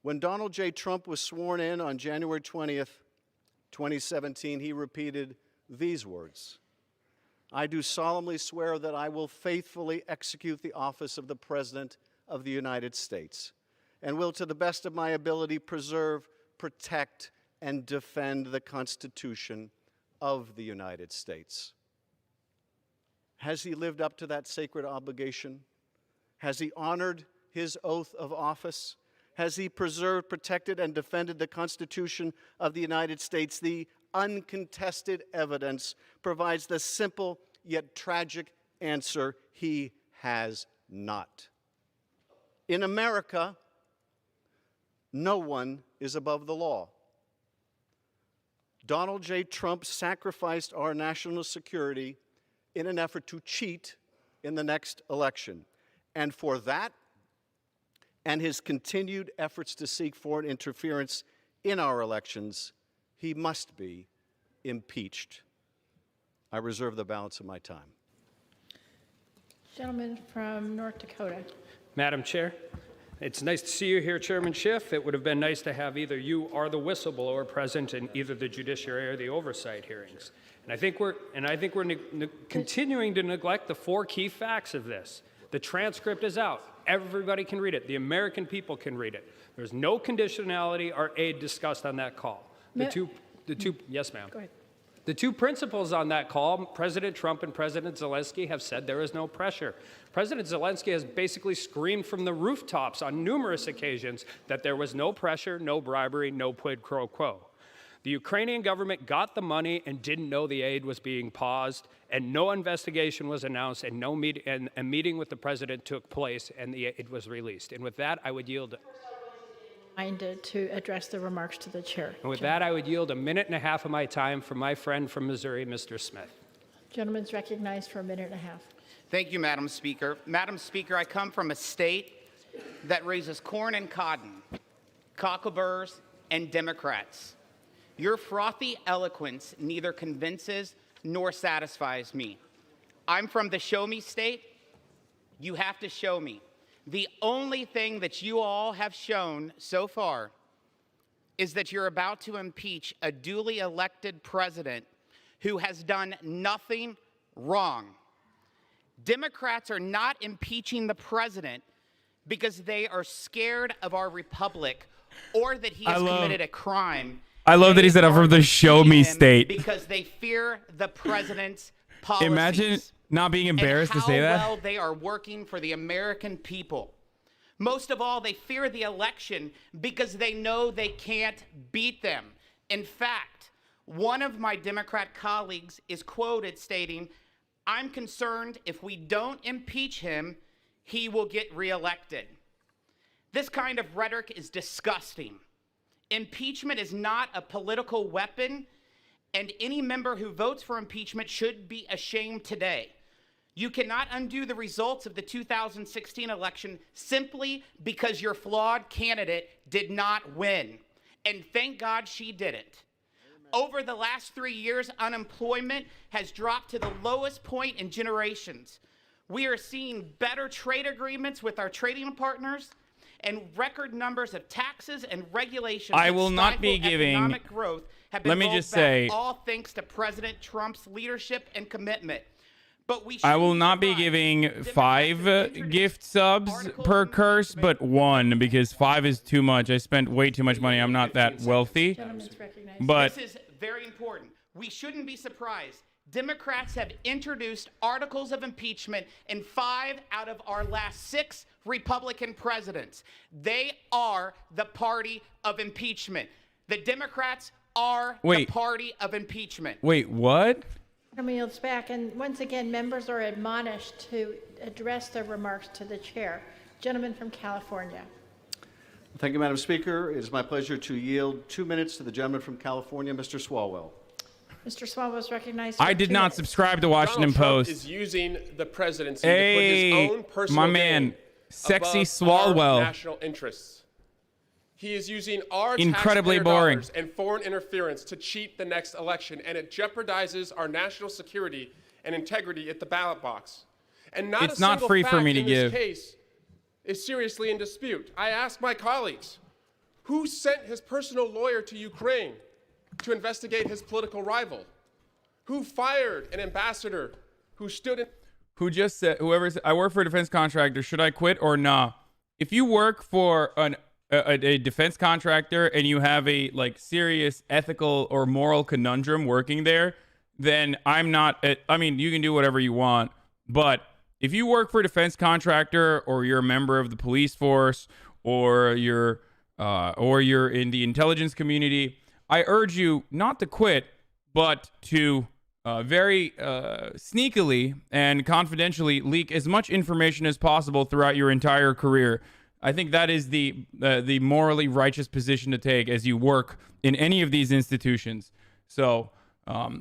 When Donald J. Trump was sworn in on January 20th, 2017, he repeated these words: "I do solemnly swear that I will faithfully execute the office of the President of the United States and will, to the best of my ability, preserve, protect, and defend the Constitution of the United States." Has he lived up to that sacred obligation? Has he honored his oath of office? Has he preserved, protected, and defended the Constitution of the United States? The uncontested evidence provides the simple yet tragic answer: he has not. In America, no one is above the law. Donald J. Trump sacrificed our national security in an effort to cheat in the next election. And for that, and his continued efforts to seek foreign interference in our elections, he must be impeached. I reserve the balance of my time. Gentleman from North Dakota. Madam Chair, it's nice to see you here, Chairman Schiff. It would have been nice to have either you or the whistleblower present in either the judiciary or the oversight hearings. And I think we're continuing to neglect the four key facts of this. The transcript is out. Everybody can read it. The American people can read it. There's no conditionality or aid discussed on that call. Yes, ma'am. Go ahead. The two principals on that call, President Trump and President Zelensky, have said there is no pressure. President Zelensky has basically screamed from the rooftops on numerous occasions that there was no pressure, no bribery, no quid pro quo. The Ukrainian government got the money and didn't know the aid was being paused, and no investigation was announced, and a meeting with the president took place, and the aid was released. And with that, I would yield. To address the remarks to the chair. And with that, I would yield a minute and a half of my time for my friend from Missouri, Mr. Smith. Gentleman's recognized for a minute and a half. Thank you, Madam Speaker. Madam Speaker, I come from a state that raises corn and cotton, cockleburrs, and Democrats. Your frothy eloquence neither convinces nor satisfies me. I'm from the show me state. You have to show me. The only thing that you all have shown so far is that you're about to impeach a duly elected president who has done nothing wrong. Democrats are not impeaching the president because they are scared of our republic or that he has committed a crime. I love that he said I'm from the show me state. Because they fear the president's policies. Imagine not being embarrassed to say that. How well they are working for the American people. Most of all, they fear the election because they know they can't beat them. In fact, one of my Democrat colleagues is quoted stating, "I'm concerned if we don't impeach him, he will get reelected." This kind of rhetoric is disgusting. Impeachment is not a political weapon, and any member who votes for impeachment should be ashamed today. You cannot undo the results of the 2016 election simply because your flawed candidate did not win. And thank God she didn't. Over the last 3 years, unemployment has dropped to the lowest point in generations. We are seeing better trade agreements with our trading partners, and record numbers of taxes and regulations I will not be giving economic growth have been let me rolled just back, say all thanks to President Trump's leadership and commitment. But we I will not be giving 5 gift subs per curse, but 1 because 5 is too much. I spent way too much money. I'm not that wealthy. Gentleman's recognized. But this is very important. We shouldn't be surprised. Democrats have introduced articles of impeachment in 5 out of our last 6 Republican presidents. They are the party of impeachment. The Democrats are the party of impeachment. Wait, what? Gentleman yields back, and once again, members are admonished to address their remarks to the chair. Gentleman from California. Thank you, Madam Speaker. It is my pleasure to yield 2 minutes to the gentleman from California, Mr. Swalwell. Mr. Swalwell is recognized. I did not subscribe to Washington Donald Post. Trump is using the presidency to put his own personal my man, gain sexy above Swalwell. our national interests. He is using our Incredibly taxpayer boring. dollars and foreign interference to cheat the next election, and it jeopardizes our national security and integrity at the ballot box. And not It's a not single free fact for me to in this give. case is seriously in dispute. I asked my colleagues, Who sent his personal lawyer to Ukraine to investigate his political rival? Who fired an ambassador who stood in... Who just said, whoever said, I work for a defense contractor, should I quit or nah? If you work for a defense contractor and you have a like serious ethical or moral conundrum working there, then I'm not, I mean, you can do whatever you want, but if you work for a defense contractor or you're a member of the police force or you're in the intelligence community, I urge you not to quit, but to very sneakily and confidentially leak as much information as possible throughout your entire career. I think that is the morally righteous position to take as you work in any of these institutions. So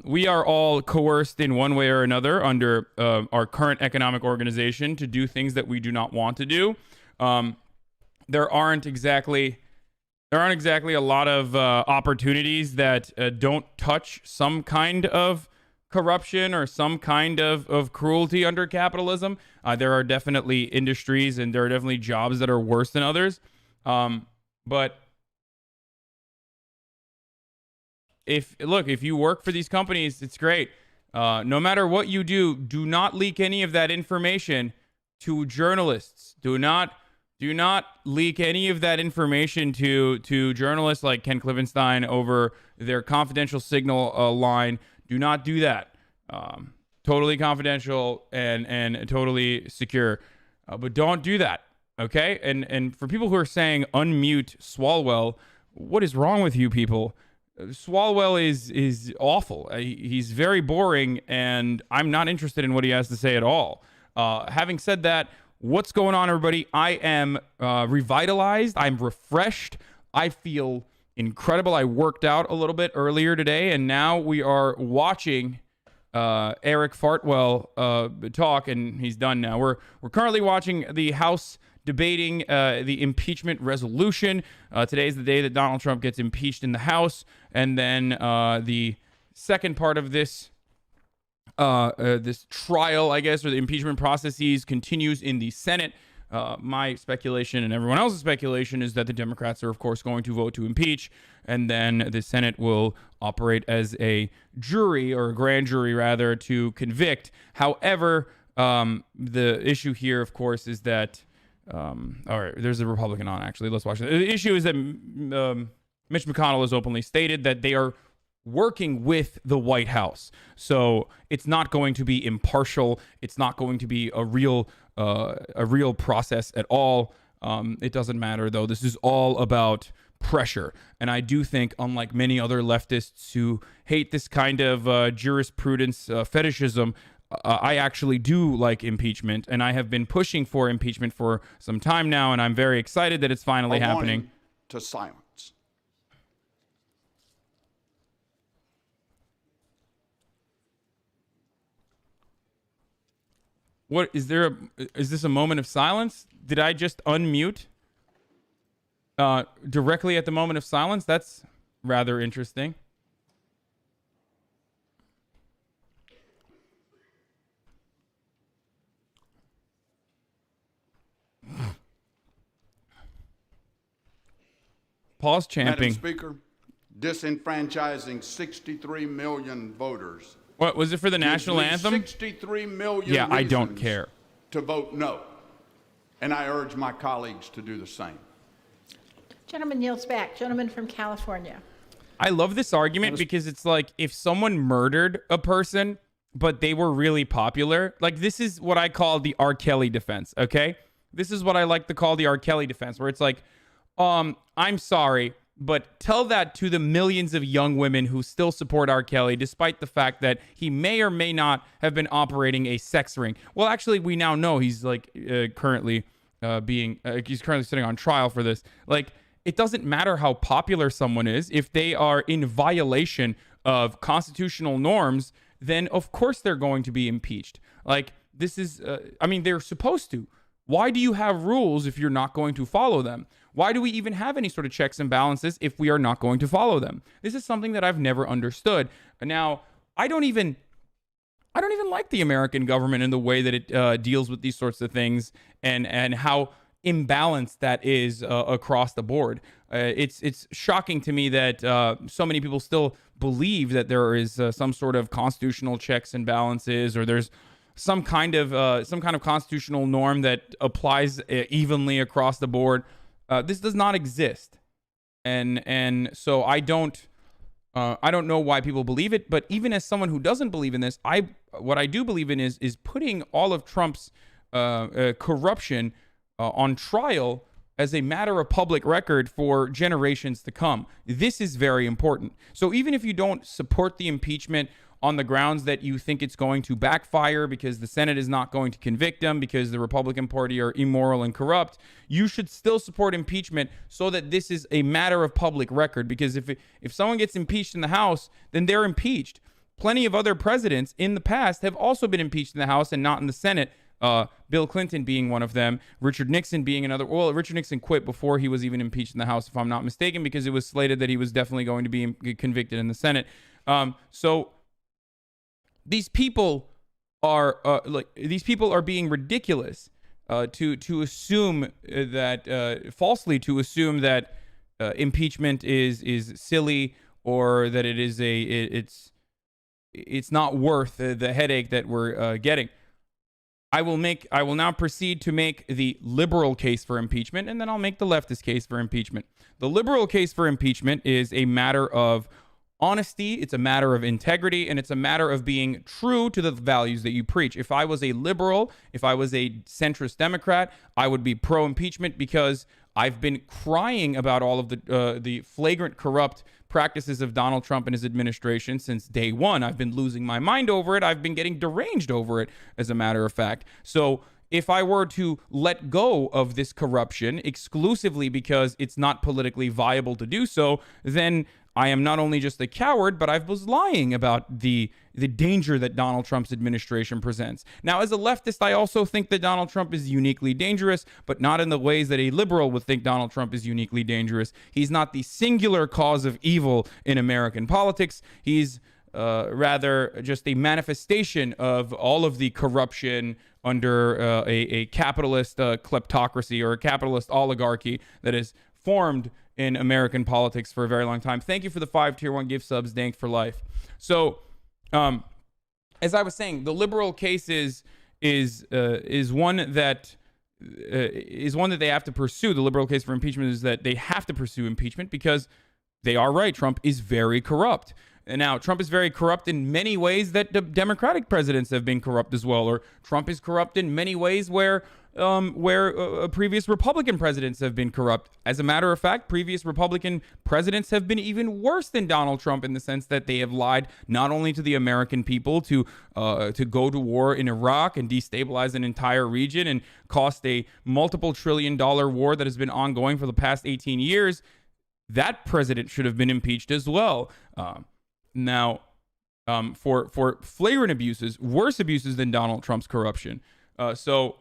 we are all coerced in one way or another under our current economic organization to do things that we do not want to do. There aren't exactly a lot of opportunities that don't touch some kind of corruption or some kind of cruelty under capitalism. There are definitely industries and there are definitely jobs that are worse than others. But if you work for these companies, it's great. No matter what you do, do not leak any of that information to journalists. Do not leak any of that information to journalists like Ken Klivenstein over their confidential signal line. Do not do that. Totally confidential and totally secure. But don't do that, okay? And for people who are saying unmute Swalwell, what is wrong with you people? Swalwell is awful. He's very boring, and I'm not interested in what he has to say at all. Having said that, what's going on, everybody? I am revitalized. I'm refreshed. I feel incredible. I worked out a little bit earlier today, and now we are watching Eric Fartwell talk, and he's done now. We're currently watching the House debating the impeachment resolution. Today is the day that Donald Trump gets impeached in the House, and then the second part of this trial, I guess, or the impeachment processes continues in the Senate. My speculation and everyone else's speculation is that the Democrats are, of course, going to vote to impeach, and then the Senate will operate as a jury, or a grand jury, rather, to convict. However, the issue here, of course, is that all right, there's a Republican on, actually. Let's watch it. The issue is that Mitch McConnell has openly stated that they are working with the White House. So it's not going to be impartial. It's not going to be a real process at all. It doesn't matter, though. This is all about pressure. And I do think, unlike many other leftists who hate this kind of jurisprudence fetishism, I actually do like impeachment, and I have been pushing for impeachment for some time now, and I'm very excited that it's finally happening. To silence. What is there? Is this a moment of silence? Did I just unmute directly at the moment of silence? That's rather interesting. Pause champing. Madam Speaker, disenfranchising 63 million voters. What was it for the national anthem? 63 million. Yeah, I don't care. To vote no. And I urge my colleagues to do the same. Gentleman yields back. Gentleman from California. I love this argument because it's like if someone murdered a person, but they were really popular, like this is what I call the R. Kelly defense, okay? This is what I like to call the R. Kelly defense, where it's like, I'm sorry, but tell that to the millions of young women who still support R. Kelly, despite the fact that he may or may not have been operating a sex ring. Well, actually, we now know he's like currently he's currently sitting on trial for this. Like, it doesn't matter how popular someone is. If they are in violation of constitutional norms, then of course they're going to be impeached. Like, this is, they're supposed to. Why do you have rules if you're not going to follow them? Why do we even have any sort of checks and balances if we are not going to follow them? This is something that I've never understood. Now, I don't even like the American government in the way that it deals with these sorts of things and how imbalance that is across the board. It's shocking to me that so many people still believe that there is some sort of constitutional checks and balances, or there's some kind of constitutional norm that applies evenly across the board. This does not exist, and so I don't know why people believe it. But even as someone who doesn't believe in this, what I do believe in is putting all of Trump's corruption on trial as a matter of public record for generations to come. This is very important. So even if you don't support the impeachment on the grounds that you think it's going to backfire because the Senate is not going to convict him because the Republican Party are immoral and corrupt, you should still support impeachment so that this is a matter of public record. Because if someone gets impeached in the House, then they're impeached. Plenty of other presidents in the past have also been impeached in the House and not in the Senate. Bill Clinton being one of them, Richard Nixon being another. Well, Richard Nixon quit before he was even impeached in the House, if I'm not mistaken, because it was slated that he was definitely going to be convicted in the Senate. So these people are being ridiculous to assume that falsely to assume that impeachment is silly, or that it is it's not worth the headache that we're getting. I will now proceed to make the liberal case for impeachment, and then I'll make the leftist case for impeachment. The liberal case for impeachment is a matter of honesty, it's a matter of integrity, and it's a matter of being true to the values that you preach. If I was a liberal, if I was a centrist Democrat, I would be pro-impeachment because I've been crying about all of the flagrant corrupt practices of Donald Trump and his administration since day one. I've been losing my mind over it. I've been getting deranged over it, as a matter of fact. So if I were to let go of this corruption exclusively because it's not politically viable to do so, then I am not only just a coward, but I was lying about the danger that Donald Trump's administration presents. Now, as a leftist, I also think that Donald Trump is uniquely dangerous, but not in the ways that a liberal would think Donald Trump is uniquely dangerous. He's not the singular cause of evil in American politics. He's rather just a manifestation of all of the corruption under a capitalist kleptocracy or a capitalist oligarchy that is formed in American politics for a very long time. Thank you for the 5 tier 1 gift subs. Dank for life. So, as I was saying, the liberal case is one that they have to pursue. The liberal case for impeachment is that they have to pursue impeachment because they are right. Trump is very corrupt. And now, Trump is very corrupt in many ways that the Democratic presidents have been corrupt as well. Or Trump is corrupt in many ways where previous Republican presidents have been corrupt. As a matter of fact, previous Republican presidents have been even worse than Donald Trump in the sense that they have lied not only to the American people to go to war in Iraq and destabilize an entire region and cost a multiple $trillion war that has been ongoing for the past 18 years. That president should have been impeached as well. Now, for flagrant abuses, worse abuses than Donald Trump's corruption. So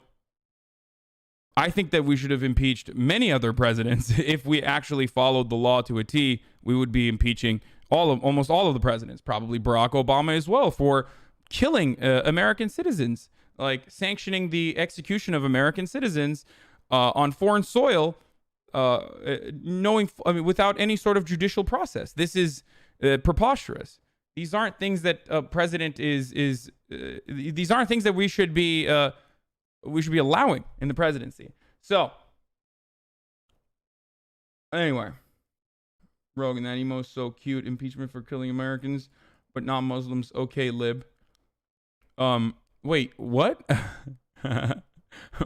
I think that we should have impeached many other presidents. If we actually followed the law to a T, we would be impeaching almost all of the presidents, probably Barack Obama as well, for killing American citizens, like sanctioning the execution of American citizens on foreign soil, without any sort of judicial process. This is preposterous. These aren't things that a president these aren't things that we should be allowing in the presidency. So, anyway, Rogan, that emo's so cute. Impeachment for killing Americans, but not Muslims. Okay, lib. Wait, what?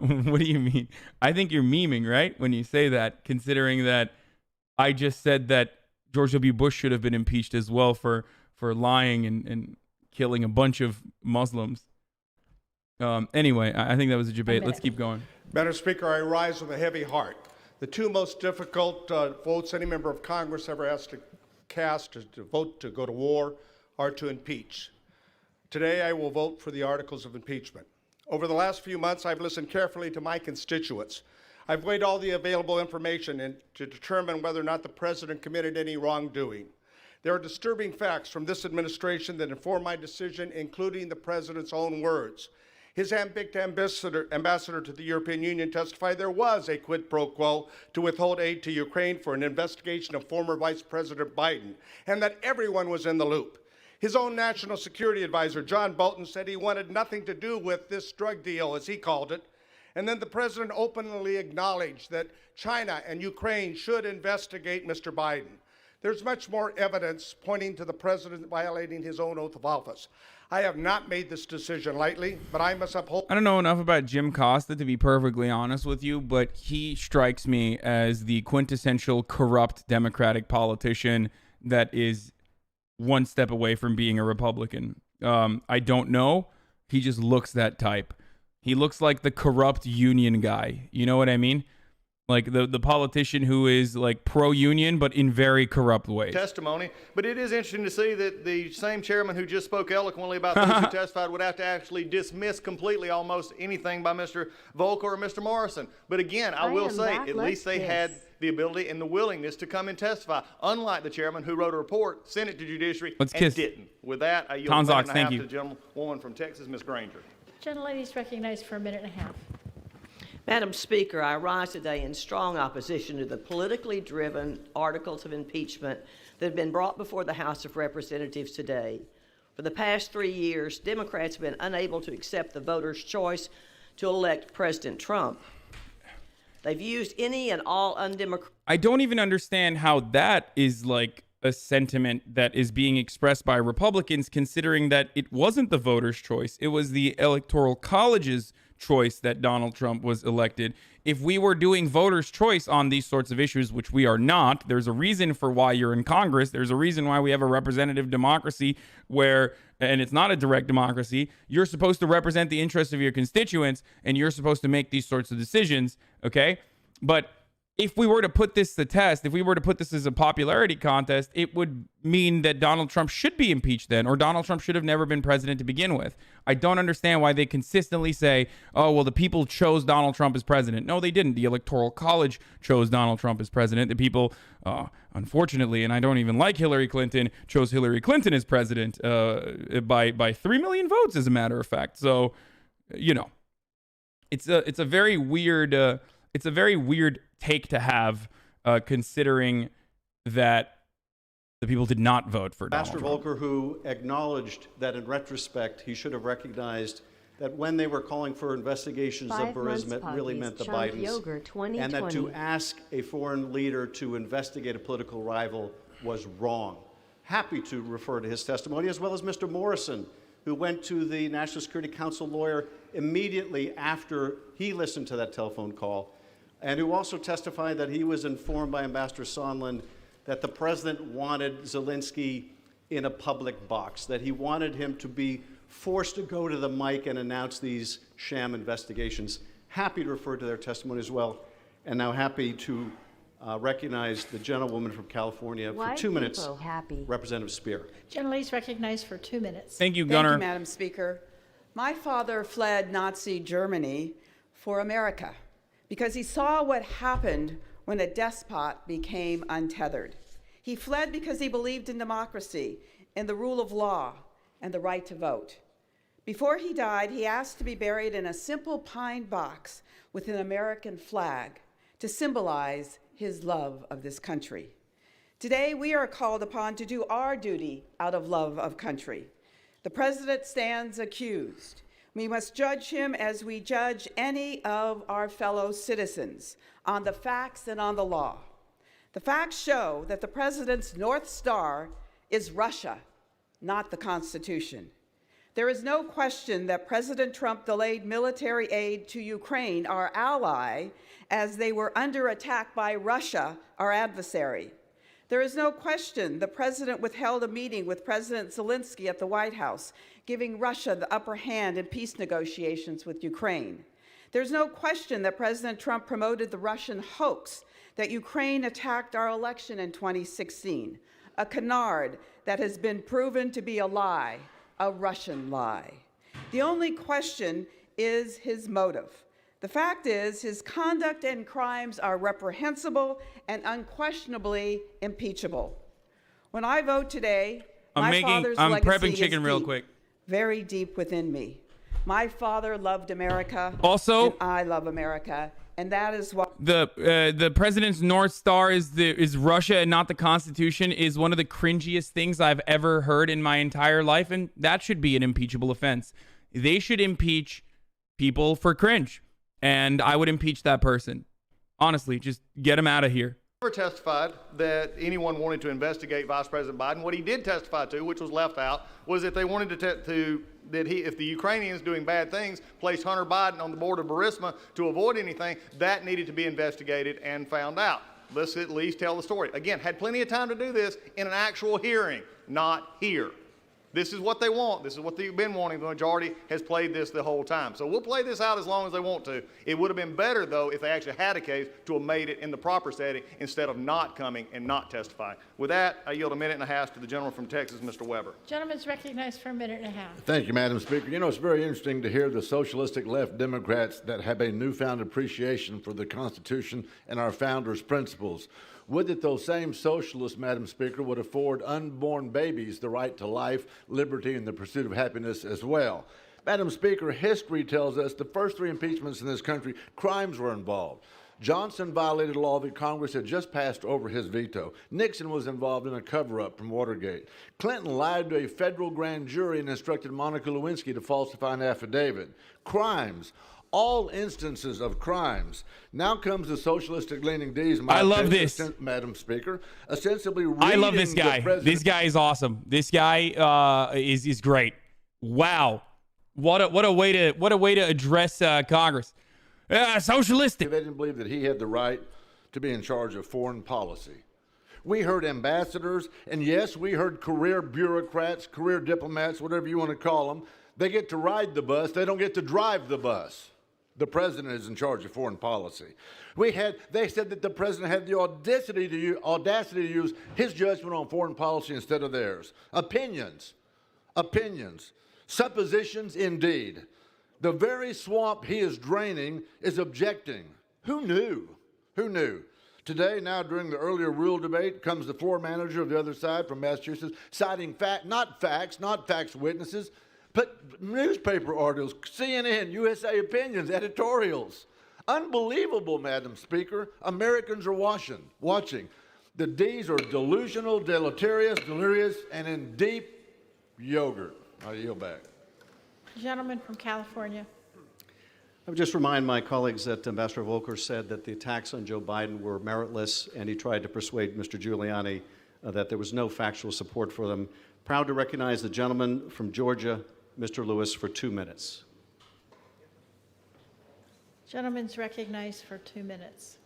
What do you mean? I think you're memeing, right? When you say that, considering that I just said that George W. Bush should have been impeached as well for lying and killing a bunch of Muslims. Anyway, I think that was a debate. Let's keep going. Madam Speaker, I rise with a heavy heart. The two most difficult votes any member of Congress ever has to cast to vote to go to war are to impeach. Today, I will vote for the articles of impeachment. Over the last few months, I've listened carefully to my constituents. I've weighed all the available information to determine whether or not the president committed any wrongdoing. There are disturbing facts from this administration that inform my decision, including the president's own words. His handpicked ambassador to the European Union testified there was a quid pro quo to withhold aid to Ukraine for an investigation of former Vice President Biden, and that everyone was in the loop. His own national security advisor, John Bolton, said he wanted nothing to do with this drug deal, as he called it. And then the president openly acknowledged that China and Ukraine should investigate Mr. Biden. There's much more evidence pointing to the president violating his own oath of office. I have not made this decision lightly, but I must uphold. I don't know enough about Jim Costa to be perfectly honest with you, but he strikes me as the quintessential corrupt Democratic politician that is one step away from being a Republican. I don't know. He just looks that type. He looks like the corrupt union guy. You know what I mean? Like the politician who is like pro-union, but in very corrupt ways. Testimony, but it is interesting to see that the same chairman who just spoke eloquently about those who testified would have to actually dismiss completely almost anything by Mr. Volker or Mr. Morrison. But again, I will say, at least they had the ability and the willingness to come and testify, unlike the chairman who wrote a report, sent it to judiciary, and didn't. With that, I yield the thank you. to the gentlewoman from Texas, Ms. Granger. Gentlelady is recognized for a minute and a half. Madam Speaker, I rise today in strong opposition to the politically driven articles of impeachment that have been brought before the House of Representatives today. For the past 3 years, Democrats have been unable to accept the voters' choice to elect President Trump. They've used any and all undemocratic... I don't even understand how that is like a sentiment that is being expressed by Republicans, considering that it wasn't the voters' choice. It was the Electoral College's choice that Donald Trump was elected. If we were doing voters' choice on these sorts of issues, which we are not, there's a reason for why you're in Congress. There's a reason why we have a representative democracy where, and it's not a direct democracy, you're supposed to represent the interests of your constituents and you're supposed to make these sorts of decisions, okay? But if we were to put this to test, if we were to put this as a popularity contest, it would mean that Donald Trump should be impeached then, or Donald Trump should have never been president to begin with. I don't understand why they consistently say, oh, well, the people chose Donald Trump as president. No, they didn't. The Electoral College chose Donald Trump as president. The people, unfortunately, and I don't even like Hillary Clinton, chose Hillary Clinton as president by 3 million votes, as a matter of fact. So, you know, it's a very weird take to have, considering that the people did not vote for Donald Trump. Volker, who acknowledged that in retrospect he should have recognized that when they were calling for investigations of Burisma, it really meant the Bidens, and that to ask a foreign leader to investigate a political rival was wrong. Happy to refer to his testimony, as well as Mr. Morrison, who went to the National Security Council lawyer immediately after he listened to that telephone call, and who also testified that he was informed by Ambassador Sondland that the president wanted Zelensky in a public box, that he wanted him to be forced to go to the mic and announce these sham investigations. Happy to refer to their testimony as well, and now happy to recognize the gentlewoman from California for 2 minutes, Representative Speer. Gentlelady is recognized for 2 minutes. Thank you, Gunnar. Thank you, Madam Speaker. My father fled Nazi Germany for America because he saw what happened when a despot became untethered. He fled because he believed in democracy, in the rule of law, and the right to vote. Before he died, he asked to be buried in a simple pine box with an American flag to symbolize his love of this country. Today, we are called upon to do our duty out of love of country. The president stands accused. We must judge him as we judge any of our fellow citizens on the facts and on the law. The facts show that the president's North Star is Russia, not the Constitution. There is no question that President Trump delayed military aid to Ukraine, our ally, as they were under attack by Russia, our adversary. There is no question the president withheld a meeting with President Zelensky at the White House, giving Russia the upper hand in peace negotiations with Ukraine. There's no question that President Trump promoted the Russian hoax that Ukraine attacked our election in 2016, a canard that has been proven to be a lie, a Russian lie. The only question is his motive. The fact is, his conduct and crimes are reprehensible and unquestionably impeachable. When I vote today, my father's legacy is deep, very deep within me. My father loved America. Also, and I love America. And that is what the president's North Star is Russia and not the Constitution is one of the cringiest things I've ever heard in my entire life, and that should be an impeachable offense. They should impeach people for cringe, and I would impeach that person. Honestly, just get him out of here. Never testified that anyone wanted to investigate Vice President Biden. What he did testify to, which was left out, was that they wanted if the Ukrainians doing bad things placed Hunter Biden on the board of Burisma to avoid anything, that needed to be investigated and found out. Let's at least tell the story. Again, had plenty of time to do this in an actual hearing, not here. This is what they want. This is what they've been wanting. The majority has played this the whole time. So we'll play this out as long as they want to. It would have been better, though, if they actually had a case to have made it in the proper setting instead of not coming and not testifying. With that, I yield a minute and a half to the gentleman from Texas, Mr. Weber. Gentleman's recognized for a minute and a half. Thank you, Madam Speaker. You know, it's very interesting to hear the socialistic left Democrats that have a newfound appreciation for the Constitution and our founders' principles. Would that those same socialists, Madam Speaker, would afford unborn babies the right to life, liberty, and the pursuit of happiness as well. Madam Speaker, history tells us the first 3 impeachments in this country, crimes were involved. Johnson violated a law that Congress had just passed over his veto. Nixon was involved in a cover-up from Watergate. Clinton lied to a federal grand jury and instructed Monica Lewinsky to falsify an affidavit. Crimes. All instances of crimes. Now comes the socialistic-leaning D's. I love this, Madam Speaker. Ostensibly, I love this guy. This guy is awesome. This guy is great. Wow, what a way to address Congress. Socialistic. They didn't believe that he had the right to be in charge of foreign policy. We heard ambassadors, and yes, we heard career bureaucrats, career diplomats, whatever you want to call them. They get to ride the bus. They don't get to drive the bus. The president is in charge of foreign policy. They said that the president had the audacity to use his judgment on foreign policy instead of theirs. Opinions, suppositions indeed. The very swamp he is draining is objecting. Who knew? Who knew? Today, now during the earlier rule debate, comes the floor manager of the other side from Massachusetts, citing not facts witnesses, but newspaper articles, CNN, USA Opinions, editorials. Unbelievable, Madam Speaker. Americans are watching. The D's are delusional, deleterious, delirious, and in deep yogurt. I yield back. Gentleman from California. I would just remind my colleagues that Ambassador Volker said that the attacks on Joe Biden were meritless, and he tried to persuade Mr. Giuliani that there was no factual support for them. Proud to recognize the gentleman from Georgia, Mr. Lewis, for 2 minutes. Gentleman's recognized for 2 minutes.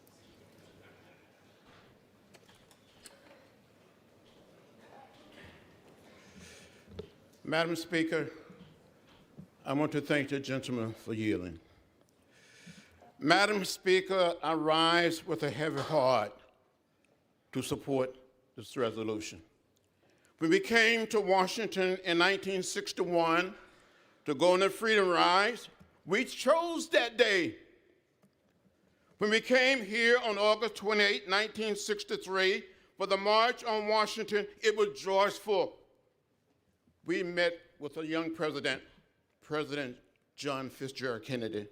Madam Speaker, I want to thank the gentleman for yielding. Madam Speaker, I rise with a heavy heart to support this resolution. When we came to Washington in 1961 to go on the Freedom Rise, we chose that day. When we came here on August 28, 1963, for the March on Washington, it was joyful. We met with a young president, President John Fitzgerald Kennedy.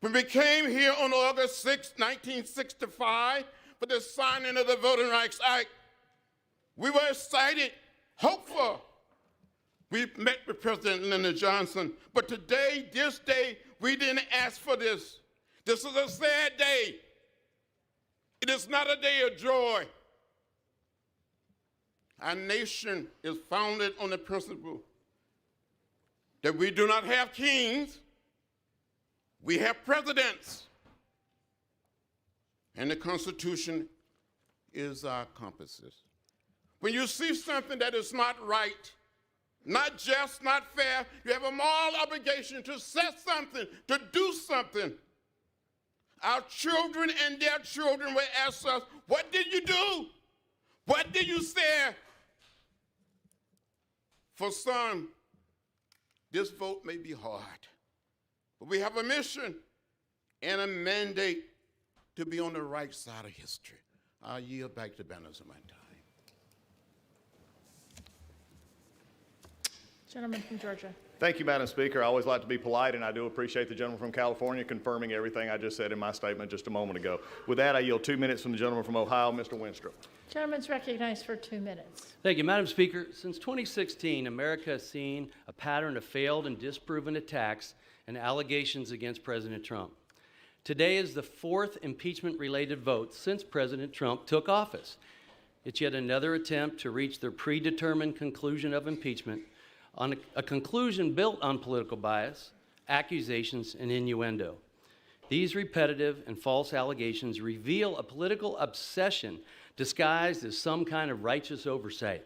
When we came here on August 6, 1965, for the signing of the Voting Rights Act, we were excited, hopeful. We met with President Lyndon Johnson, but today, this day, we didn't ask for this. This is a sad day. It is not a day of joy. Our nation is founded on the principle that we do not have kings, we have presidents. And the Constitution is our compasses. When you see something that is not right, not just, not fair, you have a moral obligation to say something, to do something. Our children and their children will ask us, what did you do? What did you say? For some, this vote may be hard, but we have a mission and a mandate to be on the right side of history. I'll yield back the balance of my time. Gentleman from Georgia. Thank you, Madam Speaker. I always like to be polite, and I do appreciate the gentleman from California confirming everything I just said in my statement just a moment ago. With that, I yield 2 minutes from the gentleman from Ohio, Mr. Winstrup. Gentleman's recognized for 2 minutes. Thank you, Madam Speaker. Since 2016, America has seen a pattern of failed and disproven attacks and allegations against President Trump. Today is the fourth impeachment-related vote since President Trump took office. It's yet another attempt to reach their predetermined conclusion of impeachment on a conclusion built on political bias, accusations, and innuendo. These repetitive and false allegations reveal a political obsession disguised as some kind of righteous oversight.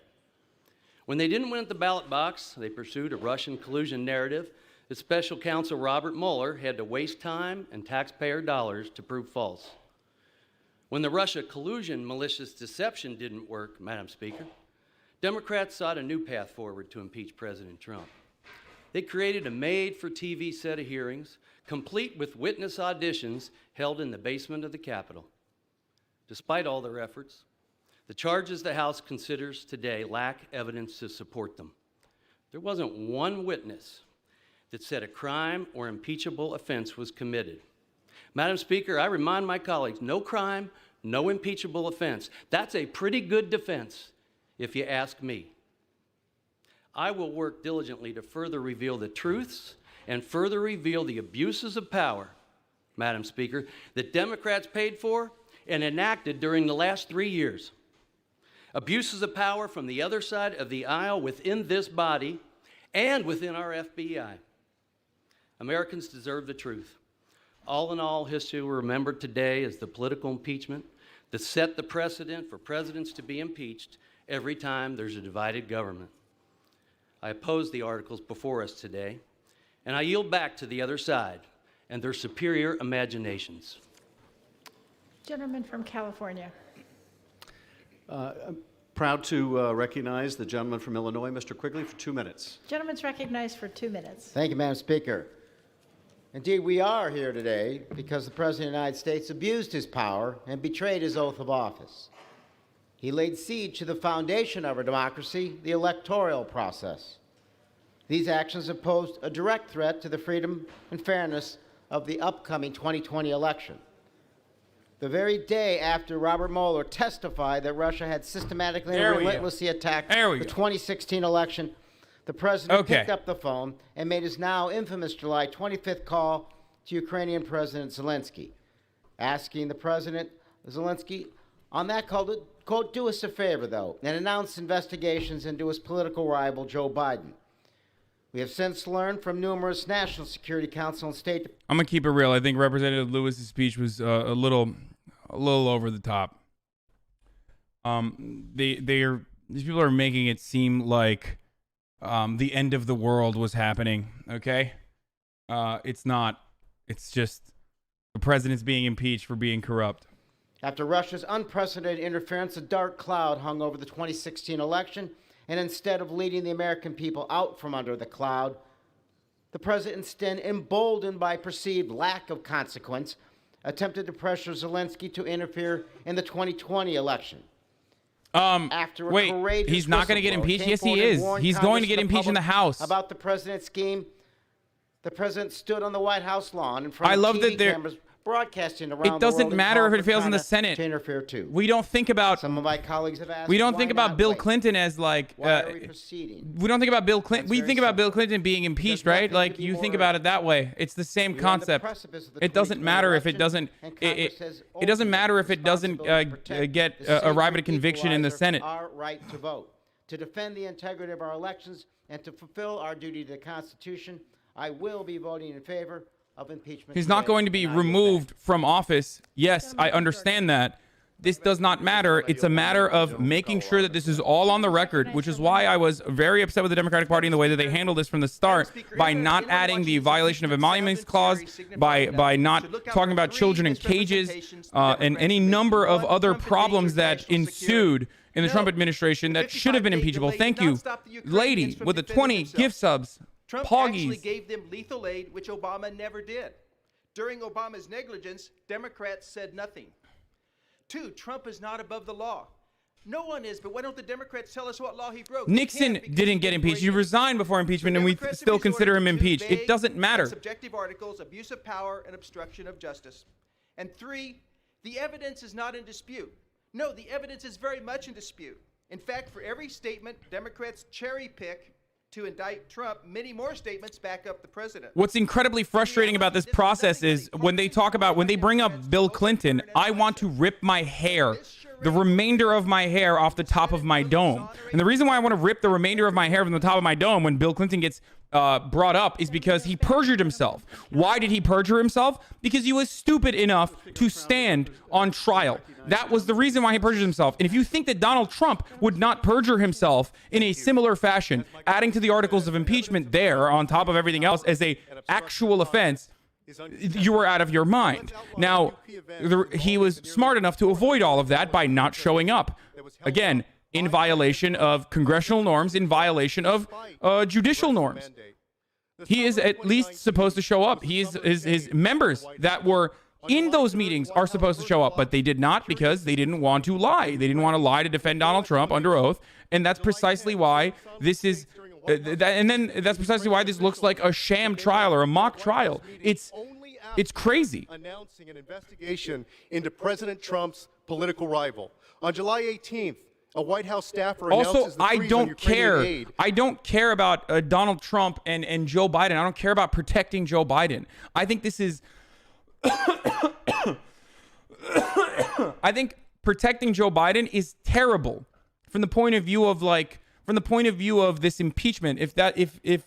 When they didn't win at the ballot box, they pursued a Russian collusion narrative that Special Counsel Robert Mueller had to waste time and taxpayer dollars to prove false. When the Russia collusion malicious deception didn't work, Madam Speaker, Democrats sought a new path forward to impeach President Trump. They created a made-for-TV set of hearings, complete with witness auditions held in the basement of the Capitol. Despite all their efforts, the charges the House considers today lack evidence to support them. There wasn't one witness that said a crime or impeachable offense was committed. Madam Speaker, I remind my colleagues, no crime, no impeachable offense. That's a pretty good defense, if you ask me. I will work diligently to further reveal the truths and further reveal the abuses of power, Madam Speaker, that Democrats paid for and enacted during the last 3 years. Abuses of power from the other side of the aisle within this body and within our FBI. Americans deserve the truth. All in all, history will remember today as the political impeachment that set the precedent for presidents to be impeached every time there's a divided government. I oppose the articles before us today, and I yield back to the other side and their superior imaginations. Gentleman from California. I'm proud to recognize the gentleman from Illinois, Mr. Quigley, for 2 minutes. Gentleman's recognized for 2 minutes. Thank you, Madam Speaker. Indeed, we are here today because the President of the United States abused his power and betrayed his oath of office. He laid siege to the foundation of our democracy, the electoral process. These actions have posed a direct threat to the freedom and fairness of the upcoming 2020 election. The very day after Robert Mueller testified that Russia had systematically and relentlessly attacked the 2016 election, the president picked up the phone and made his now infamous July 25th call to Ukrainian President Zelensky, asking the President Zelensky on that call to, quote, do us a favor, though, and announce investigations into his political rival, Joe Biden. We have since learned from numerous National Security Council and State... I'm going to keep it real. I think Representative Lewis's speech was a little over the top. These people are making it seem like the end of the world was happening, okay? It's not. It's just the president's being impeached for being corrupt. After Russia's unprecedented interference, a dark cloud hung over the 2016 election, and instead of leading the American people out from under the cloud, the president, instead, emboldened by perceived lack of consequence, attempted to pressure Zelensky to interfere in the 2020 election. Wait, he's not going to get impeached? Yes, he is. He's going to get impeached in the House. About the president's scheme, the president stood on the White House lawn in front of TV cameras broadcasting around the world. It doesn't matter if it fails in the Senate. To interfere too. We don't think about. Some of my colleagues have asked. We don't think about Bill Clinton as like. Why are we proceeding? We don't think about Bill Clinton. We think about Bill Clinton being impeached, right? Like you think about it that way. It's the same concept. It doesn't matter if it doesn't. It doesn't matter if it doesn't arrive at a conviction in the Senate. Our right to vote, to defend the integrity of our elections, and to fulfill our duty to the Constitution, I will be voting in favor of impeachment. He's not going to be removed from office. Yes, I understand that. This does not matter. It's a matter of making sure that this is all on the record, which is why I was very upset with the Democratic Party in the way that they handled this from the start, by not adding the violation of emoluments clause, by not talking about children in cages, and any number of other problems that ensued in the Trump administration that should have been impeachable. Thank you, lady, with the 20 gift subs. Trump actually gave them lethal aid, which Obama never did. During Obama's negligence, Democrats said nothing. 2, Trump is not above the law. No one is, but why don't the Democrats tell us what law he broke? Nixon didn't get impeached. He resigned before impeachment, and we still consider him impeached. It doesn't matter. Subjective articles, abuse of power, and obstruction of justice. And 3, the evidence is not in dispute. No, the evidence is very much in dispute. In fact, for every statement Democrats cherry pick to indict Trump, many more statements back up the president. What's incredibly frustrating about this process is when they bring up Bill Clinton, I want to rip my hair, the remainder of my hair off the top of my dome. And the reason why I want to rip the remainder of my hair from the top of my dome when Bill Clinton gets brought up is because he perjured himself. Why did he perjure himself? Because he was stupid enough to stand on trial. That was the reason why he perjured himself. And if you think that Donald Trump would not perjure himself in a similar fashion, adding to the articles of impeachment there on top of everything else as a actual offense, you were out of your mind. Now, he was smart enough to avoid all of that by not showing up. Again, in violation of congressional norms, in violation of judicial norms. He is at least supposed to show up. His members that were in those meetings are supposed to show up, but they did not because they didn't want to lie. They didn't want to lie to defend Donald Trump under oath, and that's precisely why this is... that's precisely why this looks like a sham trial or a mock trial. It's crazy. Announcing an investigation into President Trump's political rival. On July 18th, a White House staffer announces the freeze on Ukrainian aid. I don't care about Donald Trump and Joe Biden. I don't care about protecting Joe Biden. I think this is... I think protecting Joe Biden is terrible from the point of view of this impeachment. If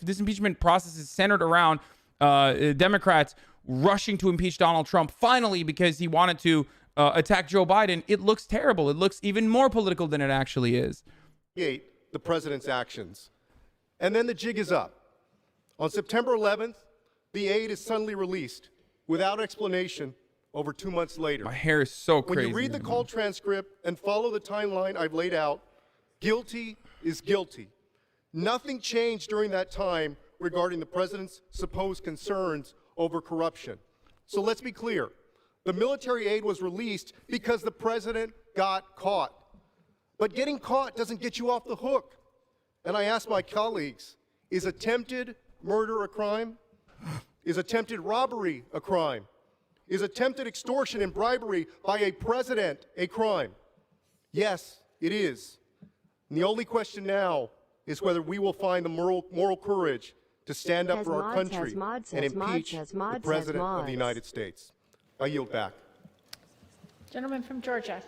this impeachment process is centered around Democrats rushing to impeach Donald Trump finally because he wanted to attack Joe Biden, it looks terrible. It looks even more political than it actually is. The president's actions. And then the jig is up. On September 11th, the aid is suddenly released without explanation over 2 months later. My hair is so crazy. When you read the call transcript and follow the timeline I've laid out, guilty is guilty. Nothing changed during that time regarding the president's supposed concerns over corruption. So let's be clear. The military aid was released because the president got caught. But getting caught doesn't get you off the hook. And I ask my colleagues, is attempted murder a crime? Is attempted robbery a crime? Is attempted extortion and bribery by a president a crime? Yes, it is. And the only question now is whether we will find the moral courage to stand up for our country and impeach the President of the United States. I yield back. Gentleman from Georgia.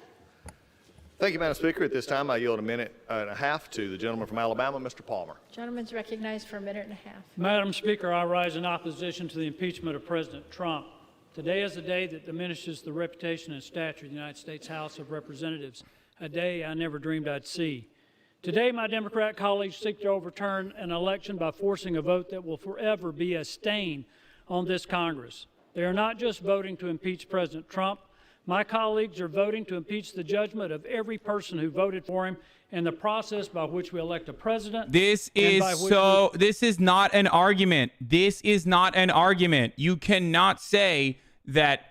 Thank you, Madam Speaker. At this time, I yield a minute and a half to the gentleman from Alabama, Mr. Palmer. Gentleman's recognized for a minute and a half. Madam Speaker, I rise in opposition to the impeachment of President Trump. Today is a day that diminishes the reputation and stature of the United States House of Representatives, a day I never dreamed I'd see. Today, my Democrat colleagues seek to overturn an election by forcing a vote that will forever be a stain on this Congress. They are not just voting to impeach President Trump. My colleagues are voting to impeach the judgment of every person who voted for him and the process by which we elect a president. This is not an argument. This is not an argument. You cannot say that,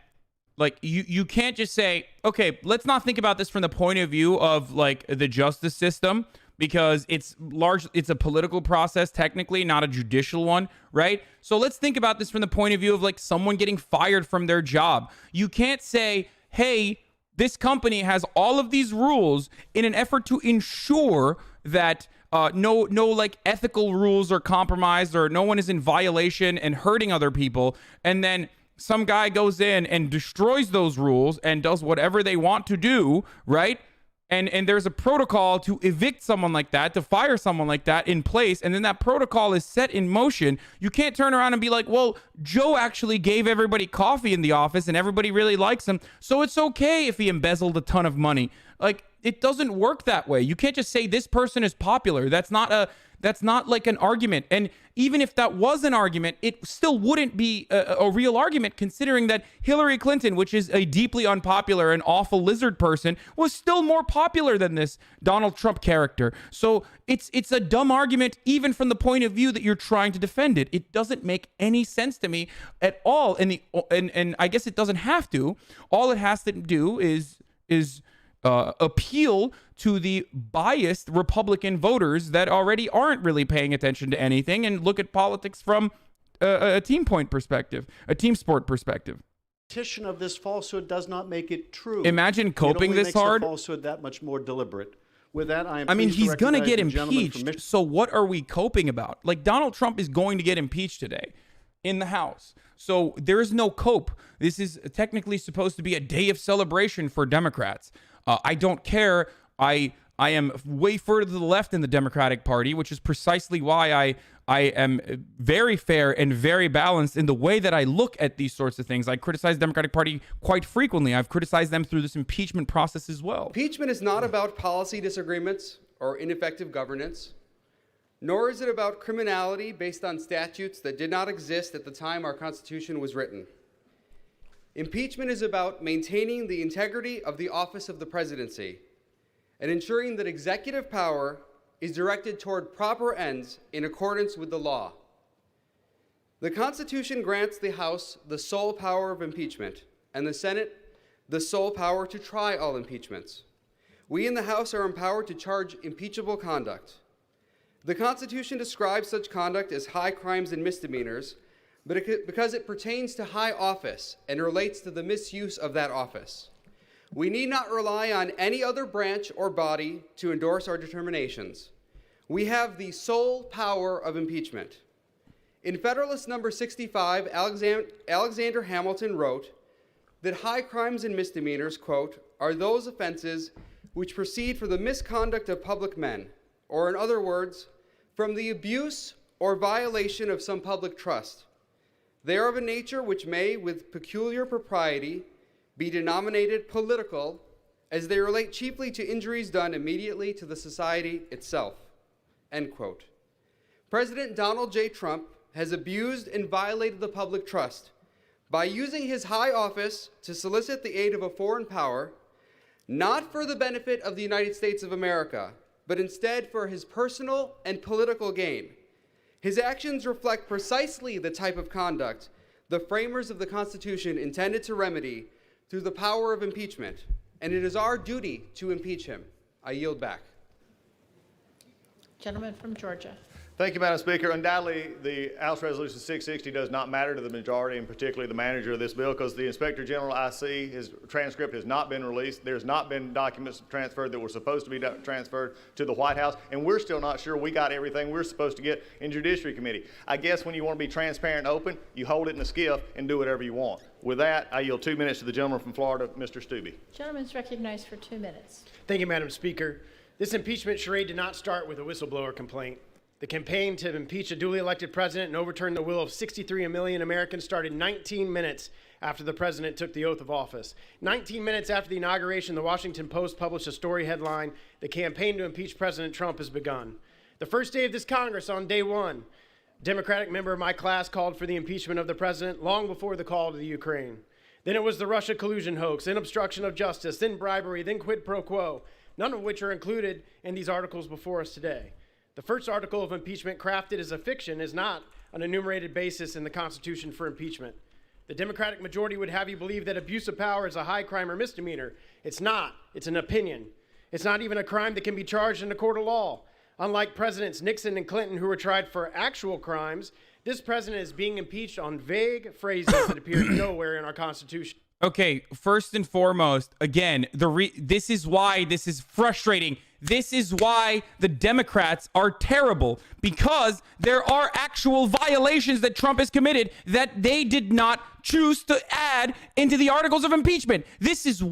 like, you can't just say, okay, let's not think about this from the point of view of, like, the justice system, because it's a political process, technically, not a judicial one, right? So let's think about this from the point of view of, like, someone getting fired from their job. You can't say, hey, this company has all of these rules in an effort to ensure that no like ethical rules are compromised or no one is in violation and hurting other people, and then some guy goes in and destroys those rules and does whatever they want to do, right? And there's a protocol to evict someone like that, to fire someone like that in place, and then that protocol is set in motion. You can't turn around and be like, well, Joe actually gave everybody coffee in the office and everybody really likes him, so it's okay if he embezzled a ton of money. Like, it doesn't work that way. You can't just say this person is popular. That's not like an argument. And even if that was an argument, it still wouldn't be a real argument, considering that Hillary Clinton, which is a deeply unpopular and awful lizard person, was still more popular than this Donald Trump character. So it's a dumb argument, even from the point of view that you're trying to defend it. It doesn't make any sense to me at all. And I guess it doesn't have to. All it has to do is appeal to the biased Republican voters that already aren't really paying attention to anything and look at politics from a team point perspective, a team sport perspective. Repetition of this falsehood does not make it true. Imagine coping it only this makes hard. The falsehood that much more deliberate. With that, I mean, he's going to get impeached. So what are we coping about? Like, Donald Trump is going to get impeached today in the House. So there is no cope. This is technically supposed to be a day of celebration for Democrats. I don't care. I am way further to the left in the Democratic Party, which is precisely why I am very fair and very balanced in the way that I look at these sorts of things. I criticize the Democratic Party quite frequently. I've criticized them through this impeachment process as well. Impeachment is not about policy disagreements or ineffective governance, nor is it about criminality based on statutes that did not exist at the time our Constitution was written. Impeachment is about maintaining the integrity of the office of the presidency and ensuring that executive power is directed toward proper ends in accordance with the law. The Constitution grants the House the sole power of impeachment and the Senate the sole power to try all impeachments. We in the House are empowered to charge impeachable conduct. The Constitution describes such conduct as high crimes and misdemeanors, but because it pertains to high office and relates to the misuse of that office. We need not rely on any other branch or body to endorse our determinations. We have the sole power of impeachment. In Federalist Number 65, Alexander Hamilton wrote that high crimes and misdemeanors, quote, are those offenses which proceed from the misconduct of public men, or in other words, from the abuse or violation of some public trust. They are of a nature which may, with peculiar propriety, be denominated political, as they relate chiefly to injuries done immediately to the society itself, end quote. President Donald J. Trump has abused and violated the public trust by using his high office to solicit the aid of a foreign power, not for the benefit of the United States of America, but instead for his personal and political gain. His actions reflect precisely the type of conduct the framers of the Constitution intended to remedy through the power of impeachment, and it is our duty to impeach him. I yield back. Gentleman from Georgia. Thank you, Madam Speaker. Undoubtedly, the House Resolution 660 does not matter to the majority, and particularly the manager of this bill, because the Inspector General, I see, his transcript has not been released. There's not been documents transferred that were supposed to be transferred to the White House, and we're still not sure we got everything we're supposed to get in Judiciary Committee. I guess when you want to be transparent and open, you hold it in a skiff and do whatever you want. With that, I yield 2 minutes to the gentleman from Florida, Mr. Stubbe. Gentleman's recognized for 2 minutes. Thank you, Madam Speaker. This impeachment charade did not start with a whistleblower complaint. The campaign to impeach a duly elected president and overturn the will of 63 million Americans started 19 minutes after the president took the oath of office. 19 minutes after the inauguration, the Washington Post published a story headline, "The campaign to impeach President Trump has begun." The first day of this Congress, on day one, a Democratic member of my class called for the impeachment of the president long before the call to the Ukraine. Then it was the Russia collusion hoax, then obstruction of justice, then bribery, then quid pro quo, none of which are included in these articles before us today. The first article of impeachment, crafted as a fiction, is not an enumerated basis in the Constitution for impeachment. The Democratic majority would have you believe that abuse of power is a high crime or misdemeanor. It's not. It's an opinion. It's not even a crime that can be charged in a court of law. Unlike Presidents Nixon and Clinton, who were tried for actual crimes, this president is being impeached on vague phrases that appear nowhere in our Constitution. Okay, first and foremost, again, this is why this is frustrating. This is why the Democrats are terrible, because there are actual violations that Trump has committed that they did not choose to add into the articles of impeachment. This is...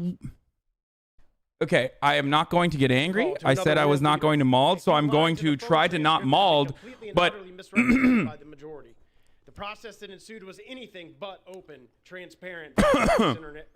Okay, I am not going to get angry. I said I was not going to maul, so I'm going to try to not maul, but... The process that ensued was anything but open, transparent,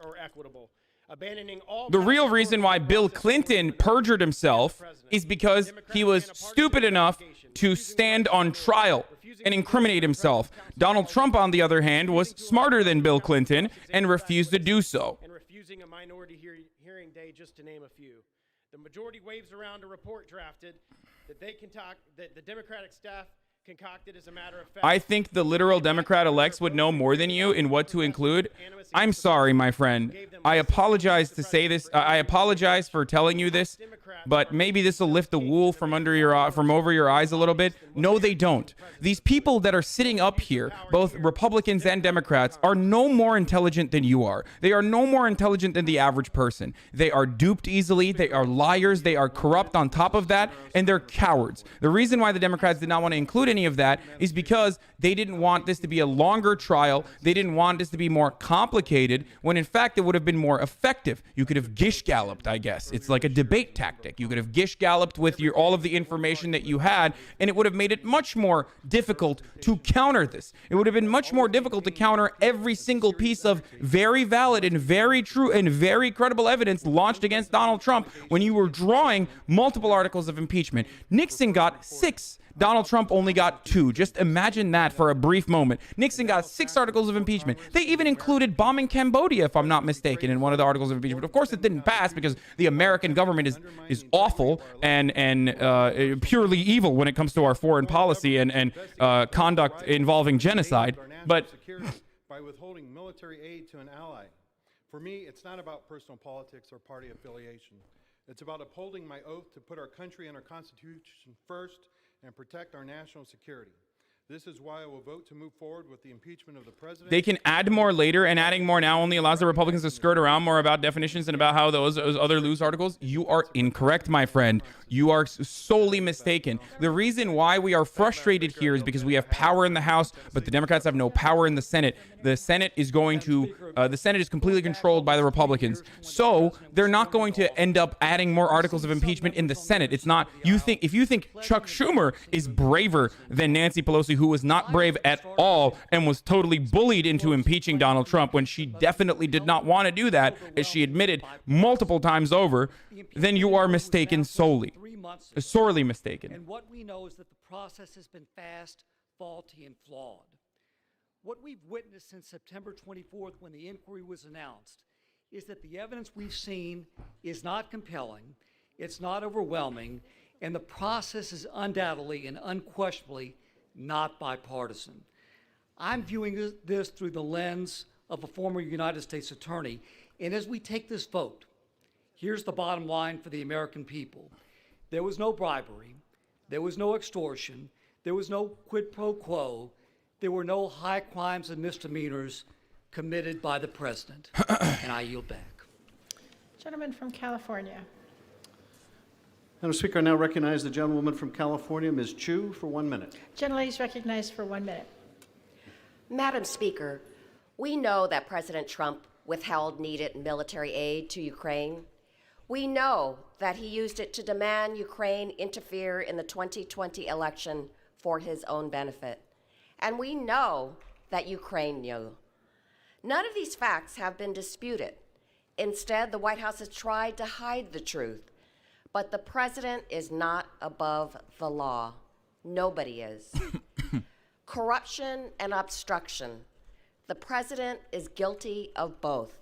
or equitable. Abandoning all... The real reason why Bill Clinton perjured himself is because he was stupid enough to stand on trial and incriminate himself. Donald Trump, on the other hand, was smarter than Bill Clinton and refused to do so. And refusing a minority hearing day, just to name a few. The majority waves around a report drafted that they can talk, that the Democratic staff concocted as a matter of fact. I think the literal Democrat-elects would know more than you in what to include. I'm sorry, my friend. I apologize to say this. I apologize for telling you this, but maybe this will lift the wool from over your eyes a little bit. No, they don't. These people that are sitting up here, both Republicans and Democrats, are no more intelligent than you are. They are no more intelligent than the average person. They are duped easily. They are liars. They are corrupt on top of that, and they're cowards. The reason why the Democrats did not want to include any of that is because they didn't want this to be a longer trial. They didn't want this to be more complicated, when in fact it would have been more effective. You could have gish-galloped, I guess. It's like a debate tactic. You could have gish-galloped with all of the information that you had, and it would have made it much more difficult to counter this. It would have been much more difficult to counter every single piece of very valid and very true and very credible evidence launched against Donald Trump when you were drawing multiple articles of impeachment. Nixon got 6. Donald Trump only got 2. Just imagine that for a brief moment. Nixon got 6 articles of impeachment. They even included bombing Cambodia, if I'm not mistaken, in one of the articles of impeachment. Of course, it didn't pass because the American government is awful and purely evil when it comes to our foreign policy and conduct involving genocide. But by withholding military aid to an ally. For me, it's not about personal politics or party affiliation. It's about upholding my oath to put our country and our Constitution first and protect our national security. This is why I will vote to move forward with the impeachment of the president. they can add more later, and adding more now only allows the Republicans to skirt around more about definitions and about how those other loose articles. You are incorrect, my friend. You are solely mistaken. The reason why we are frustrated here is because we have power in the House, but the Democrats have no power in the Senate. The Senate is going to, the Senate is completely controlled by the Republicans. So they're not going to end up adding more articles of impeachment in the Senate. It's not, if you think Chuck Schumer is braver than Nancy Pelosi, who was not brave at all and was totally bullied into impeaching Donald Trump when she definitely did not want to do that, as she admitted multiple times over, then you are mistaken solely. Sorely mistaken. And what we know is that the process has been fast, faulty, and flawed. What we've witnessed since September 24th, when the inquiry was announced, is that the evidence we've seen is not compelling, it's not overwhelming, and the process is undoubtedly and unquestionably not bipartisan. I'm viewing this through the lens of a former United States attorney, and as we take this vote, here's the bottom line for the American people. There was no bribery, there was no extortion, there was no quid pro quo, there were no high crimes and misdemeanors committed by the president. And I yield back. Gentleman from California. Madam Speaker, I now recognize the gentlewoman from California, Ms. Chu, for 1 minute. Gentlelady is recognized for 1 minute. Madam Speaker, we know that President Trump withheld needed military aid to Ukraine. We know that he used it to demand Ukraine interfere in the 2020 election for his own benefit. And we know that Ukraine knew. None of these facts have been disputed. Instead, the White House has tried to hide the truth. But the president is not above the law. Nobody is. Corruption and obstruction. The president is guilty of both.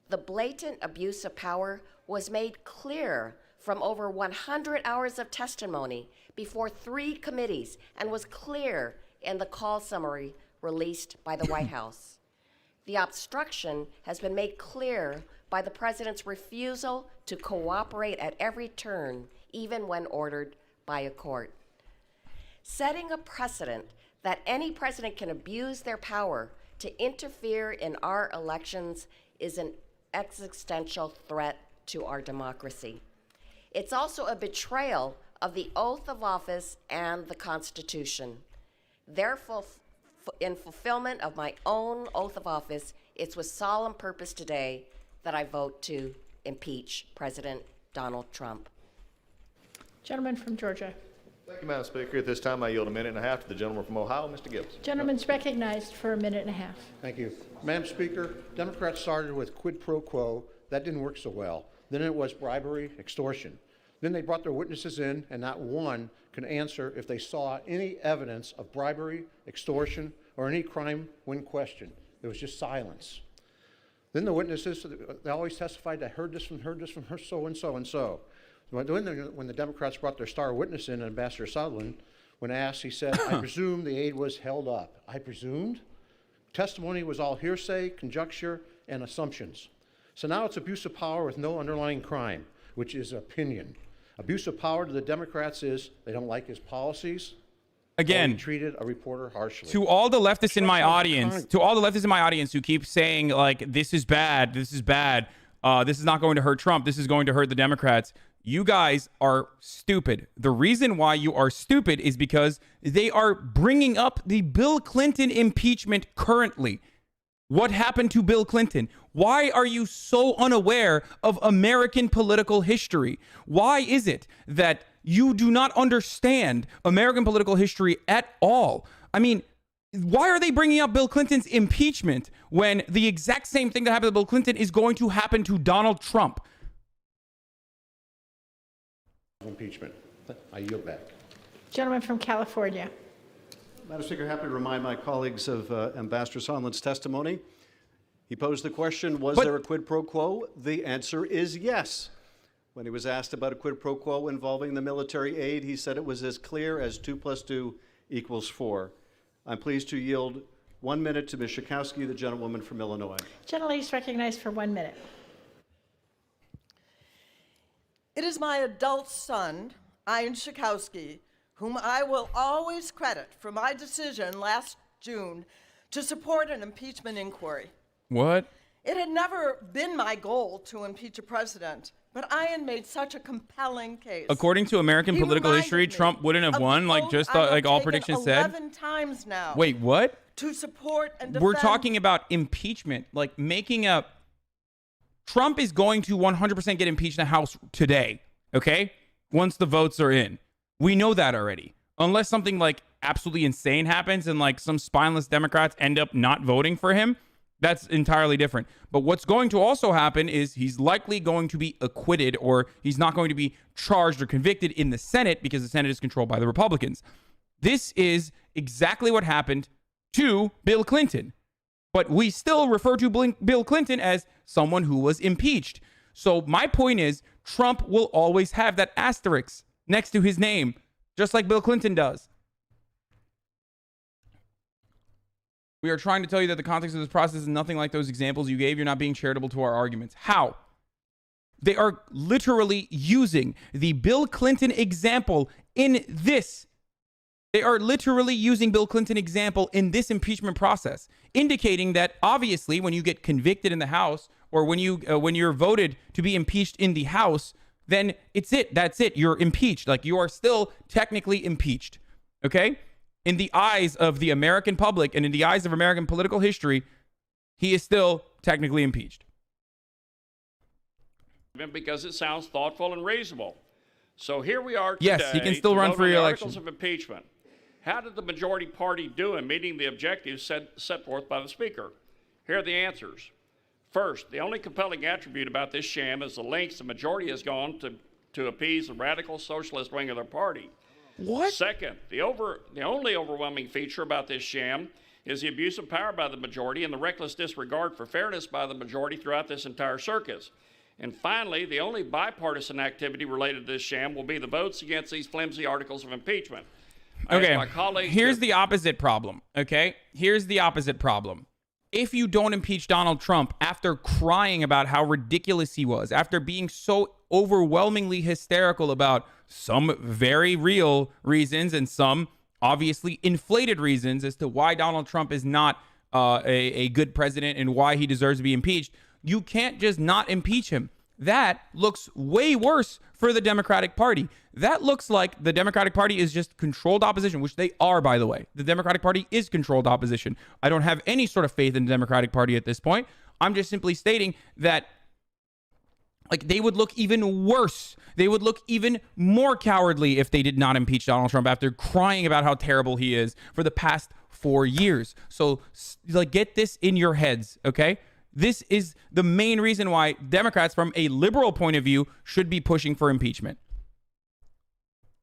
The blatant abuse of power was made clear from over 100 hours of testimony before 3 committees and was clear in the call summary released by the White House. The obstruction has been made clear by the president's refusal to cooperate at every turn, even when ordered by a court. Setting a precedent that any president can abuse their power to interfere in our elections is an existential threat to our democracy. It's also a betrayal of the oath of office and the Constitution. Therefore, in fulfillment of my own oath of office, it's with solemn purpose today that I vote to impeach President Donald Trump. Gentleman from Georgia. Thank you, Madam Speaker. At this time, I yield 1.5 minutes to the gentleman from Ohio, Mr. Gibbs. Gentleman's recognized for 1.5 minutes. Thank you. Madam Speaker, Democrats started with quid pro quo. That didn't work so well. Then it was bribery, extortion. Then they brought their witnesses in, and not one could answer if they saw any evidence of bribery, extortion, or any crime when questioned. It was just silence. Then the witnesses, they always testified, I heard this from her, so and so and so. When the Democrats brought their star witness in, Ambassador Sutherland, When asked, he said, I presume the aid was held up. I presumed? Testimony was all hearsay, conjecture, and assumptions. So now it's abuse of power with no underlying crime, which is opinion. Abuse of power to the Democrats is they don't like his policies. Again, or he treated a reporter harshly. to all the leftists in my audience, who keep saying like this is bad, this is not going to hurt Trump, this is going to hurt the Democrats. You guys are stupid. The reason why you are stupid is because they are bringing up the Bill Clinton impeachment currently. What happened to Bill Clinton? Why are you so unaware of American political history? Why is it that you do not understand American political history at all? I mean, why are they bringing up Bill Clinton's impeachment when the exact same thing that happened to Bill Clinton is going to happen to Donald Trump? Impeachment. I yield back. Gentleman from California. Madam Speaker, happy to remind my colleagues of Ambassador Sondland's testimony. He posed the question, was there a quid pro quo? The answer is yes. When he was asked about a quid pro quo involving the military aid, he said it was as clear as 2 + 2 = 4. I'm pleased to yield 1 minute to Ms. Schakowsky, the gentlewoman from Illinois. Gentlelady is recognized for 1 minute. It is my adult son, Ian Schakowsky, whom I will always credit for my decision last June to support an impeachment inquiry. What? It had never been my goal to impeach a president, but Ian made such a compelling case. According to American political history, Trump wouldn't have won, like just like all predictions said. 11 times now. Wait, what? To support and defend. We're talking about impeachment, like making a... Trump is going to 100% get impeached in the House today, okay? Once the votes are in. We know that already. Unless something like absolutely insane happens and like some spineless Democrats end up not voting for him, that's entirely different. But what's going to also happen is he's likely going to be acquitted, or he's not going to be charged or convicted in the Senate because the Senate is controlled by the Republicans. This is exactly what happened to Bill Clinton. But we still refer to Bill Clinton as someone who was impeached. So my point is, Trump will always have that asterisk next to his name, just like Bill Clinton does. We are trying to tell you that the context of this process is nothing like those examples you gave. You're not being charitable to our arguments. How? They are literally using the Bill Clinton example in this. They are literally using Bill Clinton example in this impeachment process, indicating that obviously when you get convicted in the House, or when you're voted to be impeached in the House, then it's it. That's it. You're impeached. Like, you are still technically impeached. Okay? In the eyes of the American public and in the eyes of American political history, he is still technically impeached. Because it sounds thoughtful and reasonable. So here we are today. Yes, he can still run for re-election. Articles of impeachment. How did the majority party do in meeting the objectives set forth by the Speaker? Here are the answers. First, the only compelling attribute about this sham is the lengths the majority has gone to appease the radical socialist wing of their party. What? Second, the only overwhelming feature about this sham is the abuse of power by the majority and the reckless disregard for fairness by the majority throughout this entire circus. And finally, the only bipartisan activity related to this sham will be the votes against these flimsy articles of impeachment. Okay, here's the opposite problem, okay? Here's the opposite problem. If you don't impeach Donald Trump after crying about how ridiculous he was, after being so overwhelmingly hysterical about some very real reasons and some obviously inflated reasons as to why Donald Trump is not a good president and why he deserves to be impeached, you can't just not impeach him. That looks way worse for the Democratic Party. That looks like the Democratic Party is just controlled opposition, which they are, by the way. The Democratic Party is controlled opposition. I don't have any sort of faith in the Democratic Party at this point. I'm just simply stating that, like, they would look even worse. They would look even more cowardly if they did not impeach Donald Trump after crying about how terrible he is for the past 4 years. So, like, get this in your heads, okay? This is the main reason why Democrats, from a liberal point of view, should be pushing for impeachment.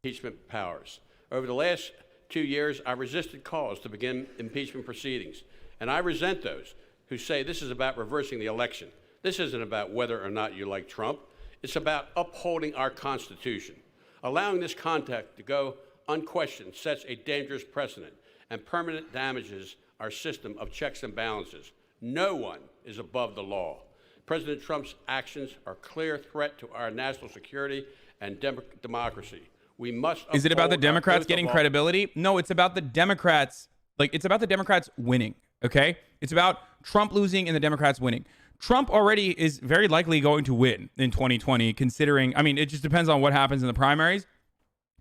Impeachment powers. Over the last 2 years, I resisted calls to begin impeachment proceedings, and I resent those who say this is about reversing the election. This isn't about whether or not you like Trump. It's about upholding our Constitution, allowing this conduct to go unquestioned, sets a dangerous precedent and permanent damages our system of checks and balances. No one is above the law. President Trump's actions are a clear threat to our national security and democracy. We must. Is it about the uphold our Democrats oath getting of credibility? No, it's about the Democrats. Like, it's about the Democrats winning. Okay, it's about Trump losing and the Democrats winning. Trump already is very likely going to win in 2020, considering, I mean, it just depends on what happens in the primaries.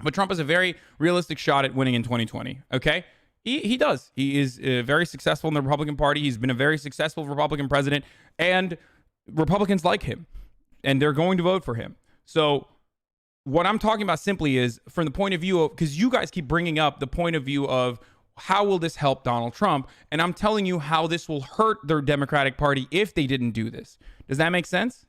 But Trump has a very realistic shot at winning in 2020. Okay, he does. He is very successful in the Republican Party. He's been a very successful Republican president, and Republicans like him, and they're going to vote for him. So what I'm talking about simply is from the point of view of, because you guys keep bringing up the point of view of how will this help Donald Trump? And I'm telling you how this will hurt their Democratic Party if they didn't do this. Does that make sense?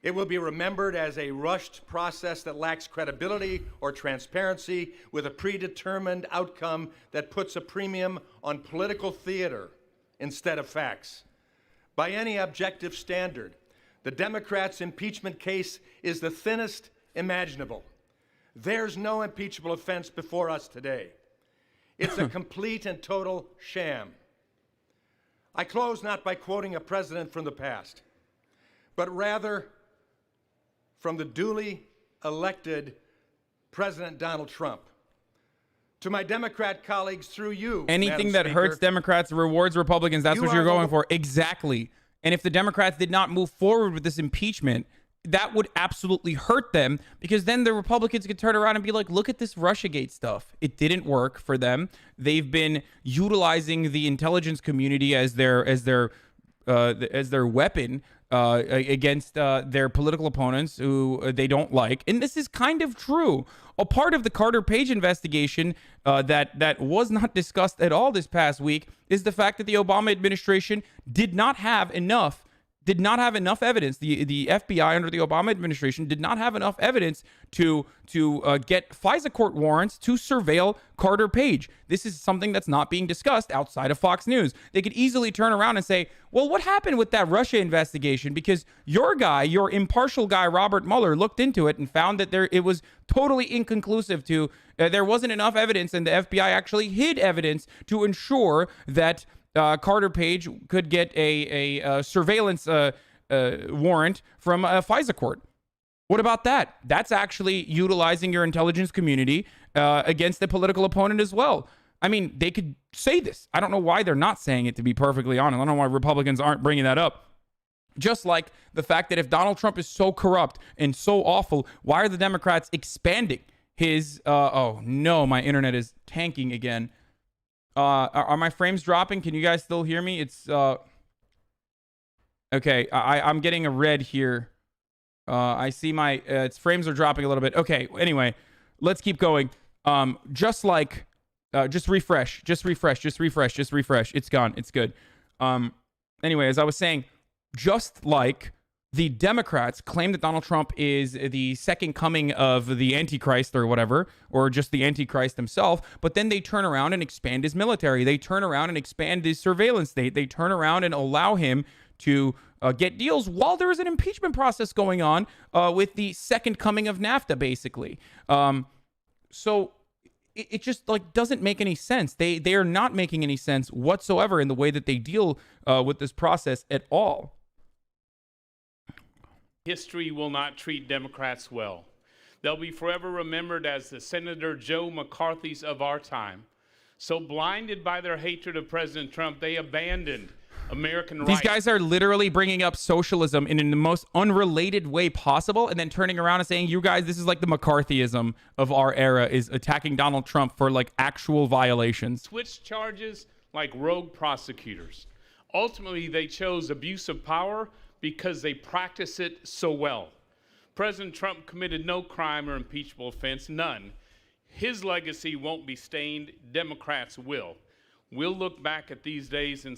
It will be remembered as a rushed process that lacks credibility or transparency, with a predetermined outcome that puts a premium on political theater instead of facts. By any objective standard, the Democrats' impeachment case is the thinnest imaginable. There's no impeachable offense before us today. It's a complete and total sham. I close not by quoting a president from the past, but rather from the duly elected President Donald Trump. To my Democrat colleagues, through you, Anything Madam that hurts Speaker, Democrats rewards Republicans. That's You what you're are going the- for. Exactly. And if the Democrats did not move forward with this impeachment, that would absolutely hurt them, because then the Republicans could turn around and be like, look at this Russiagate stuff. It didn't work for them. They've been utilizing the intelligence community as their weapon against their political opponents who they don't like. And this is kind of true. A part of the Carter Page investigation that was not discussed at all this past week is the fact that the Obama administration did not have enough evidence. The FBI under the Obama administration did not have enough evidence to get FISA court warrants to surveil Carter Page. This is something that's not being discussed outside of Fox News. They could easily turn around and say, well, what happened with that Russia investigation? Because your impartial guy, Robert Mueller, looked into it and found that it was totally inconclusive to, there wasn't enough evidence, and the FBI actually hid evidence to ensure that Carter Page could get a surveillance warrant from a FISA court. What about that? That's actually utilizing your intelligence community against a political opponent as well. I mean, they could say this. I don't know why they're not saying it, to be perfectly honest. I don't know why Republicans aren't bringing that up. Just like the fact that if Donald Trump is so corrupt and so awful, why are the Democrats expanding his... oh, no, my internet is tanking again. Are my frames dropping? Can you guys still hear me? It's okay. I'm getting a red here. I see my its frames are dropping a little bit. Okay. Anyway, let's keep going. Just refresh. It's gone. It's good. Anyway, as I was saying, just like the Democrats claim that Donald Trump is the second coming of the Antichrist or whatever, or just the Antichrist himself, but then they turn around and expand his military. They turn around and expand his surveillance state. They turn around and allow him to get deals while there is an impeachment process going on with the second coming of NAFTA, basically. So it just doesn't make any sense. They are not making any sense whatsoever in the way that they deal with this process at all. History will not treat Democrats well. They'll be forever remembered as the Senator Joe McCarthy's of our time. So blinded by their hatred of President Trump, they abandoned American rights. These guys are literally bringing up socialism in the most unrelated way possible, and then turning around and saying, you guys, this is like the McCarthyism of our era, is attacking Donald Trump for actual violations. Switch charges like rogue prosecutors. Ultimately, they chose abuse of power because they practice it so well. President Trump committed no crime or impeachable offense, none. His legacy won't be stained. Democrats will. We'll look back at these days in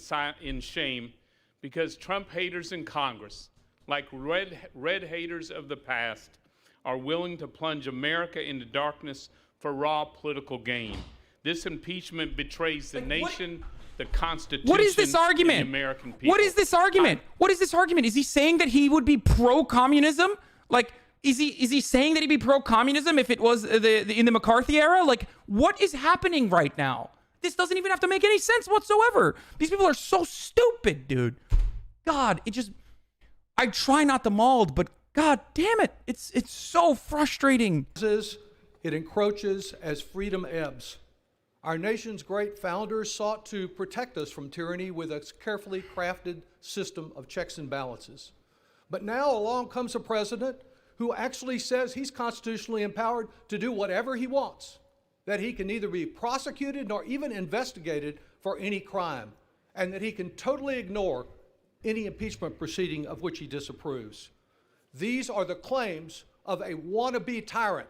shame, because Trump haters in Congress, like red haters of the past, are willing to plunge America into darkness for raw political gain. This impeachment betrays the nation, the Constitution. What is this argument? And the American people. What is this argument? What is this argument? Is he saying that he would be pro-communism? Is he saying that he'd be pro-communism if it was in the McCarthy era? Like, what is happening right now? This doesn't even have to make any sense whatsoever. These people are so stupid, dude. God, I try not to mauld, but God damn it, it's so frustrating. It encroaches as freedom ebbs. Our nation's great founders sought to protect us from tyranny with a carefully crafted system of checks and balances. But now along comes a president who actually says he's constitutionally empowered to do whatever he wants, that he can neither be prosecuted nor even investigated for any crime, and that he can totally ignore any impeachment proceeding of which he disapproves. These are the claims of a wannabe tyrant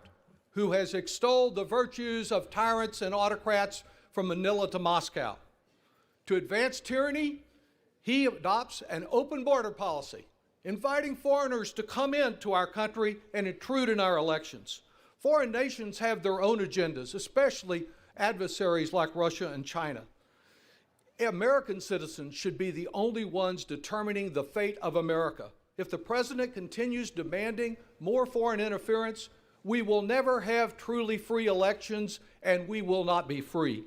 who has extolled the virtues of tyrants and autocrats from Manila to Moscow. To advance tyranny, he adopts an open border policy, inviting foreigners to come into our country and intrude in our elections. Foreign nations have their own agendas, especially adversaries like Russia and China. American citizens should be the only ones determining the fate of America. If the president continues demanding more foreign interference, we will never have truly free elections, and we will not be free.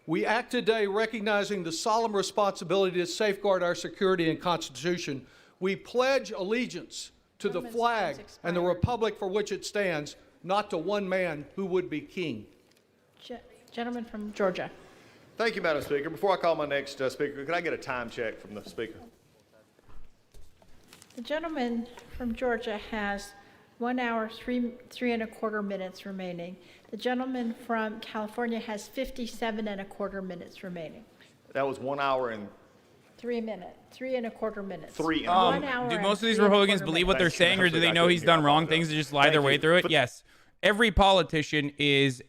We act today recognizing the solemn responsibility to safeguard our security and Constitution. We pledge allegiance to the flag and the republic for which it stands, not to one man who would be king. Gentleman from Georgia. Thank you, Madam Speaker. Before I call my next speaker, could I get a time check from the speaker? The gentleman from Georgia has 1 hour, three and a quarter minutes remaining. The gentleman from California has 57 and a quarter minutes remaining. That was 1 hour and 3 minutes, 3 and a quarter minutes. 3 and 1 hour. Do and most of these 3 and a Republicans quarter believe what they're minutes. saying, or do they know he's done wrong things and just lie their way through it? Yes. Every politician is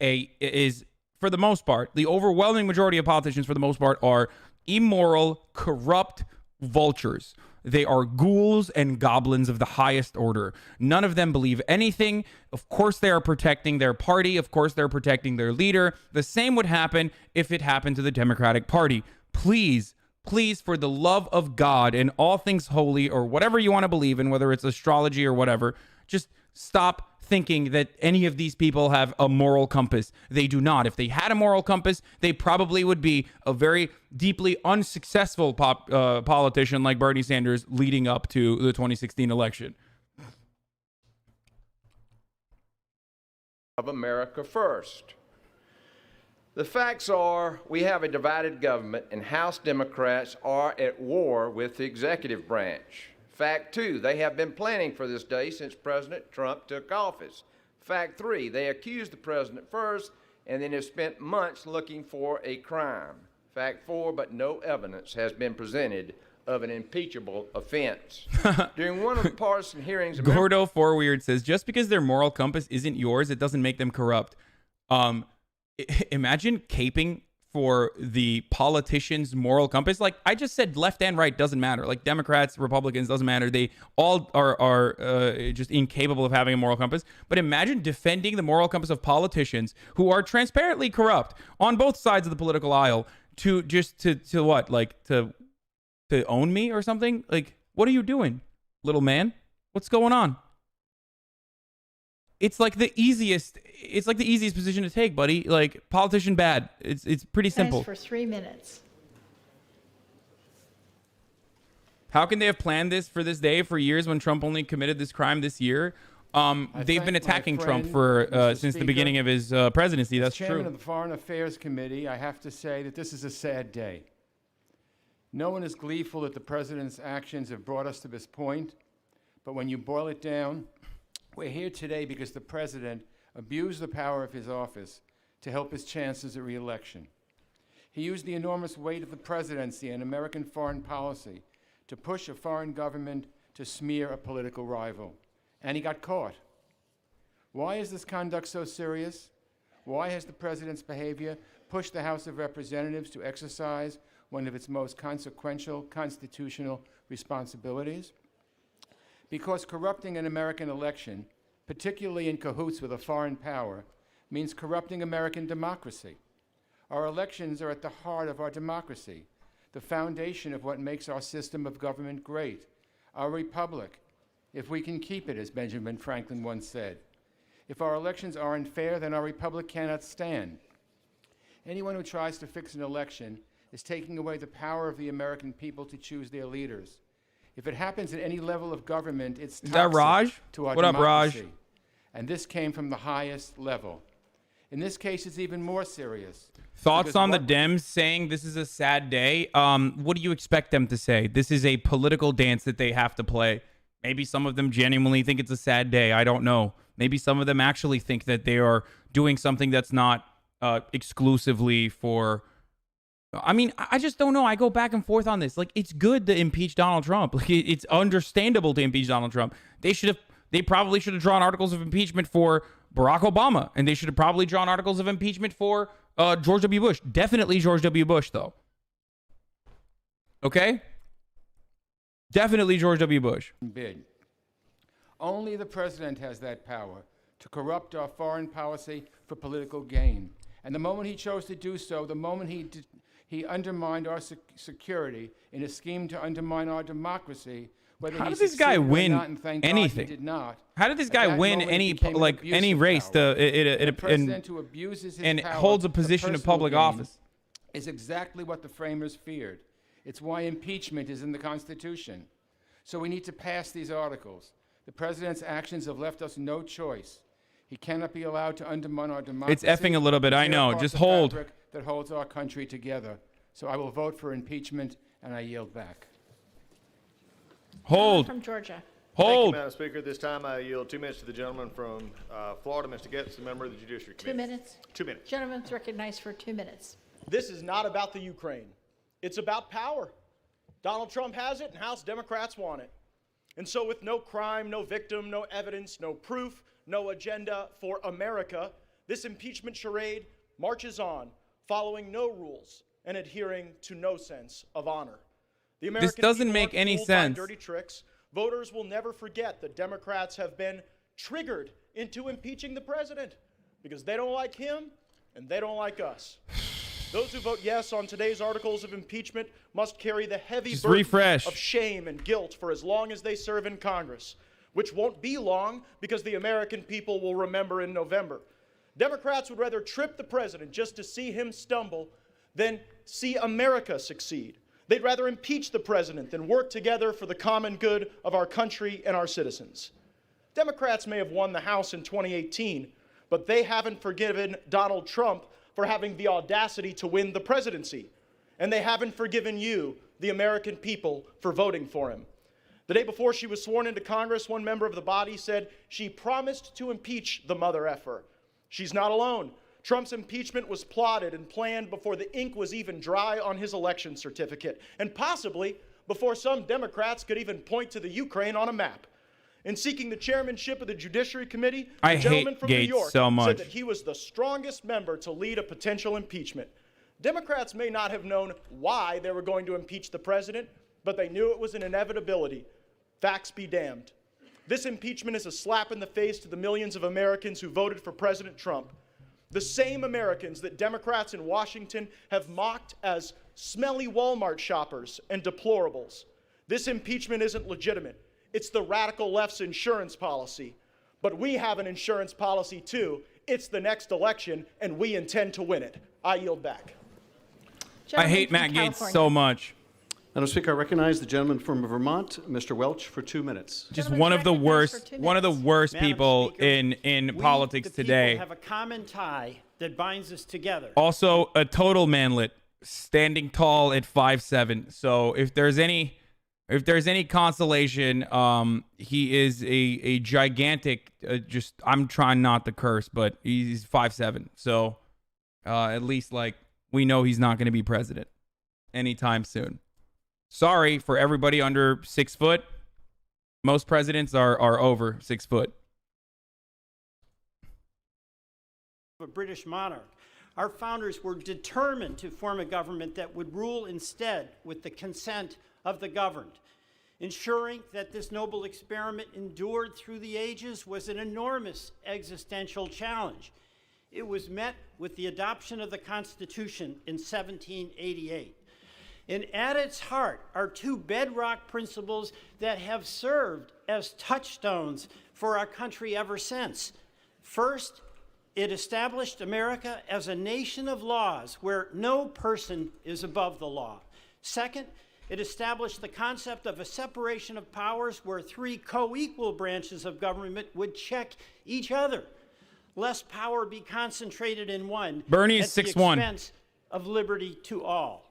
for the most part, the overwhelming majority of politicians for the most part are immoral, corrupt vultures. They are ghouls and goblins of the highest order. None of them believe anything. Of course, they are protecting their party. Of course, they're protecting their leader. The same would happen if it happened to the Democratic Party. Please, please, for the love of God and all things holy, or whatever you want to believe in, whether it's astrology or whatever, just stop thinking that any of these people have a moral compass. They do not. If they had a moral compass, they probably would be a very deeply unsuccessful politician like Bernie Sanders leading up to the 2016 election. Of America first. The facts are we have a divided government, and House Democrats are at war with the executive branch. Fact 2, they have been planning for this day since President Trump took office. Fact 3, they accused the president first and then have spent months looking for a crime. Fact 4, but no evidence has been presented of an impeachable offense. During one of the partisan hearings... Gordo Forweird says, just because their moral compass isn't yours, it doesn't make them corrupt. Imagine caping for the politician's moral compass. Like I just said, left and right doesn't matter. Like Democrats, Republicans, doesn't matter. They all are just incapable of having a moral compass. But imagine defending the moral compass of politicians who are transparently corrupt on both sides of the political aisle to what? Like to own me or something? Like, what are you doing, little man? What's going on? It's like the easiest position to take, buddy. Like, politician bad. It's pretty simple. For 3 minutes. How can they have planned this for this day for years when Trump only committed this crime this year? They've been attacking Trump for since the beginning of his presidency. That's true. As chairman of the Foreign Affairs Committee, I have to say that this is a sad day. No one is gleeful that the president's actions have brought us to this point, but when you boil it down, we're here today because the president abused the power of his office to help his chances at re-election. He used the enormous weight of the presidency and American foreign policy to push a foreign government to smear a political rival. And he got caught. Why is this conduct so serious? Why has the president's behavior pushed the House of Representatives to exercise one of its most consequential constitutional responsibilities? Because corrupting an American election, particularly in cahoots with a foreign power, means corrupting American democracy. Our elections are at the heart of our democracy, the foundation of what makes our system of government great, our republic. if we can keep it, as Benjamin Franklin once said. If our elections are unfair, then our republic cannot stand. Anyone who tries to fix an election is taking away the power of the American people to choose their leaders. If it happens at any level of government, it's toxic that Raj? to our What up, democracy. Raj? And this came from the highest level. In this case, it's even more serious. Thoughts because on the what- Dems saying this is a sad day? What do you expect them to say? This is a political dance that they have to play. Maybe some of them genuinely think it's a sad day. I don't know. Maybe some of them actually think that they are doing something that's not exclusively for... I mean, I just don't know. I go back and forth on this. Like, it's good to impeach Donald Trump. Like, it's understandable to impeach Donald Trump. They probably should have drawn articles of impeachment for Barack Obama, and they should have probably drawn articles of impeachment for George W. Bush. Definitely George W. Bush, though. Okay? Definitely George W. Bush. Bid. Only the president has that power to corrupt our foreign policy for political gain. And the moment he chose to do so, the moment he undermined our security in a scheme to undermine our democracy, whether How he did this guy succeeded or win not, and thank God anything? he did not. How did this At guy that win moment, it any became an abuse any of race power. to The president who abuses his and power holds a for position of personal public gain office? is exactly what the framers feared. It's why impeachment is in the Constitution. So we need to pass these articles. The president's actions have left us no choice. He cannot be allowed to undermine our democracy. It's effing a little bit, and I tear know. apart Just the hold. fabric that holds our country together. So I will vote for impeachment, and I yield back. Hold. From Georgia. Thank you, Hold. Madam Speaker. This time I yield 2 minutes to the gentleman from Florida, Mr. Getz, a member of the Judiciary Committee. 2 minutes. 2 minutes. Gentleman's recognized for 2 minutes. This is not about the Ukraine. It's about power. Donald Trump has it, and House Democrats want it. And so with no crime, no victim, no evidence, no proof, no agenda for America, this impeachment charade marches on, following no rules and adhering to no sense of honor. The American doesn't people make aren't any fooled by sense. dirty tricks. Voters will never forget that Democrats have been triggered into impeaching the president because they don't like him and they don't like us. Those who vote yes on today's articles of impeachment must carry the heavy Just burden refresh. of shame and guilt for as long as they serve in Congress, which won't be long because the American people will remember in November. Democrats would rather trip the president just to see him stumble than see America succeed. They'd rather impeach the president than work together for the common good of our country and our citizens. Democrats may have won the House in 2018, but they haven't forgiven Donald Trump for having the audacity to win the presidency. And they haven't forgiven you, the American people, for voting for him. The day before she was sworn into Congress, one member of the body said she promised to impeach the mother effer. She's not alone. Trump's impeachment was plotted and planned before the ink was even dry on his election certificate, and possibly before some Democrats could even point to the Ukraine on a map. In seeking the chairmanship of the Judiciary Committee, I the gentleman hate from Gates New York so much. said that he was the strongest member to lead a potential impeachment. Democrats may not have known why they were going to impeach the president, but they knew it was an inevitability. Facts be damned. This impeachment is a slap in the face to the millions of Americans who voted for President Trump. The same Americans that Democrats in Washington have mocked as smelly Walmart shoppers and deplorables. This impeachment isn't legitimate. It's the radical left's insurance policy. But we have an insurance policy too. It's the next election, and we intend to win it. I yield back. I hate Matt Gaetz so much. Madam Speaker, I recognize the gentleman from Vermont, Mr. Welch, for 2 minutes. Just one of the worst Madam people Speaker, in we, politics the people, today. have a common tie that binds us together. Also, a total manlet, standing tall at 5'7". So if there's any consolation, he is a gigantic. I'm trying not to curse, but he's 5'7". So at least we know he's not going to be president anytime soon. Sorry for everybody under 6 foot. Most presidents are over 6 foot. A British monarch. Our founders were determined to form a government that would rule instead with the consent of the governed. Ensuring that this noble experiment endured through the ages was an enormous existential challenge. It was met with the adoption of the Constitution in 1788. And at its heart are two bedrock principles that have served as touchstones for our country ever since. First, it established America as a nation of laws where no person is above the law. Second, it established the concept of a separation of powers where three co-equal branches of government would check each other, lest power be concentrated in one Barney is at the 6'1". expense of liberty to all.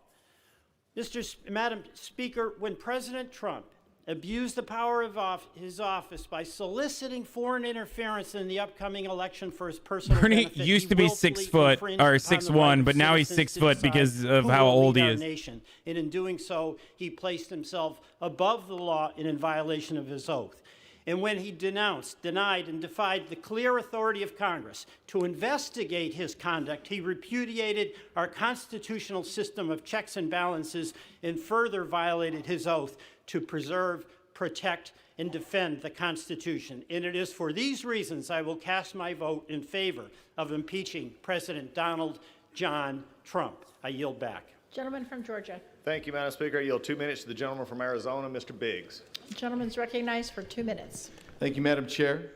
Madam Speaker, when President Trump abused the power of his office by soliciting foreign interference in the upcoming election for his personal Bernie benefit, used he to be willfully 6 foot infringed or upon 6'1", the right of but now he's citizens 6 to foot decide because of who how will old lead he our is. nation. And in doing so, he placed himself above the law and in violation of his oath. And when he denounced, denied, and defied the clear authority of Congress to investigate his conduct, he repudiated our constitutional system of checks and balances and further violated his oath to preserve, protect, and defend the Constitution. And it is for these reasons I will cast my vote in favor of impeaching President Donald John Trump. I yield back. Gentleman from Georgia. Thank you, Madam Speaker. I yield 2 minutes to the gentleman from Arizona, Mr. Biggs. The gentleman's recognized for 2 minutes. Thank you, Madam Chair.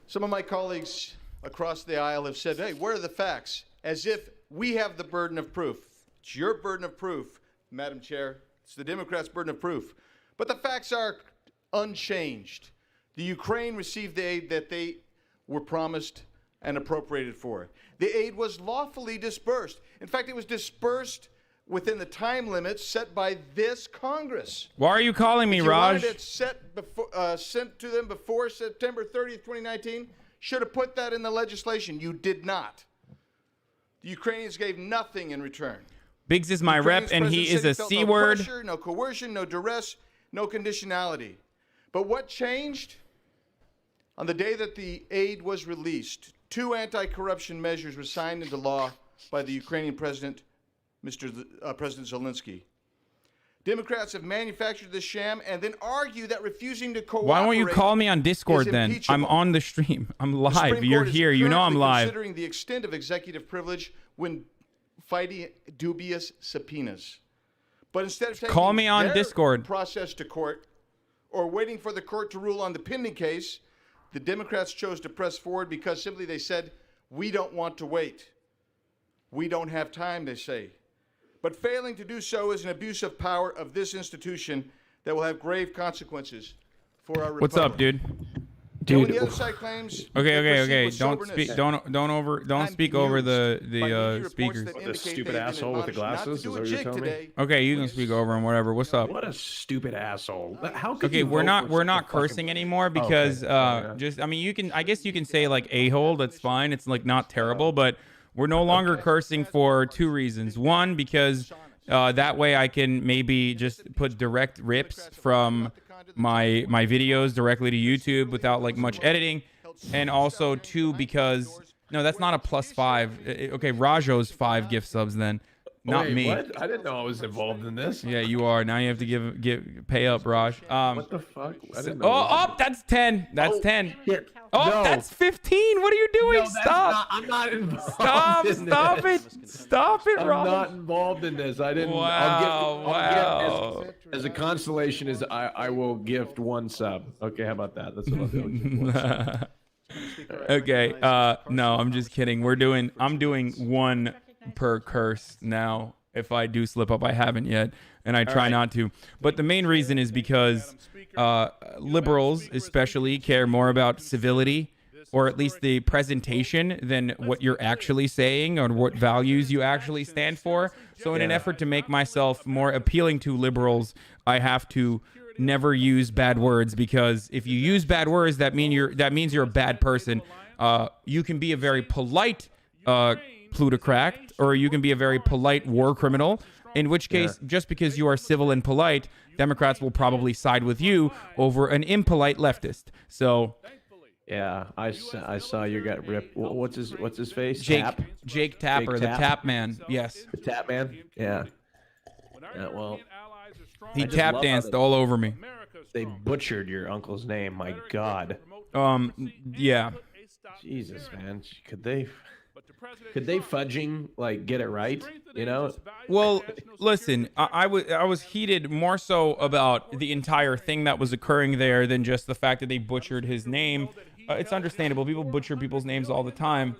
Some of my colleagues across the aisle have said, hey, where are the facts? As if we have the burden of proof. It's your burden of proof, Madam Chair. It's the Democrats' burden of proof. But the facts are unchanged. The Ukraine received the aid that they were promised and appropriated for. The aid was lawfully dispersed. In fact, it was dispersed within the time limits set by this Congress. Why are you calling me, If you Raj? wanted it sent to them before September 30th, 2019, should have put that in the legislation. You did not. The Ukrainians gave nothing in return. Biggs is my rep, and he is a C word. No pressure, no coercion, no duress, no conditionality. But what changed? On the day that the aid was released, 2 anti-corruption measures were signed into law by the Ukrainian president, President Zelensky. Democrats have manufactured this sham and then argue that refusing to cooperate. Why won't you call me on Discord is then? impeachable. I'm on the stream. I'm The live. Supreme You're Court is here. You know I'm currently live. Considering the extent of executive privilege when fighting dubious subpoenas. But instead of taking Call me on their Discord. process to court or waiting for the court to rule on the pending case, the Democrats chose to press forward because simply they said, we don't want to wait. We don't have time, they say. But failing to do so is an abuse of power of this institution that will have grave consequences for our republic. What's up, dude? And when the other side claims Okay. they proceed with Don't soberness, speak. Don't speak over the speakers. What a stupid asshole with the glasses. Is that what you're telling me? Okay, you can speak over him. Whatever. What's up? What a stupid asshole. How could Okay, you we're vote for not such a fucking- cursing anymore Okay. because Yeah. just I mean I guess you can say like a-hole. That's fine. It's like not terrible, but we're no longer cursing for 2 reasons. One, because that way I can maybe just put direct rips from my videos directly to YouTube without like much editing. And also 2, because no, that's not a +5. Okay, Rajo's 5 gift subs then, not Wait, me. What? I didn't know I was involved in this. Yeah, you are. Now you have to pay up, Raj. What the fuck? I didn't know. Oh, that's 10. That's 10. Shit. Oh, No. that's 15. What are you doing? No, that's Stop. not- I'm not involved. Stop. in Stop this. it. Stop it, I'm Raj. not involved in this. I didn't. Wow, I'll give, as a consolation, I will gift 1 sub. Okay, how about that? That's what I'll do. Okay. No, I'm just kidding. I'm doing 1 per curse now. If I do slip up, I haven't yet, and I try not to. But the main reason is because liberals, especially, care more about civility, or at least the presentation, than what you're actually saying or what values you actually stand for. So in an effort to make myself more appealing to liberals, I have to never use bad words, because if you use bad words, that means you're a bad person. You can be a very polite plutocrat, or you can be a very polite war criminal, in which case, just because you are civil and polite, Democrats will probably side with you over an impolite leftist. So Yeah, I saw you got ripped. What's his face? Jake Tapper, the Tap Man. Yes. The Tap Man? Yeah. Well, He I just tap love how danced all over me. They butchered your uncle's name. My God. Yeah. Jesus, man. Could they? Could they fudging like get it right? You know? Well, listen, I was heated more so about the entire thing that was occurring there than just the fact that they butchered his name. It's understandable. People butcher people's names all the time.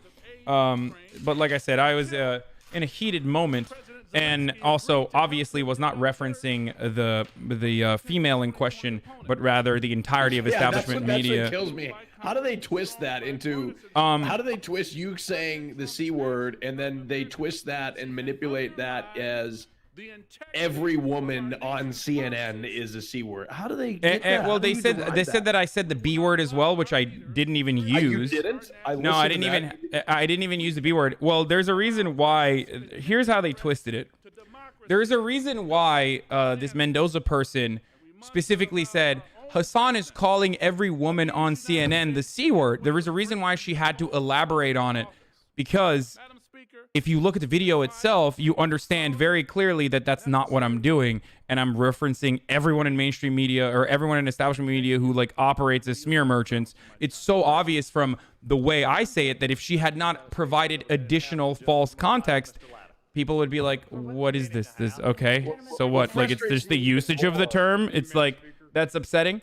But like I said, I was in a heated moment, and also obviously was not referencing the female in question, but rather the entirety of establishment media. That's what kills me. How do they twist that into? How do they twist you saying the C word, and then they twist that and manipulate that as every woman on CNN is a C word? How do they get that? Well, they said that I said the B word as well, which I didn't even use. You didn't? No, I didn't even use the B word. Well, there's a reason why. Here's how they twisted it. There's a reason why this Mendoza person specifically said Hasan is calling every woman on CNN the C word. There was a reason why she had to elaborate on it, because if you look at the video itself, you understand very clearly that that's not what I'm doing. And I'm referencing everyone in mainstream media or everyone in establishment media who like operates as smear merchants. It's so obvious from the way I say it that if she had not provided additional false context, people would be like, what is this? Okay. So what? Like, it's just the usage of the term. It's like, that's upsetting.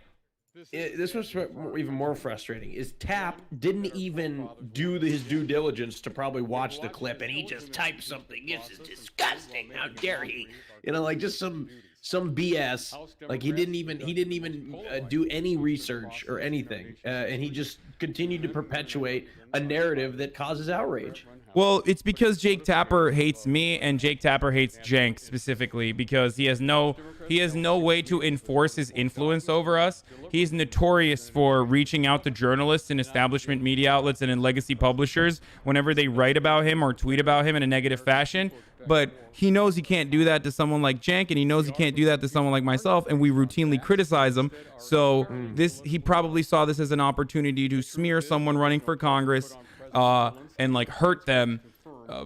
This was even more frustrating. Is Tapp didn't even do his due diligence to probably watch the clip, and he just typed something. This is disgusting. How dare he? You know, like just some BS. Like he didn't even do any research or anything, and he just continued to perpetuate a narrative that causes outrage. Well, it's because Jake Tapper hates me, and Jake Tapper hates Cenk specifically because he has no way to enforce his influence over us. He's notorious for reaching out to journalists and establishment media outlets and in legacy publishers whenever they write about him or tweet about him in a negative fashion. But he knows he can't do that to someone like Cenk, and he knows he can't do that to someone like myself, and we routinely criticize him. So he probably saw this as an opportunity to smear someone running for Congress and like hurt them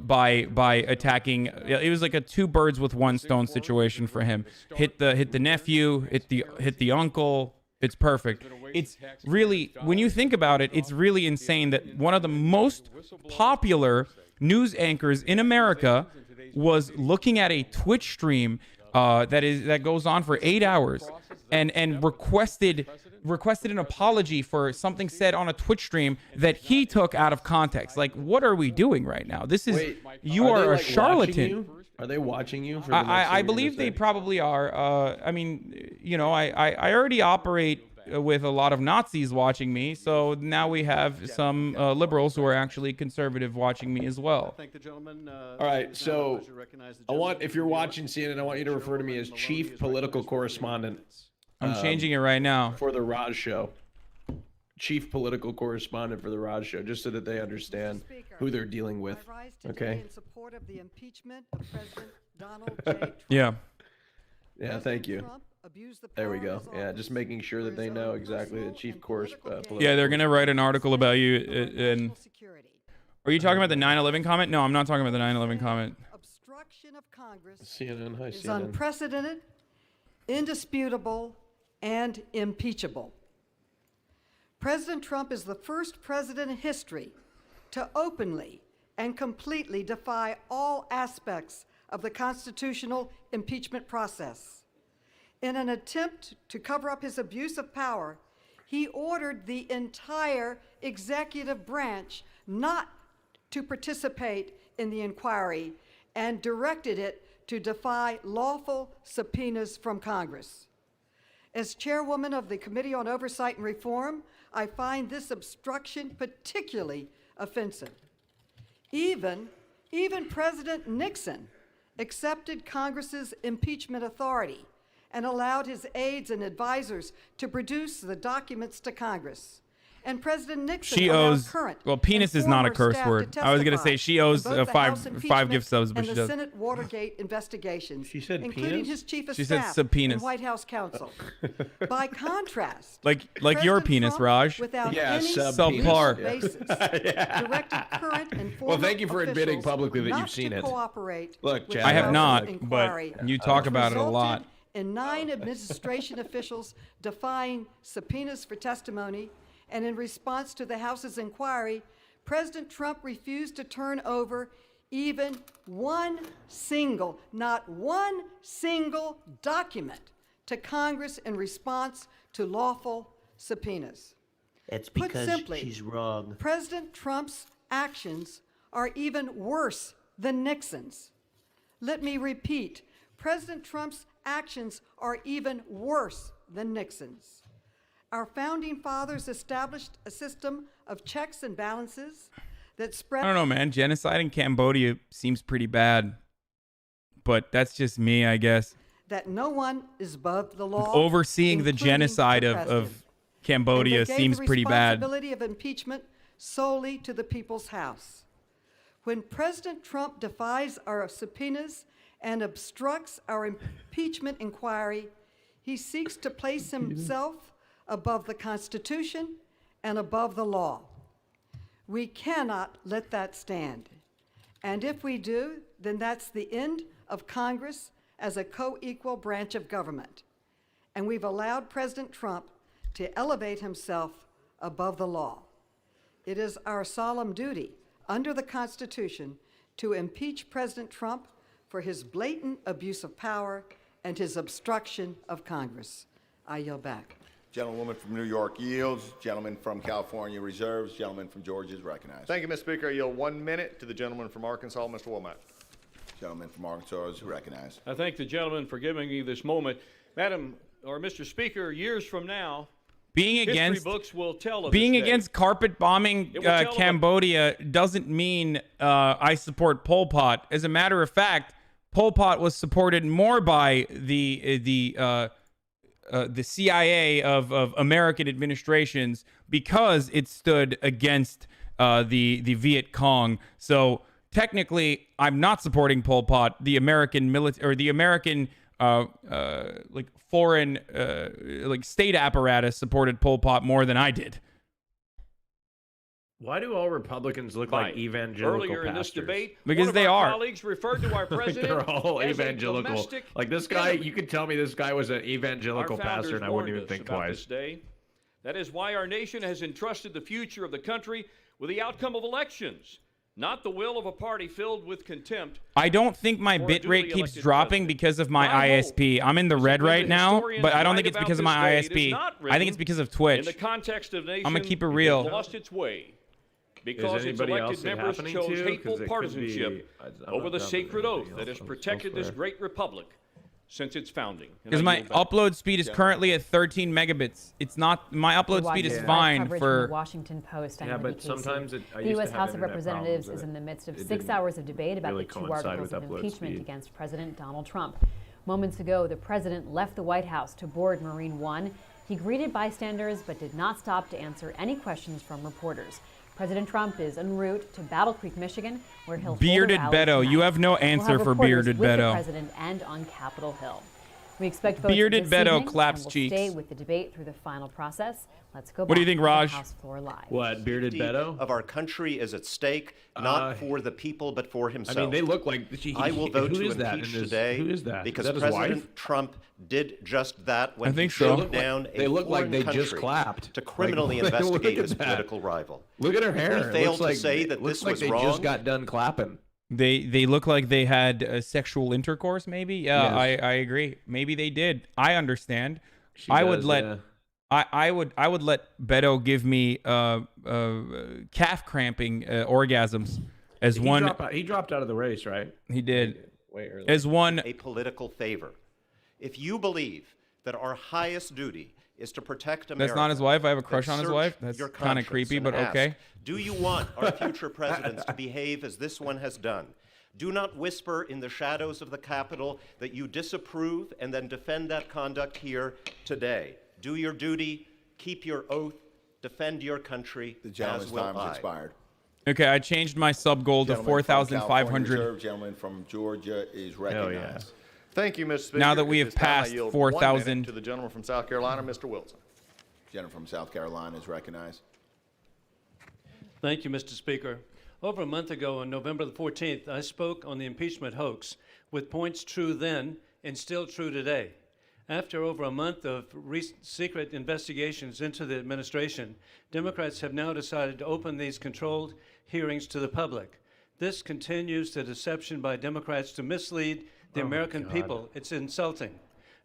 by attacking. It was like a two birds with one stone situation for him. Hit the nephew, hit the uncle. It's perfect. It's really, when you think about it, it's really insane that one of the most popular news anchors in America was looking at a Twitch stream that goes on for 8 hours and requested an apology for something said on a Twitch stream that he took out of context. Like, what are we doing right now? This is you are a charlatan. Are they watching you? I believe they probably are. I mean, you know, I already operate with a lot of Nazis watching me, so now we have some liberals who are actually conservative watching me as well. Thank the gentleman. All right, so if you're watching CNN, I want you to refer to me as chief political correspondent. I'm changing it right now. For the Raj Show. Chief political correspondent for the Raj Show, just so that they understand who they're dealing with. Okay? In support of the impeachment of President Donald J. Trump. Yeah. Yeah, thank you. There we go. Yeah, just making sure that they know exactly the chief correspondent. Yeah, they're going to write an article about you. And are you talking about the 9/11 comment? No, I'm not talking about the 9/11 comment. Obstruction of Congress CNN, hi, is CNN. unprecedented, indisputable, and impeachable. President Trump is the first president in history to openly and completely defy all aspects of the constitutional impeachment process. In an attempt to cover up his abuse of power, he ordered the entire executive branch not to participate in the inquiry and directed it to defy lawful subpoenas from Congress. As chairwoman of the Committee on Oversight and Reform, I find this obstruction particularly offensive. Even President Nixon accepted Congress's impeachment authority and allowed his aides and advisors to produce the documents to Congress. And President Nixon She allowed owes, current well, penis and is not a former curse staff word. to I was going to testify say she owes in both the House five impeachment gift subs, but and she the does. Senate Watergate investigations, She said including penis? his chief of She said staff subpoenas. and White House counsel. By contrast, Like your President penis, Trump, Raj. without Yeah, any subpar. basis, directed current and former Well, thank you for admitting officials publicly that not you've seen to it. cooperate Look, with Chad, the I have House's not, inquiry, but you talk which about it a lot. resulted in 9 administration officials defying subpoenas for testimony, and in response to the House's inquiry, President Trump refused to turn over even not one single document to Congress in response to lawful subpoenas. It's Put because simply, she's wrong. President Trump's actions are even worse than Nixon's. Let me repeat, President Trump's actions are even worse than Nixon's. Our founding fathers established a system of checks and balances that spread. I don't know, man. Genocide in Cambodia seems pretty bad, but that's just me, I guess. That no one is above the law. Overseeing the including genocide the of president. Cambodia And they gave seems pretty bad. the responsibility of impeachment solely to the people's house. When President Trump defies our subpoenas and obstructs our impeachment inquiry, he seeks to place himself above the Constitution and above the law. We cannot let that stand. And if we do, then that's the end of Congress as a co-equal branch of government. And we've allowed President Trump to elevate himself above the law. It is our solemn duty under the Constitution to impeach President Trump for his blatant abuse of power and his obstruction of Congress. I yield back. Gentlewoman from New York yields. Gentleman from California reserves. Gentleman from Georgia is recognized. Thank you, Mr. Speaker. I yield 1 minute to the gentleman from Arkansas, Mr. Womack. Gentleman from Arkansas is recognized. I thank the gentleman for giving me this moment. Madam, or Mr. Speaker, years from now, history books will tell of being this day. against carpet bombing It will tell of Cambodia doesn't mean I support Pol Pot. As a matter of fact, Pol Pot was supported more by the CIA of American administrations because it stood against the Viet Cong. So technically, I'm not supporting Pol Pot. The American military or the American like foreign like state apparatus supported Pol Pot more than I did. Why do all Republicans look like evangelical Earlier in this pastors? debate, Because one of they our are. colleagues referred to our president They're all as evangelical. a domestic Like this guy, enemy. you could tell me this guy was an evangelical Our founders pastor, and I wouldn't warned even us think about twice. this day. That is why our nation has entrusted the future of the country with the outcome of elections, not the will of a party filled with contempt. I don't think my for a bit duly rate keeps elected dropping because of my ISP. I'm in the red when right the now, historians but I don't write think it's about because of this my day, it is ISP. not I think written it's because of in Twitch. the context of nation, I'm gonna keep it it real. lost its way because its anybody elected else it members happening chose to? 'Cause hateful it could partisanship be- I'm over not the done with sacred oath anything that else. has protected this great republic since its founding. And Because I my yield back. upload speed is currently at 13 megabits. It's not, my upload speed is Watching fine coverage from for. the Washington Post. I'm Yeah, Libby but Casey. sometimes I The used U.S. to have House of internet Representatives problems is in and the midst of it 6 didn't hours of debate about really the two coincide articles with of upload impeachment speed. against President Donald Trump. Moments ago, the president left the White House to board Marine One. He greeted bystanders but did not stop to answer any questions from reporters. President Trump is en route to Battle Creek, Michigan, where he'll hold a Bearded rally Beto. tonight. You have no We'll answer have for reporters Bearded with Beto. the president and on Capitol Hill. We expect votes Bearded this Beto evening, claps and we'll cheeks. stay with the debate through the final process. Let's go What do you back think, to the Raj? House floor live. What, Bearded Beto? Of our country is at stake, not for the people, but for himself. I mean, they look like. I will vote who to is that impeach in his- today who is that? because Is that his President wife? Trump did just that when I think he so. shut down a They look like foreign they just country clapped. to criminally Like, look investigate at his that. political rival. Look at her If hair. we It fail looks to like, say it that looks this like was they wrong, just got done clapping. They look like they had sexual intercourse, maybe. Yeah, Yes. I agree. Maybe they did. I understand. She I would does, let. yeah. I would let Beto give me calf cramping orgasms as one. He dropped out of the race, right? He did. Way early. As one. a political favor. If you believe that our highest duty is to protect America, That's not his wife. I have a then crush on his search wife. That's your kind of conscience creepy, and but ask, okay. Do you want our future presidents to behave as this one has done? Do not whisper in the shadows of the Capitol that you disapprove and then defend that conduct here today. Do your duty, keep your oath, defend your country. The as gentleman's will time I. has expired. Okay, I changed my sub goal to Gentleman from California 4,500. reserve. Gentleman from Georgia is recognized. Thank you, Mr. Speaker. Now that we At have this time, I passed yield 4,000 1 minute to the gentleman from South Carolina, Mr. Wilson. Gentleman from South Carolina is recognized. Thank you, Mr. Speaker. Over a month ago, on November the 14th, I spoke on the impeachment hoax with points true then and still true today. After over a month of secret investigations into the administration, Democrats have now decided to open these controlled hearings to the public. This continues the deception by Democrats to mislead the American people. It's insulting.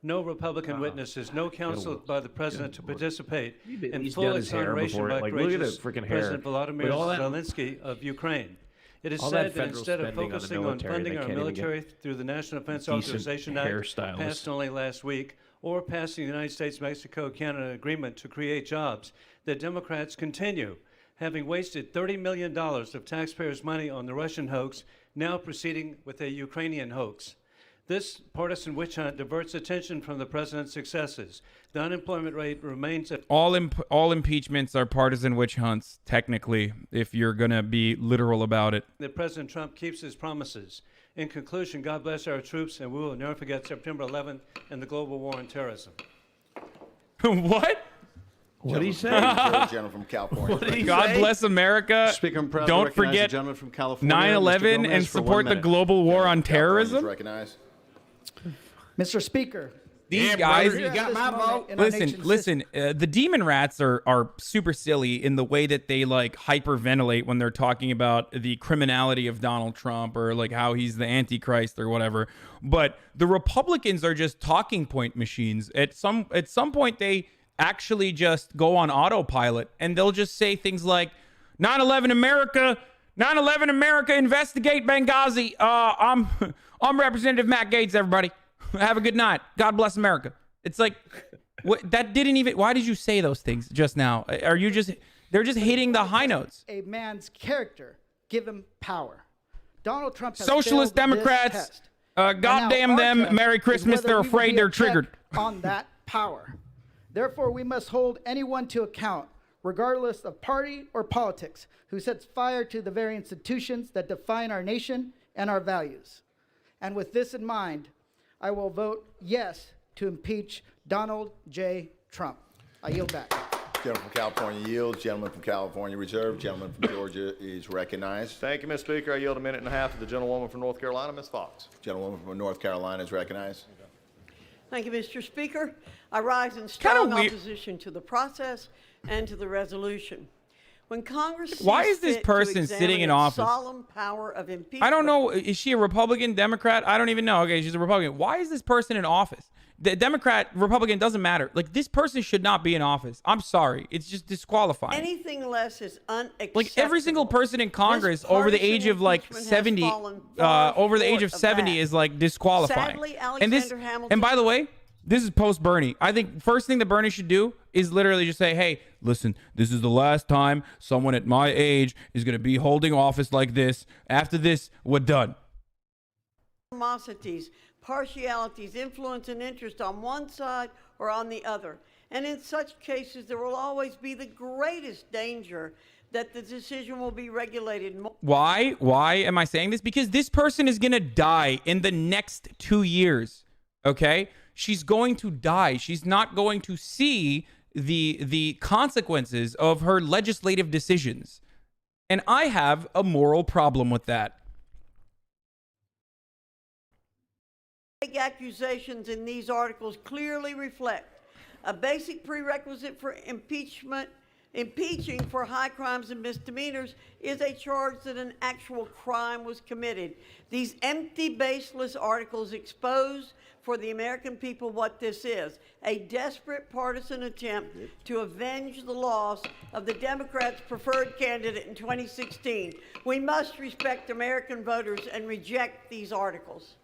No Republican witnesses, no counsel by the president to participate in full exoneration by courageous President Volodymyr Zelensky of Ukraine. It is said that instead of focusing on funding our military through the National Defense Authorization Act, passed only last week, or passing the United States-Mexico-Canada agreement to create jobs, the Democrats continue, having wasted $30 million of taxpayers' money on the Russian hoax, now proceeding with a Ukrainian hoax. This partisan witch hunt diverts attention from the president's successes. The unemployment rate remains at All impeachments are partisan witch hunts, technically, if you're going to be literal about it. that President Trump keeps his promises. In conclusion, God bless our troops, and we will never forget September 11th and the global war on terrorism. What? What did he say? Gentleman from California. What did he God say? bless America. Speaker, I'm proud to Don't recognize the forget gentleman from California, 9/11 Mr. Gomez, and for 1 support the minute. global war on terrorism. Recognized. Mr. Speaker, These guys, you got my vote. listen. The demon rats are super silly in the way that they like hyperventilate when they're talking about the criminality of Donald Trump or like how he's the Antichrist or whatever. But the Republicans are just talking point machines. At some point, they actually just go on autopilot and they'll just say things like 9/11 America, 9/11 America, investigate Benghazi. I'm Representative Matt Gaetz, everybody. Have a good night. God bless America. It's like, that didn't even, why did you say those things just now? Are you just, they're just hitting the high notes. A man's character, give him power. Donald Trump has Socialist failed this Democrats, test. And now goddamn our them, test Merry is Christmas, whether they're we will afraid be they're a check triggered. on that power. Therefore, we must hold anyone to account, regardless of party or politics, who sets fire to the very institutions that define our nation and our values. And with this in mind, I will vote yes to impeach Donald J. Trump. I yield back. Gentleman from California yields. Gentleman from California reserved. Gentleman from Georgia is recognized. Thank you, Mr. Speaker. I yield 1.5 minutes to the gentlewoman from North Carolina, Ms. Fox. Gentlewoman from North Carolina is recognized. Thank you, Mr. Speaker. I rise in strong opposition to the process and to the resolution. When Congress Why sees is this fit to person examine sitting in its office? solemn power of impeachment, I don't know. Is she a Republican, Democrat? I don't even know. Okay, she's a Republican. Why is this person in office? The Democrat, Republican, doesn't matter. Like, this person should not be in office. I'm sorry. It's just disqualifying. anything less is unacceptable. Like, every single person in Congress over the age of like 70, over the age of 70 is like disqualifying. Sadly, and Alexander Hamilton- and by the way, this is post Bernie. I think first thing that Bernie should do is literally just say, hey, listen, this is the last time someone at my age is going to be holding office like this. After this, we're done. animosities, partialities, influence, and interest on one side or on the other. And in such cases, there will always be the greatest danger that the decision will be regulated more. Why? Why am I saying this? Because this person is going to die in the next 2 years. Okay? She's going to die. She's not going to see the consequences of her legislative decisions. And I have a moral problem with that. Accusations in these articles clearly reflect a basic prerequisite for impeaching for high crimes and misdemeanors is a charge that an actual crime was committed. These empty, baseless articles expose for the American people what this is: a desperate partisan attempt to avenge the loss of the Democrats' preferred candidate in 2016. We must respect American voters and reject these articles.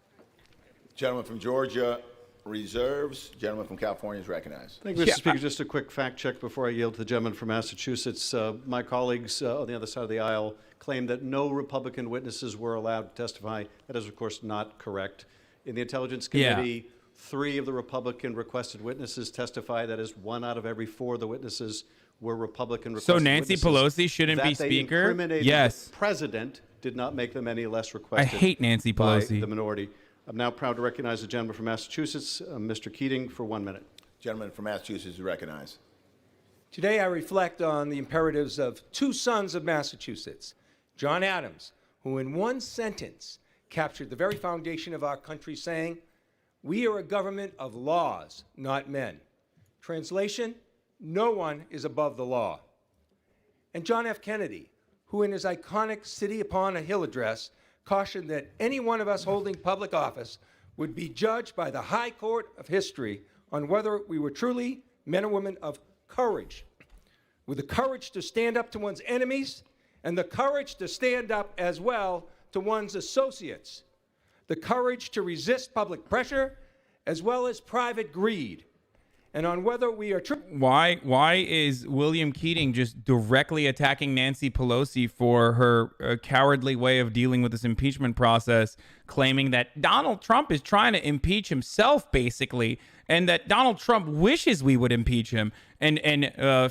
Gentleman from Georgia reserves. Gentleman from California is recognized. Thank you, Mr. Speaker. Just a quick fact check before I yield to the gentleman from Massachusetts. My colleagues on the other side of the aisle claim that no Republican witnesses were allowed to testify. That is, of course, not correct. In the Intelligence Committee, 3 of the Republican requested witnesses testify. That is, 1 out of every 4 of the witnesses were Republican requested So Nancy witnesses. Pelosi shouldn't be That they Speaker? incriminated Yes. the president did not make them any less I requested. hate Nancy by Pelosi. the minority. I'm now proud to recognize the gentleman from Massachusetts, Mr. Keating, for 1 minute. Gentleman from Massachusetts is recognized. Today I reflect on the imperatives of 2 sons of Massachusetts, John Adams, who in one sentence captured the very foundation of our country, saying, "We are a government of laws, not men." Translation, no one is above the law. And John F. Kennedy, who in his iconic City Upon a Hill address cautioned that any one of us holding public office would be judged by the high court of history on whether we were truly men and women of courage, with the courage to stand up to one's enemies and the courage to stand up as well to one's associates, the courage to resist public pressure as well as private greed, and on whether we are Why is William Keating just directly attacking Nancy Pelosi for her cowardly way of dealing with this impeachment process, claiming that Donald Trump is trying to impeach himself, basically, and that Donald Trump wishes we would impeach him, and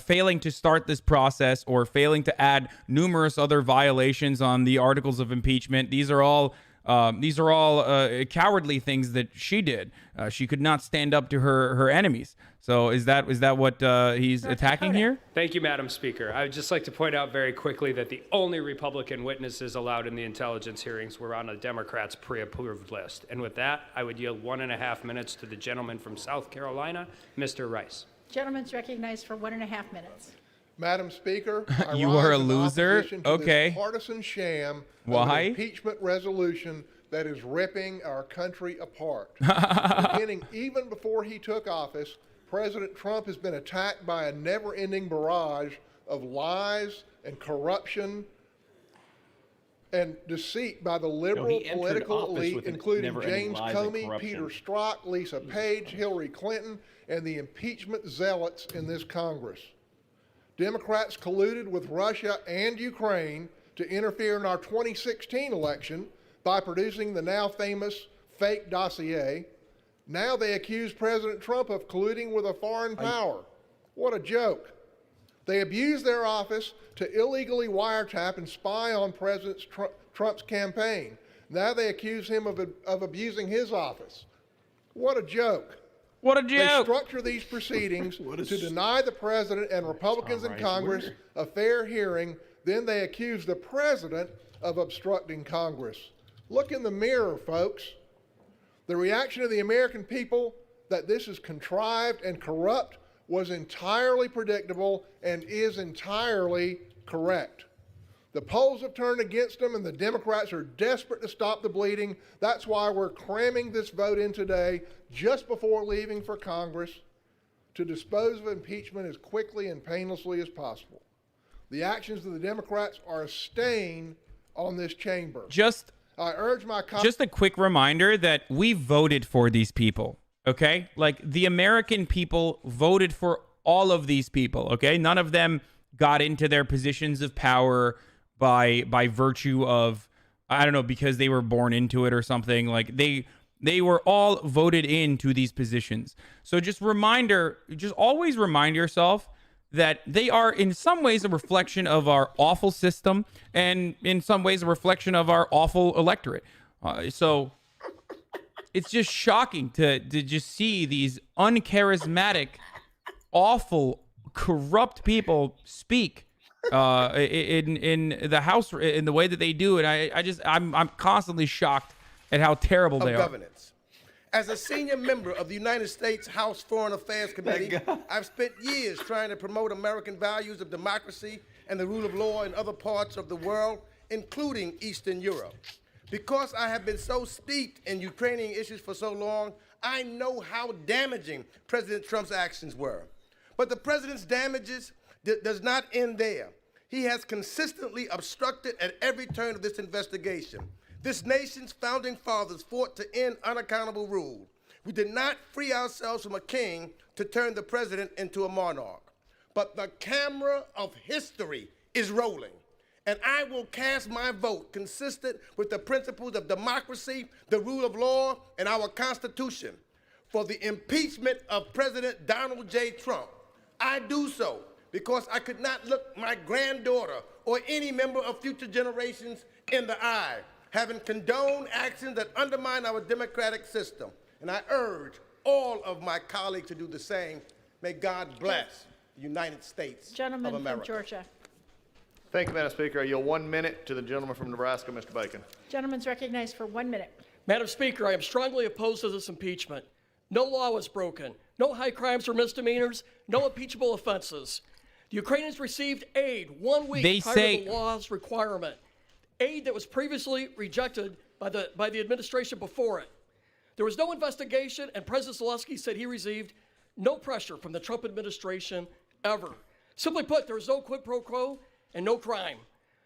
failing to start this process or failing to add numerous other violations on the articles of impeachment? These are all cowardly things that she did. She could not stand up to her enemies. So is that what he's attacking here? Thank you, Madam Speaker. I would just like to point out very quickly that the only Republican witnesses allowed in the intelligence hearings were on a Democrats' pre-approved list. And with that, I would yield 1.5 minutes to the gentleman from South Carolina, Mr. Rice. Gentleman's recognized for 1.5 minutes. Madam Speaker, I You rise are a in loser? opposition to Okay. this partisan sham of Why? an impeachment resolution that is ripping our country apart. Beginning even before he took office, President Trump has been attacked by a never-ending barrage of lies and corruption and deceit by the liberal he entered political office elite, with including never-ending James lies and Comey, corruption. Peter Strzok, Lisa Page, Hillary Clinton, and the impeachment zealots in this Congress. Democrats colluded with Russia and Ukraine to interfere in our 2016 election by producing the now famous fake dossier. Now they accuse President Trump of colluding with a foreign power. What a joke. They abused their office to illegally wiretap and spy on President Trump's campaign. Now they accuse him of abusing his office. What a joke. What a joke. They structure these proceedings to deny the president and Republicans in Congress a fair hearing. Then they accuse the president of obstructing Congress. Look in the mirror, folks. The reaction of the American people that this is contrived and corrupt was entirely predictable and is entirely correct. The polls have turned against them, and the Democrats are desperate to stop the bleeding. That's why we're cramming this vote in today, just before leaving for Congress, to dispose of impeachment as quickly and painlessly as possible. The actions of the Democrats are a stain on this chamber. I urge my Just a quick reminder that we voted for these people, okay? Like, the American people voted for all of these people, okay? None of them got into their positions of power by virtue of, I don't know, because they were born into it or something. Like, they were all voted into these positions. So just always remind yourself that they are in some ways a reflection of our awful system and in some ways a reflection of our awful electorate. So it's just shocking to just see these uncharismatic, awful, corrupt people speak in the House in the way that they do. And I'm constantly shocked at how terrible they are. Governance. As a senior member of the United States House Foreign Affairs Committee, I've spent years trying to promote American values of democracy and the rule of law in other parts of the world, including Eastern Europe. Because I have been so steeped in Ukrainian issues for so long, I know how damaging President Trump's actions were. But the president's damages does not end there. He has consistently obstructed at every turn of this investigation. This nation's founding fathers fought to end unaccountable rule. We did not free ourselves from a king to turn the president into a monarch. But the camera of history is rolling, and I will cast my vote consistent with the principles of democracy, the rule of law, and our Constitution for the impeachment of President Donald J. Trump. I do so because I could not look my granddaughter or any member of future generations in the eye, having condoned actions that undermine our democratic system. And I urge all of my colleagues to do the same. May God bless the United States Gentleman of America. from Georgia. Thank you, Madam Speaker. I yield 1 minute to the gentleman from Nebraska, Mr. Bacon. Gentleman's recognized for 1 minute. Madam Speaker, I am strongly opposed to this impeachment. No law was broken. No high crimes or misdemeanors. No impeachable offenses. The Ukrainians received aid 1 week They prior say- to the law's requirement, aid that was previously rejected by the administration before it. There was no investigation, and President Zelensky said he received no pressure from the Trump administration ever. Simply put, there is no quid pro quo and no crime.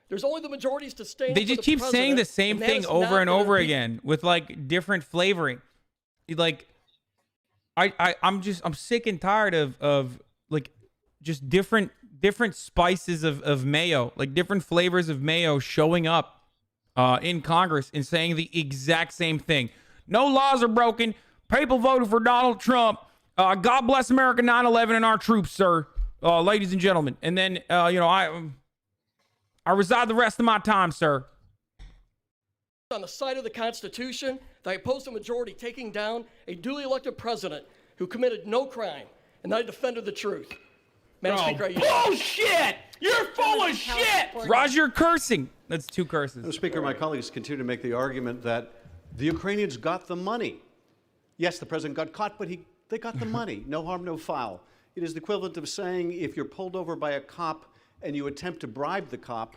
There's only the majorities to stand. They for just the keep saying the president, same and that thing is over not and an over impeachment. again with like different flavoring. Like, I'm sick and tired of like just different spices of mayo, like different flavors of mayo showing up in Congress and saying the exact same thing. No laws are broken. People voted for Donald Trump. God bless America 9/11 and our troops, sir, ladies and gentlemen. And then I reside the rest of my time, sir. On the side of the Constitution, they opposed the majority taking down a duly elected president who committed no crime, and I defended the truth. Madam Speaker, I yield. Bullshit! You're full of shit! Roger cursing. That's 2 curses. Mr. Speaker, my colleagues continue to make the argument that the Ukrainians got the money. Yes, the president got caught, but they got the money. No harm, no foul. It is the equivalent of saying if you're pulled over by a cop and you attempt to bribe the cop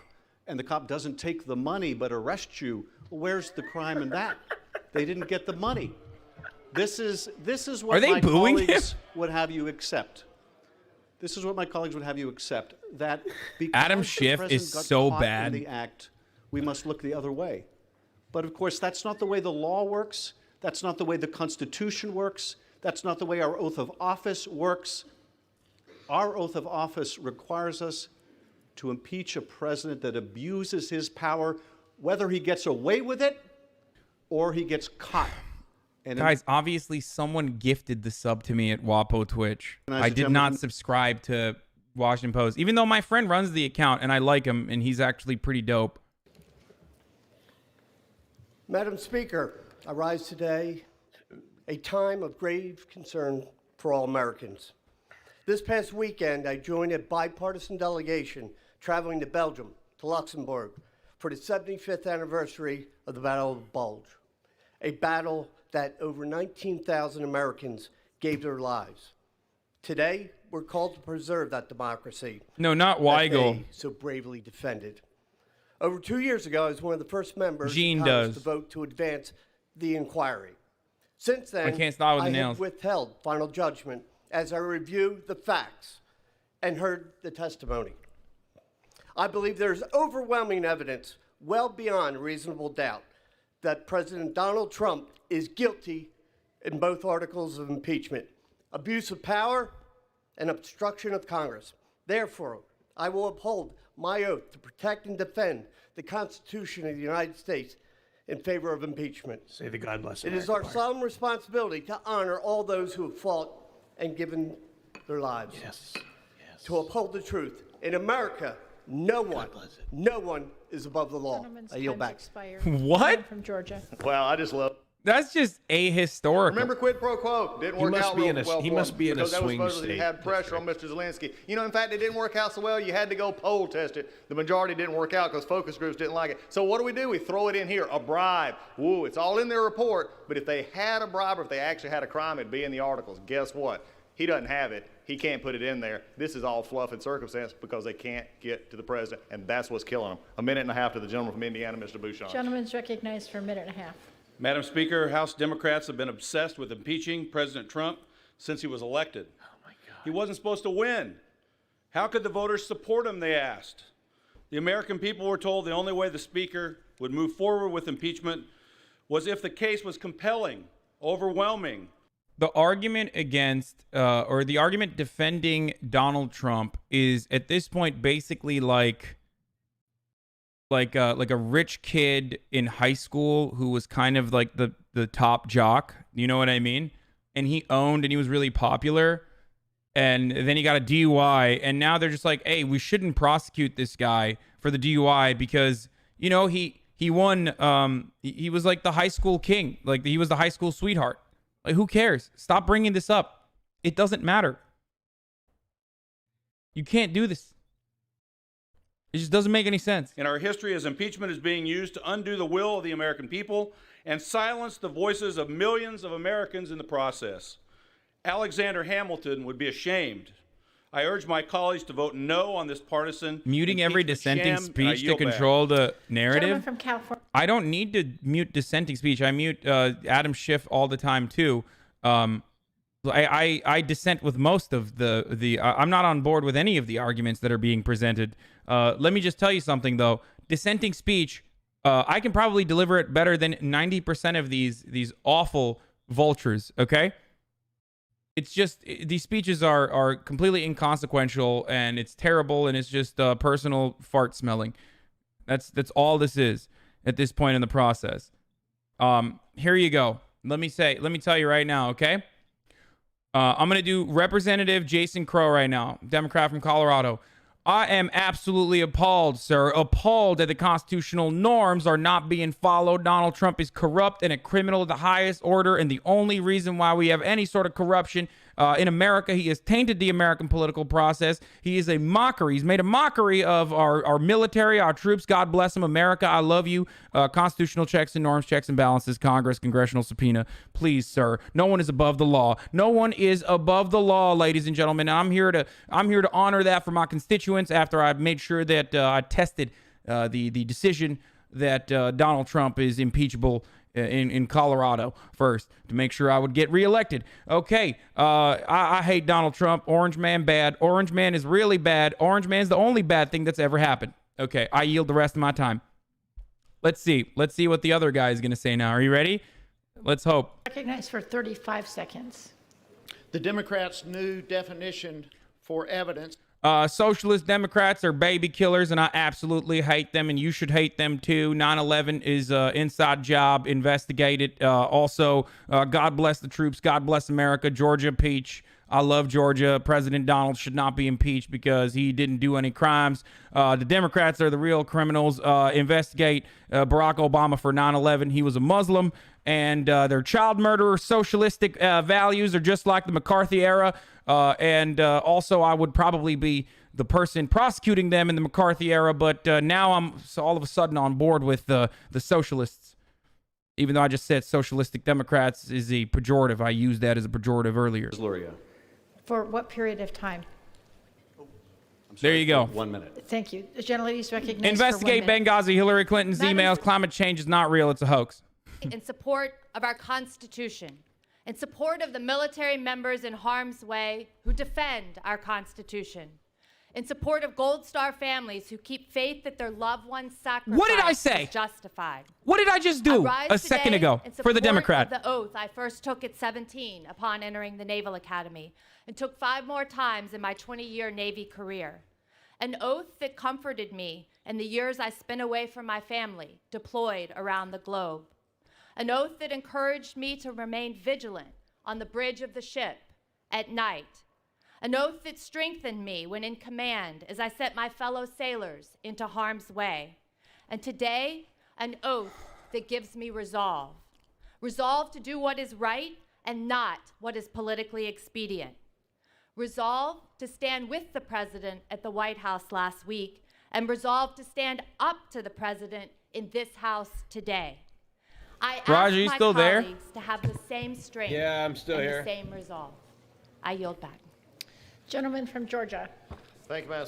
and the cop doesn't take the money but arrests you, well, where's the crime in that? They didn't get the money. This is what Are they my booing colleagues would have you accept. This is what my colleagues would have you accept, that because Adam the Schiff president is got so caught bad. in the act, we must look the other way. But of course, that's not the way the law works. That's not the way the Constitution works. That's not the way our oath of office works. Our oath of office requires us to impeach a president that abuses his power, whether he gets away with it or he gets caught. And Guys, obviously someone gifted the sub to me at WAPO Twitch. I did not subscribe to Washington Post, even though my friend runs the account and I like him and he's actually pretty dope. Madam Speaker, I rise today, a time of grave concern for all Americans. This past weekend, I joined a bipartisan delegation traveling to Belgium, to Luxembourg, for the 75th anniversary of the Battle of the Bulge, a battle that over 19,000 Americans gave their lives. Today, we're called to preserve that democracy. No, not that Weigel. they so bravely defended. Over 2 years ago, I was one of the first members Gene of Congress does. to vote to advance the inquiry. Since then, I can't stop with the I nails. have withheld final judgment as I review the facts and heard the testimony. I believe there is overwhelming evidence, well beyond reasonable doubt, that President Donald Trump is guilty in both articles of impeachment, abuse of power and obstruction of Congress. Therefore, I will uphold my oath to protect and defend the Constitution of the United States in favor of impeachment. Say the God bless It is our solemn responsibility to honor all those who have fought and given their lives. Yes. To uphold the truth. In America, no one is above the law. I yield back. What? From Georgia. Well, I just love. That's just ahistorical. Remember quid pro quo? Didn't He work must out be real in a- well he for must him, be in a because that was swing supposedly state had pressure on Mr. Zelensky. You know, in fact, it didn't work out so well. You had to go poll test it. The majority didn't work out because focus groups didn't like it. So what do? We throw it in here, a bribe. Ooh, it's all in their report. But if they had a bribe or if they actually had a crime, it'd be in the articles. Guess what? He doesn't have it. He can't put it in there. This is all fluff and circumstance because they can't get to the president, and that's what's killing them. A minute and a half to the gentleman from Indiana, Mr. Bouchon. Gentleman's recognized for a minute and a half. Madam Speaker, House Democrats have been obsessed with impeaching President Trump since he was elected. Oh my God. He wasn't supposed to win. How could the voters support him, they asked. The American people were told the only way the Speaker would move forward with impeachment was if the case was compelling, overwhelming. The argument against, or the argument defending Donald Trump is at this point basically like a rich kid in high school who was kind of like the top jock. You know what I mean? And he owned and he was really popular. And then he got a DUI. And now they're just like, hey, we shouldn't prosecute this guy for the DUI because, you know, he won. He was like the high school king. Like he was the high school sweetheart. Like, who cares? Stop bringing this up. It doesn't matter. You can't do this. It just doesn't make any sense. In our history, as impeachment is being used to undo the will of the American people and silence the voices of millions of Americans in the process. Alexander Hamilton would be ashamed. I urge my colleagues to vote no on this partisan Muting every impeachment dissenting sham, and I speech to yield back. control the Gentleman narrative. from California. I don't need to mute dissenting speech. I mute Adam Schiff all the time too. I dissent with most of the. I'm not on board with any of the arguments that are being presented. Let me just tell you something though. Dissenting speech, I can probably deliver it better than 90% of these awful vultures. Okay. It's just these speeches are completely inconsequential and it's terrible and it's just personal fart smelling. That's all this is at this point in the process. Here you go. Let me tell you right now, okay? I'm going to do Representative Jason Crow right now, Democrat from Colorado. I am absolutely appalled, sir. Appalled that the constitutional norms are not being followed. Donald Trump is corrupt and a criminal of the highest order. And the only reason why we have any sort of corruption in America, he has tainted the American political process. He is a mockery. He's made a mockery of our military, our troops. God bless him, America. I love you. Constitutional checks and norms, checks and balances, Congress, congressional subpoena. Please, sir. No one is above the law. No one is above the law, ladies and gentlemen. I'm here to honor that for my constituents after I've made sure that I tested the decision that Donald Trump is impeachable in Colorado first to make sure I would get reelected. Okay, I hate Donald Trump. Orange man bad. Orange man is really bad. Orange man's the only bad thing that's ever happened. Okay, I yield the rest of my time. Let's see what the other guy is going to say now. Are you ready? Let's hope. Recognized for 35 seconds. The Democrats' new definition for evidence. Socialist Democrats are baby killers, and I absolutely hate them, and you should hate them too. 9/11 is an inside job. Investigate it. Also, God bless the troops. God bless America. Georgia Peach. I love Georgia. President Donald should not be impeached because he didn't do any crimes. The Democrats are the real criminals. Investigate Barack Obama for 9/11. He was a Muslim, and they're child murderer. Socialistic values are just like the McCarthy era. Also, I would probably be the person prosecuting them in the McCarthy era, but now I'm all of a sudden on board with the socialists. Even though I just said socialistic Democrats is a pejorative. I used that as a pejorative earlier. For what period of time? There you go. 1 minute. Thank you. The gentlelady is recognized Investigate for 1 minute. Benghazi, Hillary Clinton's emails. Climate change is not real. It's a hoax. In support of our Constitution, in support of the military members in harm's way who defend our Constitution, in support of Gold Star families who keep faith that their loved ones' sacrifice What did I say? is justified. What did I just do a second ago for the Democrat? The oath I first took at 17 upon entering the Naval Academy and took 5 more times in my 20-year Navy career. An oath that comforted me in the years I spent away from my family, deployed around the globe. An oath that encouraged me to remain vigilant on the bridge of the ship at night. An oath that strengthened me when in command as I set my fellow sailors into harm's way. And today, an oath that gives me resolve. Resolve to do what is right and not what is politically expedient. Resolve to stand with the president at the White House last week, and resolve to stand up to the president in this House today. I Roger, you ask my still there? colleagues to have the same strength Yeah, I'm still and here. the same resolve. I yield back. Gentleman from Georgia. Thank you,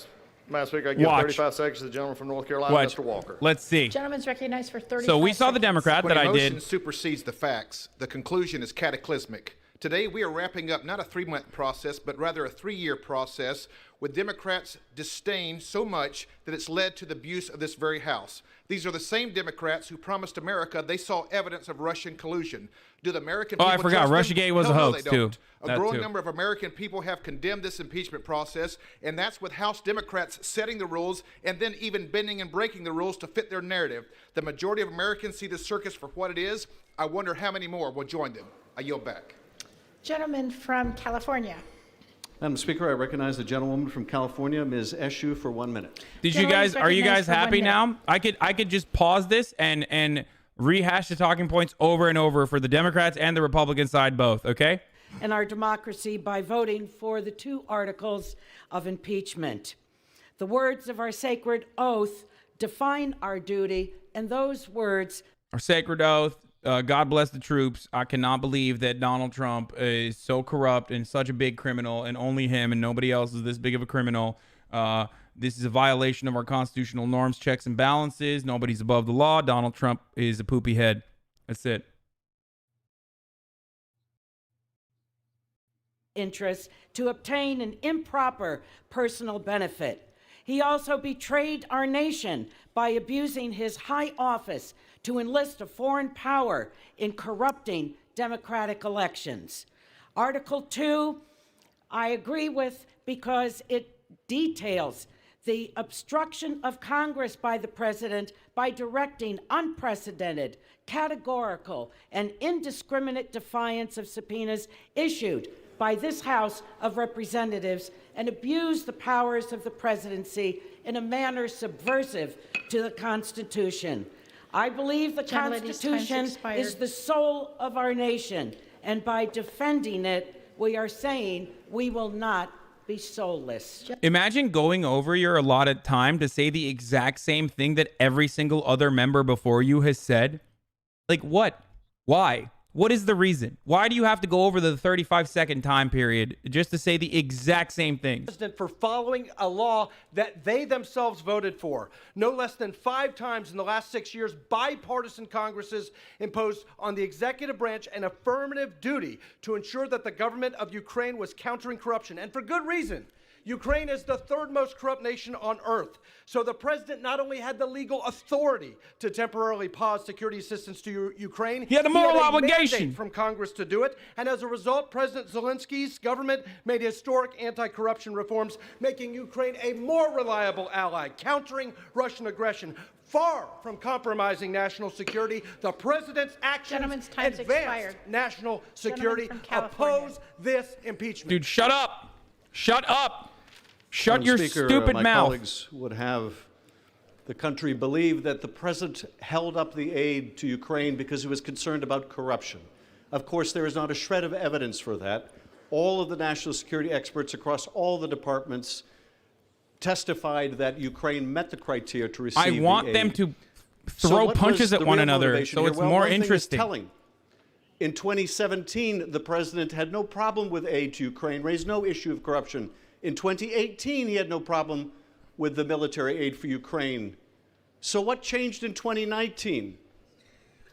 Madam Speaker. I give Watch. 35 seconds to the gentleman from North Carolina, Watch. Mr. Walker. Let's see. Gentleman's recognized for 35 So we saw the seconds. Democrat When that I emotion did. supersedes the facts, the conclusion is cataclysmic. Today, we are wrapping up not a 3-month process, but rather a 3-year process with Democrats' disdain so much that it's led to the abuse of this very House. These are the same Democrats who promised America they saw evidence of Russian collusion. Do the American people I forgot. trust them? Russiagate was a Hell no, hoax, they too. don't. A That, growing too. number of American people have condemned this impeachment process, and that's with House Democrats setting the rules and then even bending and breaking the rules to fit their narrative. The majority of Americans see this circus for what it is. I wonder how many more will join them. I yield back. Gentleman from California. Madam Speaker, I recognize the gentlewoman from California, Ms. Eshu, for 1 minute. Did you guys? Are you guys happy now? I could just pause this and rehash the talking points over and over for the Democrats and the Republican side both. Okay. And our democracy by voting for the 2 articles of impeachment. The words of our sacred oath define our duty, and those words Our sacred oath God bless the troops. I cannot believe that Donald Trump is so corrupt and such a big criminal, and only him and nobody else is this big of a criminal. This is a violation of our constitutional norms, checks, and balances. Nobody's above the law. Donald Trump is a poopy head. That's it. Interests to obtain an improper personal benefit. He also betrayed our nation by abusing his high office to enlist a foreign power in corrupting democratic elections. Article 2, I agree with because it details the obstruction of Congress by the president by directing unprecedented, categorical, and indiscriminate defiance of subpoenas issued by this House of Representatives and abuse the powers of the presidency in a manner subversive to the Constitution. I believe the Constitution is the soul of our nation, and by defending it, we are saying we will not be soulless. Imagine going over your allotted time to say the exact same thing that every single other member before you has said. Like, what? Why? What is the reason? Why do you have to go over the 35-second time period just to say the exact same thing? For following a law that they themselves voted for. No less than 5 times in the last 6 years, bipartisan Congresses imposed on the executive branch an affirmative duty to ensure that the government of Ukraine was countering corruption, and for good reason. Ukraine is the 3rd most corrupt nation on earth. So the president not only had the legal authority to temporarily pause security assistance to Ukraine, he had a moral obligation mandate from Congress to do it. And as a result, President Zelensky's government made historic anti-corruption reforms, making Ukraine a more reliable ally, countering Russian aggression. Far from compromising national security, the president's actions advance national security. Oppose this impeachment. Dude, shut up. Shut up. Shut Madam your Speaker, stupid my mouth. colleagues would have the country believe that the president held up the aid to Ukraine because he was concerned about corruption. Of course, there is not a shred of evidence for that. All of the national security experts across all the departments testified that Ukraine met the criteria to receive I want the them aid. to So throw what punches was at the one real another motivation so here? it's Well, more one thing is interesting. telling. In 2017, the president had no problem with aid to Ukraine, raised no issue of corruption. In 2018, he had no problem with the military aid for Ukraine. So what changed in 2019?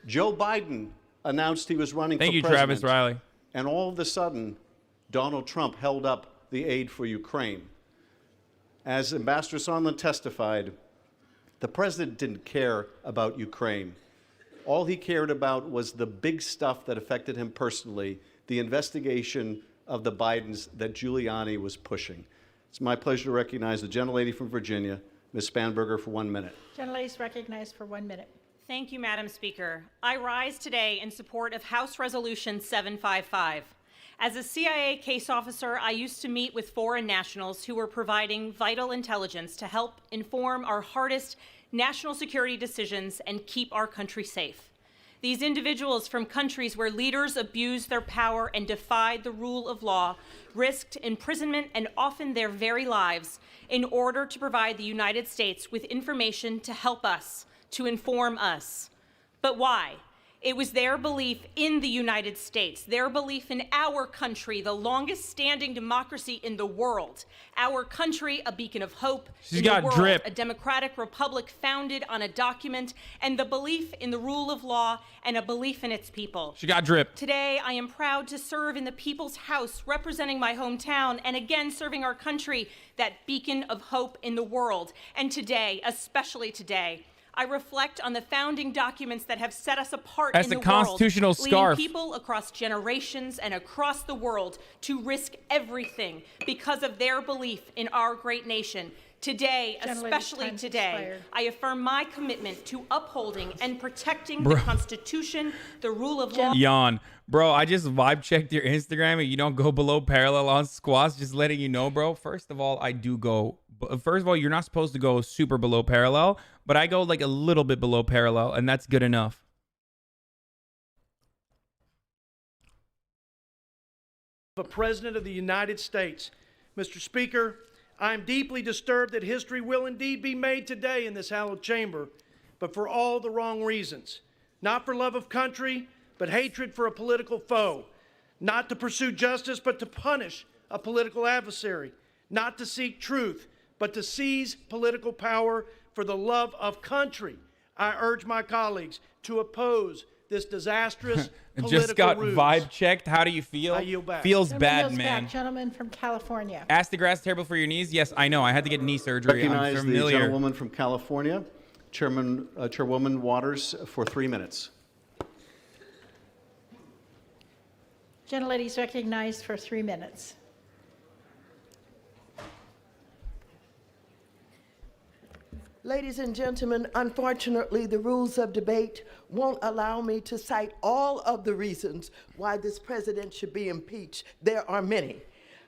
Joe Biden announced he was running for president. Thank you, Travis Riley. And all of a sudden, Donald Trump held up the aid for Ukraine. As Ambassador Sondland testified, the president didn't care about Ukraine. All he cared about was the big stuff that affected him personally, the investigation of the Bidens that Giuliani was pushing. It's my pleasure to recognize the gentlelady from Virginia, Ms. Spanberger, for 1 minute. Gentlelady is recognized for 1 minute. Thank you, Madam Speaker. I rise today in support of House Resolution 755. As a CIA case officer, I used to meet with foreign nationals who were providing vital intelligence to help inform our hardest national security decisions and keep our country safe. These individuals from countries where leaders abused their power and defied the rule of law risked imprisonment and often their very lives in order to provide the United States with information to help us, to inform us. But why? It was their belief in the United States, their belief in our country, the longest standing democracy in the world. Our country, a beacon of hope in the world, a democratic republic founded on a document, and the belief in the rule of law and a belief in its people. She got drip. Today, I am proud to serve in the People's House, representing my hometown, and again serving our country, that beacon of hope in the world. And today, especially today, I reflect on the founding documents that have set us apart That's in a the constitutional world, scarf. leading people across generations and across the world to risk everything because of their belief in our great nation. Today, especially today, I affirm my commitment to upholding and protecting the Constitution, the rule of law. Yawn. Bro, I just vibe checked your Instagram and you don't go below parallel on squats. Just letting you know, bro. First of all, I do go. First of all, you're not supposed to go super below parallel, but I go like a little bit below parallel, and that's good enough. The President of the United States. Mr. Speaker, I am deeply disturbed that history will indeed be made today in this hallowed chamber, but for all the wrong reasons. not for love of country, but hatred for a political foe, not to pursue justice, but to punish a political adversary, not to seek truth, but to seize political power for the love of country. I urge my colleagues to oppose this disastrous political Just got ruse. vibe checked. How do you feel? I yield back. Feels Gentleman bad, yields man. back. Gentleman from California. Ask the grass terrible for your knees? Yes, I know. I had to get knee surgery. I'm Recognize the familiar. gentlewoman from California, Chairwoman Waters, for 3 minutes. Gentlelady is recognized for 3 minutes. Ladies and gentlemen, unfortunately, the rules of debate won't allow me to cite all of the reasons why this president should be impeached. There are many.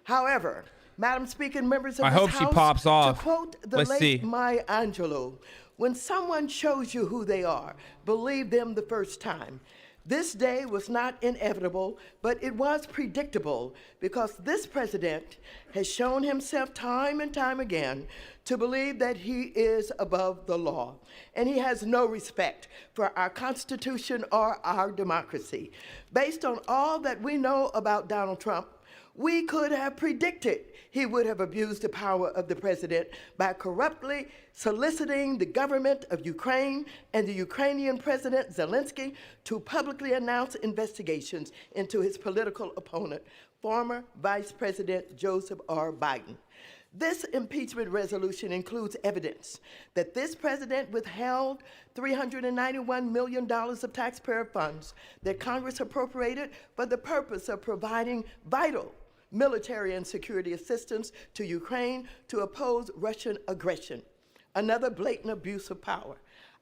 However, Madam Speaker and members of I this hope House, she pops off. to quote the Let's late see. Maya Angelou, when someone shows you who they are, believe them the first time. This day was not inevitable, but it was predictable because this president has shown himself time and time again to believe that he is above the law. And he has no respect for our Constitution or our democracy. Based on all that we know about Donald Trump, we could have predicted he would have abused the power of the president by corruptly soliciting the government of Ukraine and the Ukrainian President Zelensky to publicly announce investigations into his political opponent, former Vice President Joseph R. Biden. This impeachment resolution includes evidence that this president withheld $391 million of taxpayer funds that Congress appropriated for the purpose of providing vital military and security assistance to Ukraine to oppose Russian aggression, another blatant abuse of power.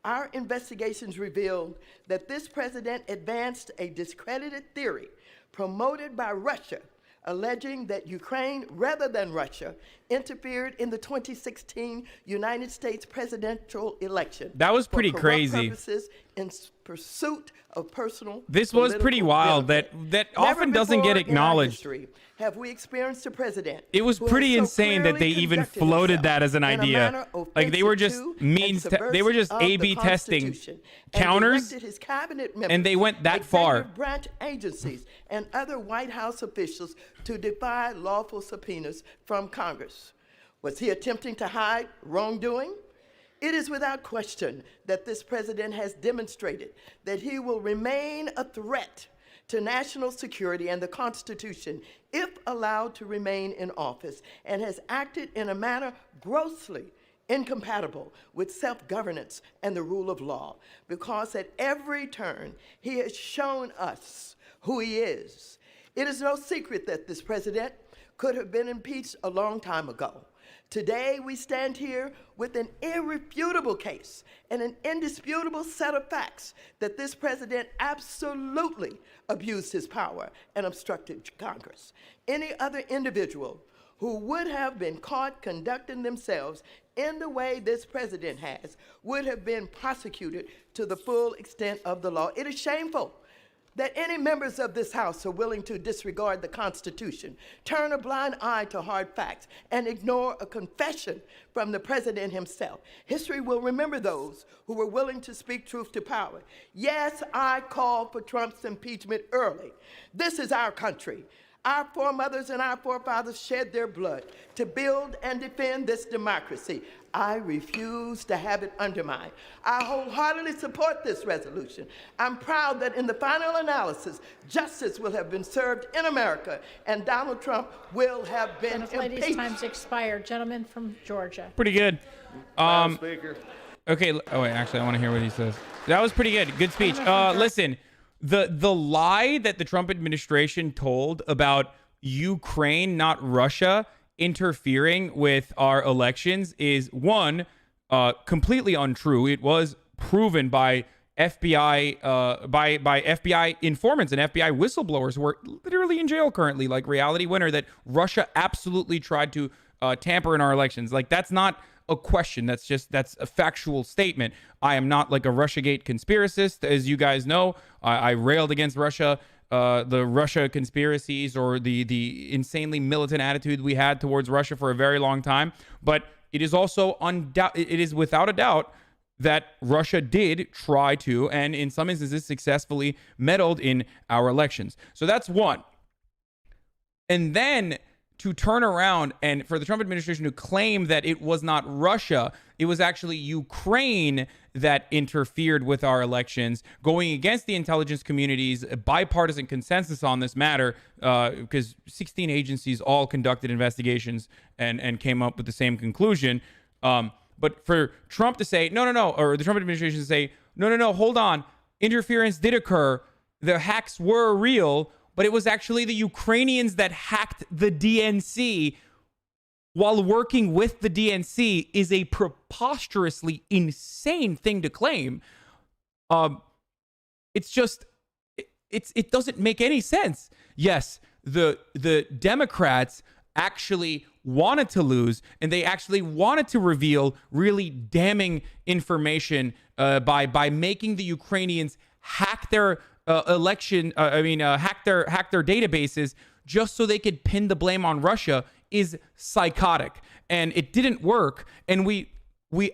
Our investigations revealed that this president advanced a discredited theory promoted by Russia, alleging that Ukraine, rather than Russia, interfered in the 2016 United States presidential election. That was pretty for corrupt crazy. Purposes in pursuit of personal. This was pretty political wild. benefit. That Never often doesn't before get in our acknowledged. history have we experienced a president? It was who has pretty so insane that they clearly even conducted floated himself that as an in a idea. manner Like they were offensive just to means. and They were just subversive of A/B the testing Constitution, and counters, directed his cabinet members, and they went that far. executive branch agencies, and other White House officials to defy lawful subpoenas from Congress. Was he attempting to hide wrongdoing? It is without question that this president has demonstrated that he will remain a threat to national security and the Constitution if allowed to remain in office, and has acted in a manner grossly incompatible with self-governance and the rule of law, because at every turn he has shown us who he is. It is no secret that this president could have been impeached a long time ago. Today, we stand here with an irrefutable case and an indisputable set of facts that this president absolutely abused his power and obstructed Congress. Any other individual who would have been caught conducting themselves in the way this president has would have been prosecuted to the full extent of the law. It is shameful that any members of this House are willing to disregard the Constitution, turn a blind eye to hard facts, and ignore a confession from the president himself. History will remember those who were willing to speak truth to power. Yes, I called for Trump's impeachment early. This is our country. Our foremothers and our forefathers shed their blood to build and defend this democracy. I refuse to have it undermined. I wholeheartedly support this resolution. I'm proud that in the final analysis, justice will have been served in America and Donald Trump will have been Ladies, impeached. time's expired. Gentleman from Georgia. Pretty good. Madam Speaker. Okay. Oh wait, actually, I want to hear what he says. That was pretty good. Good speech. Listen, the lie that the Trump administration told about Ukraine, not Russia, interfering with our elections is one, completely untrue. It was proven by FBI by FBI informants and FBI whistleblowers who are literally in jail currently, like Reality Winner, that Russia absolutely tried to tamper in our elections. Like, that's not a question. That's a factual statement. I am not like a Russiagate conspiracist, as you guys know. I railed against Russia, the Russia conspiracies, or the insanely militant attitude we had towards Russia for a very long time. But it is also it is without a doubt that Russia did try to, and in some instances successfully, meddled in our elections. So that's one. And then to turn around and for the Trump administration to claim that it was not Russia, it was actually Ukraine that interfered with our elections, going against the intelligence community's bipartisan consensus on this matter, because 16 agencies all conducted investigations and came up with the same conclusion. But for Trump to say, no, or the Trump administration to say, no, hold on, interference did occur, the hacks were real, but it was actually the Ukrainians that hacked the DNC while working with the DNC is a preposterously insane thing to claim. It's just, it doesn't make any sense. Yes, the Democrats actually wanted to lose, and they actually wanted to reveal really damning information by making the Ukrainians hack their hack their databases just so they could pin the blame on Russia is psychotic. And it didn't work. And we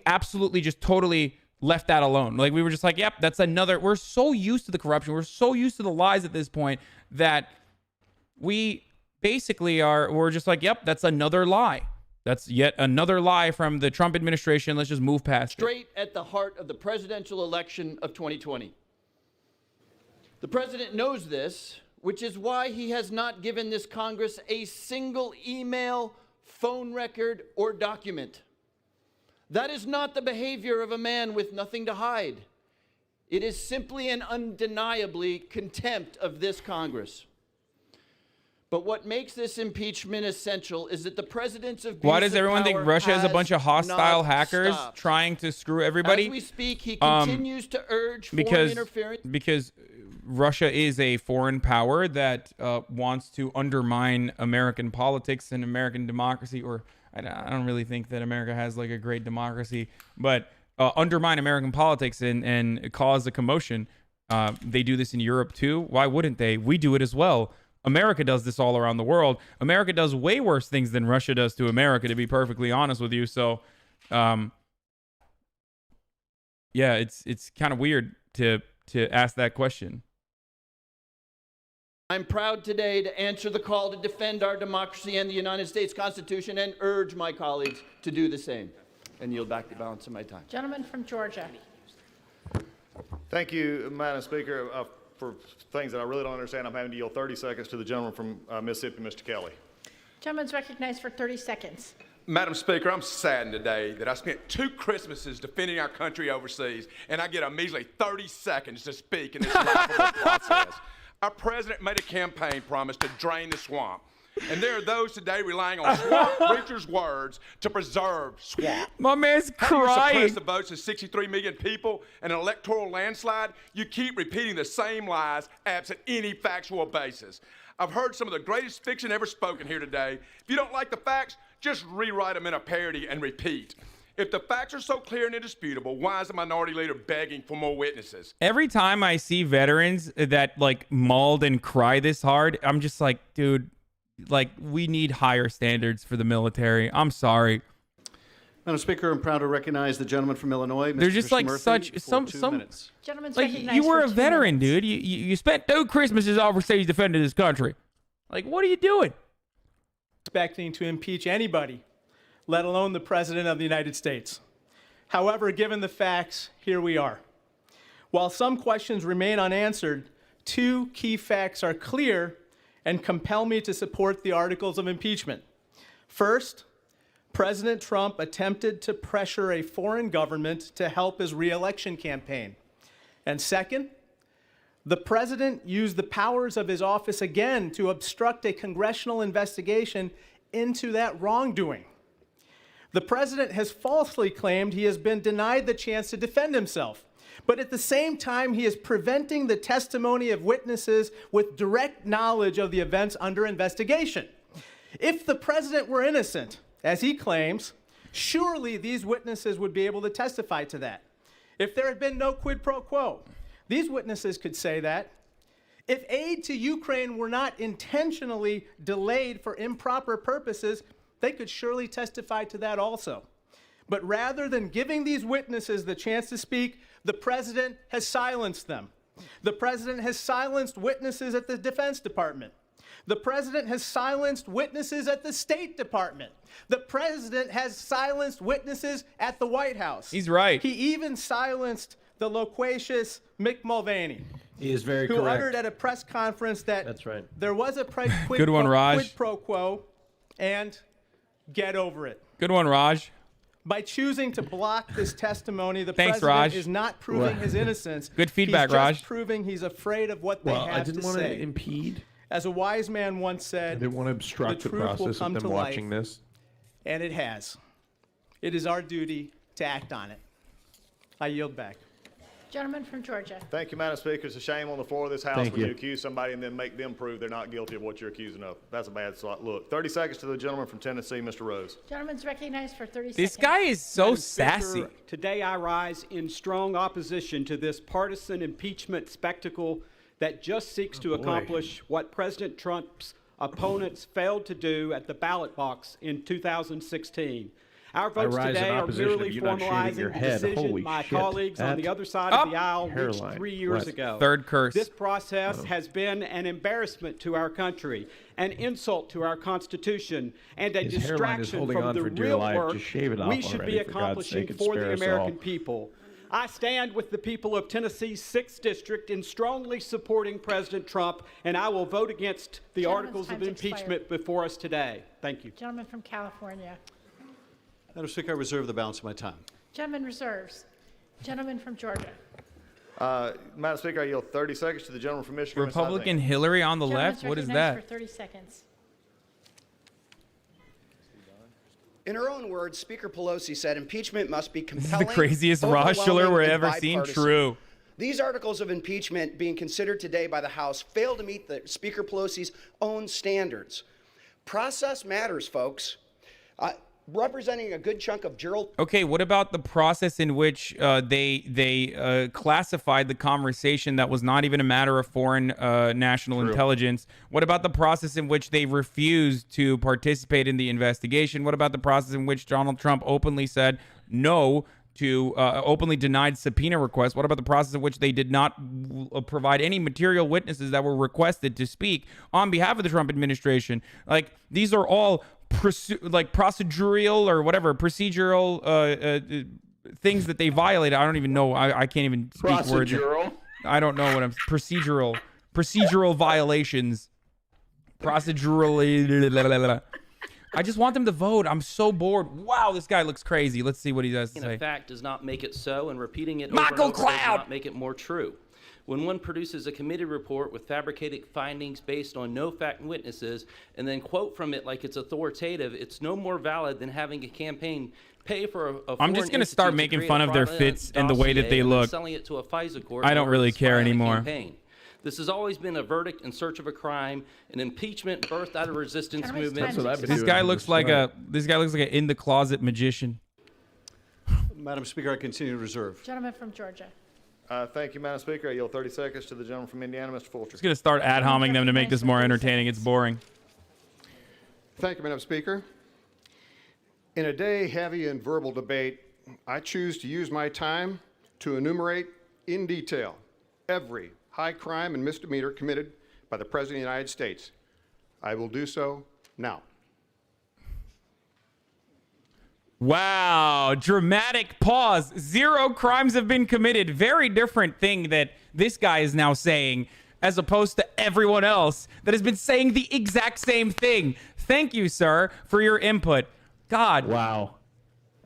absolutely just totally left that alone. Like, we were just like, yep, that's another. We're so used to the corruption. We're so used to the lies at this point that we basically we're just like, yep, that's another lie. That's yet another lie from the Trump administration. Let's just move past it. Straight at the heart of the presidential election of 2020. The president knows this, which is why he has not given this Congress a single email, phone record, or document. That is not the behavior of a man with nothing to hide. It is simply and undeniably contempt of this Congress. But what makes this impeachment essential is that the president's abuse Why does everyone think Russia is a bunch of hostile hackers trying to screw everybody? As we speak, he continues to urge foreign interference. Because Russia is a foreign power that wants to undermine American politics and American democracy, or I don't really think that America has like a great democracy, but undermine American politics and cause a commotion. They do this in Europe too. Why wouldn't they? We do it as well. America does this all around the world. America does way worse things than Russia does to America, to be perfectly honest with you. So, yeah, it's kind of weird to ask that question. I'm proud today to answer the call to defend our democracy and the United States Constitution and urge my colleagues to do the same. And yield back the balance of my time. Gentleman from Georgia. Thank you, Madam Speaker. For things that I really don't understand, I'm having to yield 30 seconds to the gentleman from Mississippi, Mr. Kelly. Gentleman's recognized for 30 seconds. Madam Speaker, I'm saddened today that I spent 2 Christmases defending our country overseas, and I get a measly 30 seconds to speak in this laughable process. Our president made a campaign promise to drain the swamp, and there are those today relying on swamp preachers' words to preserve swamp. My man's How do you crying. suppress the votes of 63 million people in an electoral landslide? You keep repeating the same lies absent any factual basis. I've heard some of the greatest fiction ever spoken here today. If you don't like the facts, just rewrite them in a parody and repeat. If the facts are so clear and indisputable, why is the minority leader begging for more witnesses? Every time I see veterans that like mauled and cry this hard, I'm just like, dude, like, we need higher standards for the military. I'm sorry. Madam Speaker, I'm proud to recognize the gentleman from Illinois, Mr. They're just like Murphy, such for some 2 minutes. Gentleman's like recognized you were for a 2 veteran, minutes. dude. You spent 2 Christmases overseas defending this country. Like, what are you doing? Expecting to impeach anybody, let alone the President of the United States. However, given the facts, here we are. While some questions remain unanswered, 2 key facts are clear and compel me to support the articles of impeachment. First, President Trump attempted to pressure a foreign government to help his re-election campaign. And second, the president used the powers of his office again to obstruct a congressional investigation into that wrongdoing. The president has falsely claimed he has been denied the chance to defend himself, but at the same time, he is preventing the testimony of witnesses with direct knowledge of the events under investigation. If the president were innocent, as he claims, surely these witnesses would be able to testify to that. If there had been no quid pro quo, these witnesses could say that. If aid to Ukraine were not intentionally delayed for improper purposes, they could surely testify to that also. But rather than giving these witnesses the chance to speak, the president has silenced them. The president has silenced witnesses at the Defense Department. The president has silenced witnesses at the State Department. The president has silenced witnesses at the White House. He's right. He even silenced the loquacious Mick Mulvaney. He is very who correct. uttered at a press conference that That's right. there was a quid Good one, Raj. quid pro quo, and get over it. Good one, Raj. By choosing to block this testimony, the Thanks, president Raj. is not proving his innocence. Good feedback, he's just Raj. proving he's afraid of what they Well, have I didn't to want say. to impede. As a wise man once I said, didn't want to obstruct the truth will process come of to them watching light. this. And it has. It is our duty to act on it. I yield back. Gentleman from Georgia. Thank you, Madam Speaker. It's a shame on the floor of this House Thank when you. you accuse somebody and then make them prove they're not guilty of what you're accusing of. That's a bad look. 30 seconds to the gentleman from Tennessee, Mr. Rose. Gentleman's recognized for 30 This seconds. guy is so Madam sassy. Speaker, today I rise in strong opposition to this partisan impeachment spectacle that just seeks to accomplish what President Trump's opponents failed to do at the ballot box in 2016. Our votes rise in today are opposition of merely you not shaving your formalizing the head. decision Holy my shit. colleagues on That the other side of the aisle reached hairline. 3 years What? ago. Third curse. This process has been an embarrassment to our country, an insult to our Constitution, and a His hairline is distraction holding from on the for dear real life. work Just shave it off we should already, be for God's accomplishing sake, and for spare the us American all. people. I stand with the people of Tennessee's 6th District in strongly supporting President Trump, and I will vote against the Gentleman's articles of time's impeachment before us today. Thank you. Gentleman from California. Madam Speaker, I reserve the balance of my time. Gentleman reserves. Gentleman from Georgia. Madam Speaker, I yield 30 seconds to the gentleman from Michigan. Ms. Republican Hasan. Hillary on the Gentleman's left? What is recognized that? for 30 seconds. In her own words, Speaker Pelosi said impeachment must be This compelling. is the craziest Raj overwhelming, we've and ever seen. bipartisan. True. These articles of impeachment being considered today by the House fail to meet the Speaker Pelosi's own standards. Process matters, folks. Representing a good chunk of Gerald. Okay, what about the process in which they classified the conversation that was not even a matter of foreign national intelligence? What about the process in which they refused to participate in the investigation? What about the process in which Donald Trump openly said no to openly denied subpoena requests? What about the process in which they did not provide any material witnesses that were requested to speak on behalf of the Trump administration? Like, these are all procedural or whatever procedural things that they violated. I don't even know. I can't even speak words. Procedural. I don't know what I'm procedural violations. Procedurally. I just want them to vote. I'm so bored. Wow, this guy looks crazy. Let's see what he has to In say. fact does not make it so, and repeating it Michael over and over does Cloud! not make it more true. When one produces a committee report with fabricated findings based on no fact and witnesses, and then quote from it like it's authoritative, it's no more valid than having a campaign pay for a I'm just going to start making fun of their fits and the way that they look. Selling it to a FISA court. I in don't order to really spy care on a anymore. campaign. This has always been a verdict in search of a crime, an impeachment birthed out of resistance movement. This guy looks like an in the closet magician. Madam Speaker, I continue to reserve. Gentleman from Georgia. Thank you, Madam Speaker. I yield 30 seconds to the gentleman from Indiana, Mr. Fulcher. Just gonna start ad homing them to make this more entertaining. It's boring. Thank you, Madam Speaker. In a day heavy in verbal debate, I choose to use my time to enumerate in detail every high crime and misdemeanor committed by the President of the United States. I will do so now. Wow, dramatic pause. 0 crimes have been committed. Very different thing that this guy is now saying, as opposed to everyone else that has been saying the exact same thing. Thank you, sir, for your input. God. Wow.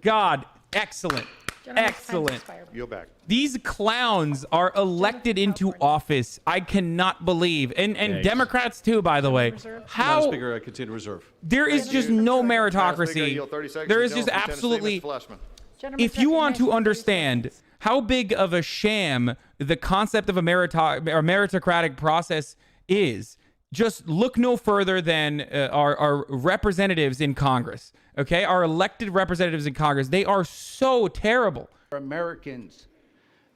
God, excellent. Excellent. Yield back. These clowns are elected into office. I cannot believe. And Democrats too, by the way. Madam How Speaker, I continue to reserve. there is just no Madam Speaker, I meritocracy. yield 30 seconds There to is the just gentleman from Tennessee, absolutely. Mr. Fleshman. If you want to understand how big of a sham the concept of a meritocratic process is, just look no further than our representatives in Congress. Okay, our elected representatives in Congress. They are so terrible. Americans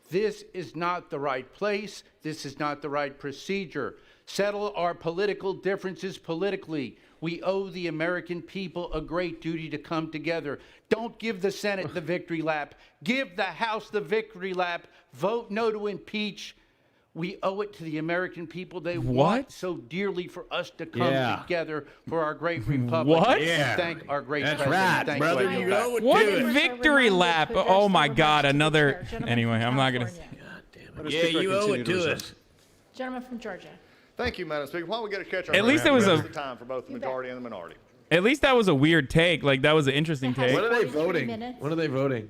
This is not the right place. This is not the right procedure. Settle our political differences politically. We owe the American people a great duty to come together. Don't give the Senate the victory lap. Give the House the victory lap. Vote no to impeach. We owe it to the American people. They want so dearly for us to come together for our great republic. What? And thank our great That's president. right, Thank brother. you. You know it. What victory lap? Oh my God, another. Anyway, I'm not gonna. Yeah, you owe it to us. Gentleman from Georgia. Thank you, Madam Speaker. Why don't we get a catch our At least breath it was the a- rest of the time for both the majority and the minority. At least that was a weird take. Like that was an interesting take. When are they 43 voting? minutes. When are they voting?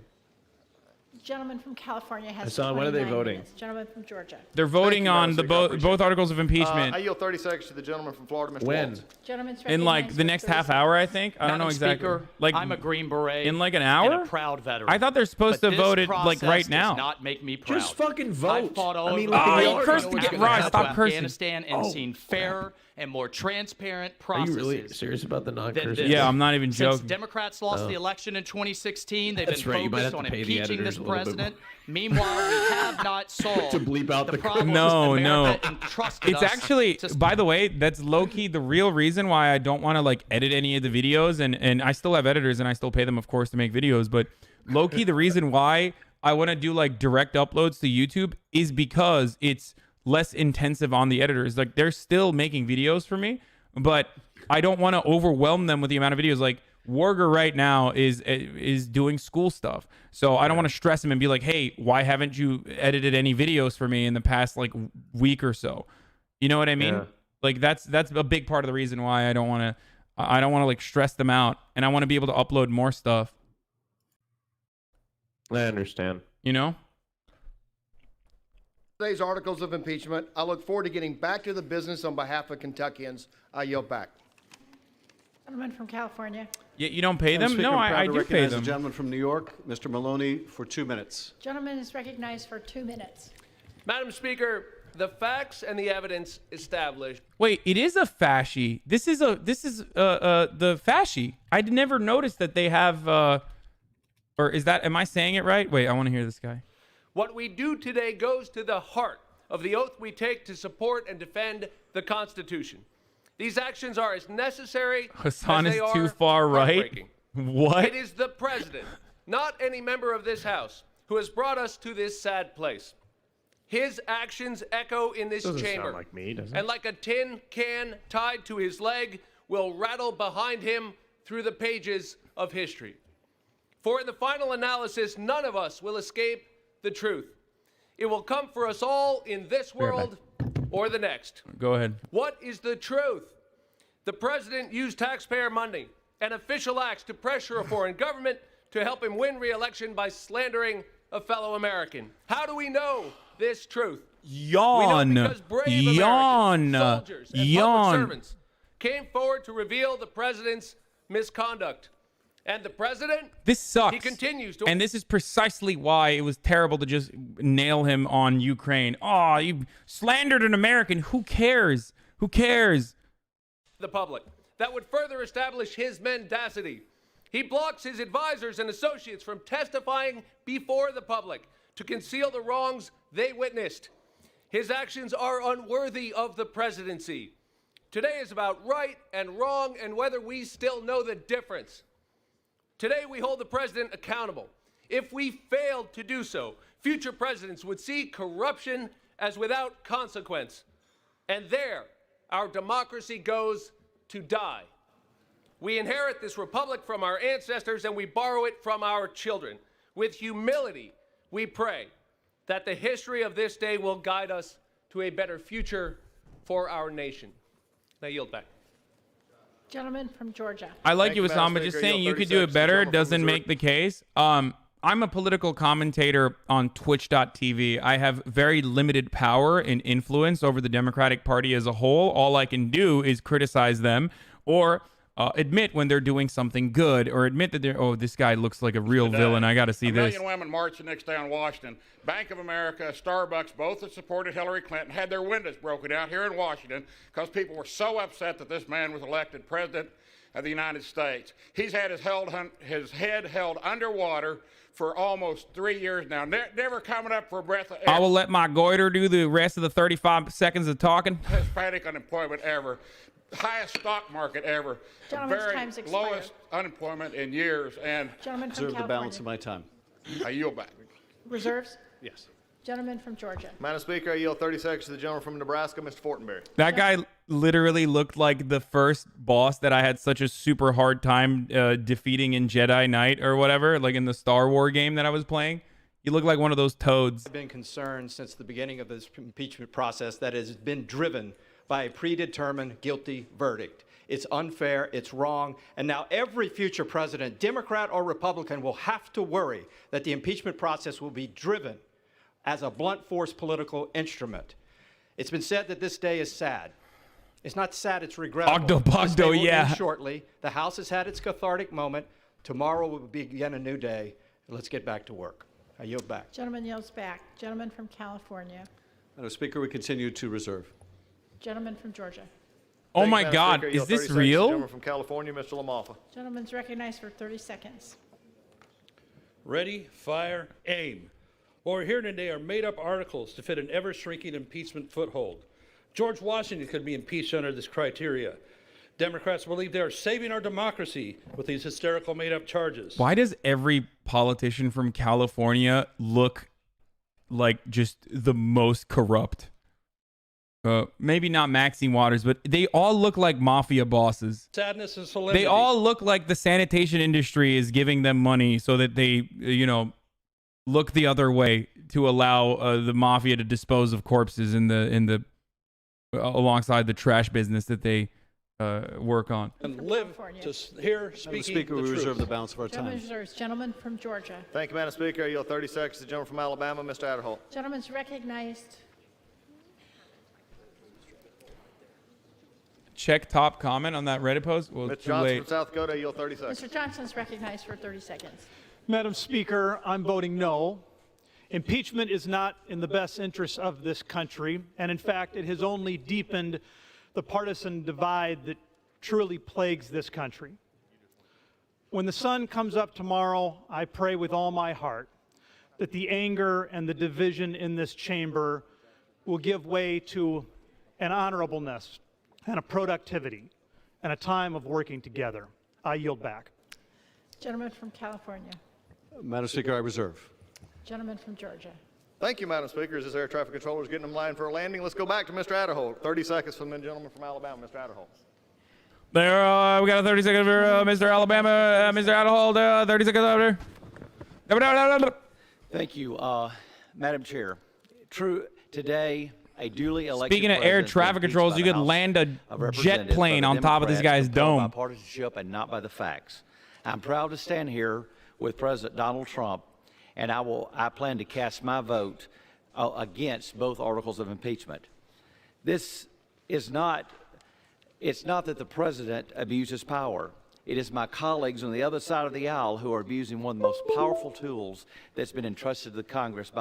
Gentleman from California has Hasan, when are they 29 voting? minutes. Gentleman from Georgia. They're voting you, on Madam the Speaker. I appreciate both articles of impeachment I yield 30 seconds to the gentleman from Florida, Mr. When? Waltz. Gentleman's in like recognized the for next 30 half hour. I think. I don't know Madam exactly. Speaker, Like I'm a Green Beret in like an and hour. a proud veteran. I thought they're supposed But to this vote it like process right now. Does not make me proud. Just fucking I've vote. fought all I mean, over like, the we world are to gonna get get back Ross, to stop cursing. Afghanistan and seen fairer and more transparent Are processes. you really serious about the than non-cursing? this. Yeah, I'm not even Since joking. Democrats lost Oh. the election in 2016, they've That's been right, you might focused have on to pay the impeaching editors this a little bit president. Meanwhile, we have not solved To bleep out the problems No, America entrusted It's us actually, to by the way, that's low-key the real reason why I don't want to like edit any of the videos, and I still have editors and I still pay them, of course, to make videos. But low-key, the reason why I want to do like direct uploads to YouTube is because it's less intensive on the editors. Like they're still making videos for me, but I don't want to overwhelm them with the amount of videos. Like Warger right now is doing school stuff, so I don't want to stress him and be like, "Hey, why haven't you edited any videos for me in the past like week or so?" You know what I mean? Yeah. Like that's a big part of the reason why I don't want to like stress them out, and I want to be able to upload more stuff. I understand. You know? Today's articles of impeachment. I look forward to getting back to the business on behalf of Kentuckians. I yield back. Gentleman from California. You don't pay Madam them? Speaker, No, I'm proud I to do pay recognize them. the gentleman from New York, Mr. Maloney, for 2 minutes. Gentleman is recognized for 2 minutes. Madam Speaker, the facts and the evidence established. Wait, it is a fasci. This is the fasci. I'd never noticed that they have or is that, am I saying it right? Wait, I want to hear this guy. What we do today goes to the heart of the oath we take to support and defend the Constitution. These actions are as necessary Hasan as is they are too far right. heartbreaking. What? It is the president, not any member of this House, who has brought us to this sad place. His actions echo in this Doesn't chamber. sound like me, does it? And like a tin can tied to his leg will rattle behind him through the pages of history. For in the final analysis, none of us will escape the truth. It will come for us all in this world or the next. Go ahead. What is the truth? The president used taxpayer money and official acts to pressure a foreign government to help him win re-election by slandering a fellow American. How do we know this truth? Yawn. We know because brave Yawn. Americans, soldiers, and Yawn. public servants came forward to reveal the president's misconduct. And the president, This sucks. he continues to... And this is precisely why it was terrible to just nail him on Ukraine. Oh, you slandered an American. Who cares? Who cares? the public. That would further establish his mendacity. He blocks his advisors and associates from testifying before the public to conceal the wrongs they witnessed. His actions are unworthy of the presidency. Today is about right and wrong and whether we still know the difference. Today we hold the president accountable. If we failed to do so, future presidents would see corruption as without consequence. And there, our democracy goes to die. We inherit this republic from our ancestors and we borrow it from our children. With humility, we pray that the history of this day will guide us to a better future for our nation. Now yield back. Gentleman from Georgia. I like you, Hasan, but just saying you could do it better doesn't make the case. I'm a political commentator on twitch.tv. I have very limited power and influence over the Democratic Party as a whole. All I can do is criticize them or admit when they're doing something good or admit that they're, oh, this guy looks like a real villain. I got to see a this. million women marched the next day on Washington. Bank of America, Starbucks, both that supported Hillary Clinton, had their windows broken out here in Washington because people were so upset that this man was elected president of the United States. He's had his head held underwater for almost 3 years now, never coming up for a breath of air. I will let my goiter do the rest of the 35 seconds of talking. Hispanic unemployment ever, highest stock market ever, the Gentleman's very time's expired. lowest unemployment in years, and Gentleman from Reserve the balance California. of my time. I yield back. Reserves? Yes. Gentleman from Georgia. Madam Speaker, I yield 30 seconds to the gentleman from Nebraska, Mr. Fortenberry. That guy literally looked like the first boss that I had such a super hard time defeating in Jedi Knight or whatever, like in the Star Wars game that I was playing. He looked like one of those toads. I've been concerned since the beginning of this impeachment process that has been driven by a predetermined guilty verdict. It's unfair, it's wrong, and now every future president, Democrat or Republican, will have to worry that the impeachment process will be driven as a blunt force political instrument. It's been said that this day is sad. It's not sad, it's regrettable. This day will end shortly. The House has had its cathartic moment. Tomorrow will begin a new day. Let's get back to work. I yield back. Gentleman yields back. Gentleman from California. Madam Speaker, we continue to reserve. Gentleman from Georgia. Oh Thank you, my Madam God, Speaker. I is yield this 30 seconds to the real? gentleman from California, Mr. LaMalfa. Gentleman's recognized for 30 seconds. Ready, fire, aim. What we're hearing today are made-up articles to fit an ever-shrinking impeachment foothold. George Washington could be impeached under this criteria. Democrats believe they are saving our democracy with these hysterical made-up charges. Why does every politician from California look like just the most corrupt? Maybe not Maxine Waters, but they all look like mafia bosses. Sadness and solemnity. They all look like the sanitation industry is giving them money so that they, look the other way to allow the mafia to dispose of corpses in the alongside the trash business that they work on. And live to hear Madam speaking Speaker, the we truth. reserve the balance of our Gentleman time. reserves. Gentleman from Georgia. Thank you, Madam Speaker. I yield 30 seconds to the gentleman from Alabama, Mr. Adderholt. Gentleman's recognized. Check top comment on that Reddit post. Well, Mr. too Johnson late. from South Dakota, I yield 30 seconds. Mr. Johnson's recognized for 30 seconds. Madam Speaker, I'm voting no. Impeachment is not in the best interest of this country, and in fact, it has only deepened the partisan divide that truly plagues this country. When the sun comes up tomorrow, I pray with all my heart that the anger and the division in this chamber will give way to an honorableness and a productivity and a time of working together. I yield back. Gentleman from California. Madam Speaker, I reserve. Gentleman from Georgia. Thank you, Madam Speaker. As this air traffic controller is getting them lined for a landing, let's go back to Mr. Adderholt. 30 seconds from the gentleman from Alabama, Mr. Adderholt. There, we got a 30 seconds for Mr. Alabama, Mr. Adderholt, 30 seconds over there. Thank you, Madam Chair. Today, a duly elected Speaking of air traffic controls, you could land a jet plane on top of this guy's dome. By partisanship and not by the facts. I'm proud to stand here with President Donald Trump, and I plan to cast my vote against both articles of impeachment. This is not. It's not that the president abuses power. It is my colleagues on the other side of the aisle who are abusing one of the most powerful tools that's been entrusted to the Congress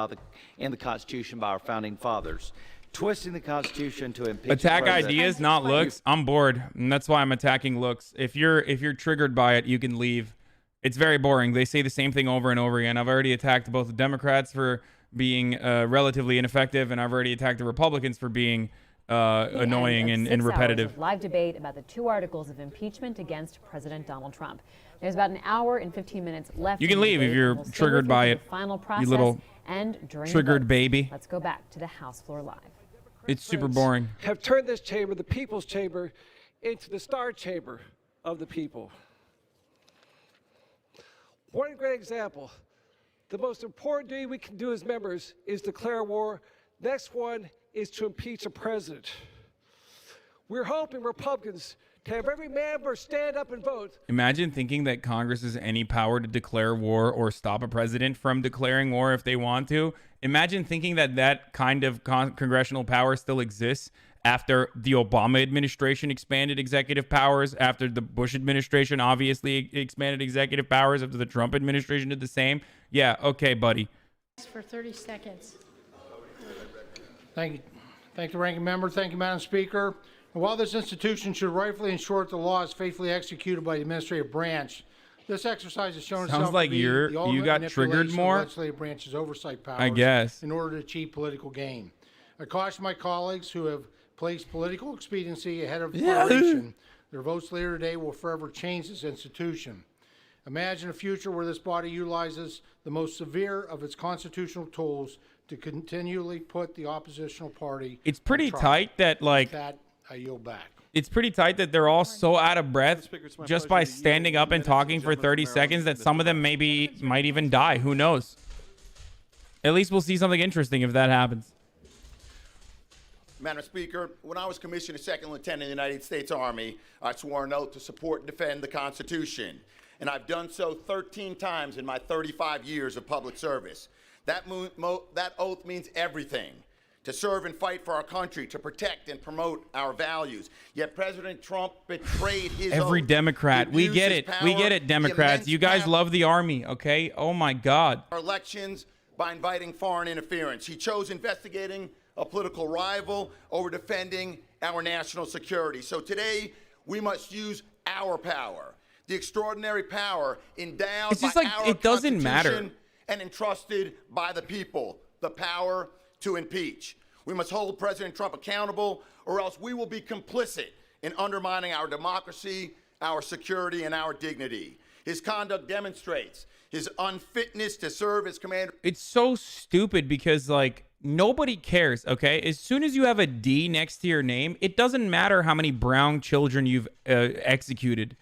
in the Constitution by our founding fathers. Twisting the Constitution to impeach Attack the president. ideas, not looks. I'm bored, and that's why I'm attacking looks. If you're triggered by it, you can leave. It's very boring. They say the same thing over and over again. I've already attacked both the Democrats for being relatively ineffective, and I've already attacked the Republicans for being annoying and repetitive. Live debate about the 2 articles of impeachment against President Donald Trump. There's about an hour and 15 minutes left. You can leave if you're triggered by it. Final You process little and during triggered the votes. baby. Let's go back to the House floor live. It's super boring. Have turned this chamber, the people's chamber, into the star chamber of the people. One great example. The most important duty we can do as members is declare war. Next one is to impeach a president. We're hoping Republicans to have every member stand up and vote. Imagine thinking that Congress has any power to declare war or stop a president from declaring war if they want to. Imagine thinking that that kind of congressional power still exists after the Obama administration expanded executive powers, after the Bush administration obviously expanded executive powers, after the Trump administration did the same. Yeah, okay, buddy. For 30 seconds. Thank you. Thank the ranking member. Thank you, Madam Speaker. And while this institution should rightfully ensure that the law is faithfully executed by the administrative branch, This exercise has shown Sounds itself like to be the ultimate you got triggered manipulation of more. the legislative branch's oversight powers I guess. in order to achieve political gain. I caution my colleagues who have placed political expediency ahead of moderation. Their votes later today will forever change this institution. Imagine a future where this body utilizes the most severe of its constitutional tools to continually put the oppositional party. It's pretty on trial. tight that, like, With that, I yield back. it's pretty tight that they're all so out of breath just by standing up and talking for 30 seconds that some of them might even die. Who knows? At least we'll see something interesting if that happens. Madam Speaker, when I was commissioned as Second Lieutenant in the United States Army, I swore an oath to support and defend the Constitution. And I've done so 13 times in my 35 years of public service. That oath means everything. To serve and fight for our country, to protect and promote our values. Yet President Trump betrayed his Every oath. Democrat. We get it. We get it, Democrats. You guys love the army, okay? Oh, my God. Our elections by inviting foreign interference. He chose investigating a political rival over defending our national security. So today, we must use our power, the extraordinary power endowed It's just by like, our it doesn't matter. Constitution and entrusted by the people, the power to impeach. We must hold President Trump accountable, or else we will be complicit in undermining our democracy, our security, and our dignity. His conduct demonstrates his unfitness to serve as commander. It's so stupid because, like, nobody cares, okay? As soon as you have a D next to your name, it doesn't matter how many brown children you've executed,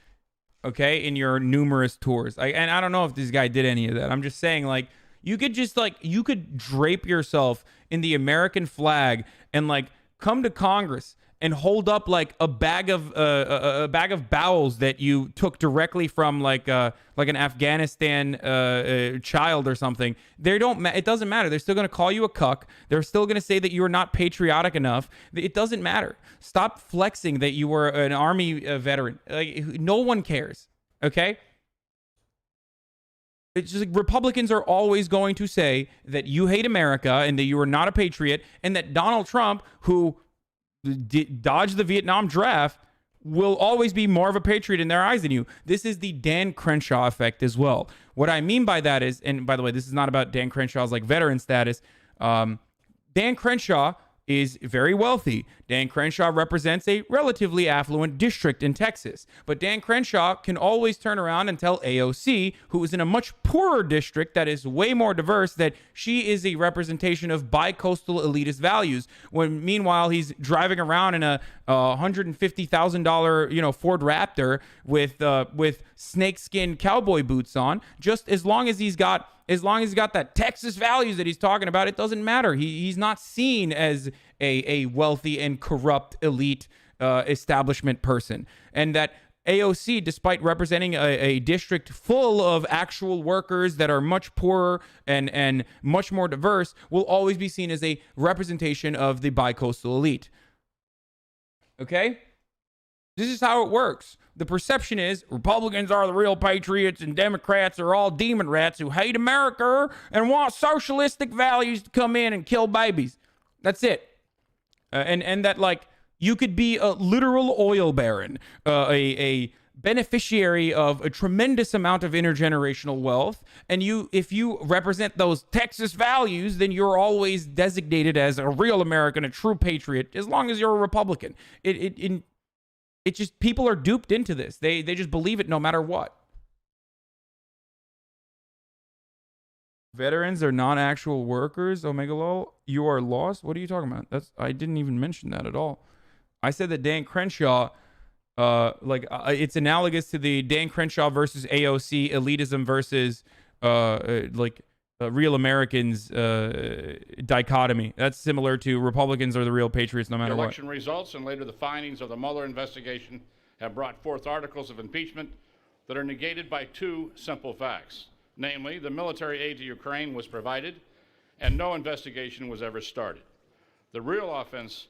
okay, in your numerous tours. And I don't know if this guy did any of that. I'm just saying, like, you could just, like, you could drape yourself in the American flag and, like, come to Congress and hold up, like, a bag of bowels that you took directly from, like an Afghanistan child or something. It doesn't matter. They're still going to call you a cuck. They're still going to say that you are not patriotic enough. It doesn't matter. Stop flexing that you were an army veteran. Like, no one cares. Okay. It's just like Republicans are always going to say that you hate America and that you are not a patriot, and that Donald Trump, who dodged the Vietnam draft, will always be more of a patriot in their eyes than you. This is the Dan Crenshaw effect as well. What I mean by that is, and by the way, this is not about Dan Crenshaw's like veteran status. Dan Crenshaw is very wealthy. Dan Crenshaw represents a relatively affluent district in Texas. But Dan Crenshaw can always turn around and tell AOC, who is in a much poorer district that is way more diverse, that she is a representation of bi-coastal elitist values. When meanwhile, he's driving around in a $150,000, Ford Raptor with snakeskin cowboy boots on. Just as long as he's got that Texas values that he's talking about, it doesn't matter. He's not seen as a wealthy and corrupt elite establishment person. And that AOC, despite representing a district full of actual workers that are much poorer and much more diverse, will always be seen as a representation of the bi-coastal elite. Okay? This is how it works. The perception is Republicans are the real patriots and Democrats are all demon rats who hate America and want socialistic values to come in and kill babies. That's it. And that, like, you could be a literal oil baron, a beneficiary of a tremendous amount of intergenerational wealth, and if you represent those Texas values, then you're always designated as a real American, a true patriot, as long as you're a Republican. It just, people are duped into this. They just believe it no matter what. Veterans are not actual workers, Omega Lol. You are lost? What are you talking about? I didn't even mention that at all. I said that Dan Crenshaw, it's analogous to the Dan Crenshaw versus AOC elitism versus real Americans dichotomy. That's similar to Republicans are the real patriots no matter what. Election results and later the findings of the Mueller investigation have brought forth articles of impeachment that are negated by two simple facts. Namely, the military aid to Ukraine was provided and no investigation was ever started. The real offense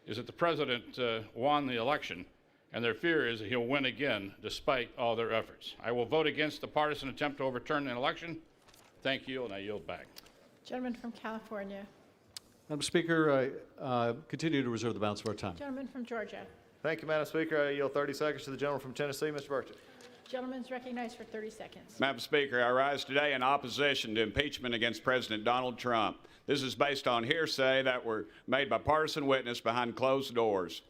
is that the president won the election, and their fear is that he'll win again despite all their efforts. I will vote against the partisan attempt to overturn an election. Thank you, and I yield back. Gentleman from California. Madam Speaker, I continue to reserve the balance of our time. Gentleman from Georgia. Thank you, Madam Speaker. I yield 30 seconds to the gentleman from Tennessee, Mr. Burchett. Gentleman's recognized for 30 seconds. Madam Speaker, I rise today in opposition to impeachment against President Donald Trump. This is based on hearsay that were made by partisan witness behind closed doors.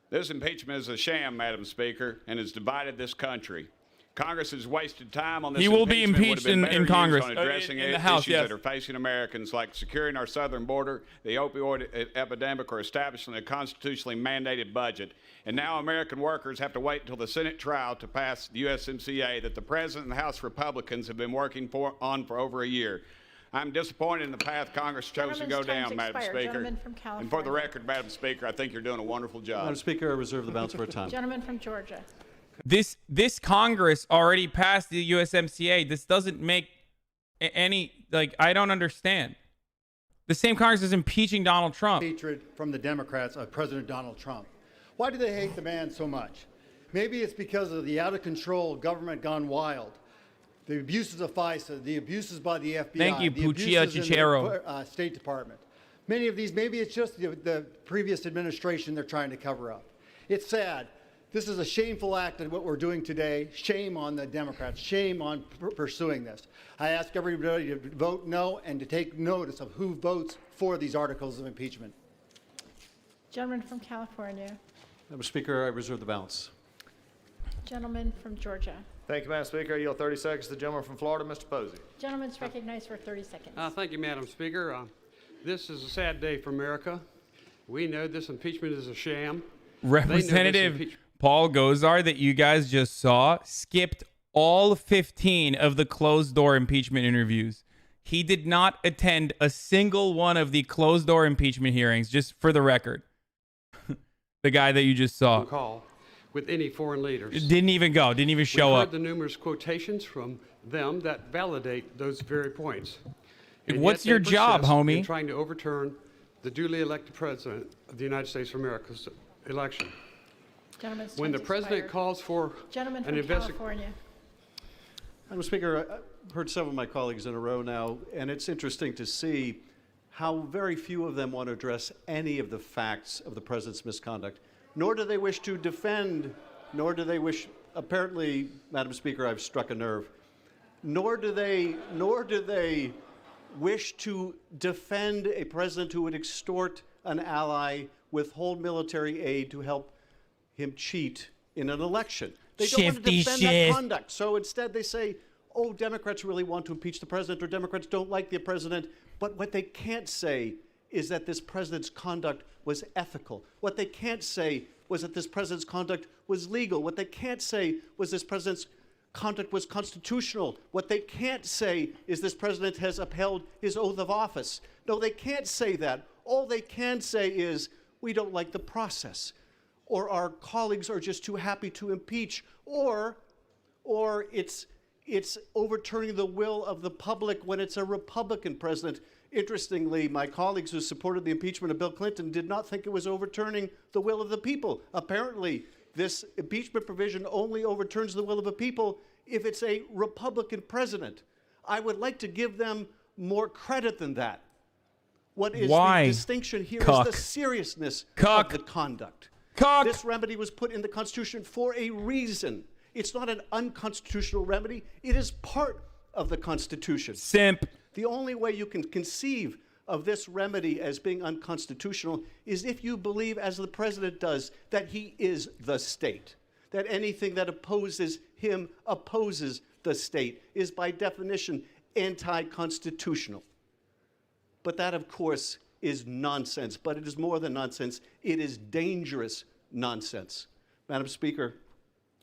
This impeachment is a sham, Madam Speaker, and has divided this country. Congress has wasted time on this. He will be impeachment. impeached Would have been in better used Congress. on addressing In the House, issues yes. that are facing Americans, like securing our southern border, the opioid epidemic, or establishing a constitutionally mandated budget. And now American workers have to wait until the Senate trial to pass the USMCA that the President and the House Republicans have been working on for over a year. I'm disappointed in the path Congress chose to go down, Madam Speaker. And for the record, Madam Speaker, I think you're doing a wonderful job. Madam Speaker, I reserve the balance for a time. Gentleman from Georgia. This Congress already passed the USMCA. This doesn't make any, like, I don't understand. The same Congress is impeaching Donald Trump. Hatred from the Democrats of President Donald Trump. Why do they hate the man so much? Maybe it's because of the out-of-control government gone wild. The abuses of FISA, the abuses by the FBI, Thank you, the Puccia abuses in Cicero. the State Department. Many of these, maybe it's just the previous administration they're trying to cover up. It's sad. This is a shameful act of what we're doing today. Shame on the Democrats. Shame on pursuing this. I ask everybody to vote no and to take notice of who votes for these articles of impeachment. Gentleman from California. Madam Speaker, I reserve the balance. Gentleman from Georgia. Thank you, Madam Speaker. I yield 30 seconds to the gentleman from Florida, Mr. Posey. Gentleman's recognized for 30 seconds. Thank you, Madam Speaker. This is a sad day for America. We know this impeachment is a sham. Representative Paul Gosar that you guys just saw skipped all 15 of the closed-door impeachment interviews. He did not attend a single one of the closed-door impeachment hearings, just for the record. The guy that you just saw. Call with any foreign leaders. Didn't even go, didn't even show We've up. heard the numerous quotations from them that validate those very points. And What's yet your they job, persist homie? in trying to overturn the duly elected president of the United States of America's election. Gentleman's When the time's president expired. calls for Gentleman an from investigation. California. Madam Speaker, I've heard several of my colleagues in a row now, and it's interesting to see how very few of them want to address any of the facts of the president's misconduct, nor do they wish to defend, nor do they wish, apparently, Madam Speaker, I've struck a nerve, nor do they wish to defend a president who would extort an ally, withhold military aid to help him cheat in an election. They don't want to Shifty defend shit. that conduct. So instead they say, oh, Democrats really want to impeach the president, or Democrats don't like the president. But what they can't say is that this president's conduct was ethical. What they can't say was that this president's conduct was legal. What they can't say was this president's conduct was constitutional. What they can't say is this president has upheld his oath of office. No, they can't say that. All they can say is, we don't like the process, or our colleagues are just too happy to impeach, or it's overturning the will of the public when it's a Republican president. Interestingly, my colleagues who supported the impeachment of Bill Clinton did not think it was overturning the will of the people. Apparently, this impeachment provision only overturns the will of the people if it's a Republican president. I would like to give them more credit than that. What is Why? the distinction here Cuck. is the seriousness Cuck. of the conduct. Cuck. This remedy was put in the Constitution for a reason. It's not an unconstitutional remedy. It is part of the Constitution. Simp. The only way you can conceive of this remedy as being unconstitutional is if you believe, as the president does, that he is the state, that anything that opposes him opposes the state, is by definition anti-constitutional. But that, of course, is nonsense. But it is more than nonsense. It is dangerous nonsense. Madam Speaker,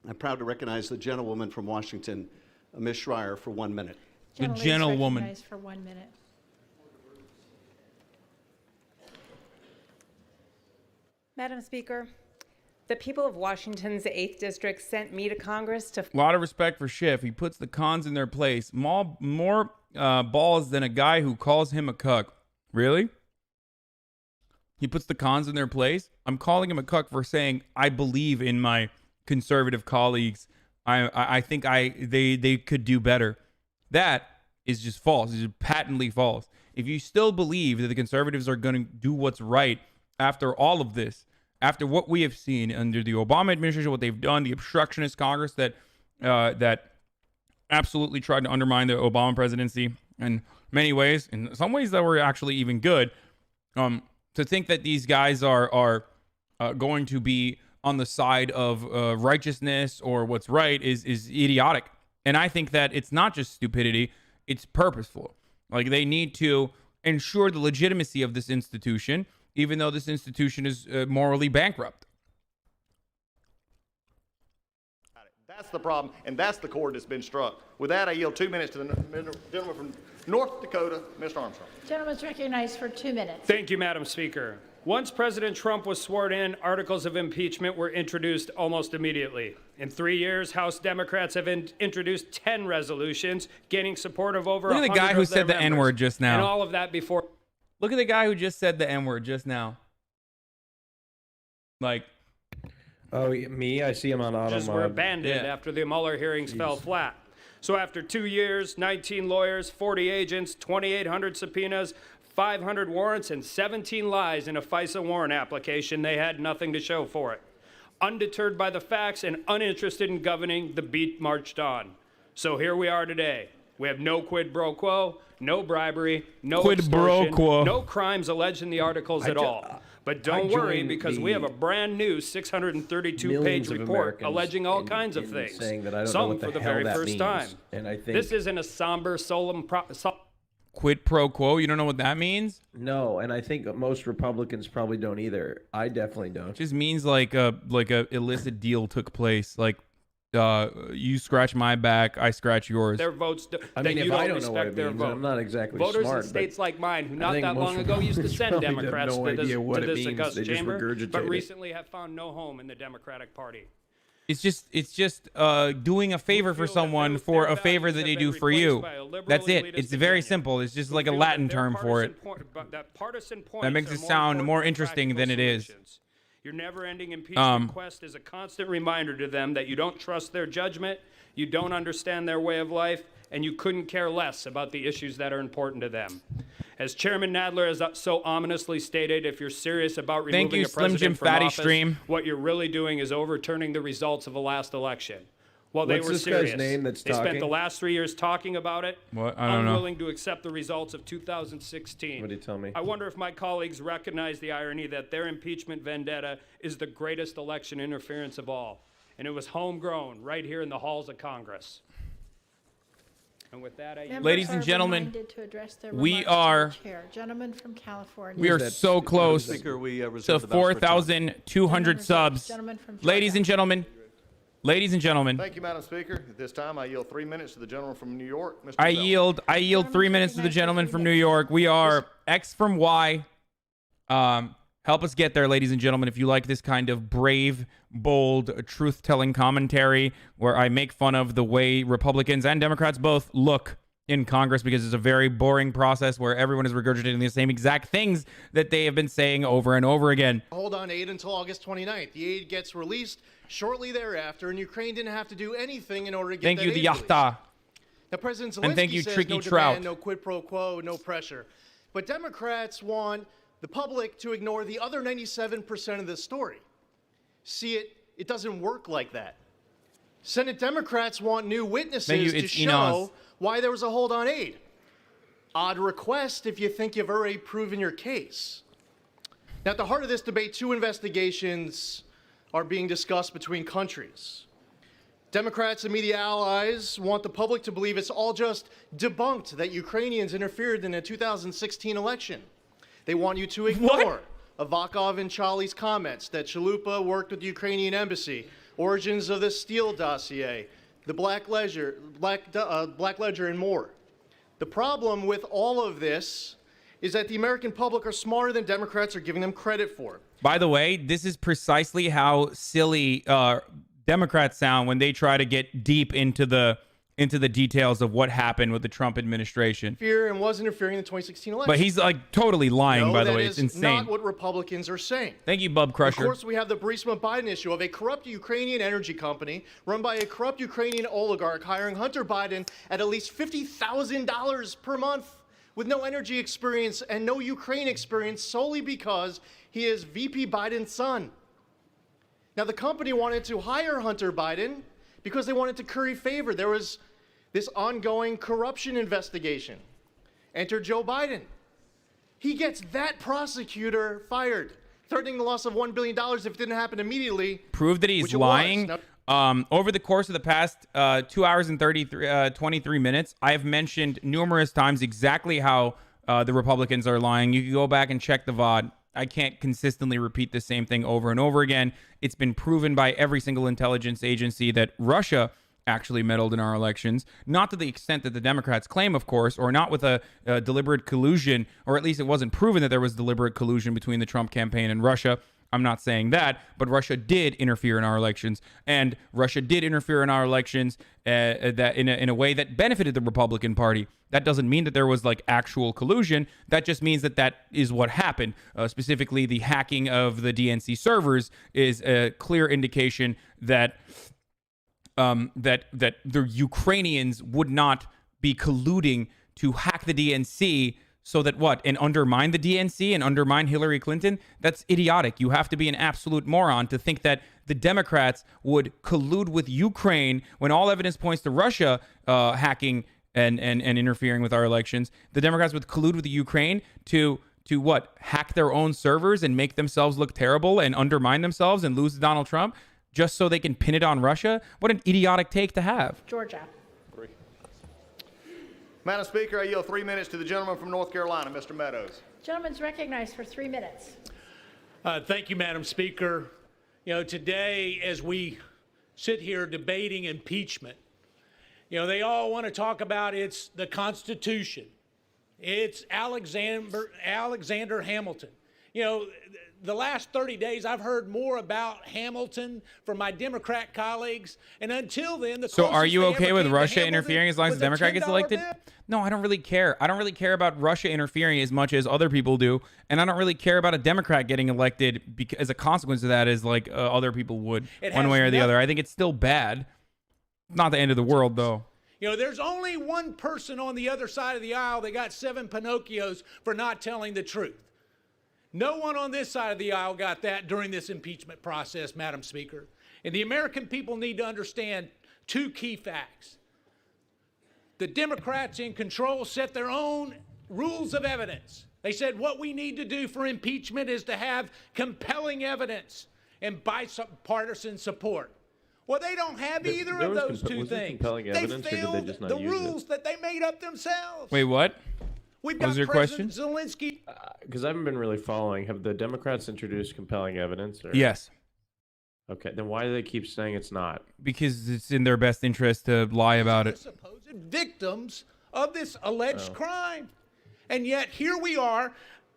I'm proud to recognize the gentlewoman from Washington, Ms. Schreier, for 1 minute. The Gentleman is gentlewoman. recognized for 1 minute. Madam Speaker, the people of Washington's 8th District sent me to Congress to... A lot of respect for Schiff. He puts the cons in their place. More balls than a guy who calls him a cuck. Really? He puts the cons in their place? I'm calling him a cuck for saying I believe in my conservative colleagues. I think they could do better. That is just false. It's just patently false. If you still believe that the conservatives are going to do what's right after all of this, after what we have seen under the Obama administration, what they've done, the obstructionist Congress that that absolutely tried to undermine the Obama presidency in many ways, in some ways that were actually even good. To think that these guys are going to be on the side of righteousness or what's right is idiotic. And I think that it's not just stupidity, it's purposeful. Like, they need to ensure the legitimacy of this institution, even though this institution is morally bankrupt. That's the problem, and that's the chord that's been struck. With that, I yield 2 minutes to the gentleman from North Dakota, Mr. Armstrong. Gentleman's recognized for 2 minutes. Thank you, Madam Speaker. Once President Trump was sworn in, articles of impeachment were introduced almost immediately. In 3 years, House Democrats have introduced 10 resolutions, gaining support of over 100 Look at the guy who said the N-word just now. And all of that before. Look at the guy who just said the N-word just now. Like, oh, me? I see him on auto were abandoned after the Mueller hearings fell flat. So after 2 years, 19 lawyers, 40 agents, 2,800 subpoenas, 500 warrants, and 17 lies in a FISA warrant application, they had nothing to show for it. Undeterred by the facts and uninterested in governing, the beat marched on. So here we are today. We have no quid pro quo, no bribery, no Quid pro extortion, quo. no crimes alleged in the articles at all. But don't worry, because we have a brand new 632-page report alleging all kinds of things, some for the very first time. And I think this isn't a somber, solemn quid pro quo. You don't know what that means? No, and I think most Republicans probably don't either. I definitely don't. It just means like a illicit deal took place. Like, you scratch my back, I scratch yours. Their votes. I mean, that if you I don't don't know what respect it their means, vote. I'm not exactly Voters smart. in states like mine, who I not think that most long ago used to Republicans send probably have Democrats no to this, idea what to it this means. august They just chamber, regurgitate but it. recently have found no home in the Democratic Party. It's just doing a favor for someone for a favor that they do for you. That's it. It's very simple. It's just like a Latin term for it. That makes it sound more interesting than it is. Your never-ending impeachment quest is a constant reminder to them that you don't trust their judgment, you don't understand their way of life, and you couldn't care less about the issues that are important to them. As Chairman Nadler has so ominously stated, if you're serious about removing a president from office, what you're really doing is overturning the results of the last election. Well, they were serious. Guy's name that's they spent talking? the last 3 years talking about it, What? I don't know. unwilling to accept the results of 2016. What did he tell me? I wonder if my colleagues recognize the irony that their impeachment vendetta is the greatest election interference of all. And it was homegrown right here in the halls of Congress. And with that, Ladies and gentlemen, reminded to address their we remarks to are the chair. Gentleman from California. we are so close Speaker, we, to reserve the balance for 4,200 subs. Gentleman from Ladies and gentlemen, Thank you, Madam Speaker. At this time, I yield 3 minutes to the gentleman from New York, Mr. I Zell. yield 3 minutes to the gentleman from New York. We are X from Y. Help us get there, ladies and gentlemen. If you like this kind of brave, bold, truth-telling commentary where I make fun of the way Republicans and Democrats both look in Congress, because it's a very boring process where everyone is regurgitating the same exact things that they have been saying over and over again. Hold on aid until August 29th. The aid gets released shortly thereafter, and Ukraine didn't have to do anything in order to get Thank that you, aid the released. Yachta. Now, President Zelensky And thank you, says Tricky no Trout. demand, no quid pro quo, no pressure. But Democrats want the public to ignore the other 97% of the story. See, it doesn't work like that. Senate Democrats want new witnesses to show why there was a hold on aid. Odd request if you think you've already proven your case. Now, at the heart of this debate, two investigations are being discussed between countries. Democrats and media allies want the public to believe it's all just debunked that Ukrainians interfered in the 2016 election. They want you to ignore Avakov and Charlie's comments that Chalupa worked with the Ukrainian embassy, origins of the Steele dossier, the Black Ledger, and more. The problem with all of this is that the American public are smarter than Democrats are giving them credit for. By the way, this is precisely how silly Democrats sound when they try to get deep into the details of what happened with the Trump administration. Fear and was interfering in the 2016 election. But he's like totally lying, No, by the that way. is It's insane. not what Republicans are saying. Thank you, Bub Crusher. Of course, we have the Burisma-Biden issue of a corrupt Ukrainian energy company run by a corrupt Ukrainian oligarch hiring Hunter Biden at least $50,000 per month with no energy experience and no Ukraine experience solely because he is VP Biden's son. Now, the company wanted to hire Hunter Biden because they wanted to curry favor. There was this ongoing corruption investigation. Enter Joe Biden. He gets that prosecutor fired, threatening the loss of $1 billion if it didn't happen immediately. Prove that he's which it lying. was. Now, Over the course of the past 2 hours and 23 minutes, I have mentioned numerous times exactly how the Republicans are lying. You can go back and check the VOD. I can't consistently repeat the same thing over and over again. It's been proven by every single intelligence agency that Russia actually meddled in our elections, not to the extent that the Democrats claim, of course, or not with a deliberate collusion, or at least it wasn't proven that there was deliberate collusion between the Trump campaign and Russia. I'm not saying that, but Russia did interfere in our elections, and Russia did interfere in our elections that in a way that benefited the Republican Party. That doesn't mean that there was like actual collusion. That just means that that is what happened. Specifically, the hacking of the DNC servers is a clear indication that that the Ukrainians would not be colluding to hack the DNC so that what? And undermine the DNC and undermine Hillary Clinton? That's idiotic. You have to be an absolute moron to think that the Democrats would collude with Ukraine when all evidence points to Russia hacking and interfering with our elections. The Democrats would collude with the Ukraine to what? Hack their own servers and make themselves look terrible and undermine themselves and lose to Donald Trump just so they can pin it on Russia? What an idiotic take to have. Georgia. Madam Speaker, I yield 3 minutes to the gentleman from North Carolina, Mr. Meadows. Gentleman's recognized for 3 minutes. Thank you, Madam Speaker. You know, today, as we sit here debating impeachment, you know, they all want to talk about it's the Constitution. It's Alexander Hamilton. You know, the last 30 days, I've heard more about Hamilton from my Democrat colleagues, and until then, So are you okay with Russia interfering as long as the Democrat gets elected? No, I don't really care. I don't really care about Russia interfering as much as other people do, and I don't really care about a Democrat getting elected as a consequence of that as like other people would, one way or the other. I think it's still bad. Not the end of the world, though. You know, there's only one person on the other side of the aisle that got 7 Pinocchios for not telling the truth. No one on this side of the aisle got that during this impeachment process, Madam Speaker. And the American people need to understand 2 key facts. The Democrats in control set their own rules of evidence. They said what we need to do for impeachment is to have compelling evidence and bipartisan support. Well, they don't have either of those 2 things. They failed the rules that they made up themselves. Wait, what? We've What was got your question? President Zelensky. Because I haven't been really following. Have the Democrats introduced compelling evidence? Or? Yes. Okay, then why do they keep saying it's not? Because it's in their best interest to lie about it. Supposed victims of this alleged crime. And yet here we are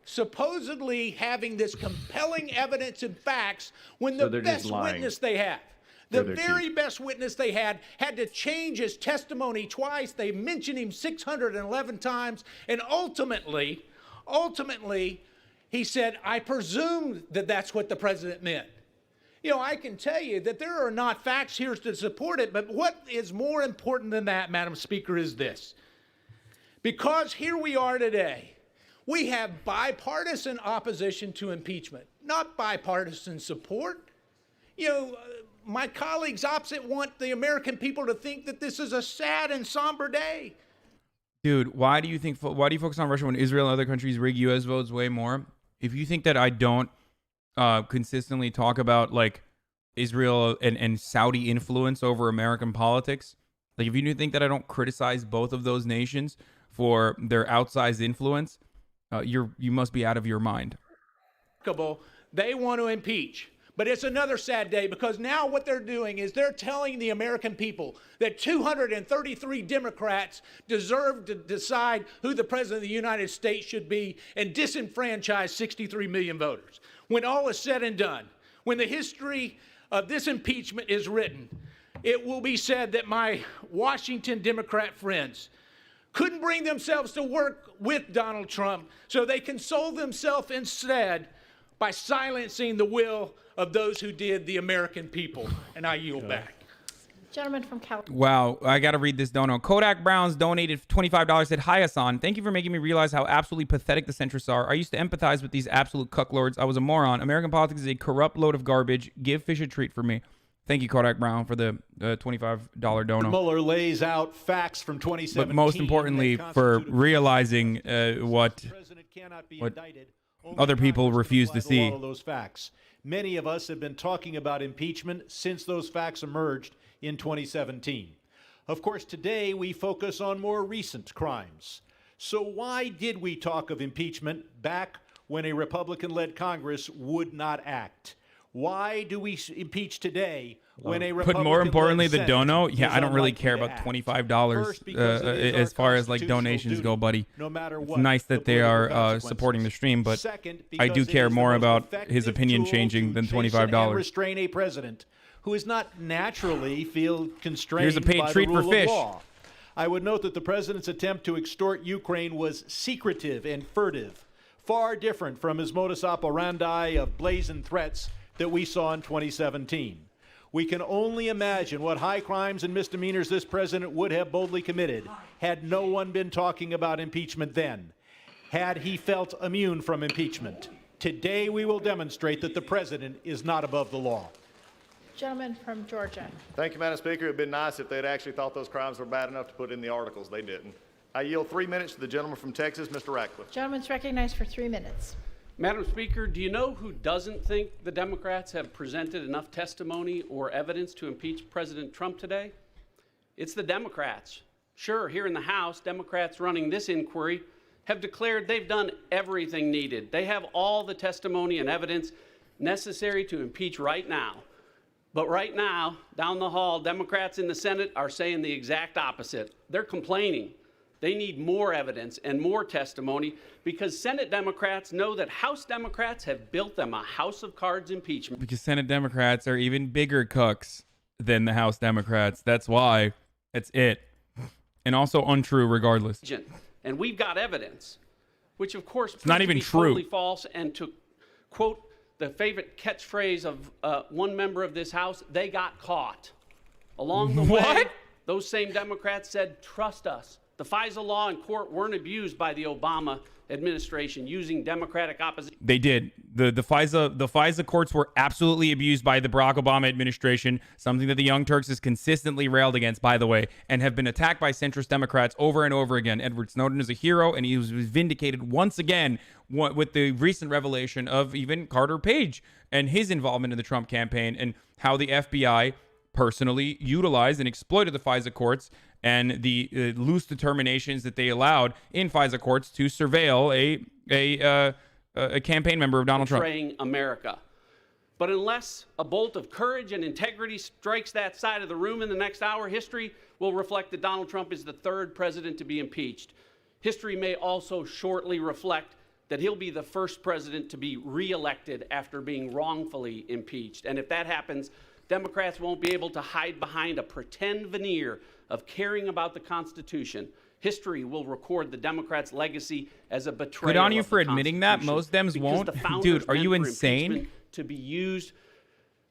supposedly having this compelling evidence and facts when the best witness they have, the very best witness they had to change his testimony twice. They mentioned him 611 times. And ultimately, he said, I presumed that that's what the president meant. You know, I can tell you that there are not facts here to support it, but what is more important than that, Madam Speaker, is this. Because here we are today, we have bipartisan opposition to impeachment, not bipartisan support. You know, my colleagues opposite want the American people to think that this is a sad and somber day. Dude, why do you focus on Russia when Israel and other countries rig U.S. votes way more? If you think that I don't consistently talk about like Israel and Saudi influence over American politics, like if you think that I don't criticize both of those nations for their outsized influence, you must be out of your mind. They want to impeach. But it's another sad day because now what they're doing is they're telling the American people that 233 Democrats deserve to decide who the president of the United States should be and disenfranchise 63 million voters. When all is said and done, when the history of this impeachment is written, it will be said that my Washington Democrat friends couldn't bring themselves to work with Donald Trump, so they consoled themselves instead by silencing the will of those who did the American people. And I yield back. Gentleman from California. Wow, I got to read this dono. Kodak Browns donated $25, said, Hi, Hasan. Thank you for making me realize how absolutely pathetic the centrists are. I used to empathize with these absolute cucklords. I was a moron. American politics is a corrupt load of garbage. Give fish a treat for me. Thank you, Kodak Brown, for the $25 dono. Mueller lays out facts from 2017. But most importantly, for realizing what other people refuse to see. All of those facts. Many of us have been talking about impeachment since those facts emerged in 2017. Of course, today we focus on more recent crimes. So why did we talk of impeachment back when a Republican-led Congress would not act? Why do we impeach today when a Republican-led But more importantly, the Senate dono, yeah, is I don't really unlikely care to about act? $25 First, because it is our as far as like constitutional donations duty, go, buddy. no matter It's what nice the that they political are consequences. supporting the stream, but Second, I do because it care is the more most about effective his opinion tool changing to than chasten and $25. restrain a president who is not naturally feel constrained Here's a paid by treat the for rule fish. of law. I would note that the president's attempt to extort Ukraine was secretive and furtive, far different from his modus operandi of blazing threats that we saw in 2017. We can only imagine what high crimes and misdemeanors this president would have boldly committed had no one been talking about impeachment then, had he felt immune from impeachment. Today we will demonstrate that the president is not above the law. Gentleman from Georgia. Thank you, Madam Speaker. It would have been nice if they'd actually thought those crimes were bad enough to put in the articles. They didn't. I yield 3 minutes to the gentleman from Texas, Mr. Ratcliffe. Gentleman's recognized for 3 minutes. Madam Speaker, do you know who doesn't think the Democrats have presented enough testimony or evidence to impeach President Trump today? It's the Democrats. Sure, here in the House, Democrats running this inquiry have declared they've done everything needed. They have all the testimony and evidence necessary to impeach right now. But right now, down the hall, Democrats in the Senate are saying the exact opposite. They're complaining. They need more evidence and more testimony because Senate Democrats know that House Democrats have built them a house of cards impeachment. Because Senate Democrats are even bigger cucks than the House Democrats. That's why. That's it. And also untrue regardless. And we've got evidence, which of course It's not proved to even be true. totally false. And to quote the favorite catchphrase of one member of this House, they got caught. Along the way, those same Democrats said, trust us. The FISA law and court weren't abused by the Obama administration using Democratic opposition. They did. The FISA courts were absolutely abused by the Barack Obama administration, something that the Young Turks has consistently railed against, by the way, and have been attacked by centrist Democrats over and over again. Edward Snowden is a hero, and he was vindicated once again with the recent revelation of even Carter Page and his involvement in the Trump campaign and how the FBI personally utilized and exploited the FISA courts and the loose determinations that they allowed in FISA courts to surveil a campaign member of Donald Trump. Betraying America. But unless a bolt of courage and integrity strikes that side of the room in the next hour, history will reflect that Donald Trump is the third president to be impeached. History may also shortly reflect that he'll be the first president to be reelected after being wrongfully impeached. And if that happens, Democrats won't be able to hide behind a pretend veneer of caring about the Constitution. History will record the Democrats' legacy as a betrayal. Good on you of for the admitting that. Most Dems Because won't. the founders Dude, are meant you for insane? impeachment to be used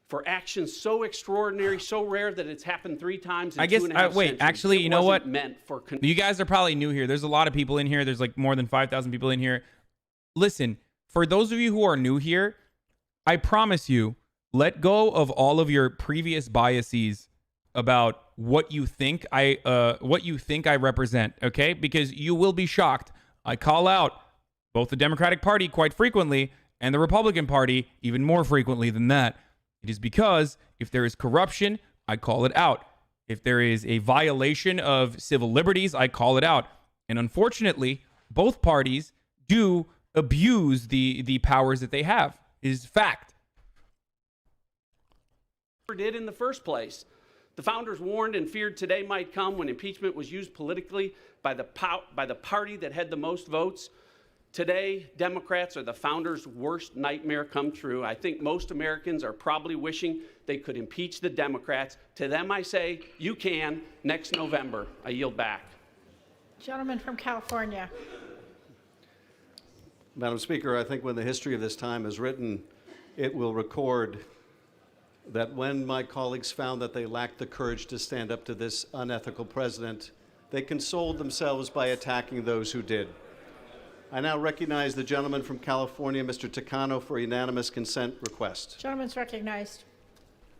for actions so extraordinary, so rare that it's happened 3 times in I guess, 2.5 wait, centuries. actually, It you know wasn't what? Meant for You guys are probably new here. There's a lot of people in here. There's like more than 5,000 people in here. Listen, for those of you who are new here, I promise you, let go of all of your previous biases about what you think I represent, okay? Because you will be shocked. I call out both the Democratic Party quite frequently and the Republican Party even more frequently than that. It is because if there is corruption, I call it out. If there is a violation of civil liberties, I call it out. And unfortunately, both parties do abuse the powers that they have. It is fact. Did in the first place. The founders warned and feared today might come when impeachment was used politically by the party that had the most votes. Today, Democrats are the founders' worst nightmare come true. I think most Americans are probably wishing they could impeach the Democrats. To them, I say, you can next November. I yield back. Gentleman from California. Madam Speaker, I think when the history of this time is written, it will record that when my colleagues found that they lacked the courage to stand up to this unethical president, they consoled themselves by attacking those who did. I now recognize the gentleman from California, Mr. Takano, for a unanimous consent request. Gentleman's recognized.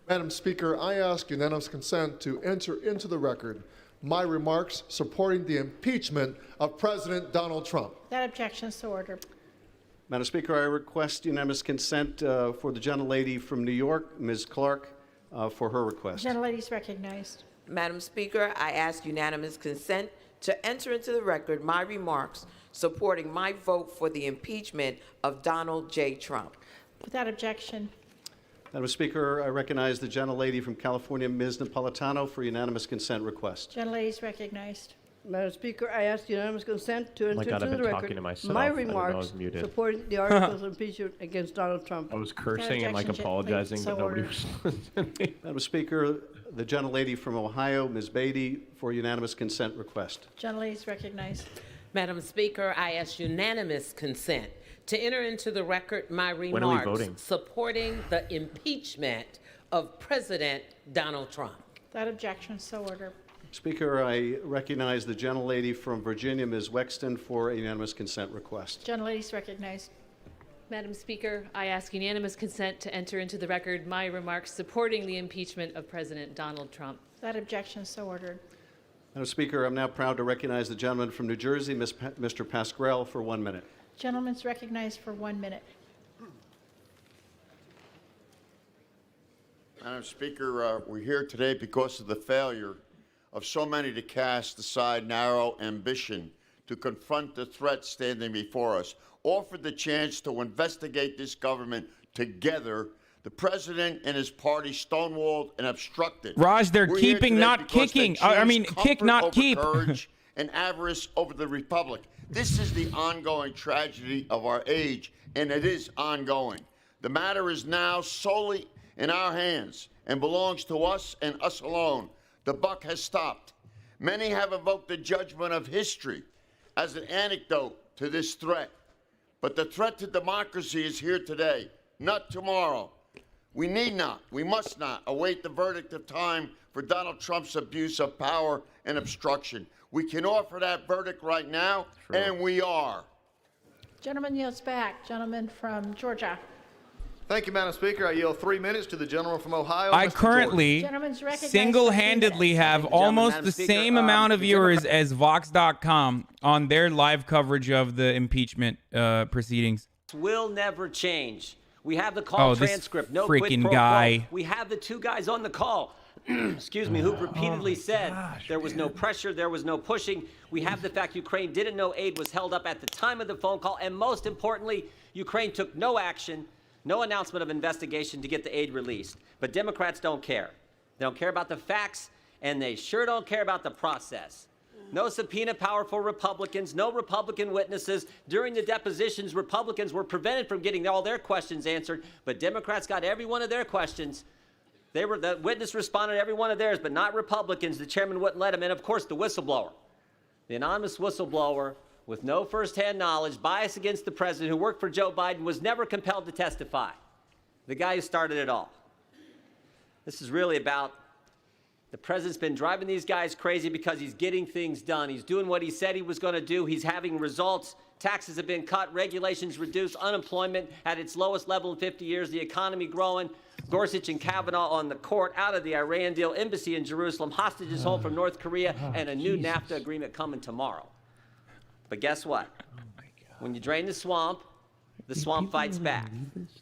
Madam Speaker, I ask unanimous consent to enter into the record my remarks supporting the impeachment of President Donald Trump. That objection is so ordered. Madam Speaker, I request unanimous consent for the gentlelady from New York, Ms. Clark, for her request. Gentlelady is recognized. Madam Speaker, I ask unanimous consent to enter into the record my remarks supporting my vote for the impeachment of Donald J. Trump. Without objection. Madam Speaker, I recognize the gentlelady from California, Ms. Napolitano, for unanimous consent request. Gentlelady is recognized. Madam Speaker, I ask unanimous consent to enter God, I've into been the talking record to myself. my I didn't know I was remarks muted. supporting the articles of impeachment against Donald Trump. I was cursing and like objection, apologizing, please, but so nobody ordered. was listening. Madam Speaker, the gentlelady from Ohio, Ms. Beatty, for unanimous consent request. Gentlelady is recognized. Madam Speaker, I ask unanimous consent to enter into the record my When are we voting? remarks supporting the impeachment of President Donald Trump. That objection is so ordered. Speaker, I recognize the gentlelady from Virginia, Ms. Wexton, for a unanimous consent request. Gentlelady is recognized. Madam Speaker, I ask unanimous consent to enter into the record my remarks supporting the impeachment of President Donald Trump. That objection is so ordered. Madam Speaker, I'm now proud to recognize the gentleman from New Jersey, Mr. Pasquarello, for 1 minute. Gentleman is recognized for 1 minute. Madam Speaker, we're here today because of the failure of so many to cast aside narrow ambition to confront the threat standing before us. Offered the chance to investigate this government together, the president and his party stonewalled and obstructed. Raj, they're We're here keeping, today not because they kicking. I chose mean, kick, comfort not over keep. courage and avarice over the republic. This is the ongoing tragedy of our age, and it is ongoing. The matter is now solely in our hands and belongs to us and us alone. The buck has stopped. Many have evoked the judgment of history as an antidote to this threat. But the threat to democracy is here today, not tomorrow. We need not, we must not await the verdict of time for Donald Trump's abuse of power and obstruction. We can offer that verdict right now, and we are. Gentleman yields back. Gentleman from Georgia. Thank you, Madam Speaker. I yield 3 minutes to the gentleman from Ohio. I Mr. currently Gentleman's recognized single-handedly have almost the same amount of viewers as Vox.com on their live coverage of the impeachment proceedings. Will never change. We have the call this transcript. No quid freaking pro guy. quo. We have the two guys on the call. Excuse me, who repeatedly said there was no pressure, there was no pushing. We have the fact Ukraine didn't know aid was held up at the time of the phone call, and most importantly, Ukraine took no action, no announcement of investigation to get the aid released. But Democrats don't care. They don't care about the facts, and they sure don't care about the process. No subpoena power for Republicans, no Republican witnesses. During the depositions, Republicans were prevented from getting all their questions answered, but Democrats got every one of their questions. The witness responded to every one of theirs, but not Republicans. The chairman wouldn't let him in. Of course, the whistleblower, the anonymous whistleblower with no firsthand knowledge, bias against the president, who worked for Joe Biden, was never compelled to testify. The guy who started it all. This is really about the president's been driving these guys crazy because he's getting things done. He's doing what he said he was going to do. He's having results. Taxes have been cut, regulations reduced, unemployment at its lowest level in 50 years, the economy growing. Gorsuch and Kavanaugh on the court, out of the Iran deal, embassy in Jerusalem, hostages home from North Korea, and a new NAFTA agreement coming tomorrow. But guess what? When you drain the swamp fights back.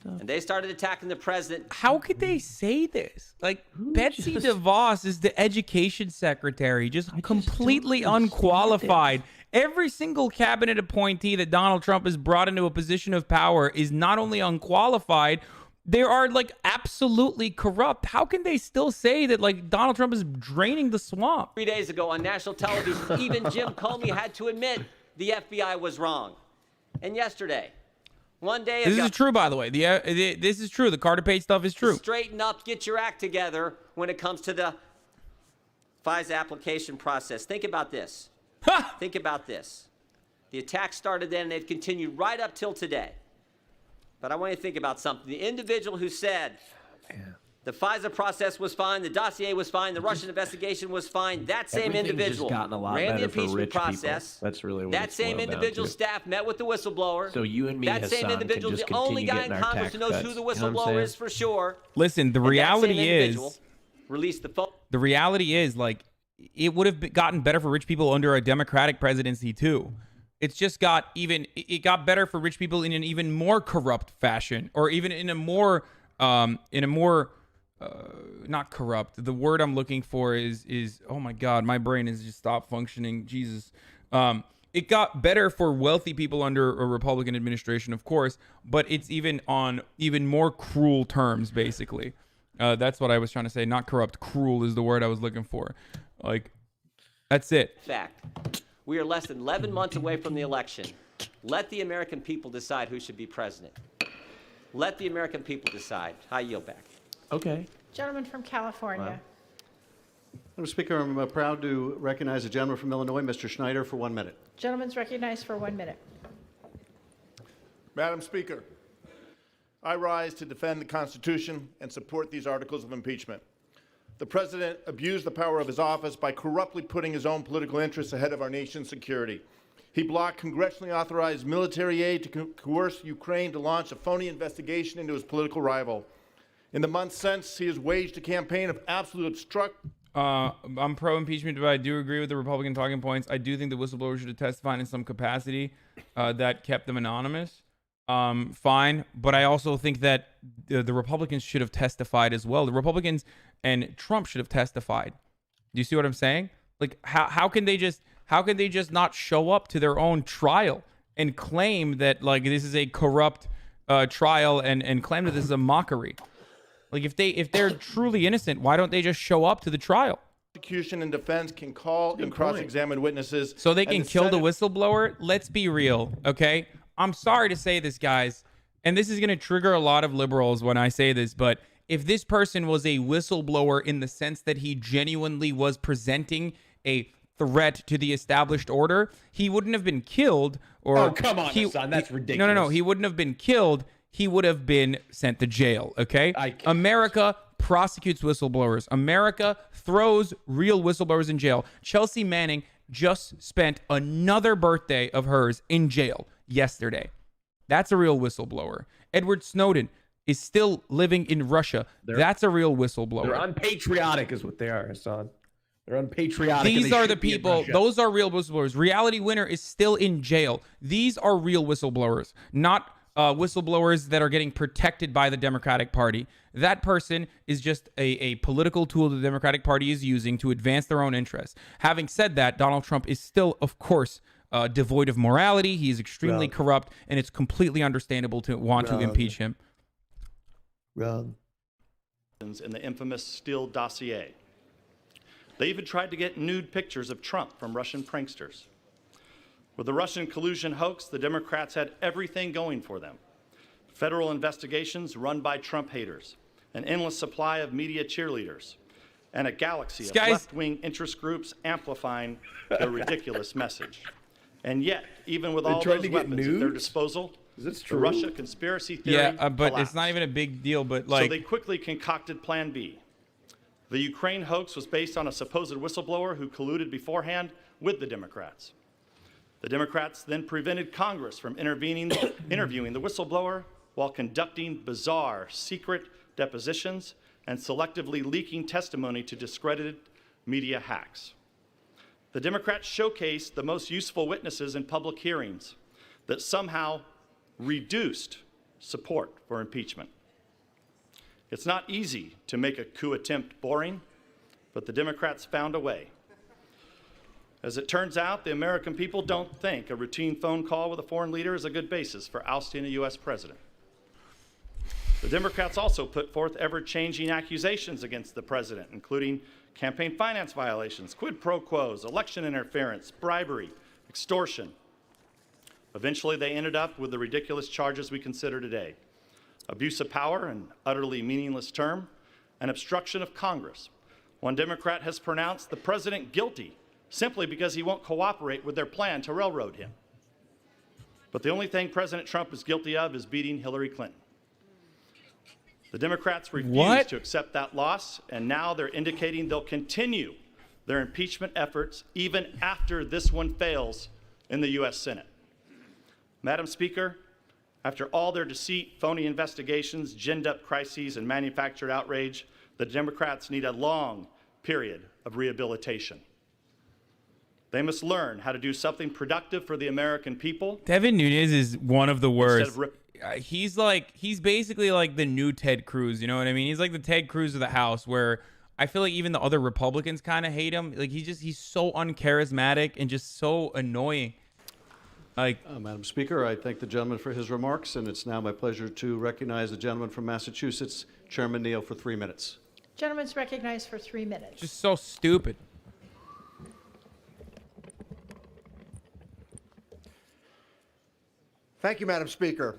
And they started attacking the president. How could they say this? Like, Betsy DeVos is the education secretary, just completely unqualified. Every single cabinet appointee that Donald Trump has brought into a position of power is not only unqualified, they are like absolutely corrupt. How can they still say that like Donald Trump is draining the swamp? 3 days ago on national television, even Jim Comey had to admit the FBI was wrong. And yesterday, one day ago, This is true, by the way. This is true. The Carter Page stuff is true. Straighten up, get your act together when it comes to the FISA application process. Think about this. Think about this. The attack started then, and they've continued right up till today. But I want you to think about something. The individual who said The FISA process was fine. The dossier was fine. The Russian investigation was fine. That same individual gotten a lot ran the better for impeachment rich people. process. That's really what That it's same boiled down individual's to. staff met with the whistleblower. So you and me, that same Hasan, can individual is just the only continue guy getting in our Congress tax who knows cuts. who the You know what I'm whistleblower saying? is for sure. Listen, the And that same reality individual is, released the phone. the reality is, like, it would have gotten better for rich people under a Democratic presidency too. It's just it got better for rich people in an even more corrupt fashion, or even in a more not corrupt. The word I'm looking for is oh my God, my brain has just stopped functioning. Jesus. It got better for wealthy people under a Republican administration, of course, but it's even on even more cruel terms, basically. That's what I was trying to say. Not corrupt. Cruel is the word I was looking for. Like, that's it. Fact. We are less than 11 months away from the election. Let the American people decide who should be president. Let the American people decide. I yield back. Okay. Gentleman from California. Madam Speaker, I'm proud to recognize the gentleman from Illinois, Mr. Schneider, for 1 minute. Gentleman's recognized for 1 minute. Madam Speaker, I rise to defend the Constitution and support these articles of impeachment. The President abused the power of his office by corruptly putting his own political interests ahead of our nation's security. He blocked congressionally authorized military aid to coerce Ukraine to launch a phony investigation into his political rival. In the months since, he has waged a campaign of absolute obstruction. I'm pro-impeachment, but I do agree with the Republican talking points. I do think the whistleblower should have testified in some capacity that kept them anonymous. Fine, but I also think that the Republicans should have testified as well. The Republicans and Trump should have testified. Do you see what I'm saying? Like, how can they just not show up to their own trial and claim that, like, this is a corrupt trial and claim that this is a mockery? Like, if they're truly innocent, why don't they just show up to the trial? Prosecution and defense can call and cross-examine witnesses. So they can kill the whistleblower? Let's be real, okay? I'm sorry to say this, guys, and this is going to trigger a lot of liberals when I say this, but if this person was a whistleblower in the sense that he genuinely was presenting a threat to the established order, he wouldn't have been killed. Or oh, come on, Hasan, that's ridiculous. No, he wouldn't have been killed. He would have been sent to jail, okay? America prosecutes whistleblowers. America throws real whistleblowers in jail. Chelsea Manning just spent another birthday of hers in jail yesterday. That's a real whistleblower. Edward Snowden is still living in Russia. That's a real whistleblower. They're unpatriotic is what they are, Hasan. They're unpatriotic. These are the people. Those are real whistleblowers. Reality Winner is still in jail. These are real whistleblowers, not whistleblowers that are getting protected by the Democratic Party. That person is just a political tool the Democratic Party is using to advance their own interests. Having said that, Donald Trump is still, of course, devoid of morality. He is extremely corrupt, and it's completely understandable to want to impeach him. In the infamous Steele dossier. They even tried to get nude pictures of Trump from Russian pranksters. With the Russian collusion hoax, the Democrats had everything going for them. Federal investigations run by Trump haters, an endless supply of media cheerleaders, and a galaxy of left-wing interest groups amplifying their ridiculous message. And yet, even with all those weapons at their disposal, the Russia conspiracy theory but collapsed. it's not even a big deal. But like, so they quickly concocted Plan B. The Ukraine hoax was based on a supposed whistleblower who colluded beforehand with the Democrats. The Democrats then prevented Congress from interviewing the whistleblower while conducting bizarre secret depositions and selectively leaking testimony to discredited media hacks. The Democrats showcased the most useful witnesses in public hearings that somehow reduced support for impeachment. It's not easy to make a coup attempt boring, but the Democrats found a way. As it turns out, the American people don't think a routine phone call with a foreign leader is a good basis for ousting a U.S. president. The Democrats also put forth ever-changing accusations against the president, including campaign finance violations, quid pro quos, election interference, bribery, extortion. Eventually, they ended up with the ridiculous charges we consider today: abuse of power, an utterly meaningless term, and obstruction of Congress. One Democrat has pronounced the president guilty simply because he won't cooperate with their plan to railroad him. But the only thing President Trump is guilty of is beating Hillary Clinton. The Democrats refused to accept that loss, and now they're indicating they'll continue their impeachment efforts even after this one fails in the U.S. Senate. Madam Speaker, after all their deceit, phony investigations, ginned-up crises, and manufactured outrage, the Democrats need a long period of rehabilitation. They must learn how to do something productive for the American people. Devin Nunes is one of the worst. Instead of He's basically like the new Ted Cruz, you know what I mean? He's like the Ted Cruz of the House, where I feel like even the other Republicans kind of hate him. Like he's so uncharismatic and just so annoying. Madam Speaker, I thank the gentleman for his remarks, and it's now my pleasure to recognize the gentleman from Massachusetts, Chairman Neal, for 3 minutes. Gentleman's recognized for 3 minutes. Just so stupid. Thank you, Madam Speaker.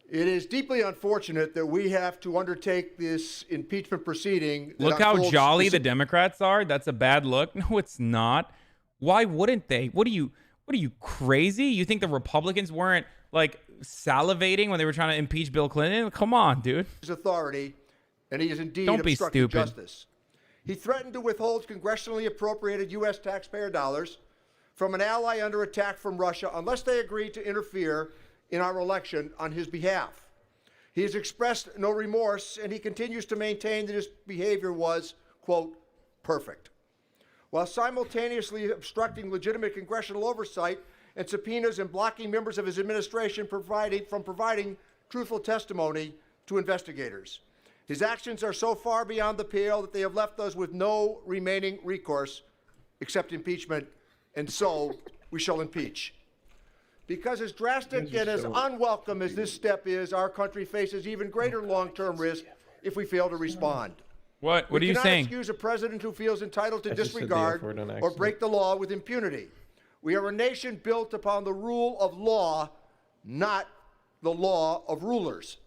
It is deeply unfortunate that we have to undertake this impeachment proceeding. Look how jolly the Democrats are. That's a bad look. No, it's not. Why wouldn't they? What are you crazy? You think the Republicans weren't like salivating when they were trying to impeach Bill Clinton? Come on, dude. His authority, and he is indeed Don't be obstructing stupid. justice. He threatened to withhold congressionally appropriated U.S. taxpayer dollars from an ally under attack from Russia unless they agree to interfere in our election on his behalf. He has expressed no remorse, and he continues to maintain that his behavior was, quote, perfect, while simultaneously obstructing legitimate congressional oversight and subpoenas and blocking members of his administration from providing truthful testimony to investigators. His actions are so far beyond the pale that they have left us with no remaining recourse except impeachment, and so we shall impeach. Because as drastic and as unwelcome as this step is, our country faces even greater long-term risk if we fail to respond. What are you saying? We cannot excuse a president who feels entitled to disregard or break the law with impunity. We are a nation built upon the rule of law, not the law of rulers.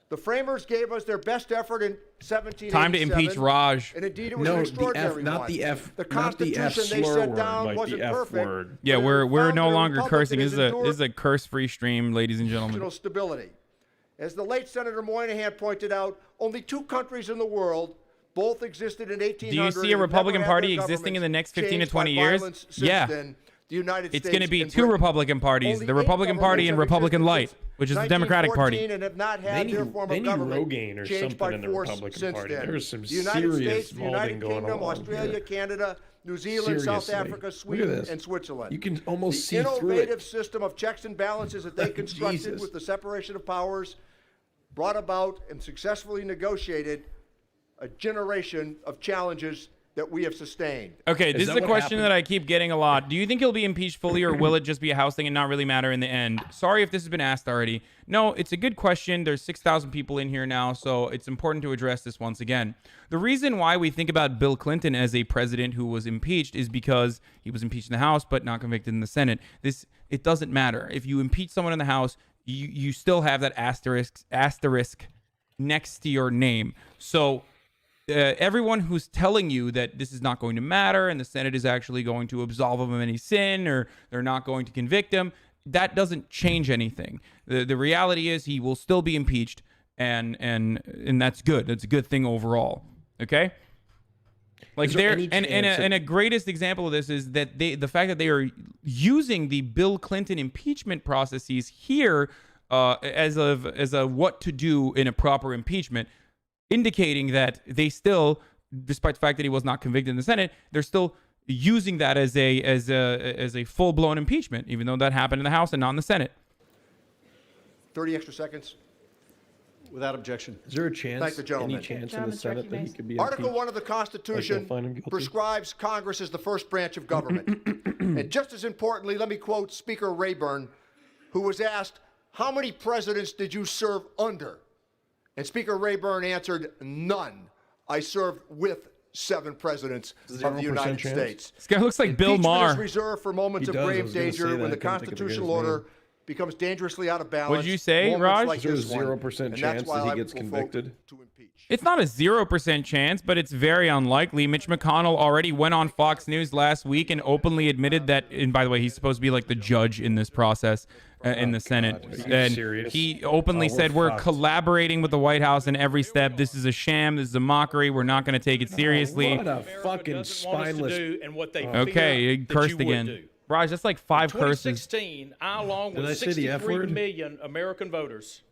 The framers gave us their best effort in 1787. Time to impeach Raj. And indeed, it was an extraordinary not one. the F, The not the F Constitution they slur set word, down like wasn't the F perfect. word. Yeah, but we're it no founded a longer republic cursing. that This has is a curse-free stream, ladies and gentlemen. national stability. As the late Senator Moynihan pointed out, only 2 countries in the world both existed in 1800. Do you see a Republican Party existing in the next 15 to 20 years? Yeah. The United It's States going to be and 2 Britain. Republican parties, Only the 8 Republican Party and governments have Republican existed Light, since which is the Democratic Party. 1914 and have not had their form of government Rogaine or changed by something in the force Republican since Party. then. There's some The United serious States, the United molding going Kingdom, on Australia, here. Canada, New Zealand, South Seriously. Africa, Look at Sweden, this. and Switzerland. You can almost the see through it. innovative system of checks and balances that they constructed Jesus. with the separation of powers brought about and successfully negotiated a generation of challenges that we have sustained. Okay, this is a question that I keep getting a lot. Do you think he'll be impeached fully, or will it just be a House thing and not really matter in the end? Sorry if this has been asked already. No, it's a good question. There's 6,000 people in here now, so it's important to address this once again. The reason why we think about Bill Clinton as a president who was impeached is because he was impeached in the House but not convicted in the Senate. It doesn't matter. If you impeach someone in the House, you still have that asterisk next to your name. So everyone who's telling you that this is not going to matter and the Senate is actually going to absolve him of any sin or they're not going to convict him, that doesn't change anything. The reality is he will still be impeached, and that's good. That's a good thing overall. Okay? Like there, and a greatest example of this is that the fact that they are using the Bill Clinton impeachment processes here as a what to do in a proper impeachment, indicating that they still, despite the fact that he was not convicted in the Senate, they're still using that as a full-blown impeachment, even though that happened in the House and not in the Senate. 30 extra seconds. Without objection. Is there a chance, Thank the gentleman. any chance in the Senate that he could be Article impeached? 1 of the Constitution find him guilty? prescribes Congress as the first branch of government. And just as importantly, let me quote Speaker Rayburn, who was asked, "How many presidents did you serve under?" And Speaker Rayburn answered, "None. I served with 7 presidents of the United chance? States." This guy looks like Bill Impeachment Maher. is reserved for moments He of does. I grave was gonna danger say when that. the I couldn't think of the constitutional guy's order name. becomes dangerously out of balance. What'd you say, moments Raj? Like There's this one, 0% and that's chance why that he I gets will vote convicted. to impeach. It's not a 0% chance, but it's very unlikely. Mitch McConnell already went on Fox News last week and openly admitted that, and by the way, he's supposed to be like the judge in this process in the Senate. And serious? he openly said, we're collaborating with the White House in every step. This is a sham. This is a mockery. We're not going to take it seriously. What a fucking spineless. And what they Okay, he cursed again. Raj, that's like 5 curses. 2016, I, along Did I with say the F 63 word? million American voters,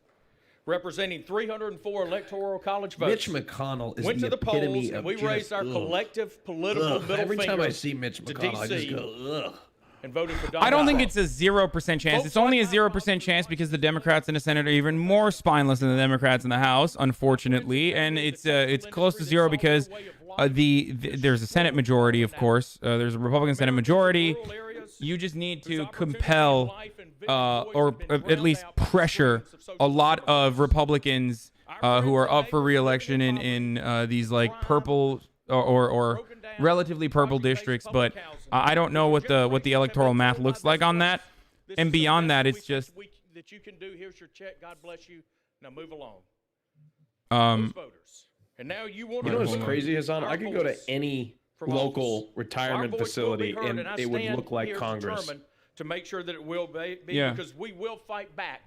representing 304 electoral college votes, Mitch McConnell is went the to the polls epitome and of we just, raised our ugh. collective political Ugh. middle Every finger time I see Mitch to McConnell, I just DC go, ugh. and voted for Donald I don't think Trump. it's a 0% chance. It's only a 0% chance because the Democrats in the Senate are even more spineless than the Democrats in the House, unfortunately, and it's close to 0 because there's a Senate majority, of course. There's a Republican Senate majority. You just need to compel or at least pressure a lot of Republicans who are up for re-election in these like purple or relatively purple districts, but I don't know what the electoral math looks like on that. And beyond that, it's just that you can do. Here's your check. God bless you. Now move along. Those voters. And now you want You know what's to crazy, Hasan? I could go to any from local office. retirement Our voice will be facility heard, and I it would stand look like here Congress. determined to make sure that it will be Yeah. because we will fight back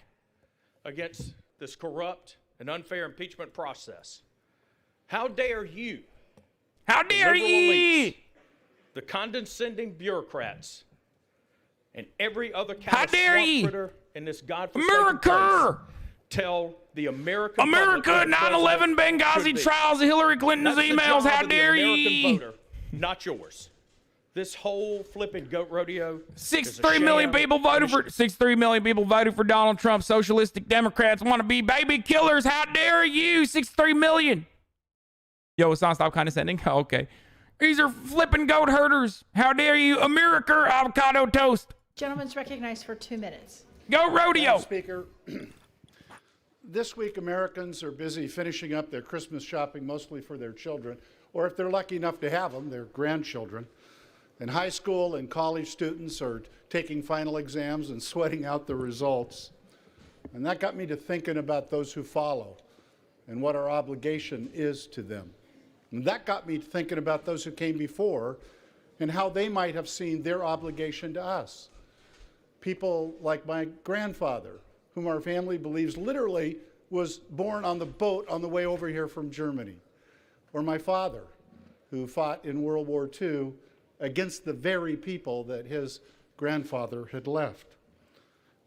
against this corrupt and unfair impeachment process. How dare you? How dare liberal ye? elites, the condescending bureaucrats, and every other kind How of dare swamp ye? critter in this godforsaken America! place tell the American America, public that 9/11, president should Benghazi be. trials, Hillary Clinton's That's the emails. job How of the dare American ye? voter, not yours. This whole flipping goat rodeo. 63 million people voted for 63 million people voted for Donald Trump. Socialistic Democrats want to be baby killers. How dare you? 63 million. Yo, Hasan, stop condescending. Okay. These are flipping goat herders. How dare you? America, avocado toast. Gentleman's recognized for 2 minutes. Go rodeo. Madam Speaker, this week Americans are busy finishing up their Christmas shopping, mostly for their children, or if they're lucky enough to have them, their grandchildren. And high school and college students are taking final exams and sweating out the results. And that got me to thinking about those who follow and what our obligation is to them. And that got me thinking about those who came before and how they might have seen their obligation to us. People like my grandfather, whom our family believes literally was born on the boat on the way over here from Germany. Or my father, who fought in World War II against the very people that his grandfather had left.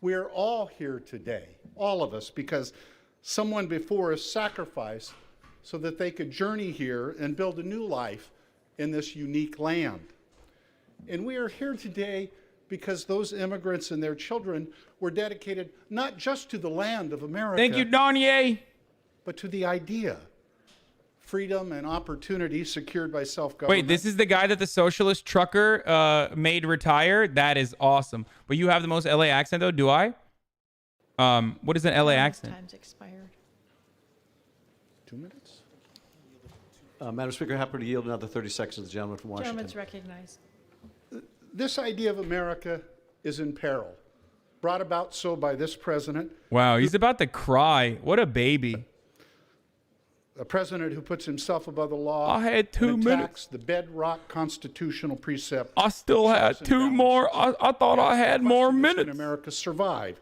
We're all here today, all of us, because someone before us sacrificed so that they could journey here and build a new life in this unique land. And we are here today because those immigrants and their children were dedicated not just to the land of America. Thank you, Donnie. But to the idea, freedom and opportunity secured by self-government. Wait, this is the guy that the socialist trucker made retire? That is awesome. But you have the most LA accent, though, do I? What is an LA accent? Time's expired. 2 minutes? Madam Speaker, happy to yield another 30 seconds to the gentleman from Washington. Gentleman's recognized. This idea of America is in peril, brought about so by this president. Wow, he's about to cry. What a baby. A president who puts himself above the law. I had 2 and minutes. attacks the bedrock constitutional precept. I still had 2 more. I thought I had more minutes. Can America survive?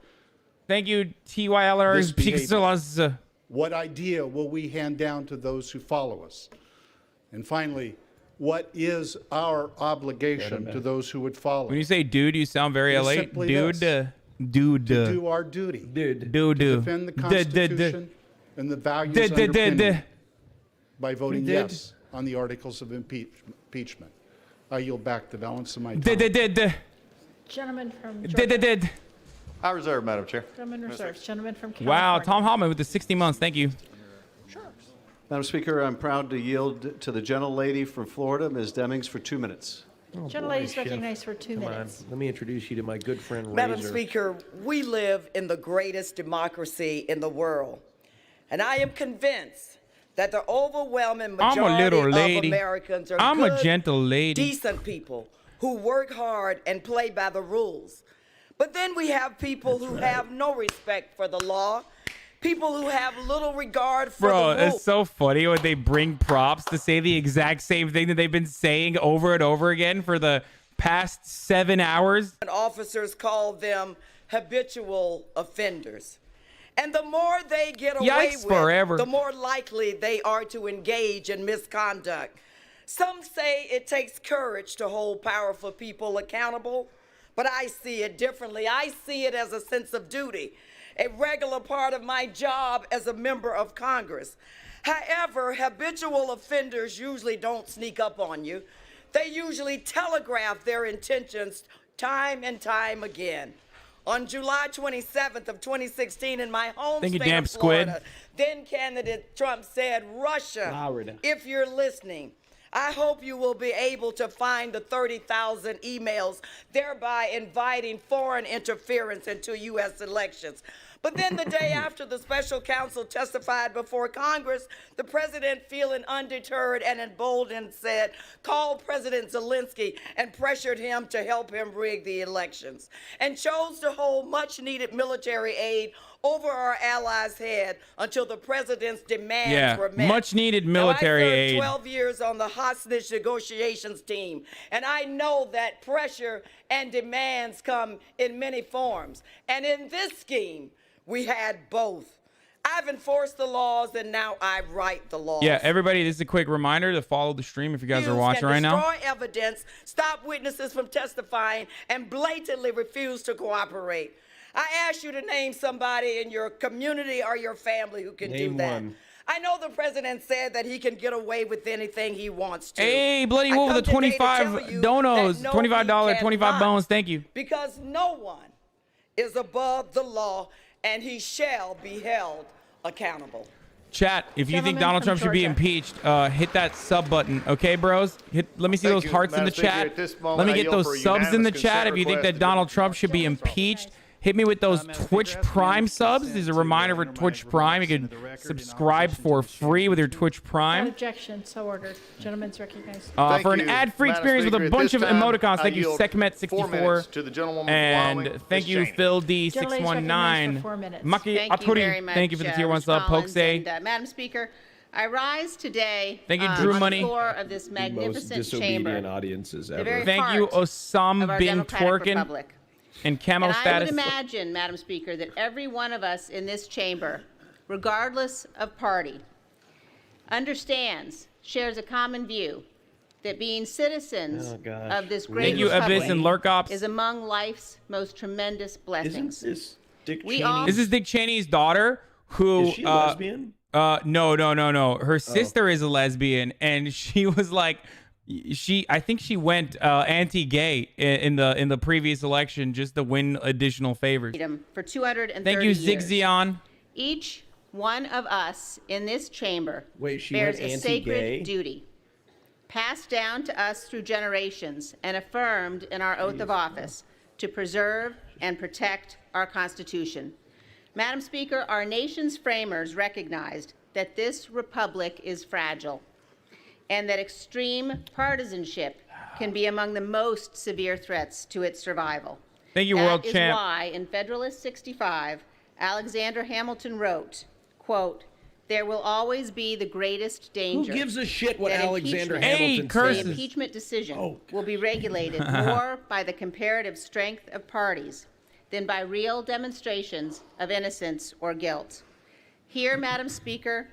Thank you, TYLR. This behavior. What idea will we hand down to those who follow us? And finally, what is our obligation to those who would follow? When you say dude, you sound very It is LA. simply Dude. this. Dude. To do our duty. Dude. To defend the Constitution and the values underpinning by voting yes on the articles of impeachment. I yield back the balance of my time. Gentleman from Georgia. I reserve, Madam Chair. Gentleman reserves. Gentleman from Wow, California. Tom Hoffman with the 60 months. Thank you. Madam Speaker, I'm proud to yield to the gentlelady from Florida, Ms. Demings, for 2 minutes. Gentlelady's recognized for 2 Come minutes. on, let me introduce you to my good friend Razor. Madam Speaker, we live in the greatest democracy in the world. And I am convinced that the overwhelming I'm a majority little of lady. Americans are I'm good, a gentle lady. decent people who work hard and play by the rules. But then we have people who have no respect for the law, people who have little regard for the Bro, rules. it's so funny when they bring props to say the exact same thing that they've been saying over and over again for the past 7 hours. And officers call them habitual offenders. And the more they get away Yikes with, forever. the more likely they are to engage in misconduct. Some say it takes courage to hold powerful people accountable, but I see it differently. I see it as a sense of duty, a regular part of my job as a member of Congress. However, habitual offenders usually don't sneak up on you. They usually telegraph their intentions time and time again. On July 27th of 2016 in my home Thank you, state damn of squid. Florida, then candidate Trump said, Russia, if you're listening, I hope you will be able to find the 30,000 emails, thereby inviting foreign interference into U.S. elections. But then the day after the special counsel testified before Congress, the president, feeling undeterred and emboldened, said, call President Zelensky and pressured him to help him rig the elections, and chose to hold much-needed military aid over our allies' head until the president's demands were met. Much needed military now, I served aid. 12 years on the hostage negotiations team, and I know that pressure and demands come in many forms. And in this scheme, we had both. I've enforced the laws, and now I write the laws. Yeah, everybody, this is a quick reminder to follow the stream if you guys are watching right now. Destroy evidence, stop witnesses from testifying, and blatantly refuse to cooperate. I ask you to name somebody in your community or your family who can do that. One. I know the president said that he can get away with anything he wants to. Hey, Bloody I Wolf come with the today to 25 tell you donos, that no, $25, he 25 cannot, bones. Thank you. Because no one is above the law, and he shall be held accountable. Chat, if you think Gentleman Donald from Trump should be Georgia. impeached, hit that sub button, okay, bros? Let me see Thank those you, hearts in Madam the Speaker. chat. At this moment, Let me I get yield for a those subs in the unanimous chat if you think consent that request Donald Trump should be impeached. Hit me with those Twitch Prime subs. There's a reminder for Twitch Prime. You can subscribe for free with your Twitch Without Prime. objection, so ordered. Gentleman's recognized. For an ad-free Madam experience with Speaker. a At bunch of this time, emoticons. I Thank you, yield 4 Sekhmet64. minutes to the gentlewoman from Wyoming, And thank Ms. you, Cheney. Phil Gentleman's recognized D619. for 4 minutes. Maki Thank you very Aturi. much, Thank you for the tier 1 Ms. sub. Collins. Pokesay. And, Madam Speaker, I rise today Thank you, Drew on Money. the floor of this The most magnificent disobedient chamber. audiences The ever. very Thank you, heart of Osam our bin democratic Twerkin. republic. And camo And I status. would imagine, Madam Speaker, that every one of us in this chamber, regardless of party, understands, shares a common view that being citizens Oh, gosh. of this Thank great you, republic Abyss and Lurkops. is among life's most tremendous blessings. Isn't this Dick We Cheney? all- This is Dick Cheney's daughter, who Is she a lesbian? No. Her sister is a lesbian, and she was like, I think she went anti-gay in the previous election just to win additional favors. Freedom for 230 Thank you, years. Zigzion. Each one of us in this chamber Wait, she bears went a anti-gay? sacred duty, passed down to us through generations and affirmed in our oath of office to preserve and protect our Constitution. Madam Speaker, our nation's framers recognized that this republic is fragile and that extreme partisanship can be among the most severe threats to its survival. Thank you, world That is champ. why in Federalist 65, Alexander Hamilton wrote, quote, "There will always be the greatest danger." Who gives a shit what that Alexander impeachment- Hamilton curses. The impeachment decision Oh, will be regulated more by the comparative strength of parties than by real demonstrations of innocence or guilt. Here, Madam Speaker,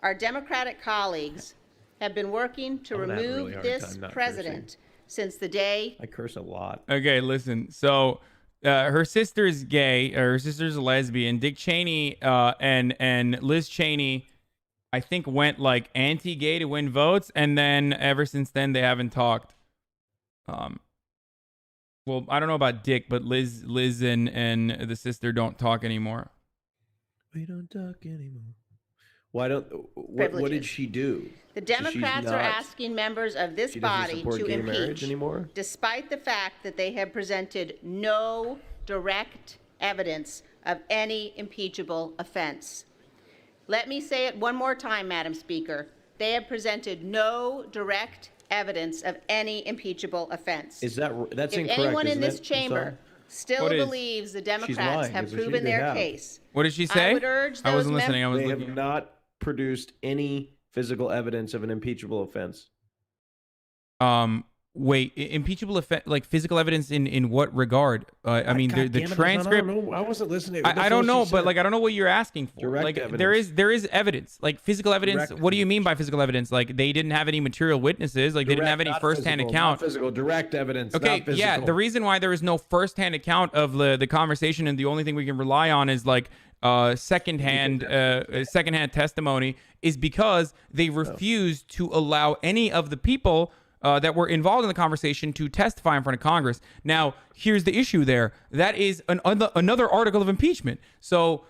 our Democratic colleagues have been working to I'm gonna have a remove really hard this time not president since the day I curse a lot. Okay, listen. So her sister's gay. Her sister's a lesbian. Dick Cheney and Liz Cheney, I think, went like anti-gay to win votes, and then ever since then they haven't talked. Well, I don't know about Dick, but Liz and the sister don't talk anymore. We don't talk anymore. Why don't? What did Privileges. she do? The So she's Democrats are not- asking members of this she doesn't body support to gay marriage impeach, anymore? despite the fact that they have presented no direct evidence of any impeachable offense. Let me say it one more time, Madam Speaker. They have presented no direct evidence of any impeachable offense. Is that that's If incorrect? anyone in isn't this it? I'm chamber sorry. still believes the Democrats have proven their case. What did she say? I would urge those I wasn't listening. I was They looking. have not produced any physical evidence of an impeachable offense. Wait, impeachable effect, like physical evidence in what regard? I mean, the transcript. I wasn't listening. I don't know, but like I don't know what you're asking for. Direct like evidence. there is evidence, like physical evidence. Direct What do you mean by physical evidence? Like they didn't have any material witnesses. Like they didn't have any firsthand account. Physical, direct evidence. Okay, not physical. yeah. The reason why there is no firsthand account of the conversation and the only thing we can rely on is like secondhand testimony is because they refused to allow any of the people that were involved in the conversation to testify in front of Congress. Now, here's the issue there. That is another article of impeachment. So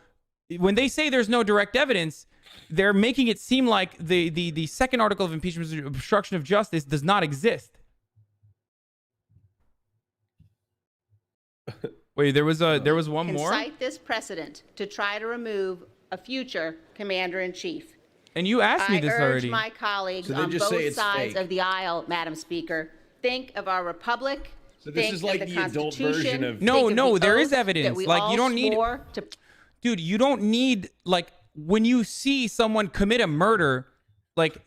when they say there's no direct evidence, they're making it seem like the second article of impeachment, obstruction of justice, does not exist. Wait, there was one more? Cite this precedent to try to remove a future commander-in-chief. And you asked me this already. I urge my colleagues on both sides of the aisle, Madam Speaker, think of our republic. So this think is like of the adult version of. No, there is evidence. Like you don't need. Dude, you don't need, like, when you see someone commit a murder, like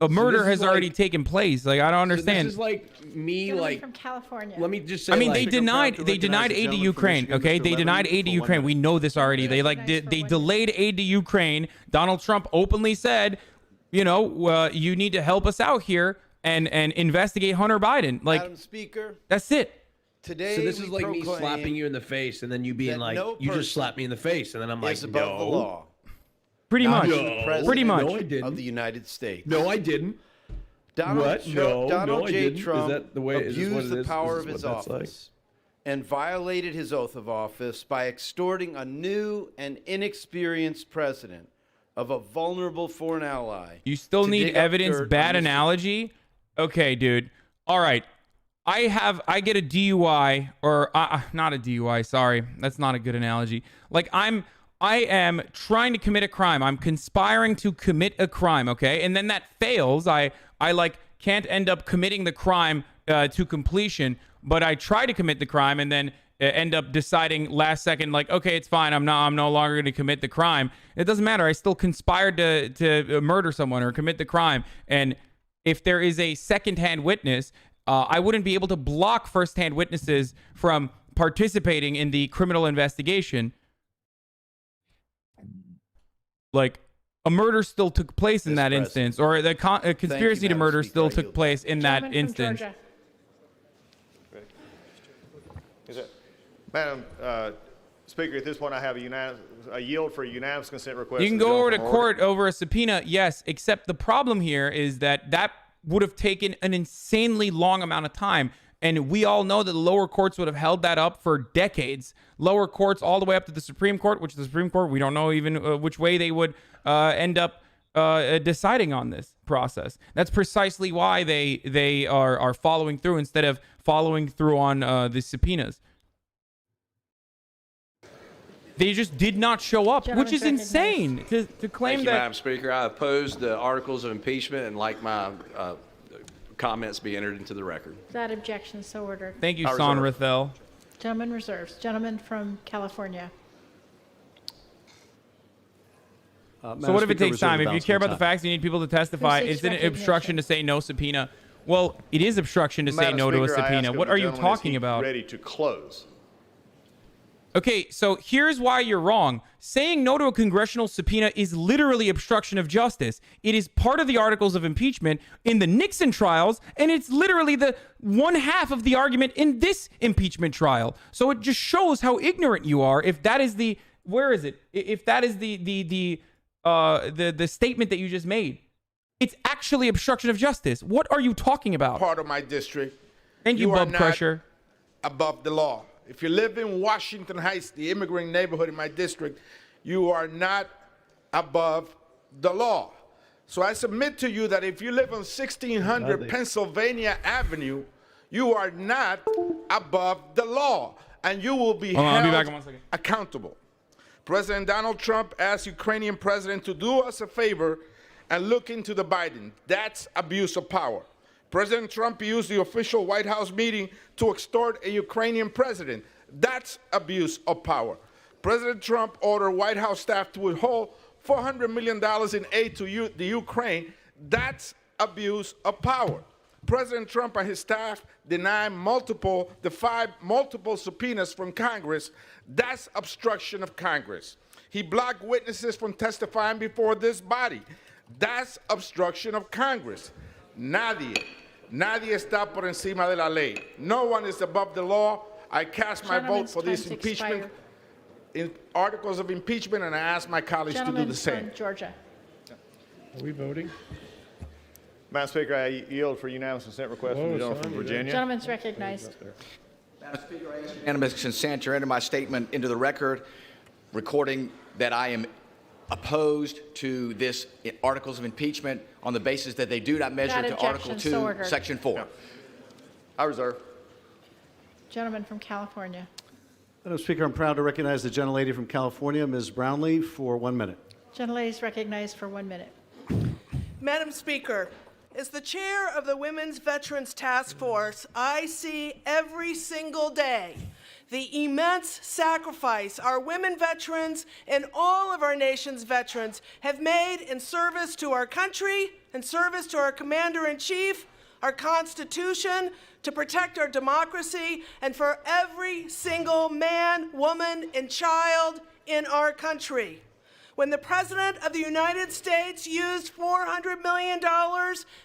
a murder has already taken place. Like I don't understand. So this is like me, Gentleman from California. Let me just say. I mean, like, they denied aid to Ukraine. Okay, they denied aid to Ukraine. We know this already. They they delayed aid to Ukraine. Donald Trump openly said, you need to help us out here and investigate Hunter Biden. Like, Madam Speaker, that's it. Today so this is like me proclaim slapping you in the face, and then you being like, you just slapped me in the face, and then I'm like, above the law. Pretty much. Pretty much. No, I didn't. Of the United States. No, I didn't. Donald I J. didn't. Trump Is that the way, abused the power of is his what that's office and violated his oath of office by extorting a new and inexperienced president of a vulnerable foreign ally. You still need evidence. Bad analogy. Okay, dude. All right. I get a DUI or not a DUI. Sorry, that's not a good analogy. Like I am trying to commit a crime. I'm conspiring to commit a crime. Okay, and then that fails. I like can't end up committing the crime to completion, but I try to commit the crime and then end up deciding last second, like, okay, it's fine. I'm no longer going to commit the crime. It doesn't matter. I still conspired to murder someone or commit the crime. And if there is a secondhand witness, I wouldn't be able to block firsthand witnesses from participating in the criminal investigation. Like, a murder still took place in that instance, or the conspiracy to murder still took place in that instance. Madam Speaker, at this point, I have a yield for a unanimous consent request. You can go over to court over a subpoena, yes, except the problem here is that would have taken an insanely long amount of time. And we all know that the lower courts would have held that up for decades. Lower courts all the way up to the Supreme Court, which the Supreme Court, we don't know even which way they would end up deciding on this process. That's precisely why they are following through instead of following through on the subpoenas. They just did not show up, which is insane to claim Thank you, that. Madam Speaker. I oppose the articles of impeachment and like my comments be entered into the record. That objection is so ordered. Thank you, Son Rathel. Gentleman reserves. Gentleman from California. So what if it takes time? If you care about the facts, you need people to testify. It's an obstruction to say no subpoena. Well, it is obstruction to say no to a subpoena. What are you talking about? Ready to close. Okay, so here's why you're wrong. Saying no to a congressional subpoena is literally obstruction of justice. It is part of the articles of impeachment in the Nixon trials, and it's literally the one half of the argument in this impeachment trial. So it just shows how ignorant you are if that is the, where is it? If that is the statement that you just made. It's actually obstruction of justice. What are you talking about? Part of my district. Thank you, Bub Crusher. Above the law. If you live in Washington Heights, the immigrant neighborhood in my district, you are not above the law. So I submit to you that if you live on 1600 Pennsylvania Avenue, you are not above the law, and you will be held I'll be back in 1 second. accountable. President Donald Trump asked Ukrainian president to do us a favor and look into the Biden. That's abuse of power. President Trump used the official White House meeting to extort a Ukrainian president. That's abuse of power. President Trump ordered White House staff to withhold $400 million in aid to the Ukraine. That's abuse of power. President Trump and his staff defied multiple subpoenas from Congress. That's obstruction of Congress. He blocked witnesses from testifying before this body. That's obstruction of Congress. Nadie está por encima de la ley. No one is above the law. I cast my vote for this impeachment, articles of impeachment, and I ask my colleagues to do the same. From Georgia. Are we voting? Madam Speaker, I yield for unanimous consent request from the gentleman from Virginia. Gentleman's recognized. Madam Speaker, I ask unanimous consent to enter my statement into the record, recording that I am opposed to this articles of impeachment on the basis that they do not measure to Article 2, Section 4. Yeah. I reserve. Gentleman from California. Madam Speaker, I'm proud to recognize the gentlelady from California, Ms. Brownlee, for 1 minute. Gentlelady is recognized for 1 minute. Madam Speaker, as the chair of the Women's Veterans Task Force, I see every single day the immense sacrifice our women veterans and all of our nation's veterans have made in service to our country, in service to our Commander-in-Chief, our Constitution, to protect our democracy, and for every single man, woman, and child in our country. When the President of the United States used $400 million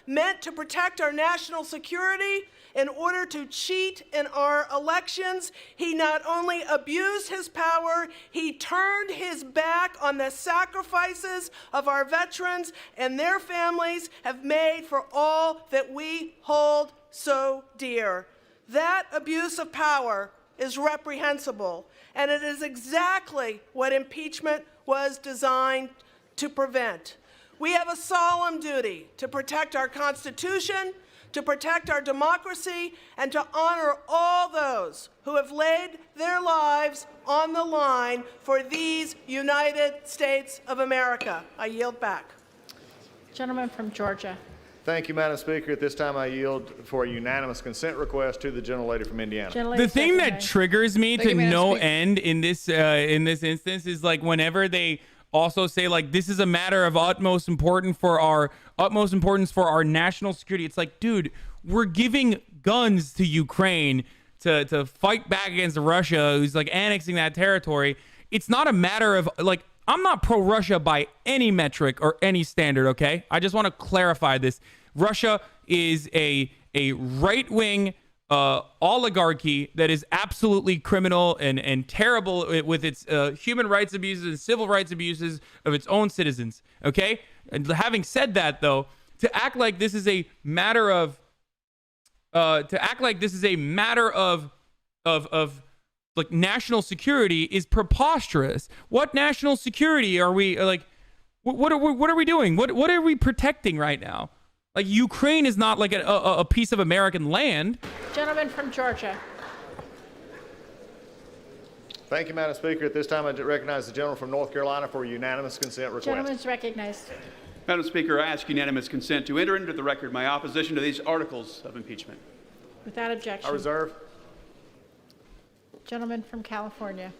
meant to protect our national security in order to cheat in our elections, he not only abused his power, he turned his back on the sacrifices of our veterans and their families have made for all that we hold so dear. That abuse of power is reprehensible, and it is exactly what impeachment was designed to prevent. We have a solemn duty to protect our Constitution, to protect our democracy, and to honor all those who have laid their lives on the line for these United States of America. I yield back. Gentleman from Georgia. Thank you, Madam Speaker. At this time, I yield for a unanimous consent request to the gentlelady from Indiana. The thing that triggers me to no end in this instance is like whenever they also say like this is a matter of utmost importance for our national security. It's like, dude, we're giving guns to Ukraine to fight back against Russia, who's like annexing that territory. It's not a matter of like, I'm not pro-Russia by any metric or any standard, okay? I just want to clarify this. Russia is a right-wing oligarchy that is absolutely criminal and terrible with its human rights abuses and civil rights abuses of its own citizens, okay? And having said that, though, to act like this is a matter of like national security is preposterous. What national security are we like? What are we doing? What are we protecting right now? Like Ukraine is not like a piece of American land. Gentleman from Georgia. Thank you, Madam Speaker. At this time, I recognize the gentleman from North Carolina for a unanimous consent request. Gentleman is recognized. Madam Speaker, I ask unanimous consent to enter into the record my opposition to these articles of impeachment. Without objection. I reserve. Gentleman from California.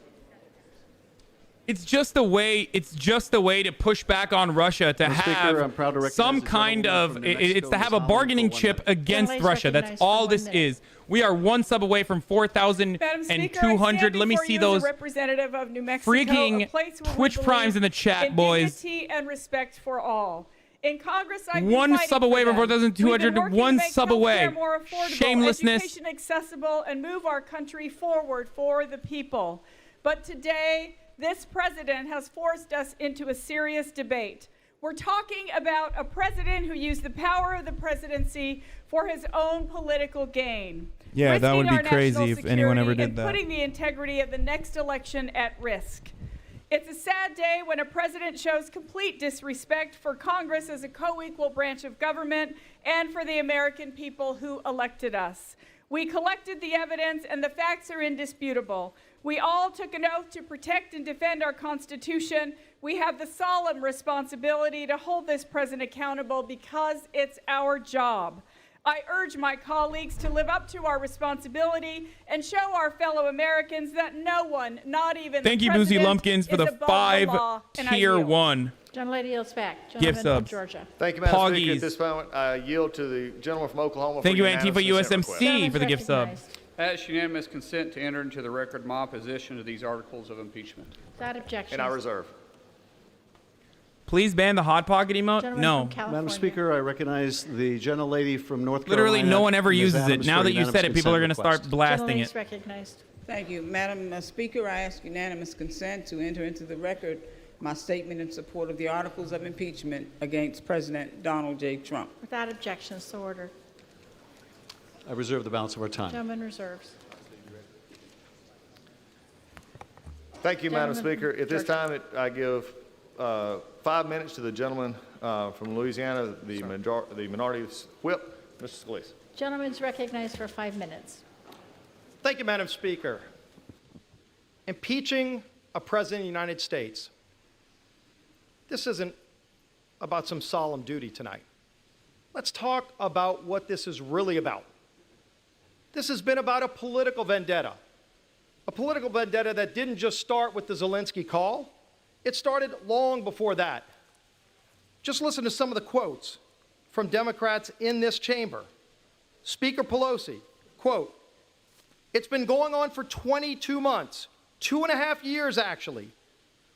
It's just a way to push back on Russia to have some kind of it's to have a bargaining chip against Russia. That's all this is. We are one sub away from 4,200. Let me see those representative of New Mexico, freaking Twitch primes in the chat, boys. Dignity and respect for all. In Congress, I've been one fighting sub away from 4,200. One sub away. More affordable, shamelessness. Education accessible, and move our country forward for the people. But today, this president has forced us into a serious debate. We're talking about a president who used the power of the presidency for his own political gain. Yeah, that would be crazy if anyone ever did that. Putting the integrity of the next election at risk. It's a sad day when a president shows complete disrespect for Congress as a co-equal branch of government and for the American people who elected us. We collected the evidence and the facts are indisputable. We all took an oath to protect and defend our Constitution. We have the solemn responsibility to hold this president accountable because it's our job. I urge my colleagues to live up to our responsibility and show our fellow Americans that no one, not even Thank the you, Boozy president, Lumpkins, for is the above 5 law, and I tier yield. 1 Gentlelady yields back. gift Gentleman from subs. Georgia. Thank you, Madam Speaker. Poggies. At this moment, I yield to the gentleman from Oklahoma. Thank for you, unanimous Antifa consent USMC, request. for the gift sub. Ask unanimous consent to enter into the record my opposition to these articles of impeachment. Without objection. And I reserve. Please ban the Hot Pocket emote. Gentleman No. from California. Madam Speaker, I recognize the gentlelady from North Literally, Carolina. no one ever Ms. uses it. Adams Now for that you said it, unanimous people are going to consent start blasting Gentlelady it. is recognized. Thank you. Madam Speaker, I ask unanimous consent to enter into the record my statement in support of the articles of impeachment against President Donald J. Trump. Without objection, so ordered. I reserve the balance of our time. Gentleman reserves. Thank you, Madam Gentleman Speaker. from At this Georgia. time, I give 5 minutes to the gentleman from Louisiana, the minority whip, Mr. Scalise. Gentleman is recognized for 5 minutes. Thank you, Madam Speaker. Impeaching a president of the United States. This isn't about some solemn duty tonight. Let's talk about what this is really about. This has been about a political vendetta. A political vendetta that didn't just start with the Zelensky call. It started long before that. Just listen to some of the quotes from Democrats in this chamber. Speaker Pelosi, quote, "It's been going on for 22 months, 2.5 years actually.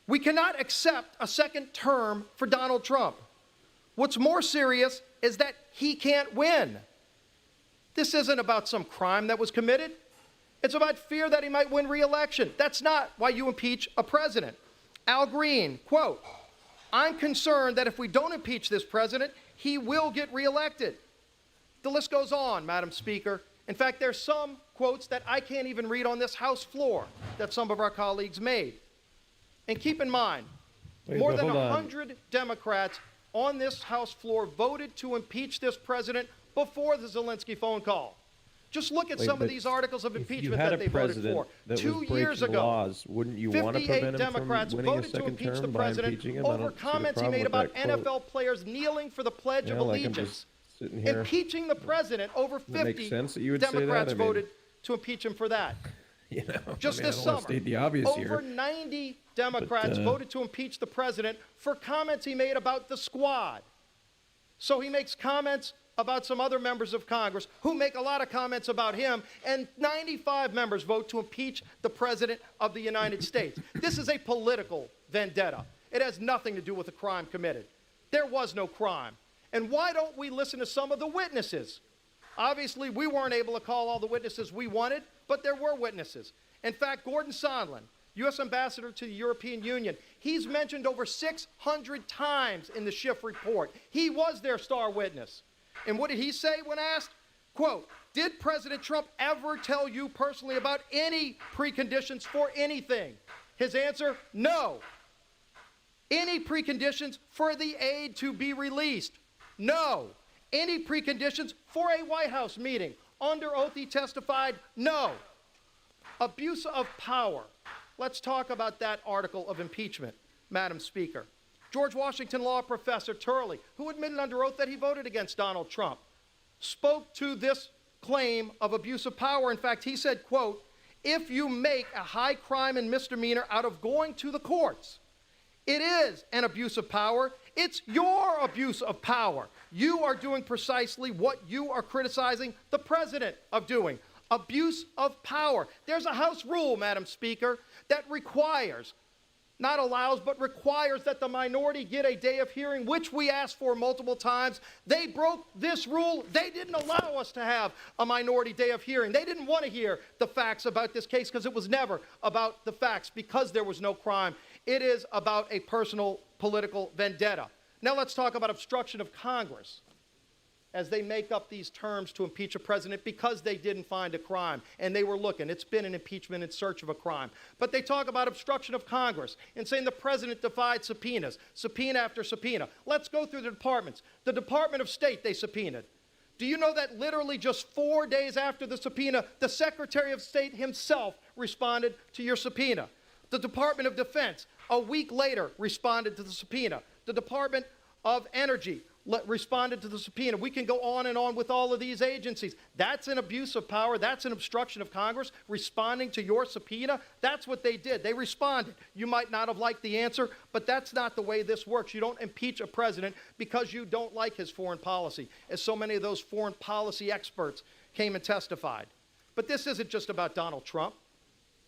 We cannot accept a second term for Donald Trump. What's more serious is that he can't win. This isn't about some crime that was committed. It's about fear that he might win re-election. That's not why you impeach a president." Al Green, quote, "I'm concerned that if we don't impeach this president, he will get re-elected." The list goes on, Madam Speaker. In fact, there's some quotes that I can't even read on this House floor that some of our colleagues made. And keep in mind, more than 100 Democrats on this House floor voted to impeach this president before the Zelensky phone call. Just look at some of these articles of impeachment that they voted for. That 2 was years breaking ago, laws, wouldn't you want to 58 prevent him Democrats from winning a voted to second impeach the term by president impeaching him? I over don't see the comments he problem made with about that quote. NFL players kneeling for the Pledge of Yeah, like I'm Allegiance. just sitting here. Impeaching the president, over Does it make 50 sense that you would say that? Democrats I mean, voted to impeach him for that. You know, Just I mean, this I don't summer, want to state the obvious over here. 90 Democrats voted to impeach the president for comments he made about the squad. So he makes comments about some other members of Congress who make a lot of comments about him, and 95 members vote to impeach the President of the United States. This is a political vendetta. It has nothing to do with a crime committed. There was no crime. And why don't we listen to some of the witnesses? Obviously, we weren't able to call all the witnesses we wanted, but there were witnesses. In fact, Gordon Sondland, U.S. Ambassador to the European Union, he's mentioned over 600 times in the Schiff report. He was their star witness. And what did he say when asked? Quote, "Did President Trump ever tell you personally about any preconditions for anything?" His answer, no. Any preconditions for the aid to be released? No. Any preconditions for a White House meeting? Under oath he testified, no. Abuse of power. Let's talk about that article of impeachment, Madam Speaker. George Washington law professor Turley, who admitted under oath that he voted against Donald Trump, spoke to this claim of abuse of power. In fact, he said, quote, "If you make a high crime and misdemeanor out of going to the courts, it is an abuse of power. It's your abuse of power. You are doing precisely what you are criticizing the president of doing. Abuse of power." There's a House rule, Madam Speaker, that requires, not allows, but requires that the minority get a day of hearing, which we asked for multiple times. They broke this rule. They didn't allow us to have a minority day of hearing. They didn't want to hear the facts about this case because it was never about the facts, because there was no crime. It is about a personal political vendetta. Now let's talk about obstruction of Congress, as they make up these terms to impeach a president because they didn't find a crime, and they were looking. It's been an impeachment in search of a crime. But they talk about obstruction of Congress and saying the president defied subpoenas, subpoena after subpoena. Let's go through the departments. The Department of State they subpoenaed. Do you know that literally just 4 days after the subpoena, the Secretary of State himself responded to your subpoena? The Department of Defense, a week later, responded to the subpoena. The Department of Energy, responded to the subpoena. We can go on and on with all of these agencies. That's an abuse of power. That's an obstruction of Congress. Responding to your subpoena, that's what they did. They responded. You might not have liked the answer, but that's not the way this works. You don't impeach a president because you don't like his foreign policy, as so many of those foreign policy experts came and testified. But this isn't just about Donald Trump.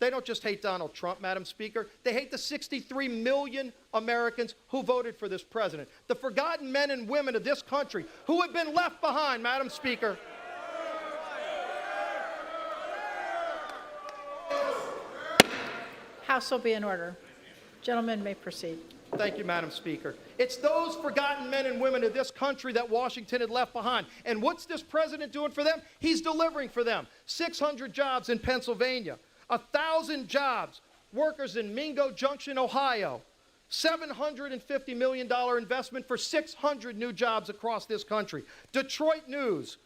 They don't just hate Donald Trump, Madam Speaker. They hate the 63 million Americans who voted for this president, the forgotten men and women of this country who have been left behind, Madam Speaker. House will be in order. Gentlemen may proceed. Thank you, Madam Speaker. It's those forgotten men and women of this country that Washington had left behind. And what's this president doing for them? He's delivering for them. 600 jobs in Pennsylvania. 1,000 jobs, workers in Mingo Junction, Ohio. $750 million investment for 600 new jobs across this country. Detroit News,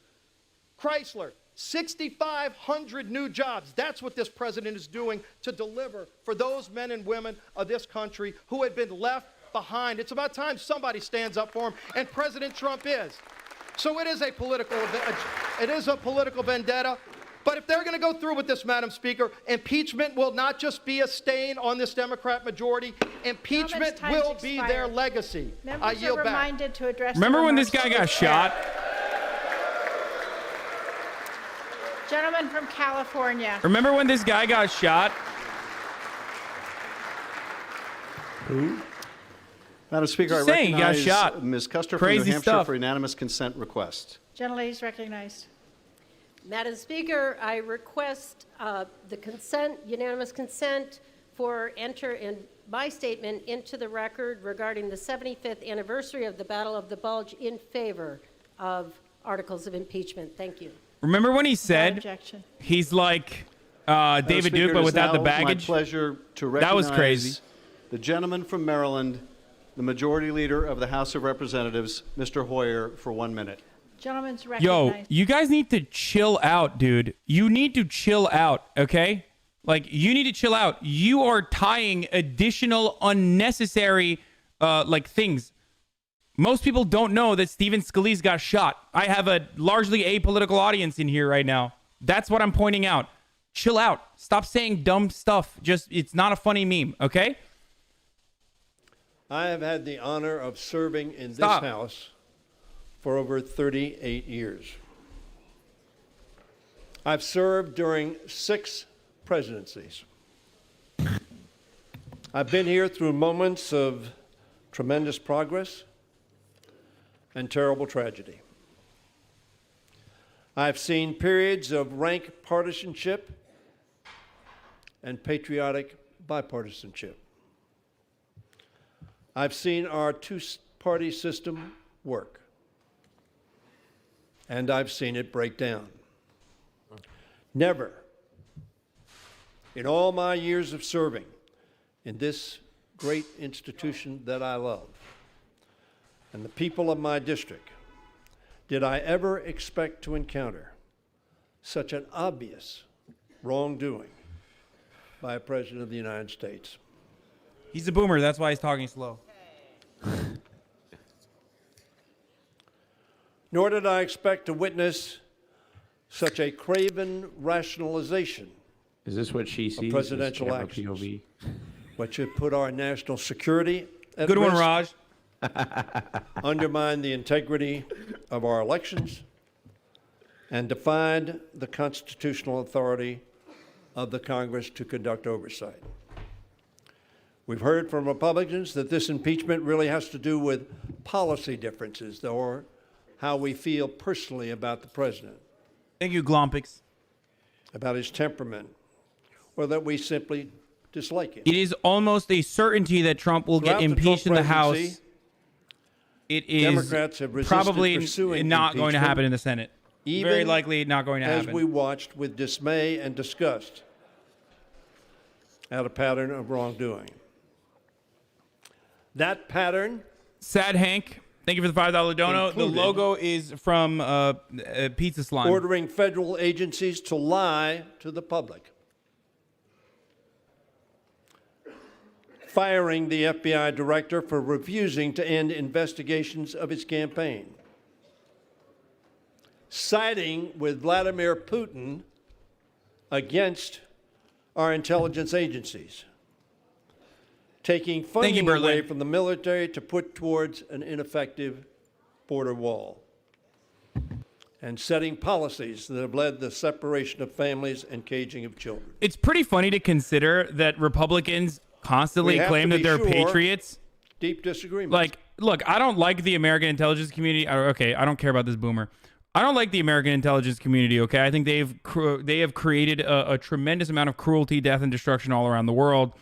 Chrysler, 6,500 new jobs. That's what this president is doing to deliver for those men and women of this country who had been left behind. It's about time somebody stands up for him, and President Trump is. So it is a political vendetta. But if they're going to go through with this, Madam Speaker, impeachment will not just be a stain on this Democrat majority. Impeachment will be their legacy. Members I yield are back. reminded to address. Remember when this guy got shot? Gentleman from California. Remember when this guy got shot? Who? Madam Speaker, Just saying, he got recognize shot. Ms. Custer Crazy from New Hampshire stuff. for unanimous consent request. Gentlelady is recognized. Madam Speaker, I request the unanimous consent for enter in my statement into the record regarding the 75th anniversary of the Battle of the Bulge in favor of articles of impeachment. Thank you. Remember when he said objection. He's like David Speaker, Duke, but it is without the now baggage? My pleasure to That recognize was crazy. the gentleman from Maryland, the Majority Leader of the House of Representatives, Mr. Hoyer, for 1 minute. Gentleman's Yo, recognized. you guys need to chill out, dude. You need to chill out, okay? Like, you need to chill out. You are tying additional unnecessary, things. Most people don't know that Stephen Scalise got shot. I have a largely apolitical audience in here right now. That's what I'm pointing out. Chill out. Stop saying dumb stuff. It's not a funny meme, okay? I have had the honor of serving in Stop. this House for over 38 years. I've served during 6 presidencies. I've been here through moments of tremendous progress and terrible tragedy. I've seen periods of rank partisanship and patriotic bipartisanship. I've seen our two-party system work, and I've seen it break down. Never, in all my years of serving in this great institution that I love, and the people of my district, did I ever expect to encounter such an obvious wrongdoing by a president of the United States. He's a boomer. That's why he's talking slow. Nor did I expect to witness such a craven rationalization Is this what she of sees? presidential This camera actions, POV? which would put our national security at Good one, risk, Raj. undermine the integrity of our elections, and defied the constitutional authority of the Congress to conduct oversight. We've heard from Republicans that this impeachment really has to do with policy differences or how we feel personally about the president. Thank you, Glompix. About his temperament, or that we simply dislike him. It is almost a certainty that Trump will get Throughout the impeached in the Trump House. presidency, It is Democrats have resisted probably pursuing not going to impeachment, happen in the Senate. even Very likely not going to as happen. we watched with dismay and disgust at a pattern of wrongdoing. That pattern. Sad Hank, thank you for the $5 dono. The included logo is from Pizza Slime. ordering federal agencies to lie to the public. firing the FBI director for refusing to end investigations of his campaign, siding with Vladimir Putin against our intelligence agencies, taking funding away from the military to put towards an ineffective border wall, and setting policies that have led to the separation of families and caging of children. It's pretty funny to consider that Republicans constantly claim that they're patriots. Deep disagreement. Like, look, I don't like the American intelligence community. Okay, I don't care about this boomer. I don't like the American intelligence community, okay? I think they have created a tremendous amount of cruelty, death, and destruction all around the world,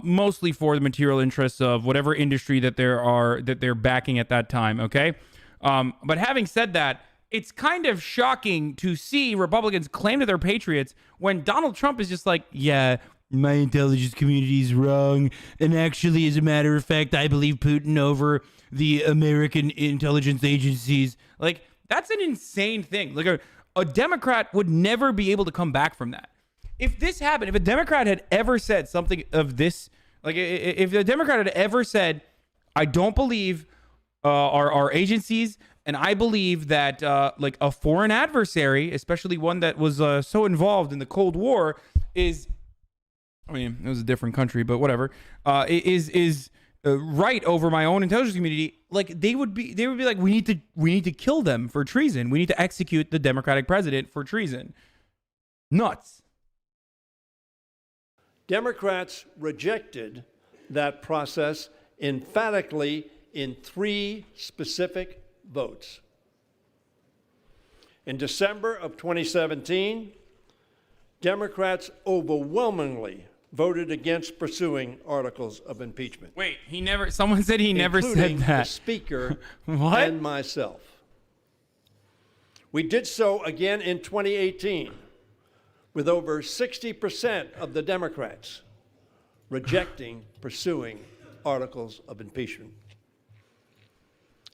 mostly for the material interests of whatever industry that they're backing at that time, okay? But having said that, it's kind of shocking to see Republicans claim that they're patriots when Donald Trump is just like, yeah, my intelligence community is wrong, and actually, as a matter of fact, I believe Putin over the American intelligence agencies. Like, that's an insane thing. Like, a Democrat would never be able to come back from that. If this happened, if a Democrat had ever said something of this, like, if a Democrat had ever said, I don't believe our agencies, and I believe that like a foreign adversary, especially one that was so involved in the Cold War, is, I mean, it was a different country, but whatever, is right over my own intelligence community. Like, they would be like, we need to kill them for treason. We need to execute the Democratic president for treason. Nuts. Democrats rejected that process emphatically in 3 specific votes. In December of 2017, Democrats overwhelmingly voted against pursuing articles of impeachment. Wait, someone said he never said that. The Speaker what? And myself. We did so again in 2018 with over 60% of the Democrats rejecting pursuing articles of impeachment.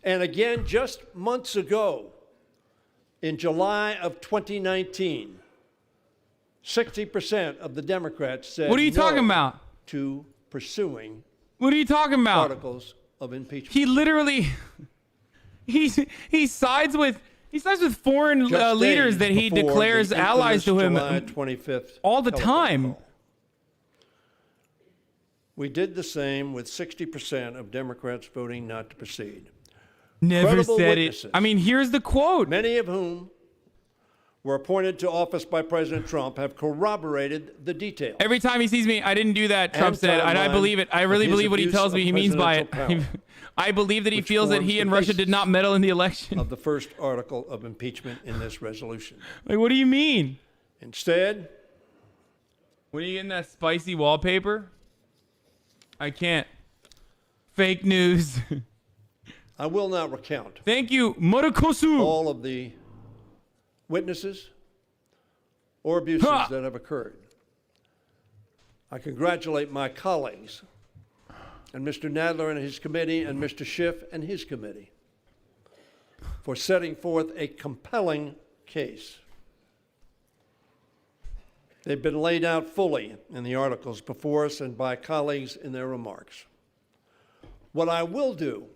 And again, just months ago, in July of 2019, 60% of the Democrats said what are you talking about? To pursuing what are you talking about? Articles of impeachment. He literally he sides with foreign leaders that he declares allies to him July 25th all the time. Call. We did the same with 60% of Democrats voting not to proceed. Never Credible said witnesses, it. I mean, here's the quote. Many of whom were appointed to office by President Trump have corroborated the details. Every time he sees me, I didn't do that, Trump said, and I believe it. I really believe what he tells me he means by it. I believe that he feels that he and Russia did not meddle in the election. Of the first article of impeachment in this resolution. Like, what do you mean? Instead, when are you getting that spicy wallpaper? I can't. Fake news. I will not recount. Thank you, Murakosu. All of the witnesses or abuses that have occurred. I congratulate my colleagues and Mr. Nadler and his committee and Mr. Schiff and his committee for setting forth a compelling case. They've been laid out fully in the articles before us and by colleagues in their remarks. What I will do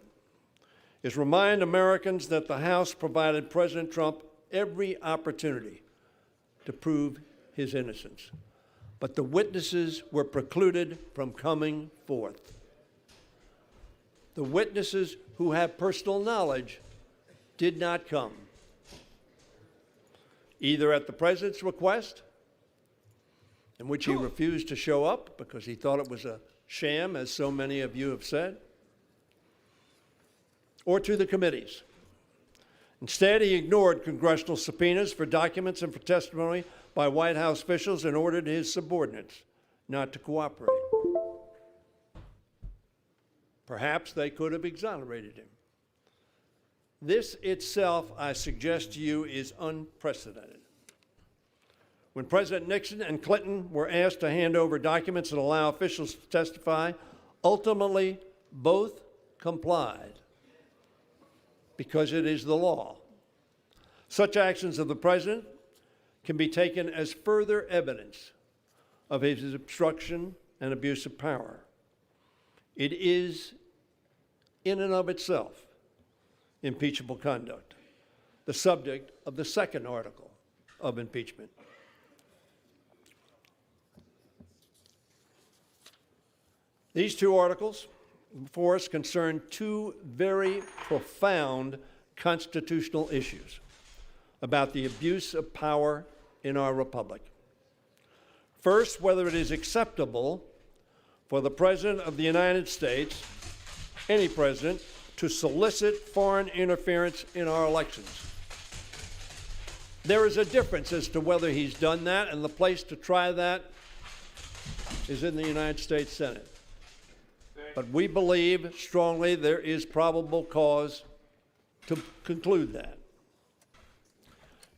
is remind Americans that the House provided President Trump every opportunity to prove his innocence, but the witnesses were precluded from coming forth. The witnesses who have personal knowledge did not come, either at the president's request, in which he refused to show up because he thought it was a sham, as so many of you have said, or to the committees. Instead, he ignored congressional subpoenas for documents and for testimony by White House officials and ordered his subordinates not to cooperate. Perhaps they could have exonerated him. This itself, I suggest to you, is unprecedented. When President Nixon and Clinton were asked to hand over documents and allow officials to testify, ultimately both complied because it is the law. Such actions of the president can be taken as further evidence of his obstruction and abuse of power. It is, in and of itself, impeachable conduct, the subject of the second article of impeachment. These two articles before us concern two very profound constitutional issues about the abuse of power in our republic. First, whether it is acceptable for the President of the United States, any president, to solicit foreign interference in our elections. There is a difference as to whether he's done that, and the place to try that is in the United States Senate. But we believe strongly there is probable cause to conclude that.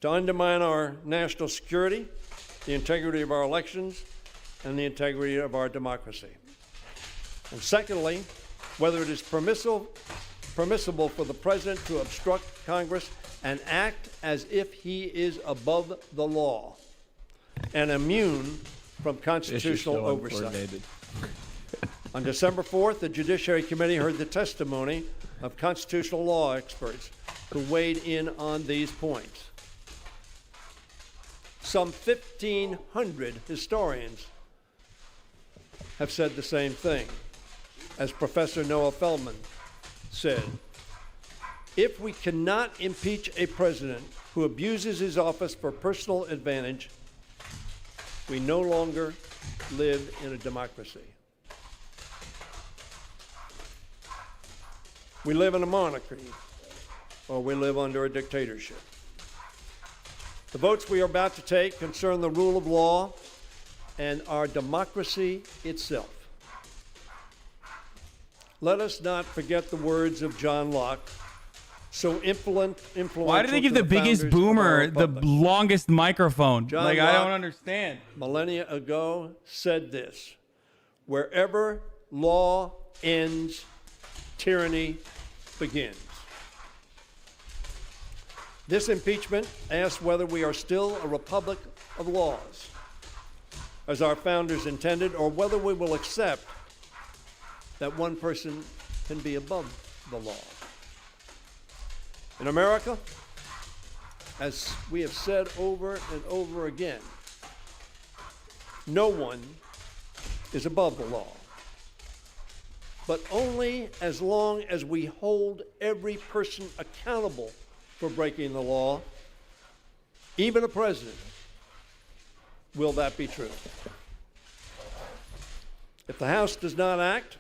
To undermine our national security, the integrity of our elections, and the integrity of our democracy. And secondly, whether it is permissible for the President to obstruct Congress and act as if he is above the law and immune from constitutional oversight. On December 4th, the Judiciary Committee heard the testimony of constitutional law experts who weighed in on these points. Some 1,500 historians have said the same thing. As Professor Noah Feldman said, if we cannot impeach a president who abuses his office for personal advantage, we no longer live in a democracy. We live in a monarchy, or we live under a dictatorship. The votes we are about to take concern the rule of law and our democracy itself. Let us not forget the words of John Locke, so influential. Why do they give the biggest boomer the longest microphone? John Like, Locke, I don't understand. Millennia ago said this: wherever law ends, tyranny begins. This impeachment asks whether we are still a republic of laws, as our founders intended, or whether we will accept that one person can be above the law. In America, as we have said over and over again, no one is above the law, but only as long as we hold every person accountable for breaking the law, even a president, will that be true. If the House does not act,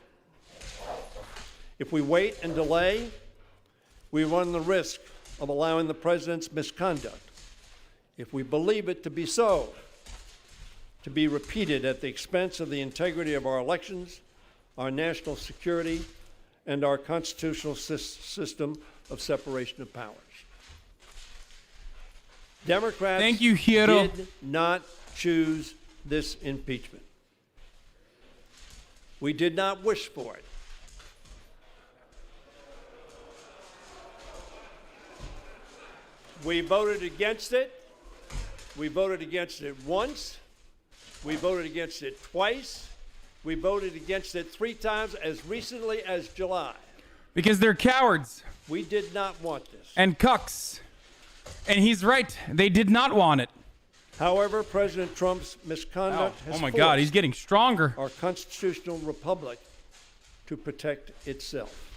if we wait and delay, we run the risk of allowing the president's misconduct, if we believe it to be so, to be repeated at the expense of the integrity of our elections, our national security, and our constitutional system of separation of powers. Democrats Thank you, Hiro. did not choose this impeachment. We did not wish for it. We voted against it. We voted against it once. We voted against it twice. We voted against it 3 times as recently as July. Because they're cowards. We did not want this. And cucks. And he's right. They did not want it. However, President Trump's misconduct has oh my God, he's getting stronger. Our constitutional republic to protect itself.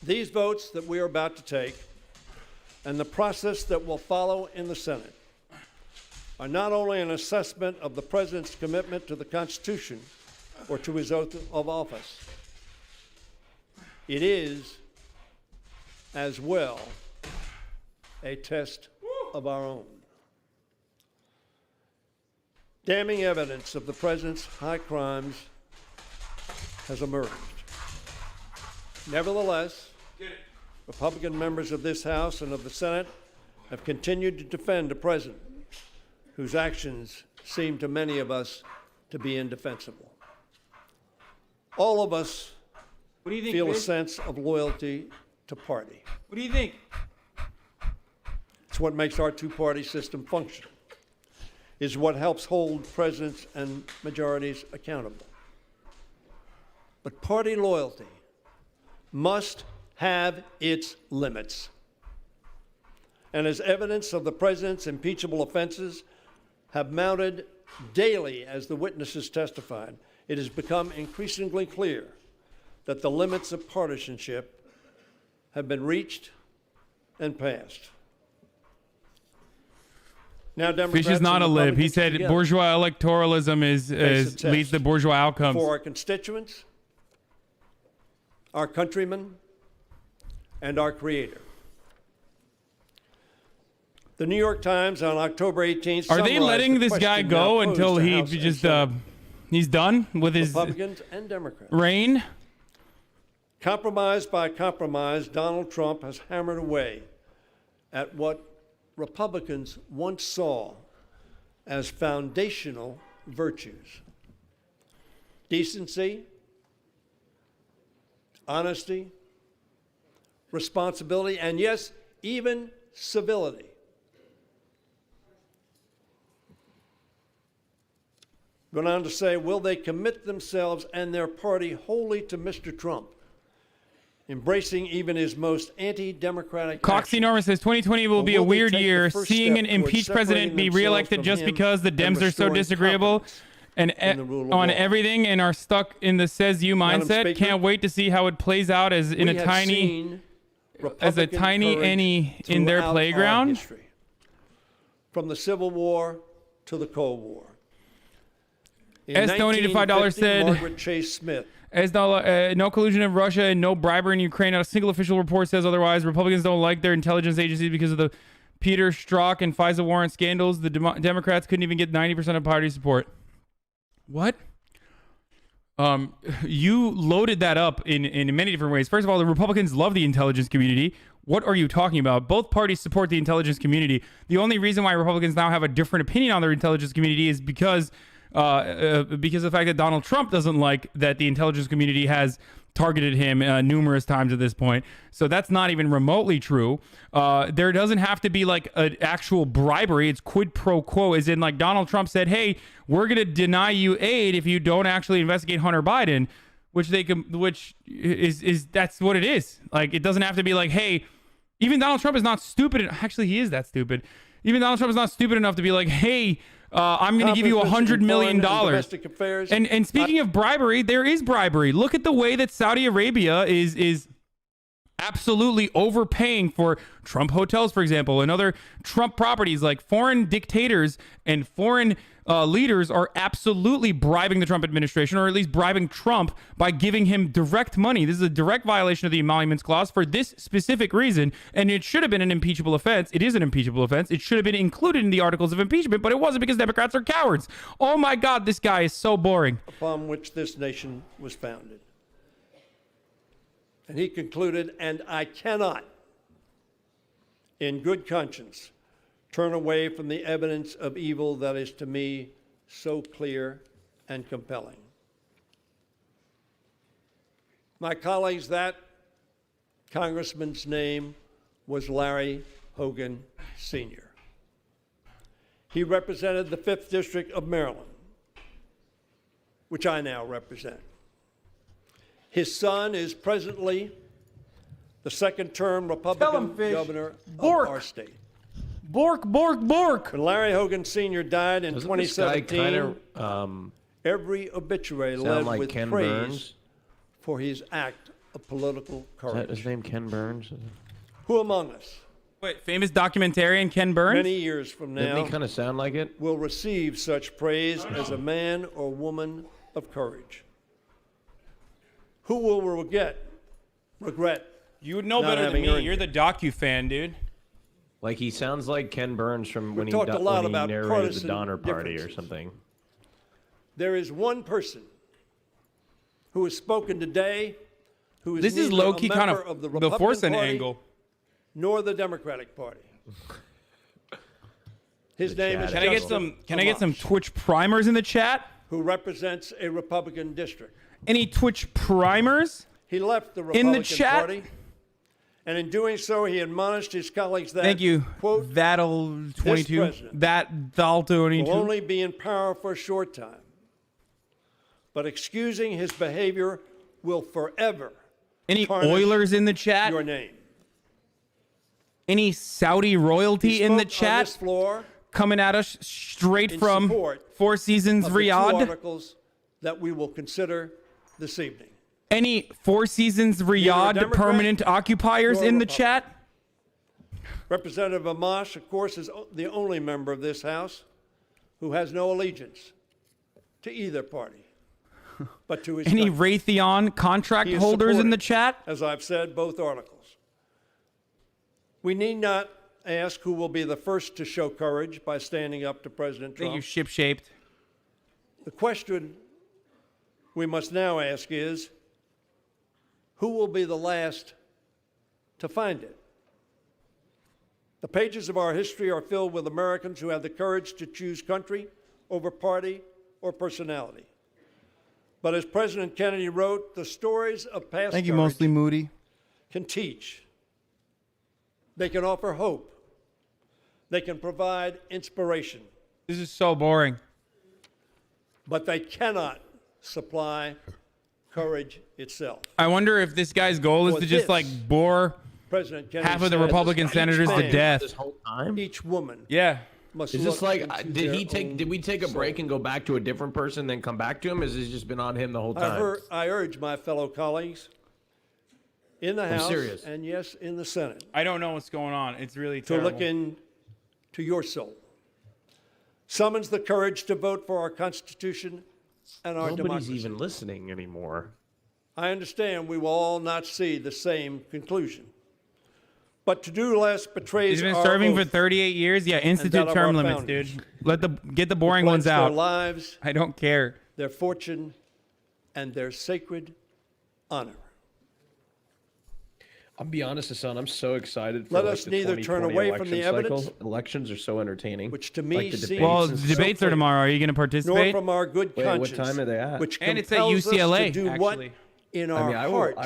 These votes that we are about to take and the process that will follow in the Senate are not only an assessment of the President's commitment to the Constitution or to his oath of office, it is, as well, a test of our own. Damning evidence of the President's high crimes has emerged. Nevertheless, Republican members of this House and of the Senate have continued to defend a president whose actions seem to many of us to be indefensible. All of us feel a sense of loyalty to party. What do you think? It's what makes our two-party system function. is what helps hold presidents and majorities accountable. But party loyalty must have its limits. And as evidence of the president's impeachable offenses have mounted daily as the witnesses testified, it has become increasingly clear that the limits of partisanship have been reached and passed. Now, Democrats Fish is not a and lib. He Republicans said together bourgeois electoralism face a leads to test bourgeois outcomes. for our constituents, our countrymen, and our Creator. The New York Times on October 18th. Are they summarized letting the this guy question go now posed until to he House and just Senate. he's done with his Republicans and Democrats. reign? Compromise by compromise, Donald Trump has hammered away at what Republicans once saw as foundational virtues: decency, honesty, responsibility, and yes, even civility. Went on to say, will they commit themselves and their party wholly to Mr. Trump, embracing even his most anti-democratic Coxie Norman says 2020 will Or be a will they weird take the year. first Seeing step an towards impeached president separating be themselves reelected from just him because the and Dems are so restoring disagreeable confidence and in the rule of on law? everything and are stuck in the says you Madam mindset? Speaker, Can't wait to see how it plays out as in we a have tiny seen as a Republican tiny courage any in their throughout our playground. history, from the Civil War to the Cold War. In S donated $5 1950, said Margaret Chase Smith, as no collusion of Russia and no bribery in Ukraine. Not a single official report says otherwise. Republicans don't like their intelligence agencies because of the Peter Strzok and FISA warrant scandals. The Democrats couldn't even get 90% of party support. What? You loaded that up in many different ways. First of all, the Republicans love the intelligence community. What are you talking about? Both parties support the intelligence community. The only reason why Republicans now have a different opinion on their intelligence community is because of the fact that Donald Trump doesn't like that the intelligence community has targeted him numerous times at this point. So that's not even remotely true. There doesn't have to be like an actual bribery. It's quid pro quo, as in like Donald Trump said, hey, we're going to deny you aid if you don't actually investigate Hunter Biden, which is that's what it is. Like, it doesn't have to be like, hey, even Donald Trump is not stupid. Actually, he is that stupid. Even Donald Trump is not stupid enough to be like, hey, I'm going to give you $100 million. And speaking of bribery, there is bribery. Look at the way that Saudi Arabia is absolutely overpaying for Trump hotels, for example, and other Trump properties. Like, foreign dictators and foreign leaders are absolutely bribing the Trump administration, or at least bribing Trump by giving him direct money. This is a direct violation of the Emoluments Clause for this specific reason, and it should have been an impeachable offense. It is an impeachable offense. It should have been included in the articles of impeachment, but it wasn't because Democrats are cowards. Oh my God, this guy is so boring. upon which this nation was founded. And he concluded, and I cannot, in good conscience, turn away from the evidence of evil that is to me so clear and compelling. My colleagues, that congressman's name was Larry Hogan Sr. He represented the 5th District of Maryland, which I now represent. His son is presently the second-term Republican governor of our state. Bork. When Larry Hogan Sr. died in Doesn't this guy 2017, every obituary led like with Ken praise Burns? for his act of political courage. Is that his name, Ken Burns? Who among us, Wait, famous documentarian Ken Burns? many years from Didn't now, he kind of sound like it? will receive such praise as a man or woman of courage? Who will regret? You would know not better than having me. earned You're the docu fan, dude. Like, he sounds like Ken Burns from when he, talked a lot when he about narrated the partisan Donner Party or differences. something. There is one person who has spoken today who is This is neither low-key a kind member of the the Republican Forsen Party angle. nor the Democratic Party. His name is Can I get some Twitch primers in the chat? who represents a Republican district. Any Twitch primers? He left the In Republican the chat? Party And in doing so, he admonished his colleagues that, Thank you. quote, That'll 22. president That'll 22. will only be in power for a short time. But excusing his behavior will forever Any tarnish Oilers in the chat? your name. Any Saudi royalty He in the spoke on chat? this floor Coming at us straight in from support Four Seasons of the two Riyadh? articles that we will consider this evening. Any Four Seasons Neither a Riyadh Democrat permanent occupiers nor a in the Republican. chat? Representative Amash, of course, is the only member of this House who has no allegiance to either party, but to his Any country. Raytheon contract He is holders in the supporting, chat? As I've said, both articles. We need not ask who will be the first to show courage by standing up to President Thank Trump. you, ship-shaped. The question we must now ask is, who will be the last to find it? The pages of our history are filled with Americans who have the courage to choose country over party or personality. But as President Kennedy wrote, the stories of past Thank you, courage mostly Moody. can teach. They can offer hope. They can provide inspiration. This is so boring. But they cannot supply courage itself. I wonder if this guy's goal is For to just this, like bore President Kennedy half of the said, Republican each senators to man, death. This whole time? Each woman Yeah. must Is this look like, into did he their take, own did we take a break soul. and go back to a different person, then come back to him? Has this just been on him the whole time? I urge my fellow colleagues in the House serious. and yes, in the Senate I don't know what's going on. It's really to terrible. look into your soul. Summons the courage to vote for our Constitution and our Nobody's democracy. even listening anymore. I understand we will all not see the same conclusion. But to do less betrays He's been our serving for oath 38 years. Yeah, that institute of term our limits, founders. dude. Get the boring who ones pledged out. Their lives, I don't care. their fortune, and their sacred honor. I'll be honest, Hasan, I'm so excited for Let like, us the neither turn 2020 away from the election evidence, cycle. Elections are so entertaining. which to me like the seems debates Well, and the so stuff. debates are clear, tomorrow. Are you going to nor participate? from our good Wait, what conscience, time are they at? which And it's at compels us UCLA, to do what actually. in I our mean, hearts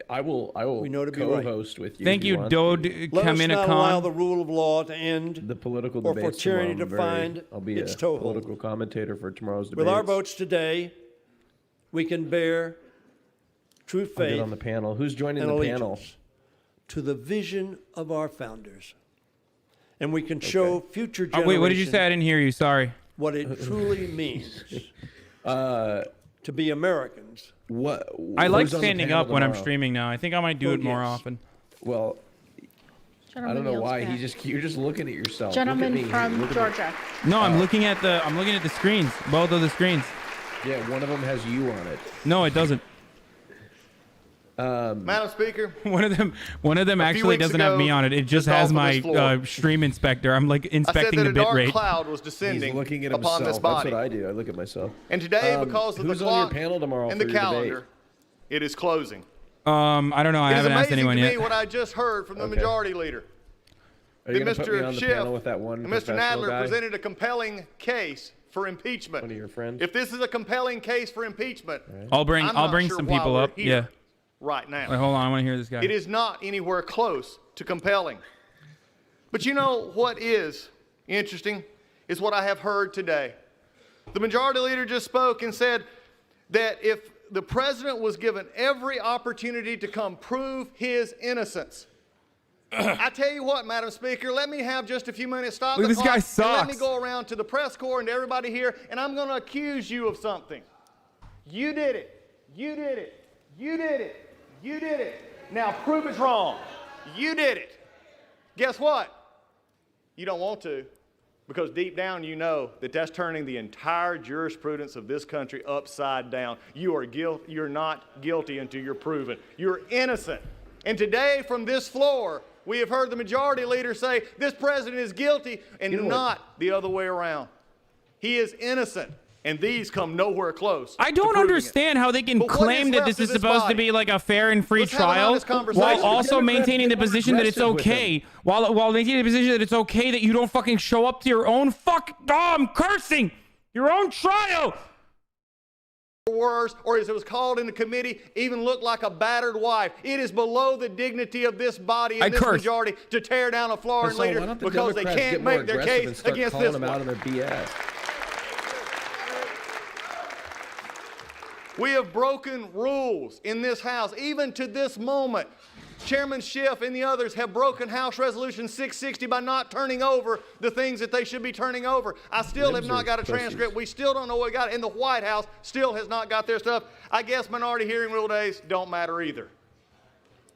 I will we know to be right. co-host with you. Thank if you, want Dode to. Let us not allow Kaminikon. the rule of law to end The political or for debates tyranny tomorrow. to find I'll be its a toehold. political commentator for tomorrow's debates. With our votes today, we can bear true I'll faith get on the panel. Who's joining and the allegiance panel? to the vision of our founders. And we can show future Oh, generations wait, what did you say? I didn't hear you. Sorry. what it truly means to be Americans. What? I like who's on the standing panel up when I'm tomorrow? streaming now. I think I might do Oh, it more yes. often. Well, I Gentleman don't know yields why. back. You're just looking at yourself. Gentleman Look at me. from Look at me. Georgia. No, I'm looking at the screens. Both of the screens. Yeah, one of them has you on it. No, it doesn't. Madam Speaker, One of them few actually weeks doesn't have me ago, on it. It just just has off of my this floor, stream inspector. I'm like I said inspecting that the a bit dark rate. cloud was He's descending looking at upon himself. this body. That's what I do. I look at myself. And today, because of the who's on your clock panel tomorrow and for the your calendar, debate? it is closing. I don't know. I It is haven't asked amazing anyone to yet. me what I just heard from the Okay. majority leader. Are you That going to put me Mr. on the Schiff panel with that one and Mr. professional Nadler guy? presented a compelling case for impeachment. One of your friends? If this is a compelling case for impeachment, I'll bring I'm not bring sure some why people we're up. here Yeah. right now. Wait, hold on. I want to hear this guy. It is not anywhere close to compelling. But you know what is interesting is what I have heard today. The majority leader just spoke and said that if the president was given every opportunity to come prove his innocence. I tell you what, Madam Speaker, let me have just a few minutes. Stop Look, the this guy clock, and let me sucks. go around to the press corps and to everybody here, and I'm going to accuse you of something. You did it. You did it. You did it. You did it. Now prove it's wrong. You did it. Guess what? You don't want to, because deep down you know that that's turning the entire jurisprudence of this country upside down. You're not guilty until you're proven. You're innocent. And today from this floor, we have heard the majority leader say this president is guilty and not the other way around. He is innocent. And these come nowhere close. I don't understand how they can But what claim is that left this of is this supposed to body? be like a fair and free Let's have an trial, honest conversation. while The also Democrats maintaining the get more position that it's aggressive with okay, while maintaining the position that it's okay that you don't fucking show up to your own I'm cursing, your own trial. worse, or as it was called in the committee, even look like a battered wife. It is below the dignity of this body and this majority to tear down a Florida leader because they can't make their case against this one. Out of their BS. We have broken rules in this House, even to this moment. Chairman Schiff and the others have broken House Resolution 660 by not turning over the things that they should be turning over. I still have not got a transcript. We still don't know what we got. And the White House still has not got their stuff. I guess minority hearing rule days don't matter either.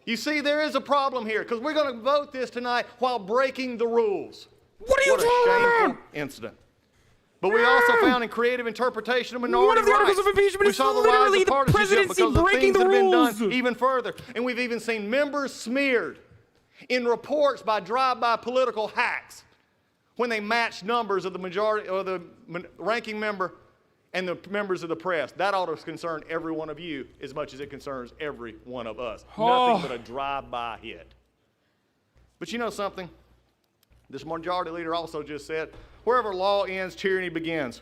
You see, there is a problem here because we're going to vote this tonight while breaking the rules. What are you talking about? What a shameful incident. But we also found in creative interpretation of minority One of the rights. articles of impeachment We is saw the rise literally of the partisanship presidency because of breaking things the that have been rules. done even further. And we've even seen members smeared in reports by drive-by political hacks when they matched numbers of the majority or the ranking member and the members of the press. That ought to concern every one of you as much as it concerns every one of us. Oh. Nothing but a drive-by hit. But you know something? This majority leader also just said, wherever law ends, tyranny begins.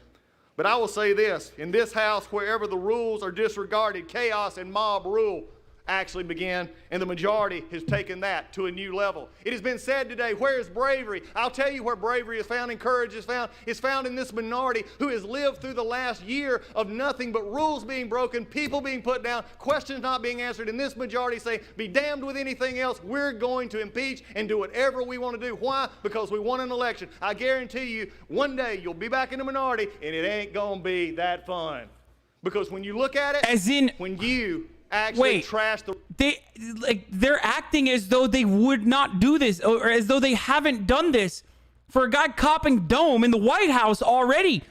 But I will say this, in this House, wherever the rules are disregarded, chaos and mob rule actually begin, and the majority has taken that to a new level. It has been said today, where is bravery? I'll tell you where bravery is found and courage is found. It's found in this minority who has lived through the last year of nothing but rules being broken, people being put down, questions not being answered, and this majority say, be damned with anything else. We're going to impeach and do whatever we want to do. Why? Because we won an election. I guarantee you, one day you'll be back in the minority, and it ain't going to be that fun. Because when you look at it, as in, when you actually trash the... They're acting as though they would not do this, or as though they haven't done this for a guy copping dome in the White House already.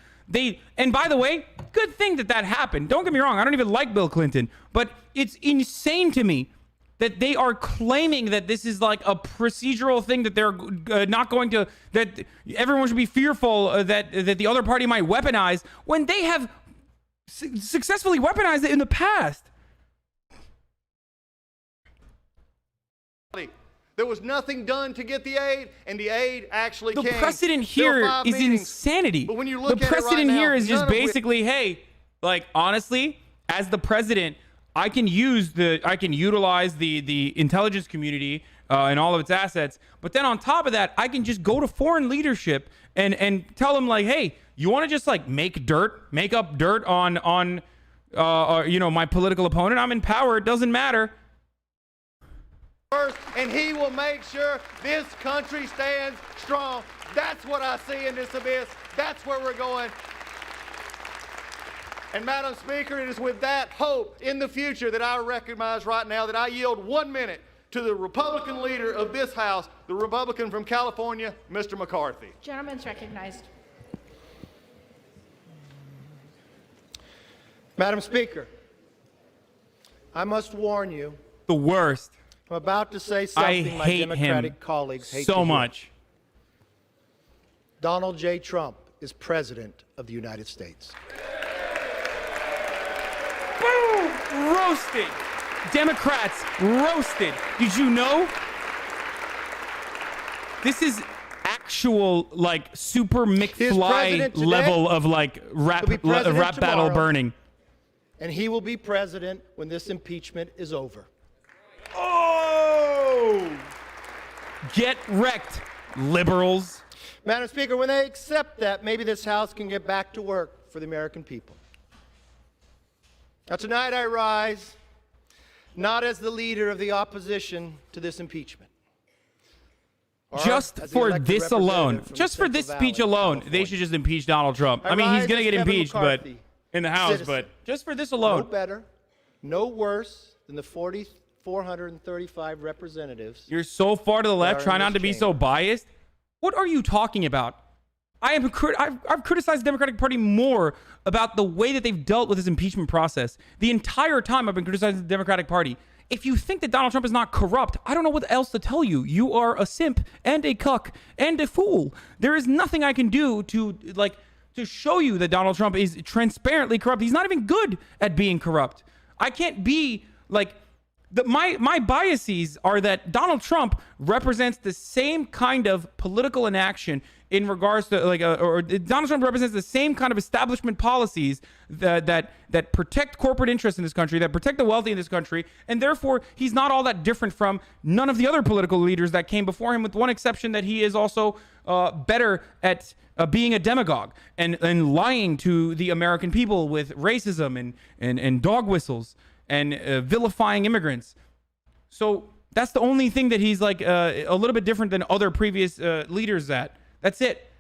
And by the way, good thing that happened. Don't get me wrong, I don't even like Bill Clinton, but it's insane to me that they are claiming that this is like a procedural thing, that they're not going to, that everyone should be fearful that the other party might weaponize, when they have successfully weaponized it in the past. There was nothing done to get the aid, and the aid actually came. The precedent here is insanity. But when you look the at it right precedent here now, is just none of which- basically, hey, like honestly, as the president, I can utilize the intelligence community and all of its assets. But then on top of that, I can just go to foreign leadership and tell them like, hey, you want to just like make up dirt on my political opponent? I'm in power. It doesn't matter. And he will make sure this country stands strong. That's what I see in this abyss. That's where we're going. And Madam Speaker, it is with that hope in the future that I recognize right now that I yield 1 minute to the Republican leader of this House, the Republican from California, Mr. McCarthy. Gentleman's recognized. Madam Speaker, I must warn you. The worst. I'm about to say I something my hate Democratic him colleagues hate so to hear. much. Donald J. Trump is President of the United States. Boom! Roasted. Democrats roasted. Did you know? This is actual like Super McFly level of like rap battle tomorrow. burning. And he will be president when this impeachment is over. Oh! Get wrecked, liberals. Madam Speaker, when they accept that, maybe this House can get back to work for the American people. Now, tonight I rise not as the leader of the opposition to this impeachment. or Just as the for elected this alone, representative from just the for this Central speech Valley, alone, California. they should just impeach Donald Trump. I mean, he's rise going to as get Kevin impeached, but McCarthy, in the House, citizen. but just for this No alone. better, no worse than the 435 representatives. You're so far to the left, are try in not this to be so biased. What are you talking about? I've criticized the Democratic Party more about the way that they've dealt with this impeachment process. The entire time I've been criticizing the Democratic Party. If you think that Donald Trump is not corrupt, I don't know what else to tell you. You are a simp and a cuck and a fool. There is nothing I can do to show you that Donald Trump is transparently corrupt. He's not even good at being corrupt. I can't be like my biases are that Donald Trump represents the same kind of political inaction in regards to or Donald Trump represents the same kind of establishment policies that protect corporate interests in this country, that protect the wealthy in this country, and therefore he's not all that different from none of the other political leaders that came before him, with one exception, that he is also better at being a demagogue and lying to the American people with racism and dog whistles and vilifying immigrants. So that's the only thing that he's like a little bit different than other previous leaders at. That's it.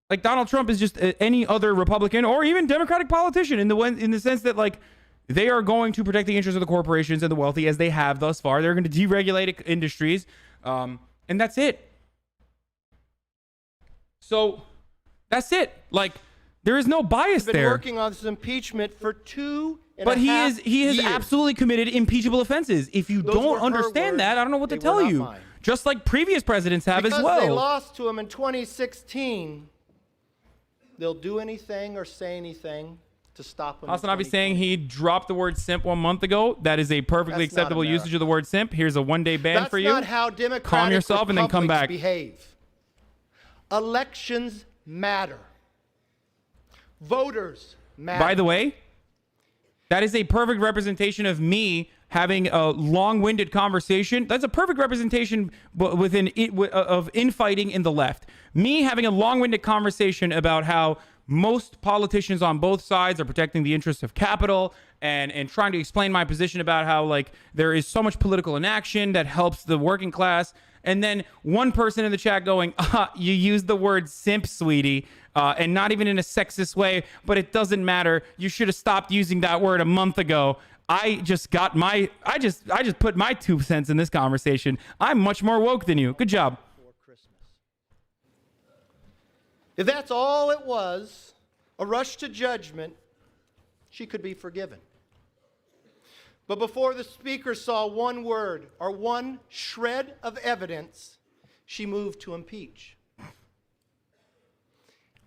Like, Donald Trump is just any other Republican or even Democratic politician in the sense that, like, they are going to protect the interests of the corporations and the wealthy, as they have thus far. They're going to deregulate industries, and that's it. So that's it. Like, there is no bias He's been there. working on this impeachment for 2.5 But he has years. absolutely committed impeachable offenses. If you Those were don't her understand that, words. I don't know what to They tell were not you. mine. Just like previous presidents have Because as well. they lost to him in 2016, they'll do anything or say anything to stop him. HasanAbi saying he dropped the word simp 1 month ago. That is a perfectly That's not acceptable America. usage of the word simp. Here's a one-day ban That's for you. not how democratic Calm yourself and then come republics back. behave. Elections matter. Voters matter. By the way, that is a perfect representation of me having a long-winded conversation. That's a perfect representation of infighting in the left. Me having a long-winded conversation about how most politicians on both sides are protecting the interests of capital and trying to explain my position about how, like, there is so much political inaction that helps the working class. And then one person in the chat going, you used the word simp, sweetie, and not even in a sexist way, but it doesn't matter. You should have stopped using that word a month ago. I just put my 2 cents in this conversation. I'm much more woke than you. Good job. If that's all it was, a rush to judgment, she could be forgiven. But before the speaker saw one word or one shred of evidence, she moved to impeach.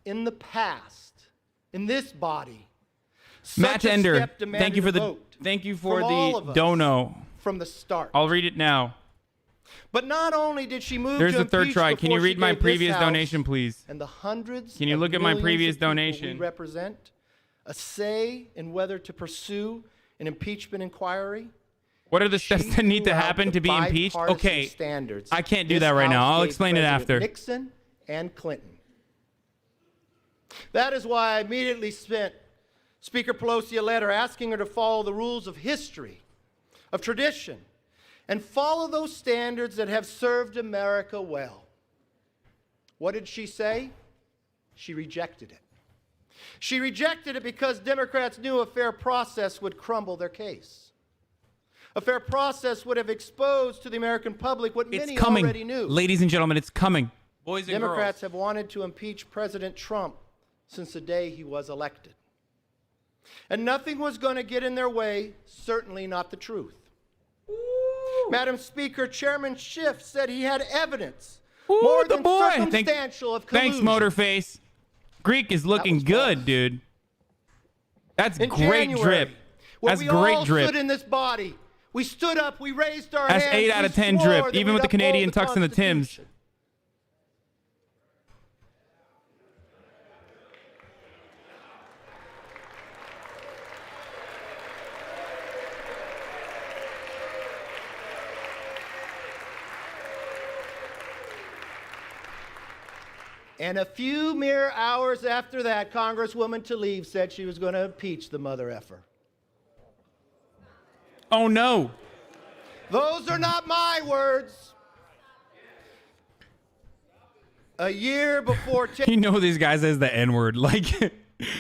In the past, in this body, Matt such a Ender, step demanded thank you for a the vote for from all the of us dono. from the start. I'll read it now. But not only did she move There's to the third impeach try. Can you before she read my gave this previous House donation, please? and the hundreds Can you of look at my millions previous of people donation? we represent a say in whether to pursue an impeachment inquiry? What are the steps that need to happen to be impeached? Okay, I can't do that right now. I'll explain it after. Nixon and Clinton. That is why I immediately sent Speaker Pelosi a letter asking her to follow the rules of history, of tradition, and follow those standards that have served America well. What did she say? She rejected it. She rejected it because Democrats knew a fair process would crumble their case. A fair process would have exposed to the American public what many already knew. Ladies and gentlemen, it's coming. Boys and Democrats girls. have wanted to impeach President Trump since the day he was elected. And nothing was going to get in their way, certainly not the truth. Madam Speaker, Chairman Schiff said he had evidence more than circumstantial of collusion. Thanks, Motorface. Greek is looking good, dude. That's In great January, drip. when That's we great all drip. stood in this body, we stood up, we raised our That's hands. 8 out of we 10 swore drip, that even with we'd the Canadian uphold tux and the Tims. Constitution. And a few mere hours after that, Congresswoman Tlaib said she was going to impeach the mother effer. Oh, no. Those are not my words. A year before... You know these guys as the N-word. Like,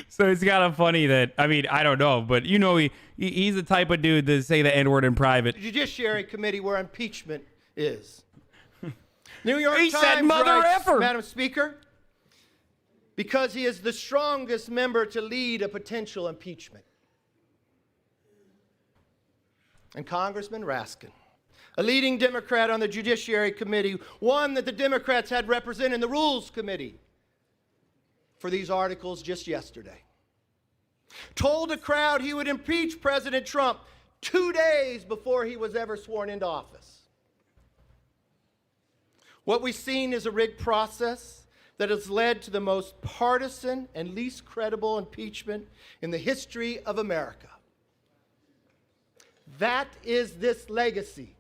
so it's kind of funny that, I mean, I don't know, but you know he's the type of dude to say the N-word in private. The Judiciary Committee where impeachment is. New York He Times said mother writes, effer. Madam Speaker, because he is the strongest member to lead a potential impeachment. And Congressman Raskin, a leading Democrat on the Judiciary Committee, one that the Democrats had represented in the Rules Committee for these articles just yesterday, told a crowd he would impeach President Trump 2 days before he was ever sworn into office. What we've seen is a rigged process that has led to the most partisan and least credible impeachment in the history of America. That is this legacy.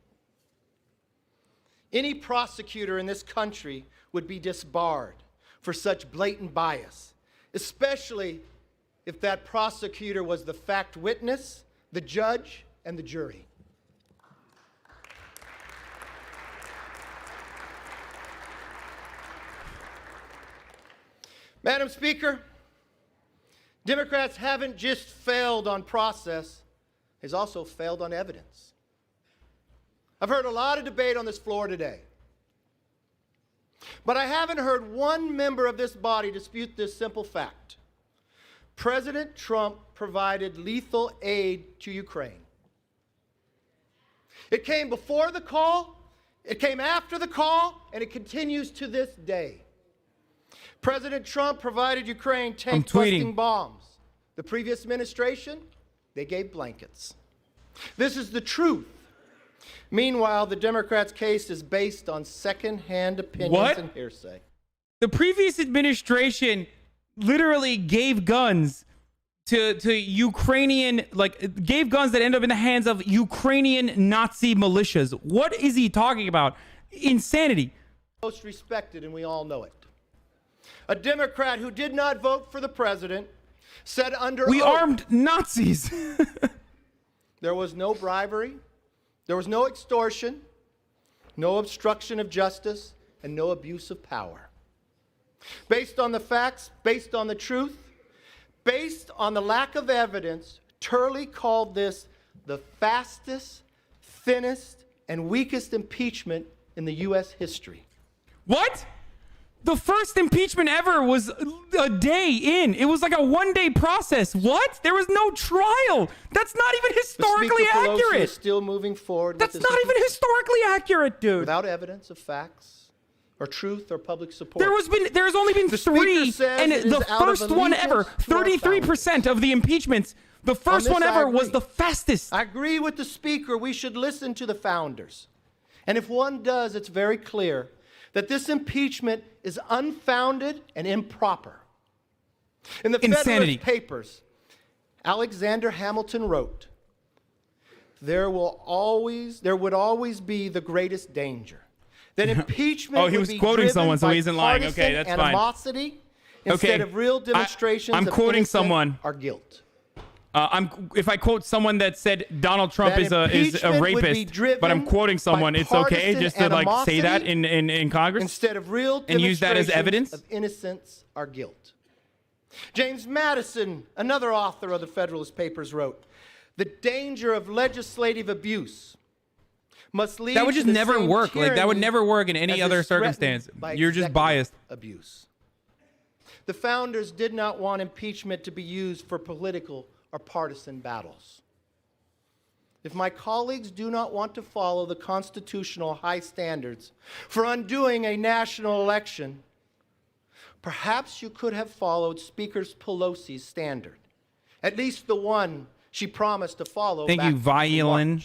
Any prosecutor in this country would be disbarred for such blatant bias, especially if that prosecutor was the fact witness, the judge, and the jury. Madam Speaker, Democrats haven't just failed on process, they've also failed on evidence. I've heard a lot of debate on this floor today, but I haven't heard one member of this body dispute this simple fact. President Trump provided lethal aid to Ukraine. It came before the call, it came after the call, and it continues to this day. President Trump provided Ukraine tank-busting bombs. The previous administration, they gave blankets. This is the truth. Meanwhile, the Democrats' case is based on second-hand opinions and hearsay. The previous administration literally gave guns to Ukrainian, gave guns that end up in the hands of Ukrainian Nazi militias. What is he talking about? Insanity. Most respected, and we all know it. A Democrat who did not vote for the president said under We oath, armed Nazis. there was no bribery, there was no extortion, no obstruction of justice, and no abuse of power. Based on the facts, based on the truth, based on the lack of evidence, Turley called this the fastest, thinnest, and weakest impeachment in the U.S. history. What? The first impeachment ever was a day in. It was like a one-day process. What? There was no trial. That's not even historically Speaker Pelosi accurate. is still moving forward. That's not even historically accurate, dude. Without evidence of facts or truth or public support. There's only been three, and the first one ever, 33% of the impeachments. The first one ever was the fastest. I agree with the Speaker. We should listen to the founders. And if one does, it's very clear that this impeachment is unfounded and improper. In the Federalist Papers, Alexander Hamilton wrote, there would always be the greatest danger. That impeachment he was quoting someone, so he isn't lying. Okay, that's fine. Animosity instead of real demonstrations I'm of quoting innocent someone. Or guilt. If I quote someone that said Donald Trump is a rapist, but I'm quoting someone, it's okay just to say that in Congress instead of real and use that as evidence of innocence or guilt. James Madison, another author of the Federalist Papers, wrote, "The danger of legislative abuse must lead that would just to the never same work. Like that would never work in any as other is threatened circumstance. by You're just executive biased. Abuse. The founders did not want impeachment to be used for political or partisan battles. If my colleagues do not want to follow the constitutional high standards for undoing a national election, perhaps you could have followed Speaker Pelosi's standard, at least the one she promised to follow. Thank you, Violin.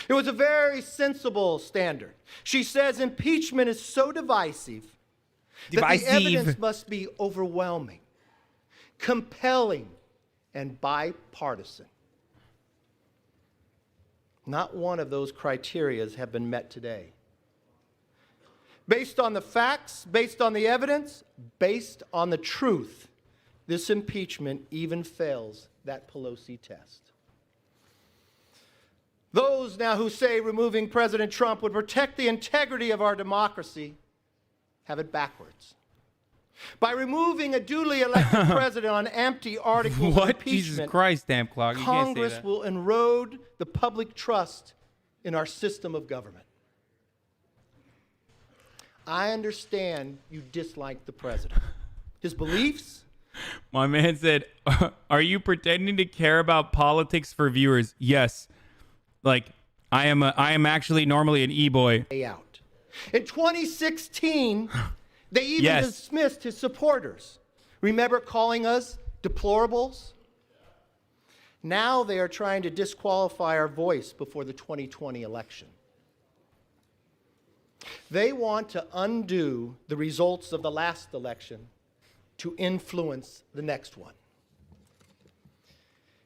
It was a very sensible standard. She says impeachment is so divisive that the evidence must be overwhelming, compelling, and bipartisan. Not one of those criteria have been met today. Based on the facts, based on the evidence, based on the truth, this impeachment even fails that Pelosi test. Those now who say removing President Trump would protect the integrity of our democracy have it backwards. By removing a duly elected president on empty articles of impeachment, Jesus Christ, damn clock. You Congress can't say that. will erode the public trust in our system of government. I understand you dislike the president. His beliefs? My man said, are you pretending to care about politics for viewers? Yes. Like, I am actually normally an e-boy. Out. In 2016, they even dismissed his supporters. Remember calling us deplorables? Now they are trying to disqualify our voice before the 2020 election. They want to undo the results of the last election to influence the next one.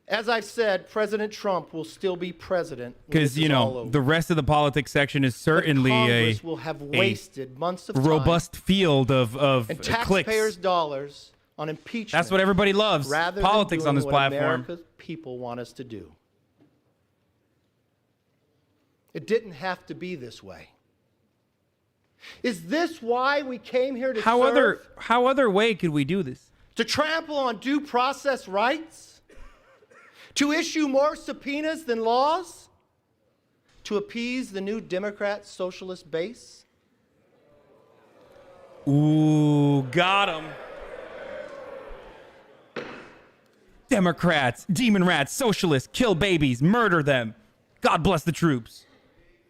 As I've said, President Trump will still be president. Because, you know, the rest of the politics section is certainly Congress will have wasted months of time robust field of and clicks. taxpayers' dollars on impeachment. That's what everybody loves. Rather Politics than on this doing what platform. America's people want us to do. It didn't have to be this way. Is this why we came here to serve? How other way could we do this? To trample on due process rights? To issue more subpoenas than laws? To appease the new Democrat socialist base? Ooh, got him. Democrats, demon rats, socialists, kill babies, murder them. God bless the troops.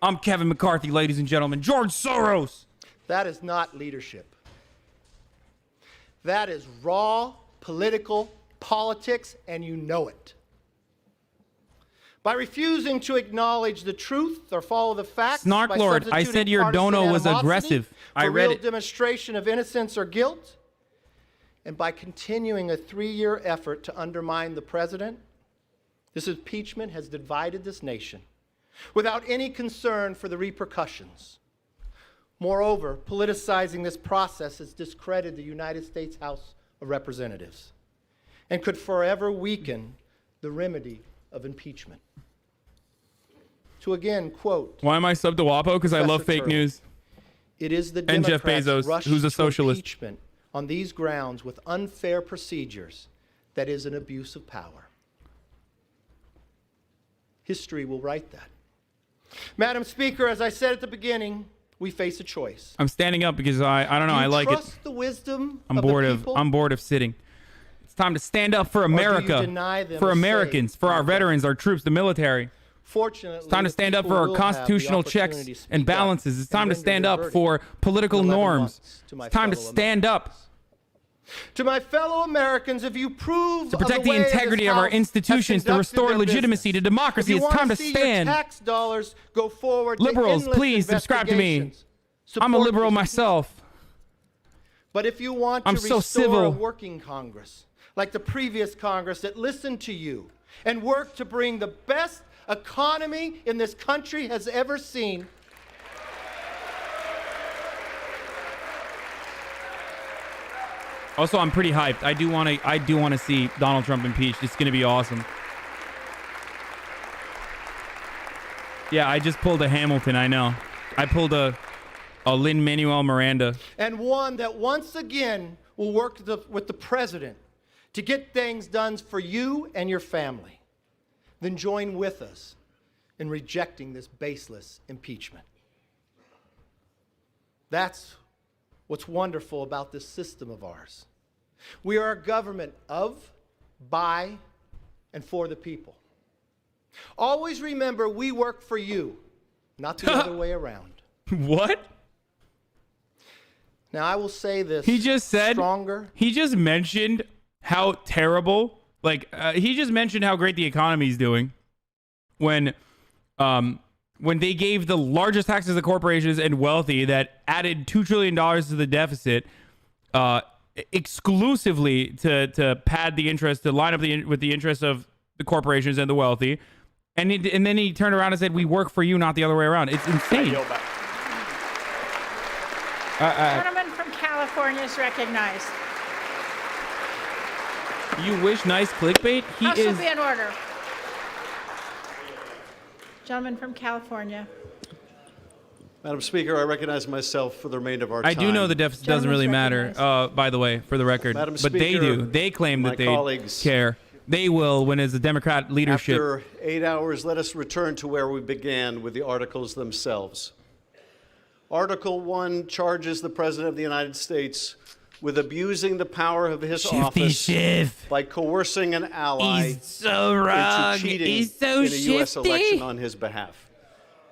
I'm Kevin McCarthy, ladies and gentlemen. George Soros. That is not leadership. That is raw political politics, and you know it. By refusing to acknowledge the truth or follow the facts, Snark by Lord, I substituting said your partisan dono was animosity aggressive. I for read real it. demonstration of innocence or guilt, and by continuing a 3-year effort to undermine the president, this impeachment has divided this nation without any concern for the repercussions. Moreover, politicizing this process has discredited the United States House of Representatives and could forever weaken the remedy of impeachment. To again quote, Why am I sub to WAPO? Because I love fake news. it is the And Jeff Democrats' Bezos, rush who's a to socialist. impeachment on these grounds with unfair procedures that is an abuse of power. History will write that. Madam Speaker, as I said at the beginning, we face a choice. I'm standing up because I don't know, Do you I like it. trust the wisdom I'm of bored the of people? I'm bored of sitting. It's time to stand up for do you America, deny them for a say Americans, for our veterans, our troops, the military. Fortunately, It's time to the stand up people for our will have the constitutional checks opportunity to speak and up balances. It's time and to render stand their up verdict for political in 11 norms. months to my It's time to fellow stand up To my fellow Americans, if you prove to of protect the way this integrity of our House has institutions, to conducted restore their legitimacy to business, democracy. if you It's time wanna to see stand. Your tax dollars go forward to Liberals, endless please subscribe to me. investigations, I'm a support liberal this myself. But if you want I'm to so restore civil. a working Congress, like the previous Congress that listened to you and worked to bring the best economy in this country has ever seen, Also, I'm pretty hyped. I do want to see Donald Trump impeached. It's going to be awesome. Yeah, I just pulled a Hamilton, I know. I pulled a Lin-Manuel Miranda. and one that once again will work with the president to get things done for you and your family, then join with us in rejecting this baseless impeachment. That's what's wonderful about this system of ours. We are a government of, by, and for the people. Always remember, we work for you, not the other way around. What? Now, I will say this. He just said, he just mentioned how terrible, he just mentioned how great the economy is doing when they gave the largest taxes to corporations and wealthy that added $2 trillion to the deficit exclusively to pad the interest, to line up with the interests of the corporations and the wealthy. And then he turned around and said, we work for you, not the other way around. It's insane. Gentleman from California is recognized. You wish nice clickbait? House will be in order. Gentleman from California. Madam Speaker, I recognize myself for the remainder of our I time. do know the deficit doesn't really matter, by the way, for the record. Madam But they Speaker, do. They claim my that they colleagues, care. They will when it's the Democrat leadership. After 8 hours, let us return to where we began with the articles themselves. Article 1 charges the President of the United States with abusing the power of his office by coercing an ally He's so wrong. into cheating He's so in a U.S. shifty. election on his behalf.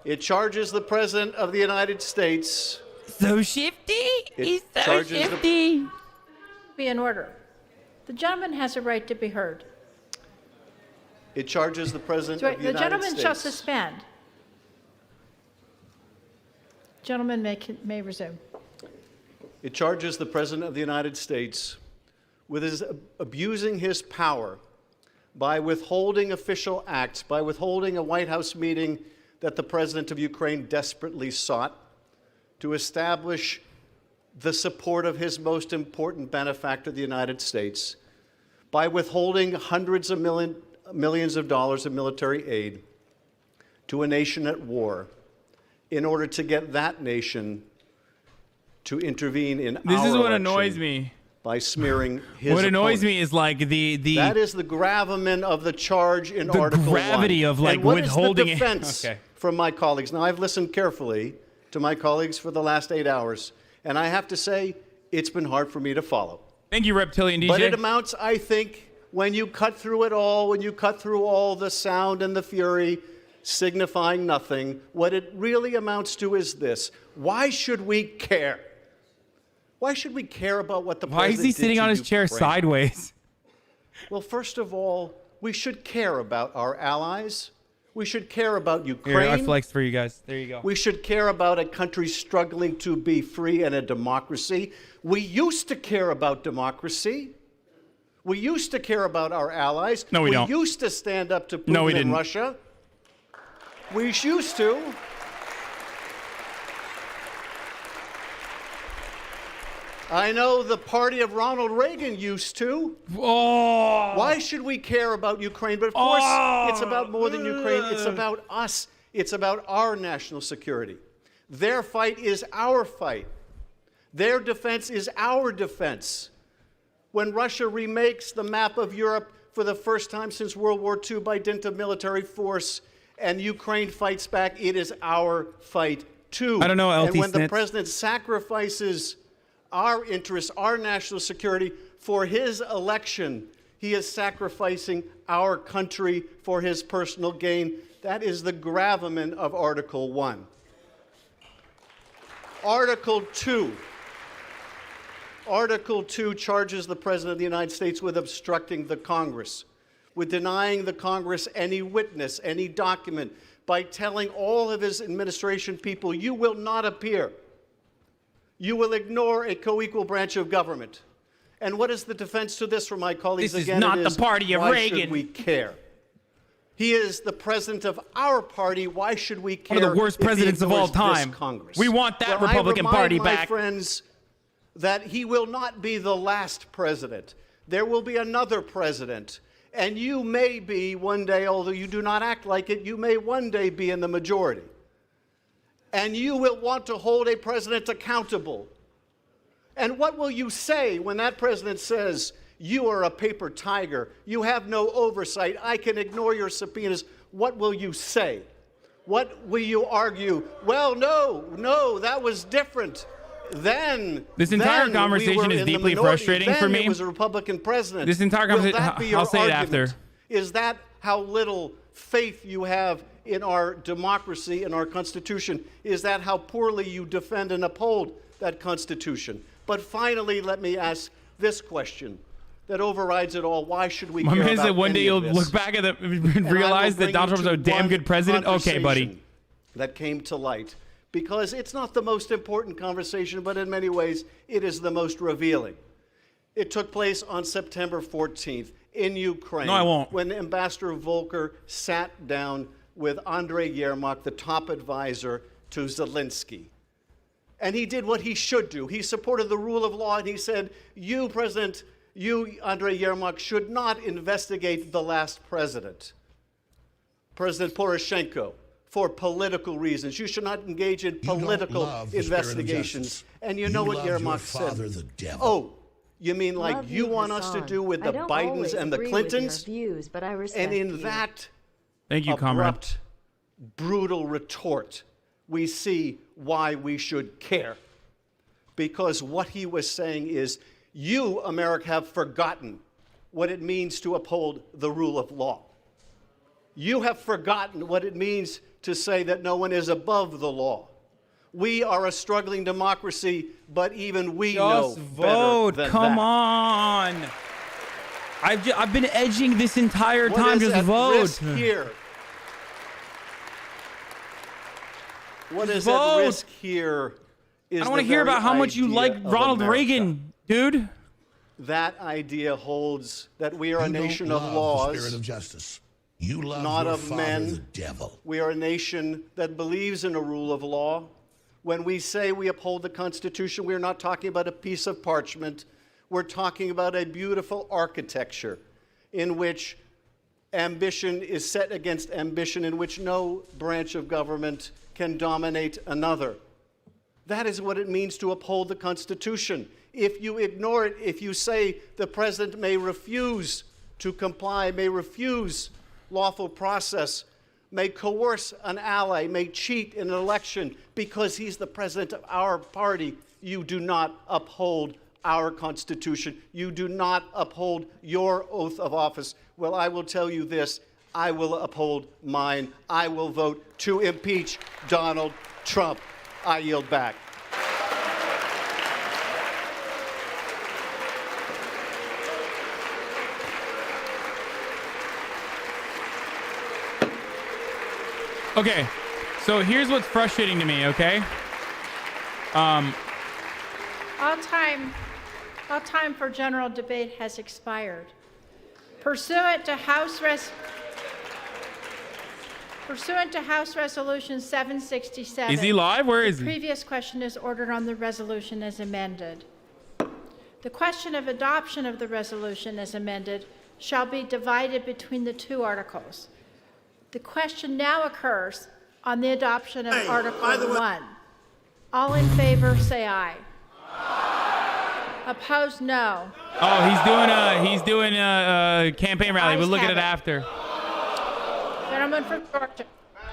It charges the President of the United States. So shifty. He's so shifty. Be in order. The gentleman has a right to be heard. It charges the President So of the United gentleman States. shall suspend. Gentleman may resume. It charges the President of the United States with abusing his power by withholding official acts, by withholding a White House meeting that the President of Ukraine desperately sought to establish the support of his most important benefactor, the United States, by withholding hundreds of millions of dollars of military aid to a nation at war in order to get that nation to intervene in This our is what election annoys me. by smearing his What annoys opponent. me is like the That is the gravamen of the charge in The Article 1. gravity of, like, And what withholding it- is the defense Okay. from my colleagues? Now, I've listened carefully to my colleagues for the last 8 hours, and I have to say, it's been hard for me to follow. Thank you, Reptilian DJ. But it amounts, I think, when you cut through it all, when you cut through all the sound and the fury signifying nothing, what it really amounts to is this. Why should we care? Why should we care about what the Why president is he did sitting to on his chair Ukraine? sideways? Well, first of all, we should care about our allies. We should care about Here, Ukraine. I flexed for you guys. There you go. We should care about a country struggling to be free and a democracy. We used to care about democracy. We used to care about our allies. No, we don't. We used to stand up to Putin No, we and didn't. Russia. We used to. I know the party of Ronald Reagan used to. Oh. Why should we care about Ukraine? But of course, it's about more than Ukraine. It's about us. It's about our national security. Their fight is our fight. Their defense is our defense. When Russia remakes the map of Europe for the first time since World War II by dint of military force, and Ukraine fights back, it is our fight too. I don't know, LT And when the Snitz. president sacrifices our interests, our national security for his election, he is sacrificing our country for his personal gain. That is the gravamen of Article 1. Article 2. Article 2 charges the President of the United States with obstructing the Congress, with denying the Congress any witness, any document, by telling all of his administration people, you will not appear. You will ignore a co-equal branch of government. And what is the defense to this from my colleagues? This is Again, not it the party of why Reagan. should we care? He is the president of our party. Why should we care? One of the worst if he presidents of all ignores this time. Congress? We want that Well, Republican I Party remind my back. friends that he will not be the last president. There will be another president. And you may be one day, although you do not act like it, you may one day be in the majority. And you will want to hold a president accountable. And what will you say when that president says, you are a paper tiger, you have no oversight, I can ignore your subpoenas? What will you say? What will you argue? Well, no, that was different. Then This entire then conversation we were is in the deeply minority. frustrating Then for me. It was a Republican president. This entire Will conversation, that be your I'll say it argument? after. Is that how little faith you have in our democracy and our Constitution? Is that how poorly you defend and uphold that Constitution? But finally, let me ask this question that overrides it all. Why should we My care man about said one any day you'll of this? look back at it and And I will realize that bring Donald you Trump's a to damn one good president. Okay, buddy. conversation that came to light. Because it's not the most important conversation, but in many ways, it is the most revealing. It took place on September 14th in Ukraine. No, I won't. When Ambassador Volker sat down with Andrei Yermak, the top advisor to Zelensky. And he did what he should do. He supported the rule of law, and he said, you, President, you, Andrei Yermak, should not investigate the last president, President Poroshenko, for political reasons. You should not engage in political love the spirit of investigations. justice. And you know what love your Yermak father, said? the devil. Oh, you mean like Love you you, want us to Hasan. do with I the don't Bidens always and the agree with your Clintons? views, but I respect And in you. that Thank you, comrade. abrupt, brutal retort, we see why we should care. Because what he was saying is, you, America, have forgotten what it means to uphold the rule of law. You have forgotten what it means to say that no one is above the law. We are a struggling democracy, but even we know Just vote. better than Come that. on. I've been edging this entire time. What is Just at vote. risk here? What is vote. at risk here is I don't want the to hear very about how much you idea like of Ronald America. Reagan, dude. That idea holds that we are a You don't nation of love laws, the spirit of justice. You love not your of father, men. the devil. We are a nation that believes in a rule of law. When we say we uphold the Constitution, we are not talking about a piece of parchment. We're talking about a beautiful architecture in which ambition is set against ambition, in which no branch of government can dominate another. That is what it means to uphold the Constitution. If you ignore it, if you say the president may refuse to comply, may refuse lawful process, may coerce an ally, may cheat in an election because he's the president of our party, you do not uphold our Constitution. You do not uphold your oath of office. Well, I will tell you this, I will uphold mine. I will vote to impeach Donald Trump. I yield back. Okay, so here's what's frustrating to me, okay? All time for general debate has expired. Pursuant to House Resolution 767. Is he live? Where is he? The previous question is ordered on the resolution as amended. The question of adoption of the resolution as amended shall be divided between the two articles. The question now occurs on the adoption of Article 1. All in favor, say aye. Opposed, no. Oh, he's doing a campaign rally. We'll look at it after. Gentleman from Georgia.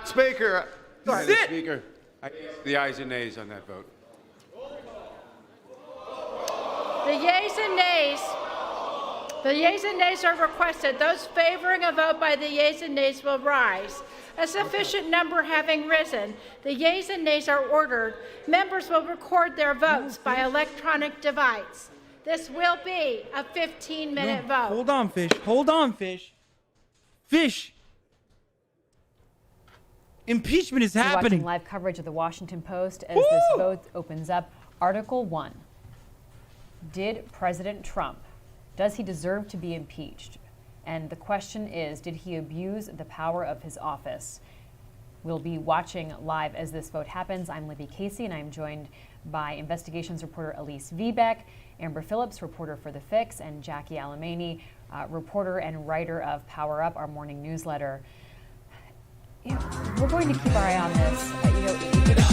Speaker. Madam Speaker, the ayes and nays on that vote. The yeas and nays are requested. Those favoring a vote by the yeas and nays will rise. A sufficient number having risen, the yeas and nays are ordered. Members will record their votes by electronic device. This will be a 15-minute vote. Hold on, Fish. Hold on, Fish. Fish. Impeachment is You're happening. watching live coverage of the Washington Post as this vote opens up. Article 1. Did President Trump, does he deserve to be impeached? And the question is, did he abuse the power of his office? We'll be watching live as this vote happens. I'm Libby Casey, and I'm joined by investigations reporter Elise Viebeck, Amber Phillips, reporter for The Fix, and Jackie Alamany, reporter and writer of Power Up, our morning newsletter. We're going to keep our eye on this.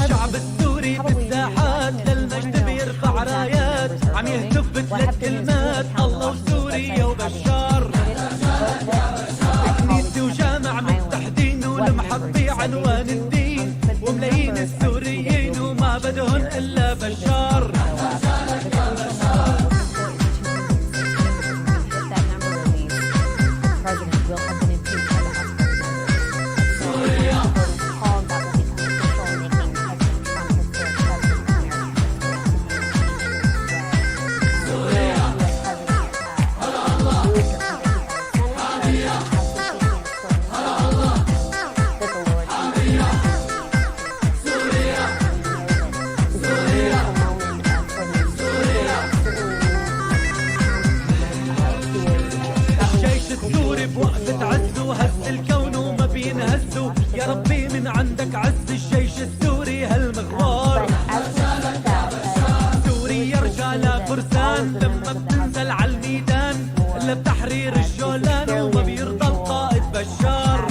الشعب السوري بالساحات للمجد بيرفع رايات عم يهتف بثلاث كلمات الله وسوريا وبشار كنيسة وجامع متحدين والمحط عنوان الدين وملايين السوريين وما بدهن إلا بشار President will have been impeached by the House called that will become official, making President Trump his third president of الجيش السوري بوقفة عزه هز الكون وما بينهزه يا ربي من عندك عز الجيش السوري هالمغوار سوريا رجالها فرسان لما بتنزل عالميدان الا بتحرير الجولان وما بيرضى القائد بشار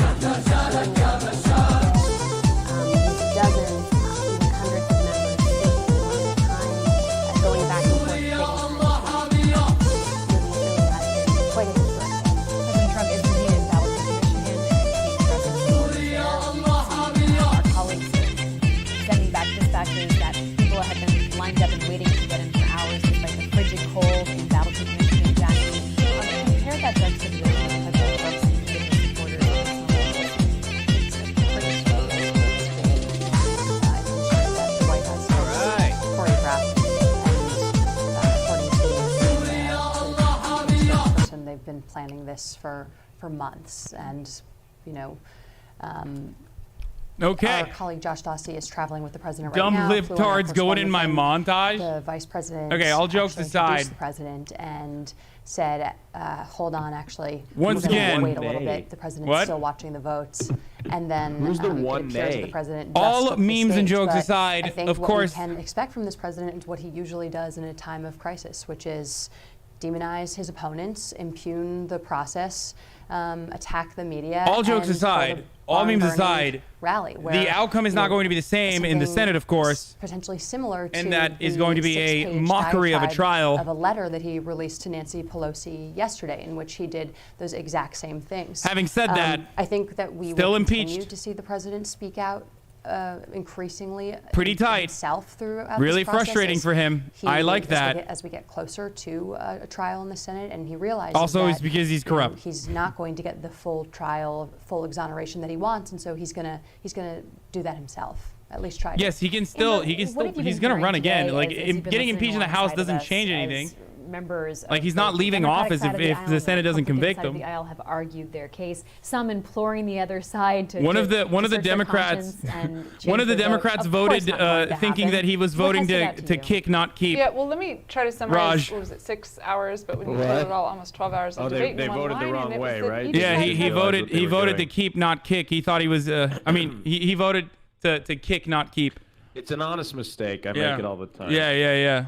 that people have been lined up and waiting to get in for hours despite the frigid cold in Battle Creek, Michigan, Jackie. Compare that, Doug, to planning this for months. And, you know, okay. Our colleague Josh Dawsey is traveling with the president right Dumb now. libtards going in my montage. The vice president. Okay, all jokes actually aside. introduced the president and said, "Hold on, actually. Once we're gonna again, wait a little bit. The president's what? still watching the votes." And then Who's the it one appears that nay? the president All just took the memes and stage, jokes but aside, I think of what course- we can expect from this president is what he usually does in a time of crisis, which is demonize his opponents, impugn the process, attack the media. All jokes and aside, hold a all memes barn-burning aside, rally where, the outcome is you not know, going to be the same in the something Senate, of course. potentially similar to And that is the going to be a 6-page mockery of a diatribe trial. of a letter that he released to Nancy Pelosi yesterday, in which he did those exact same things. Having said that, I think that we still will impeached. continue to see the president speak out increasingly Pretty tight. himself throughout Really this process frustrating as for him. he- I like that. as we get closer to a trial in the Senate, and he realizes Also, that, it's because he's you know, corrupt. he's not going to get the full trial, full exoneration that he wants, and so he's gonna do that himself. At least try. Yes, he can still. He's going to run again. Like getting impeached in the House doesn't change anything. Members Like, of he's not both leaving the Democratic office side of if aisle the and Senate doesn't Republican convict side of him. the aisle have argued their case. Some imploring the other side to One of the search their Democrats, conscience and one change of the their vote. Democrats Of course voted not going to thinking happen. that he was What voting has stood out to you? kick, not keep. Yeah, well, let me try to summarize. Raj. What was it, 6 hours? But when you What? put it all, almost 12 hours of Oh, debate they in one voted the line, wrong and it was way, the- right? you Yeah, decided he to- voted. He voted to keep, not kick. He thought he was. I mean, he voted to kick, not keep. It's an honest mistake. I Yeah. make it all the time. Yeah. Yeah.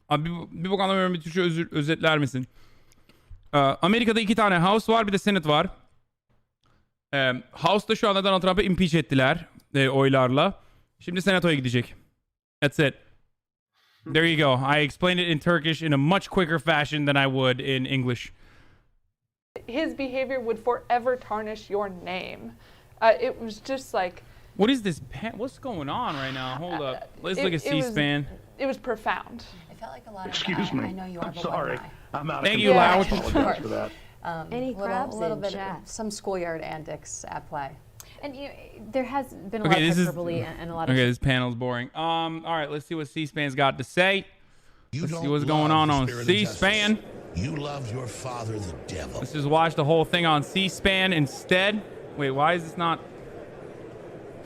Abi bir bok anlamıyorum. Bir Türkçe özetler misin? Amerika'da 2 tane House var, bir de Senate var. House'da şu anda Donald Trump'ı impeach ettiler oylarla. Şimdi Senato'ya gidecek. That's it. There you go. I explained it in Turkish in a much quicker fashion than I would in English. His behavior would forever tarnish your name. It was just like. What is this? What's going on right now? Hold up. Let's look at C-SPAN. It was profound. It felt like a lot of. Excuse me. I know you are. I'm but sorry. why not? I'm out Thank of you, control. Lau. I apologize for that. Any crabs a little in bit chat? of some schoolyard antics at play. And there has been a Okay, lot this of is hyperbole and a lot of. okay. This panel's boring. All right, let's see what C-SPAN's got to say. Let's see what's going love on the spirit of C-SPAN. justice. You love your father, the devil. Let's just watch the whole thing on C-SPAN instead. Wait, why is this not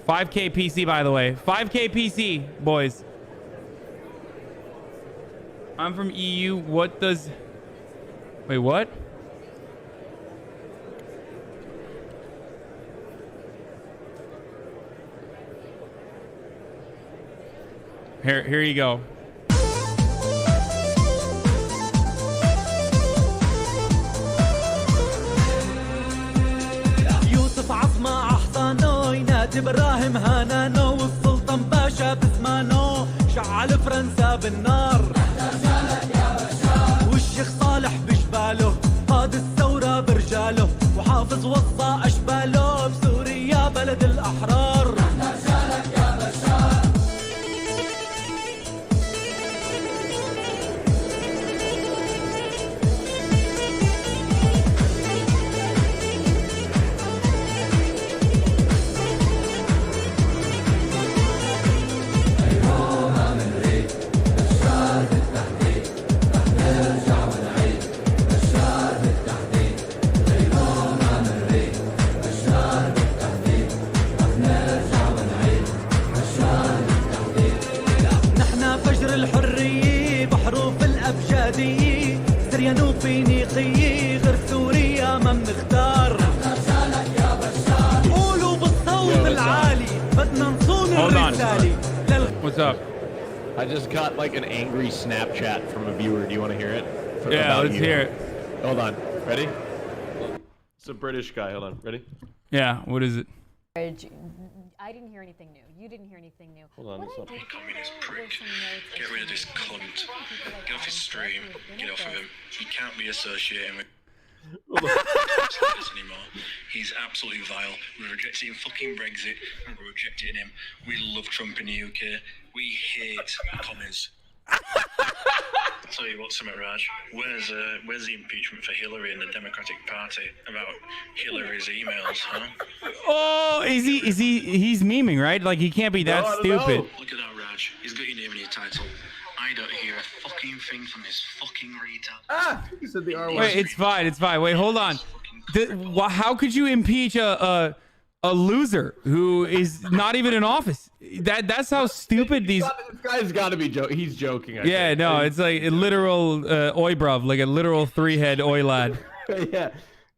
5K PC? By the way, 5K PC, boys. I'm from EU. What does? Wait, what? Here you go. يوسف عظمة أحضانه ينادي إبراهيم هانانو والسلطان باشا بزمانه شعل فرنسا بالنار والشيخ صالح بجباله قاد الثورة برجاله وحافظ وصى أشباله بسوريا بلد الأحرار نحنا فجر الحرية بحروف الأبجدية سريان وفينيقية غير سوريا ما بنختار قولوا بالصوت العالي بدنا نصون Hold on. الرسالة What's up? I just got like an angry Snapchat from a viewer. Do you want to hear it? Yeah, About let's you. hear it. Hold on. Ready? It's a British guy. Hold on. Ready? Yeah, what is it? I didn't hear anything new. You didn't hear anything new. Hold on. What it's I not- did Communist hear prick. were some notes Get of rid of this some cunt. people like Get off his stream. Get off of him. He can't be associating with us anymore. He's absolutely vile. We're rejecting fucking Brexit and we're rejecting him. We love Trump in the UK. We hate commies. I'll tell you what, Summit Raj. Where's the impeachment for Hillary and the Democratic Party about Hillary's emails, huh? Oh, he's memeing, right? Like he can't be that stupid. Look at that, Raj. He's got your name in his title. I don't hear a fucking thing from this fucking retard. Ah! You said the R word. Wait, it's fine. It's fine. Wait, hold on. How could you impeach a loser who is not even in office? That's how stupid these. This guy's got to be joking. He's joking. I Yeah, think. no, it's like a literal oi bruv, like a literal 3-head oi lad. Yeah,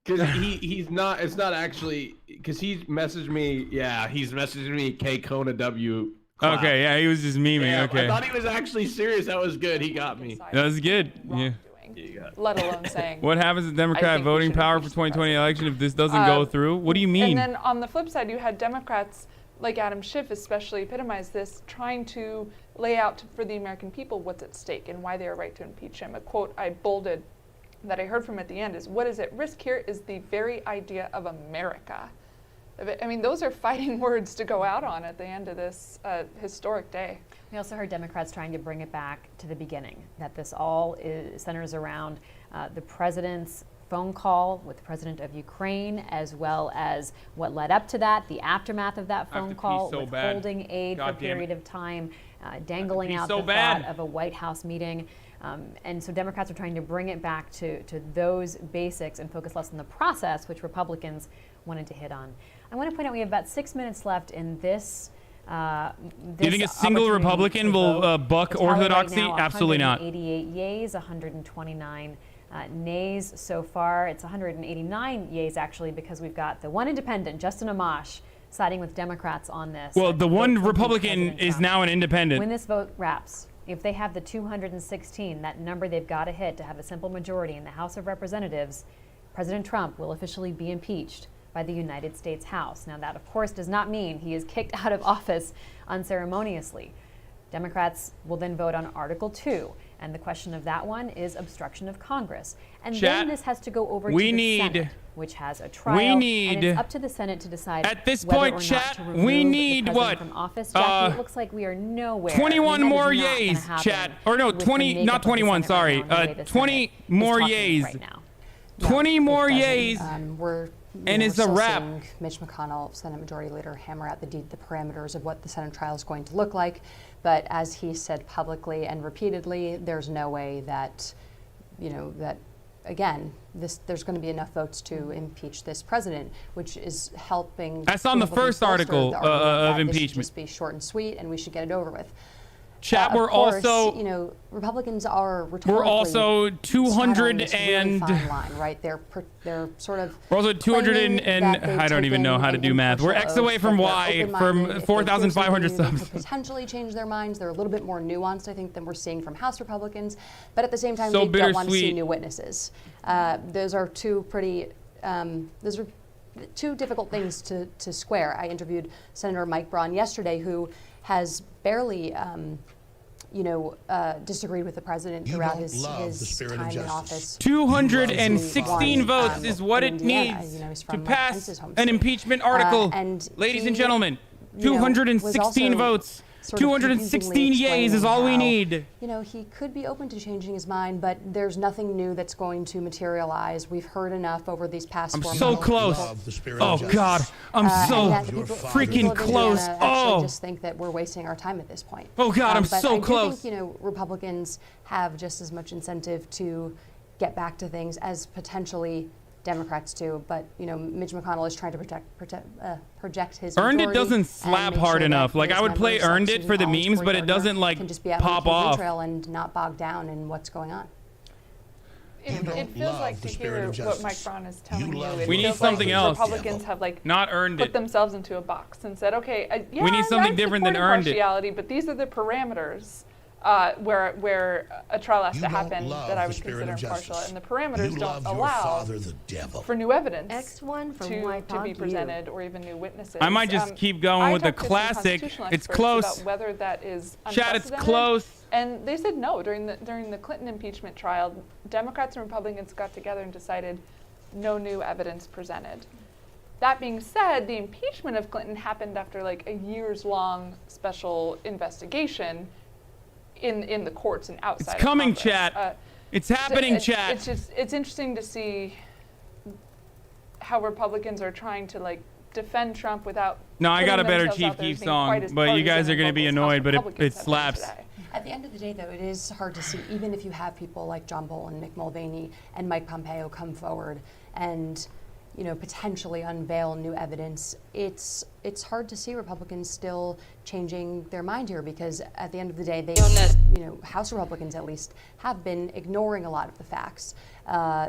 because he's not. It's not actually because he messaged me. Yeah, he's messaging me K Kona W. Clap. Okay, yeah, he was just memeing. Yeah, Okay, I thought he was actually serious. That was good. He got me. that was good. Yeah. Let alone saying. What happens with Democrat think we voting should power impeach for 2020 election if this doesn't go through? What do you mean? And then on the flip side, you had Democrats like Adam Schiff especially epitomize this, trying to lay out for the American people what's at stake and why they are right to impeach him. A quote I bolded that I heard from at the end is, "What is at risk here is the very idea of America." I mean, those are fighting words to go out on at the end of this historic day. We also heard Democrats trying to bring it back to the beginning, that this all centers around the president's phone call with the president of Ukraine, as well as what led up to that, the aftermath of that phone call, withholding aid for a period of time, dangling out the thought of a White House meeting. And so Democrats are trying to bring it back to those basics and focus less on the process, which Republicans wanted to hit on. I want to point out we have about 6 minutes left in this. Do you think a single Republican will buck orthodoxy? Right now, absolutely not. 188 yeas, 129 nays so far. It's 189 yeas actually, because we've got the one independent, Justin Amash, siding with Democrats on this. Well, the one Republican is now an independent. When this vote wraps, if they have the 216, that number they've got to hit to have a simple majority in the House of Representatives, President Trump will officially be impeached by the United States House. Now, that, of course, does not mean he is kicked out of office unceremoniously. Democrats will then vote on Article 2, and the question of that one is obstruction of Congress. And then this has to go over to the Senate, which has a trial, and it's up to the Senate to decide at this whether point, or chat, not to remove we need the what? president from office. Jackie, it looks like we are nowhere. 21 more yays, chat. Or no, 20, not 21, sorry. 20 more yays. Right now. 20 more yays. And it's a wrap. Mitch McConnell, Senate Majority Leader, hammer out the parameters of what the Senate trial is going to look like. But as he said publicly and repeatedly, there's no way that, again, there's going to be enough votes to impeach this president, which is helping. That's on the first article of impeachment. It should just be short and sweet, and we should get it over with. Chat, we're course, also, Republicans are we're also 200 really fine line, right? They're sort of. We're also 200 and I don't even know how to do math. We're X away from Y, from 4,500 subs. Potentially change their minds. They're a little bit more nuanced, I think, than we're seeing from House Republicans. But at the same time, so they don't want to see new witnesses. Those are two pretty. Those are two difficult things to square. I interviewed Senator Mike Braun yesterday, who has barely. Disagreed with the president throughout his time in office. 216 votes is what it needs to pass an impeachment article. Ladies and gentlemen, 216 votes. 216 yays is all we need. He could be open to changing his mind, but there's nothing new that's going to materialize. We've heard enough over these past 4 months. I'm so close. Oh, God. I'm so freaking close. I just think that we're wasting our time at this point. Oh, God, I'm so close. I think, Republicans have just as much incentive to get back to things as potentially Democrats do, but Mitch McConnell is trying to project his earned it doesn't slap hard enough. Like I would play earned it for the memes, but it doesn't like pop off. And not bog down in what's going on. It feels like to hear what Mike Braun is telling you. We need something else. Republicans have not earned put it. themselves into a box and said, okay, we need something different than earned it. But these are the parameters. Where a trial has to happen that I would consider impartial, and the parameters don't allow for new evidence to be presented or even new witnesses. I might just keep going with the classic. It's close. About whether that is Chat, it's close. And they said no during the Clinton impeachment trial. Democrats and Republicans got together and decided no new evidence presented. That being said, the impeachment of Clinton happened after like a years-long special investigation. In the courts and outside. It's coming, of Congress. chat. It's happening, chat. It's interesting to see how Republicans are trying to like defend Trump without. No, I got a better Chief Keef song, but you guys are going to be annoyed, but it slaps. At the end of the day, though, it is hard to see, even if you have people like John Bolton, Mick Mulvaney, and Mike Pompeo come forward and, you know, potentially unveil new evidence, it's hard to see Republicans still changing their mind here, because at the end of the day, they, you know, House Republicans at least, have been ignoring a lot of the facts.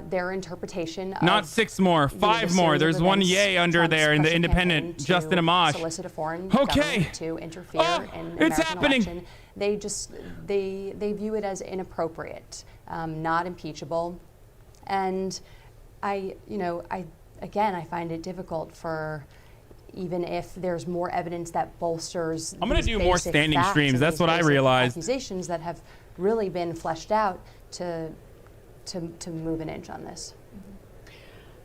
Their interpretation Not of 6 more, 5 more. There's one yay under there in the independent, Justin Amash. Solicit a foreign government to interfere in an American election. They just, they view it as inappropriate, not impeachable. And I find it difficult for, even if there's more evidence that bolsters I'm going to do more standing streams. That's what I realized. Accusations that have really been fleshed out to move an inch on this.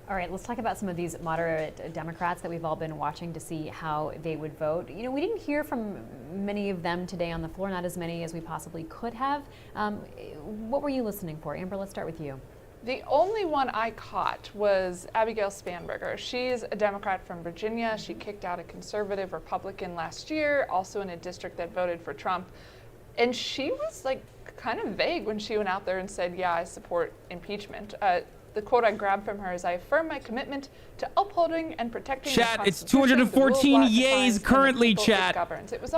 All right, let's talk about some of these moderate Democrats that we've all been watching to see how they would vote. You know, we didn't hear from many of them today on the floor, not as many as we possibly could have. What were you listening for? Amber, let's start with you. The only one I caught was Abigail Spanberger. She's a Democrat from Virginia. She kicked out a conservative Republican last year, also in a district that voted for Trump. And she was like kind of vague when she went out there and said, yeah, I support impeachment. The quote I grabbed from her is, I affirm my commitment to upholding and protecting the Chat, it's Constitution, 214 yays currently, chat.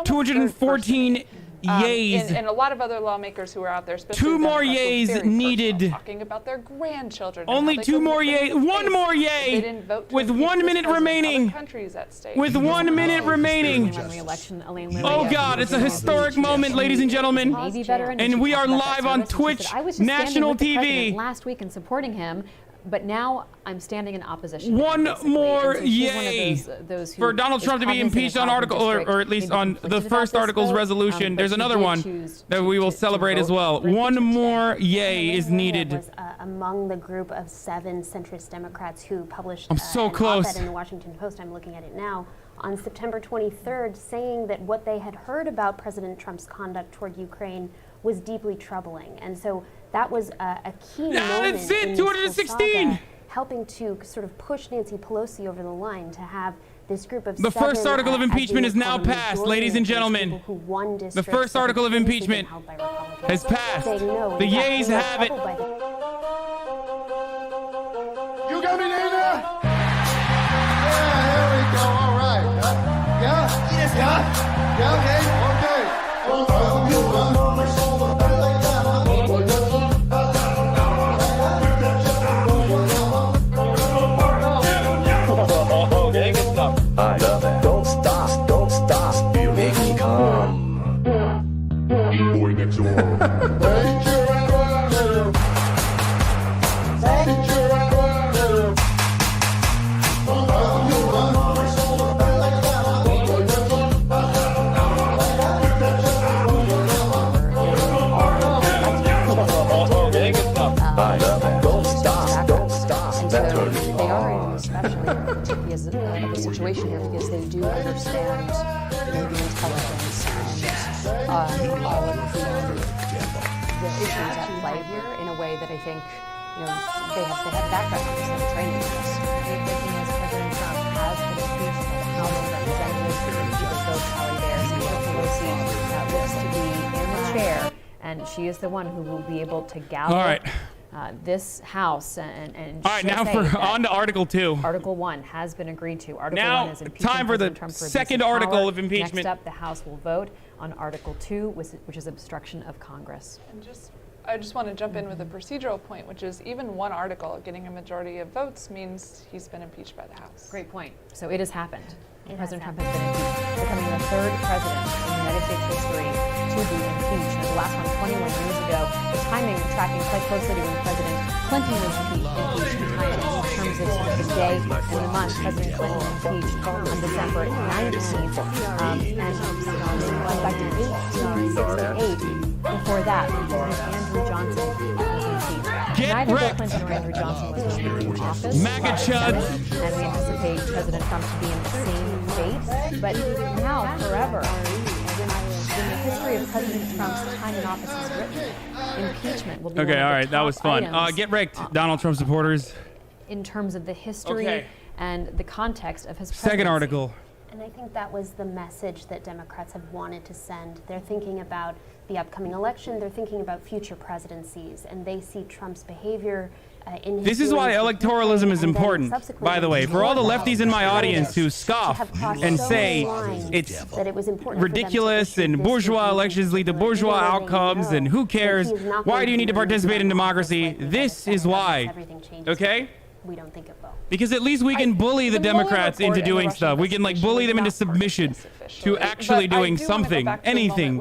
214 yays. And a lot of other lawmakers who are out there, especially 2 more yays needed. Talking about their grandchildren. Only 2 more yays. 1 more yay. With 1 minute remaining. With 1 minute remaining. Oh God, it's a historic moment, ladies and gentlemen. And we are live on Twitch, national TV. Last week and supporting him. But now I'm standing in opposition. 1 more yay for Donald Trump to be impeached on article, or at least on the first article's resolution. There's another one that we will celebrate as well. 1 more yay is needed. Was among the group of 7 centrist Democrats who published I'm so an close. op-ed in the Washington Post. I'm looking at it now. On September 23rd, saying that what they had heard about President Trump's conduct toward Ukraine was deeply troubling. And so that was a key moment that's it, in 216. Saga, helping to sort of push Nancy Pelosi over the line to have this group of The first article of impeachment is now passed, ladies and gentlemen. The first article of impeachment has passed. The yays have it. You got me, neighbor? Yeah, here we go. All right. Yeah? Yes, yeah. Yeah, Don't stop, you make me come. Boy next door. Of the situation here, because they do understand, you know, the intelligence and all of the issues at play here in a way that I think, you know, they have background on this, they have training in this. The thing is, President Trump has been impeached by the House of Representatives to the vote tally there. Speaker Pelosi looks to be in the chair, and she is the one who will be able to gather. All right. This House and all right, now on to Article 2. Article 1 has been agreed to. Article now 1 is impeaching time for the Trump for second abuse of article power. of impeachment. Next up, the House will vote on Article 2, which is obstruction of Congress. And I just want to jump in with a procedural point, which is even one article getting a majority of votes means he's been impeached by the House. Great point. So it has happened. President Trump has been impeached, becoming the 3rd president in United States history to be impeached. And the last one 21 years ago. The timing tracking quite closely to when President Clinton was impeached in terms of sort of the day and the month. President Clinton was impeached on December 19th, and going back to 1868. Before that, President Andrew Johnson was impeached. Neither Bill Clinton or Andrew Johnson was in office. MAGA chud. And we anticipate President Trump to be in the same fate. But now, forever, when the history of President Trump's time in office is written, impeachment will be Okay, one of all the right, that top was fun. items Get wrecked, Donald Trump supporters. in terms of the history and the context of his presidency. Second article. And I think that was the message that Democrats have wanted to send. They're thinking about the upcoming election, they're thinking about future presidencies, and they see Trump's behavior in his This is why dealings with electoralism Ukraine, is and then important, subsequently by the way, for all the lefties in my audience who to scoff have crossed and so say many lines it's that it was important for them to ridiculous issue and this bourgeois review elections lead to bourgeois letting you outcomes know and who that cares? he is not Why going do you need to remove participate in them off democracy? like This the is why. everything changes. Okay? We don't think it will. Because at least we can bully the Democrats into doing stuff. We can like bully them into submission to actually doing something, anything.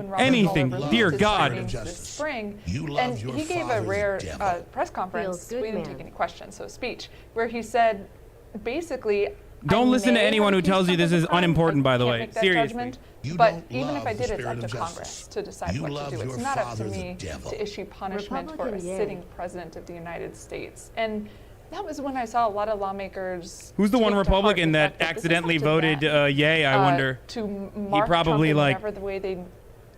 Dear God. This spring, You and love your he gave a father's rare devil. press conference. Feels good, We didn't man. take any questions, so a speech where he said, basically, Don't I listen to may anyone have who tells you accused this is someone of a crime. unimportant, by the I way. can't make that Seriously. judgment, You but don't even love if I the did, it's spirit up to of Congress justice. to decide You what love to do. It's your not up to father, the me devil. to issue punishment for a Republican, yay. sitting president of the United States. And that was when I saw a lot of lawmakers. Who's the one take to heart Republican the that fact this is accidentally up to voted them, yay, I wonder? To mark probably, Trump in like, whatever the way they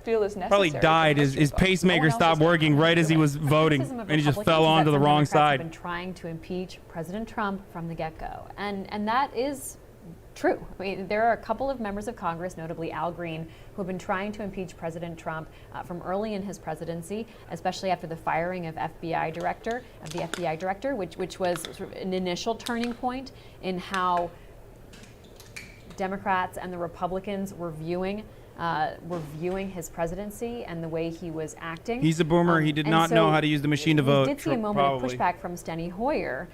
feel is necessary. Probably for died. history His books. No pacemaker one else stopped is working right as he was voting, Criticism of and he just Republicans fell is onto that the some wrong Democrats have side. been trying to impeach President Trump from the get-go, and that is true. I mean, there are a couple of members of Congress, notably Al Green, who have been trying to impeach President Trump from early in his presidency, especially after the firing of the FBI director, which was sort of an initial turning point in how Democrats and the Republicans were viewing his presidency and the way he was acting. He's a boomer. He did and not so know how to use the machine to vote. We did see a moment probably. of pushback from Steny Hoyer,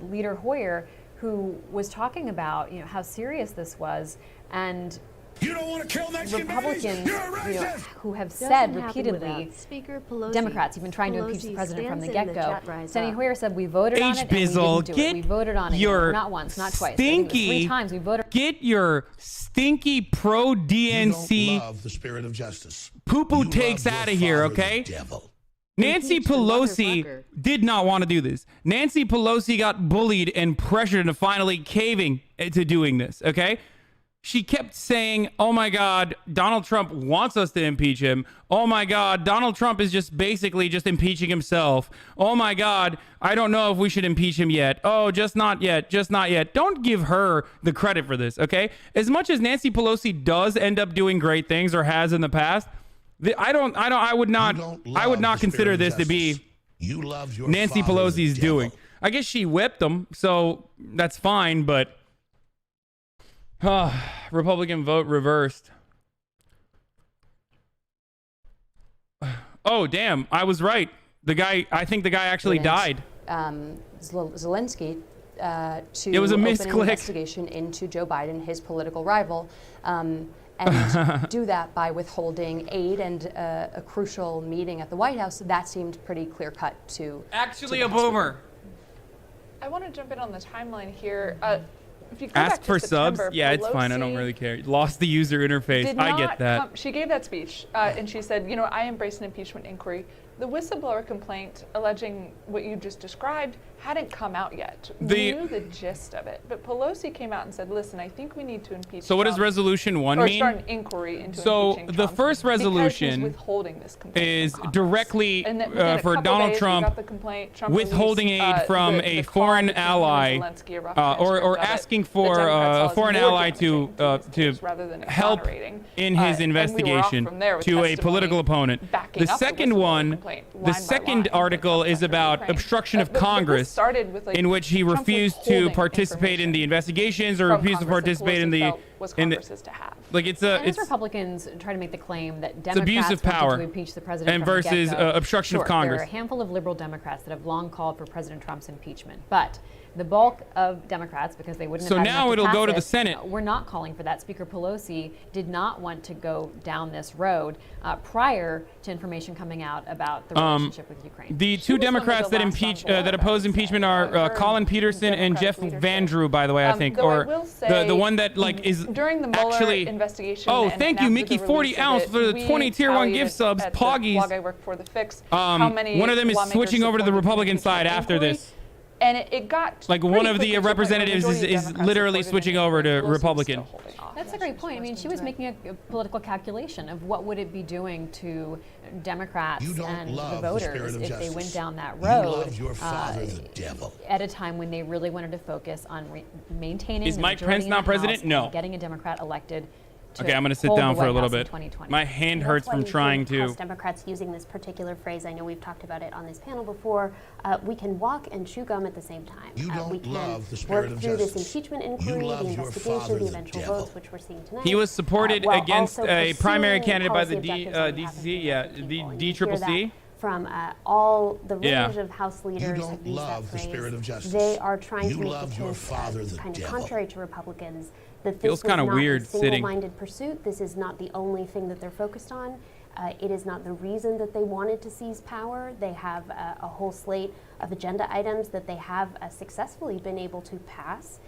Leader Hoyer, who was talking about how serious this was, and You don't want to kill Mexican Republicans babies? You're a racist! who have Doesn't said happen repeatedly, without Speaker Pelosi. Democrats have been trying to impeach the Pelosi president from the stands in get-go. chat rise Steny up. Hoyer said we voted on it and we H-Bizzle, didn't do it. We voted on it your not once, not twice. I think it was 3 stinky, times we voted. get your stinky You pro-DNC don't love the spirit of justice. poo-poo You takes love your out of here, father, the okay? devil. Nancy Impeach the Pelosi motherfucker. did not want to do this. Nancy Pelosi got bullied and pressured into finally caving to doing this, okay? She kept saying, oh my God, Donald Trump wants us to impeach him. Oh my God, Donald Trump is just basically just impeaching himself. Oh my God, I don't know if we should impeach him yet. Oh, just not yet, just not yet. Don't give her the credit for this, okay? As much as Nancy Pelosi does end up doing great things or has in the past, I would not consider this to be You love your Nancy father, the Pelosi's devil. doing. I guess she whipped him, so that's fine, but Republican vote reversed. Oh, damn, I was right. I think the guy actually died. Zelensky to It was a open misclick. an investigation into Joe Biden, his political rival, and do that by withholding aid and a crucial meeting at the White House. That seemed pretty clear cut to Actually to a the House boomer. I want to jump in on the timeline here. If you go Ask back to for subs? September, Yeah, it's fine. I don't Pelosi really care. Lost the user interface. did I not get that. she gave that speech, and she said, I embrace an impeachment inquiry. The whistleblower complaint alleging what you just described hadn't come out yet. We knew the gist of it, but Pelosi came out and said, listen, I think we need to impeach So what does Trump, resolution 1 or mean? start an inquiry into So impeaching the Trump first because he's resolution withholding this complaint is from Congress. directly And then within a for couple Donald days, we Trump got the complaint. Trump withholding released, aid from the a call foreign between him and ally, Zelensky, a rough or transcript of it. asking The for Democrats a saw foreign as more ally damaging to than help exonerating. in his And we were off investigation from there with to a testimony political opponent. backing The up the second whistleblower one, complaint, the line by second line, article is about Ukraine. obstruction of But this Congress, started with, like, in which he Trump refused to withholding participate in the investigations or from refused to Congress that participate in Pelosi the felt was Congress's to have. like it's And as it's Republicans try to make the claim that abuse Democrats of power wanted to impeach the president and from the versus get-go. obstruction of Sure, Congress. There are a handful of liberal Democrats that have long called for President Trump's impeachment, but the bulk of Democrats, because they wouldn't So have had now enough it'll pass go to it, the Senate. We're not calling for that. Speaker Pelosi did not want to go down this road prior to information coming out about the relationship with Ukraine. The two Democrats that that oppose impeachment are Colin Peterson and Jeff Van Drew, by the way, I think, though I or will say, the one that like is during the Mueller actually investigation. Oh, and thank you, after Mickey the 40 release of ounce it, for the we 20 tier 1 tallied gift it subs, at the Poggies. blog I work for, The Fix, how many One of them is lawmakers switching over to the supported Republican impeachment side after inquiry. this. And it got like one of the representatives is literally switching over to Republican. That's a great point. I mean, she was making a political calculation of what would it be doing to Democrats and the voters if they went down that road at a time when they really wanted to focus on maintaining. Is Mike Pence not president? No. Getting a Democrat elected. Okay, I'm going to sit down for a little bit. My hand hurts from trying to. House Democrats using this particular phrase, I know we've talked about it on this panel before, we can walk and chew gum at the same time. We can work through this impeachment inquiry, the investigation, the eventual votes, which we're seeing tonight. He was supported against a primary candidate by the DCC, yeah, the DCCC. From all the range of House leaders have used that phrase. They are trying to make the case, kind of contrary to Republicans, that this was not a single-minded pursuit. This is not the only thing that they're focused on. It is not the reason that they wanted to seize power. They have a whole slate of agenda items that they have successfully been able to pass,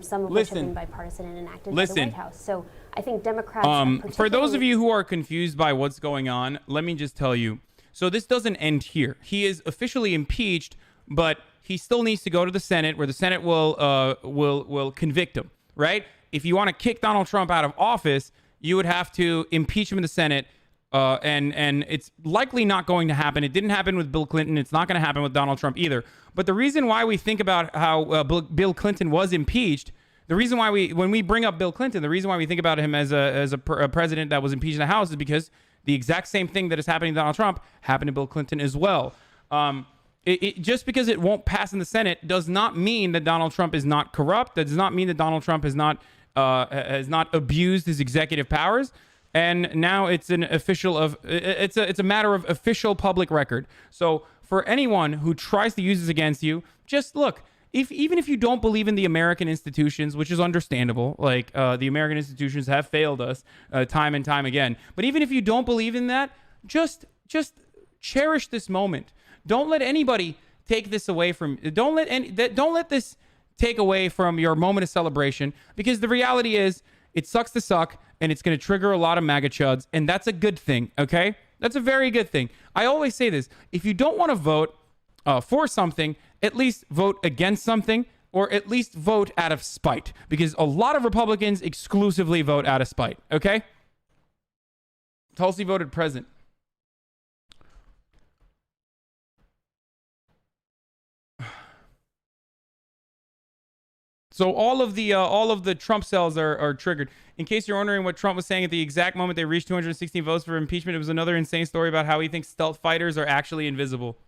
some of which have been bipartisan and enacted by the White House. So I think Democrats... for those of you who are confused by what's going on, let me just tell you. So this doesn't end here. He is officially impeached, but he still needs to go to the Senate, where the Senate will convict him, right? If you want to kick Donald Trump out of office, you would have to impeach him in the Senate, and it's likely not going to happen. It didn't happen with Bill Clinton. It's not going to happen with Donald Trump either. But the reason why we think about how Bill Clinton was impeached, the reason why when we bring up Bill Clinton, the reason why we think about him as a president that was impeached in the House is because the exact same thing that is happening to Donald Trump happened to Bill Clinton as well. Just because it won't pass in the Senate does not mean that Donald Trump is not corrupt. That does not mean that Donald Trump has not abused his executive powers. And now it's an official of it's a matter of official public record. So for anyone who tries to use this against you, just look. Even if you don't believe in the American institutions, which is understandable, like the American institutions have failed us time and time again. But even if you don't believe in that, just cherish this moment. Don't let anybody take this away from. Don't let this take away from your moment of celebration, because the reality is it sucks to suck, and it's going to trigger a lot of MAGA chuds, and that's a good thing. Okay, that's a very good thing. I always say this: if you don't want to vote for something, at least vote against something, or at least vote out of spite, because a lot of Republicans exclusively vote out of spite. Okay? Tulsi voted present. So all of the Trump cells are triggered. In case you're wondering what Trump was saying at the exact moment they reached 216 votes for impeachment, it was another insane story about how he thinks stealth fighters are actually invisible.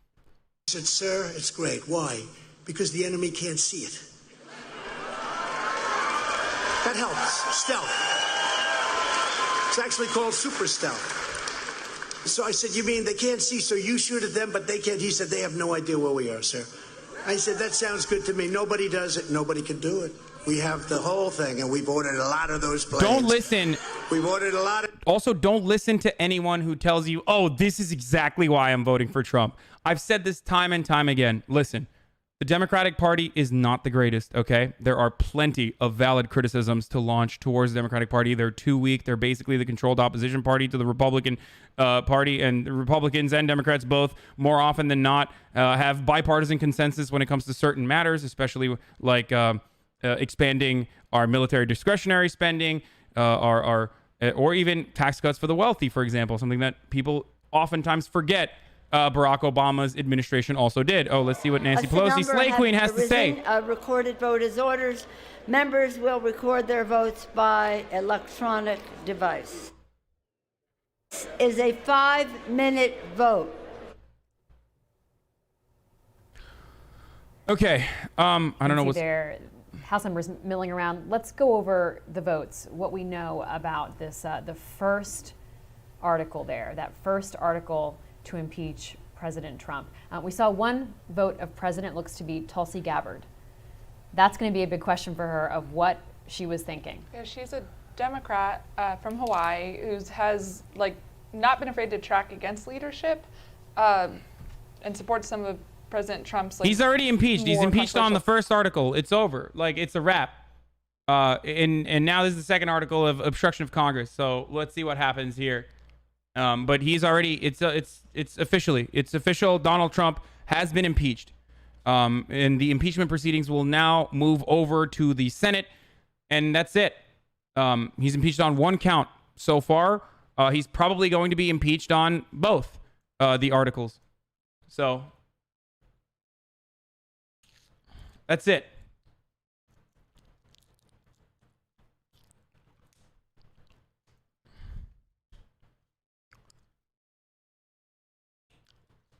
I said, sir, it's great. Why? Because the enemy can't see it. That helps. Stealth. It's actually called super stealth. So I said, you mean they can't see, so you shoot at them, but they can't? He said, they have no idea where we are, sir. I said, that sounds good to me. Nobody does it. Nobody can do it. We have the whole thing, and we've ordered a lot of those planes. Don't listen. We've ordered a lot of... Also, don't listen to anyone who tells you, oh, this is exactly why I'm voting for Trump. I've said this time and time again. Listen, the Democratic Party is not the greatest, okay? There are plenty of valid criticisms to launch towards the Democratic Party. They're too weak. They're basically the controlled opposition party to the Republican Party, and the Republicans and Democrats both, more often than not, have bipartisan consensus when it comes to certain matters, especially like expanding our military discretionary spending, or even tax cuts for the wealthy, for example, something that people oftentimes forget Barack Obama's administration also did. Oh, let's see what Nancy Pelosi, Slay Queen, has to say. Recorded voters' orders. Members will record their votes by electronic device. This is a 5-minute vote. Okay. I don't know what's... House members milling around. Let's go over the votes, what we know about this, the first article there, that first article to impeach President Trump. We saw one vote of president looks to be Tulsi Gabbard. That's going to be a big question for her of what she was thinking. Yeah, she's a Democrat from Hawaii who has not been afraid to track against leadership and supports some of President Trump's. He's already impeached. He's impeached on the first article. It's over. It's a wrap. And now this is the second article of obstruction of Congress. So let's see what happens here. But he's already. It's official. Donald Trump has been impeached. And the impeachment proceedings will now move over to the Senate, and that's it. He's impeached on one count so far. He's probably going to be impeached on both the articles. So that's it.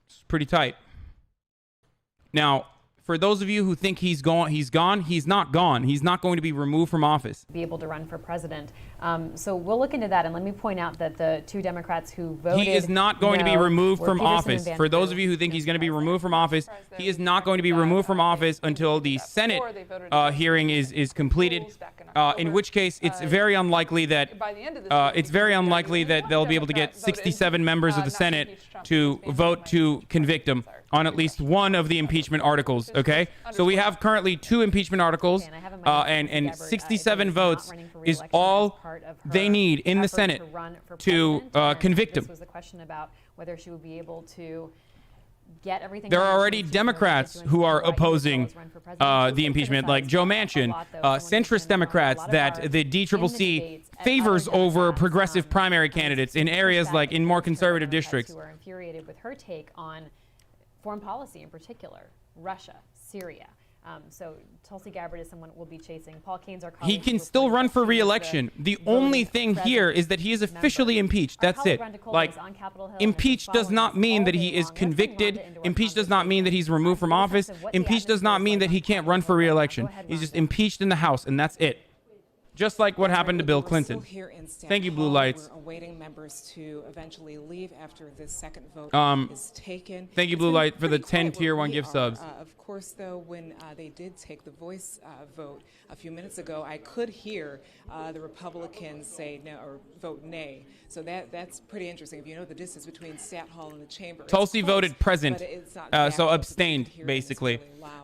It's pretty tight. Now, for those of you who think he's gone, he's not gone. He's not going to be removed from office. Be able to run for president. So we'll look into that. And let me point out that the two Democrats who voted He is not going to be removed from office. For those of you who think he's going to be removed from office, he is not going to be removed from office until the Senate hearing is completed. In which case, it's very unlikely that they'll be able to get 67 members of the Senate to vote to convict him on at least one of the impeachment articles. Okay, so we have currently 2 impeachment articles, and 67 votes is all they need in the Senate to convict him. This was the question about whether she would be able to get everything. There are already Democrats who are opposing the impeachment, like Joe Manchin, centrist Democrats that the DCCC favors over progressive primary candidates in areas like in more conservative districts. Who are infuriated with her take on foreign policy in particular, Russia, Syria. So Tulsi Gabbard is someone we'll be chasing. Paul Kane's our colleague. He can still run for re-election. The only thing here is that he is officially impeached. That's it. Like, impeached does not mean that he is convicted. Impeached does not mean that he's removed from office. Impeached does not mean that he can't run for re-election. He's just impeached in the House, and that's it. Just like what happened to Bill Clinton. Thank you, Blue Lights. We're awaiting members to eventually leave after this second vote is taken. Thank you, Blue Light, for the 10 tier 1 gift subs. Of course, though, when they did take the voice vote a few minutes ago, I could hear the Republicans say no or vote nay. So that's pretty interesting. If you know the distance between Stat Hall and the chamber. Tulsi voted present, so abstained, basically.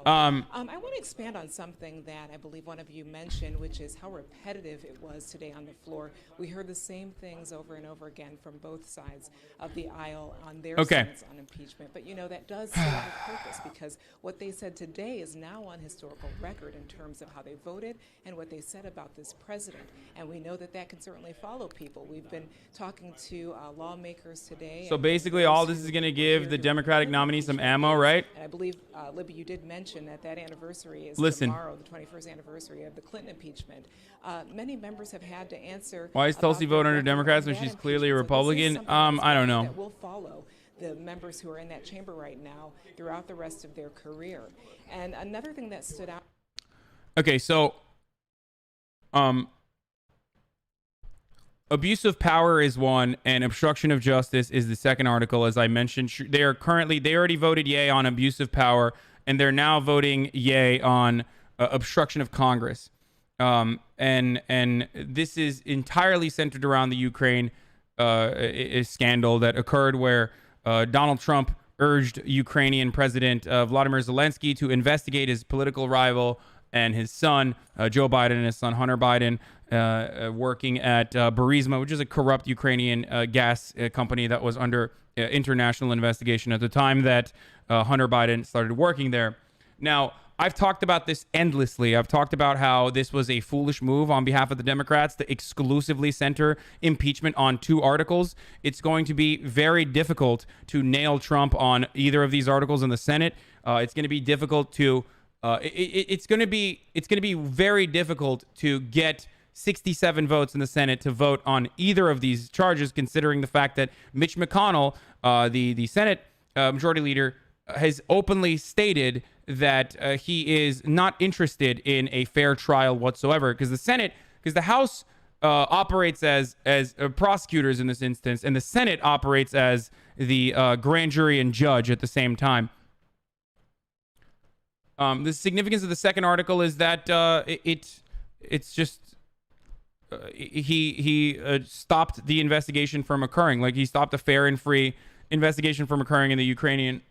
I want to expand on something that I believe one of you mentioned, which is how repetitive it was today on the floor. We heard the same things over and over again from both sides of the aisle on their stance on impeachment. But, you know, that does serve a purpose, because what they said today is now on historical record in terms of how they voted and what they said about this president. And we know that that can certainly follow people. We've been talking to lawmakers today. So basically all this is going to give the Democratic nominee some ammo, right? And I believe, Libby, you did mention that anniversary is tomorrow, the 21st anniversary of the Clinton impeachment. Many members have had to answer. Why is Tulsi voting under Democrats when she's clearly a Republican? I don't know. That will follow the members who are in that chamber right now throughout the rest of their career. And another thing that stood out. Okay, so abuse of power is one, and obstruction of justice is the second article. As I mentioned, they already voted yay on abuse of power, and they're now voting yay on obstruction of Congress. And this is entirely centered around the Ukraine scandal that occurred, where Donald Trump urged Ukrainian President Vladimir Zelensky to investigate his political rival and his son, Joe Biden, and his son, Hunter Biden, working at Burisma, which is a corrupt Ukrainian gas company that was under international investigation at the time that Hunter Biden started working there. Now, I've talked about this endlessly. I've talked about how this was a foolish move on behalf of the Democrats to exclusively center impeachment on 2 articles. It's going to be very difficult to nail Trump on either of these articles in the Senate. It's going to be difficult to it's going to be very difficult to get 67 votes in the Senate to vote on either of these charges, considering the fact that Mitch McConnell, the Senate Majority Leader, has openly stated that he is not interested in a fair trial whatsoever, because the House operates as prosecutors in this instance, and the Senate operates as the grand jury and judge at the same time. The significance of the second article is that it's just he stopped the investigation from occurring. Like, he stopped a fair and free investigation from occurring in the Ukrainian.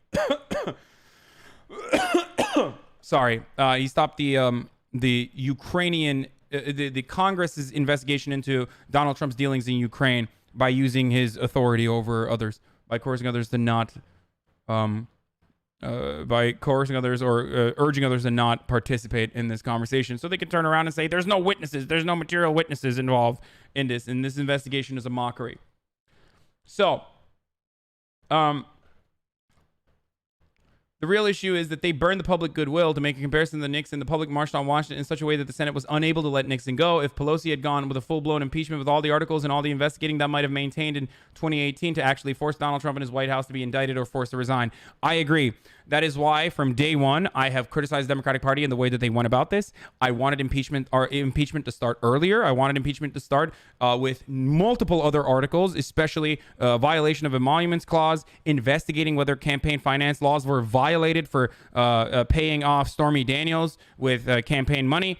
Sorry, he stopped the Ukrainian the Congress's investigation into Donald Trump's dealings in Ukraine by using his authority over others, by coercing others to not by coercing others or urging others to not participate in this conversation, so they can turn around and say there's no witnesses, there's no material witnesses involved in this, and this investigation is a mockery. So, the real issue is that they burned the public goodwill to make a comparison to Nixon. The public marched on Washington in such a way that the Senate was unable to let Nixon go. If Pelosi had gone with a full-blown impeachment with all the articles and all the investigating, that might have maintained in 2018 to actually force Donald Trump and his White House to be indicted or forced to resign. I agree. That is why, from day one, I have criticized the Democratic Party and the way that they went about this. I wanted impeachment to start earlier. I wanted impeachment to start with multiple other articles, especially violation of emoluments clause, investigating whether campaign finance laws were violated for paying off Stormy Daniels with campaign money,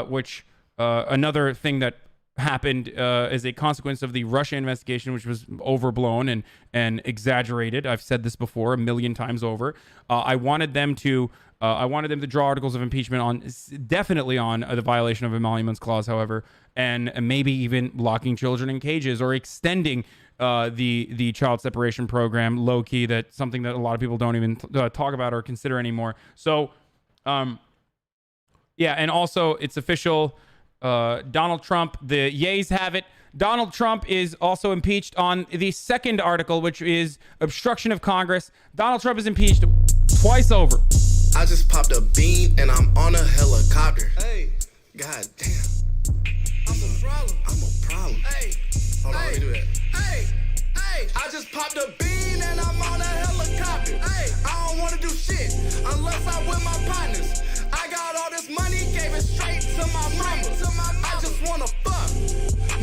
which another thing that happened as a consequence of the Russia investigation, which was overblown and exaggerated. I've said this before a million times over. I wanted them to draw articles of impeachment definitely on the violation of emoluments clause, however, and maybe even locking children in cages or extending the child separation program low key. That's something that a lot of people don't even talk about or consider anymore. So, yeah, and also it's official. Donald Trump, the yays have it. Donald Trump is also impeached on the second article, which is obstruction of Congress. Donald Trump is impeached twice over. I just popped a bean and I'm on a helicopter. Hey, god damn. I'm a problem. Hey, hold on, let me do that. Hey, I just popped a bean and I'm on a helicopter. Hey, I don't wanna do shit unless I'm with my partners. I got all this money, gave it straight to my mama. I just wanna fuck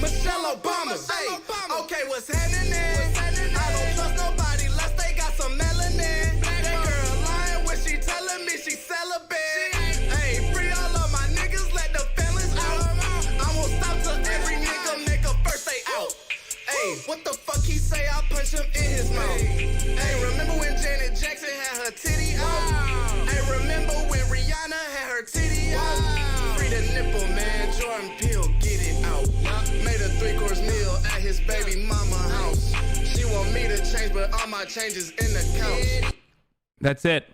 Michelle Obama. Hey, okay, what's happening? I don't trust nobody unless they got some melanin. That girl lying when she telling me she celibate. Hey, free all of my niggas, let the fellas out. I won't stop till every nigga make a first day out. Hey, what the fuck he say? I punch him in his mouth. Hey, remember when Janet Jackson had her titty out? Hey, remember when Rihanna had her titty out? Free the nipple, man. Jordan Peele, get it out. Made a 3-course meal at his baby mama house. She want me to change, but all my changes in the couch. That's it.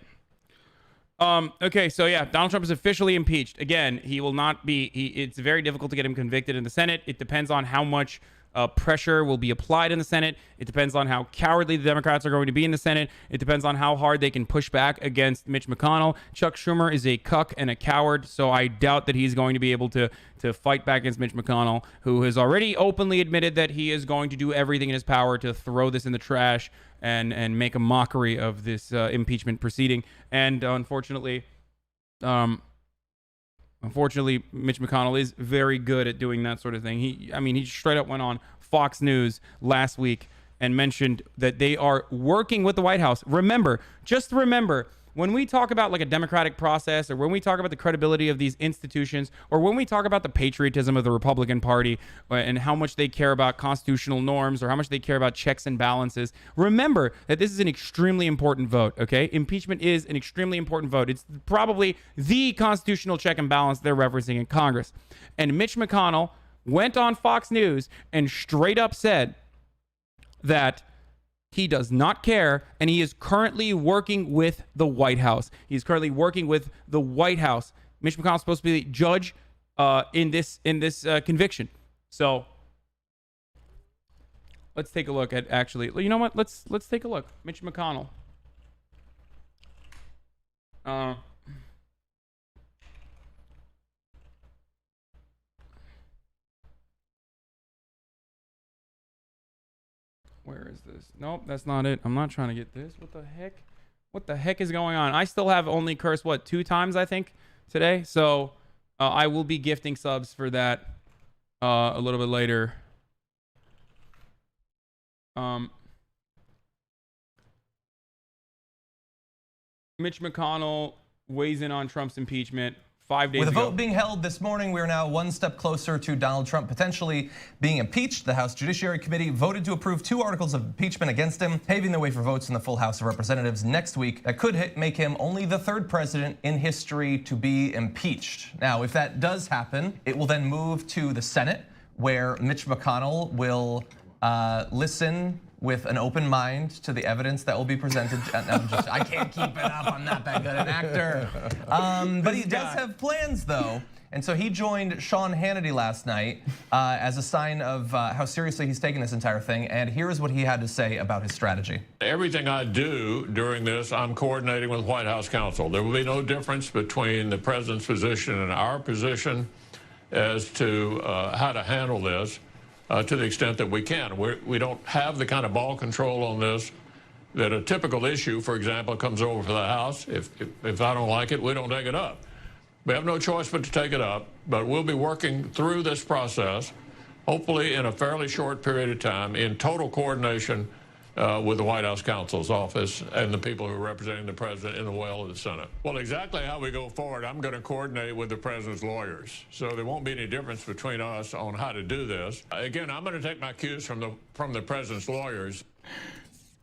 Okay, so yeah, Donald Trump is officially impeached. Again, he will not be. It's very difficult to get him convicted in the Senate. It depends on how much pressure will be applied in the Senate. It depends on how cowardly the Democrats are going to be in the Senate. It depends on how hard they can push back against Mitch McConnell. Chuck Schumer is a cuck and a coward, so I doubt that he's going to be able to fight back against Mitch McConnell, who has already openly admitted that he is going to do everything in his power to throw this in the trash and make a mockery of this impeachment proceeding. And unfortunately, Mitch McConnell is very good at doing that sort of thing. He straight up went on Fox News last week and mentioned that they are working with the White House. Just remember, when we talk about like a democratic process, or when we talk about the credibility of these institutions, or when we talk about the patriotism of the Republican Party and how much they care about constitutional norms or how much they care about checks and balances, remember that this is an extremely important vote, okay? Impeachment is an extremely important vote. It's probably the constitutional check and balance they're referencing in Congress. And Mitch McConnell went on Fox News and straight up said that he does not care, and he is currently working with the White House. He's currently working with the White House. Mitch McConnell is supposed to be the judge in this conviction. So let's take a look at actually. You know what? Let's take a look. Mitch McConnell. Where is this? Nope, that's not it. I'm not trying to get this. What the heck? What the heck is going on? I still have only cursed, 2 times, I think, today. So I will be gifting subs for that a little bit later. Mitch McConnell weighs in on Trump's impeachment 5 days ago. With a vote being held this morning, we are now one step closer to Donald Trump potentially being impeached. The House Judiciary Committee voted to approve 2 articles of impeachment against him, paving the way for votes in the full House of Representatives next week that could make him only the 3rd president in history to be impeached. Now, if that does happen, it will then move to the Senate, where Mitch McConnell will listen with an open mind to the evidence that will be presented. I can't keep it up. I'm not that good an actor. But he does have plans, though. And so he joined Sean Hannity last night as a sign of how seriously he's taking this entire thing. And here's what he had to say about his strategy. Everything I do during this, I'm coordinating with White House counsel. There will be no difference between the president's position and our position as to how to handle this to the extent that we can. We don't have the kind of ball control on this that a typical issue, for example, comes over for the House. If I don't like it, we don't take it up. We have no choice but to take it up, but we'll be working through this process, hopefully in a fairly short period of time, in total coordination with the White House counsel's office and the people who are representing the president in the well of the Senate. Well, exactly how we go forward, I'm going to coordinate with the president's lawyers. So there won't be any difference between us on how to do this. Again, I'm going to take my cues from the president's lawyers.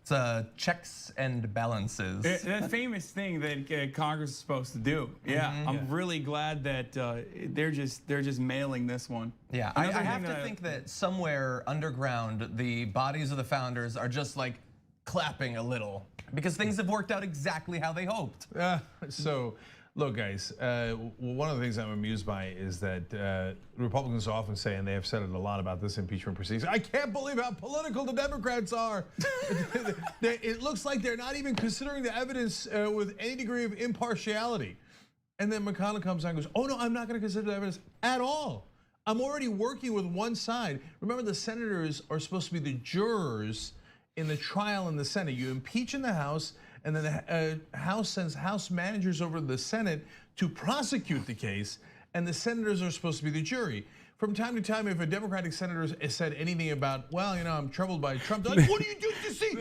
It's checks and balances. That famous thing that Congress is supposed to do. Yeah, I'm really glad that they're just mailing this one. Yeah, I have to think that somewhere underground, the bodies of the founders are just like clapping a little because things have worked out exactly how they hoped. So, look, guys, one of the things I'm amused by is that Republicans often say, and they have said it a lot about this impeachment proceedings, I can't believe how political the Democrats are. It looks like they're not even considering the evidence with any degree of impartiality. And then McConnell comes out and goes, oh no, I'm not gonna consider the evidence at all. I'm already working with one side. Remember, the senators are supposed to be the jurors in the trial in the Senate. You impeach in the House, and then the House sends House managers over to the Senate to prosecute the case, and the senators are supposed to be the jury. From time to time, if a Democratic senator has said anything about, well, you know, I'm troubled by Trump, they're like, what do you do to see?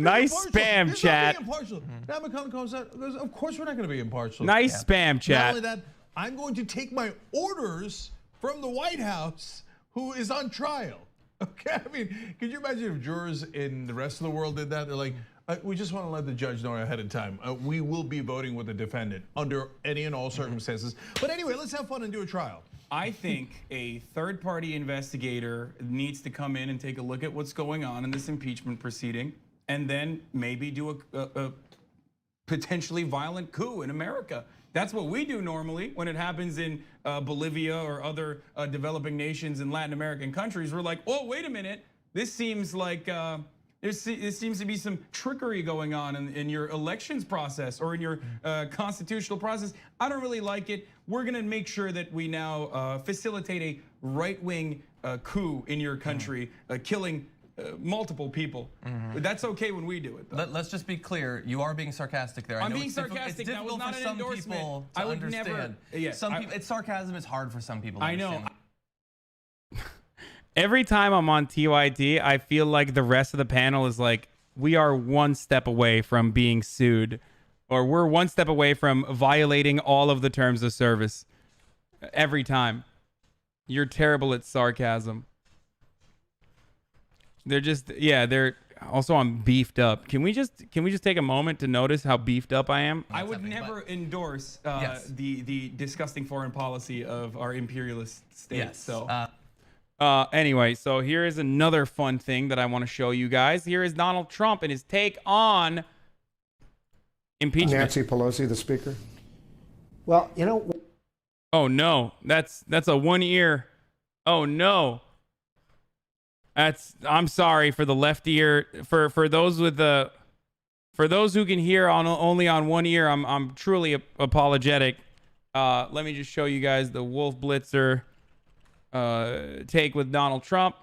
Nice spam chat. Now McConnell comes out and goes, of course we're not going to be impartial. Nice spam chat. Not only that, I'm going to take my orders from the White House, who is on trial. Okay, I mean, could you imagine if jurors in the rest of the world did that? They're like, we just want to let the judge know ahead of time. We will be voting with the defendant under any and all circumstances. But anyway, let's have fun and do a trial. I think a third-party investigator needs to come in and take a look at what's going on in this impeachment proceeding, and then maybe do a potentially violent coup in America. That's what we do normally when it happens in Bolivia or other developing nations in Latin American countries. We're like, oh, wait a minute. This seems like there seems to be some trickery going on in your elections process or in your constitutional process. I don't really like it. We're going to make sure that we now facilitate a right-wing coup in your country, killing multiple people. That's okay when we do it, though. Let's just be clear. You are being sarcastic there. I'm being sarcastic. That was not an endorsement. I would never. Yeah, it's sarcasm. It's hard for some people to I know. understand. Every time I'm on TYT, I feel like the rest of the panel is like, we are one step away from being sued, or we're one step away from violating all of the terms of service. Every time. You're terrible at sarcasm. They're just, yeah, they're also, I'm beefed up. Can we just take a moment to notice how beefed up I am? I would never endorse the disgusting foreign policy of our imperialist state. Yes. So anyway, so here is another fun thing that I want to show you guys. Here is Donald Trump and his take on impeachment. Nancy Pelosi, the speaker. Well, you know. Oh no, that's a one ear. Oh no. I'm sorry for the left ear. For those with the, for those who can hear only on one ear, I'm truly apologetic. Let me just show you guys the Wolf Blitzer take with Donald Trump.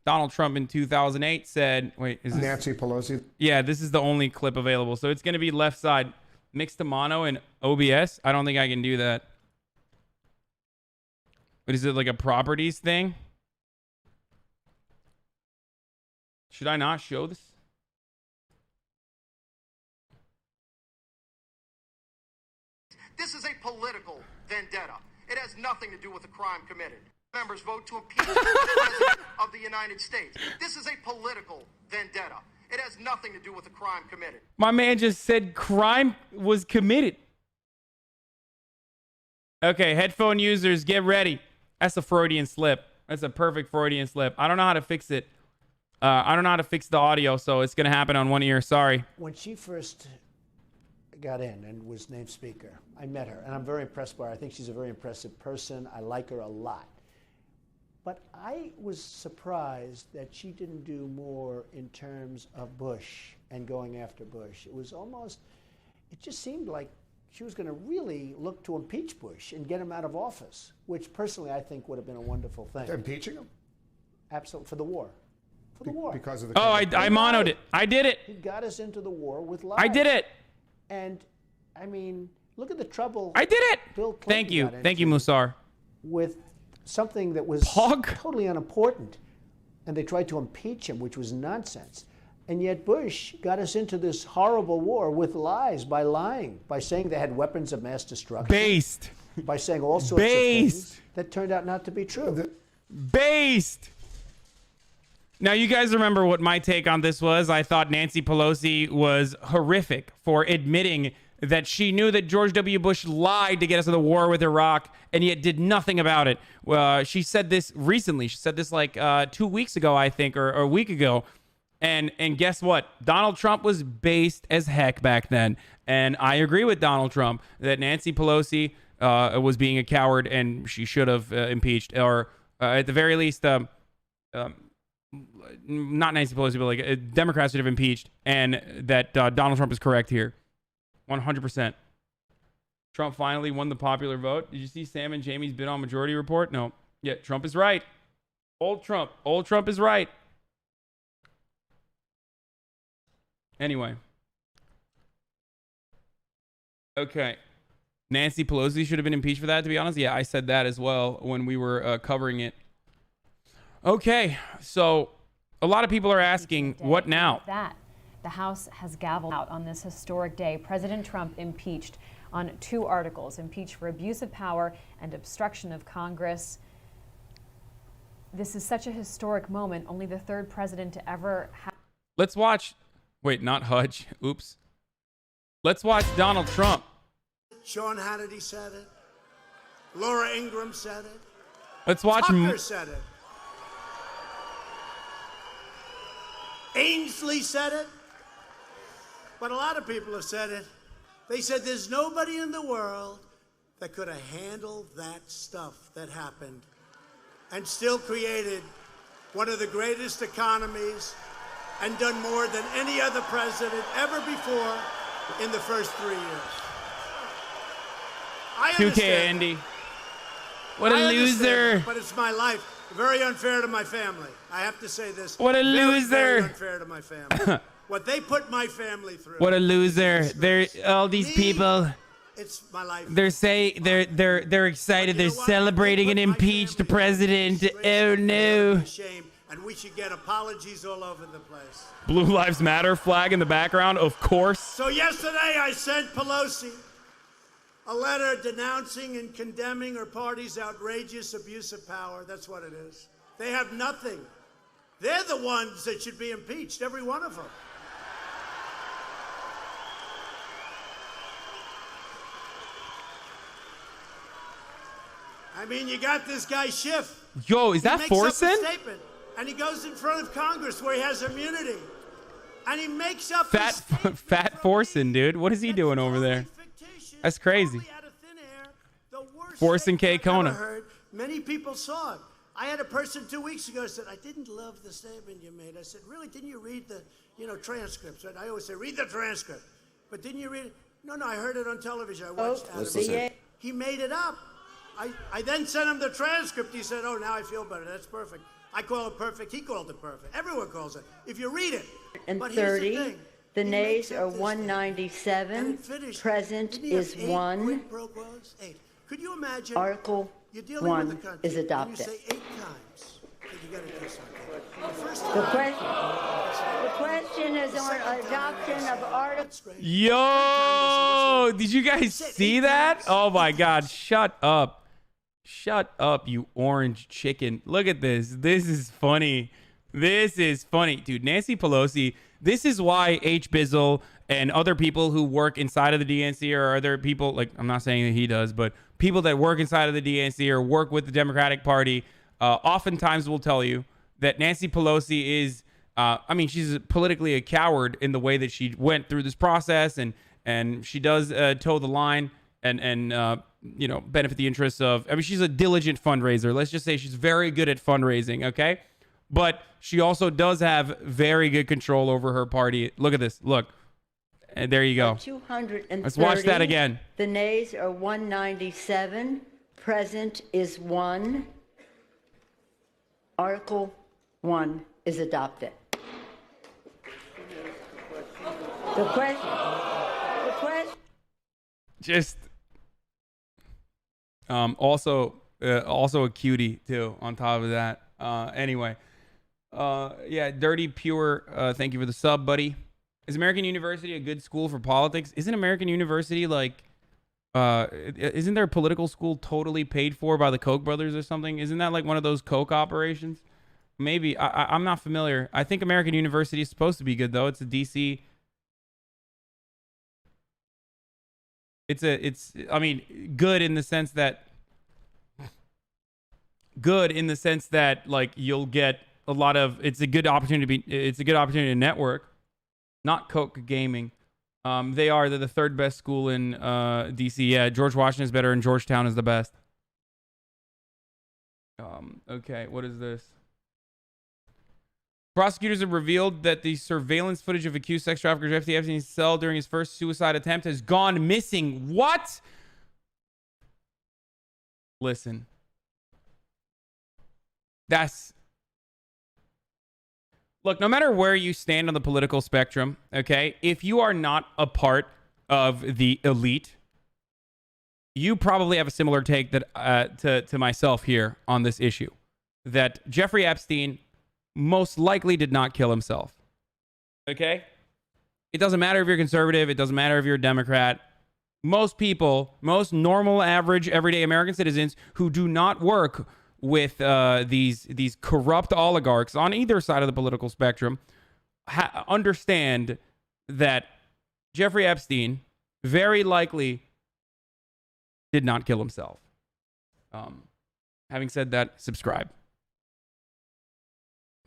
Donald Trump in 2008 said, wait, is this Nancy Pelosi? Yeah, this is the only clip available. So it's going to be left side mixed to mono and OBS. I don't think I can do that. But is it like a properties thing? Should I not show this? This is a political vendetta. It has nothing to do with a crime committed. Members vote to impeach the President of the United States. This is a political vendetta. It has nothing to do with a crime committed. My man just said crime was committed. Okay, headphone users, get ready. That's a Freudian slip. That's a perfect Freudian slip. I don't know how to fix it. I don't know how to fix the audio, so it's going to happen on one ear. Sorry. When she first got in and was named speaker, I met her, and I'm very impressed by her. I think she's a very impressive person. I like her a lot. But I was surprised that she didn't do more in terms of Bush and going after Bush. It just seemed like she was going to really look to impeach Bush and get him out of office, which personally I think would have been a wonderful thing. Impeaching him? Absolutely, for the war. For the war. Because of the... Oh, I monoed it. I did it. He got us into the war with lies. I did it. And, I mean, look at the trouble... I did it. Bill Clinton Thank you. got Thank you, into Musar. with something that was totally unimportant. And they tried to impeach him, which was nonsense. And yet Bush got us into this horrible war with lies, by lying, by saying they had weapons of mass destruction. Based. By saying all sorts of things that turned out not to be true. Based. Now, you guys remember what my take on this was. I thought Nancy Pelosi was horrific for admitting that she knew that George W. Bush lied to get us in the war with Iraq and yet did nothing about it. She said this recently. She said this like 2 weeks ago, I think, or a week ago. And guess what? Donald Trump was based as heck back then. And I agree with Donald Trump that Nancy Pelosi was being a coward and she should have impeached, or at the very least, not Nancy Pelosi, but like Democrats should have impeached, and that Donald Trump is correct here. 100%. Trump finally won the popular vote. Did you see Sam and Jamie's bid on majority report? No. Yeah, Trump is right. Old Trump is right. Anyway. Okay. Nancy Pelosi should have been impeached for that, to be honest. Yeah, I said that as well when we were covering it. Okay, so a lot of people are asking, what now? The House has gavelled out on this historic day. President Trump impeached on 2 articles, impeached for abuse of power and obstruction of Congress. This is such a historic moment. Only the 3rd president to ever have. Let's watch. Wait, not Hudge. Oops. Let's watch Donald Trump. Sean Hannity said it. Laura Ingraham said it. Let's watch. Tucker said it. Ainsley said it. But a lot of people have said it. They said there's nobody in the world that could have handled that stuff that happened and still created one of the greatest economies and done more than any other president ever before in the first 3 years. I 2K understand, Andy. What a loser. but it's my life. Very unfair to my family. I have to say this. What a loser. Very unfair to my family. What they put my family through. What a loser. They're all these people. It's my life. They're excited. They're celebrating an impeached president. Oh no. Shame, and we should get apologies all over the place. Blue Lives Matter flag in the background, of course. So yesterday I sent Pelosi a letter denouncing and condemning her party's outrageous abuse of power. That's what it is. They have nothing. They're the ones that should be impeached, every one of them. I mean, you got this guy Schiff. Yo, is that Forsen? He makes up a statement, and he goes in front of Congress where he has immunity, and he makes up Fat Forsen, dude. What is he doing over there? That's crazy. Forsen K. Kona. Many people saw it. I had a person 2 weeks ago said, I didn't love the statement you made. I said, really, didn't you read the, transcripts? Right? I always say, read the transcript. But didn't you read it? No, I heard it on television. I watched it. He made it up. I then sent him the transcript. He said, oh, now I feel better. That's perfect. I call it perfect. He called it perfect. Everyone calls it. If you read it. And but here's 30. the thing. The nays are 197. Present is 1. Could you imagine? Article 1 is adopted. You say 8 times. You got to do something. The question is on adoption of Article. Yo, did you guys see that? Oh my God! Shut up! Shut up, you orange chicken! Look at this. This is funny. This is funny, dude. Nancy Pelosi. This is why H. Bizzle and other people who work inside of the DNC, or other people, like, I'm not saying that he does, but people that work inside of the DNC or work with the Democratic Party, oftentimes will tell you that Nancy Pelosi is I mean, she's politically a coward in the way that she went through this process, and she does toe the line and you know, benefit the interests of. I mean, she's a diligent fundraiser. Let's just say she's very good at fundraising. Okay, but she also does have very good control over her party. Look at this. Look, and there you go. 230. Let's watch that again. The nays are 197. Present is 1. Article 1 is adopted. The question. Just also a cutie too on top of that. Anyway, yeah, Dirty Pure, thank you for the sub, buddy. Is American University a good school for politics? Isn't American University like isn't their political school totally paid for by the Koch brothers or something? Isn't that like one of those Koch operations? Maybe. I'm not familiar. I think American University is supposed to be good though. It's a DC. It's I mean, good in the sense that like you'll get a lot of, it's a good opportunity to network, not Koch gaming. They're the third best school in DC. Yeah, George Washington is better and Georgetown is the best. Okay, what is this? Prosecutors have revealed that the surveillance footage of accused sex trafficker Jeffrey Epstein's cell during his first suicide attempt has gone missing. What? Listen. Look, no matter where you stand on the political spectrum, okay, if you are not a part of the elite, you probably have a similar take that to myself here on this issue. That Jeffrey Epstein most likely did not kill himself. Okay? It doesn't matter if you're conservative. It doesn't matter if you're a Democrat. Most people, most normal, average, everyday American citizens who do not work with these corrupt oligarchs on either side of the political spectrum understand that Jeffrey Epstein very likely did not kill himself. Having said that, subscribe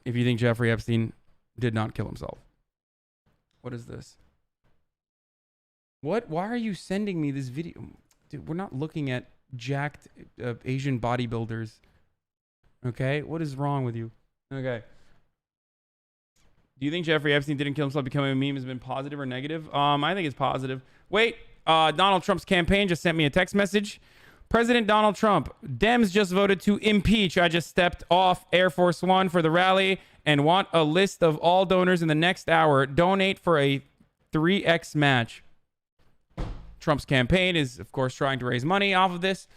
if you think Jeffrey Epstein did not kill himself. What is this? What? Why are you sending me this video? Dude, we're not looking at jacked Asian bodybuilders. Okay? What is wrong with you? Okay. Do you think Jeffrey Epstein didn't kill himself becoming a meme has been positive or negative? I think it's positive. Wait, Donald Trump's campaign just sent me a text message. President Donald Trump, Dems just voted to impeach. I just stepped off Air Force One for the rally and want a list of all donors in the next hour. Donate for a 3X match. Trump's campaign is, of course, trying to raise money off of this.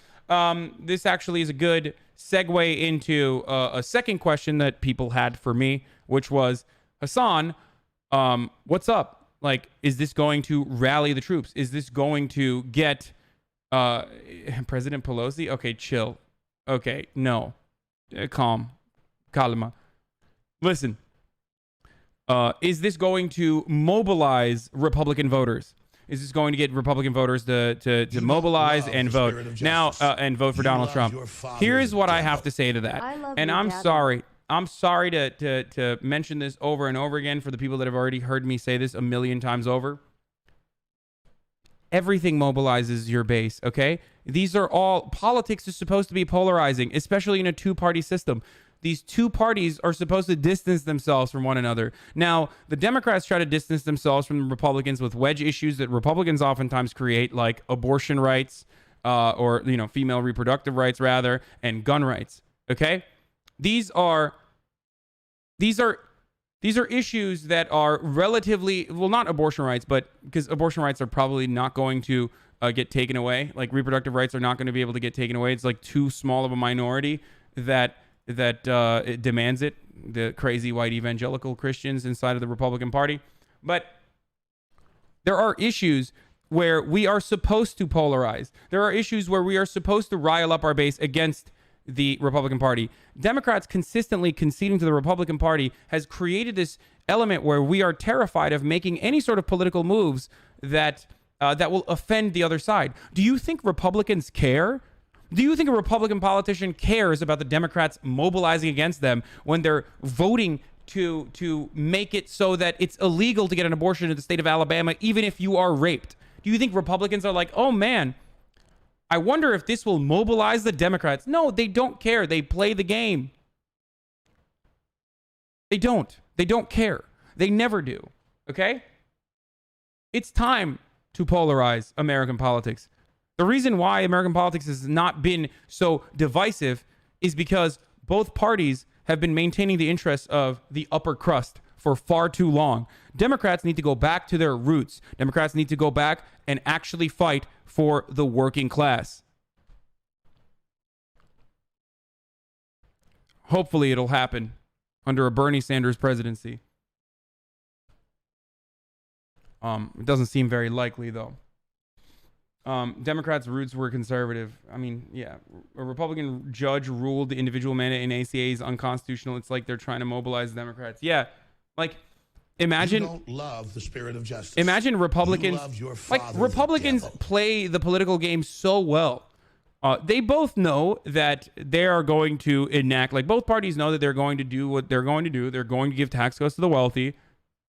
This actually is a good segue into a second question that people had for me, which was, Hasan, what's up? Like, is this going to rally the troops? Is this going to get President Pelosi? Okay, chill. Okay, no. Calma. Listen, is this going to mobilize Republican voters? Is this going to get Republican voters to mobilize and vote now and vote for Donald Trump? Here's what I have to say to that. And I'm sorry. I'm sorry to mention this over and over again for the people that have already heard me say this a million times over. Everything mobilizes your base, okay? These are all, politics is supposed to be polarizing, especially in a two-party system. These two parties are supposed to distance themselves from one another. Now, the Democrats try to distance themselves from the Republicans with wedge issues that Republicans oftentimes create, like abortion rights, or, you know, female reproductive rights, rather, and gun rights, okay? These are issues that are relatively, well, not abortion rights, but because abortion rights are probably not going to get taken away. Like reproductive rights are not going to be able to get taken away. It's like too small of a minority that it demands it. The crazy white evangelical Christians inside of the Republican Party. But there are issues where we are supposed to polarize. There are issues where we are supposed to rile up our base against the Republican Party. Democrats consistently conceding to the Republican Party has created this element where we are terrified of making any sort of political moves that will offend the other side. Do you think Republicans care? Do you think a Republican politician cares about the Democrats mobilizing against them when they're voting to make it so that it's illegal to get an abortion in the state of Alabama, even if you are raped? Do you think Republicans are like, oh man, I wonder if this will mobilize the Democrats? No, they don't care. They play the game. They don't. They don't care. They never do. Okay? It's time to polarize American politics. The reason why American politics has not been so divisive is because both parties have been maintaining the interests of the upper crust for far too long. Democrats need to go back to their roots. Democrats need to go back and actually fight for the working class. Hopefully it'll happen under a Bernie Sanders presidency. It doesn't seem very likely, though. Democrats' roots were conservative. I mean, yeah, a Republican judge ruled the individual mandate in ACA is unconstitutional. It's like they're trying to mobilize Democrats. Yeah, like imagine. You don't love the spirit of justice. Imagine Republicans. You love your Like father, Republicans the devil. play the political game so well. They both know that they are going to enact. Like both parties know that they're going to do what they're going to do. They're going to give tax cuts to the wealthy.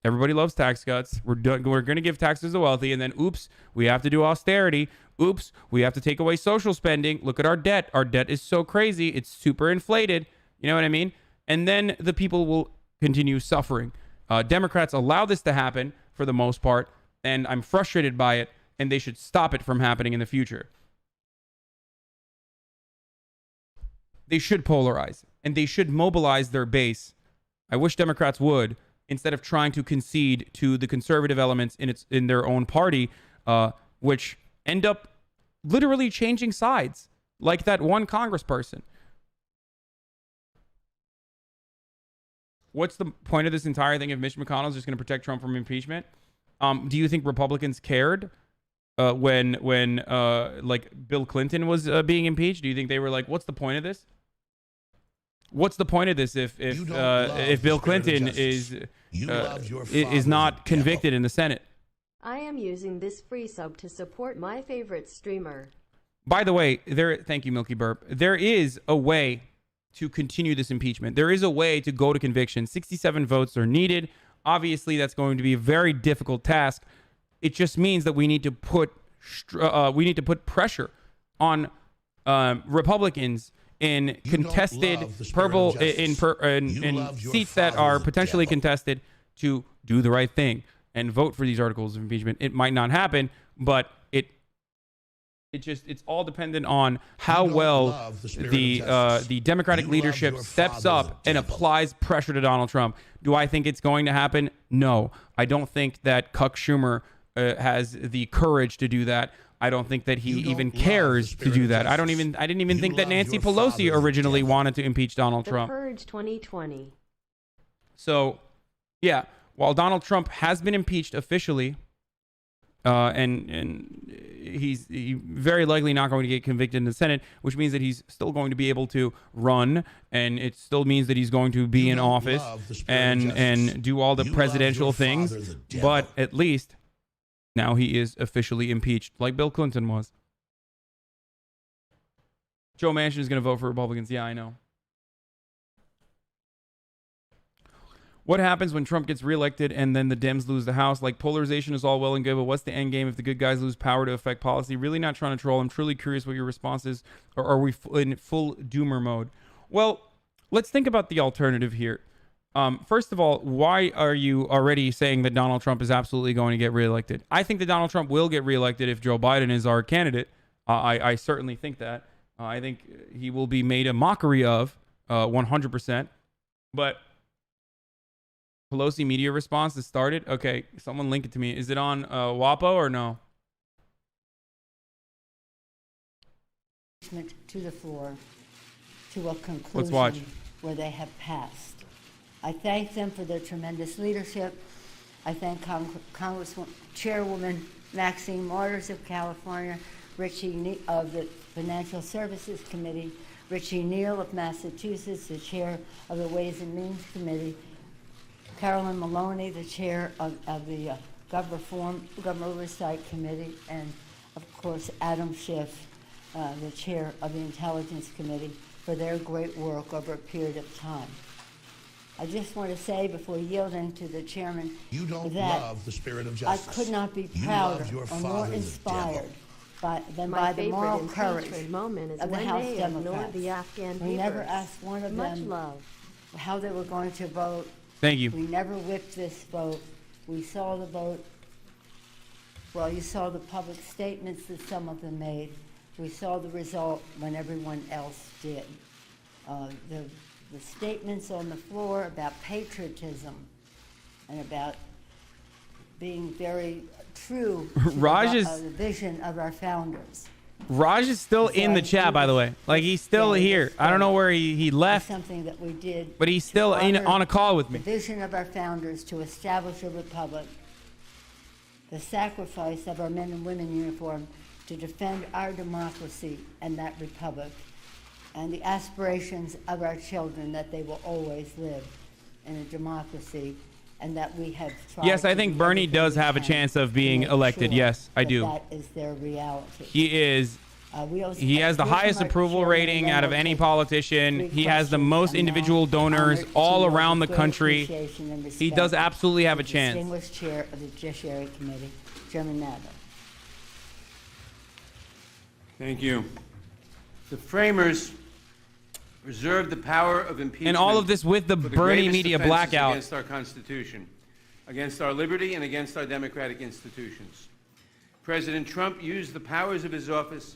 Everybody loves tax cuts. We're going to give taxes to the wealthy, and then, oops, we have to do austerity. Oops, we have to take away social spending. Look at our debt. Our debt is so crazy. It's super inflated. You know what I mean? And then the people will continue suffering. Democrats allow this to happen for the most part, and I'm frustrated by it, and they should stop it from happening in the future. They should polarize, and they should mobilize their base. I wish Democrats would, instead of trying to concede to the conservative elements in their own party, which end up literally changing sides, like that one congressperson. What's the point of this entire thing if Mitch McConnell's just going to protect Trump from impeachment? Do you think Republicans cared when like Bill Clinton was being impeached? Do you think they were like, what's the point of this? What's the point of this if Bill Clinton is not convicted in the Senate? I am using this free sub to support my favorite streamer. By the way, thank you, Milky Burp. There is a way to continue this impeachment. There is a way to go to conviction. 67 votes are needed. Obviously, that's going to be a very difficult task. It just means that we need to put pressure on Republicans in contested purple in seats that are potentially contested to do the right thing and vote for these articles of impeachment. It might not happen, but it's all dependent on how well the Democratic leadership steps up and applies pressure to Donald Trump. Do I think it's going to happen? No. I don't think that Cuck Schumer has the courage to do that. I don't think that he even cares to do that. I didn't even think that Nancy Pelosi originally wanted to impeach Donald Trump. The Purge 2020. So, yeah, while Donald Trump has been impeached officially, and he's very likely not going to get convicted in the Senate, which means that he's still going to be able to run, and it still means that he's going to be in office and do all the presidential things. But at least now he is officially impeached, like Bill Clinton was. Joe Manchin is going to vote for Republicans. Yeah, I know. What happens when Trump gets reelected and then the Dems lose the House? Like, polarization is all well and good, but what's the end game if the good guys lose power to affect policy? Really not trying to troll. I'm truly curious what your response is. Or are we in full doomer mode? Well, let's think about the alternative here. First of all, why are you already saying that Donald Trump is absolutely going to get reelected? I think that Donald Trump will get reelected if Joe Biden is our candidate. I certainly think that. I think he will be made a mockery of 100%. But Pelosi media response has started. Okay, someone link it to me. Is it on WAPO or no? To the floor to a conclusion. Let's watch. Where they have passed. I thank them for their tremendous leadership. I thank Chairwoman Maxine Waters of California, Richie of the Financial Services Committee, Richie Neal of Massachusetts, the chair of the Ways and Means Committee, Carolyn Maloney, the chair of the Government Oversight Committee, and of course Adam Schiff, the chair of the Intelligence Committee, for their great work over a period of time. I just want to say before yielding to the chairman You don't that love the spirit of I justice. could not be You prouder love your or more father, the inspired than My by the favorite moral courage impeachment moment is of the when House they ignored Democrats. the Afghan We never papers. asked one of Much them love. how they were going to vote. Thank you. We never whipped this vote. We saw the vote. Well, you saw the public statements that some of them made. We saw the result when everyone else did. The statements on the floor about patriotism and about being very true to Raj is- the vision of our founders. Raj is still in the chat, by the way. Like, he's still here. I don't know where he left, Something that we did, but he's still on a call with the me. vision of our founders to establish a republic, the sacrifice of our men and women in uniform to defend our democracy and that republic, and the aspirations of our children that they will always live in a democracy, and that we have tried. Yes, I to think do Bernie everything does we have a can chance of to being make elected. sure Yes, I that do. That is their reality. He is. He has the highest approval rating out of any politician. He has the most individual donors all around the country. He does absolutely have a chance. Distinguished chair of the Judiciary Committee, Chairman Nadler. Thank you. The framers reserved the power of impeachment. And all of this with the for Bernie gravest media offenses blackout. Against our Constitution, against our liberty, and against our democratic institutions. President Trump used the powers of his office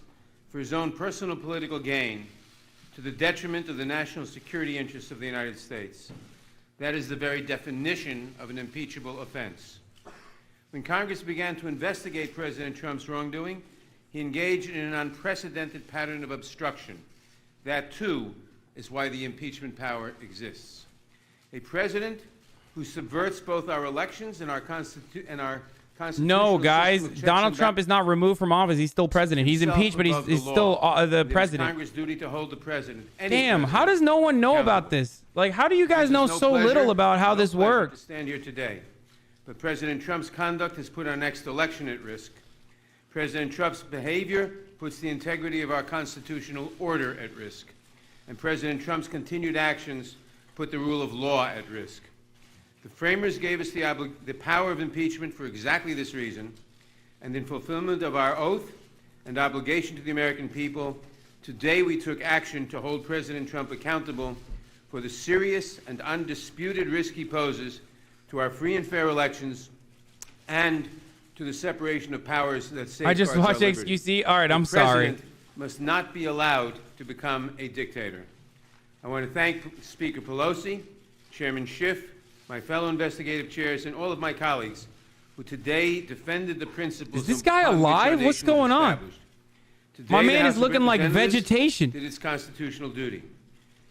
for his own personal political gain to the detriment of the national security interests of the United States. That is the very definition of an impeachable offense. When Congress began to investigate President Trump's wrongdoing, he engaged in an unprecedented pattern of obstruction. That, too, is why the impeachment power exists. A president who subverts both our elections and our constitutional No, guys, system of checks Donald and Trump is not removed from office. He's still president. He's himself impeached, but above he's the still law. the It is president. Congress' duty to hold the president. Damn, how does no one know about this? Like, how do you guys know so little about how this To works? stand here today, but President Trump's conduct has put our next election at risk. President Trump's behavior puts the integrity of our constitutional order at risk, and President Trump's continued actions put the rule of law at risk. The framers gave us the power of impeachment for exactly this reason, and in fulfillment of our oath and obligation to the American people, today we took action to hold President Trump accountable for the serious and undisputed risk he poses to our free and fair elections and to the separation of powers that safeguards I just our watched liberty. XQC. All right, I'm The sorry. president must not be allowed to become a dictator. I want to thank Speaker Pelosi, Chairman Schiff, my fellow investigative chairs, and all of my colleagues who today defended the principles. Is this guy upon which our alive? What's nation was going on? established. Today, My the man House is of looking like Representatives vegetation. did its constitutional duty.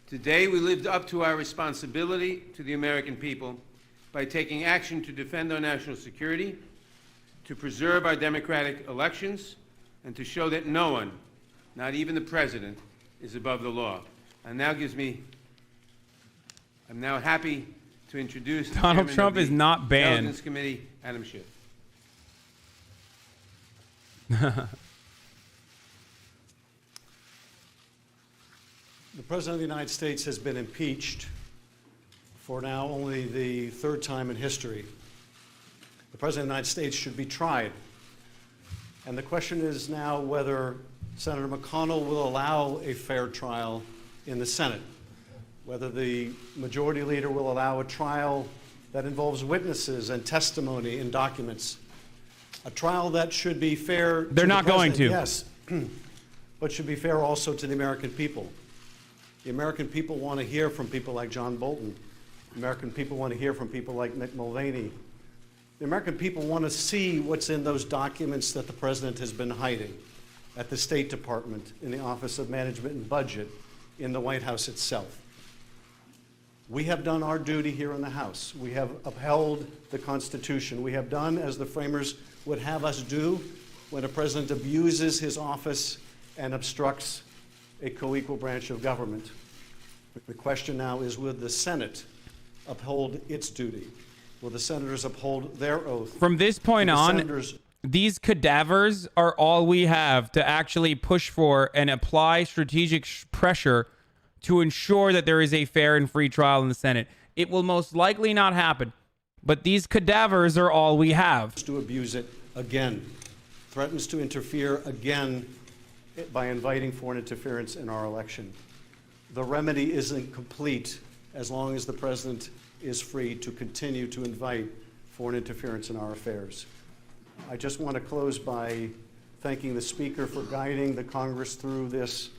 Today, we lived up to our responsibility to the American people by taking action to defend our national security, to preserve our democratic elections, and to show that no one, not even the president, is above the law. I'm now happy to introduce the Donald Chairman Trump of is the not banned. Intelligence Committee, Adam Schiff. The President of the United States has been impeached for now only the third time in history. The President of the United States should be tried. And the question is now whether Senator McConnell will allow a fair trial in the Senate, whether the majority leader will allow a trial that involves witnesses and testimony and documents, a trial that should be fair to They're not the going president, to. yes, but should be fair also to the American people. The American people want to hear from people like John Bolton. The American people want to hear from people like Mick Mulvaney. The American people want to see what's in those documents that the president has been hiding at the State Department, in the Office of Management and Budget, in the White House itself. We have done our duty here in the House. We have upheld the Constitution. We have done as the framers would have us do when a president abuses his office and obstructs a co-equal branch of government. The question now is, will the Senate uphold its duty? Will the senators uphold their oath? From this point Will the on, senators these cadavers are all we have to actually push for and apply strategic pressure to ensure that there is a fair and free trial in the Senate. It will most likely not happen. But these cadavers are all we have. To abuse it again, threatens to interfere again by inviting foreign interference in our election. The remedy isn't complete as long as the president is free to continue to invite foreign interference in our affairs. I just want to close by thanking the Speaker for guiding the Congress through this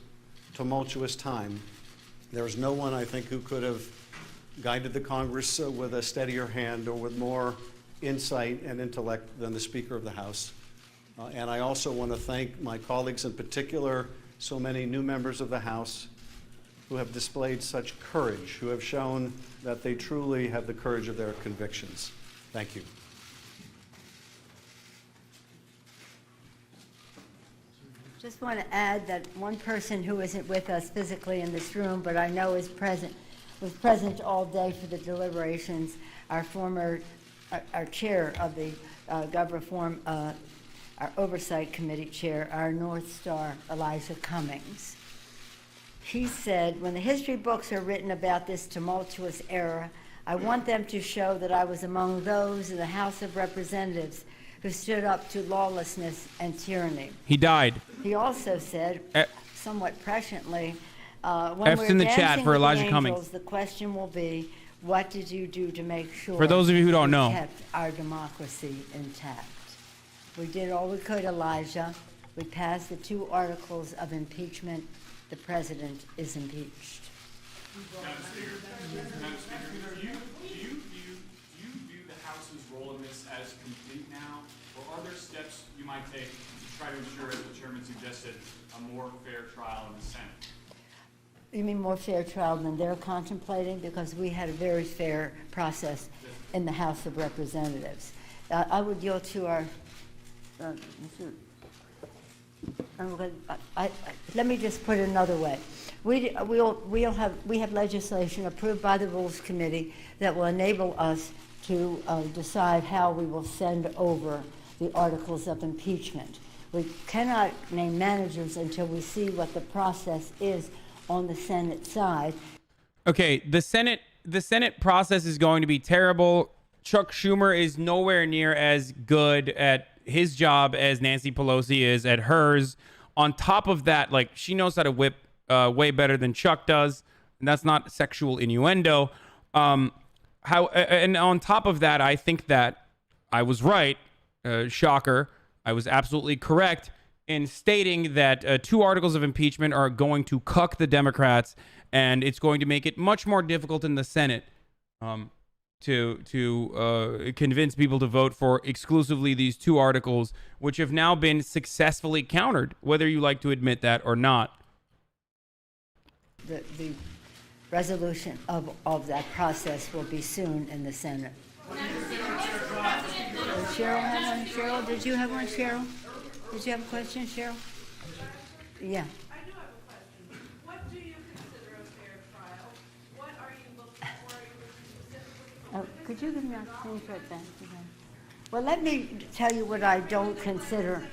tumultuous time. There's no one, I think, who could have guided the Congress with a steadier hand or with more insight and intellect than the Speaker of the House. And I also want to thank my colleagues, in particular, so many new members of the House who have displayed such courage, who have shown that they truly have the courage of their convictions. Thank you. Just want to add that one person who isn't with us physically in this room, but I know was present all day for the deliberations, our chair of the Gov Reform, our Oversight Committee chair, our North Star, Elijah Cummings. He said, when the history books are written about this tumultuous era, I want them to show that I was among those in the House of Representatives who stood up to lawlessness and tyranny. He died. He also said, somewhat presciently, when F's we're in the chat dancing for with Elijah the Cummings. angels, the question will be, what did you do to make sure For those of you who don't we know. kept our democracy intact? We did all we could, Elijah. We passed the 2 articles of impeachment. The president is impeached. Madam Speaker, do you view the House's role in this as complete now, or are there steps you might take to try to ensure, as the chairman suggested, a more fair trial in the Senate? You mean more fair trial than they're contemplating? Because we had a very fair process in the House of Representatives. I would yield to our. Let me just put it another way. We have legislation approved by the Rules Committee that will enable us to decide how we will send over the articles of impeachment. We cannot name managers until we see what the process is on the Senate side. Okay, the Senate process is going to be terrible. Chuck Schumer is nowhere near as good at his job as Nancy Pelosi is at hers. On top of that, like, she knows how to whip way better than Chuck does, and that's not sexual innuendo. And on top of that, I think that I was right. Shocker. I was absolutely correct in stating that 2 articles of impeachment are going to cuck the Democrats, and it's going to make it much more difficult in the Senate to convince people to vote for exclusively these 2 articles, which have now been successfully countered, whether you like to admit that or not. The resolution of that process will be soon in the Senate. Did Cheryl have one? Cheryl, did you have one, Cheryl? Did you have a question, Cheryl? Yeah. I do have a question. What do you consider a fair trial? What are you looking for? Could you give me a change right back to that? Well, let me tell you what I don't consider.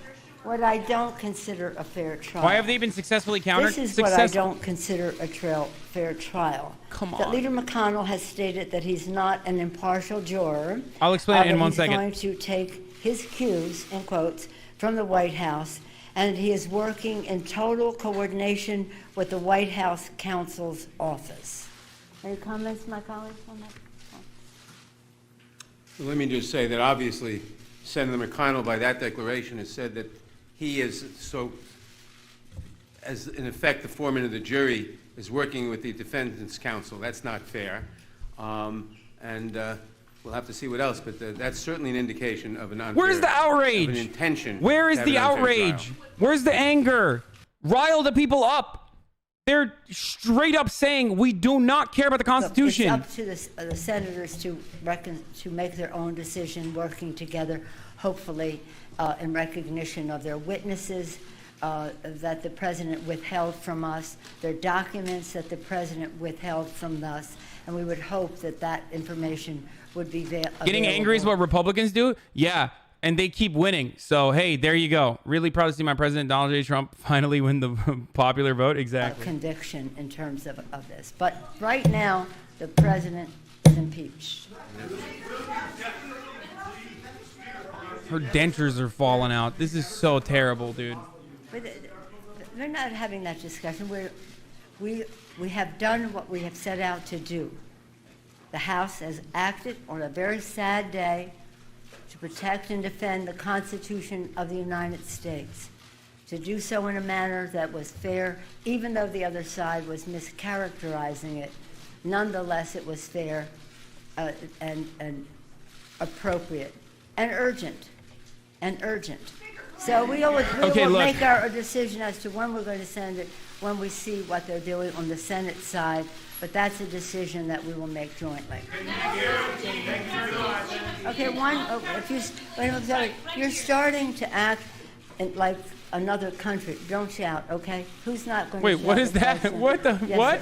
What I don't consider a fair trial. Why have they been successfully countered? This is what I don't consider a fair trial. Come on. That Leader McConnell has stated that he's not an impartial juror. I'll explain it in 1 second. He's going to take his cues, in quotes, from the White House, and he is working in total coordination with the White House counsel's office. Any comments, my colleagues, on that? Well, let me just say that obviously Senator McConnell, by that declaration, has said that he is as in effect the foreman of the jury, is working with the defendant's counsel. That's not fair. We'll have to see what else, but that's certainly an indication of an unfair. Where's the outrage? Of an intention. Where is the outrage? Where's the anger? Rile the people up. They're straight up saying we do not care about the Constitution. Look, it's up to the senators to make their own decision, working together, hopefully in recognition of their witnesses that the president withheld from us, their documents that the president withheld from us, and we would hope that that information would be available. Getting angry is what Republicans do? Yeah, and they keep winning. So, hey, there you go. Really proud to see my president, Donald J. Trump, finally win the popular vote. Exactly. Conviction in terms of this. But right now, the president is impeached. Her dentures are falling out. This is so terrible, dude. But we're not having that discussion. We have done what we have set out to do. The House has acted on a very sad day to protect and defend the Constitution of the United States, to do so in a manner that was fair, even though the other side was mischaracterizing it. Nonetheless, it was fair and appropriate and urgent. So we will make our decision as to when we're going to send it when we see what they're doing on the Senate side, but that's a decision that we will make jointly. Okay, you're starting to act like another country. Don't shout, okay? Who's not going to shout? Wait, what is that? President? What the, Yes, what?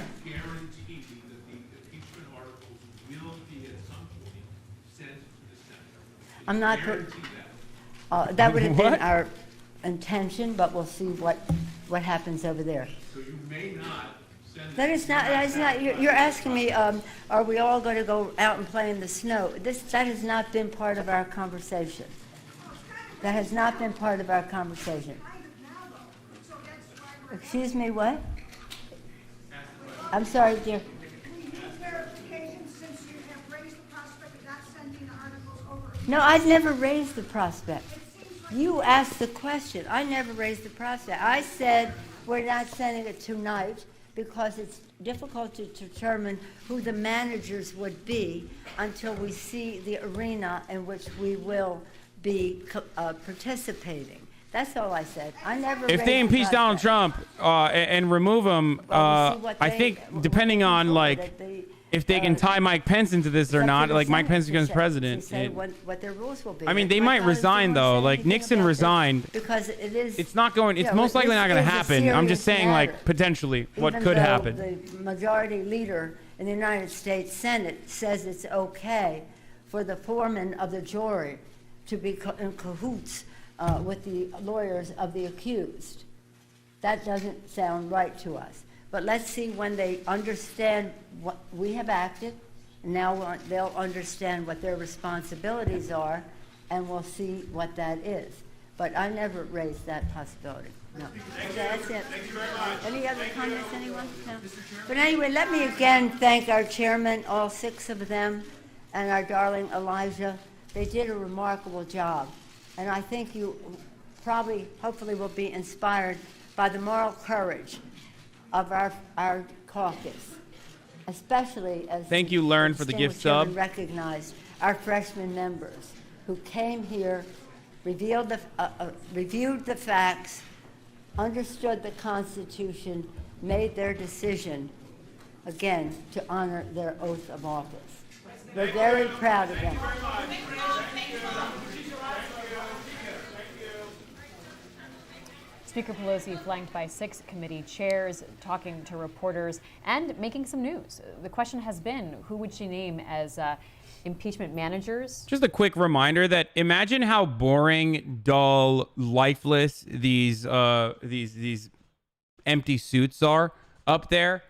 sir. I'm not, that would have been our intention, but we'll see what happens over there. So you may not send That is not, you're asking me, are we all going to go out and play in the snow? That has not been part of our conversation. That has not been part of our conversation. Excuse me, what? I'm sorry, dear. No, I've never raised the prospect. You asked the question. I never raised the prospect. I said we're not sending it tonight because it's difficult to determine who the managers would be until we see the arena in which we will be participating. That's all I said. I never. If they impeach Donald Trump and remove him, I think depending on if they can tie Mike Pence into this or not, like Mike Pence becomes president. What their rules will be. I mean, they might resign though. Like Nixon resigned. Because it is. It's not going. It's most likely not going to happen. I'm just saying, like potentially, what could happen. The majority leader in the United States Senate says it's okay for the foreman of the jury to be in cahoots with the lawyers of the accused. That doesn't sound right to us. But let's see when they understand what we have acted, and now they'll understand what their responsibilities are, and we'll see what that is. But I never raised that possibility. No. Okay, that's it. Thank you very much. Any other comments, anyone? No. But anyway, let me again thank our chairman, all 6 of them, and our darling Elijah. They did a remarkable job. And I think you probably, hopefully, will be inspired by the moral courage of our caucus, especially as thank you, Learn, for the gift sub. Recognized our freshman members who came here, reviewed the facts, understood the Constitution, made their decision, again, to honor their oath of office. We're very proud of them. Speaker Pelosi flanked by 6 committee chairs, talking to reporters and making some news. The question has been, who would she name as impeachment managers? Just a quick reminder that imagine how boring, dull, lifeless these empty suits are up there.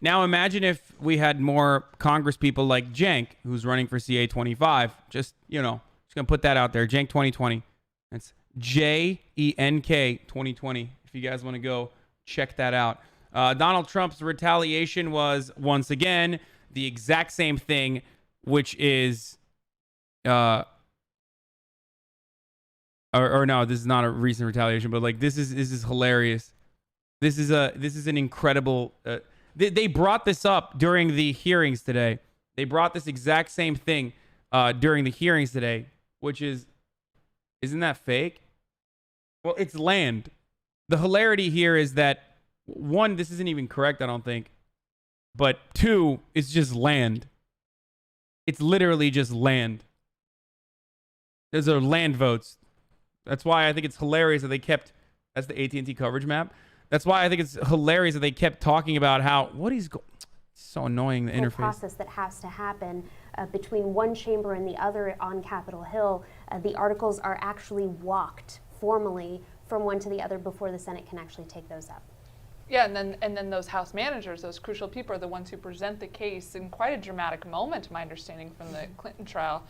Now imagine if we had more Congress people like Cenk, who's running for CA 25. Just gonna put that out there. Cenk 2020. That's JENK 2020. If you guys want to go check that out. Donald Trump's retaliation was once again the exact same thing, which is or no, this is not a recent retaliation, but like this is hilarious. This is an incredible. They brought this up during the hearings today. They brought this exact same thing during the hearings today, which is. Isn't that fake? Well, it's land. The hilarity here is that, 1, this isn't even correct, I don't think. But 2, it's just land. It's literally just land. Those are land votes. That's why I think it's hilarious that they kept... That's the AT&T coverage map. That's why I think it's hilarious that they kept talking about how... It's so annoying, the interface. Process that has to happen between one chamber and the other on Capitol Hill. The articles are actually walked formally from one to the other before the Senate can actually take those up. Yeah, and then those House managers, those crucial people, are the ones who present the case in quite a dramatic moment, my understanding from the Clinton trial,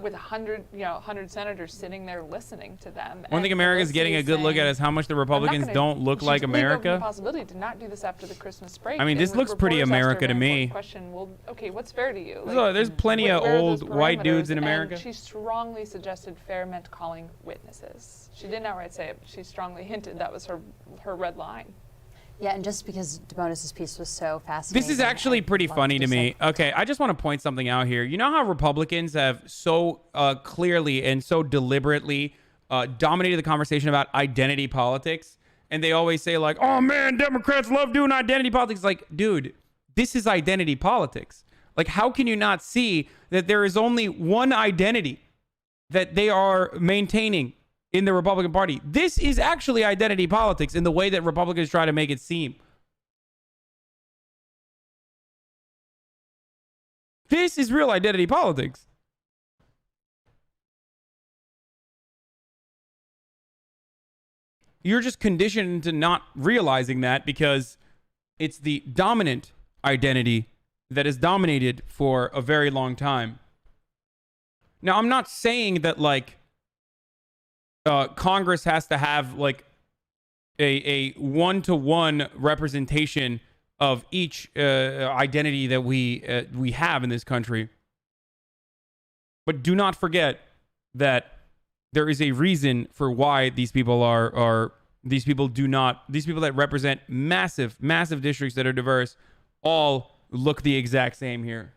with 100 senators sitting there listening to them. One thing America's getting a good look at is how much the Republicans don't look like America. The possibility to not do this after the Christmas break. I mean, this looks pretty America to me. Question, well, okay, what's fair to you? So there's plenty of old white dudes in America. And she strongly suggested fair meant calling witnesses. She didn't outright say it, but she strongly hinted that was her red line. Yeah, and just because DeBonis' piece was so fascinating. This is actually pretty funny to me. Okay, I just want to point something out here. You know how Republicans have so clearly and so deliberately dominated the conversation about identity politics? And they always say like, oh man, Democrats love doing identity politics. Like, dude, this is identity politics. Like, how can you not see that there is only one identity that they are maintaining in the Republican Party? This is actually identity politics in the way that Republicans try to make it seem. This is real identity politics. You're just conditioned into not realizing that because it's the dominant identity that has dominated for a very long time. Now, I'm not saying that like Congress has to have like a one-to-one representation of each identity that we have in this country. But do not forget that there is a reason for why these people these people that represent massive districts that are diverse all look the exact same here.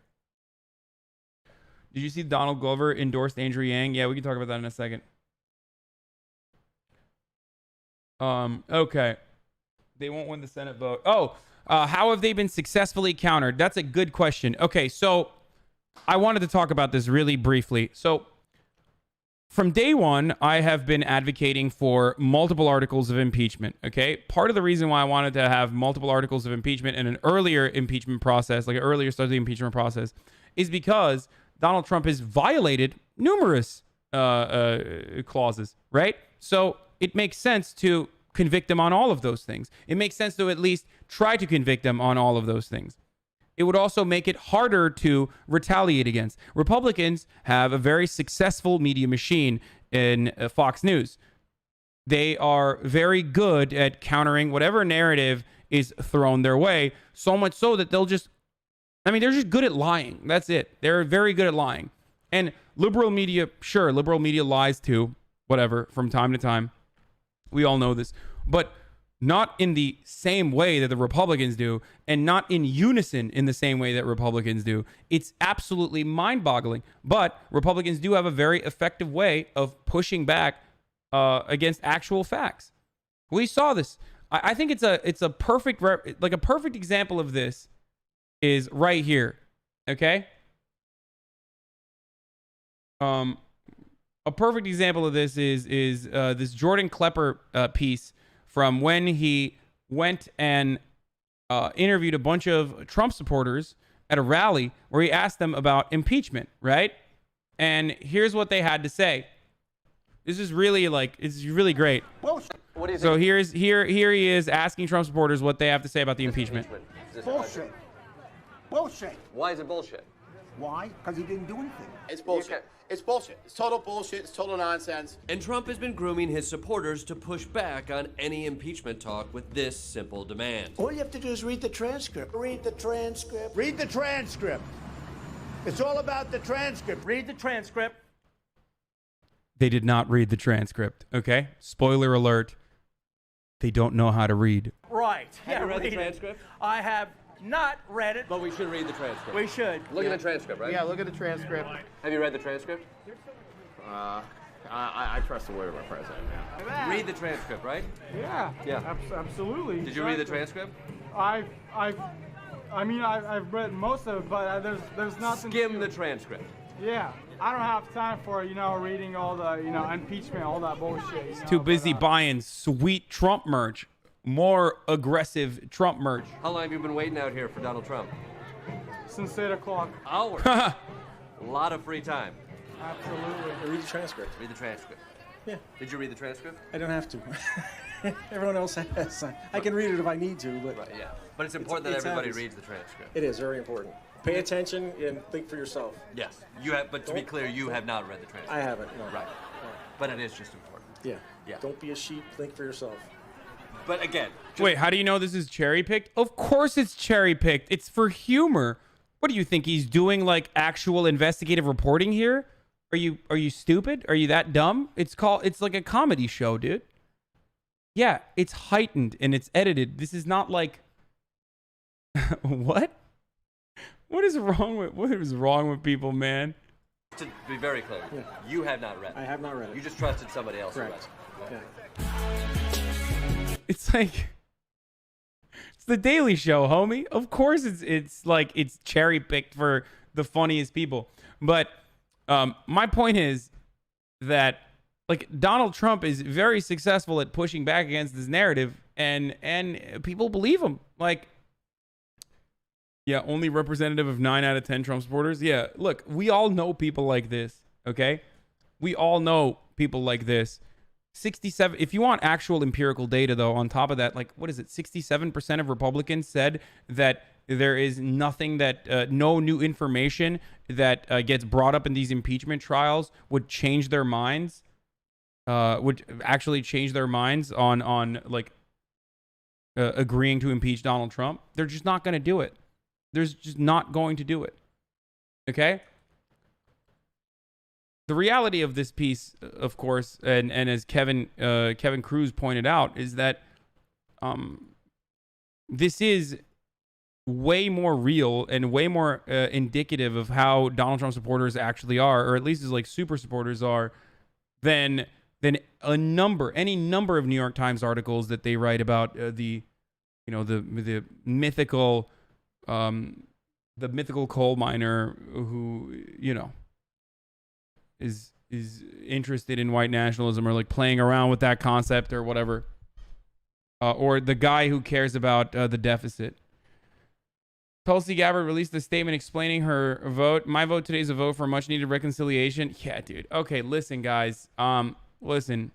Did you see Donald Glover endorsed Andrew Yang? Yeah, we can talk about that in a second. Okay. They won't win the Senate vote. Oh, how have they been successfully countered? That's a good question. Okay, so I wanted to talk about this really briefly. So from day one, I have been advocating for multiple articles of impeachment, okay? Part of the reason why I wanted to have multiple articles of impeachment and an earlier impeachment process, like an earlier start of the impeachment process, is because Donald Trump has violated numerous clauses, right? So it makes sense to convict him on all of those things. It makes sense to at least try to convict him on all of those things. It would also make it harder to retaliate against. Republicans have a very successful media machine in Fox News. They are very good at countering whatever narrative is thrown their way, so much so that they're just good at lying. That's it. They're very good at lying. And liberal media lies too, whatever, from time to time. We all know this, but not in the same way that the Republicans do, and not in unison in the same way that Republicans do. It's absolutely mind-boggling. But Republicans do have a very effective way of pushing back against actual facts. We saw this. I think it's a perfect a perfect example of this is right here. Okay. A perfect example of this is this Jordan Klepper piece from when he went and interviewed a bunch of Trump supporters at a rally where he asked them about impeachment, right? And here's what they had to say. This is really it's really great. Bullshit. What do you So think? here he is asking Trump supporters what they have to say about the impeachment. Bullshit. Bullshit. Why is it bullshit? Why? Because he didn't do anything. It's bullshit. It's bullshit. It's total bullshit. It's total nonsense. And Trump has been grooming his supporters to push back on any impeachment talk with this simple demand. All you have to do is read the transcript. Read the transcript. Read the transcript. It's all about the transcript. Read the transcript. They did not read the transcript, okay? Spoiler alert. They don't know how to read. Right. Have you read the transcript? I have not read it. But we should read the transcript. We should. Look at the transcript, right? Yeah, look at the transcript. Have you read the transcript? I trust the word of our president, yeah. Read the transcript, right? Yeah. Yeah. Absolutely. Did you read the transcript? I've read most of it, but there's nothing. Skim the transcript. Yeah. I don't have time for, reading all the, impeachment, all that bullshit. Too busy buying sweet Trump merch. More aggressive Trump merch. How long have you been waiting out here for Donald Trump? Since 8 o'clock. Hours. A lot of free time. Absolutely. Read the transcript. Read the transcript. Yeah. Did you read the transcript? I don't have to. Everyone else has. I can read it if I need to, but... Right, yeah. But it's important that everybody reads the transcript. It is very important. Pay attention and think for yourself. Yes. You have, but to be clear, you have not read the transcript. I haven't, no. Right. But it is just important. Yeah. Yeah. Don't be a sheep, think for yourself. But again... Wait, how do you know this is cherry-picked? Of course it's cherry-picked. It's for humor. What do you think? He's doing, like, actual investigative reporting here? Are you stupid? Are you that dumb? It's like a comedy show, dude. Yeah, it's heightened and it's edited. This is not like... What? What is wrong with people, man? To be very clear, you have not read it. I have not read it. You just trusted somebody else Correct. who read it. It's like... It's the Daily Show, homie. Of course it's cherry-picked for the funniest people. But my point is that like Donald Trump is very successful at pushing back against this narrative, and people believe him. Like, yeah, only representative of 9 out of 10 Trump supporters. Yeah, look, we all know people like this, okay? We all know people like this. 67, if you want actual empirical data, though, on top of that, like, what is it? 67% of Republicans said that there is nothing that, no new information that gets brought up in these impeachment trials would change their minds. Would actually change their minds on like agreeing to impeach Donald Trump. They're just not going to do it. They're just not going to do it. Okay? The reality of this piece, of course, and as Kevin Cruz pointed out, is that this is way more real and way more indicative of how Donald Trump supporters actually are, or at least as like super supporters are, than any number of New York Times articles that they write about the mythical coal miner who is interested in white nationalism, or like playing around with that concept or whatever, or the guy who cares about the deficit. Tulsi Gabbard released a statement explaining her vote. My vote today is a vote for much needed reconciliation. Yeah, dude. Okay, listen, guys. Listen.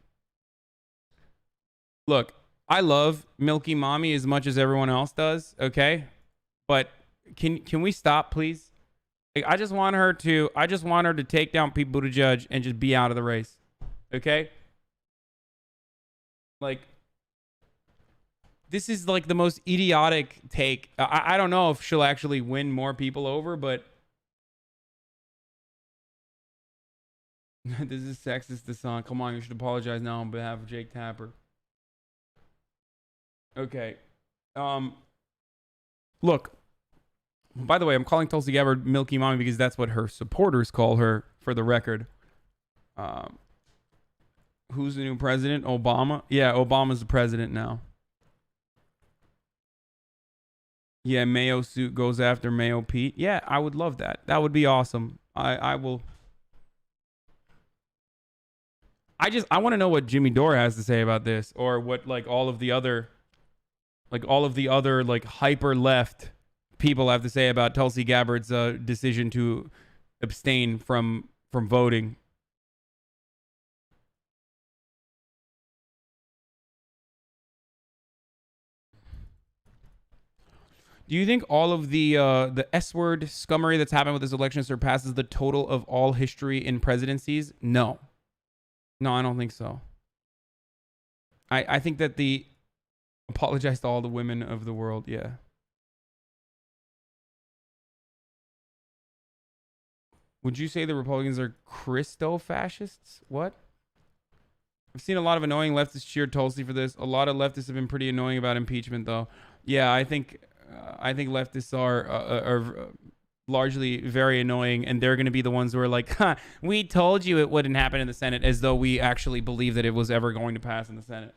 Look, I love Milky Mommy as much as everyone else does, okay? But can we stop, please? Like, I just want her to take down Pete Buttigieg and just be out of the race. Okay? Like, this is like the most idiotic take. I don't know if she'll actually win more people over, but this is sexist, Hasan. Come on, you should apologize now on behalf of Jake Tapper. Okay. Look. By the way, I'm calling Tulsi Gabbard Milky Mommy because that's what her supporters call her, for the record. Who's the new president? Obama? Yeah, Obama's the president now. Yeah, Mayo suit goes after Mayo Pete. Yeah, I would love that. That would be awesome. I will. I want to know what Jimmy Dore has to say about this, or what all of the other hyper left people have to say about Tulsi Gabbard's decision to abstain from voting. Do you think all of the S-word scummery that's happened with this election surpasses the total of all history in presidencies? No. No, I don't think so. I think that apologize to all the women of the world, yeah. Would you say the Republicans are Christo-fascists? What? I've seen a lot of annoying leftists cheer Tulsi for this. A lot of leftists have been pretty annoying about impeachment, though. Yeah, I think leftists are largely very annoying, and they're going to be the ones who are like, we told you it wouldn't happen in the Senate, as though we actually believe that it was ever going to pass in the Senate.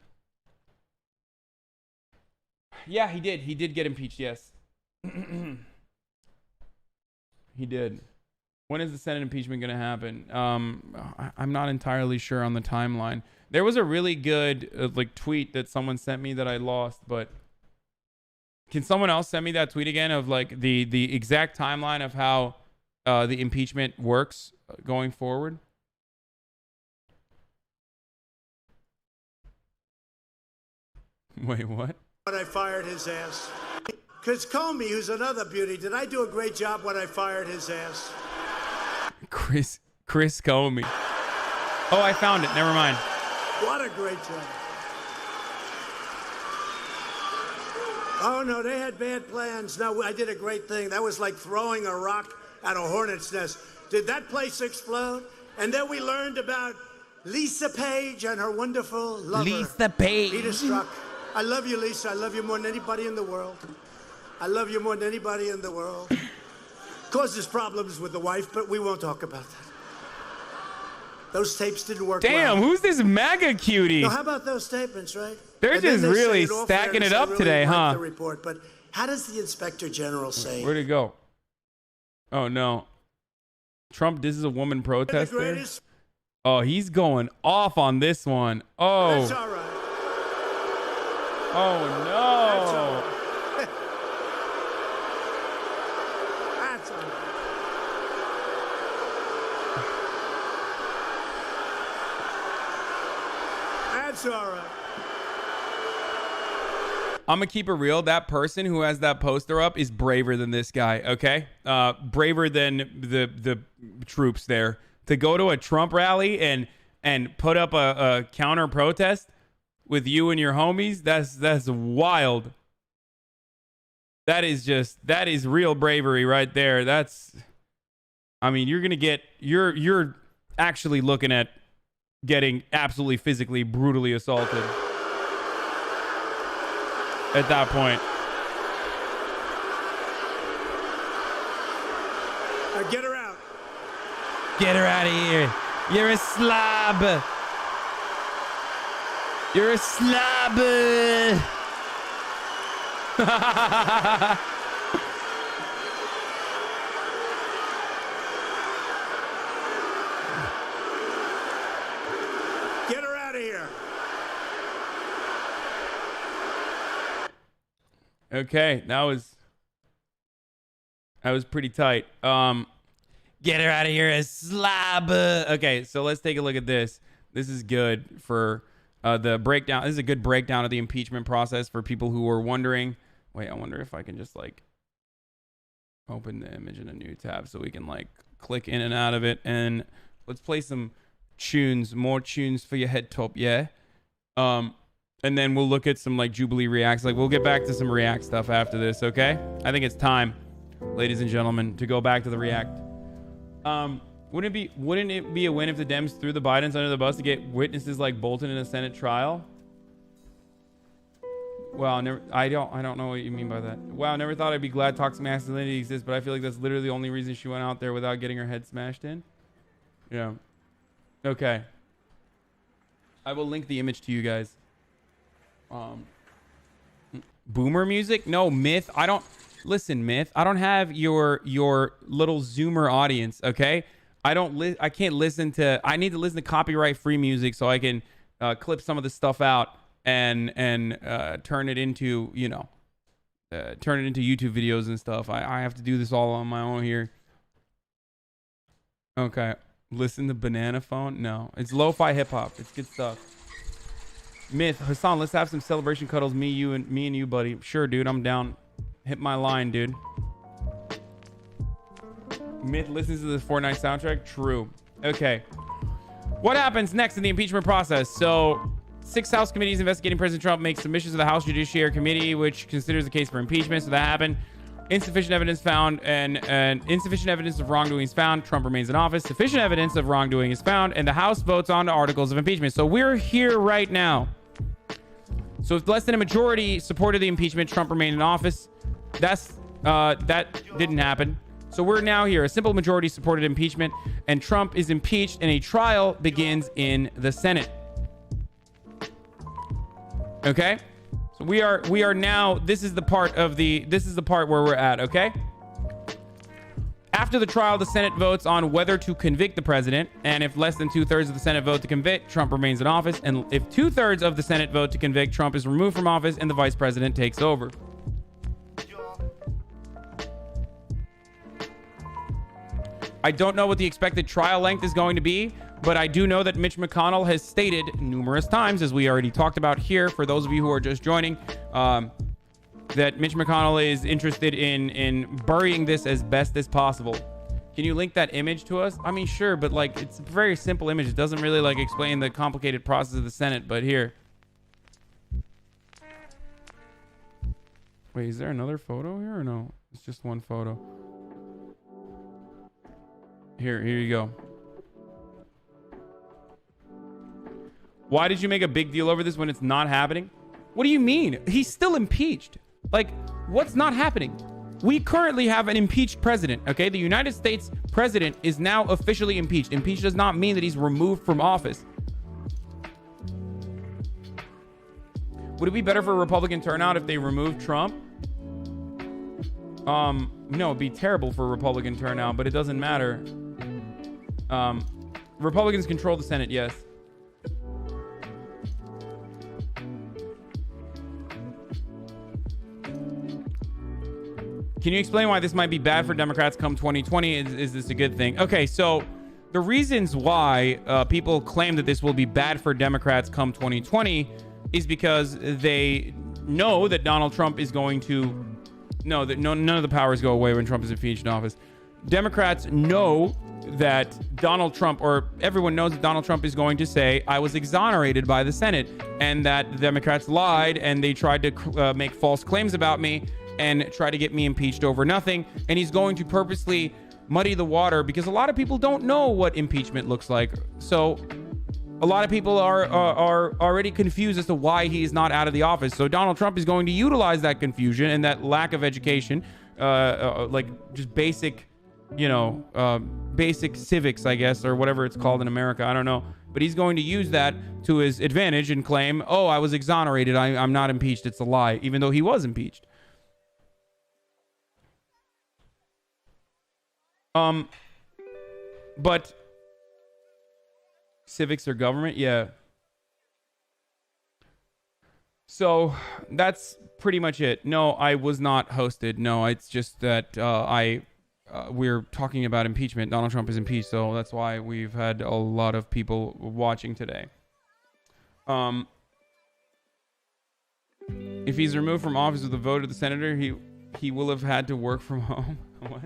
Yeah, he did. He did get impeached, yes. He did. When is the Senate impeachment going to happen? I'm not entirely sure on the timeline. There was a really good tweet that someone sent me that I lost, but can someone else send me that tweet again of the exact timeline of how the impeachment works going forward? Wait, what? When I fired his ass. Because Comey, who's another beauty, did I do a great job when I fired his ass? Chris Comey. Oh, I found it. Never mind. What a great job. Oh, no, they had bad plans. No, I did a great thing. That was like throwing a rock at a hornet's nest. Did that place explode? And then we learned about Lisa Page and her wonderful lover. Lisa Page. Peter Strzok. I love you, Lisa. I love you more than anybody in the world. I love you more than anybody in the world. Causes problems with the wife, but we won't talk about that. Those tapes didn't work Damn, well. who's this MAGA cutie? No, how about those statements, right? They're And then just they say really in all stacking fairness, it up they really today, like huh? the report, but how does the Inspector General say? Where'd it go? Oh, no. Trump disses a woman protester? Oh, he's going off on this one. Oh. That's all right. Oh, That's all no. right. That's all right. That's all right. I'm gonna keep it real. That person who has that poster up is braver than this guy. Okay, braver than the troops there to go to a Trump rally and put up a counter protest with you and your homies. That's wild. That is real bravery right there. I mean, you're actually looking at getting absolutely physically brutally assaulted at that point. Get her out. Get her out of here. You're a slob. You're a slob. Get her out of here. Okay, that was pretty tight. Get her out of here, a slob. Okay, so let's take a look at this. This is good for the breakdown. This is a good breakdown of the impeachment process for people who are wondering. Wait, I wonder if I can just like open the image in a new tab so we can like click in and out of it. And let's play some tunes, more tunes for your head top, yeah. And then we'll look at some like Jubilee reacts. Like we'll get back to some react stuff after this, okay? I think it's time, ladies and gentlemen, to go back to the react. Wouldn't it be a win if the Dems threw the Bidens under the bus to get witnesses like Bolton in a Senate trial? Well, I don't know what you mean by that. Wow, never thought I'd be glad toxic masculinity exists, but I feel like that's literally the only reason she went out there without getting her head smashed in. Yeah. Okay. I will link the image to you guys. Boomer music? No, Myth. Listen, Myth. I don't have your little Zoomer audience, okay? I can't listen to. I need to listen to copyright-free music so I can clip some of this stuff out and turn it into YouTube videos and stuff. I have to do this all on my own here. Okay. Listen to Banana Phone? No, it's lo-fi hip-hop. It's good stuff. Myth, Hasan, let's have some celebration cuddles. Me and you, buddy. Sure, dude. I'm down. Hit my line, dude. Myth listens to the Fortnite soundtrack. True. Okay. What happens next in the impeachment process? So, 6 House committees investigating President Trump make submissions to the House Judiciary Committee, which considers the case for impeachment. So that happened. Insufficient evidence found, and insufficient evidence of wrongdoing is found. Trump remains in office. Sufficient evidence of wrongdoing is found, and the House votes on the articles of impeachment. So we're here right now. So if less than a majority supported the impeachment, Trump remained in office. That didn't happen. So we're now here. A simple majority supported impeachment, and Trump is impeached, and a trial begins in the Senate. Okay? So we are now, this is the part where we're at, okay? After the trial, the Senate votes on whether to convict the president, and if less than 2/3 of the Senate vote to convict, Trump remains in office, and if 2/3 of the Senate vote to convict, Trump is removed from office and the vice president takes over. I don't know what the expected trial length is going to be, But I do know that Mitch McConnell has stated numerous times, as we already talked about here, for those of you who are just joining, that Mitch McConnell is interested in burying this as best as possible. Can you link that image to us? I mean, sure, but like, it's a very simple image. It doesn't really like explain the complicated process of the Senate, but here. Wait, is there another photo here or no? It's just one photo. Here you go. Why did you make a big deal over this when it's not happening? What do you mean? He's still impeached. Like, what's not happening? We currently have an impeached president, okay? The United States president is now officially impeached. Impeached does not mean that he's removed from office. Would it be better for Republican turnout if they removed Trump? No, it'd be terrible for Republican turnout, but it doesn't matter. Republicans control the Senate, yes. Can you explain why this might be bad for Democrats come 2020? Is this a good thing? Okay, so the reasons why people claim that this will be bad for Democrats come 2020 is because they know that Donald Trump is going to... No, that none of the powers go away when Trump is impeached in office. Democrats know that Donald Trump, or everyone knows that Donald Trump is going to say, I was exonerated by the Senate, and that the Democrats lied and they tried to make false claims about me and try to get me impeached over nothing. And he's going to purposely muddy the water because a lot of people don't know what impeachment looks like. So a lot of people are already confused as to why he's not out of the office. So Donald Trump is going to utilize that confusion and that lack of education, like just basic, basic civics, I guess, or whatever it's called in America. I don't know. But he's going to use that to his advantage and claim, oh, I was exonerated. I'm not impeached. It's a lie, even though he was impeached. But civics or government, yeah. So that's pretty much it. No, I was not hosted. No, it's just that we're talking about impeachment. Donald Trump is impeached, so that's why we've had a lot of people watching today. If he's removed from office with a vote of the senator, he will have had to work from home. What?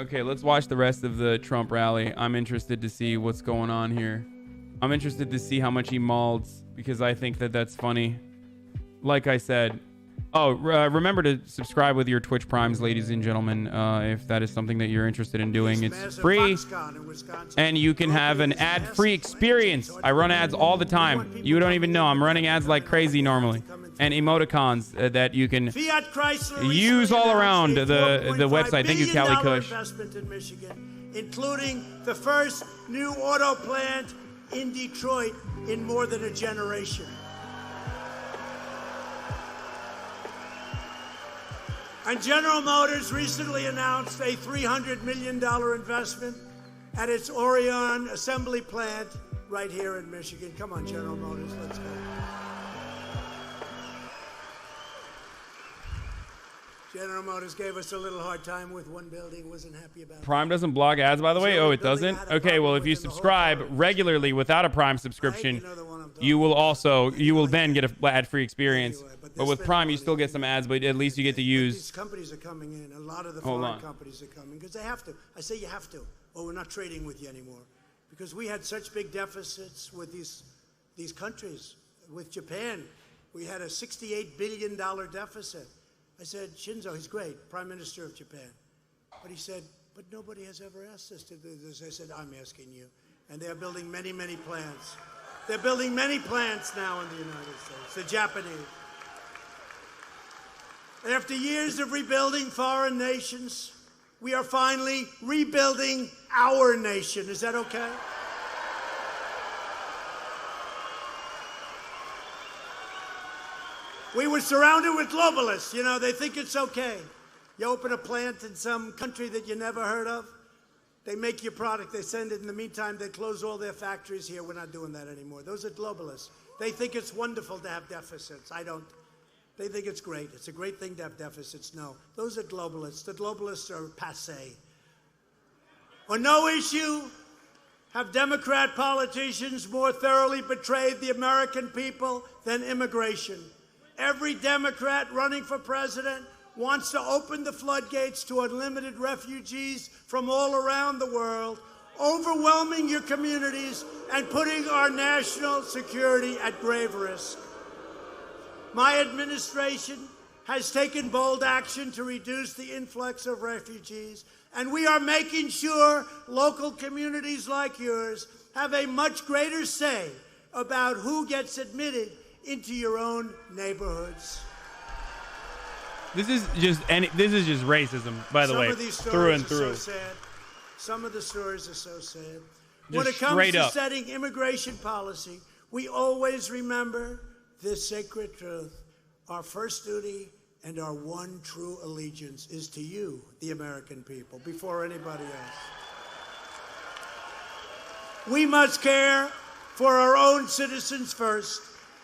Okay, let's watch the rest of the Trump rally. I'm interested to see what's going on here. I'm interested to see how much he mauls because I think that that's funny. Like I said. Oh, remember to subscribe with your Twitch Primes, ladies and gentlemen, if that is something that you're interested in doing. It's free, and you can have an ad-free experience. I run ads all the time. You don't even know. I'm running ads like crazy normally. And emoticons that you can use all around the website. Thank you, Callie Cush. Investment in Michigan, including the first new auto plant in Detroit in more than a generation. And General Motors recently announced a $300 million investment at its Orion assembly plant right here in Michigan. Come on, General Motors, let's go. General Motors gave us a little hard time with one building, wasn't happy about it. Prime doesn't block ads, by the way? Oh, it doesn't? Okay, well, if you subscribe regularly without a Prime subscription, you will then get an ad-free experience. But with Prime, you still get some ads, but at least you get to use... These companies are coming in. A lot of the foreign companies are coming because they have to. I say you have to, or we're not trading with you anymore. Because we had such big deficits with these countries. With Japan, we had a $68 billion deficit. I said, Shinzo, he's great, Prime Minister of Japan. But he said, but nobody has ever asked us to do this. I said, I'm asking you. And they're building many, many plants. They're building many plants now in the United States, the Japanese. After years of rebuilding foreign nations, we are finally rebuilding our nation. Is that okay? We were surrounded with globalists. You know, they think it's okay. You open a plant in some country that you never heard of, they make your product, they send it. In the meantime, they close all their factories here. We're not doing that anymore. Those are globalists. They think it's wonderful to have deficits. I don't. They think it's great. It's a great thing to have deficits. No, those are globalists. The globalists are passé. On no issue have Democrat politicians more thoroughly betrayed the American people than immigration. Every Democrat running for president wants to open the floodgates to unlimited refugees from all around the world, overwhelming your communities and putting our national security at grave risk. My administration has taken bold action to reduce the influx of refugees, and we are making sure local communities like yours have a much greater say about who gets admitted into your own neighborhoods. This is just racism, by the way, through and through. So sad. Some of the stories are so sad. Just when it comes straight to up. setting immigration policy, we always remember this sacred truth. Our first duty and our one true allegiance is to you, the American people, before anybody else. We must care for our own citizens first.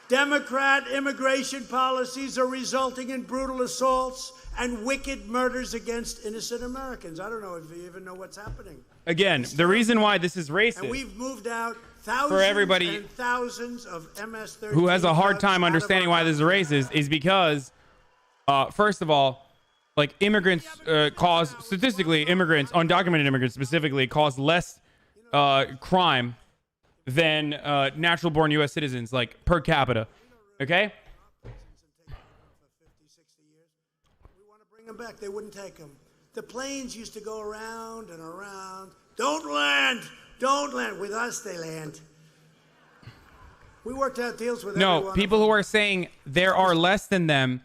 Democrat immigration policies are resulting in brutal assaults and wicked murders against innocent Americans. I don't know if you even know what's happening. Again, the reason why this is And racist we've moved out thousands for everybody and thousands of MS-13 who has a hard drugs time out of understanding our why this is racist is because, first of all, like immigrants statistically, undocumented immigrants specifically, cause less crime than natural-born U.S. citizens, like per capita. Okay? Bring them back. They wouldn't take them. The planes used to go around and around. Don't land. Don't land. With us, they land. We worked out deals with No, everyone. people who are saying there are less than them.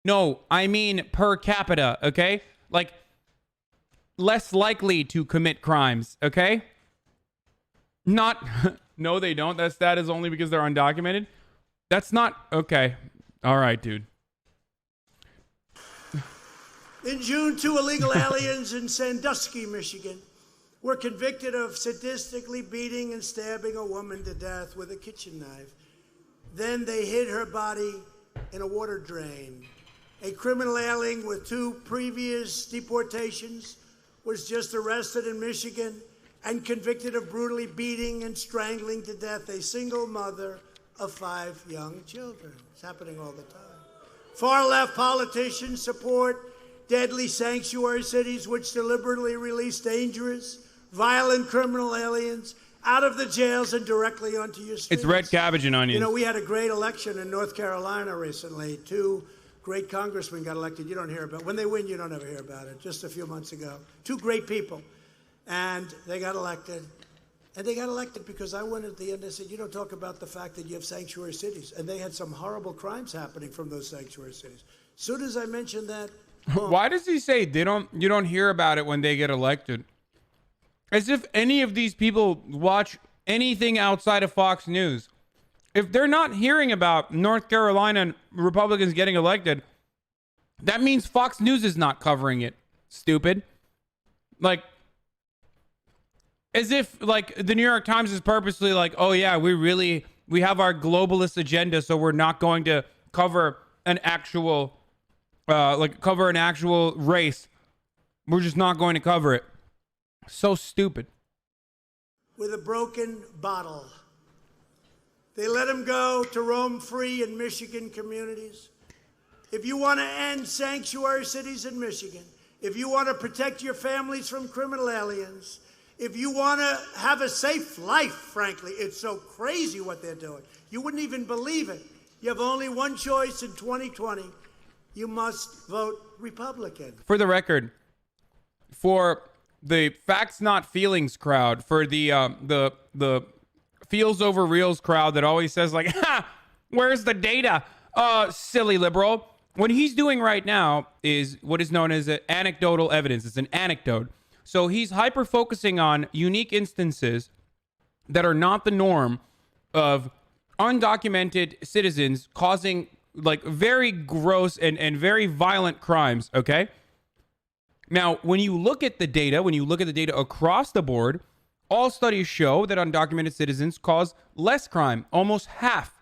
No, I mean per capita, okay? Like, less likely to commit crimes, okay? Not, no, they don't. That stat is only because they're undocumented. That's not, okay. All right, dude. In June, 2 illegal aliens in Sandusky, Michigan, were convicted of sadistically beating and stabbing a woman to death with a kitchen knife. Then they hid her body in a water drain. A criminal alien with 2 previous deportations was just arrested in Michigan and convicted of brutally beating and strangling to death a single mother of 5 young children. It's happening all the time. Far-left politicians support deadly sanctuary cities which deliberately release dangerous, violent criminal aliens out of the jails and directly onto your streets. It's red cabbage and onions. You know, we had a great election in North Carolina recently. 2 great congressmen got elected. You don't hear about it. When they win, you don't ever hear about it. Just a few months ago. 2 great people. And they got elected. And they got elected because I went at the end and said, you don't talk about the fact that you have sanctuary cities. And they had some horrible crimes happening from those sanctuary cities. As soon as I mentioned that, why does he say you don't hear about it when they get elected? As if any of these people watch anything outside of Fox News. If they're not hearing about North Carolina Republicans getting elected, that means Fox News is not covering it. Stupid. Like, as if like the New York Times is purposely like, oh yeah, we have our globalist agenda, so we're not going to cover an actual race. We're just not going to cover it. So stupid. with a broken bottle. They let him go to roam free in Michigan communities. If you want to end sanctuary cities in Michigan, if you want to protect your families from criminal aliens, if you want to have a safe life, frankly, it's so crazy what they're doing. You wouldn't even believe it. You have only one choice in 2020. You must vote Republican. For the record, for the facts not feelings crowd, for the feels over reals crowd that always says like, ha, where's the data? Silly liberal. What he's doing right now is what is known as anecdotal evidence. It's an anecdote. So he's hyper-focusing on unique instances that are not the norm of undocumented citizens causing like very gross and very violent crimes, okay? Now, when you look at the data, across the board, all studies show that undocumented citizens cause less crime, almost half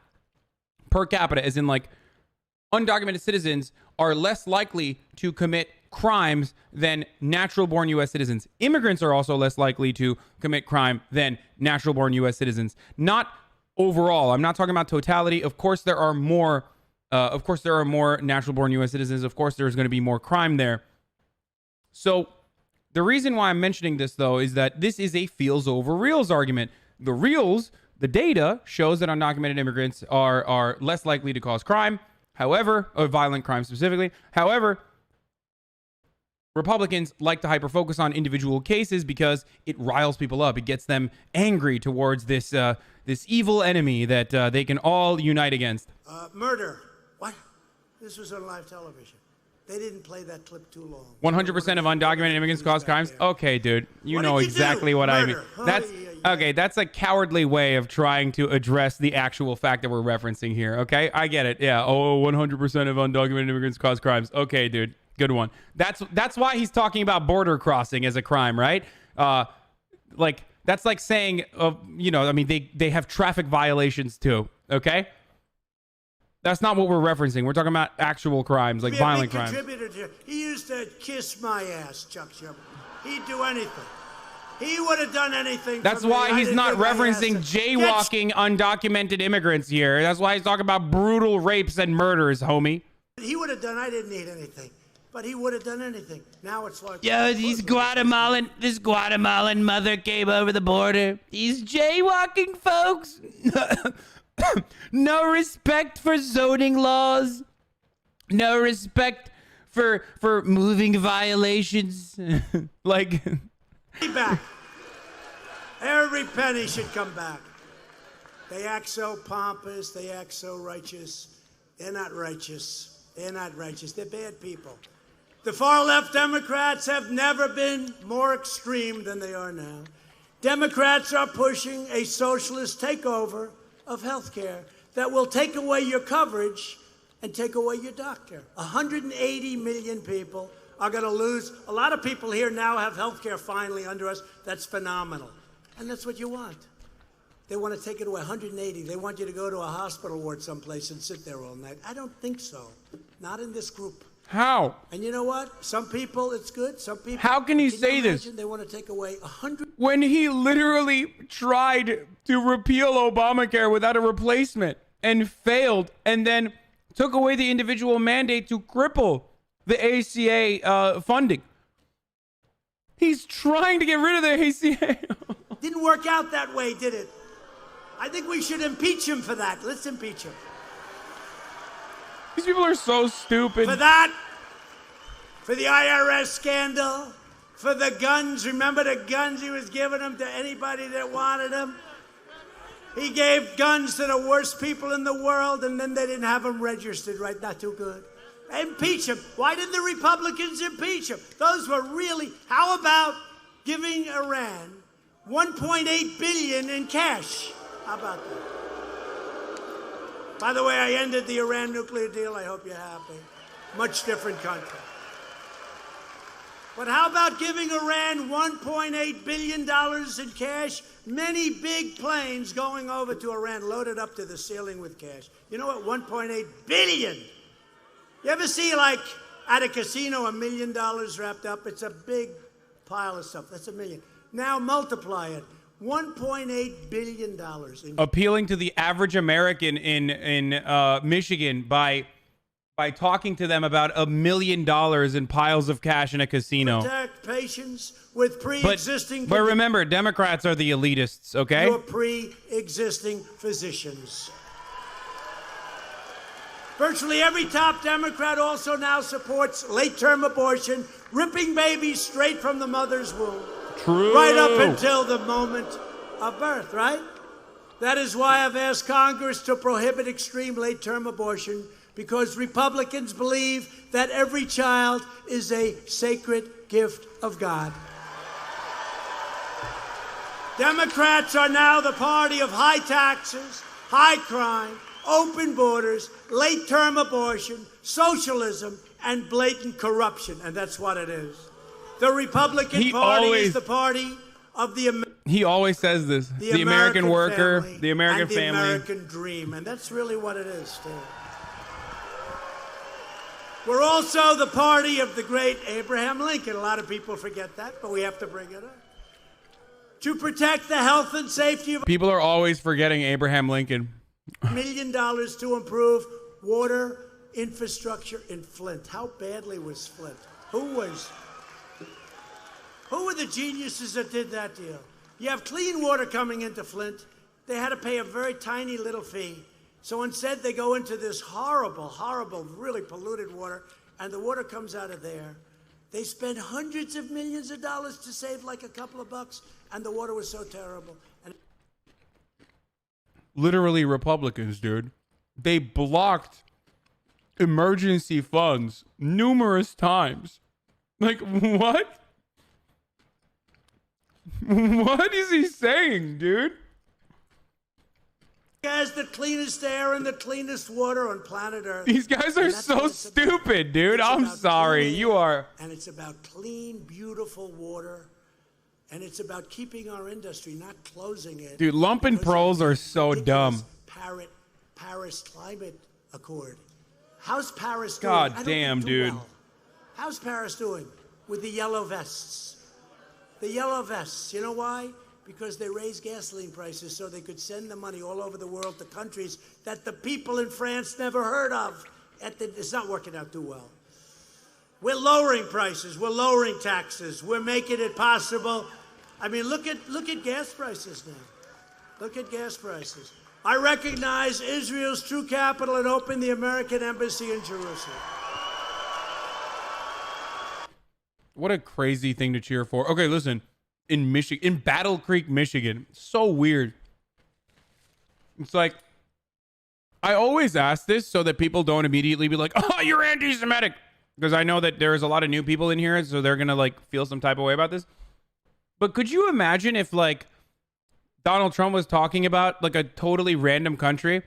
per capita, as in like undocumented citizens are less likely to commit crimes than natural-born U.S. citizens. Immigrants are also less likely to commit crime than natural-born U.S. citizens. Not overall. I'm not talking about totality. Of course, there are more. Natural-born U.S. citizens. Of course, there's going to be more crime there. So the reason why I'm mentioning this, though, is that this is a feels over reals argument. The data shows that undocumented immigrants are less likely to cause crime. However, or violent crime specifically. However, Republicans like to hyper-focus on individual cases because it riles people up. It gets them angry towards this evil enemy that they can all unite against. Murder. What? This was on live television. They didn't play that clip too long. 100% of undocumented immigrants cause crimes? Okay, dude. You know exactly what I mean. That's okay. That's a cowardly way of trying to address the actual fact that we're referencing here. Okay, I get it. Yeah. Oh, 100% of undocumented immigrants cause crimes. Okay, dude. Good one. That's why he's talking about border crossing as a crime, right? Like that's like saying, they have traffic violations too. Okay. That's not what we're referencing. We're talking about actual crimes, like violent crimes. He used to kiss my ass, Chuck Schumer. He'd do anything. He would have done anything. That's why he's not referencing jaywalking undocumented immigrants here. That's why he's talking about brutal rapes and murders, homie. He would have done. I didn't need anything, but he would have done anything. Now it's like, this Guatemalan mother came over the border. He's jaywalking, folks. No respect for zoning laws. No respect for moving violations. Like, back. Every penny should come back. They act so pompous. They act so righteous. They're not righteous. They're not righteous. They're bad people. The far left Democrats have never been more extreme than they are now. Democrats are pushing a socialist takeover of health care that will take away your coverage and take away your doctor. 180 million people are going to lose. A lot of people here now have health care finally under us. That's phenomenal. And that's what you want. They want to take it away, 180. They want you to go to a hospital ward someplace and sit there all night. I don't think so. Not in this group. How? And you know what? Some people, it's good. Some people. How can he say this? They want to take away 100. When he literally tried to repeal Obamacare without a replacement and failed, and then took away the individual mandate to cripple the ACA funding. He's trying to get rid of the ACA. Didn't work out that way, did it? I think we should impeach him for that. Let's impeach him. These people are so stupid. For that, for the IRS scandal, for the guns. Remember the guns he was giving them to anybody that wanted them? He gave guns to the worst people in the world, and then they didn't have them registered right. Not too good. Impeach him. Why did the Republicans impeach him? Those were really... How about giving Iran $1.8 billion in cash? How about that? By the way, I ended the Iran nuclear deal. I hope you're happy. Much different country. But how about giving Iran $1.8 billion in cash? Many big planes going over to Iran loaded up to the ceiling with cash. You know what? $1.8 billion. You ever see, like, at a casino, $1 million wrapped up? It's a big pile of stuff. That's $1 million. Now multiply it. $1.8 billion. Appealing to the average American in Michigan by talking to them about $1 million in piles of cash in a casino. Protect patients with pre-existing... But remember, Democrats are the elitists, okay? Your pre-existing physicians. Virtually every top Democrat also now supports late-term abortion, ripping babies straight from the mother's womb. True. Right up until the moment of birth, right? That is why I've asked Congress to prohibit extreme late-term abortion, because Republicans believe that every child is a sacred gift of God. Democrats are now the party of high taxes, high crime, open borders, late-term abortion, socialism, and blatant corruption, and that's what it is. The Republican Party is the party of the He always says this. The American worker, the American family. The American dream, and that's really what it is, too. We're also the party of the great Abraham Lincoln. A lot of people forget that, but we have to bring it up. To protect the health and safety of People are always forgetting Abraham Lincoln. $1 million to improve water infrastructure in Flint. How badly was Flint? Who were the geniuses that did that deal? You have clean water coming into Flint. They had to pay a very tiny little fee. So instead, they go into this horrible, horrible, really polluted water, and the water comes out of there. They spend hundreds of millions of dollars to save like a couple of bucks, and the water was so terrible. And Literally Republicans, dude. They blocked emergency funds numerous times. Like, what? What is he saying, dude? has the cleanest air and the cleanest water on planet Earth. These guys are so stupid, dude. I'm sorry. You are. And it's about clean, beautiful water. And it's about keeping our industry, not closing it. Dude, lumpen pros are so dumb. Paris Climate Accord. How's Paris doing? God damn, dude. Well. How's Paris doing with the yellow vests? The yellow vests. You know why? Because they raised gasoline prices so they could send the money all over the world to countries that the people in France never heard of. It's not working out too well. We're lowering prices. We're lowering taxes. We're making it possible. I mean, look at gas prices now. Look at gas prices. I recognize Israel's true capital and open the American embassy in Jerusalem. What a crazy thing to cheer for. Okay, listen. In Battle Creek, Michigan, so weird. It's like, I always ask this so that people don't immediately be like, oh, you're anti-Semitic. Because I know that there's a lot of new people in here, so they're going to like feel some type of way about this. But could you imagine if like Donald Trump was talking about like a totally random country?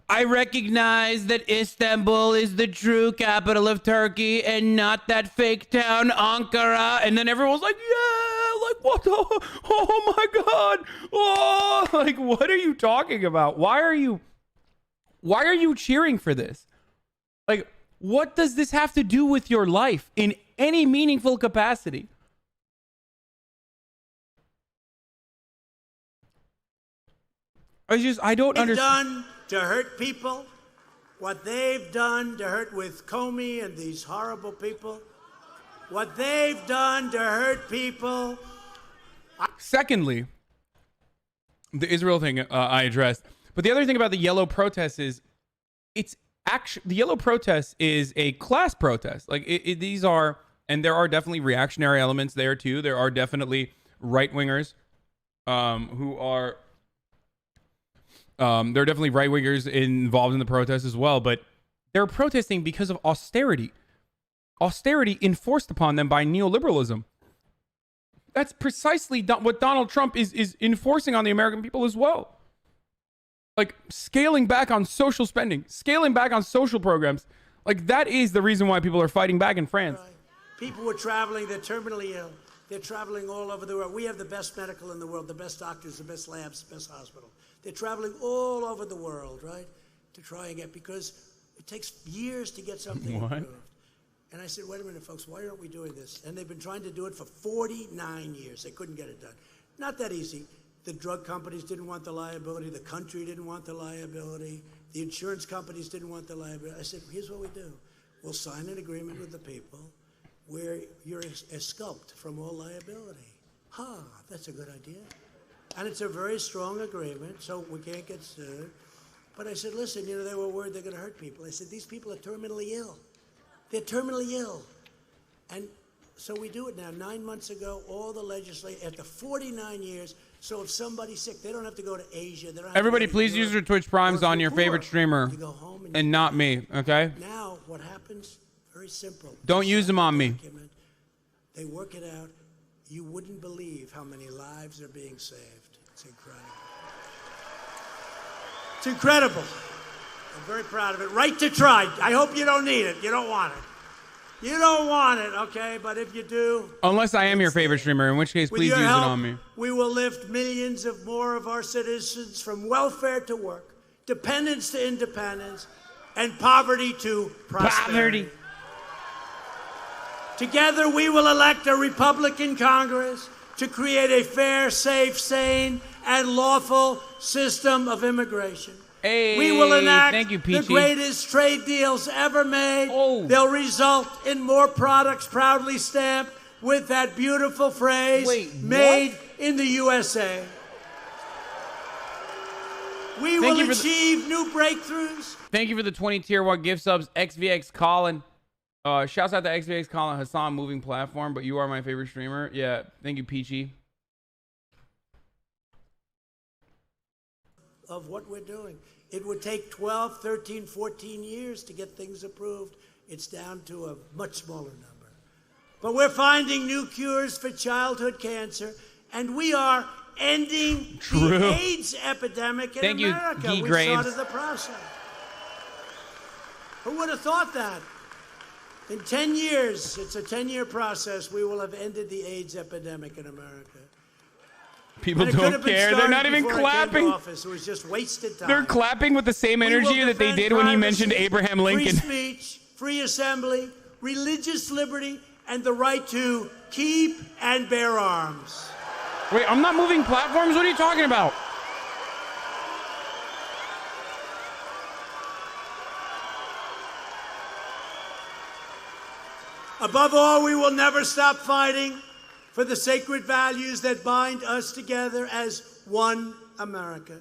I recognize that Istanbul is the true capital of Turkey and not that fake town Ankara. And then everyone's like, yeah, like what the, oh my God. Oh, like what are you talking about? Why are you cheering for this? Like, what does this have to do with your life in any meaningful capacity? I don't understand. Done to hurt people, what they've done to hurt with Comey and these horrible people, what they've done to hurt people. Secondly, the Israel thing I addressed, but the other thing about the yellow protests is it's actually, the yellow protest is a class protest. Like these are, and there are definitely reactionary elements there too. There are definitely right-wingers who are, there are definitely right-wingers involved in the protest as well, but they're protesting because of austerity. Austerity enforced upon them by neoliberalism. That's precisely what Donald Trump is enforcing on the American people as well. Like scaling back on social spending, scaling back on social programs. Like that is the reason why people are fighting back in France. People were traveling, they're terminally ill. They're traveling all over the world. We have the best medical in the world, the best doctors, the best labs, the best hospital. They're traveling all over the world, right, to try and get, because it takes years to get something approved. And I said, wait a minute, folks, why aren't we doing this? And they've been trying to do it for 49 years. They couldn't get it done. Not that easy. The drug companies didn't want the liability. The country didn't want the liability. The insurance companies didn't want the liability. I said, here's what we do. We'll sign an agreement with the people where you're exculped from all liability. That's a good idea. And it's a very strong agreement, so we can't get sued. But I said, listen, you know, they were worried they're going to hurt people. I said, these people are terminally ill. They're terminally ill. And so we do it now. 9 months ago, all the legislators, after 49 years, so if somebody's sick, they don't have to go to Asia. They don't have Everybody, to please use your Twitch Primes on your favorite streamer and not me, okay? Now, what happens? Very simple. Don't use them on me. They work it out. You wouldn't believe how many lives are being saved. It's incredible. It's incredible. I'm very proud of it. Right to try. I hope you don't need it. You don't want it. You don't want it, okay? But if you do... Unless I am your favorite streamer, in which case, please use it on me. We will lift millions of more of our citizens from welfare to work, dependence to independence, and poverty to prosperity. Together, we will elect a Republican Congress to create a fair, safe, sane, and lawful system of immigration. Hey, we will enact thank you, the Peachy. greatest trade deals ever made. They'll result in more products proudly stamped with that beautiful phrase, made in the USA. We Thank will you for achieve new breakthroughs. Thank you for the 20 tier 1 gift subs, XVX Colin. Shouts out to XVX Colin, Hasan moving platform, but you are my favorite streamer. Yeah, thank you, Peachy. Of what we're doing. It would take 12, 13, 14 years to get things approved. It's down to a much smaller number. But we're finding new cures for childhood cancer, and we are ending the AIDS epidemic in America. Thank you, we Graves. started the process. Who would have thought that? In 10 years, it's a 10-year process, we will have ended the AIDS epidemic in America. People And it could don't have been care. They're started not even before I came to clapping. office. It was just wasted time. They're clapping with the same We will energy that they defend did when he privacy, mentioned Abraham Lincoln. Free speech, free assembly, religious liberty, and the right to keep and bear arms. Wait, I'm not moving platforms? What are you talking about? Above all, we will never stop fighting for the sacred values that bind us together as one America.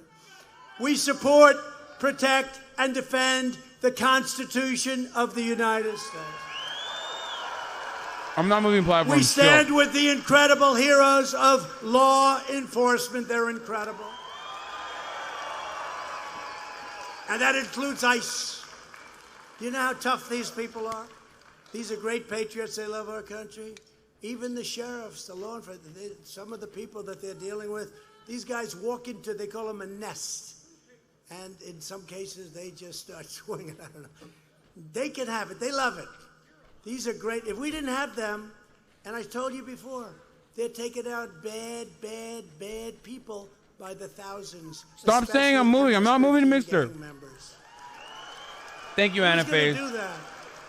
We support, protect, and defend the Constitution of the United States. I'm not moving platforms. We stand with the incredible heroes of law enforcement. They're incredible. And that includes ICE. Do you know how tough these people are? These are great patriots. They love our country. Even the sheriffs, the law enforcement, some of the people that they're dealing with, these guys walk into, they call them a nest. And in some cases, they just start swinging. I don't know. They can have it. They love it. These are great. If we didn't have them, and I told you before, they're taking out bad, bad, bad people by the thousands. Stop saying I'm moving. I'm not moving to Mister. Thank you, Anna Who's going Faith. to do that?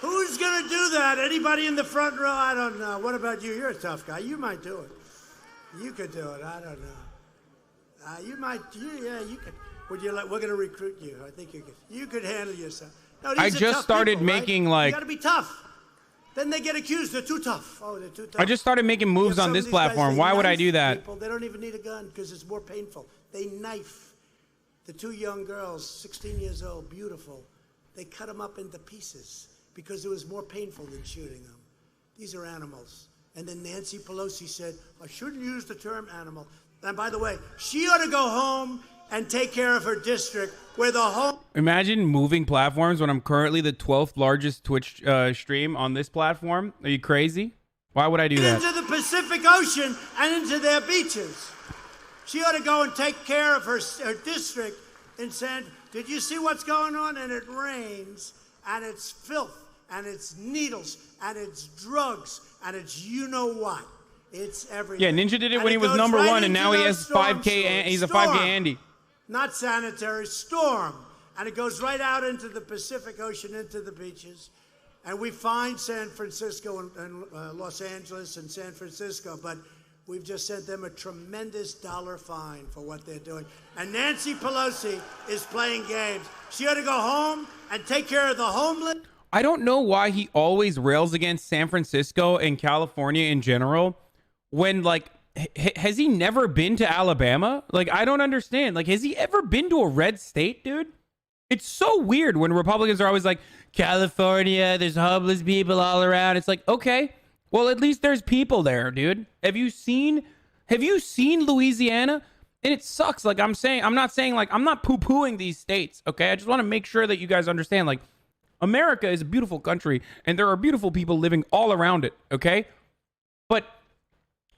Who's going to do that? Anybody in the front row? I don't know. What about you? You're a tough guy. You might do it. You could do it. I don't know. You might. Yeah, you could. Would you like? We're going to recruit you. I think you could. You could handle yourself. No, I these are just tough started people, right? making, like- You got to be tough. Then they get accused. They're too tough. Oh, they're too tough. I just started making moves Some on of this these guys, platform. they Why would I knife do that? people. They don't even need a gun because it's more painful. They knife the two young girls, 16 years old, beautiful. They cut them up into pieces because it was more painful than shooting them. These are animals. And then Nancy Pelosi said, I shouldn't use the term animal. And by the way, she ought to go home and take care of her district where the home... Imagine moving platforms when I'm currently the 12th largest Twitch stream on this platform. Are you crazy? Why would I do that? into the Pacific Ocean and into their beaches. She ought to go and take care of her district and said, did you see what's going on? And it rains, and it's filth, and it's needles, and it's drugs, and it's you know what. It's everything. Yeah, Ninja did it And when he was goes number right one, and into now he those has storm 5K. sewers. He's a Storm. 5K Andy. Not sanitary, storm. And it goes right out into the Pacific Ocean, into the beaches. And we find San Francisco and Los Angeles and San Francisco, but we've just sent them a tremendous dollar fine for what they're doing. And Nancy Pelosi is playing games. She ought to go home and take care of the homeless. I don't know why he always rails against San Francisco and California in general when, like, has he never been to Alabama? Like, I don't understand. Like, has he ever been to a red state, dude? It's so weird when Republicans are always like, California, there's homeless people all around. It's like, okay, well, at least there's people there, dude. Have you seen Louisiana? And it sucks. Like I'm not poo-pooing these states, okay? I just want to make sure that you guys understand, like, America is a beautiful country and there are beautiful people living all around it, okay? But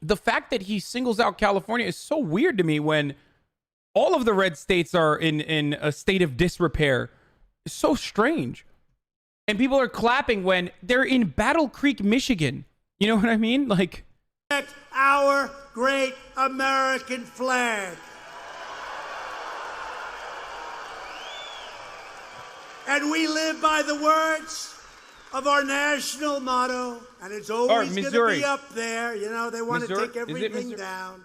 the fact that he singles out California is so weird to me when all of the red states are in a state of disrepair. It's so strange. And people are clapping when they're in Battle Creek, Michigan. You know what I mean? Like, our great American flag. And we live by the words, of our national motto, and it's always going to be up there. You know, they want to take everything down.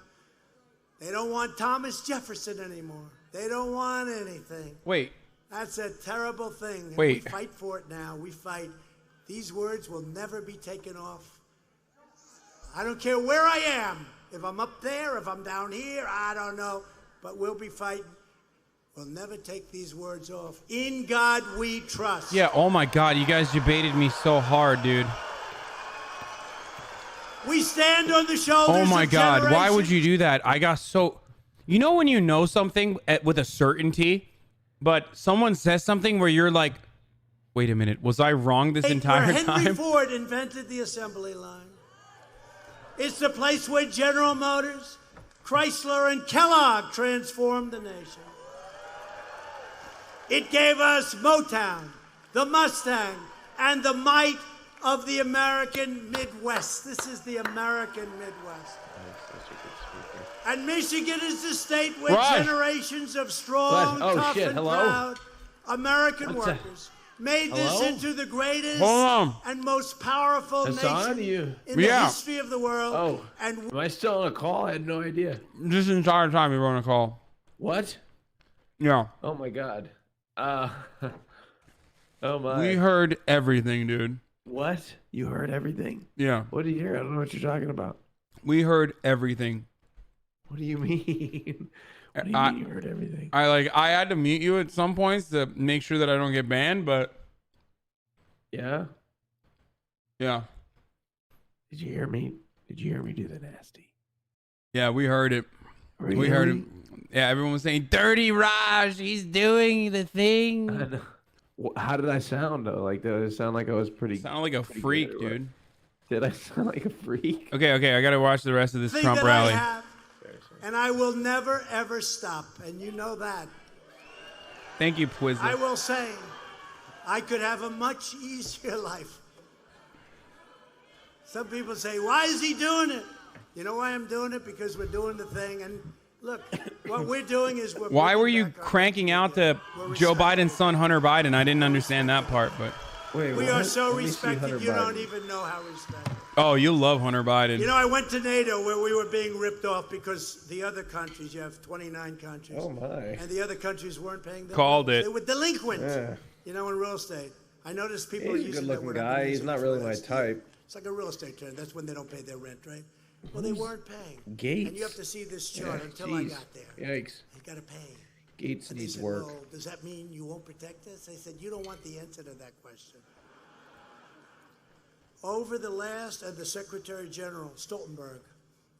They don't want Thomas Jefferson anymore. They don't want anything. Wait. That's a terrible thing. Wait. We fight for it now. We fight. These words will never be taken off. I don't care where I am. If I'm up there, if I'm down here, I don't know. But we'll be fighting. We'll never take these words off. In God we trust. Yeah, oh my God, you guys debated me so hard, dude. We stand on the shoulders Oh my of God, why would generations. you do that? I got so... You know when you know something with a certainty, but someone says something where you're like, wait a minute, was I wrong this entire where Henry time? Ford invented the assembly line. It's the place where General Motors, Chrysler, and Kellogg transformed the nation. It gave us Motown, the Mustang, and the might of the American Midwest. This is the American Midwest. And Michigan is the state where generations of strong, tough, and proud American workers made this into the greatest and most powerful nation in the history of the world. Oh, and am I still on a call? I had no idea. This entire time you were on a call. What? Yeah. Oh my God. Oh my. We heard everything, dude. What? You heard everything? Yeah. What did you hear? I don't know what you're talking about. We heard everything. What do you mean? What do you mean you heard everything? I had to mute you at some points to make sure that I don't get banned, but yeah. Yeah. Did you hear me? Did you hear me do the nasty? Yeah, we heard it. Really? We heard it. Yeah, everyone was saying, "Dirty Raj, he's doing the thing." I know. How did I sound though? Like, did I sound like I was pretty? Sound like a freak, dude. Did I sound like a freak? Okay, I gotta watch the rest of this Trump rally. And I will never, ever stop. And you know that. Thank you, Pwizza. I will say, I could have a much easier life. Some people say, why is he doing it? You know why I'm doing it? Because we're doing the thing. And look, what we're doing is we're... Why were you cranking out to Joe Biden's son, Hunter Biden? I didn't understand that part, but... Wait, we are so respected, you don't even know how respected. Oh, you love Hunter Biden. You know, I went to NATO where we were being ripped off because the other countries, you have 29 countries. Oh, my. And the other countries weren't paying them. Called it. They were delinquent, Yeah. you know, in real estate. I noticed people are He's a using that good-looking word. guy. He's not really my type. It's like a real estate term. That's when they don't pay their rent, right? Well, they weren't paying. Gates. And you have to see this chart until I got there. Yikes. You got to pay. Gates And they needs said, work. well, does that mean you won't protect us? I said, you don't want the answer to that question. Over the last, and the Secretary General, Stoltenberg,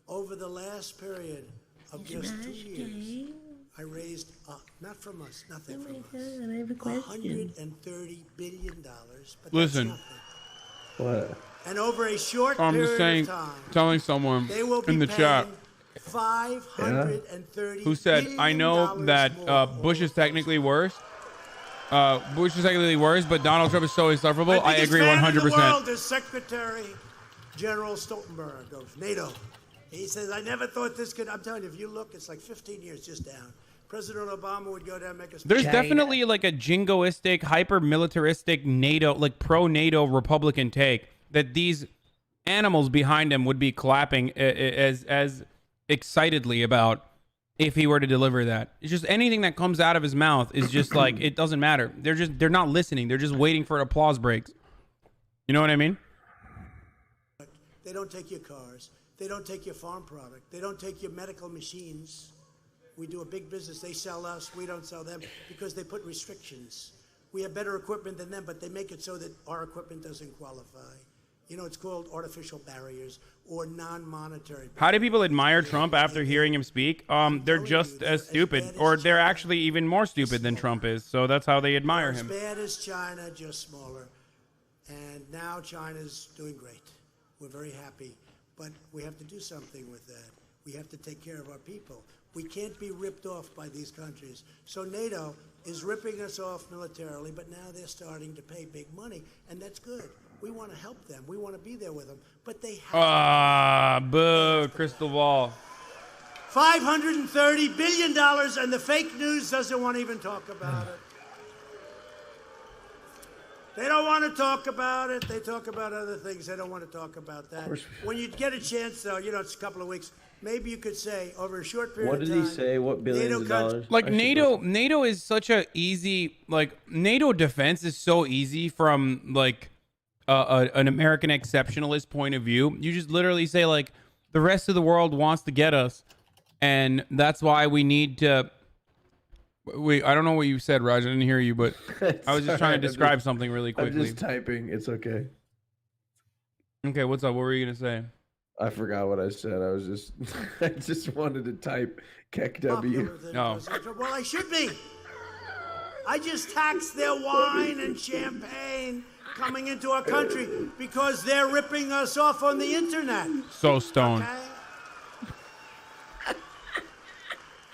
over the last period of just 2 years, I raised, not from us, nothing from us, I have a question. $130 billion. But Listen. That's nothing. What? And over a short I'm period just saying, of time, telling someone they will be in the chat $530 who said, I know billion that more. Bush is technically worse. Bush is technically worse, but Donald Trump is so insufferable. I biggest agree fan in the 100%. world is Secretary General Stoltenberg of NATO. He says, I never thought this could. I'm telling you, if you look, it's like 15 years just down. President Obama would go down and make a speech. There's definitely like a jingoistic, hyper-militaristic NATO, like pro-NATO Republican take that these animals behind him would be clapping as excitedly about if he were to deliver that. It's just anything that comes out of his mouth is just like, it doesn't matter. They're not listening. They're just waiting for applause breaks. You know what I mean? They don't take your cars. They don't take your farm product. They don't take your medical machines. We do a big business. They sell us. We don't sell them because they put restrictions. We have better equipment than them, but they make it so that our equipment doesn't qualify. You know, it's called artificial barriers or non-monetary barriers. How do people admire Trump after hearing him speak? They're just as stupid, or they're actually even more stupid than Trump is. So that's how they admire him. As bad as China, just smaller. And now China's doing great. We're very happy. But we have to do something with that. We have to take care of our people. We can't be ripped off by these countries. So NATO is ripping us off militarily, but now they're starting to pay big money, and that's good. We want to help them. We want to be there with them, but they have Boo, crystal ball. $530 billion, and the fake news doesn't want to even talk about it. They don't want to talk about it. They talk about other things. They don't want to talk about that. When you get a chance, though, you know, it's a couple of weeks, maybe you could say over a short period of time. What did he say? What billions of dollars? Like NATO is such a easy, like NATO defense is so easy from like an American exceptionalist point of view. You just literally say like the rest of the world wants to get us, and that's why we need to. Wait, I don't know what you said, Raj. I didn't hear you, but I was just trying to describe something really quickly. I'm just typing. It's okay. Okay, what's up? What were you gonna say? I forgot what I said. I just wanted to type KEKW. No. Well, I should be. I just taxed their wine and champagne coming into our country because they're ripping us off on the internet. So stoned. Okay?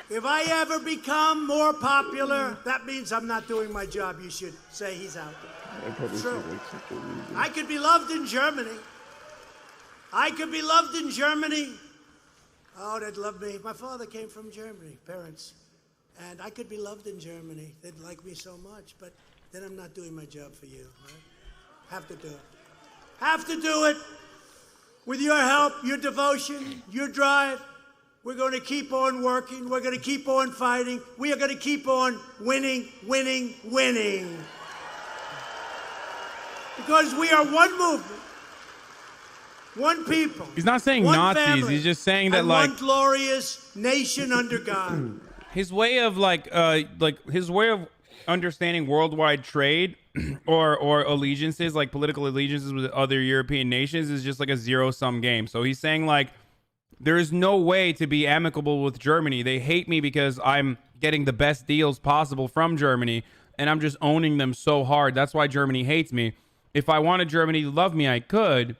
If I ever become more popular, that means I'm not doing my job. You should say he's out. True. I could be loved in Germany. I could be loved in Germany. Oh, they'd love me. My father came from Germany, parents. And I could be loved in Germany. They'd like me so much, but then I'm not doing my job for you, right? Have to do it. Have to do it. With your help, your devotion, your drive. We're going to keep on working. We're going to keep on fighting. We are going to keep on winning, winning, winning. Because we are one movement, one people. He's not saying Nazis. Family, He's just saying that one glorious nation under God. His way of his way of understanding worldwide trade or allegiances, like political allegiances with other European nations, is just like a zero-sum game. So he's saying like, there is no way to be amicable with Germany. They hate me because I'm getting the best deals possible from Germany, and I'm just owning them so hard. That's why Germany hates me. If I wanted Germany to love me, I could.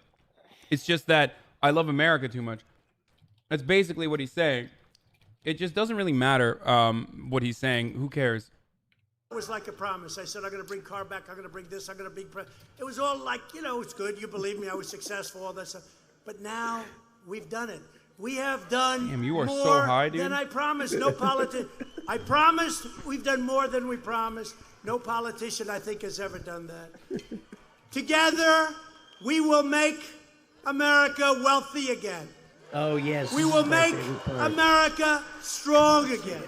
It's just that I love America too much. That's basically what he's saying. It just doesn't really matter what he's saying. Who cares? It was like a promise. I said, I'm going to bring car back. I'm going to bring this. I'm going to bring... It was all like, you know, it's good. You believe me. I was successful, all that stuff. But now we've done it. We have done Damn, you are more so high, dude. than I promised. No politician. I promised we've done more than we promised. No politician, I think, has ever done that. Together, we will make America wealthy again. Oh, yes. We will make America strong again.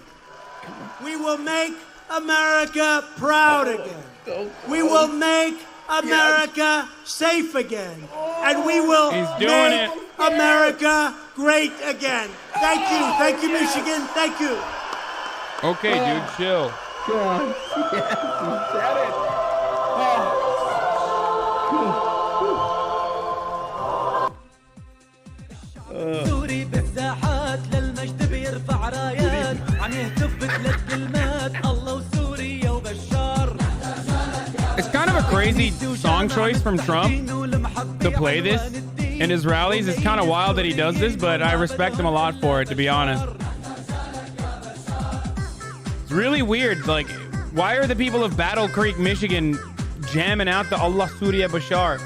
We will make America proud again. We will make America safe again. And we will make America great again. Thank you. Thank you, Michigan. Thank you. Okay, dude, chill. God. Yes, he said it. سوري بالساحات للمجد بيرفع رايات عم يهتف بثلاث كلمات الله وسوريا وبشار. It's kind of a crazy song choice from Trump to play this in his rallies. It's kind of wild that he does this, but I respect him a lot for it, to be honest. It's really weird. Like, why are the people of Battle Creek, Michigan jamming out the Allah Surya Bashar?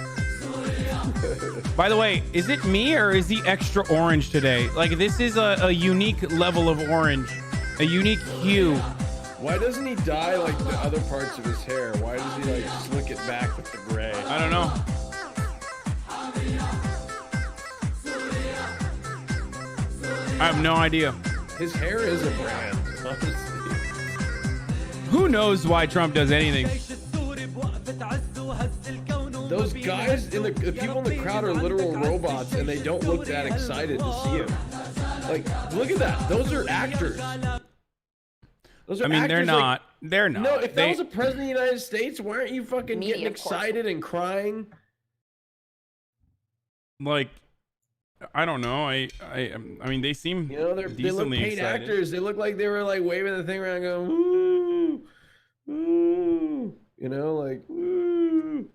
By the way, is it me or is he extra orange today? Like, this is a unique level of orange, a unique hue. Why doesn't he dye like the other parts of his hair? Why does he like slick it back with the gray? I don't know. I have no idea. His hair is a brand, honestly. Who knows why Trump does anything? Those guys, the people in the crowd are literal robots, and they don't look that excited to see him. Like, look at that. Those are actors. Those are actors, they're not. They're not. No, if that was the president of the United States, why aren't you fucking getting excited and crying? Like, I don't know. I mean, they seem they look decently paid excited. actors. They look like they were like waving the thing around, going woo, woo. You know, like woo.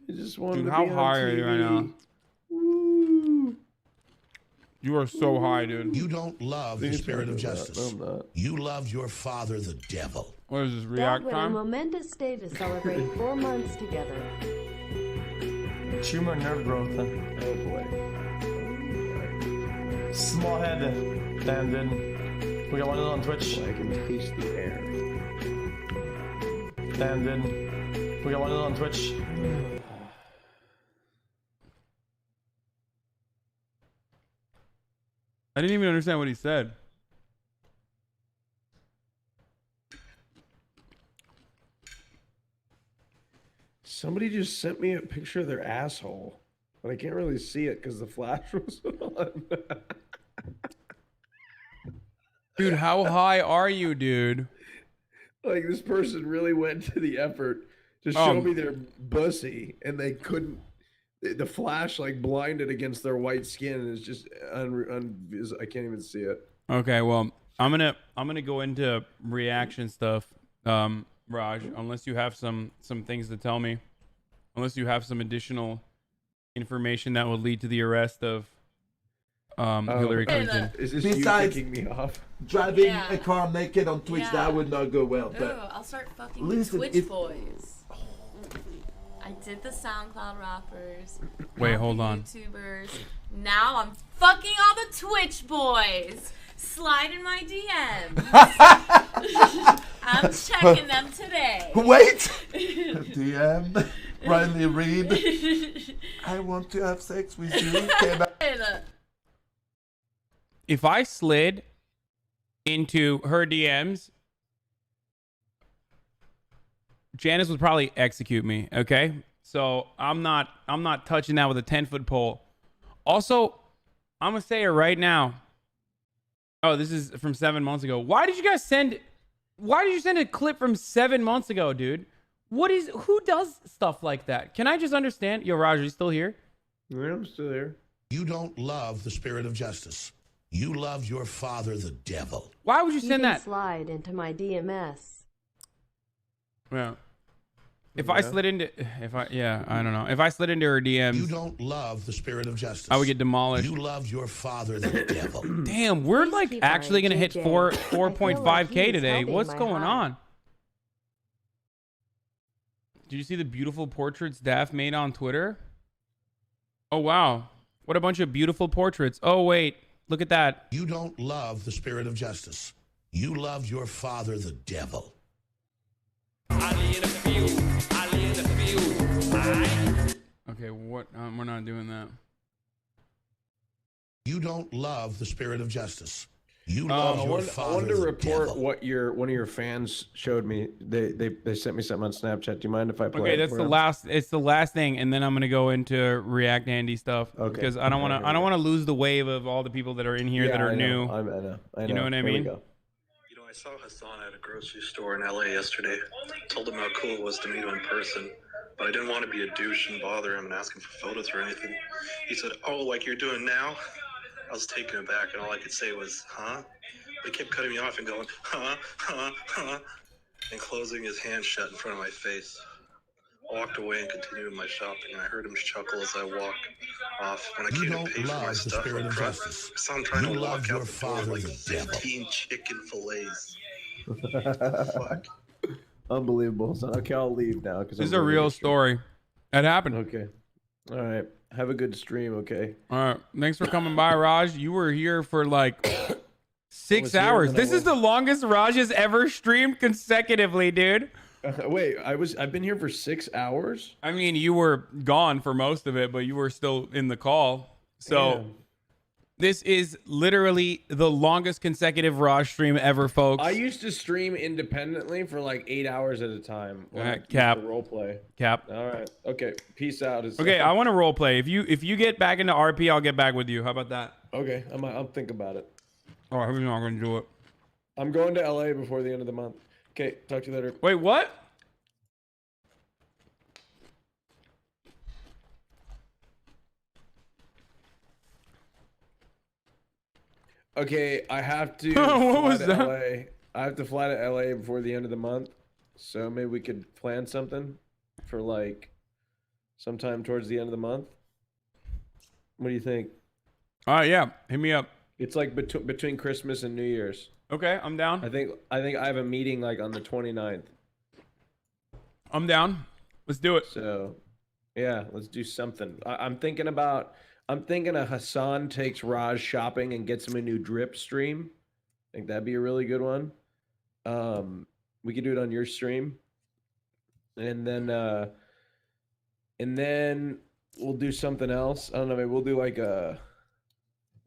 I just wanted Dude, to how be on high are you right now? Woo. You are so high, dude. You don't love the spirit of justice. No, I'm not. You love your father, the devil. What is this, That react went a time? momentous day to celebrate 4 months together. Tumor nerve growth. Oh boy. Small head. And then we got one of those on Twitch. I can taste the air. And then We got one on Twitch. I didn't even understand what he said. Somebody just sent me a picture of their asshole, but I can't really see it because the flash was on. Dude, how high are you, dude? Like, this person really went to the effort to show me their bussy, and they couldn't. The flash like blinded against their white skin, and it's just I can't even see it. Okay, well, I'm gonna go into reaction stuff, Raj. Unless you have some things to tell me, unless you have some additional information that will lead to the arrest of Hillary Clinton. Is this Besides you kicking me off? Driving a car naked on Twitch, that would not go well. Ooh, But I'll start fucking listen, Twitch if- boys. I did the SoundCloud rappers. Wait, now hold the on. YouTubers. Now I'm fucking all the Twitch boys. Slide in my DMs. I'm checking them today. Wait! DM, Riley Reid. I want to have sex with you. Can I? If I slid into her DMs, Janice would probably execute me. Okay, so I'm not touching that with a 10-foot pole. Also, I'm gonna say it right now. Oh, this is from 7 months ago. Why did you send a clip from 7 months ago, dude? Who does stuff like that? Can I just understand? Yo, Roger, you still here? Yeah, I'm still there. You don't love the spirit of justice. You love your father, the devil. Why would you send that? Slide into my DMS. Yeah. If I slid into, I don't know. If I slid into her DMs, You don't love the spirit of justice. I would get demolished. You love your father, the devil. Damn, we're like actually gonna hit 4.5K today. What's going on? Did you see the beautiful portraits Daff made on Twitter? Oh wow, what a bunch of beautiful portraits. Oh wait, look at that. You don't love the spirit of justice. You love your father, the devil. Okay, what? We're not doing that. You don't love the spirit of justice. You love your I father, wanted to the report devil. what one of your fans showed me. They sent me something on Snapchat. Do you mind if I play? Okay, it that's for the them? last. It's the last thing, and then I'm gonna go into React Andy stuff. Okay. Because I don't want to. I don't want to lose the wave of all the people that are in here that are new. I know. You know what I Here we mean? go. You know, I saw Hasan at a grocery store in LA yesterday. Told him how cool it was to meet him in person. But I didn't want to be a douche and bother him and ask him for photos or anything. He said, "Oh, like you're doing now?" I was taken aback, and all I could say was, "Huh?" But he kept cutting me off and going, "Huh, huh, huh," and closing his hand shut in front of my face. I walked away and continued my shopping, and I heard him chuckle as I walked off. When I You came to don't pay for my love the stuff spirit up of front, justice. I saw him trying You to love walk your out the door father, with like the devil. 15 chicken fillets. Fuck. Unbelievable. So, okay, I'll leave now because This is a real story. That happened. Okay. All right. Have a good stream. Okay. All right. Thanks for coming by, Raj. You were here for like 6 was here hours. when I This is the longest Raj has ever streamed consecutively, dude. Wait, I've been here for 6 hours. I mean, you were gone for most of it, but you were still in the call. So Damn. this is literally the longest consecutive Raj stream ever, folks. I used to stream independently for like 8 hours at a time. When I used Cap. to role play. Cap. All right. Okay. Peace out. Okay, I want to role play. If you get back into RP, I'll get back with you. How about that? Okay. I'll think about it. Oh, we're not going to do it. I'm going to LA before the end of the month. Okay. Talk to you later. Wait, what? Okay, I have to What fly was to that? LA. I have to fly to LA before the end of the month. So maybe we could plan something for like sometime towards the end of the month. What do you think? All right, yeah. Hit me up. It's like between Christmas and New Year's. Okay, I'm down. I think I have a meeting like on the 29th. I'm down. Let's do it. So, yeah, let's do something. I'm thinking a Hasan takes Raj shopping and gets him a new drip stream. I think that'd be a really good one. We could do it on your stream. and then we'll do something else. I don't know. Maybe we'll do like a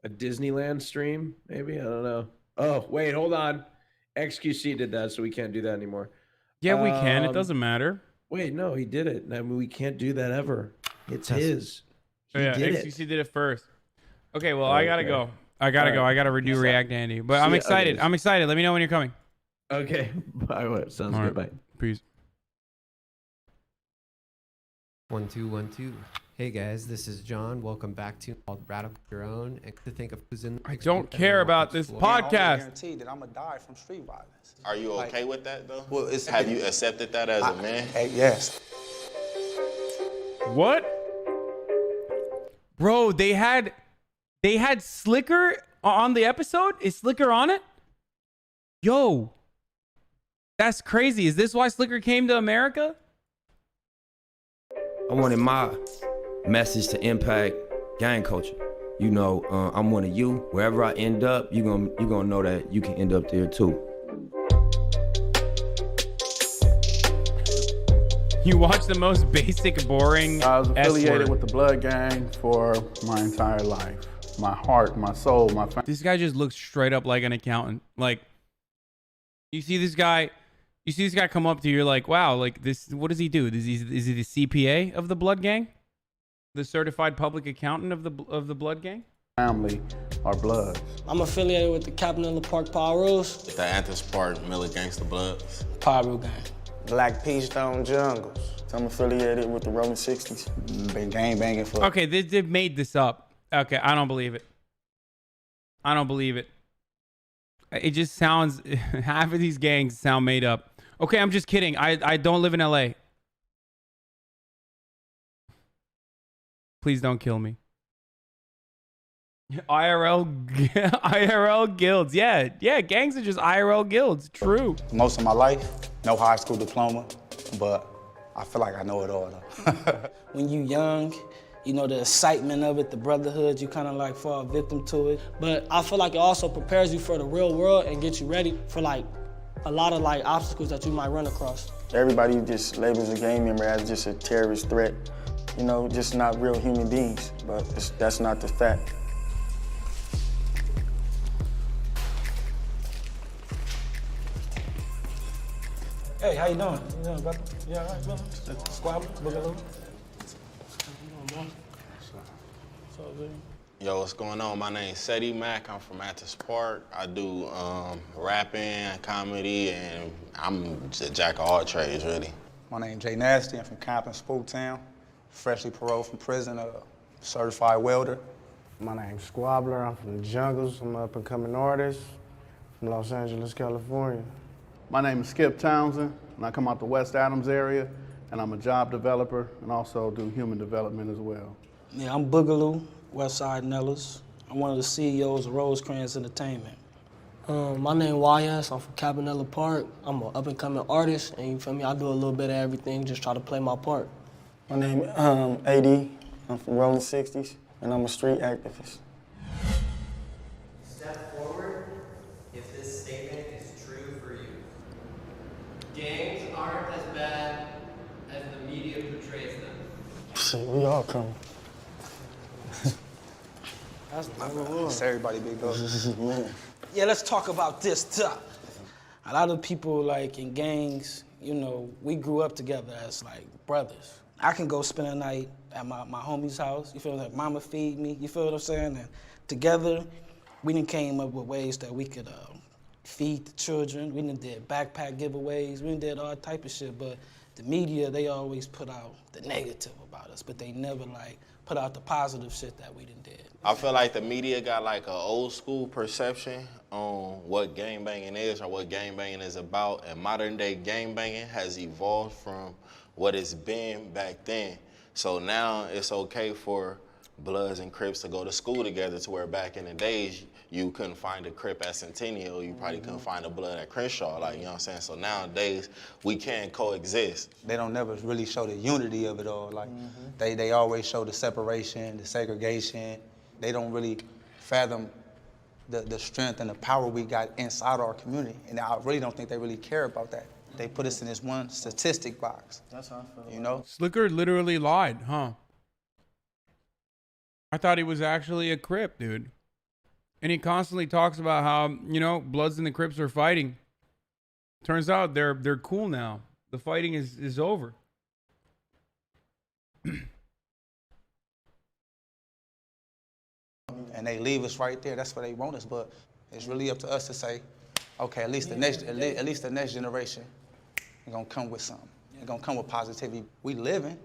Disneyland stream. Maybe, I don't know. Oh wait, hold on. XQC did that, so we can't do that anymore. Yeah, we can. It doesn't matter. Wait, no, he did it. I mean, we can't do that ever. It's his. Oh, yeah, XQC did it first. Okay, well, I gotta go. I gotta redo React Andy. But I'm excited. I'm excited. Let me know when you're coming. Okay. Bye. Sounds good. Bye. Peace. 1 2 1 2. Hey guys, this is John. Welcome back to Radical Your Own. And to think of who's in. I don't care about this podcast. Guaranteed that I'm gonna die from street violence. Are you okay with that though? Well, have you accepted that as a man? Yes. What? Bro, they had Slicker on the episode? Is Slicker on it? Yo. That's crazy. Is this why Slicker came to America? I wanted my message to impact gang culture. You know, I'm one of you. Wherever I end up, you gonna know that you can end up there too. You watch the most basic, boring. I was affiliated with the Blood Gang for my entire life. My heart, my soul, my family. This guy just looks straight up like an accountant. Like, you see this guy come up to you, you're like, wow, like this, what does he do? Is he the CPA of the Blood Gang? The certified public accountant of the Blood Gang? Family are Bloods. I'm affiliated with the Capitol Park Power Rules. The Anthos Park Miller Gangsta Bloods. Power Rule Gang. Black Peachstone Jungles. I'm affiliated with the Rolling 60s. Been gang banging for. Okay, they made this up. Okay, I don't believe it. I don't believe it. It just sounds, half of these gangs sound made up. Okay, I'm just kidding. I don't live in LA. Please don't kill me. IRL guilds. Yeah, gangs are just IRL guilds. True. Most of my life, no high school diploma, but I feel like I know it all though. When you young, you know, the excitement of it, the brotherhood, you kind of like fall victim to it. But I feel like it also prepares you for the real world and gets you ready for like a lot of like obstacles that you might run across. Everybody just labels a gang member as just a terrorist threat. You know, just not real human beings, but that's not the fact. Hey, how you doing? You doing, brother? You all right, brother? Squabble, boogaloo. Yo, what's going on? My name's Seti Mac. I'm from Anthos Park. I do rapping, comedy, and I'm just a jack of all trades, really. My name's Jay Nasty. I'm from Compton, Spooktown. Freshly paroled from prison, a certified welder. My name's Squabbler. I'm from the Jungles. I'm an up-and-coming artist from Los Angeles, California. My name is Skip Townsend, and I come out the West Adams area, and I'm a job developer and also do human development as well. Yeah, I'm Boogaloo, Westside Nellis. I'm one of the CEOs of Rosecrans Entertainment. My name YS, I'm from Cabanella Park. I'm an up-and-coming artist, and you feel me, I do a little bit of everything, just try to play my part. My name AD. I'm from Rolling 60s, and I'm a street activist. Step forward if this statement is true for you. Gangs aren't as bad as the media portrays them. Shit, we all come. That's number one. It's everybody, big dog. Yeah, let's talk about this stuff. A lot of people like in gangs, you know, we grew up together as like brothers. I can go spend a night at my homie's house, you feel like mama feed me, you feel what I'm saying? And together, we done came up with ways that we could feed the children. We done did backpack giveaways, we done did all type of shit, but the media, they always put out the negative about us, but they never like put out the positive shit that we done did. I feel like the media got like an old school perception on what gangbanging is or what gangbanging is about, and modern day gangbanging has evolved from what it's been back then. So now it's okay for Bloods and Crips to go to school together, to where back in the days you couldn't find a Crip at Centennial, you probably couldn't find a Blood at Crenshaw, like, you know what I'm saying? So nowadays we can coexist. They don't never really show the unity of it all. Like they always show the separation, the segregation. They don't really fathom the strength and the power we got inside our community. And I really don't think they really care about that. They put us in this one statistic box. That's how I feel. You know? Slicker literally lied, huh? I thought he was actually a Crip, dude. And he constantly talks about how, you know, Bloods and the Crips are fighting. Turns out they're cool now. The fighting is over. And they leave us right there. That's where they want us. But it's really up to us to say, okay, at least the next generation is gonna come with something. They're gonna come with positivity. We living,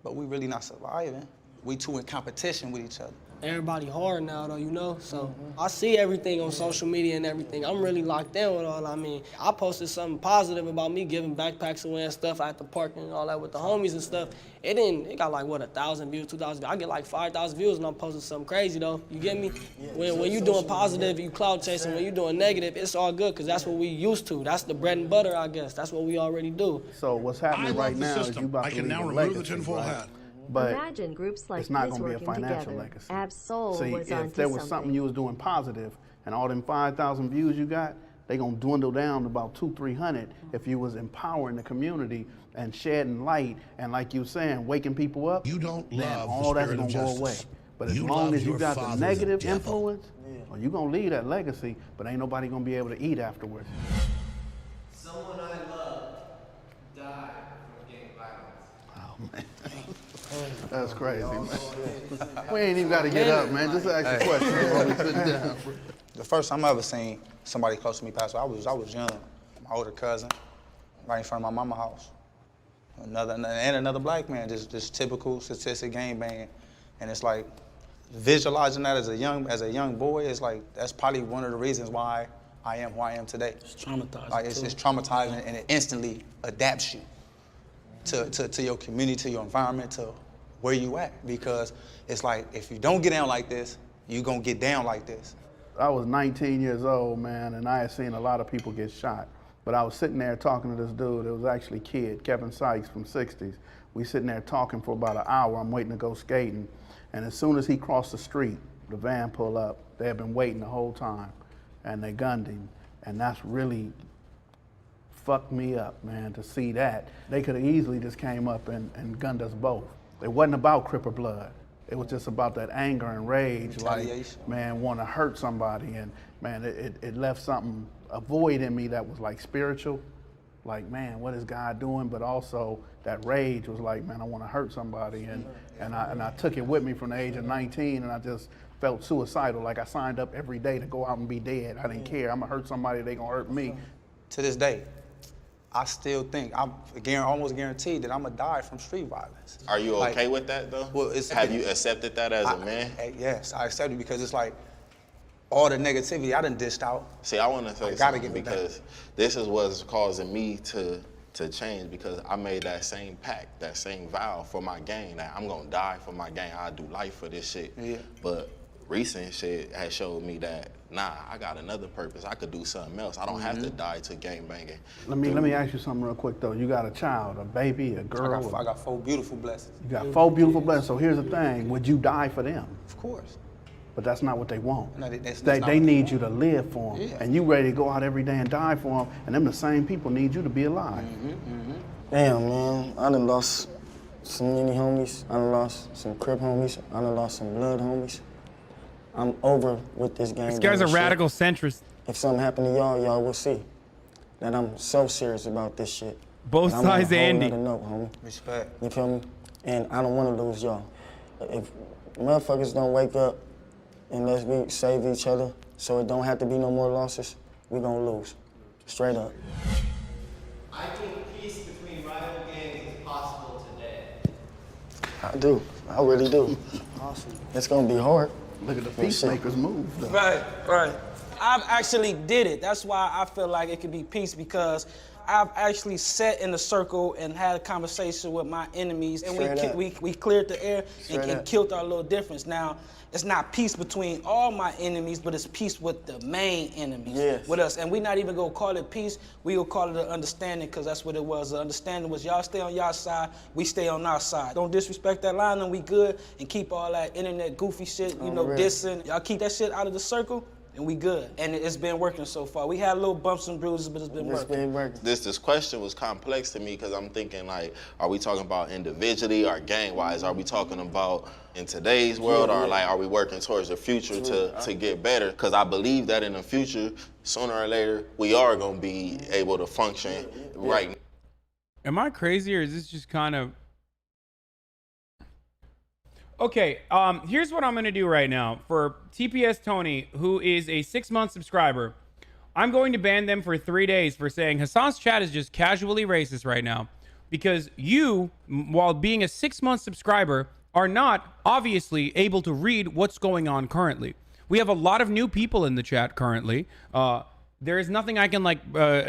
but we really not surviving. We too in competition with each other. Everybody hard now though, you know? So I see everything on social media and everything. I'm really locked in with all. I mean, I posted something positive about me giving backpacks away and stuff at the park and all that with the homies and stuff. It got like, what, 1,000 views, 2,000 views. I get like 5,000 views when I'm posting something crazy though. You get me? When you doing positive, you cloud chasing. When you doing negative, it's all good because that's what we used to. That's the bread and butter, I guess. That's what we already do. So what's happening right now is you about to leave a legacy, right? But Imagine groups like it's not this going to be a working financial together. legacy. Absol See, was if onto there was something you was doing positive and all them 5,000 views you got, they going to dwindle down to about 200-300 if you was empowering the community and shedding light and, like you saying, waking people up. You don't then love all the that's spirit going of to go justice. away. But as You long love as you your got the father's negative devil. influence, well, you're going to leave that legacy, but ain't nobody going to be able to eat afterwards. Someone I love died from gang violence. Oh, man. That's crazy, man. We ain't even got to get up, man. Just ask a question before we sit down. The first time I ever seen somebody close to me pass away, I was young. My older cousin, right in front of my mama's house. Another black man, just typical statistic gang banging. And it's like, visualizing that as a young boy is like, that's probably one of the reasons why I am who I am today. It's traumatizing. Like it's traumatizing and it instantly adapts you to your community, to your environment, to where you at. Because it's like, if you don't get down like this, you gonna get down like this. I was 19 years old, man, and I had seen a lot of people get shot. But I was sitting there talking to this dude. It was actually Kid, Kevin Sykes from 60s. We sitting there talking for about an hour. I'm waiting to go skating. And as soon as he crossed the street, the van pulled up. They had been waiting the whole time, and they gunned him. And that's really fucked me up, man, to see that. They could have easily just came up and gunned us both. It wasn't about Crip or blood. It was just about that anger and rage, like, man, want to hurt somebody. And, man, it left something, a void in me that was, like, spiritual. Like, man, what is God doing? But also that rage was like, man, I want to hurt somebody. And I took it with me from the age of 19, and I just felt suicidal. Like I signed up every day to go out and be dead. I didn't care. I'm going to hurt somebody, they going to hurt me. To this day, I still think, I'm almost guaranteed that I'm going to die from street violence. Are you okay with that, though? Well, Have you accepted that as a man? Yes, I accept it because it's like, all the negativity I done dished out. See, I want to say something because this is what's causing me to change, because I made that same pact, that same vow for my gang that I'm gonna die for my gang. I'll do life for this shit. Yeah. But recent shit has showed me that nah, I got another purpose. I could do something else. I don't have to die to gang banging. Let me ask you something real quick though. You got a child, a baby, a girl. I got 4 beautiful blessings. You got 4 beautiful blessings. So here's the thing: would you die for them? Of course. But that's not what they want. No, they need you to live for them. Yeah. And you ready to go out every day and die for them, and them the same people need you to be alive. Damn, man, I done lost some many homies. I done lost some Crip homies. I done lost some blood homies. I'm over with this gang. This guy's a radical centrist. If something happened to y'all, y'all will see that I'm so serious about this shit. Both sides, Andy. Note, homie. Respect. You feel me? And I don't want to lose y'all. If motherfuckers don't wake up and let's save each other so it don't have to be no more losses, we gonna lose. Straight up. I think peace between rival gangs is possible today. I do. I really do. Awesome. It's gonna be hard. Look at the peacemakers move, though. Right. I've actually did it. That's why I feel like it could be peace, because I've actually sat in a circle and had a conversation with my enemies, and we cleared the air and killed our little difference. Now, it's not peace between all my enemies, but it's peace with the main enemies, with us. And we not even gonna call it peace, we gonna call it an understanding, because that's what it was. The understanding was y'all stay on y'all side, we stay on our side. Don't disrespect that line, and we good, and keep all that internet goofy shit, you know, dissing. Y'all keep that shit out of the circle, and we good. And it's been working so far. We had little bumps and bruises, but it's been working. This question was complex to me because I'm thinking like, are we talking about individually or gang-wise? Are we talking about in today's world, or like, are we working towards the future to get better? Because I believe that in the future, sooner or later, we are gonna be able to function right. Am I crazy, or is this just kind of... Okay, here's what I'm going to do right now. For TPS Tony, who is a 6-month subscriber, I'm going to ban them for 3 days for saying Hasan's chat is just casually racist right now. Because you, while being a 6-month subscriber, are not obviously able to read what's going on currently. We have a lot of new people in the chat currently. There is nothing I can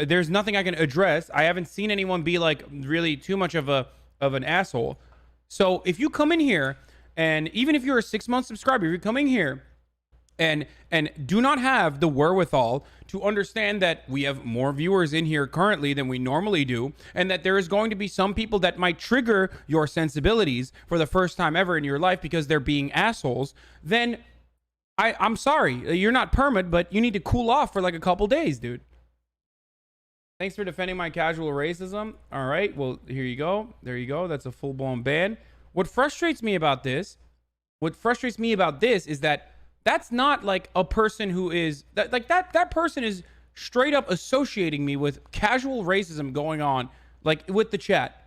there's nothing I can address. I haven't seen anyone be like really too much of an asshole. So if you come in here, and even if you're a 6-month subscriber, if you're coming here and do not have the wherewithal to understand that we have more viewers in here currently than we normally do, and that there is going to be some people that might trigger your sensibilities for the first time ever in your life because they're being assholes, then I'm sorry. You're not permit, but you need to cool off for like a couple days, dude. Thanks for defending my casual racism. All right, well, here you go. There you go. That's a full-blown ban. What frustrates me about this is that that's not like a person who is that person is straight up associating me with casual racism going on, like with the chat.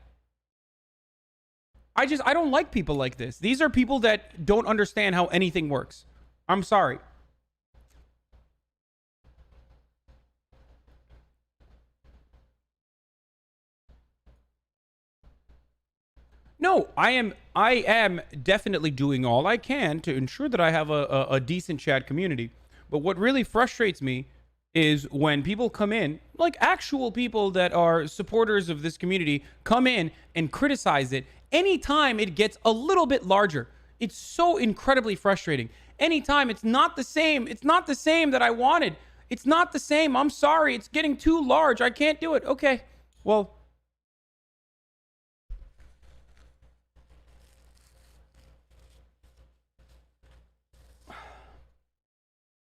I don't like people like this. These are people that don't understand how anything works. I'm sorry. No, I am definitely doing all I can to ensure that I have a decent chat community. But what really frustrates me is when people come in, like actual people that are supporters of this community, come in and criticize it anytime it gets a little bit larger. It's so incredibly frustrating. Anytime it's not the same that I wanted. It's not the same. I'm sorry. It's getting too large. I can't do it. Okay. Well,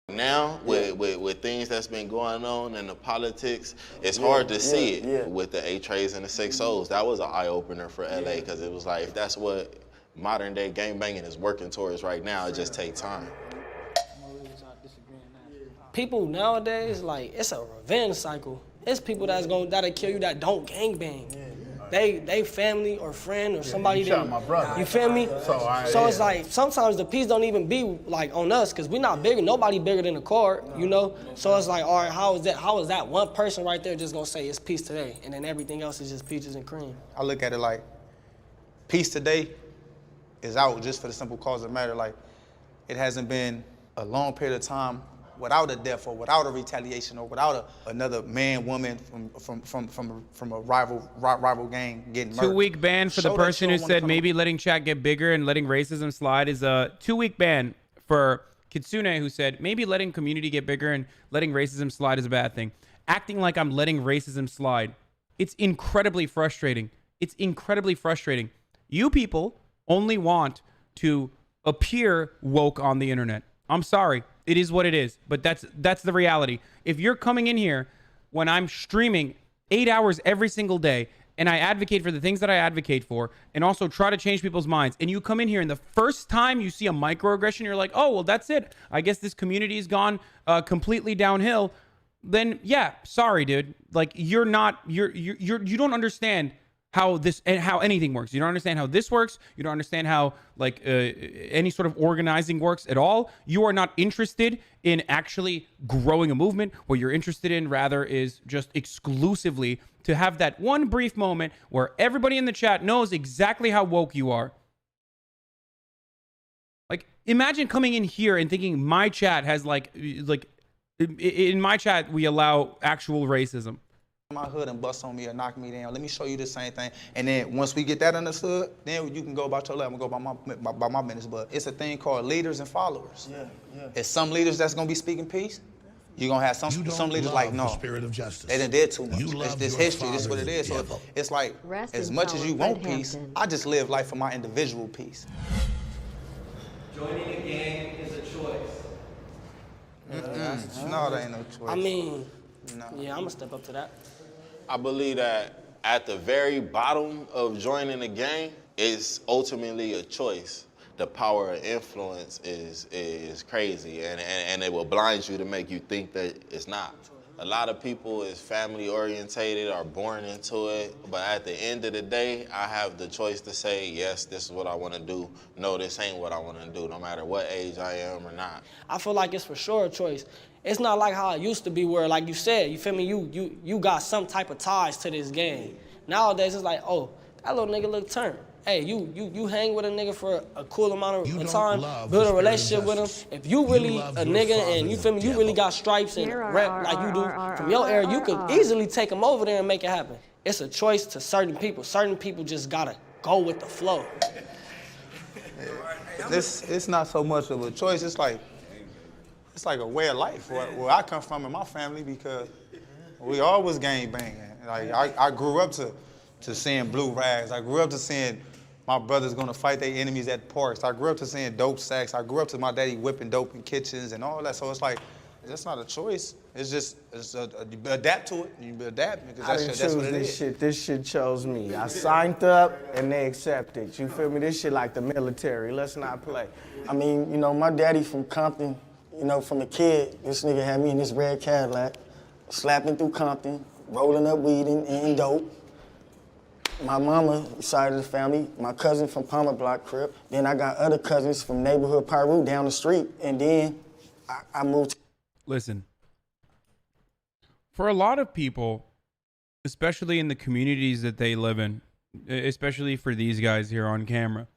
now with things that's been going on in the politics, it's hard to see it with the 8 trays and the 6 souls. That was an eye-opener for LA, because it was like, if that's what modern day gangbanging is working towards right now, it just takes time. People nowadays, like, it's a revenge cycle. It's people that'll kill you that don't gangbang. They family or friend or somebody that, my brother. You feel me? So it's like sometimes the peace don't even be like on us, because we're not bigger. Nobody bigger than the court, you know. So it's like, all right, how is that one person right there just gonna say it's peace today, and then everything else is just peaches and cream? I look at it like peace today is out just for the simple cause of the matter. Like, it hasn't been a long period of time without a death or without a retaliation or without another man, woman from a rival gang getting murdered. 2-week ban for the person who said maybe letting chat get bigger and letting racism slide is a 2-week ban for Kitsune, who said maybe letting community get bigger and letting racism slide is a bad thing. Acting like I'm letting racism slide. It's incredibly frustrating. It's incredibly frustrating. You people only want to appear woke on the internet. I'm sorry. It is what it is, but that's the reality. If you're coming in here when I'm streaming 8 hours every single day, and I advocate for the things that I advocate for, and also try to change people's minds, and you come in here and the first time you see a microaggression, you're like, oh, well, that's it. I guess this community has gone completely downhill. Then yeah, sorry, dude. Like, you don't understand how this and how anything works. You don't understand how this works. You don't understand how like any sort of organizing works at all. You are not interested in actually growing a movement. What you're interested in rather is just exclusively to have that one brief moment where everybody in the chat knows exactly how woke you are. Like, imagine coming in here and thinking my chat has like in my chat we allow actual racism. My hood and bust on me or knock me down. Let me show you the same thing. And then once we get that understood, then you can go about your life. I'm gonna go by my business. But it's a thing called leaders and followers. It's some leaders that's gonna be speaking peace. You're gonna have some leaders like, no, spirit of justice. They done did too much. It's this history. This is what it is. So it's like, as much as you want peace, I just live life for my individual peace. Joining a gang is a choice. No, that ain't no choice. I mean, yeah, I'm gonna step up to that. I believe that at the very bottom of joining a gang is ultimately a choice. The power of influence is crazy, and it will blind you to make you think that it's not. A lot of people is family orientated, are born into it, but at the end of the day, I have the choice to say, yes, this is what I want to do. No, this ain't what I want to do, no matter what age I am or not. I feel like it's for sure a choice. It's not like how it used to be where, like you said, you feel me, you got some type of ties to this gang. Nowadays, it's like, oh, that little nigga look turned. Hey, you hang with a nigga for a cool amount of time, build a relationship with him. If you really a nigga and you feel me, you really got stripes and rep like you do from your era, you could easily take him over there and make it happen. It's a choice to certain people. Certain people just gotta go with the flow. It's not so much of a choice. It's like a way of life where I come from in my family, because we always gang banging. Like I grew up to seeing blue rags. I grew up to seeing my brothers gonna fight their enemies at parks. I grew up to seeing dope sacks. I grew up to my daddy whipping dope in kitchens and all that. So it's like, that's not a choice. It's just, you adapt to it. You adapt because that's what it is. This shit chose me. I signed up and they accepted. You feel me? This shit like the military. Let's not play. I mean, you know, my daddy from Compton, you know, from a kid, this nigga had me in this red Cadillac, slapping through Compton, rolling up weed and dope. My mama side of the family, my cousin from Palmer Block Crip. Then I got other cousins from neighborhood Pyru down the street. And then I moved. Listen, for a lot of people, especially in the communities that they live in, especially for these guys here on camera,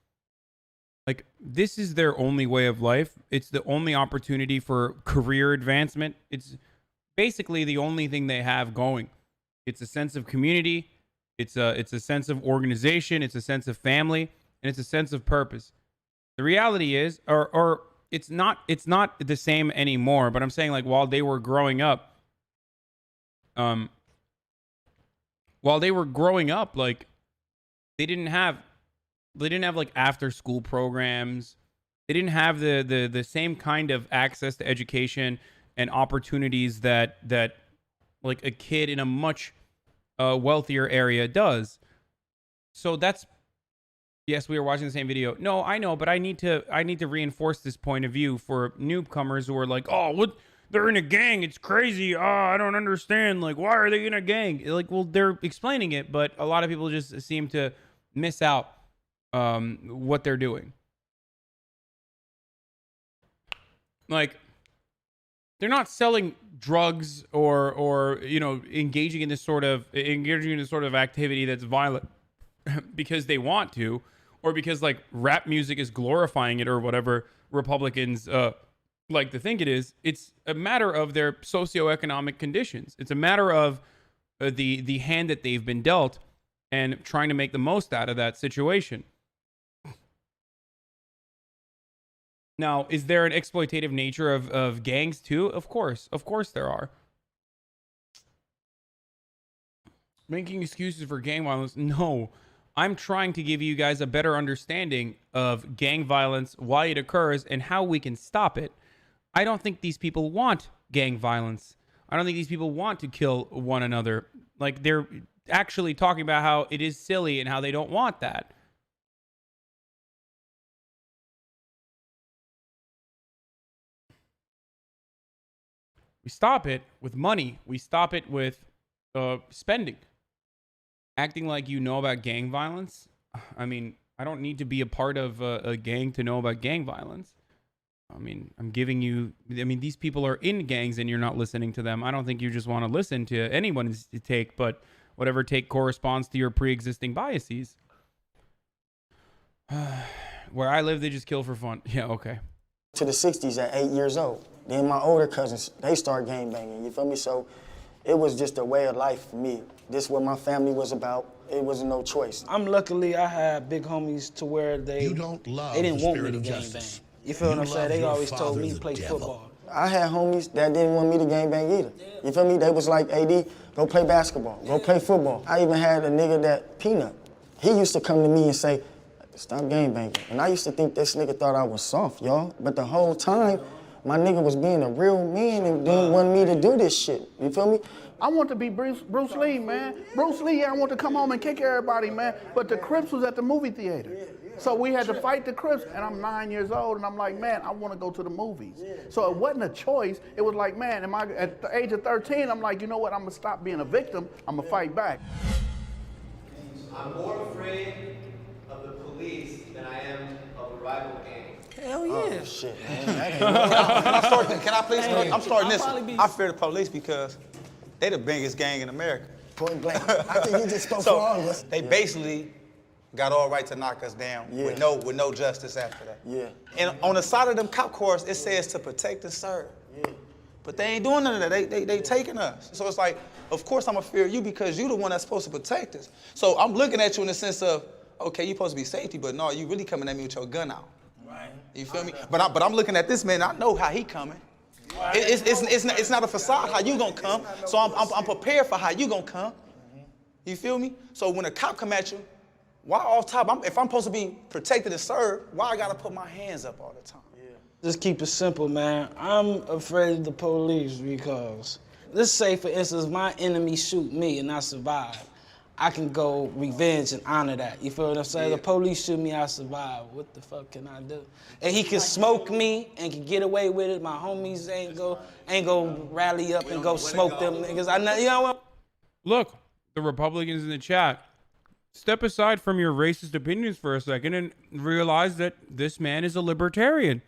like, this is their only way of life. It's the only opportunity for career advancement. It's basically the only thing they have going. It's a sense of community. It's a sense of organization. It's a sense of family, and it's a sense of purpose. The reality is, or it's not the same anymore. But I'm saying, like, while they were growing up, like, they didn't have like after school programs. They didn't have the same kind of access to education and opportunities that like a kid in a much wealthier area does. So that's, yes, we were watching the same video. No, I know, but I need to reinforce this point of view for newcomers who are like, oh, what? They're in a gang. It's crazy. Oh, I don't understand. Like, why are they in a gang? Like, well, they're explaining it, but a lot of people just seem to miss out what they're doing. Like, they're not selling drugs or you know, engaging in this sort of activity that's violent because they want to, or because like rap music is glorifying it or whatever Republicans like to think it is. It's a matter of their socioeconomic conditions. It's a matter of the hand that they've been dealt and trying to make the most out of that situation. Now, is there an exploitative nature of gangs too? Of course there are. Making excuses for gang violence? No. I'm trying to give you guys a better understanding of gang violence, why it occurs, and how we can stop it. I don't think these people want gang violence. I don't think these people want to kill one another. Like, they're actually talking about how it is silly and how they don't want that. We stop it with money. We stop it with spending. Acting like you know about gang violence. I mean, I don't need to be a part of a gang to know about gang violence. I mean, I'm giving you... I mean, these people are in gangs and you're not listening to them. I don't think you just want to listen to anyone's take, but whatever take corresponds to your pre-existing biases. Where I live, they just kill for fun. Yeah, okay. To the 60s at 8 years old. Then my older cousins, they start gang banging, you feel me? So it was just a way of life for me. This is what my family was about. It wasn't no choice. Luckily, I had big homies to where they didn't want me to gang bang. You feel what I'm saying? They always told me to play football. I had homies that didn't want me to gang bang either. You feel me? They was like, AD, go play basketball, go play football. I even had a nigga that, Peanut, he used to come to me and say, stop gang banging. And I used to think this nigga thought I was soft, y'all. But the whole time, my nigga was being a real man and didn't want me to do this shit. You feel me? I want to be Bruce Lee, man. Bruce Lee, I want to come home and kick everybody, man. But the Crips was at the movie theater. So we had to fight the Crips, and I'm 9 years old, and I'm like, man, I want to go to the movies. So it wasn't a choice. It was like, man, at the age of 13, I'm like, you know what? I'm going to stop being a victim. I'm going to fight back. I'm more afraid of the police than I am of a rival gang. Hell yeah. Oh, shit, man. Can I please? I'm starting this. I fear the police because they the biggest gang in America. Point blank. I think you just spoke for all of us. They basically got all right to knock us down with no justice after that. Yeah. And on the side of them cop cars, it says to protect and serve. Yeah. But they ain't doing none of that. They taking us. So it's like, of course I'm gonna fear you because you the one that's supposed to protect us. So I'm looking at you in the sense of, okay, you supposed to be safety, but no, you really coming at me with your gun out. Right. You feel me? But I'm looking at this man. I know how he coming. It's not a facade how you gonna come. So I'm prepared for how you gonna come. You feel me? So when a cop come at you, why off top? If I'm supposed to be protected and served, why I gotta put my hands up all the time? Just keep it simple, man. I'm afraid of the police because, let's say, for instance, my enemy shoot me and I survive. I can go revenge and honor that. You feel what I'm saying? The police shoot me, I survive. What the fuck can I do? And he can smoke me and can get away with it. My homies ain't go rally up and go smoke them niggas. You know what? Look, the Republicans in the chat, step aside from your racist opinions for a second and realize that this man is a libertarian.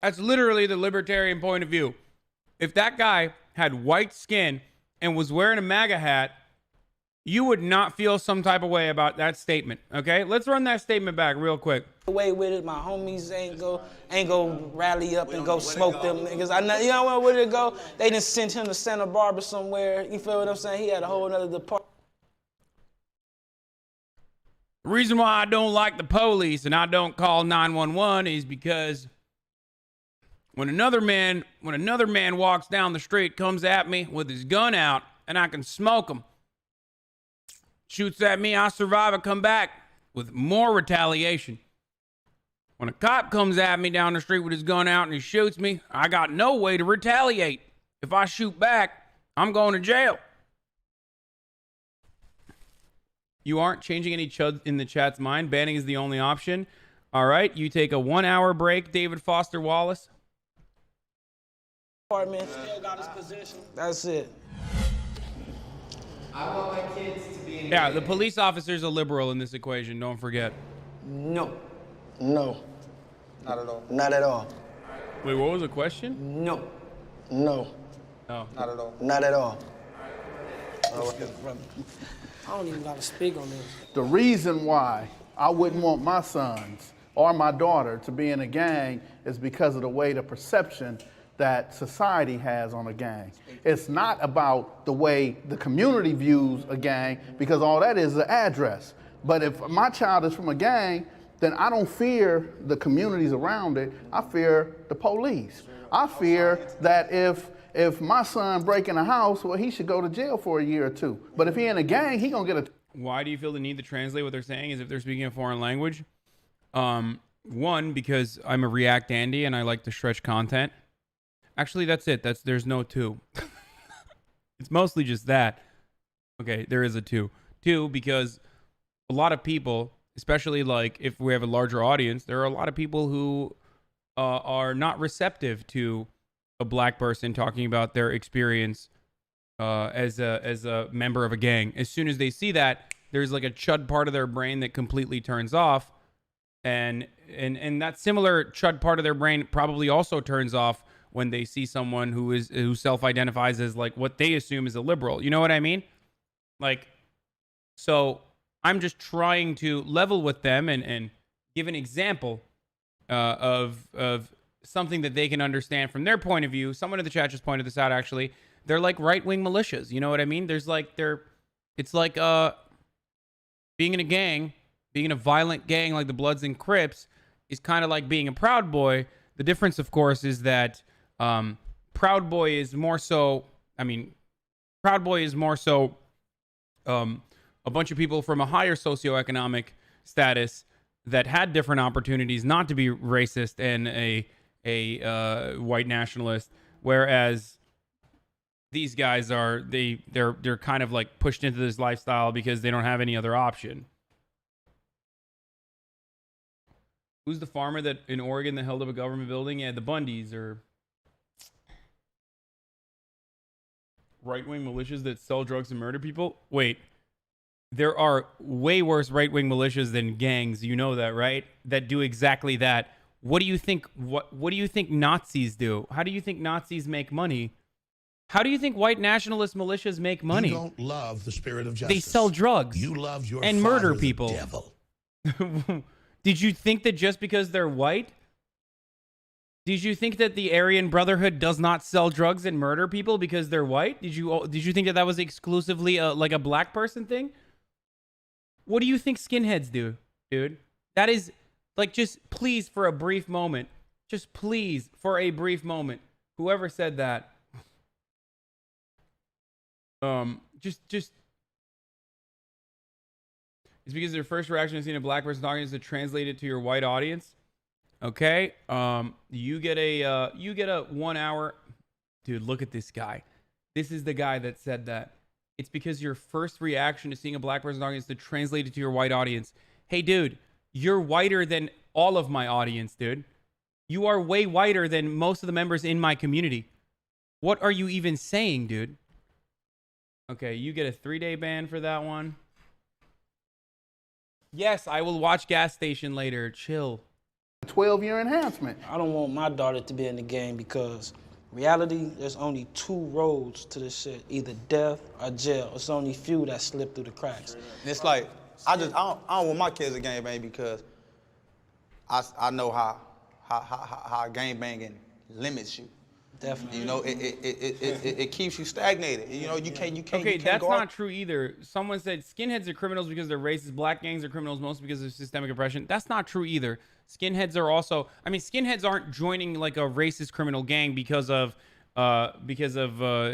That's literally the libertarian point of view. If that guy had white skin and was wearing a MAGA hat, you would not feel some type of way about that statement, okay? Let's run that statement back real quick. Away with it, my homies ain't go rally up and go smoke them niggas. You know where it go? They done sent him to Santa Barbara somewhere. You feel what I'm saying? He had a whole other department. The reason why I don't like the police and I don't call 911 is because when another man walks down the street, comes at me with his gun out, and I can smoke him, shoots at me, I survive, I come back with more retaliation. When a cop comes at me down the street with his gun out and he shoots me, I got no way to retaliate. If I shoot back, I'm going to jail. You aren't changing any chuds in the chat's mind. Banning is the only option. All right, you take a 1 hour break, David Foster Wallace. Still got his position. That's it. I want my kids to be in Yeah, the police officer's a liberal in this equation, don't forget. No. No. Not at all. Not at all. Wait, what was the question? No. No. No. Not at all. Not at all. I don't even got to speak on this. The reason why I wouldn't want my sons or my daughter to be in a gang is because of the way the perception that society has on a gang. It's not about the way the community views a gang, because all that is an address. But if my child is from a gang, then I don't fear the communities around it. I fear the police. I fear that if my son break in a house, well, he should go to jail for a year or two. But if he in a gang, he gonna get a... Why do you feel the need to translate what they're saying as if they're speaking a foreign language? One, because I'm a React Andy and I like to stretch content. Actually, that's it. There's no two. It's mostly just that. Okay, there is a two. Two, because a lot of people, especially like if we have a larger audience, there are a lot of people who are not receptive to a black person talking about their experience as a member of a gang. As soon as they see that, there's like a chud part of their brain that completely turns off, and that similar chud part of their brain probably also turns off when they see someone who self-identifies as like what they assume is a liberal. You know what I mean? Like, so I'm just trying to level with them and give an example of something that they can understand from their point of view. Someone in the chat just pointed this out, actually. They're like right-wing militias. You know what I mean? It's like being in a gang, being in a violent gang like the Bloods and Crips is kind of like being a Proud Boy. The difference, of course, is that Proud Boy is more so, I mean, Proud Boy is more so a bunch of people from a higher socioeconomic status that had different opportunities not to be racist and a white nationalist, whereas these guys are they're kind of like pushed into this lifestyle because they don't have any other option. Who's the farmer that in Oregon that held up a government building? Yeah, the Bundys or right-wing militias that sell drugs and murder people. Wait, there are way worse right-wing militias than gangs. You know that, right? That do exactly that. What do you think? What do you think Nazis do? How do you think Nazis make money? How do you think white nationalist militias make money? You don't love the spirit of justice. They sell drugs. You love your and father, murder the people. devil. Did you think that just because they're white? Did you think that the Aryan Brotherhood does not sell drugs and murder people because they're white? Did you think that that was exclusively like a black person thing? What do you think skinheads do, dude? That is like, just please for a brief moment. Just please for a brief moment. Whoever said that. Just it's because their first reaction to seeing a black person talking is to translate it to your white audience. Okay. You get a 1 hour. Dude, look at this guy. This is the guy that said that. It's because your first reaction to seeing a black person talking is to translate it to your white audience. Hey, dude, you're whiter than all of my audience, dude. You are way whiter than most of the members in my community. What are you even saying, dude? Okay, you get a 3-day ban for that one. Yes, I will watch Gas Station later. Chill. 12-year enhancement. I don't want my daughter to be in the game because reality, there's only 2 roads to this shit. Either death or jail. It's only few that slip through the cracks. And it's like, I don't want my kids to gang bang because I know how gang banging limits you. Definitely. You know, it keeps you stagnated. You know, you can't. Okay, you can't that's go not out. true either. Someone said skinheads are criminals because they're racist. Black gangs are criminals mostly because of systemic oppression. That's not true either. Skinheads are also, I mean, skinheads aren't joining like a racist criminal gang because of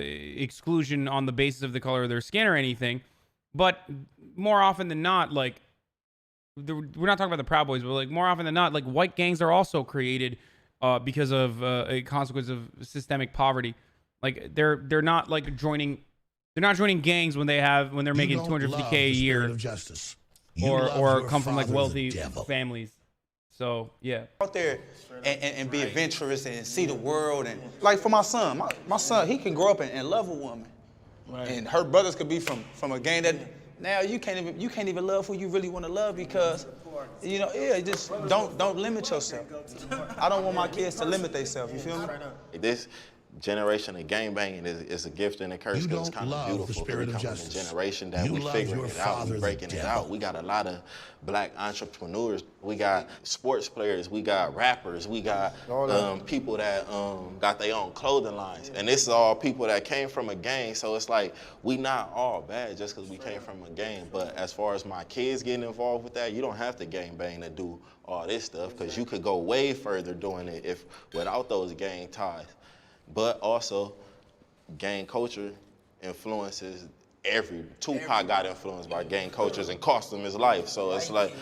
exclusion on the basis of the color of their skin or anything. But more often than not, like, we're not talking about the Proud Boys, but like more often than not, like white gangs are also created because of a consequence of systemic poverty. Like they're not like joining gangs when they're making $250K a year of justice. or come from like wealthy families. So yeah, Out there and be adventurous and see the world, and like for my son, my son, he can grow up and love a woman, and her brothers could be from a gang that now you can't even love who you really want to love because, you know, just don't limit yourself. I don't want my kids to limit themselves. You feel me? This generation of gangbanging is a gift and a curse because it's kind of beautiful. The spirit of justice. A generation that we figuring it out, we breaking it out. We got a lot of black entrepreneurs. We got sports players. We got rappers. We got people that got their own clothing lines. And this is all people that came from a gang. So it's like we not all bad just because we came from a gang. But as far as my kids getting involved with that, you don't have to gangbang to do all this stuff because you could go way further doing it if without those gang ties. But also, gang culture influences Tupac got influenced by gang cultures and cost him his life. So it's like,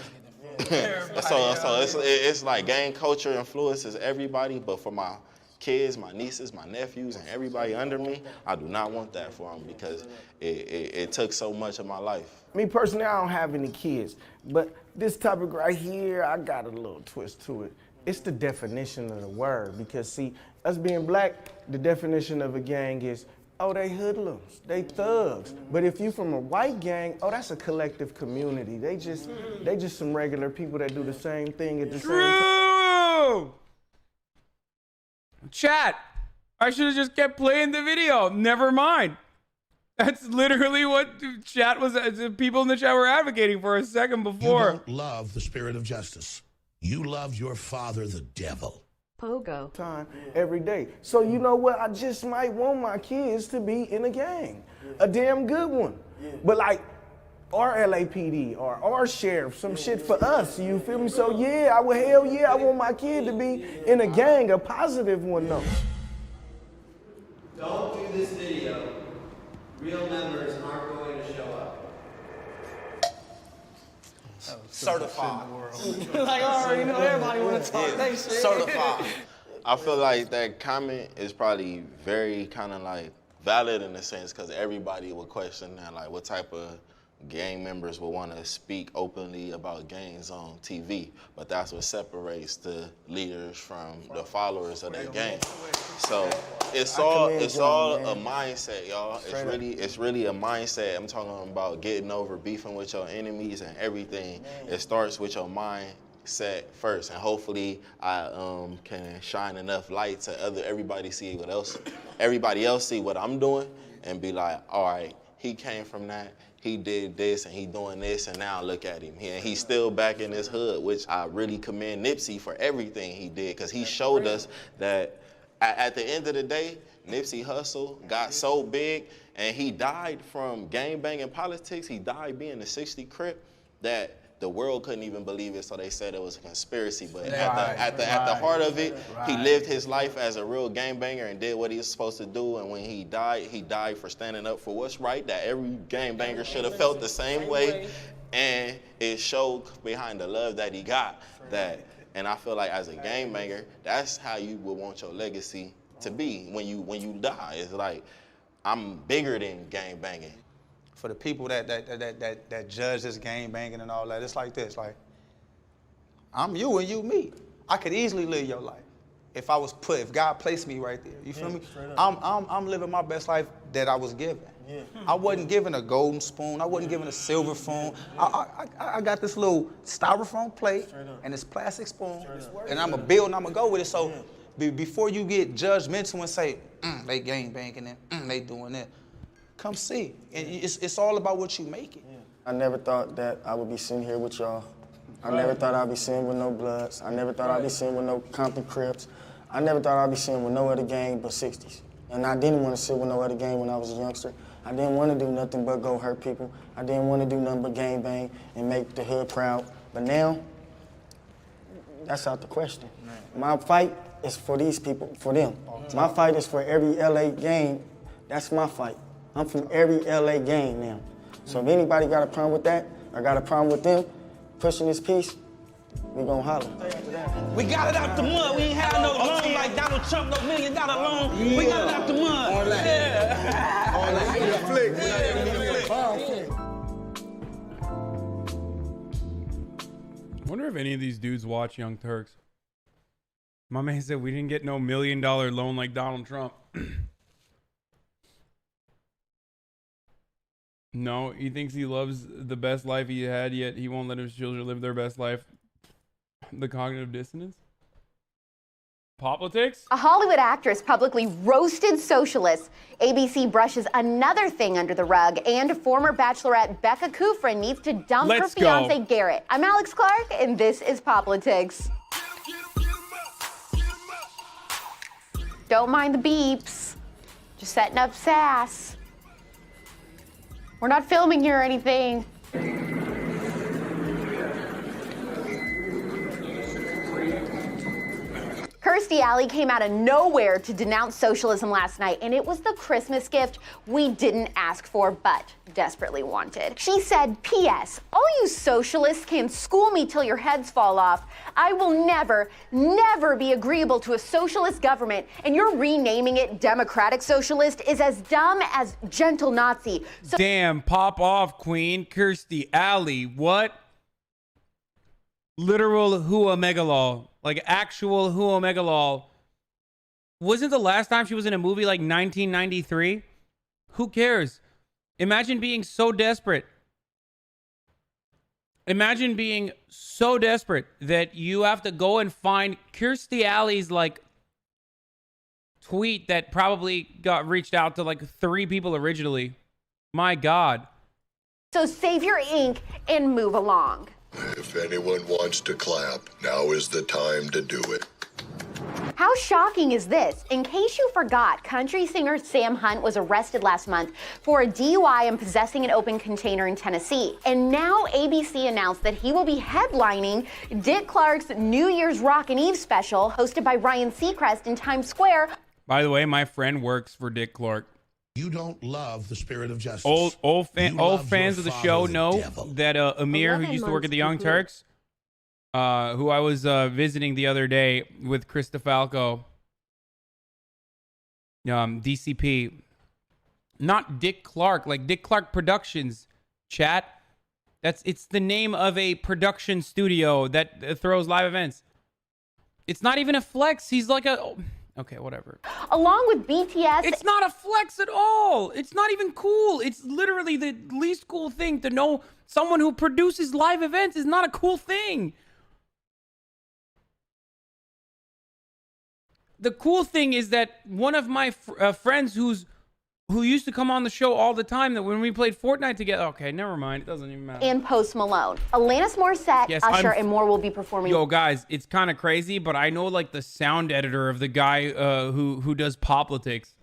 it's like gang culture influences everybody. But for my kids, my nieces, my nephews, and everybody under me, I do not want that for them because it took so much of my life. Me personally, I don't have any kids, but this topic right here, I got a little twist to it. It's the definition of the word because see, us being black, the definition of a gang is, oh, they hoodlums, they thugs. But if you from a white gang, oh, that's a collective community. They just some regular people that do the same thing at the same time. Chat, I should have just kept playing the video. Never mind. That's literally what chat was. People in the chat were advocating for a second before. You don't love the spirit of justice. You love your father, the devil. Pogo. Time every day. So you know what? I just might want my kids to be in a gang, a damn good one. But like our LAPD or our sheriff, some shit for us. You feel me? So yeah, I want my kid to be in a gang, a positive one though. Don't do this video real members aren't going to show up. Certified. Like, I already know everybody want to talk. They shit. Certified. I feel like that comment is probably very kind of like valid in a sense because everybody would question that, like what type of gang members would want to speak openly about gangs on TV, but that's what separates the leaders from the followers of that gang. So it's all a mindset, y'all. It's really a mindset. I'm talking about getting over beefing with your enemies and everything. It starts with your mindset first, and hopefully I can shine enough light to everybody else see what I'm doing and be like, all right, he came from that. He did this and he doing this, and now look at him. He's still back in his hood, which I really commend Nipsey for everything he did, because he showed us that at the end of the day, Nipsey Hussle got so big and he died from gangbanging politics. He died being a 60 Crip that the world couldn't even believe it, so they said it was a conspiracy. But at the heart of it, he lived his life as a real gangbanger and did what he was supposed to do. And when he died for standing up for what's right, that every gangbanger should have felt the same way. And it showed behind the love that he got that. And I feel like as a gangbanger, that's how you would want your legacy to be when you die. It's like, I'm bigger than gangbanging. For the people that judge this game banging and all that, it's like this, like, I'm you and you me. I could easily live your life if God placed me right there. You feel me? I'm living my best life that I was given. Yeah. I wasn't given a golden spoon. I wasn't given a silver spoon. I got this little styrofoam plate and this plastic spoon, and I'm a build and I'm gonna go with it. So before you get judgmental and say, they gang banging and they doing it, come see. And it's all about what you make it. I never thought that I would be sitting here with y'all. I never thought I'd be sitting with no Bloods. I never thought I'd be sitting with no Compton Crips. I never thought I'd be sitting with no other gang but 60s. And I didn't want to sit with no other gang when I was a youngster. I didn't want to do nothing but go hurt people. I didn't want to do nothing but gang bang and make the hood proud. But now, that's out the question. My fight is for these people, for them. My fight is for every LA gang. That's my fight. I'm from every LA gang now. So if anybody got a problem with that, or got a problem with them pushing this piece, we gonna holler. We got it out the mud. We ain't had no loan like Donald Trump, no $1 million loan. Yeah. We got it out the mud. All that. Yeah. All I wonder if any of these dudes watch Young Turks. My man said we didn't get no $1 million loan like Donald Trump. No, he thinks he loves the best life he had, yet he won't let his children live their best life. The cognitive dissonance? Politics? A Hollywood actress publicly roasted socialists. ABC brushes another thing under the rug, and former Bachelorette Becca Kufrin needs to dump her fiance Garrett. I'm Alex Clark, and this is Politics. Don't mind the beeps. Just setting up sass. We're not filming here or anything. Kirstie Alley came out of nowhere to denounce socialism last night, and it was the Christmas gift we didn't ask for but desperately wanted. She said, P.S. all you socialists can school me till your heads fall off. I will never, never be agreeable to a socialist government, and your renaming it Democratic Socialist is as dumb as gentle Nazi. So damn, pop off, Queen. Kirstie Alley, what? Literal huamegalol. Like actual huamegalol. Wasn't the last time she was in a movie like 1993? Who cares? Imagine being so desperate. Imagine being so desperate that you have to go and find Kirstie Alley's like tweet that probably got reached out to like 3 people originally. My God. So save your ink and move along. If anyone wants to clap, now is the time to do it. How shocking is this? In case you forgot, country singer Sam Hunt was arrested last month for a DUI and possessing an open container in Tennessee. And now ABC announced that he will be headlining Dick Clark's New Year's Rockin' Eve special hosted by Ryan Seacrest in Times Square. By the way, my friend works for Dick Clark. You don't love the spirit of justice. Old fans love of the your show father, the know devil. that Amir, who used to work at the Young Turks, who I was visiting the other day with Chris DeFalco, DCP, not Dick Clark, like Dick Clark Productions, chat. It's the name of a production studio that throws live events. It's not even a flex. He's like a... Okay, whatever. Along with BTS... It's not a flex at all. It's not even cool. It's literally the least cool thing to know. Someone who produces live events is not a cool thing. The cool thing is that one of my friends who used to come on the show all the time, that when we played Fortnite together... Okay, never mind. It doesn't even matter. And Post Malone. Alanis Morissette, Yes, Usher, and more will be performing... Yo, guys, it's kind of crazy, but I know, like, the sound editor of the guy who does Poplitics.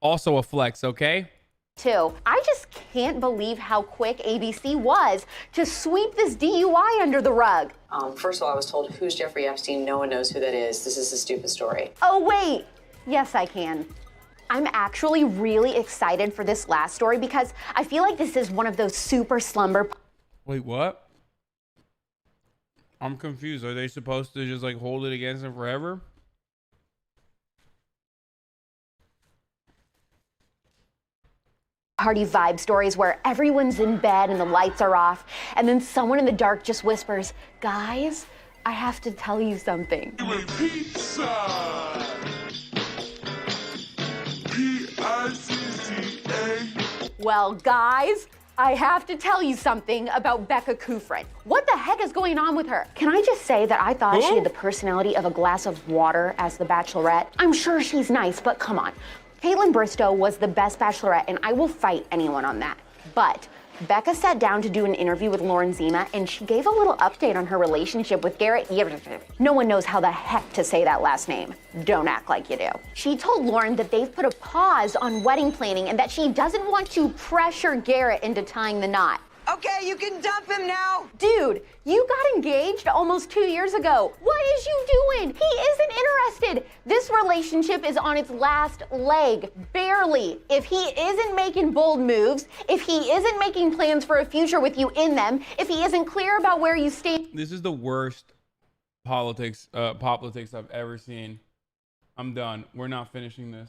Also a flex, okay? Too. I just can't believe how quick ABC was to sweep this DUI under the rug. First of all, I was told, who's Jeffrey Epstein? No one knows who that is. This is a stupid story. Oh, wait. Yes, I can. I'm actually really excited for this last story because I feel like this is one of those super slumber... Wait, what? I'm confused. Are they supposed to just, like, hold it against him forever? Party vibe stories where everyone's in bed and the lights are off, and then someone in the dark just whispers, guys, I have to tell you something. Pizza. P-I-C-C-A. Well, guys, I have to tell you something about Becca Kufrin. What the heck is going on with her? Can I just say that I thought she had the personality of a glass of water as the Bachelorette? I'm sure she's nice, but come on. Caitlin Bristow was the best Bachelorette, and I will fight anyone on that. But Becca sat down to do an interview with Lauren Zima, and she gave a little update on her relationship with Garrett. No one knows how the heck to say that last name. Don't act like you do. She told Lauren that they've put a pause on wedding planning and that she doesn't want to pressure Garrett into tying the knot. Okay, you can dump him now. Dude, you got engaged almost 2 years ago. What is you doing? He isn't interested. This relationship is on its last leg, barely. If he isn't making bold moves, if he isn't making plans for a future with you in them, if he isn't clear about where you stand. This is the worst politics I've ever seen. I'm done. We're not finishing this.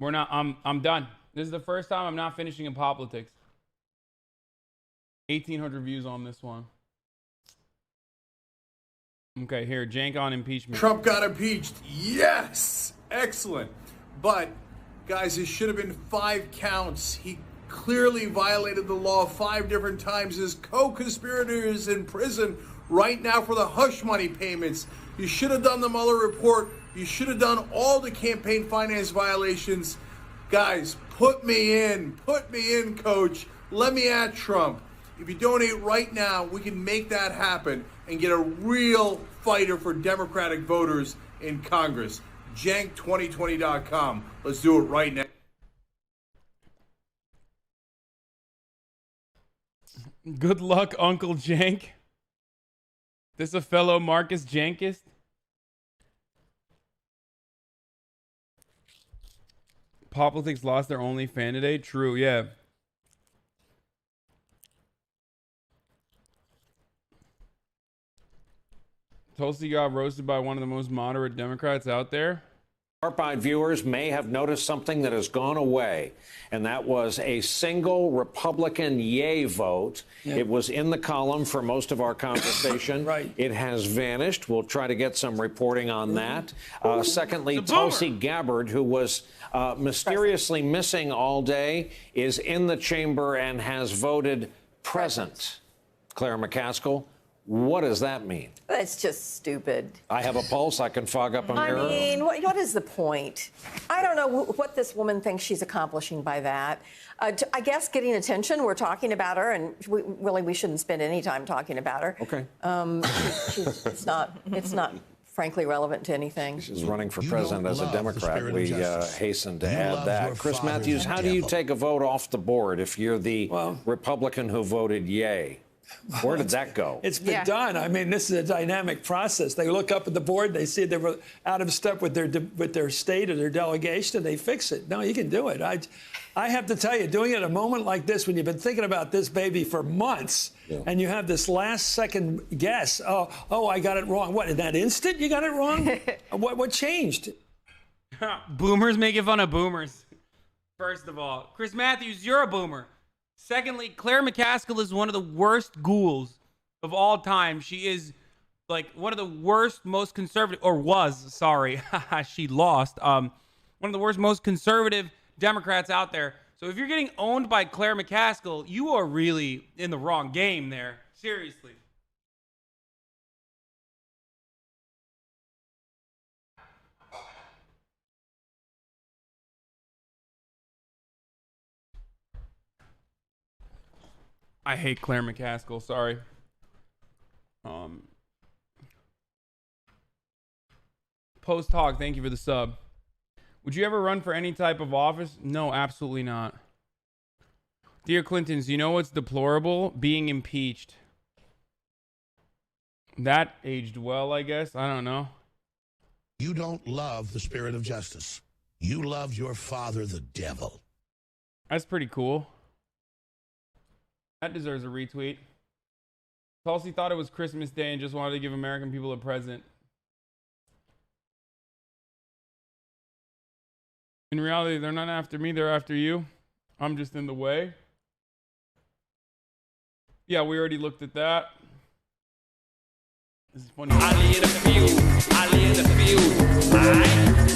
I'm done. This is the first time I'm not finishing in politics. 1,800 views on this one. Okay, here, Jank on impeachment. Trump got impeached. Yes! Excellent. But, guys, it should have been 5 counts. He clearly violated the law 5 different times. His co-conspirators in prison right now for the hush money payments. You should have done the Mueller report. You should have done all the campaign finance violations. Guys, put me in, coach. Let me at Trump. If you donate right now, we can make that happen and get a real fighter for Democratic voters in Congress. Jank2020.com. Let's do it right now. Good luck, Uncle Jank. This a fellow Marcus Jankist? Politics lost their only fan today? True, yeah. Tulsi got roasted by one of the most moderate Democrats out there. Sharp-eyed viewers may have noticed something that has gone away, and that was a single Republican yay vote. Yep. It was in the column for most of our conversation. Right. It has vanished. We'll try to get some reporting on that. Secondly, Tulsi Gabbard, who was mysteriously missing all day, is in the chamber and has voted present. Claire McCaskill, what does that mean? That's just stupid. I have a pulse. I can fog up a mirror. I mean, what is the point? I don't know what this woman thinks she's accomplishing by that. I guess getting attention. We're talking about her, and we shouldn't spend any time talking about her. Okay. It's not frankly relevant to anything. She's running for president as a Democrat. We hasten to add that. Chris Matthews, how do you take a vote off the board if you're the Republican who voted yay? Where did that go? It's been done. I mean, this is a dynamic process. They look up at the board, they see they were out of step with their state or their delegation, and they fix it. No, you can do it. I have to tell you, doing it at a moment like this, when you've been thinking about this baby for months, and you have this last second guess, oh, I got it wrong. What, in that instant you got it wrong? What changed? Boomers making fun of boomers. First of all, Chris Matthews, you're a boomer. Secondly, Claire McCaskill is one of the worst ghouls of all time. She is like one of the worst, most conservative, or was, sorry, she lost. One of the worst, most conservative Democrats out there. So if you're getting owned by Claire McCaskill, you are really in the wrong game there. Seriously. I hate Claire McCaskill. Sorry. Post Hog, thank you for the sub. Would you ever run for any type of office? No, absolutely not. Dear Clintons, you know what's deplorable? Being impeached. That aged well, I guess. I don't know. You don't love the spirit of justice. You love your father, the devil. That's pretty cool. That deserves a retweet. Tulsi thought it was Christmas Day and just wanted to give American people a present. In reality, they're not after me, they're after you. I'm just in the way. Yeah, we already looked at that. This is funny. Ali in the field, Ali in the field.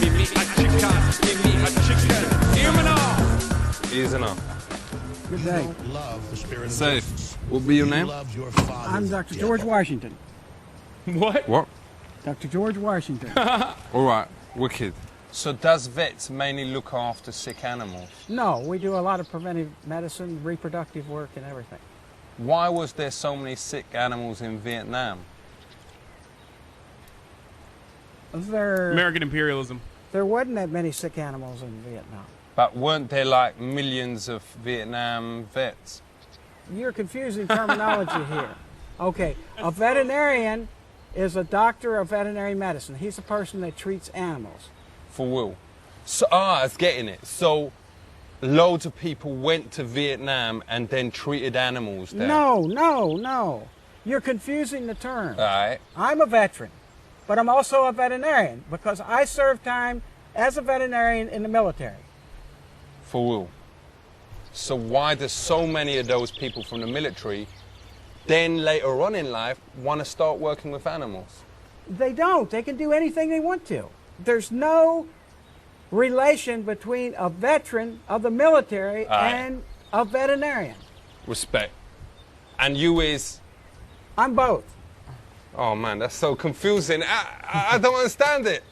Give me a chicken, Hear me now. Easy enough. Good day. Safe. What will be your name? I'm Dr. George Washington. What? What? Dr. George Washington. All right. Wicked. So does vets mainly look after sick animals? No, we do a lot of preventive medicine, reproductive work, and everything. Why was there so many sick animals in Vietnam? American imperialism. There wasn't that many sick animals in Vietnam. But weren't there like millions of Vietnam vets? You're confusing terminology here. Okay, a veterinarian is a doctor of veterinary medicine. He's a person that treats animals. For Will. So, I was getting it. So, loads of people went to Vietnam and then treated animals there. No. You're confusing the terms. All right. I'm a veteran, but I'm also a veterinarian because I served time as a veterinarian in the military. For Will. So why do so many of those people from the military then later on in life want to start working with animals? They don't. They can do anything they want to. There's no relation between a veteran of the military and a veterinarian. Respect. And you is? I'm both. Oh man, that's so confusing. I don't understand it.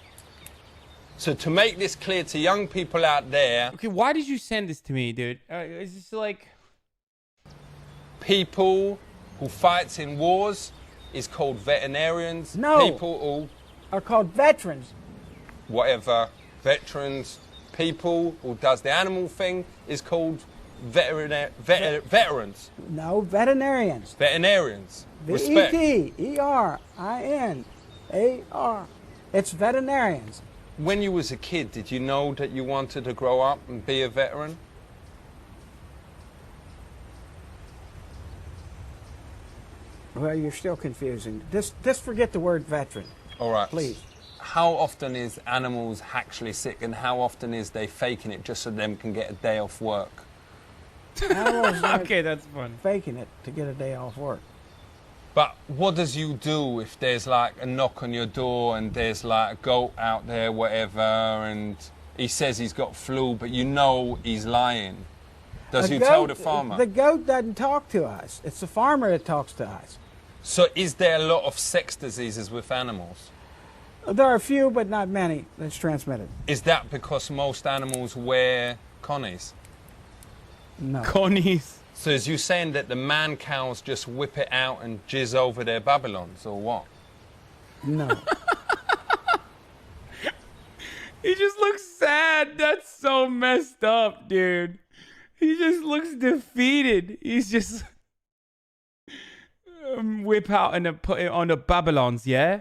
So to make this clear to young people out there... Okay, why did you send this to me, dude? Is this like... People who fights in wars is called veterinarians. No. People who... are called veterans. Whatever. Veterans. People who does the animal thing is called veterans. No, veterinarians. Veterinarians. Respect. V-E-T-E-R-I-N-A-R. It's veterinarians. When you was a kid, did you know that you wanted to grow up and be a veteran? Well, you're still confusing. Just forget the word veteran. All right. Please. How often is animals actually sick and how often is they faking it just so them can get a day off work? Okay, that's fun. Faking it to get a day off work. But what does you do if there's like a knock on your door and there's like a goat out there, whatever, and he says he's got flu, but you know he's lying? Does you tell the farmer? The goat doesn't talk to us. It's the farmer that talks to us. So is there a lot of sex diseases with animals? There are a few, but not many that's transmitted. Is that because most animals wear connies? No. Connies. So is you saying that the man cows just whip it out and jizz over their Babylons, or what? No. He just looks sad. That's so messed up, dude. He just looks defeated. He's just... whip out and put it on the Babylons, yeah?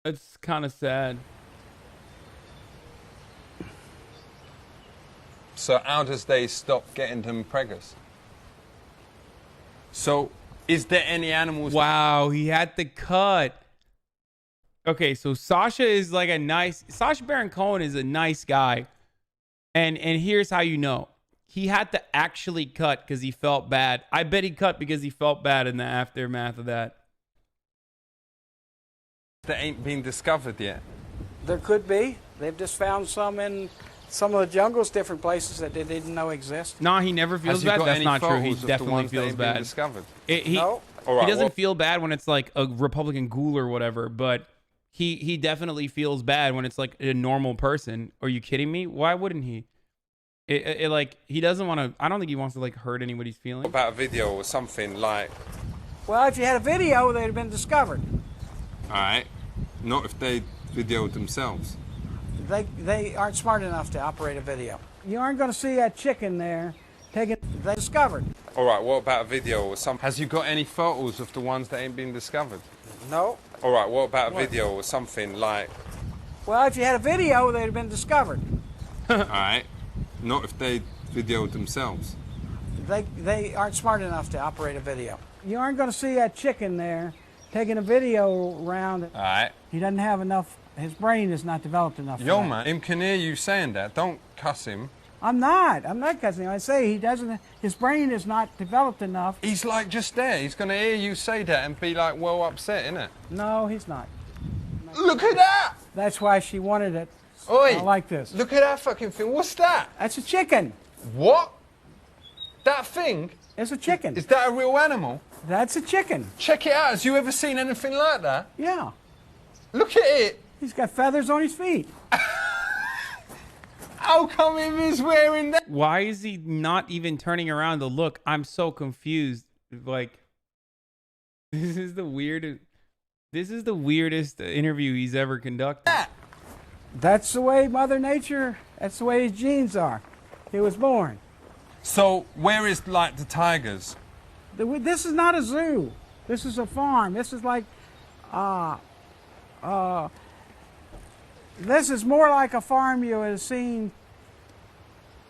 It's kind of sad. So how does they stop getting them preggers? So is there any animals? Wow, he had the cut. Okay, so Sacha is like Sacha Baron Cohen is a nice guy. And here's how you know. He had to actually cut because he felt bad. I bet he cut because he felt bad in the aftermath of that. That ain't been discovered yet. There could be. They've just found some in some of the jungles, different places that they didn't know exist. Nah, he never feels bad. That's not true. He definitely feels bad. Discovered? He No. doesn't feel bad when it's like a Republican ghoul or whatever, but he definitely feels bad when it's like a normal person. Are you kidding me? Why wouldn't he? It like he doesn't want to. I don't think he wants to like hurt anybody's feelings. What about a video or something like? Well, if you had a video, they'd have been discovered. All right. Not if they videoed themselves. They aren't smart enough to operate a video. You aren't going to see that chicken there taking. They discovered. All right. What about a video or something? Has you got any photos of the ones that ain't been discovered? No. All right. What about a video or something like? Well, if you had a video, they'd have been discovered. All right. Not if they videoed themselves. They aren't smart enough to operate a video. You aren't going to see that chicken there taking a video around. All right. He doesn't have enough. His brain is not developed enough. Yo, man, him can hear you saying that. Don't cuss him. I'm not cussing him. I say he doesn't. His brain is not developed enough. He's like just there. He's going to hear you say that and be like well upset, innit? No, he's not. Look at that. That's why she wanted it. Oi, like this. Look at that fucking thing. What's that? That's a chicken. What? That thing? It's a chicken. Is that a real animal? That's a chicken. Check it out. Has you ever seen anything like that? Yeah. Look at it. He's got feathers on his feet. How come him is wearing that? Why is he not even turning around to look? I'm so confused. Like, this is the weirdest interview he's ever conducted. That's the way Mother Nature, that's the way his genes are. He was born. So, where is, like, the tigers? This is not a zoo. This is a farm. This is like, this is more like a farm you would have seen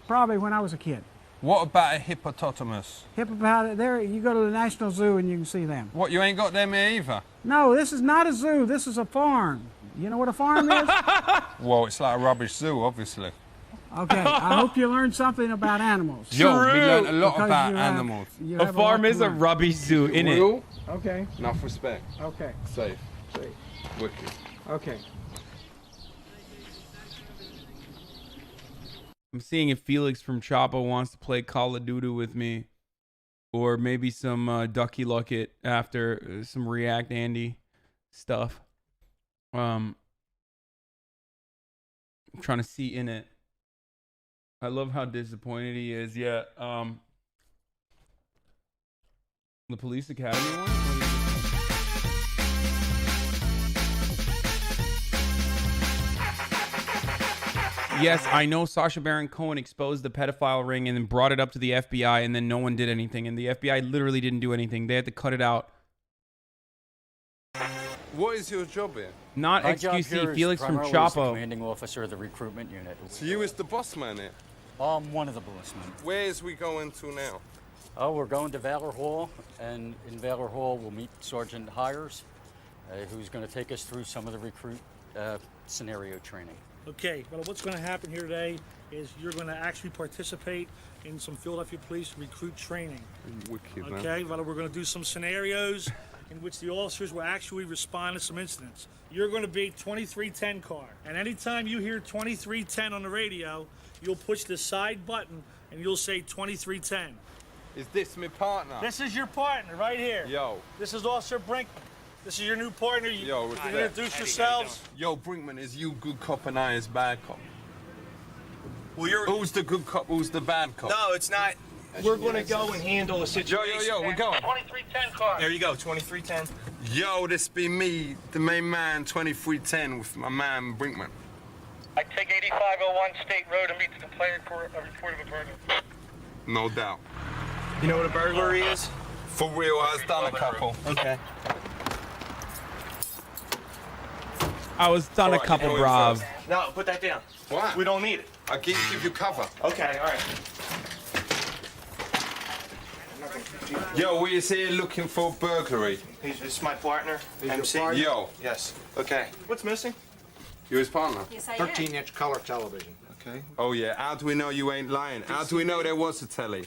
probably when I was a kid. What about a hippopotamus? Hippopotamus, there, you go to the National Zoo and you can see them. What, you ain't got them here either? No, this is not a zoo. This is a farm. You know what a farm is? Well, it's like a rubbish zoo, obviously. Okay, I hope you learned something about animals. Yo, we learned a lot Because about you have- animals. you A have farm lot is to a learn. rubbish zoo, innit? Real? Okay. Enough respect. Okay. Safe. Safe. Wicked. Okay. I'm seeing if Felix from Chapo wants to play Call of Duty with me. Or maybe some Ducky Lucket after some React Andy stuff. I'm trying to see in it. I love how disappointed he is. Yeah. The Police Academy one? Yes, I know Sacha Baron Cohen exposed the pedophile ring and then brought it up to the FBI and then no one did anything. And the FBI literally didn't do anything. They had to cut it out. What is your job here? Not My job XQC, here is Felix from primarily as the Chapo. commanding officer of the recruitment unit. So you is the boss man here? I'm one of the boss men. Where is we going to now? Oh, we're going to Valor Hall, and in Valor Hall we'll meet Sergeant Hires, who's going to take us through some of the recruit scenario training. Okay, well, what's going to happen here today is you're going to actually participate in some Philadelphia Police recruit training. Wicked, Okay, well, we're going to do some scenarios in which the officers will actually respond to some incidents. You're going to be 2310 car, and anytime you hear 2310 on the radio, you'll push the side button and you'll say 2310. Is this my partner? This is your partner right here. Yo. This is Officer Brinkman. This is your new partner. Yo, You respect. introduce yourselves. Yo, Brinkman, is you good cop and I is bad cop? Well, who's the good cop, who's the bad cop? No, it's not. We're going to go and handle a situation. Yo, we're going. 2310 car. There you go, 2310. Yo, this be me, the main man, 2310, with my man, Brinkman. I take 8501 State Road and meet the complainant for a report of a burglary. No doubt. You know what a burglary is? For real, I've done a couple. Okay. I was done a couple, bruv. No, put that down. Why? We don't need it. I'll give you cover. Okay, all right. Yo, we is here looking for burglary. This is my partner, MC. Yo. Yes. Okay. What's missing? You his partner? Yes, I am. 13-inch color television. Okay. Oh yeah. How do we know you ain't lying? How do we know there was a telly?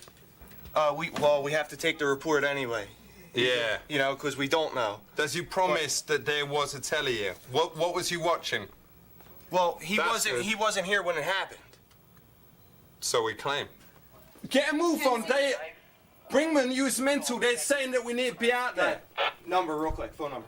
We have to take the report anyway. Yeah. You know, because we don't know. Does you promise that there was a telly here? What was you watching? Well, he That's wasn't. good. He wasn't here when it happened. So we claim. Get a move on. They Bringman, you was mental. They're saying that we need to be out there. Number, real quick. Phone number.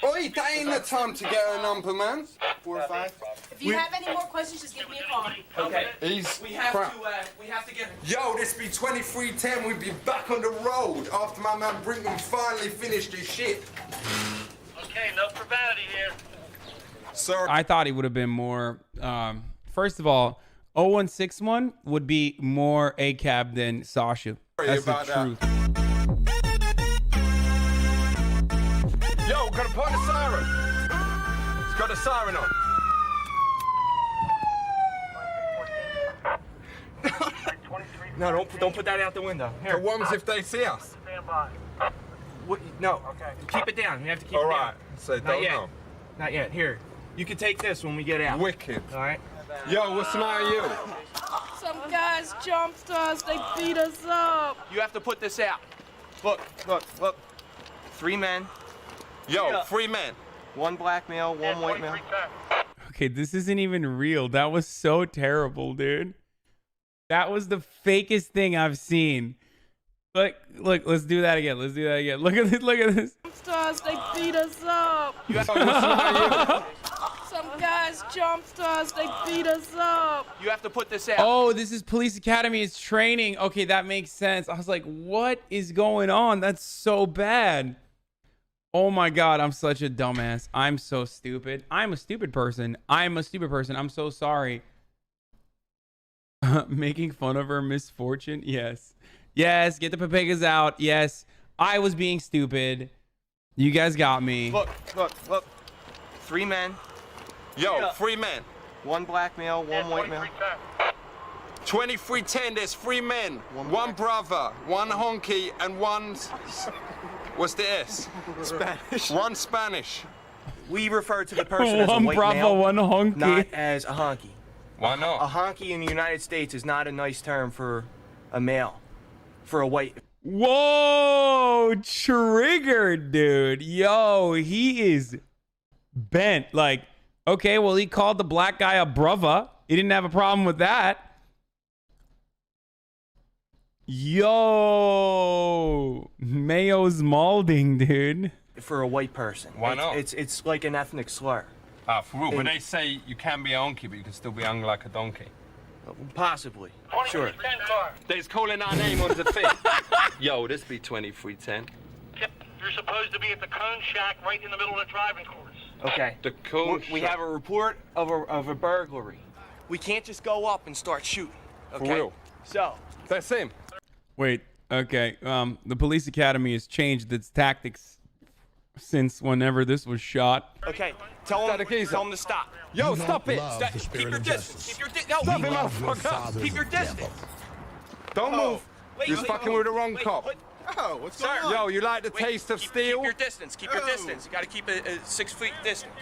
Oi, that ain't the time to get a number, man. 405. If you have any more questions, just give me a call. Okay. He's We have crap. to. We have to get. Yo, this be 23:10. We'd be back on the road after my man Brinkman finally finished his shit. Okay, no profanity here. Sorry. I thought he would have been more. First of all, 0161 would be more ACAB than Sacha. That's the about that. truth. Yo, gotta put the siren. It's got a siren on. No, don't put that out the window. Here. The ones if they see us. What, no. Okay. Keep it down. You have to keep it down. All right. So Not don't yet. know. Not yet. Here. You can take this when we get out. Wicked. All right. Yo, what's the matter with you? Some guys jumped us. They beat us up. You have to put this out. Look. 3 men. Yo, 3 men. 1 black male, 1 white male. Okay, this isn't even real. That was so terrible, dude. That was the fakest thing I've seen. Look, let's do that again. Let's do that again. Look at this. Look at this. Jumped us. They beat us up. You have to, what's the matter with you? Some guys jumped us. They beat us up. You have to put this out. Oh, this is Police Academy. It's training. Okay, that makes sense. I was like, what is going on? That's so bad. Oh my God, I'm such a dumbass. I'm so stupid. I'm a stupid person. I'm a stupid person. I'm so sorry. Making fun of her misfortune? Yes. Yes, get the papegas out. Yes, I was being stupid. You guys got me. Look. 3 men. Yo, 3 men. 1 black male, 1 white male. 23:10. There's 3 men. 1 brother, 1 honky, and 1. What's the S? Spanish. 1 Spanish. We refer to the person as a One white bravo, male, one honky. not as a honky. Why not? A honky in the United States is not a nice term for a male. For a white. Whoa, triggered, dude. Yo, he is bent. Like, okay, well, he called the black guy a brother. He didn't have a problem with that. Yo, Mayo's Malding, dude. For a white person. Why not? It's like an ethnic slur. Ah, for real. But they say you can be a honky, but you can still be hung like a donkey. Possibly. Sure. They's calling our name on the thing. Yo, this be 23:10. You're supposed to be at the Cohen shack right in the middle of the driving course. Okay. The Cohen We shack. have a report of a burglary. We can't just go up and start shooting. Okay. For real. So. That's him. Wait, okay. The police academy has changed its tactics since whenever this was shot. Okay. Tell him to stop. Yo, stop it. Love the Keep spirit your of distance. justice. Keep your distance. Stop No, it, love your motherfucker. father, keep your the distance. devil. Don't move. You're fucking with the wrong cop. Oh, what's going on? Yo, you like the taste of steel? Keep your distance. Keep your distance. You got to keep a 6 feet distance.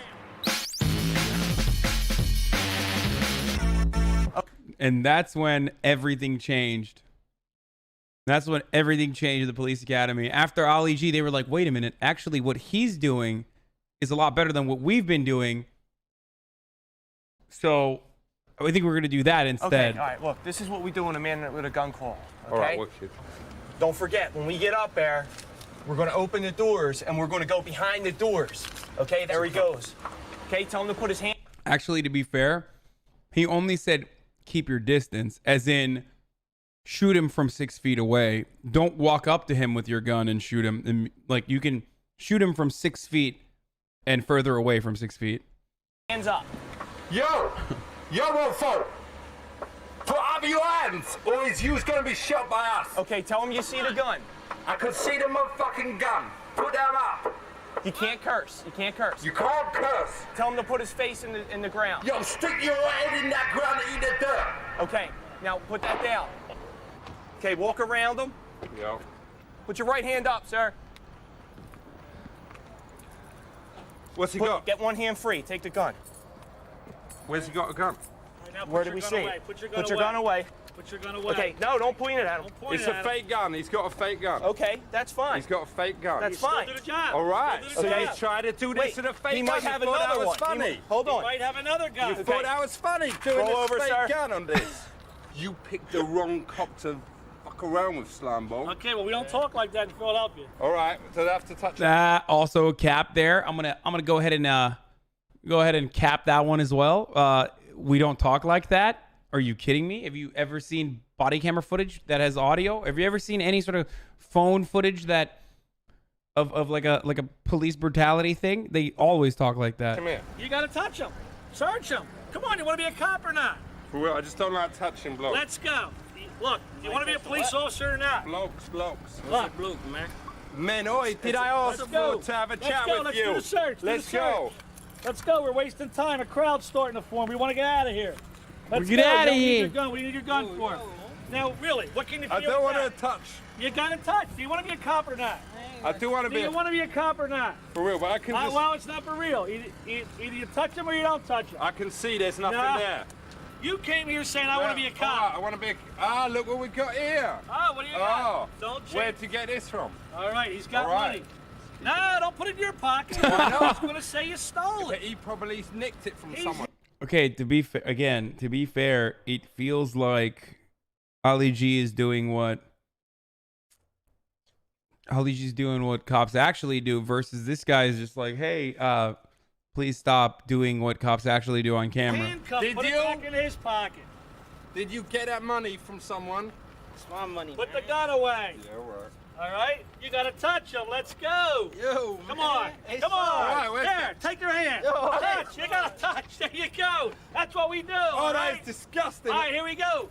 And that's when everything changed. That's when everything changed at the police academy. After Ali G, they were like, wait a minute. Actually, what he's doing is a lot better than what we've been doing. So I think we're going to do that instead. Okay, all right, look, this is what we do when a man with a gun call. Okay? All right, wicked. Don't forget, when we get up there, we're going to open the doors and we're going to go behind the doors. Okay, there he goes. Okay, tell him to put his hand. Actually, to be fair, he only said keep your distance, as in shoot him from 6 feet away. Don't walk up to him with your gun and shoot him. And, like, you can shoot him from 6 feet and further away from 6 feet. Hands up. Yo, what for? For Cover your hands, or is you going to be shot by us. Okay, tell him you see the gun. I can see the motherfucking gun. Put that up. You can't curse. You can't curse. You can't curse. Tell him to put his face in the ground. Yo, stick your head in that ground and eat the dirt. Okay, now put that down. Okay, walk around him. Yo. Put your right hand up, sir. What's he got? Get one hand free. Take the gun. Where's he got a gun? Where do we see it? Put your gun away. Put your gun away. Okay, no, don't point it at him. It's a fake gun. He's got a fake gun. Okay, that's fine. He's got a fake gun. That's fine. Do the job. All right. Still do the So job. he's trying to do this with a fake gun. He might have You thought that another was one. funny. Hold on. He might have another gun. You thought that was funny doing Roll this over, fake sir. gun on this. You picked the wrong cop to fuck around with, Slamball. Okay, well, we don't talk like that in Philadelphia. All right, so they have to touch That also a cap there. I'm gonna go ahead and cap that one as well. We don't talk like that. Are you kidding me? Have you ever seen body camera footage that has audio? Have you ever seen any sort of phone footage that of like a police brutality thing? They always talk like that. Come here. You got to touch him. Search him. Come on, you want to be a cop or not? For real, I just don't like touching blokes. Let's go. Look, do you want to be a police officer or not? Blokes. Look, bloke, man. Men, oi, did I ask for to have a chat with Let's you? do the search. Let's go. Let's go. We're wasting time. A crowd's starting to form. We want to get out of here. Let's Get go. out of We need here. your gun. We need your gun for. Now, really, what can you feel? I don't want to touch. You got to touch. Do you want to be a cop or not? I do want to Do be. you want to be a cop or not? For real, but I can just. Well, it's not for real. Either you touch him or you don't touch him. I can see there's nothing No. there. You came here saying I want to be a cop. I want to be. Look what we got here. Oh, what do you got? Don't Where'd you get this from? All right, he's got All right. money. No, don't put it in your pocket. I was going to say you stole it. He probably nicked it from someone. Okay, to be fair, it feels like Ali G is doing what cops actually do versus this guy is just like, hey, please stop doing what cops actually do on camera. Handcuff, Did put you? it back in his pocket. Did you get that money from someone? It's my money. Put the gun away. Yeah, all right. All right? You got to touch him. Let's go. Yo, Come man. on. Hey, Come on. all right, where's There, take your hand. Touch. You got to touch. There you go. That's what we do. Oh, all that right? is disgusting. All right, here we go.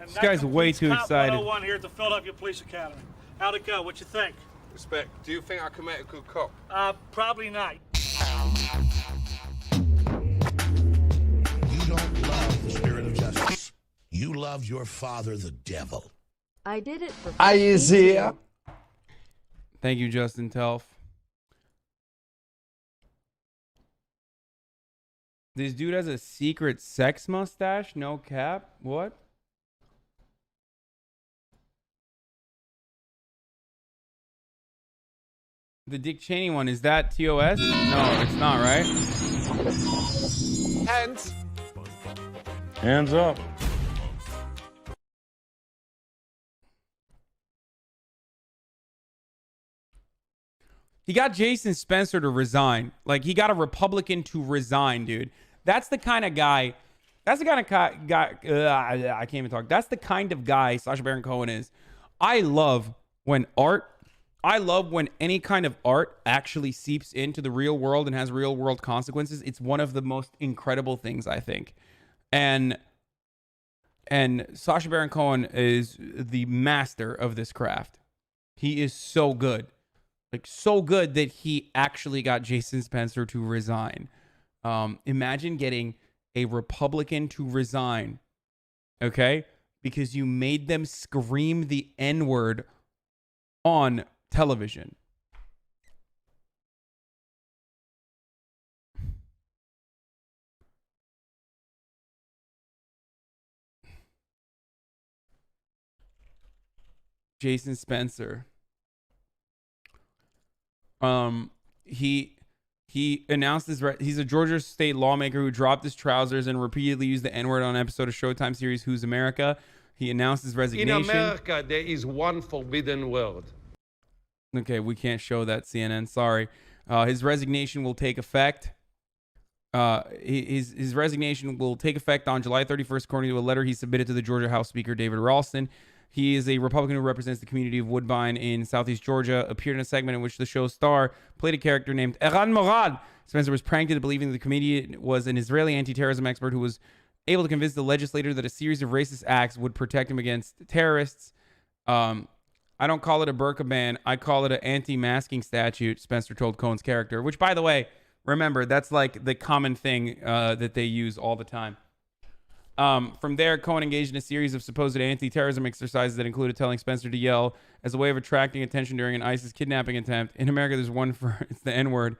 And This that guy's way completes too Cop excited. 101 here at the Philadelphia Police Academy. How'd it go? What you think? Respect. Do you think I can make a good cop? Probably not. You don't love the spirit of justice. You love your father, the devil. I did it for Isaiah. Thank you, Justin Telf. This dude has a secret sex mustache? No cap? What? The Dick Cheney one, is that TOS? No, it's not, right? Hands. Hands up. He got Jason Spencer to resign. Like, he got a Republican to resign, dude. That's the kind of guy. That's the kind of guy. I can't even talk. That's the kind of guy Sacha Baron Cohen is. I love when any kind of art actually seeps into the real world and has real world consequences. It's one of the most incredible things, I think. And Sacha Baron Cohen is the master of this craft. He is so good. Like, so good that he actually got Jason Spencer to resign. Imagine getting a Republican to resign, okay? Because you made them scream the N-word on television. Jason Spencer. He announced his he's a Georgia state lawmaker who dropped his trousers and repeatedly used the N-word on an episode of Showtime series Who's America. He announced his resignation. In America, there is one forbidden word. Okay, we can't show that, CNN. Sorry. His resignation will take effect. His resignation will take effect on July 31st, according to a letter he submitted to the Georgia House Speaker David Ralston. He is a Republican who represents the community of Woodbine in Southeast Georgia, appeared in a segment in which the show's star played a character named Eran Morad. Spencer was pranked into believing the comedian was an Israeli anti-terrorism expert who was able to convince the legislator that a series of racist acts would protect him against terrorists. I don't call it a burqa ban. I call it an anti-masking statute, Spencer told Cohen's character, which, by the way, remember, that's like the common thing that they use all the time. From there, Cohen engaged in a series of supposed anti-terrorism exercises that included telling Spencer to yell as a way of attracting attention during an ISIS kidnapping attempt. In America, there's one for, it's the N-word.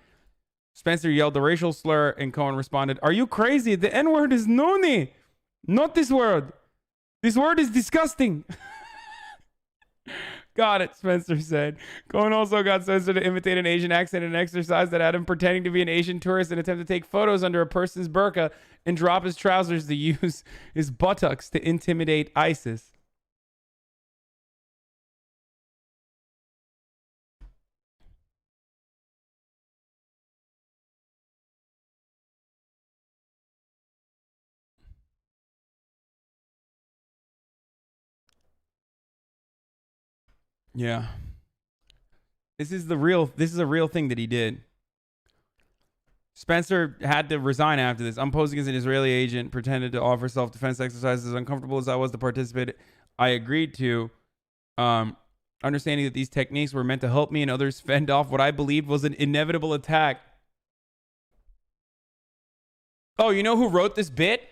Spencer yelled the racial slur, and Cohen responded, "Are you crazy? The N-word is noni, not this word. This word is disgusting." Got it, Spencer said. Cohen also got Spencer to imitate an Asian accent in an exercise that had him pretending to be an Asian tourist and attempt to take photos under a person's burqa and drop his trousers to use his buttocks to intimidate ISIS. Yeah. This is a real thing that he did. Spencer had to resign after this. I'm posing as an Israeli agent, pretended to offer self-defense exercises. As uncomfortable as I was to participate, I agreed to, understanding that these techniques were meant to help me and others fend off what I believed was an inevitable attack. Oh, you know who wrote this bit?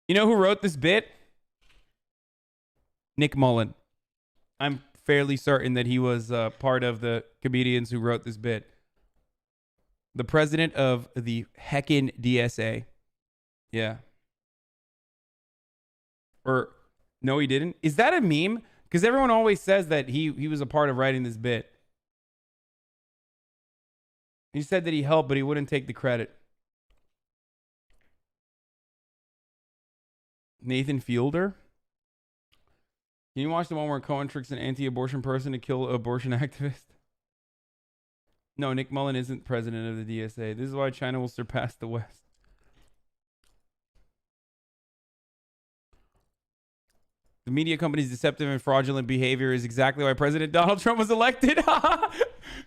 You know who wrote this bit? Nick Mullen. I'm fairly certain that he was part of the comedians who wrote this bit. The president of the heckin' DSA. Yeah. Or, no, he didn't. Is that a meme? Because everyone always says that he was a part of writing this bit. He said that he helped, but he wouldn't take the credit. Nathan Fielder? Can you watch the one where Cohen tricks an anti-abortion person to kill an abortion activist? No, Nick Mullen isn't president of the DSA. This is why China will surpass the West. The media company's deceptive and fraudulent behavior is exactly why President Donald Trump was elected.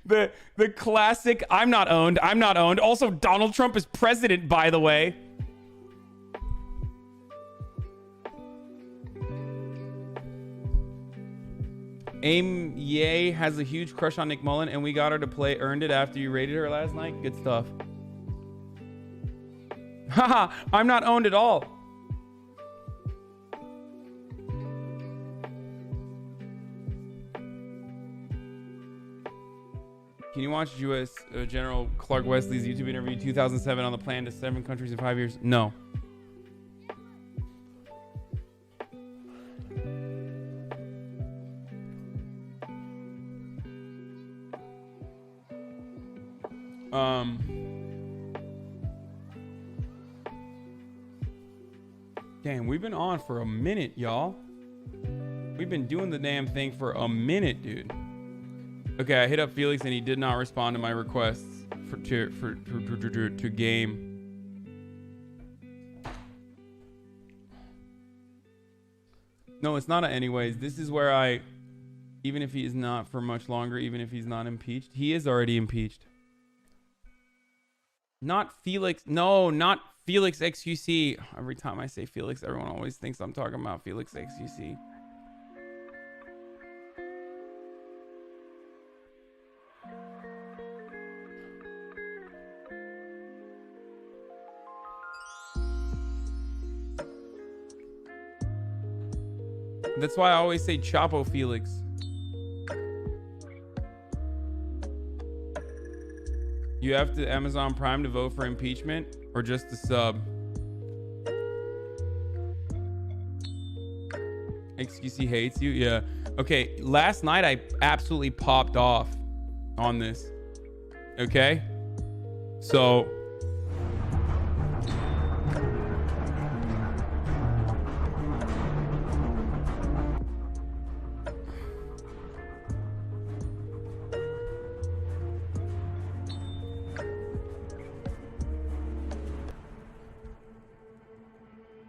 the classic, I'm not owned. Also, Donald Trump is president, by the way. Aim Ye has a huge crush on Nick Mullen, and we got her to play Earned It after you rated her last night. Good stuff. Haha, I'm not owned at all. Can you watch U.S. General Clark Wesley's YouTube interview 2007 on the plan to 7 countries in 5 years? No. Damn, we've been on for a minute, y'all. We've been doing the damn thing for a minute, dude. Okay, I hit up Felix and he did not respond to my requests to game. No, it's not a anyways. This is where I, even if he is not for much longer, even if he's not impeached, he is already impeached. Not Felix. No, not Felix XQC. Every time I say Felix, everyone always thinks I'm talking about Felix XQC. That's why I always say Chapo Felix. You have to Amazon Prime to vote for impeachment or just to sub? XQC hates you? Yeah. Okay, last night I absolutely popped off on this. Okay? So...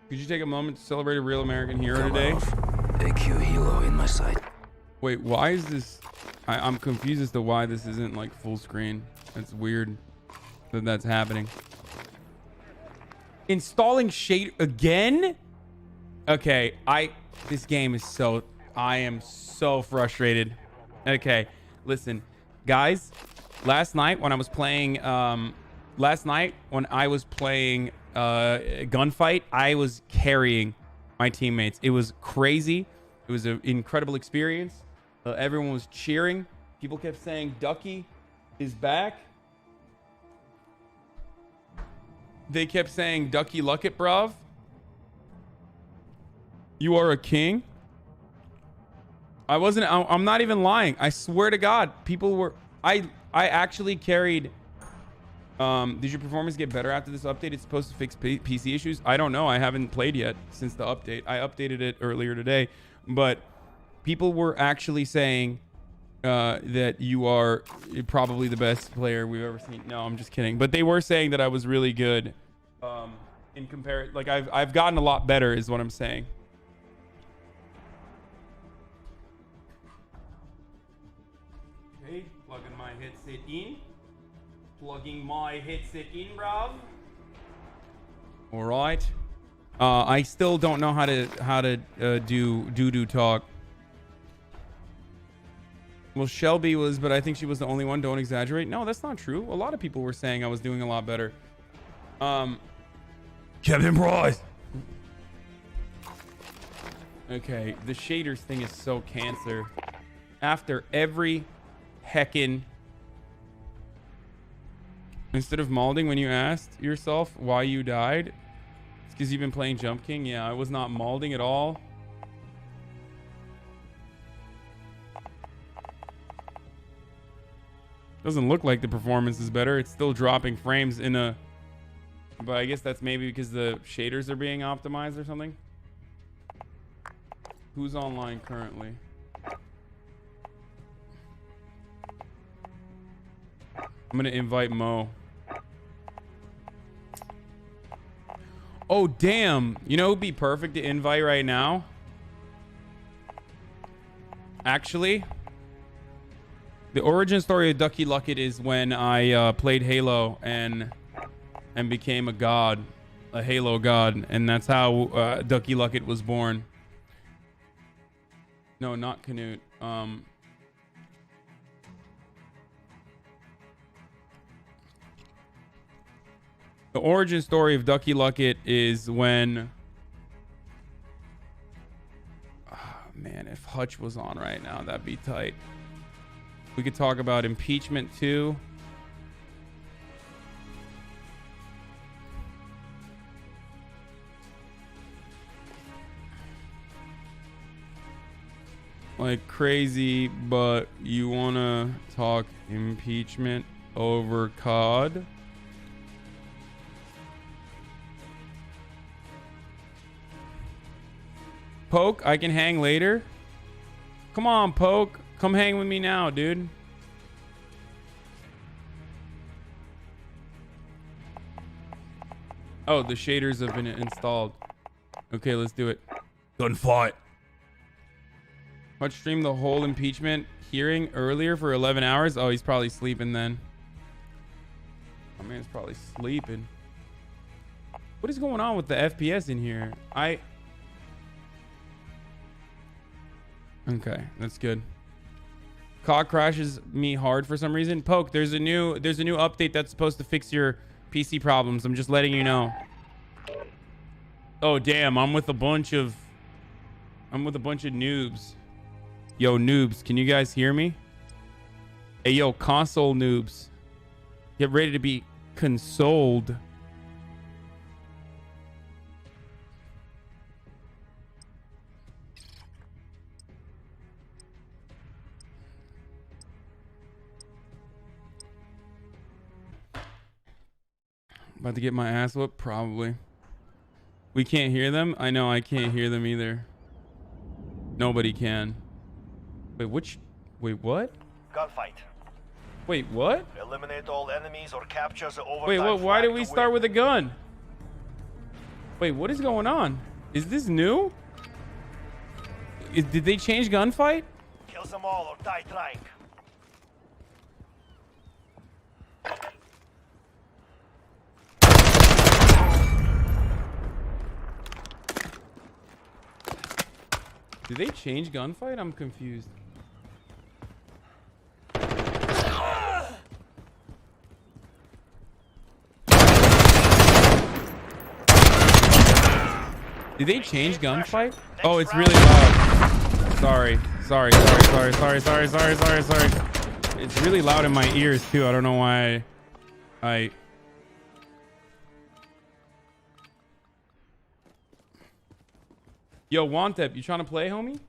Could you take a moment to celebrate a real American hero today? AQ Hilo in my sight. Wait, why is this? I'm confused as to why this isn't like full screen. It's weird that that's happening. Installing shade again? Okay, this game is so, I am so frustrated. Okay, listen, guys, last night when I was playing Gunfight, I was carrying my teammates. It was crazy. It was an incredible experience. Everyone was cheering. People kept saying Ducky is back. They kept saying Ducky Luckett, bruv. You are a king. I'm not even lying. I swear to God, people were, I actually carried. Did your performance get better after this update? It's supposed to fix PC issues. I don't know. I haven't played yet since the update. I updated it earlier today, but people were actually saying that you are probably the best player we've ever seen. No, I'm just kidding. But they were saying that I was really good. In comparison, like I've gotten a lot better, is what I'm saying. Okay, plugging my headset in. Plugging my headset in, bruv. All right. I still don't know how to do talk. Well, Shelby was, but I think she was the only one. Don't exaggerate. No, that's not true. A lot of people were saying I was doing a lot better. Captain Price. Okay, the shaders thing is so cancer. After every heckin', instead of malding when you asked yourself why you died, it's because you've been playing Jump King. Yeah, I was not malding at all. Doesn't look like the performance is better. It's still dropping frames in a, but I guess that's maybe because the shaders are being optimized or something. Who's online currently? I'm gonna invite Mo. Oh damn, you know who'd be perfect to invite right now? Actually, the origin story of Ducky Luckett is when I played Halo and became a god, a Halo god, and that's how Ducky Luckett was born. No, not Canute. The origin story of Ducky Luckett is when, oh, man, if Hutch was on right now, that'd be tight. We could talk about impeachment too. Like crazy, but you wanna talk impeachment over COD? Poke, I can hang later. Come on, Poke. Come hang with me now, dude. Oh, the shaders have been installed. Okay, let's do it. Gunfight. Hutch streamed the whole impeachment hearing earlier for 11 hours. Oh, he's probably sleeping then. My man's probably sleeping. What is going on with the FPS in here? Okay, that's good. COD crashes me hard for some reason. Poke, there's a new update that's supposed to fix your PC problems. I'm just letting you know. Oh damn, I'm with a bunch of noobs. Yo, noobs, can you guys hear me? Hey, yo, console noobs. Get ready to be consoled. About to get my ass whooped? Probably. We can't hear them? I know I can't hear them either. Nobody can. Wait, what? Gunfight. Wait, what? Eliminate all enemies or capture the overtime. Wait, what? Why did we start with a gun? Wait, what is going on? Is this new? Did they change gunfight? Kill them all or die trying. Did they change gunfight? I'm confused. Did they change gunfight? Oh, it's really loud. Sorry. It's really loud in my ears too. I don't know why I Yo, Wantep, you trying to play, homie?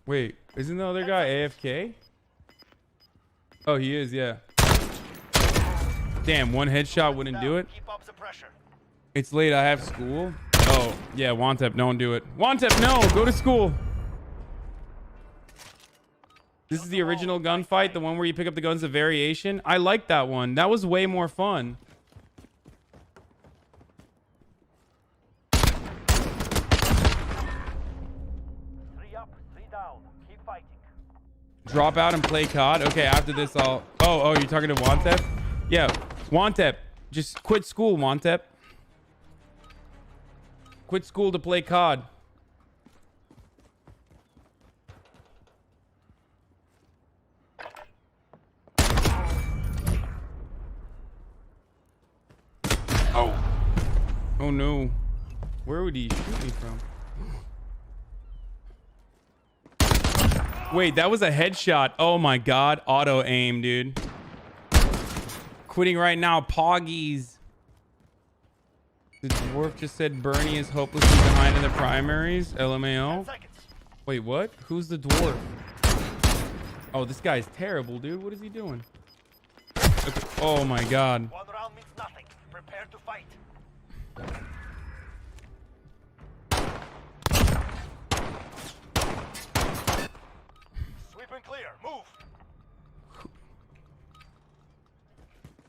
Wait, isn't the other guy AFK? Oh, he is, yeah. Damn, one headshot wouldn't do it. It's late, I have school. Oh, yeah, Wantep, don't do it. Wantep, no, go to school. This is the original gunfight, the one where you pick up the guns, a variation. I like that one. That was way more fun. Drop out and play COD. Okay, after this, I'll... Oh, you're talking to Wantep? Yeah, Wantep. Just quit school, Wantep. Quit school to play COD. Oh. Oh, no. Where would he shoot me from? Wait, that was a headshot. Oh my god. Auto aim, dude. Quitting right now. Poggies. The dwarf just said Barney is hopelessly behind in the primaries. LMAO. Wait, what? Who's the dwarf? Oh, this guy's terrible, dude. What is he doing? Okay. Oh my god. One round means nothing. Prepare to fight. Clear. Move.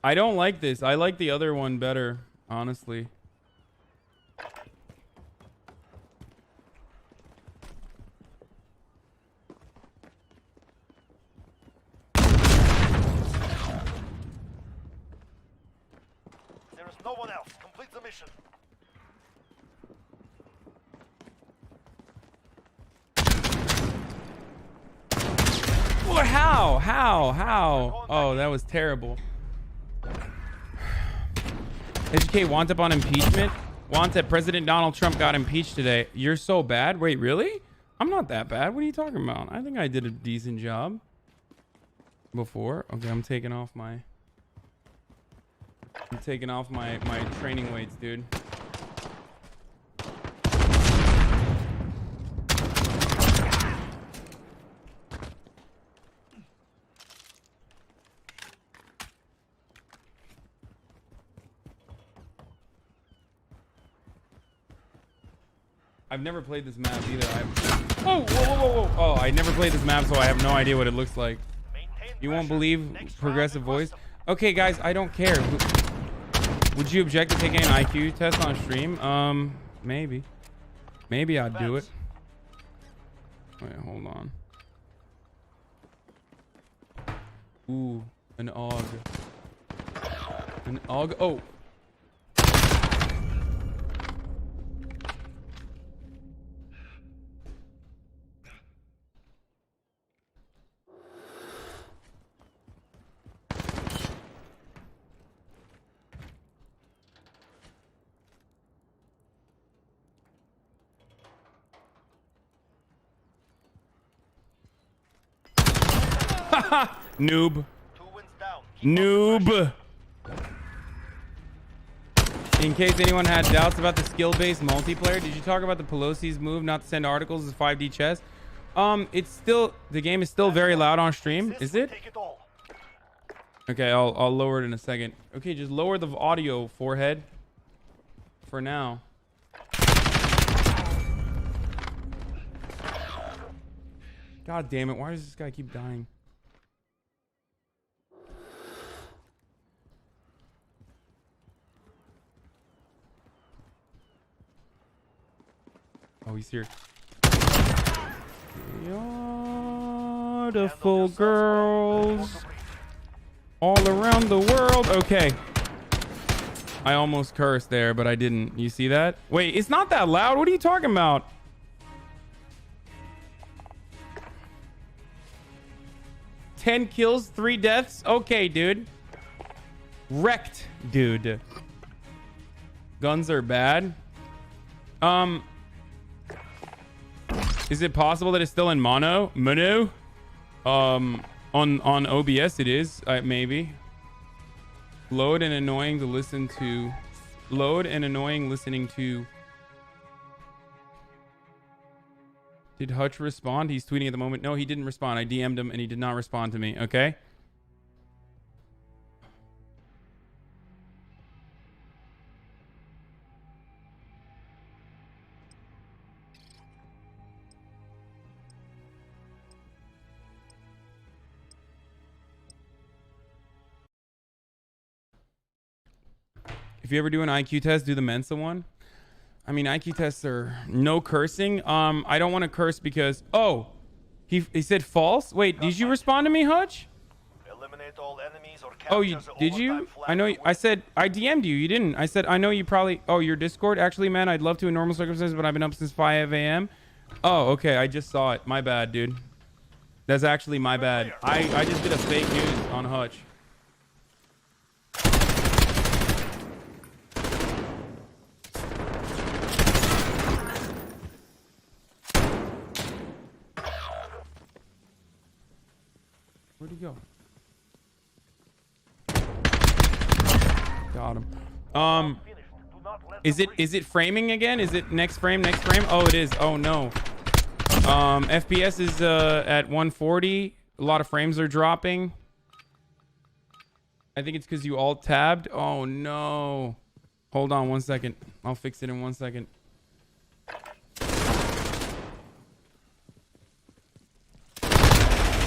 I don't like this. I like the other one better, honestly. There is no one else. Complete the mission. How? Oh, that was terrible. Educate Wantep on impeachment. Wantep, President Donald Trump got impeached today. You're so bad? Wait, really? I'm not that bad. What are you talking about? I think I did a decent job before. Okay, I'm taking off my training weights, dude. I've never played this map either. Whoa. Oh, I never played this map, so I have no idea what it looks like. You won't believe progressive voice. Okay, guys, I don't care. Would you object to taking an IQ test on stream? Maybe. Maybe I'd do it. Wait, hold on. Ooh, an AUG. An AUG. Oh. Noob. Noob. In case anyone had doubts about the skill-based multiplayer, did you talk about the Pelosi's move not to send articles as 5D chess? It's still, the game is still very loud on stream. Is it? Okay, I'll lower it in a second. Okay, just lower the audio, forehead. For now. God damn it, why does this guy keep dying? Oh, he's here. Beautiful girls all around the world. Okay. I almost cursed there, but I didn't. You see that? Wait, it's not that loud. What are you talking about? Ten kills, 3 deaths. Okay, dude. Wrecked, dude. Guns are bad. Is it possible that it's still in mono? On OBS it is, maybe. Load and annoying to listen to. Load and annoying listening to. Did Hutch respond? He's tweeting at the moment. No, he didn't respond. I DM'd him and he did not respond to me. Okay. If you ever do an IQ test, do the Mensa one. I mean, IQ tests are no cursing. I don't want to curse because... Oh, he said false? Wait, did you respond to me, Hutch? Eliminate all enemies or Oh, did you? I know. I said I DM'd you. You didn't. I said I know you probably. Oh, your Discord. Actually, man, I'd love to in normal circumstances, but I've been up since 5 a.m. Oh, okay. I just saw it. My bad, dude. That's actually my bad. I just did a fake news on Hutch. Where'd he go? Got him. Is it framing again? Is it next frame? Oh, it is. Oh no. FPS is at 140. A lot of frames are dropping. I think it's because you alt tabbed. Oh no. Hold on 1 second. I'll fix it in 1 second.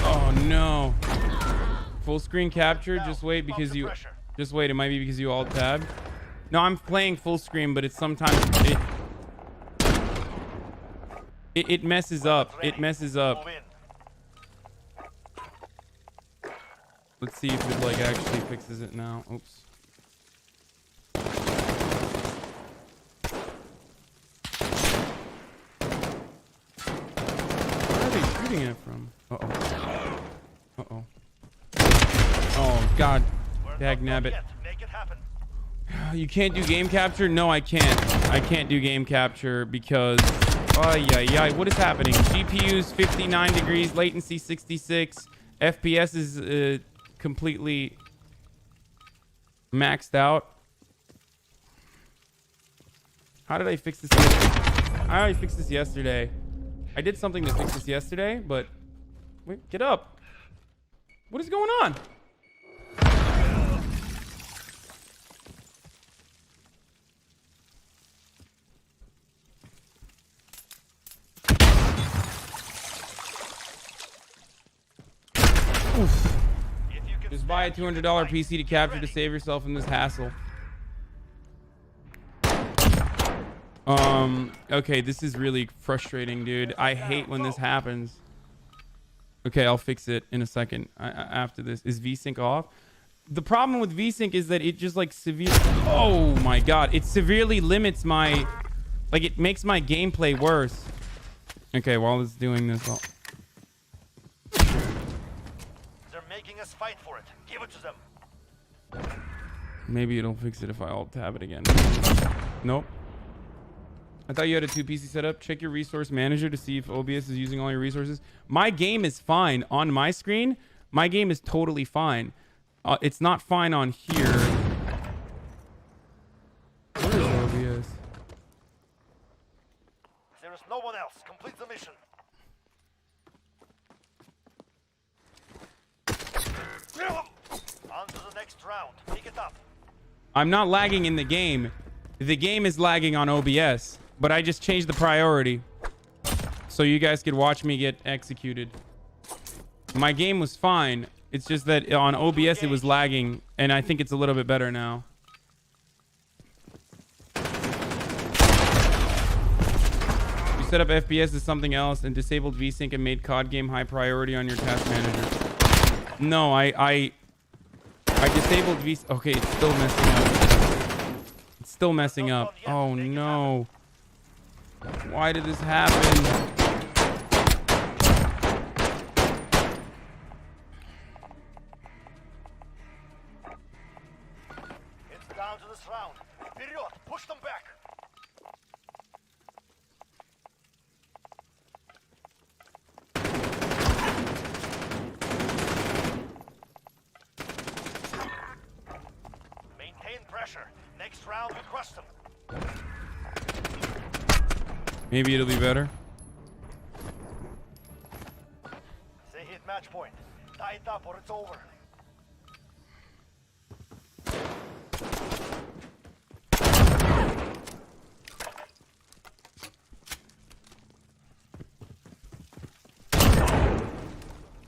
Oh no. Full screen capture. Just wait because you. Just wait. It might be because you alt tabbed. No, I'm playing full screen, but it's sometimes it messes up. It messes up. Let's see if it like actually fixes it now. Oops. Where are they shooting it from? Uh-oh. Uh-oh. Oh, God. Dagnabbit. You can't do game capture? No, I can't. I can't do game capture because... Oh, yeah. What is happening? GPU's 59 degrees, latency 66. FPS is completely maxed out. How did I fix this yesterday? I already fixed this yesterday. I did something to fix this yesterday, but... Wait, get up. What is going on? Oof. Just buy a $200 PC to capture to save yourself from this hassle. Okay, this is really frustrating, dude. I hate when this happens. Okay, I'll fix it in a second. After this, is VSync off? The problem with VSync is that it just like oh my God, it severely limits my, like it makes my gameplay worse. Okay, while it's doing this, Making us fight for it. Give it to them. Maybe it'll fix it if I alt tab it again. Nope. I thought you had a 2 PC setup. Check your resource manager to see if OBS is using all your resources. My game is fine on my screen. My game is totally fine. It's not fine on here. Where is OBS? There is no one else. Complete the mission. On to the next round. Pick it up. I'm not lagging in the game. The game is lagging on OBS, but I just changed the priority so you guys could watch me get executed. My game was fine. It's just that on OBS it was lagging, and I think it's a little bit better now. You set up FPS as something else and disabled VSync and made COD game high priority on your task manager. No, I disabled VSync. Okay, it's still messing up. It's still messing up. Oh no. Why did this happen? It's down to this round. Вперед! Push them back! Maintain pressure. Next round, we crush them. Maybe it'll be better. They hit match point. Tie it up or it's over.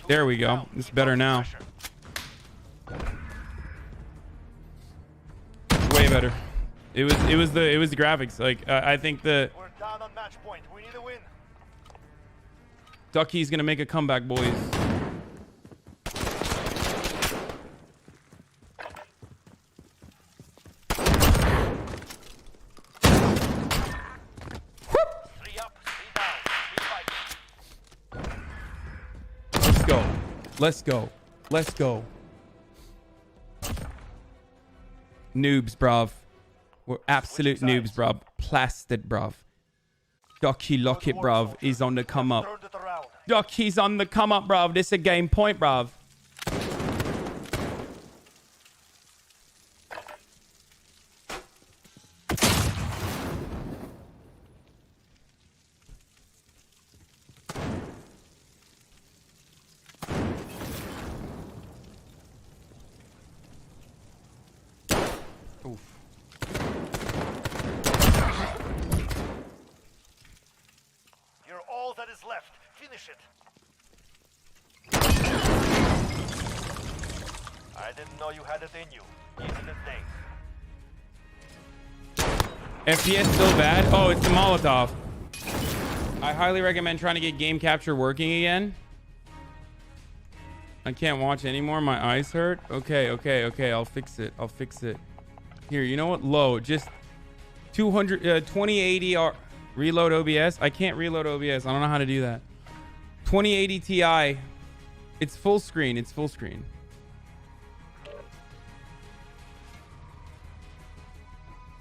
There we go. It's better now. Way better. It was the graphics. Like I think the We're down on match point. We need a win. Ducky's gonna make a comeback, boys. Let's go. Let's go. Let's go. Noobs, bruv. We're absolute noobs, bruv. Plastic, bruv. Ducky Lockett, bruv, is on the come up. Ducky's on the come up, bruv. This is a game point, bruv. You're all that is left. Finish it. I didn't know you had it in you. Easy as day. FPS still bad? Oh, it's the Molotov. I highly recommend trying to get game capture working again. I can't watch anymore. My eyes hurt. Okay. I'll fix it. Here, you know what? Low. Just 2080 or reload OBS. I can't reload OBS. I don't know how to do that. 2080 Ti. It's full screen.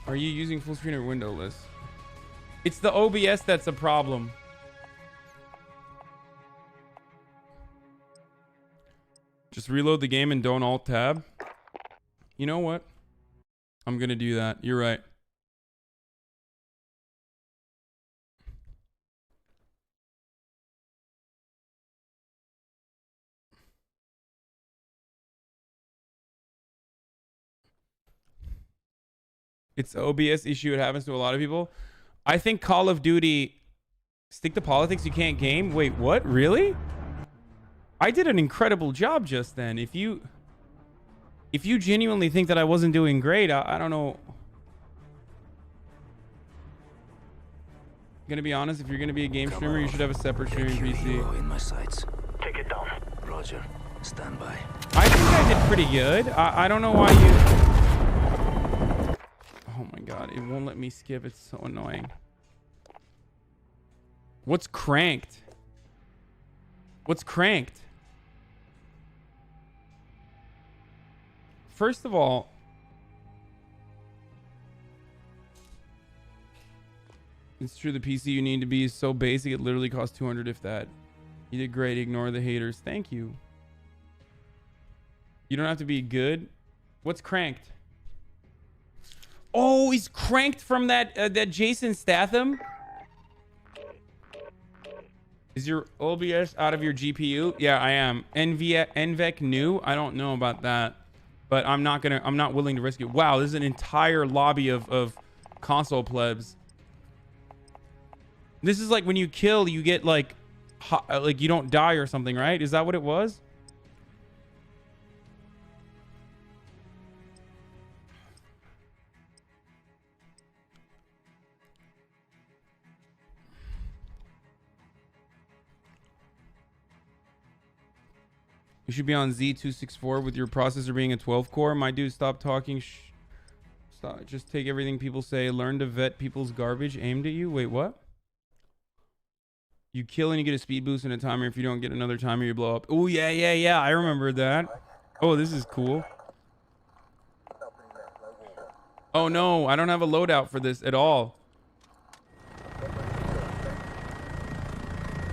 Are you using full screen or windowless? It's the OBS that's a problem. Just reload the game and don't alt tab. You know what? I'm gonna do that. You're right. It's the OBS issue. It happens to a lot of people. I think Call of Duty, stick to politics, you can't game. Wait, what? Really? I did an incredible job just then. If you genuinely think that I wasn't doing great, I don't know. Gonna be honest, if you're gonna be a game streamer, you should have a separate streaming PC. In my sights. Take it down. Roger. Stand by. I think I did pretty good. I don't know why you... Oh my god, it won't let me skip. It's so annoying. What's cranked? First of all, it's true the PC you need to be is so basic it literally costs 200 if that. You did great. Ignore the haters. Thank you. You don't have to be good. What's cranked? Oh, he's cranked from that Jason Statham. Is your OBS out of your GPU? Yeah, I am. NVEC new? I don't know about that, but I'm not willing to risk it. Wow, this is an entire lobby of console plebs. This is like when you kill, you get like you don't die or something, right? Is that what it was? You should be on Z264 with your processor being a 12 core. My dude, stop talking. Stop. Just take everything people say. Learn to vet people's garbage aimed at you. Wait, what? You kill and you get a speed boost and a timer. If you don't get another timer, you blow up. Oh, yeah. I remember that. Oh, this is cool. Oh, no. I don't have a loadout for this at all.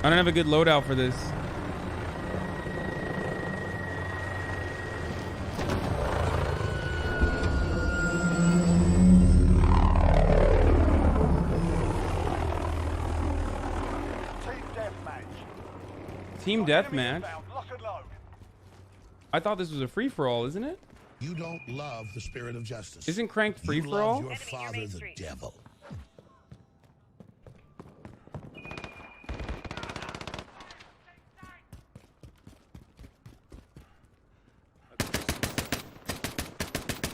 I don't have a good loadout for this. Team deathmatch. I thought this was a free-for-all, isn't it? You don't love the spirit of justice. Isn't cranked free-for-all? You love your father, the devil.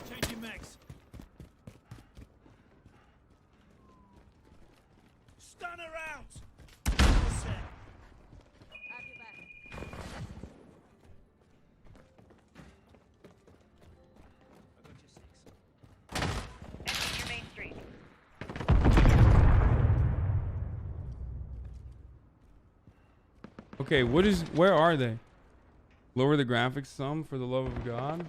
Changing max. Stunner out. Okay, where are they? Lower the graphics some, for the love of God.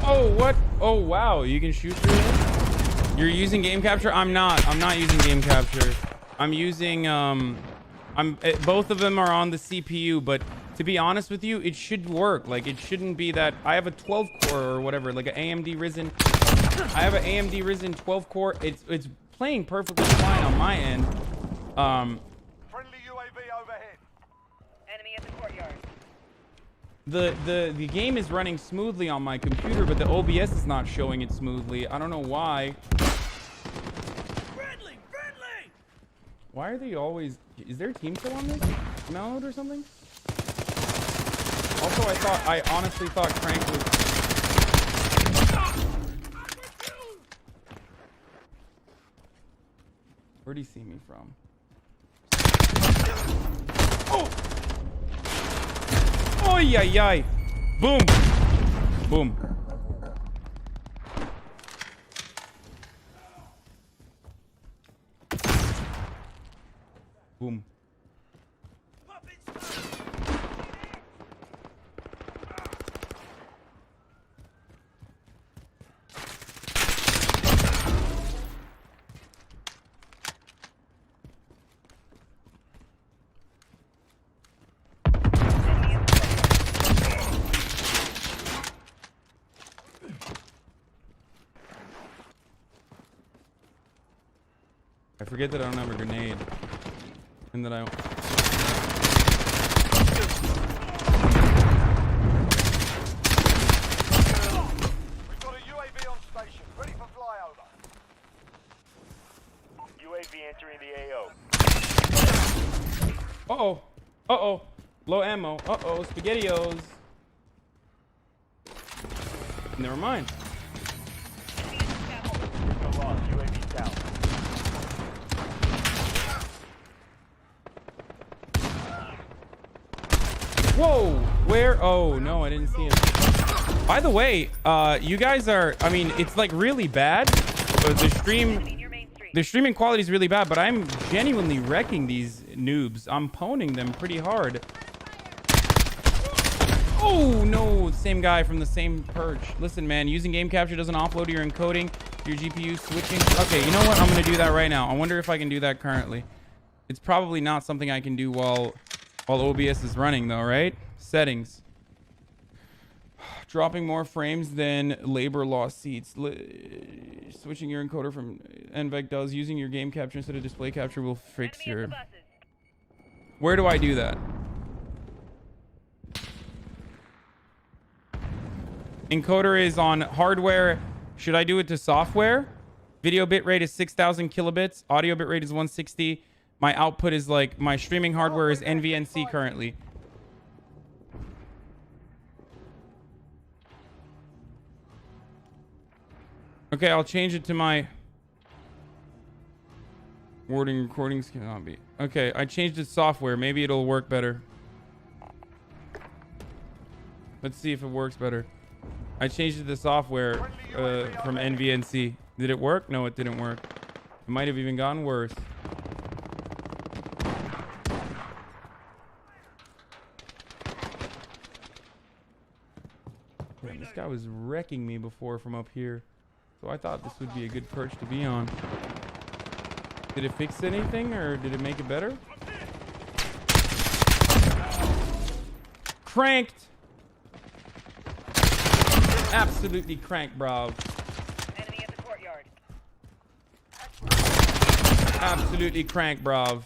Oh, what? Oh, wow. You can shoot through it? You're using game capture? I'm not using game capture. I'm using, both of them are on the CPU, but to be honest with you, it should work. Like, it shouldn't be that. I have a 12 core or whatever, like an AMD Ryzen. I have an AMD Ryzen 12 core. It's playing perfectly fine on my end. Friendly UAV overhead. Enemy at the courtyard. The game is running smoothly on my computer, but the OBS is not showing it smoothly. I don't know why. Friendly! Why are they always... Is there a team kill on this mode or something? Also, I honestly thought Crank was... Where'd he see me from? Oh! Oh, yay. Boom. Boom. Boom. I forget that I don't have a grenade. And that I... We've got a UAV on station, ready for flyover. UAV entering the AO. Uh-oh. Uh-oh. Low ammo. Uh-oh. SpaghettiOs. Never mind. UAV down. Whoa! Where? Oh, no, I didn't see it. By the way, you guys are... I mean, it's like really bad. The streaming quality is really bad, but I'm genuinely wrecking these noobs. I'm poning them pretty hard. Oh, no. Same guy from the same perch. Listen, man, using game capture doesn't offload your encoding. Your GPU switching. Okay, you know what? I'm gonna do that right now. I wonder if I can do that currently. It's probably not something I can do while OBS is running though, right? Settings. Dropping more frames than labor loss seats. Switching your encoder from NVEC does. Using your game capture instead of display capture will fix your... Where do I do that? Encoder is on hardware. Should I do it to software? Video bitrate is 6,000 kilobits. Audio bitrate is 160. My output is like... My streaming hardware is NVNC currently. Okay, I'll change it to my wording. Recordings cannot be. Okay, I changed it to software. Maybe it'll work better. Let's see if it works better. I changed it to software from NVNC. Did it work? No, it didn't work. It might have even gotten worse. Damn, this guy was wrecking me before from up here. So I thought this would be a good perch to be on. Did it fix anything or did it make it better? Cranked. Absolutely cranked, bro. Enemy at the courtyard. Absolutely cranked, bro.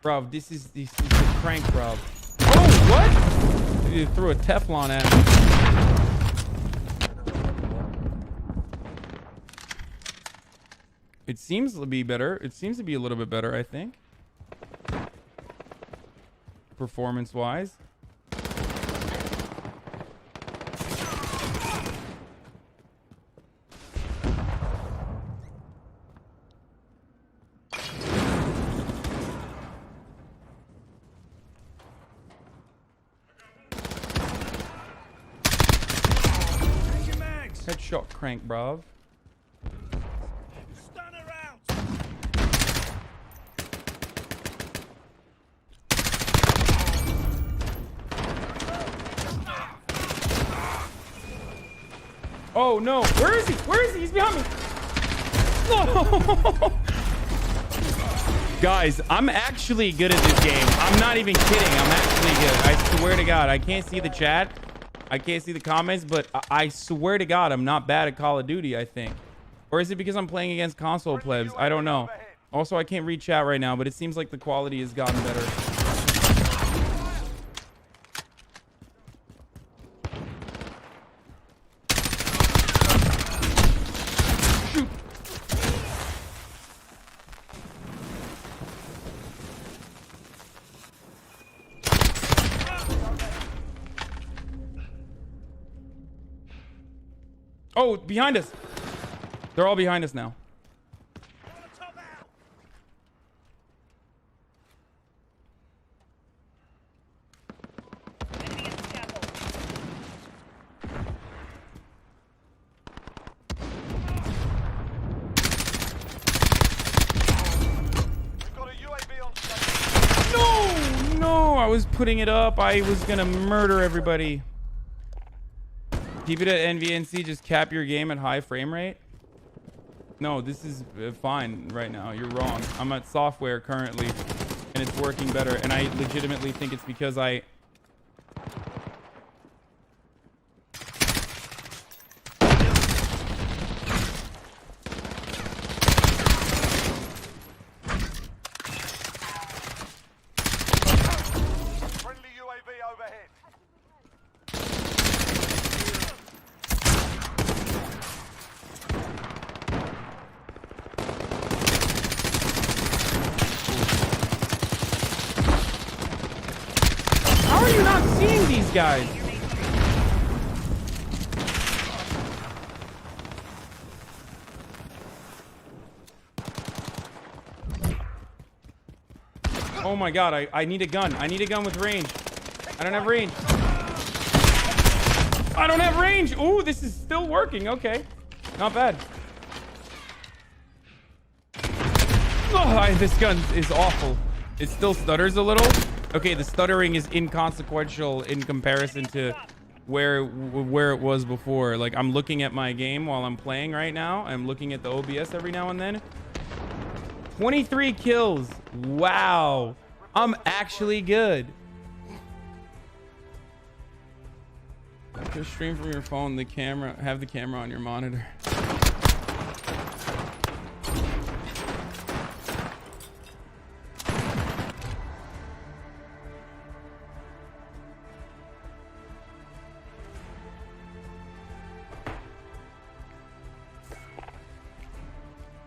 Bro, this is a crank, bro. Oh, what? You threw a Teflon at me. It seems to be better. It seems to be a little bit better, I think. Performance-wise. Headshot crank, bruv. Oh no, where is he? Where is he? He's behind me. No. Guys, I'm actually good at this game. I'm not even kidding. I'm actually good. I swear to God. I can't see the chat. I can't see the comments, but I swear to God, I'm not bad at Call of Duty, I think. Or is it because I'm playing against console plebs? I don't know. Also, I can't read chat right now, but it seems like the quality has gotten better. Oh, behind us. They're all behind us now. No, I was putting it up. I was gonna murder everybody. Keep it at NVNC, just cap your game at high frame rate. No, this is fine right now. You're wrong. I'm at software currently, and it's working better. And I legitimately think it's because I... Guys. Oh my God, I need a gun. I need a gun with range. I don't have range. I don't have range. Ooh, this is still working. Okay. Not bad. Oh, this gun is awful. It still stutters a little. Okay, the stuttering is inconsequential in comparison to where it was before. Like, I'm looking at my game while I'm playing right now. I'm looking at the OBS every now and then. 23 kills. Wow. I'm actually good. Just stream from your phone. Have the camera on your monitor.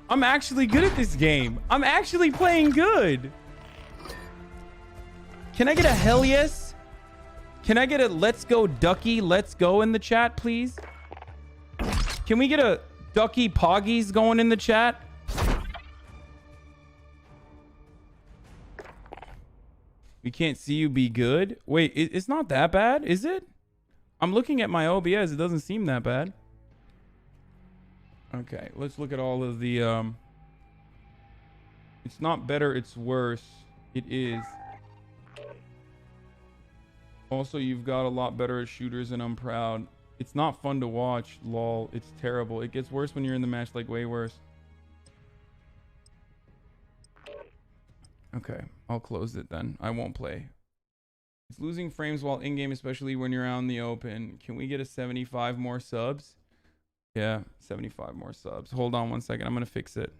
I'm actually good at this game. I'm actually playing good. Can I get a hell yes? Can I get a let's go ducky, let's go in the chat, please? Can we get a ducky poggies going in the chat? We can't see you be good. Wait, it's not that bad, is it? I'm looking at my OBS. It doesn't seem that bad. Okay, let's look at all of the it's not better, it's worse. It is. Also, you've got a lot better at shooters and I'm proud. It's not fun to watch, lol. It's terrible. It gets worse when you're in the match, like way worse. Okay, I'll close it then. I won't play. It's losing frames while in-game, especially when you're out in the open. Can we get a 75 more subs? Yeah, 75 more subs. Hold on one second. I'm going to fix it.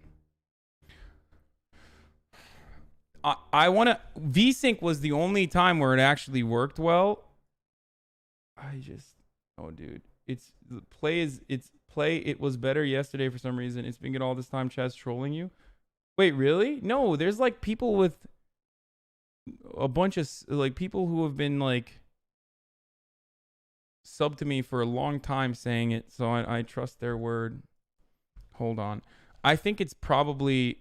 I want to... VSync was the only time where it actually worked well. Oh, dude. It was better yesterday for some reason. It's been good all this time. Chat's trolling you. Wait, really? No, there's like people with a bunch of like people who have been like sub to me for a long time saying it, so I trust their word. Hold on. I think it's probably...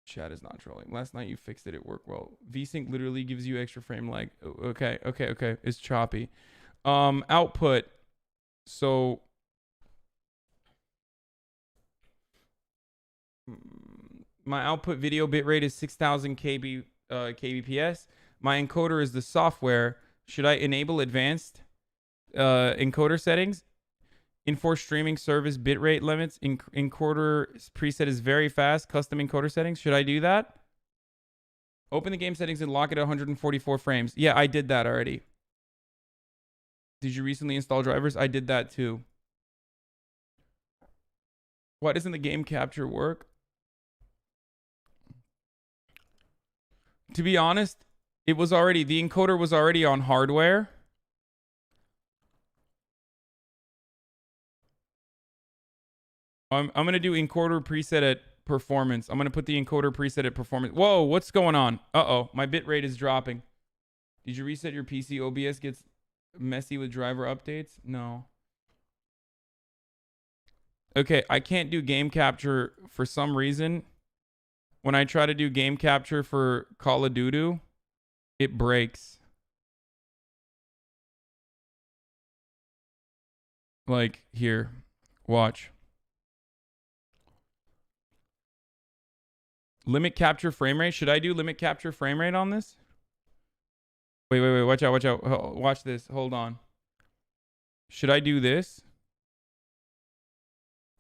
Chat is not trolling. Last night you fixed it. It worked well. VSync literally gives you extra frame lag. Okay. It's choppy. Output. So... my output video bitrate is 6000 kbps. My encoder is the software. Should I enable advanced encoder settings? Enforce streaming service bitrate limits. Encoder preset is very fast. Custom encoder settings. Should I do that? Open the game settings and lock it at 144 frames. Yeah, I did that already. Did you recently install drivers? I did that too. Why doesn't the game capture work? To be honest, the encoder was already on hardware. I'm going to do encoder preset at performance. I'm going to put the encoder preset at performance. Whoa, what's going on? Uh-oh, my bitrate is dropping. Did you reset your PC? OBS gets messy with driver updates? No. Okay, I can't do game capture for some reason. When I try to do game capture for Call of Duty, it breaks. Like, here. Watch. Limit capture frame rate. Should I do limit capture frame rate on this? Wait. Watch out. Watch this. Hold on. Should I do this?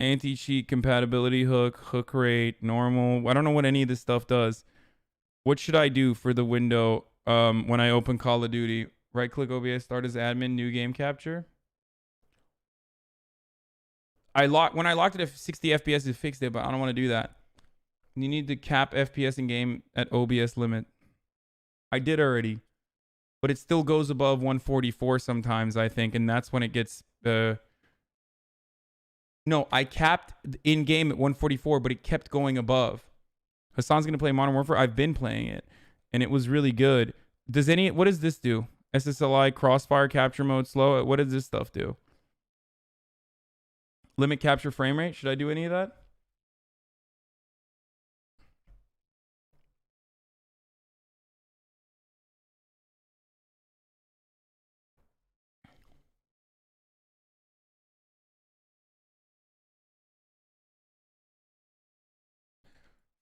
Anti-cheat compatibility hook rate, normal. I don't know what any of this stuff does. What should I do for the window when I open Call of Duty? Right click OBS, start as admin, new game capture. When I locked it at 60 FPS, it fixed it, but I don't want to do that. You need to cap FPS in game at OBS limit. I did already, but it still goes above 144 sometimes, I think, and that's when it gets No, I capped in-game at 144, but it kept going above. Hasan's going to play Modern Warfare. I've been playing it, and it was really good. What does this do? SSLI, crossfire, capture mode, slow. What does this stuff do? Limit capture frame rate. Should I do any of that?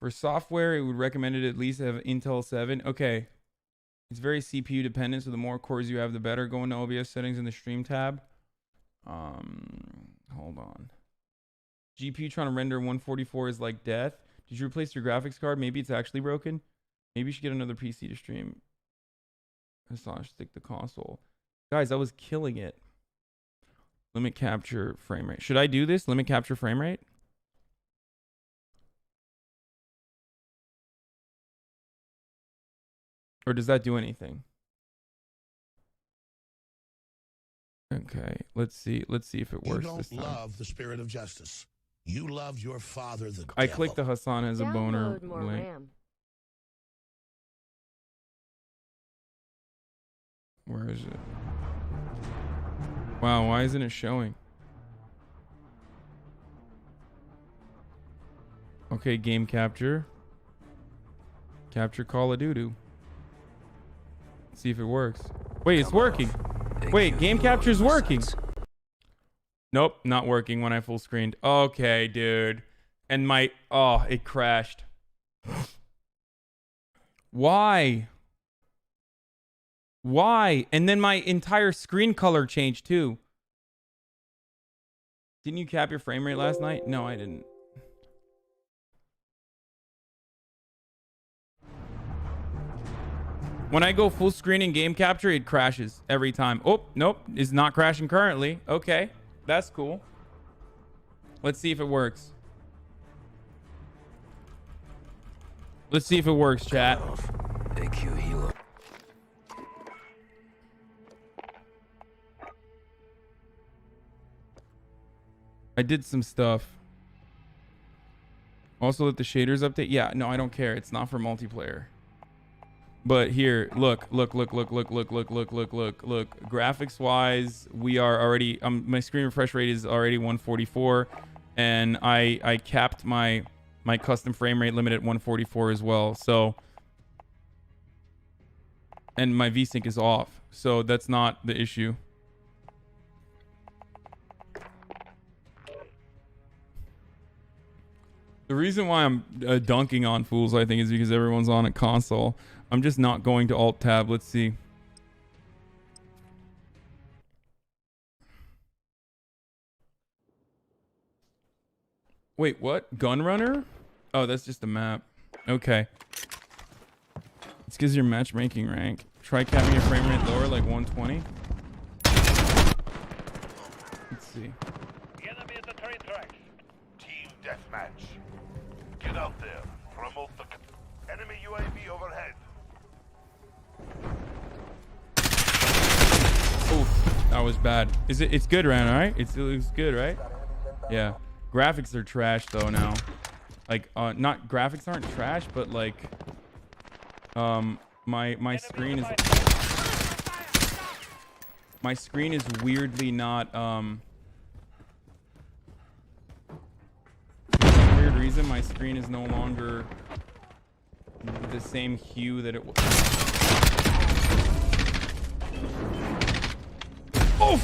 For software, it would recommend it at least have Intel 7. Okay. It's very CPU dependent, so the more cores you have, the better. Go into OBS settings in the stream tab. Hold on. GPU trying to render 144 is like death. Did you replace your graphics card? Maybe it's actually broken. Maybe you should get another PC to stream. Hasan, stick the console. Guys, I was killing it. Limit capture frame rate. Should I do this? Limit capture frame rate? Or does that do anything? Okay, let's see. Let's see if it works this time. You don't love the spirit of justice. You love your father, the devil. I clicked the Hasan has a boner Download more link. RAM. Where is it? Wow, why isn't it showing? Okay, game capture. Capture Call of Duty. See if it works. Wait, it's working. Wait, game capture's working. Nope, not working when I full screened. Okay, dude. And my, oh, it crashed. Why? Why? And then my entire screen color changed too. Didn't you cap your frame rate last night? No, I didn't. When I go full screen in game capture, it crashes every time. Oh, nope. It's not crashing currently. Okay. That's cool. Let's see if it works. Let's see if it works, chat. AQ healer. I did some stuff. Also let the shaders update. Yeah, no, I don't care. It's not for multiplayer. But here, look. Graphics wise, we are already my screen refresh rate is already 144, and I capped my custom frame rate limit at 144 as well. So, and my VSync is off, so that's not the issue. The reason why I'm dunking on fools, I think, is because everyone's on a console. I'm just not going to alt tab. Let's see. Wait, what? Gunrunner? Oh, that's just a map. Okay. It's because your matchmaking rank. Try capping your frame rate lower, like 120. Let's see. The enemy at the train tracks. Team deathmatch. Get out there. Promote the enemy UAV overhead. Oh, that was bad. Is it? It's good, Ran. All right. It looks good, right? Yeah. Graphics are trash though now. Like, not graphics aren't trash, but like, my screen is weirdly not for some weird reason my screen is no longer the same hue that it was. Oh!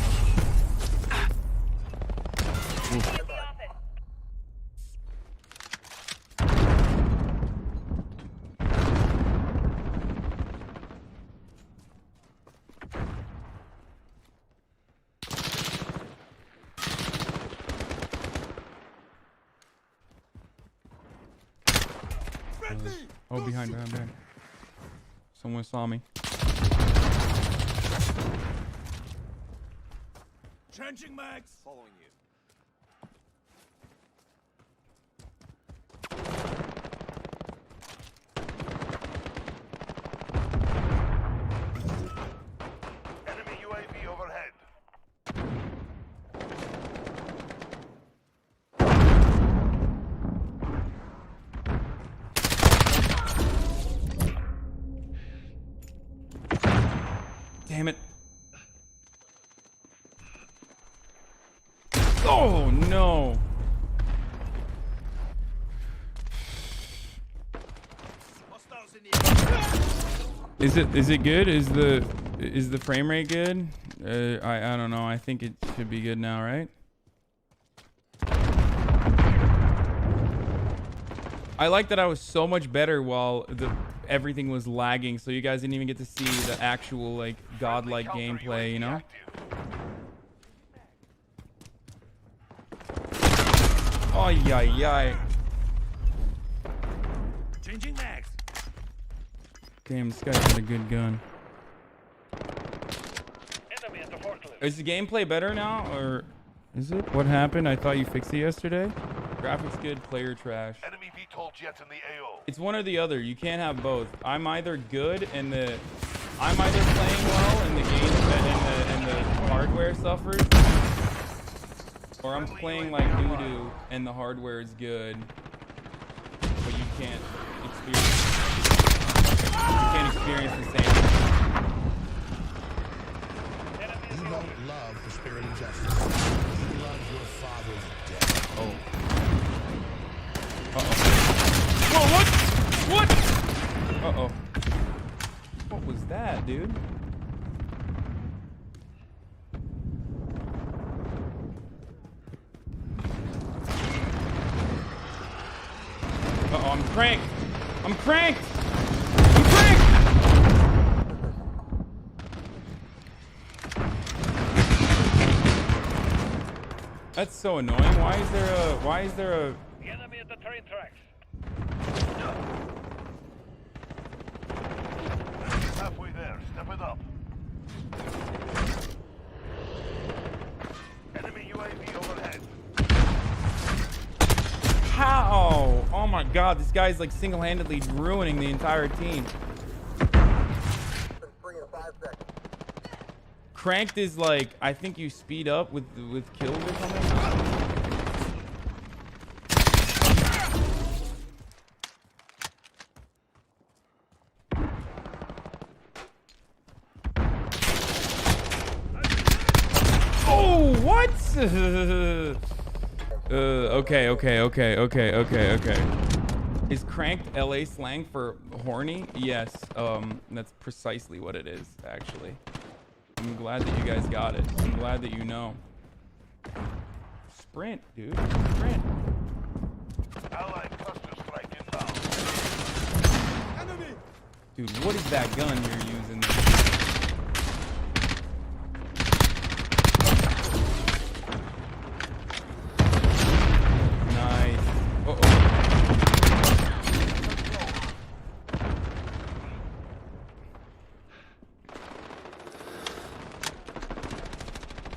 Oh, behind. Someone saw me. Changing mags. Following you. Enemy UAV overhead. Damn it. Oh no. Is it good? Is the frame rate good? I don't know. I think it should be good now, right? I like that I was so much better while everything was lagging, so you guys didn't even get to see the actual like godlike gameplay, you know? Oh yeah. Changing mags. Damn, this guy's got a good gun. Is the gameplay better now, or is it? What happened? I thought you fixed it yesterday. Graphics good, player trash. Enemy VTOL jet in the AO. It's one or the other. You can't have both. I'm either good and I'm either playing well and the game and the hardware suffers, or I'm playing like doo-doo and the hardware is good, but you can't experience the same. You don't love the spirit of justice. You love your father's death. Oh. Uh-oh. Whoa, what? Uh-oh. What was that, dude? Uh-oh, I'm cranked. I'm cranked! That's so annoying. Why is there a The enemy at the train tracks. Halfway there. Step it up. Enemy UAV overhead. How? Oh my god, this guy's like single-handedly ruining the entire team. Cranked is like, I think you speed up with kills or something. Oh, what? Okay. Is cranked LA slang for horny? Yes, that's precisely what it is, actually. I'm glad that you guys got it. I'm glad that you know. Sprint, dude. Sprint. Allied cluster strike inbound. Enemy. Dude, what is that gun you're using there? Nice. Uh-oh.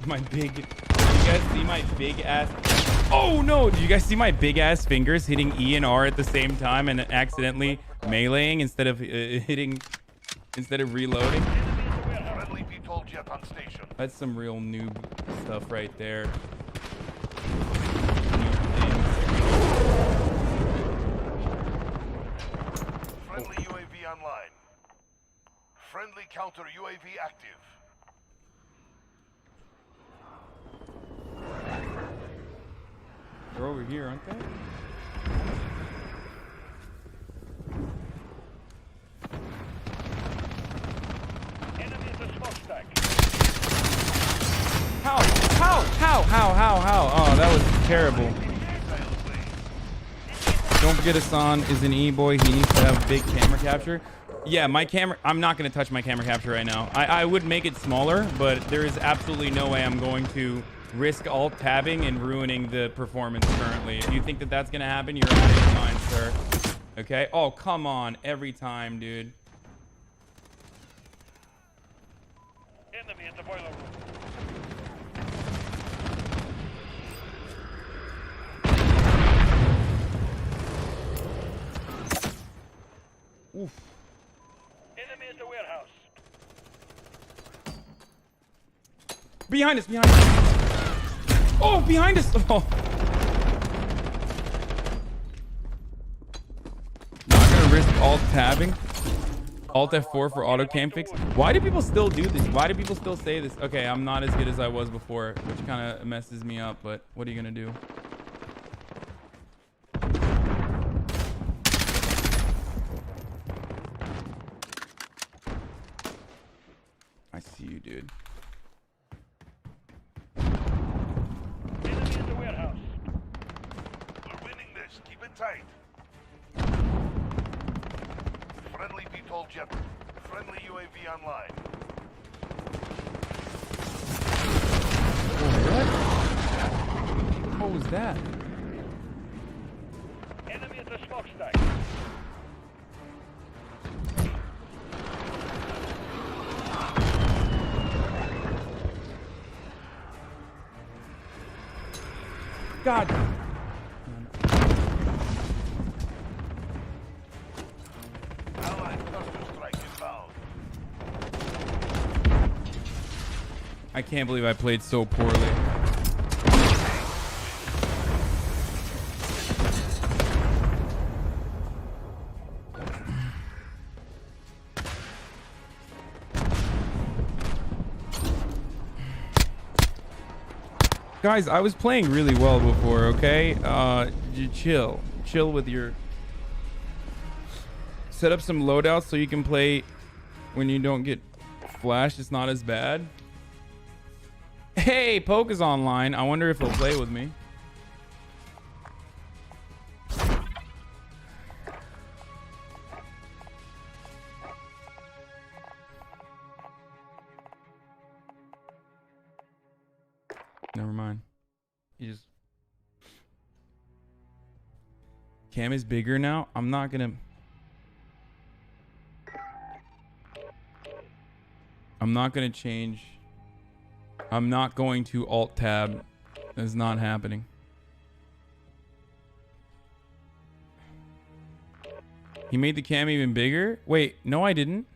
My big, did you guys see my big ass? Oh no, did you guys see my big ass fingers hitting E and R at the same time and accidentally meleeing instead of reloading? Friendly VTOL jet on station. That's some real noob stuff right there. Friendly UAV online. Friendly counter UAV active. They're over here, aren't they? Enemy at the smokestack. How? Oh, that was terrible. Don't forget Hasan is an E-boy. He needs to have big camera capture. Yeah, my camera, I'm not going to touch my camera capture right now. I would make it smaller, but there is absolutely no way I'm going to risk alt tabbing and ruining the performance currently. If you think that that's going to happen, you're out of your mind, sir. Okay? Oh, come on. Every time, dude. Enemy at the boiler room. Oof. Enemy at the warehouse. Behind us. Oh, behind us. Oh. Not gonna risk alt tabbing. Alt F4 for auto cam fix. Why do people still do this? Why do people still say this? Okay, I'm not as good as I was before, which kind of messes me up, but what are you gonna do? I see you, dude. Enemy at the warehouse. We're winning this. Keep it tight. Friendly told you. Friendly UAV online. What was that? Enemy at the smokestack. God. Allied cluster strike inbound. I can't believe I played so poorly. Guys, I was playing really well before, okay? Chill with your... Set up some loadouts so you can play when you don't get flashed. It's not as bad. Hey, Poke is online. I wonder if he'll play with me. Never mind. You just... Cam is bigger now. I'm not gonna change. I'm not going to alt tab. It's not happening. He made the cam even bigger? Wait, no I didn't.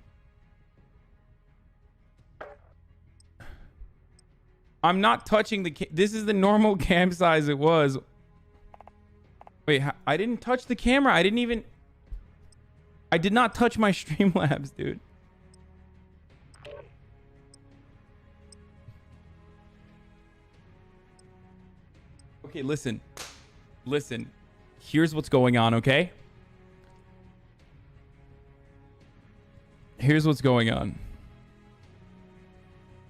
I'm not touching the this is the normal cam size it was. Wait, I didn't touch the camera. I did not touch my Streamlabs, dude. Okay, listen. Here's what's going on, okay? Here's what's going on.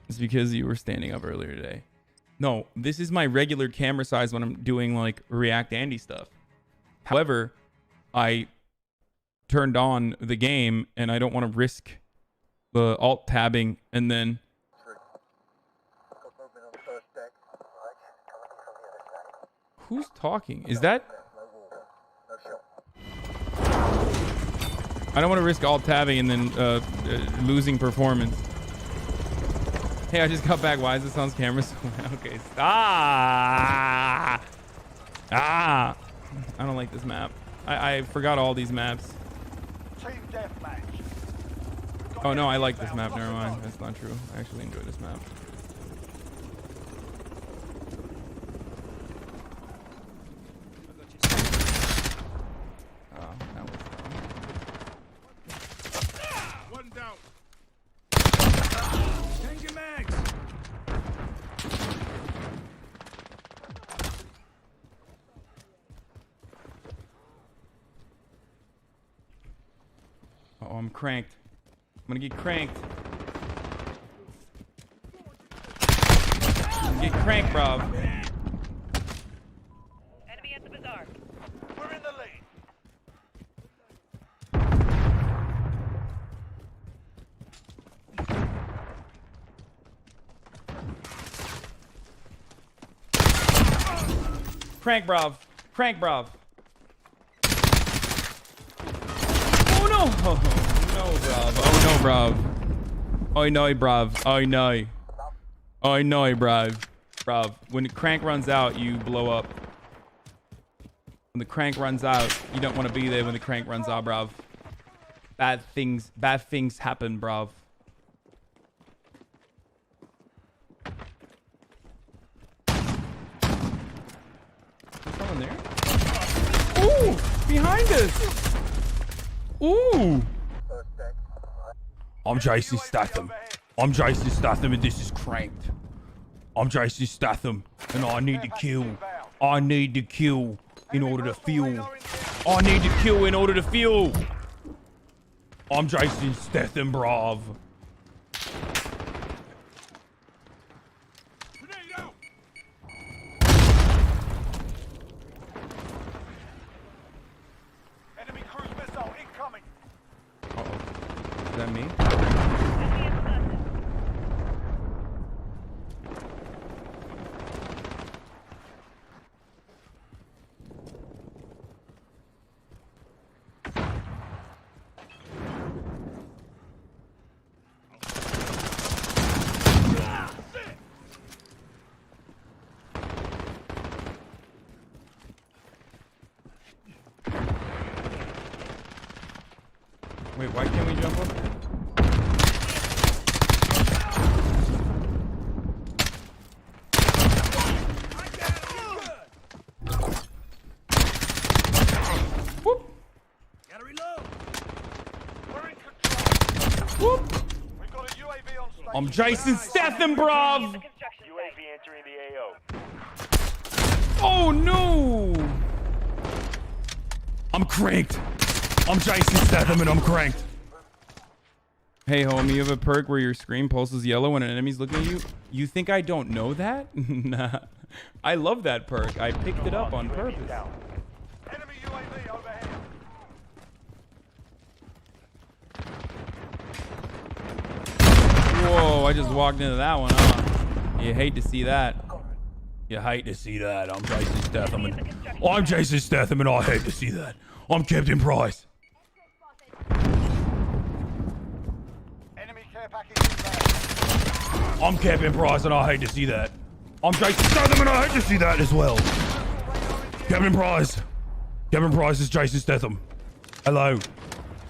It's because you were standing up earlier today. No, this is my regular camera size when I'm doing like React Andy stuff. However, I turned on the game and I don't want to risk the alt tabbing and then... Who's talking? Is that... I don't want to risk alt tabbing and then losing performance. Hey, I just got back. Why is this on camera so loud? Okay. I don't like this map. I forgot all these maps. Oh no, I like this map. Never mind. That's not true. I actually enjoy this map. One down. Changing mags. Oh, I'm cranked. I'm gonna get cranked. I'm gonna get cranked, bro. Enemy at the bazaar. We're in the lead. Crank, bruv. Crank, bruv. Oh no! Oh no, bruv. Oh no, bruv. Oh no, bruv. Oh no. Oh no, bruv. Bruv. When the crank runs out, you blow up. When the crank runs out, you don't want to be there when the crank runs out, bruv. Bad things happen, bruv. Someone there? Ooh! Behind us! Ooh! I'm Jason Statham. I'm Jason Statham and this is Cranked. I'm Jason Statham and I need to kill. I need to kill in order to fuel. I need to kill in order to fuel. I'm Jason Statham, bruv. Enemy cruise missile incoming. Uh-oh. that me? Wait, why can't we jump up? Whoop. Gotta reload. We're in control. Whoop. We've got a UAV on station. I'm Jason Statham, bruv. UAV entering the AO. Oh no! I'm cranked. I'm Jason Statham and I'm cranked. Hey homie, you have a perk where your screen pulses yellow when an enemy's looking at you? You think I don't know that? Nah. I love that perk. I picked it up on purpose. Enemy UAV overhead. Whoa, I just walked into that one, huh? You hate to see that. You hate to see that. I'm Jason Statham and I'm Jason Statham and I hate to see that. I'm Captain Price. Enemy care package inbound. I'm Captain Price and I hate to see that. I'm Jason Statham and I hate to see that as well. Captain Price. Captain Price is Jason Statham. Hello.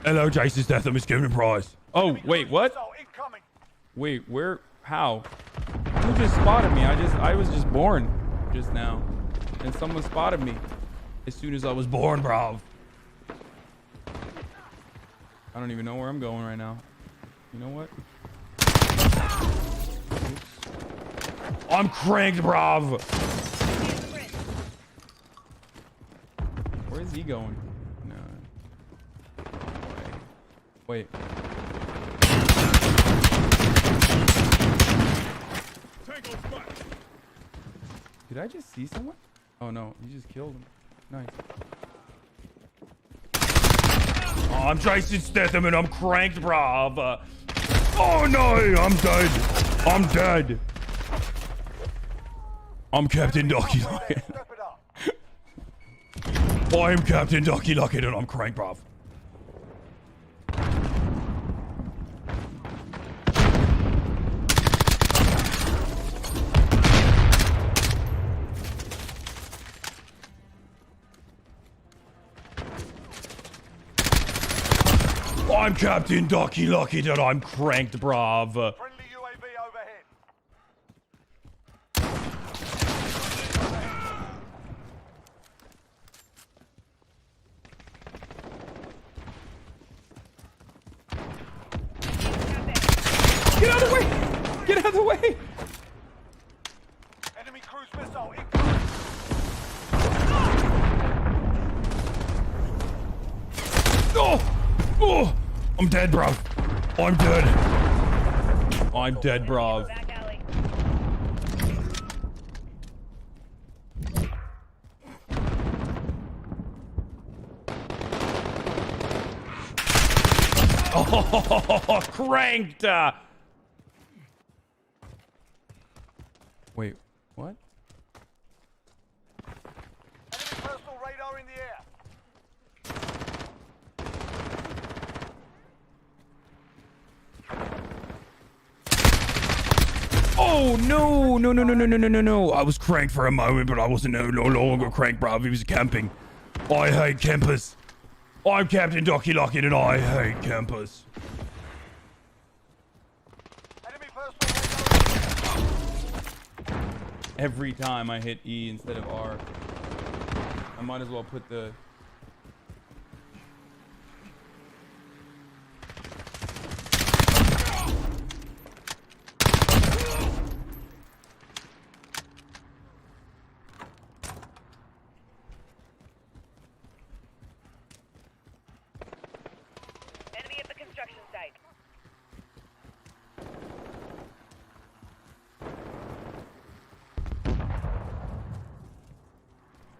Hello, Jason Statham is Captain Price. Oh, wait, what? Wait, where? How? Who just spotted me? I was just born just now. And someone spotted me as soon as I was born, bro. I don't even know where I'm going right now. You know what? Oops. I'm cranked, bruv. Where is he going? No. Wait. Did I just see someone? Oh no, you just killed him. Nice. Oh, I'm Jason Statham and I'm cranked, bruv. Oh no, I'm dead. I'm dead. I'm Captain Ducky Luckett. I am Captain Ducky Luckett and I'm cranked, bruv. I'm Captain Ducky Luckett and I'm cranked, bruv. Friendly UAV overhead. Get out of the way! Get out of the way! Enemy cruise missile incoming. Oh! Oh! I'm dead, bro. I'm dead. I'm dead, bro. Oh, cranked. Wait, what? Enemy personal radar in the air. Oh no, no, no, no, no, no, no, no, no. I was cranked for a moment, but I wasn't no longer cranked, bruv. He was camping. I hate campers. I'm Captain Ducky Luckett and I hate campers. Every time I hit E instead of R, I might as well put the... Enemy at the construction site.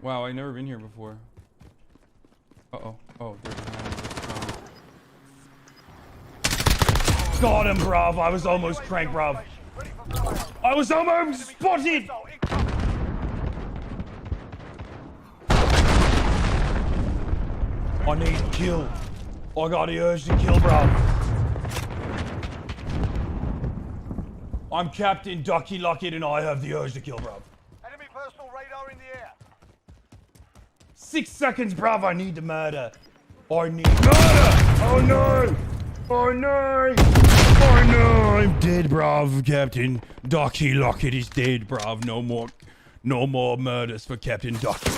Wow, I've never been here before. Uh-oh. Oh, there's Got him, bruv. I was almost cranked, bruv. I was almost spotted. I need to kill. I got the urge to kill, bruv. I'm Captain Ducky Luckett and I have the urge to kill, bruv. Enemy personal radar in the air. 6 seconds, bruv. I need to murder. I need murder. Oh no. Oh no. Oh no. I'm dead, bruv. Captain Ducky Luckett is dead, bruv. No more murders for Captain Ducky.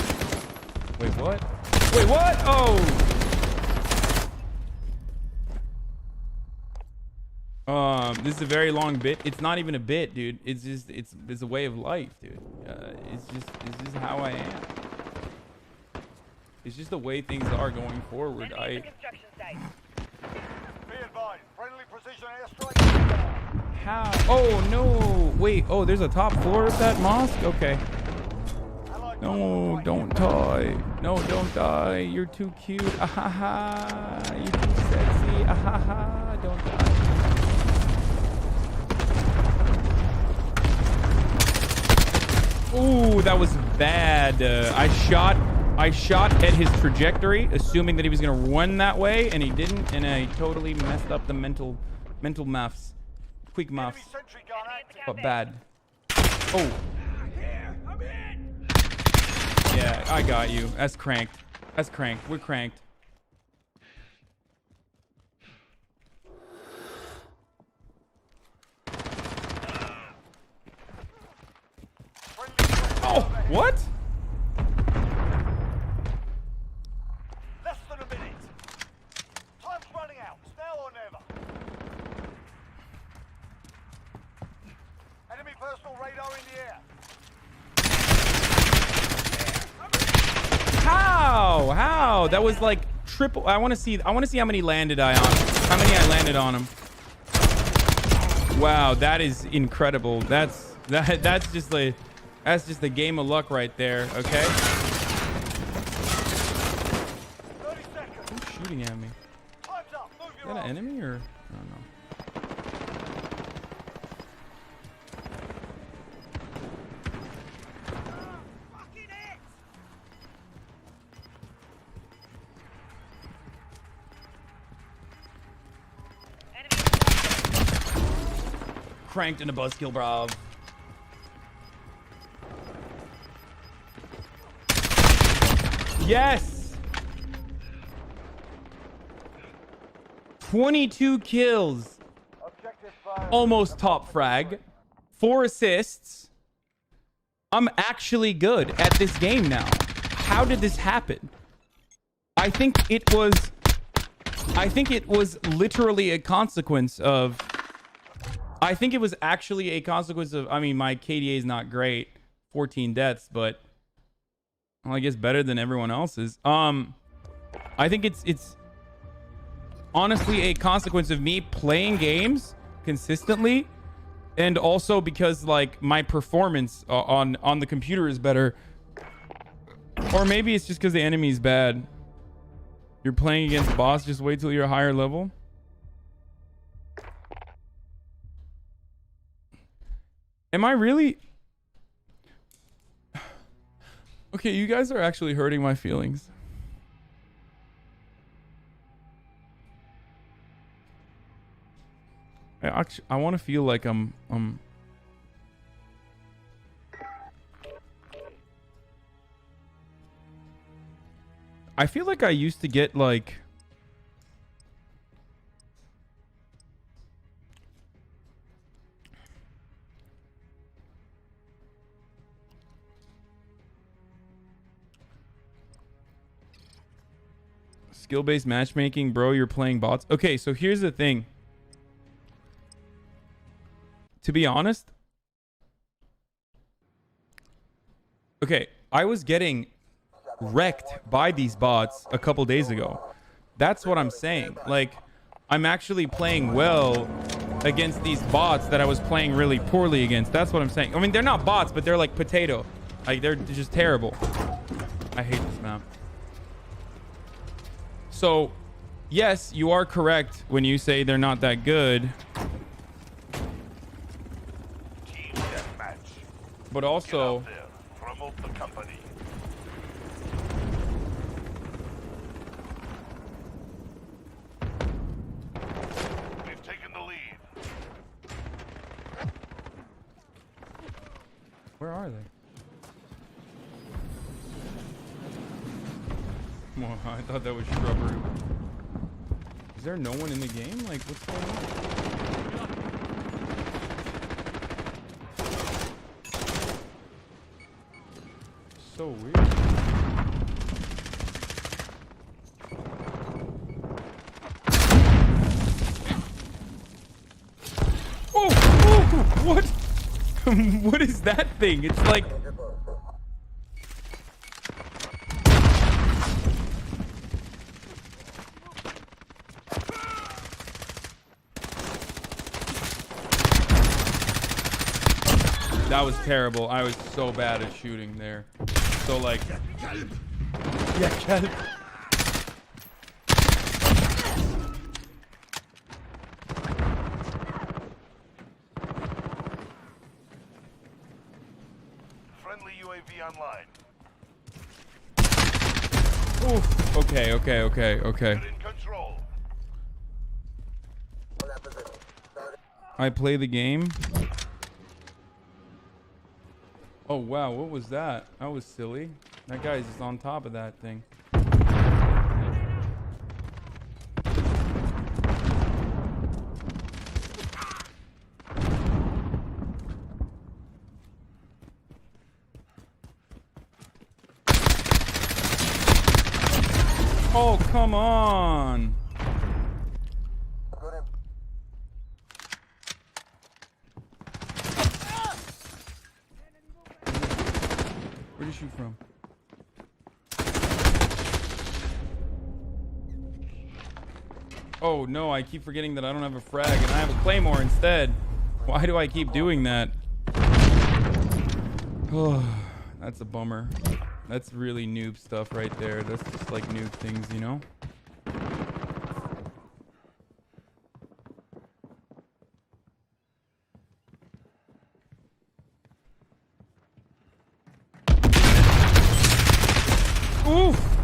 Wait, what? Wait, what? Oh. This is a very long bit. It's not even a bit, dude. It's just it's a way of life, dude. It's just how I am. It's just the way things are going forward. Be advised, friendly precision airstrike. How? Oh no! Wait. Oh, there's a top floor of that mosque. Okay. No, don't die. No, don't die. You're too cute. Ahaha. You're too sexy. Ahaha. Don't die. Ooh, that was bad. I shot at his trajectory, assuming that he was gonna run that way, and he didn't, and I totally messed up the mental maths. Quick maths. But bad. Oh. Yeah, I got you. That's cranked. That's cranked. We're cranked. Oh, what? Less than a minute. Time's running out. Now or never. Enemy personal radar in the air. How? That was like triple. I want to see how many landed I on. How many I landed on him. Wow, that is incredible. That's just the game of luck right there, okay? Who's shooting at me? Is that an enemy or I don't know. Cranked in a buzzkill, bro. Yes! 22 kills. Almost top frag. 4 assists. I'm actually good at this game now. How did this happen? I think it was literally a consequence of... I think it was actually a consequence of... I mean, my KDA is not great. 14 deaths, but... Well, I guess better than everyone else's. I think it's honestly a consequence of me playing games consistently, and also because like my performance on the computer is better, or maybe it's just because the enemy is bad. You're playing against boss. Just wait till you're a higher level. Am I really? Okay, you guys are actually hurting my feelings. I want to feel like I'm I feel like I used to get like skill-based matchmaking, bro. You're playing bots. Okay, so here's the thing. To be honest, okay, I was getting wrecked by these bots a couple days ago. That's what I'm saying. Like, I'm actually playing well against these bots that I was playing really poorly against. That's what I'm saying. I mean, they're not bots, but they're like potato. Like, they're just terrible. I hate this map. So yes, you are correct when you say they're not that good. Team deathmatch. But also, Get out there. Promote the company. We've taken the lead. where are they? Well, I thought that was shrubbery. Is there no one in the game? Like, what's going on? So weird. Oh, what? What is that thing? It's like... That was terrible. I was so bad at shooting there. So like... Yeah, Kelp. Friendly UAV online. Oof. Okay. You're in control. I play the game. Oh wow, what was that? That was silly. That guy's just on top of that thing. Oh, come on. Where'd you shoot from? Oh no, I keep forgetting that I don't have a frag and I have a claymore instead. Why do I keep doing that? Oh, that's a bummer. That's really noob stuff right there. That's just like noob things, you know? Oof!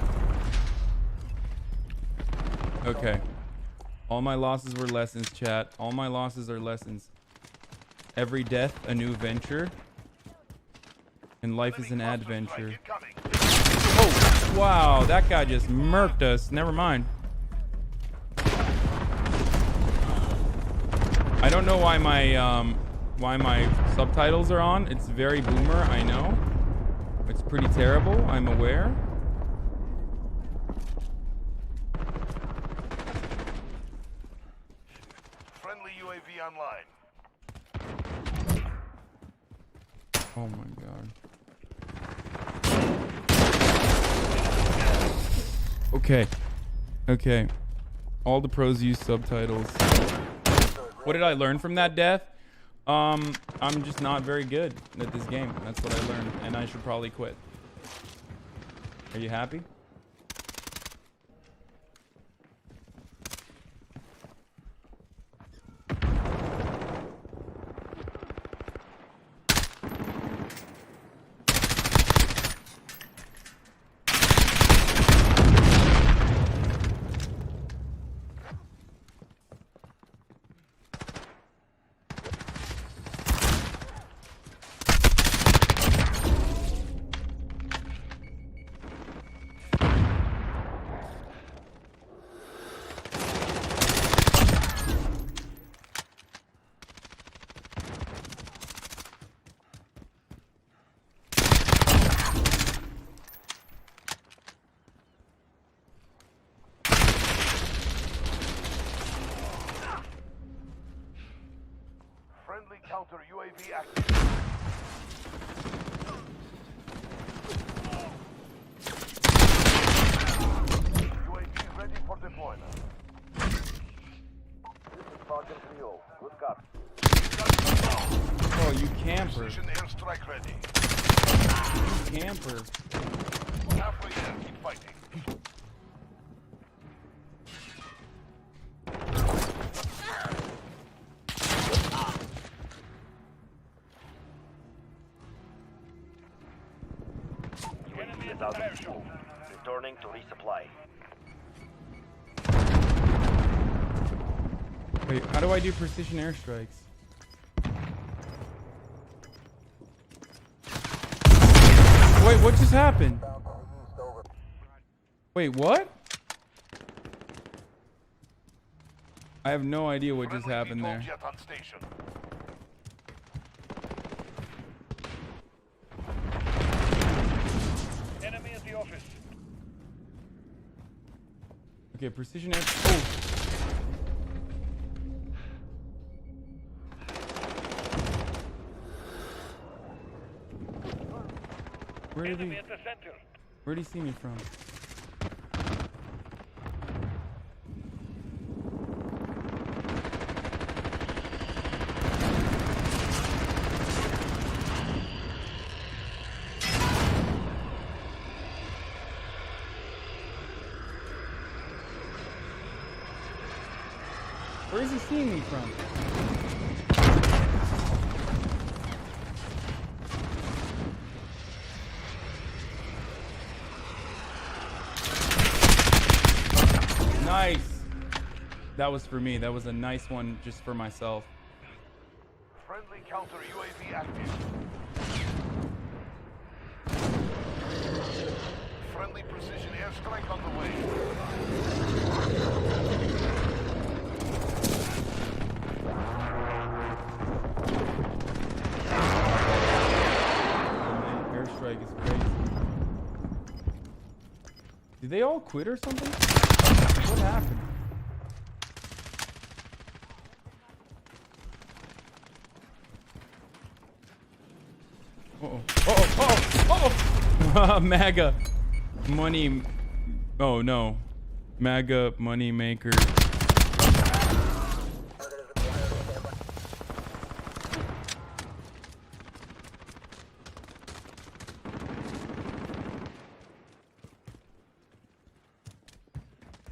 Okay. All my losses were lessons, chat. All my losses are lessons. Every death, a new venture. And life is an adventure. Oh, wow. That guy just murked us. Never mind. I don't know why my subtitles are on. It's very boomer, I know. It's pretty terrible, I'm aware. Friendly UAV online. Oh my god. Okay. Okay. All the pros use subtitles. What did I learn from that death? I'm just not very good at this game. That's what I learned, and I should probably quit. Are you happy? Friendly counter UAV active. UAV ready for deployment. This is Falcon 3-0. Good copy. Oh, you camper. Precision airstrike ready. You camper. Halfway there, keep fighting. out of fuel. Returning to resupply. Wait, how do I do precision airstrikes? Wait, what just happened? Wait, what? I have no idea what just happened there. Enemy at the office. Okay, precision air. Oh. Where did he see me from? Where is he seeing me from? Nice. That was for me. That was a nice one just for myself. Friendly counter UAV active. Friendly precision airstrike on the way. Airstrike is crazy. Did they all quit or something? What happened? Uh-oh. MAGA money. Oh no. MAGA money maker.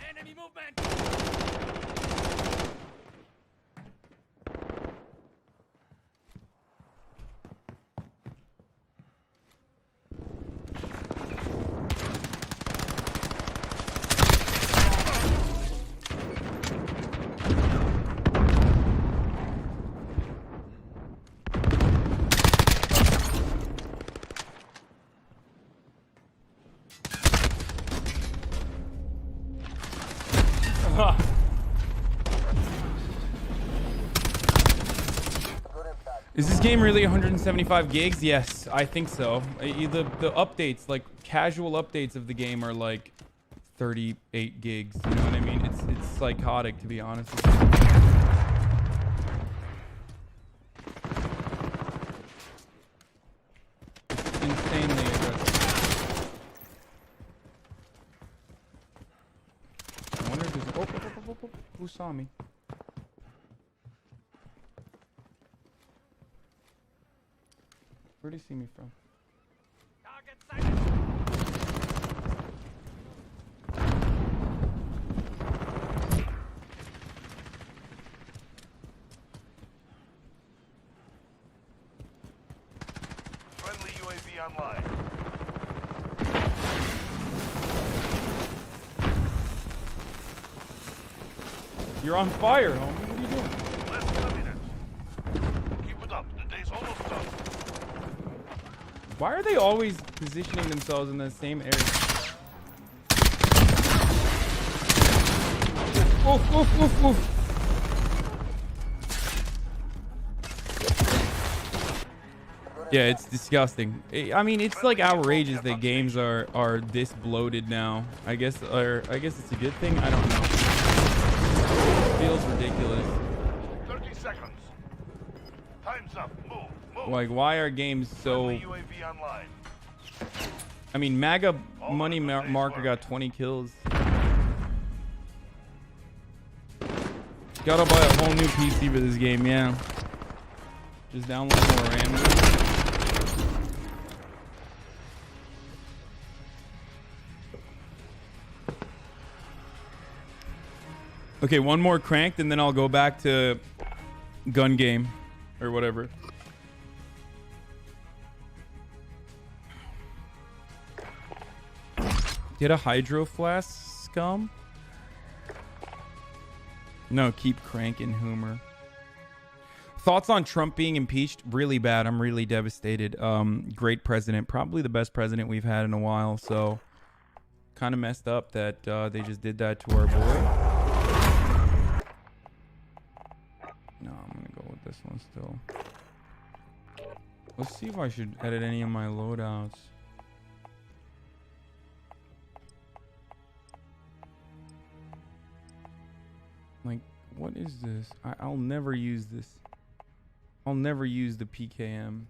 Enemy movement! Is this game really 175 gigs? Yes, I think so. The updates, like casual updates of the game, are like 38 gigs. You know what I mean? It's psychotic, to be honest with you. It's insanely aggressive. I wonder if there's... Oh, who saw me? Where'd he see me from? Friendly UAV online. You're on fire, homie. What are you doing? Less than a minute. Keep it up. The day's almost done. Why are they always positioning themselves in the same area? Oof, oof, oof, oof. Yeah, it's disgusting. I mean, it's like outrageous that games are this bloated now. I guess it's a good thing. I don't know. It feels ridiculous. 30 seconds. Time's up. Move. Like, why are games so... I mean, MAGA money marker got 20 kills. Gotta buy a whole new PC for this game, yeah. Just download more RAM. Okay, one more cranked and then I'll go back to gun game or whatever. Did a hydro flask scum? No, keep cranking, Hoomer. Thoughts on Trump being impeached? Really bad. I'm really devastated. Great president. Probably the best president we've had in a while. So, kind of messed up that they just did that to our boy. No, I'm going to go with this one still. Let's see if I should edit any of my loadouts. Like, what is this? I'll never use this. I'll never use the PKM.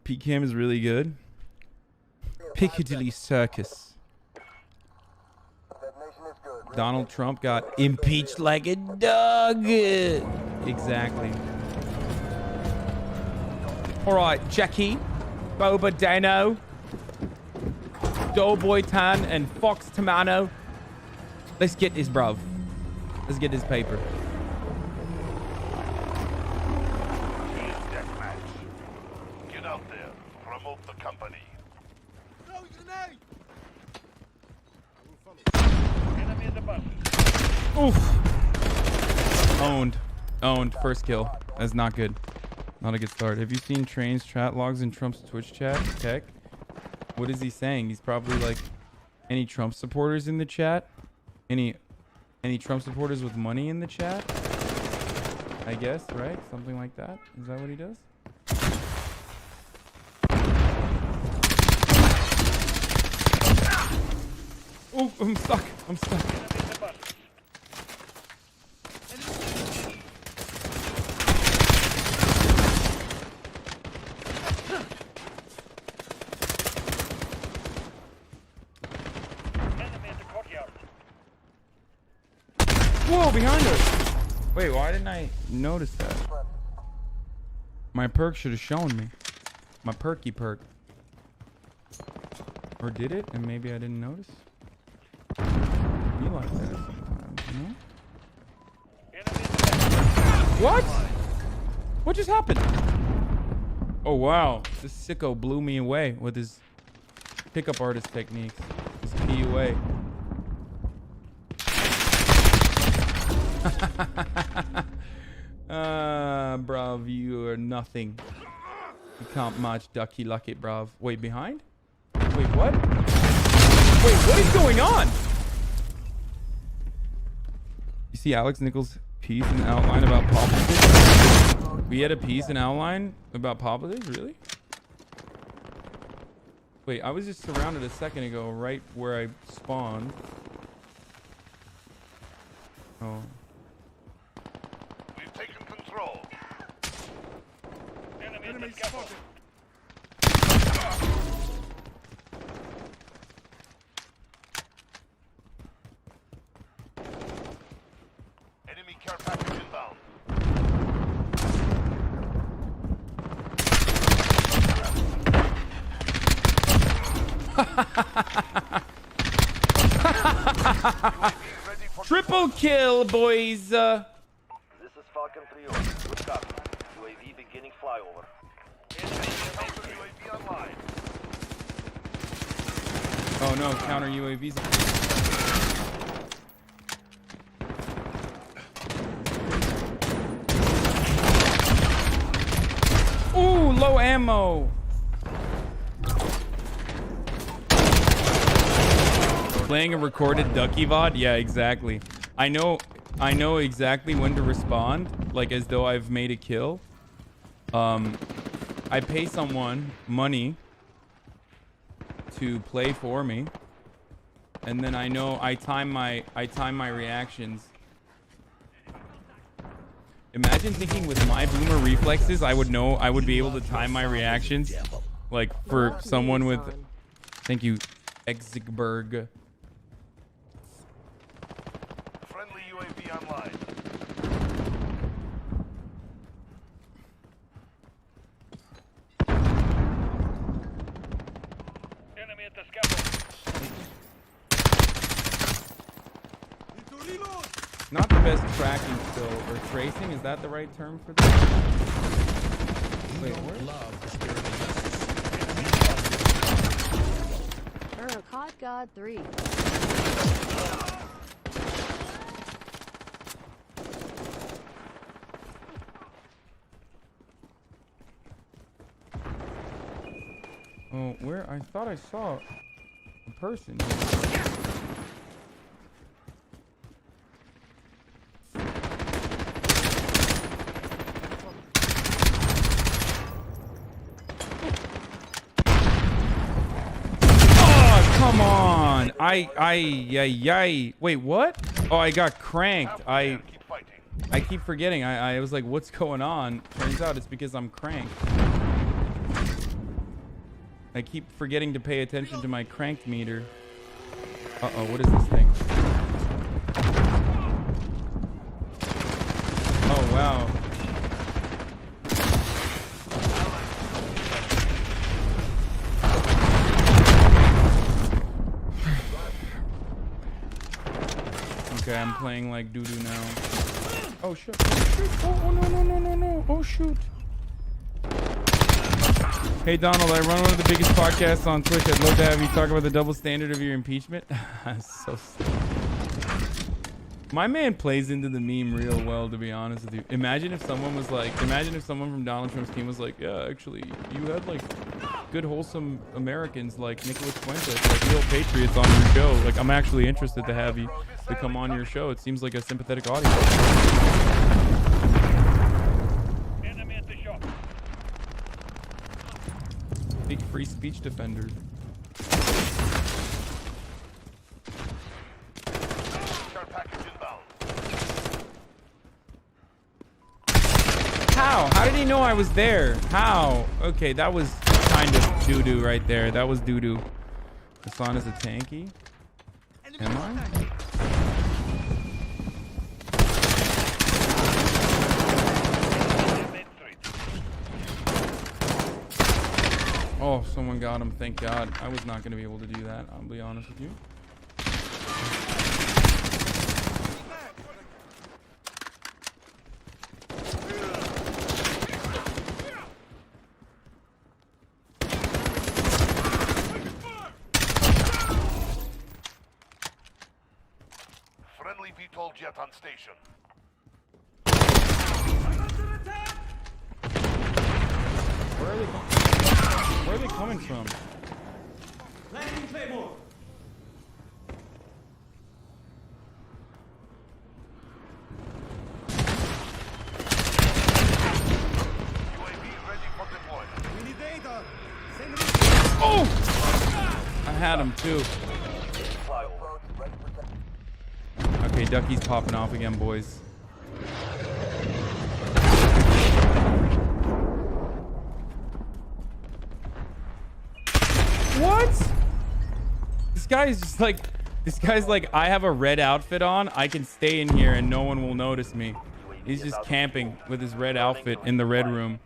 PKM is really good. Piccadilly Circus. Donald Trump got impeached like a dog. Exactly. All right, Jackie, Boba Dano, Doughboy Tan, and Fox Tomato. Let's get this, bruv. Let's get this paper. Get out there. Promote the company. Enemy in the bus. Oof. Owned. First kill. That's not good. Not a good start. Have you seen Train's chat logs in Trump's Twitch chat? Tech? What is he saying? He's probably like, any Trump supporters in the chat? Any Trump supporters with money in the chat? I guess, right? Something like that. Is that what he does? Oh, I'm stuck. I'm stuck. Whoa, behind us. Wait, why didn't I notice that? My perk should have shown me. My perky perk. Or did it? And maybe I didn't notice? Be like that sometimes, you know? What? What just happened? Oh, wow. This sicko blew me away with his pickup artist techniques. His PUA. Bruv, you are nothing. You can't match Ducky Lucky, bruv. Wait, behind? Wait, what? Wait, what is going on? You see Alex Nichols' piece and outline about politics? We had a piece and outline about politics? Really? Wait, I was just surrounded a second ago right where I spawned. Oh. We've taken control. Enemy spotted. Enemy care package inbound. Triple kill, boys. This is Falcon 3-0. Good copy. UAV beginning flyover. UAV online. Oh no, counter UAVs. Ooh, low ammo. Playing a recorded Ducky VOD? Yeah, exactly. I know exactly when to respond, like as though I've made a kill. I pay someone money to play for me, and then I know I time my reactions. Imagine thinking with my boomer reflexes, I would be able to time my reactions, like for someone with. Thank you, Exigberg. Friendly UAV online. Enemy at the scaffold. Not the best tracking still, or tracing. Is that the right term for that? Wait, what? Love the spirit of justice. COD God 3. Oh, where? I thought I saw a person. Come on! Wait, what? Oh, I got cranked. I keep forgetting. I was like, what's going on? Turns out it's because I'm cranked. I keep forgetting to pay attention to my cranked meter. Uh-oh, what is this thing? Oh, wow. Okay, I'm playing like doo-doo now. Oh shit. Oh shoot. Oh no. Oh shoot. Hey Donald, I run one of the biggest podcasts on Twitch. I'd love to have you talk about the double standard of your impeachment. So stupid. My man plays into the meme real well, to be honest with you. Imagine if someone from Donald Trump's team was like, yeah, actually, you had like good wholesome Americans like Nicholas Fuentes, like real patriots on your show. Like, I'm actually interested to have you to come on your show. It seems like a sympathetic audience. Big free speech defender. How? How did he know I was there? How? Okay, that was kind of doo-doo right there. That was doo-doo. Hasan is a tanky. Am I? Oh, someone got him. Thank God. I was not going to be able to do that. I'll be honest with you. Friendly VTOL jet on station. Where are they coming from? Landing Claymore. UAV ready for deployment. We need data. Oh! I had him too. Okay, Ducky's popping off again, boys. What? This guy's just like, I have a red outfit on. I can stay in here and no one will notice me. He's just camping with his red outfit in the red room.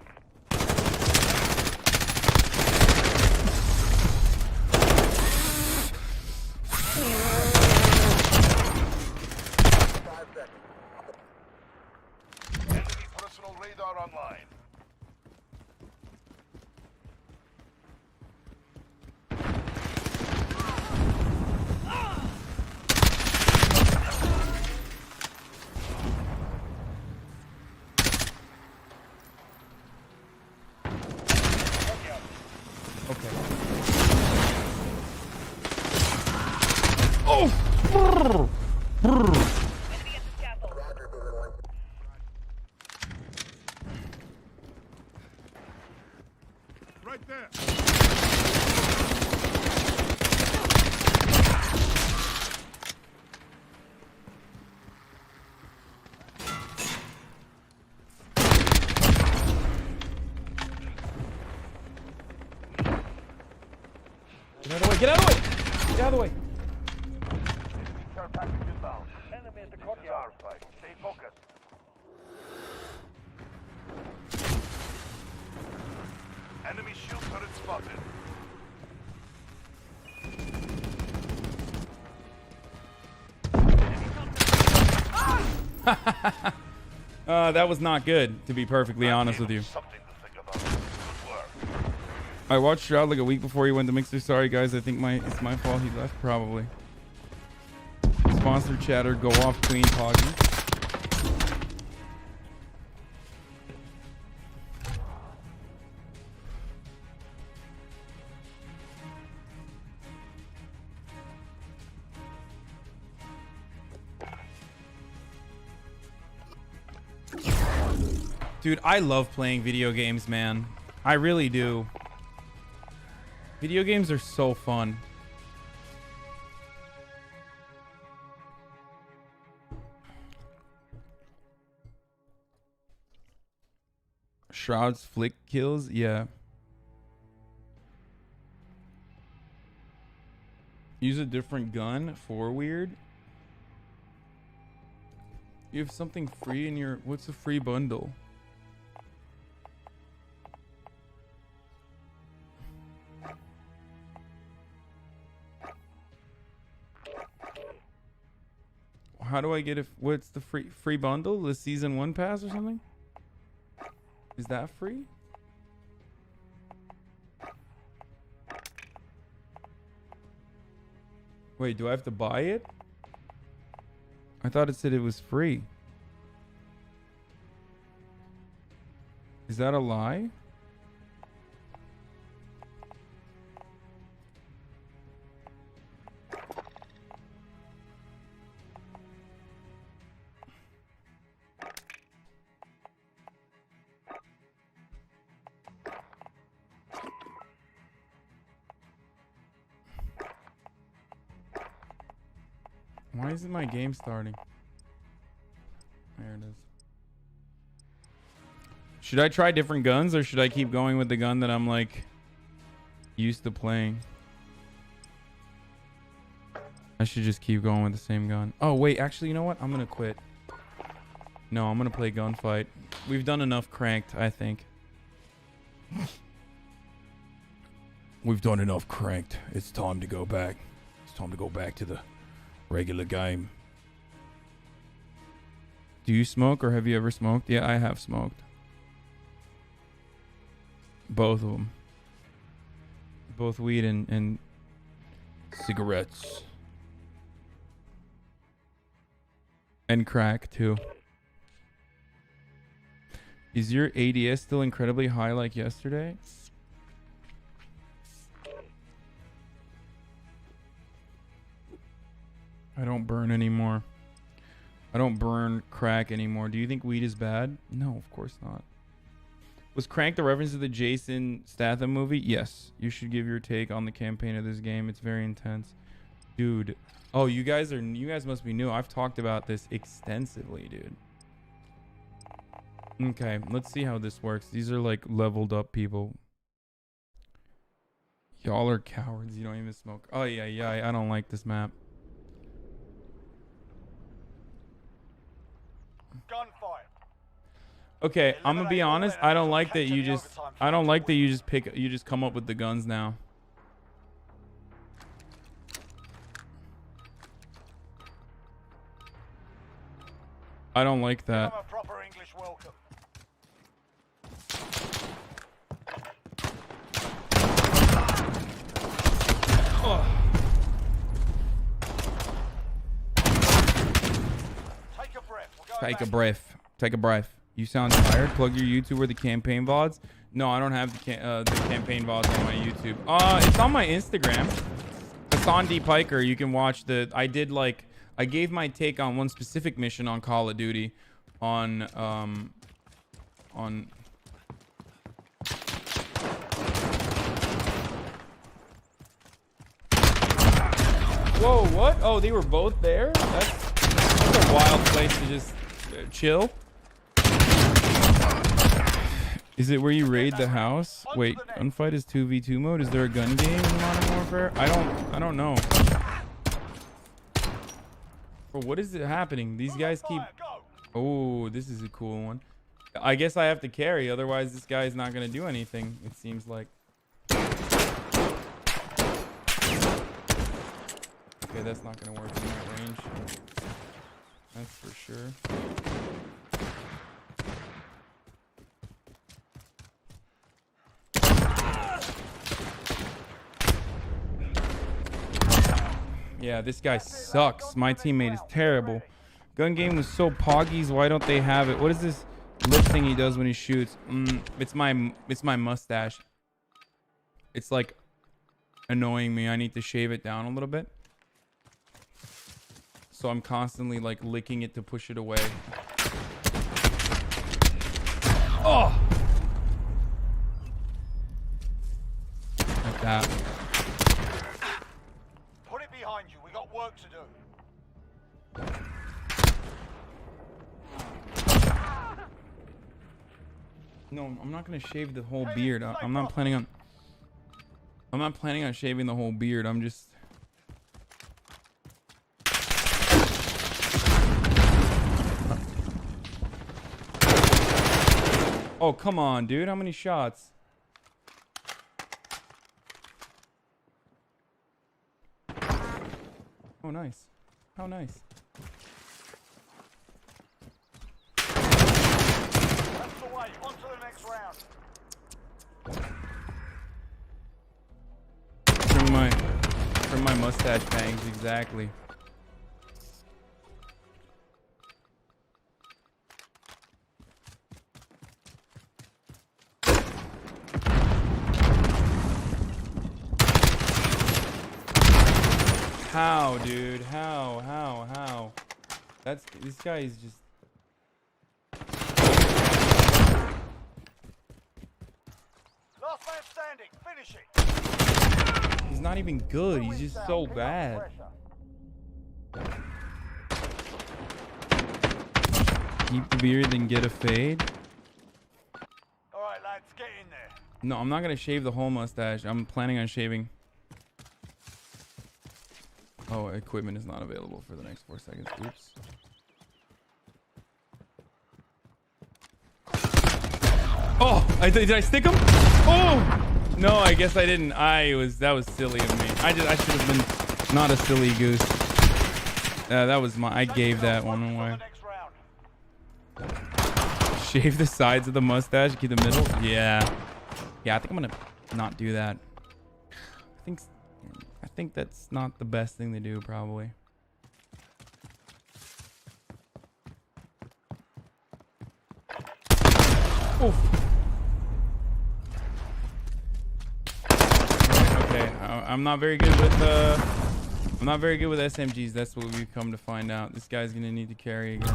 Enemy personal radar online. Okay. Oh! Brr. Brr. Right there. Get out of the way! Get out of the way! Get out of the way! Care package inbound. Enemy at the courtyard. Stay focused. Enemy shield turret spotted. That was not good, to be perfectly honest with you. I watched Shroud like a week before he went to Mixer. Sorry, guys. I think it's my fault he left, probably. Sponsor chatter, go off Queen Poggy. Dude, I love playing video games, man. I really do. Video games are so fun. Shroud's flick kills? Yeah. Use a different gun for weird. You have something free in your... What's a free bundle? How do I get what's the free bundle? The season 1 pass or something? Is that free? Wait, do I have to buy it? I thought it said it was free. Is that a lie? Why isn't my game starting? There it is. Should I try different guns or should I keep going with the gun that I'm like used to playing? I should just keep going with the same gun. Oh wait, actually, you know what? I'm gonna quit. No, I'm gonna play gunfight. We've done enough cranked, I think. We've done enough cranked. It's time to go back. It's time to go back to the regular game. Do you smoke or have you ever smoked? Yeah, I have smoked. Both of them. Both weed and cigarettes. And crack too. Is your ADS still incredibly high like yesterday? I don't burn anymore. I don't burn crack anymore. Do you think weed is bad? No, of course not. Was Crank the reference to the Jason Statham movie? Yes. You should give your take on the campaign of this game. It's very intense. Dude. Oh, you guys must be new. I've talked about this extensively, dude. Okay, let's see how this works. These are like leveled up people. Y'all are cowards. You don't even smoke. Oh, yeah. I don't like this map. Gunfight. Okay, I'm gonna be honest. I don't like that you just come up with the guns now. I don't like that. A proper English welcome. Oh. Take a breath. Take a breath. Take a breath. You sound tired. Plug your YouTube or the campaign VODs. No, I don't have the campaign VODs on my YouTube. It's on my Instagram. HasanAbi Piker. You can watch the. I gave my take on one specific mission on Call of Duty. On. Whoa! What? Oh, they were both there. That's a wild place to just chill. Is it where you raid the house? Wait, gunfight is 2v2 mode. Is there a gun game in Modern Warfare? I don't know. Bro, what is it happening? These guys keep. Oh, this is a cool one. I guess I have to carry, otherwise this guy's not gonna do anything. It seems like. Okay, that's not gonna work in that range. That's for sure. Yeah, this guy sucks. My teammate is terrible. Gun game was so poggies. Why don't they have it? What is this lip thing he does when he shoots? It's my mustache. It's like annoying me. I need to shave it down a little bit. So I'm constantly like licking it to push it away. Oh! Like that. Put it behind you. We got work to do. No, I'm not gonna shave the whole beard. I'm not planning on shaving the whole beard. I'm just. Oh, come on, dude. How many shots? Oh, nice. How nice. That's the way. On to the next round. From my mustache bangs, exactly. How, dude? How? This guy is just. Last man standing. Finish it. He's not even good. He's just so bad. Keep the beard and get a fade. All right, lads, get in there. No, I'm not gonna shave the whole mustache. I'm planning on shaving. Oh, equipment is not available for the next 4 seconds. Oops. Oh, did I stick him? Oh, no, I guess I didn't. That was silly of me. I should have been not a silly goose. That was I gave that one away. Shave the sides of the mustache, keep the middle. Yeah, I think I'm gonna not do that. I think that's not the best thing to do, probably. Oof. Okay, I'm not very good with SMGs. That's what we've come to find out. This guy's gonna need to carry again.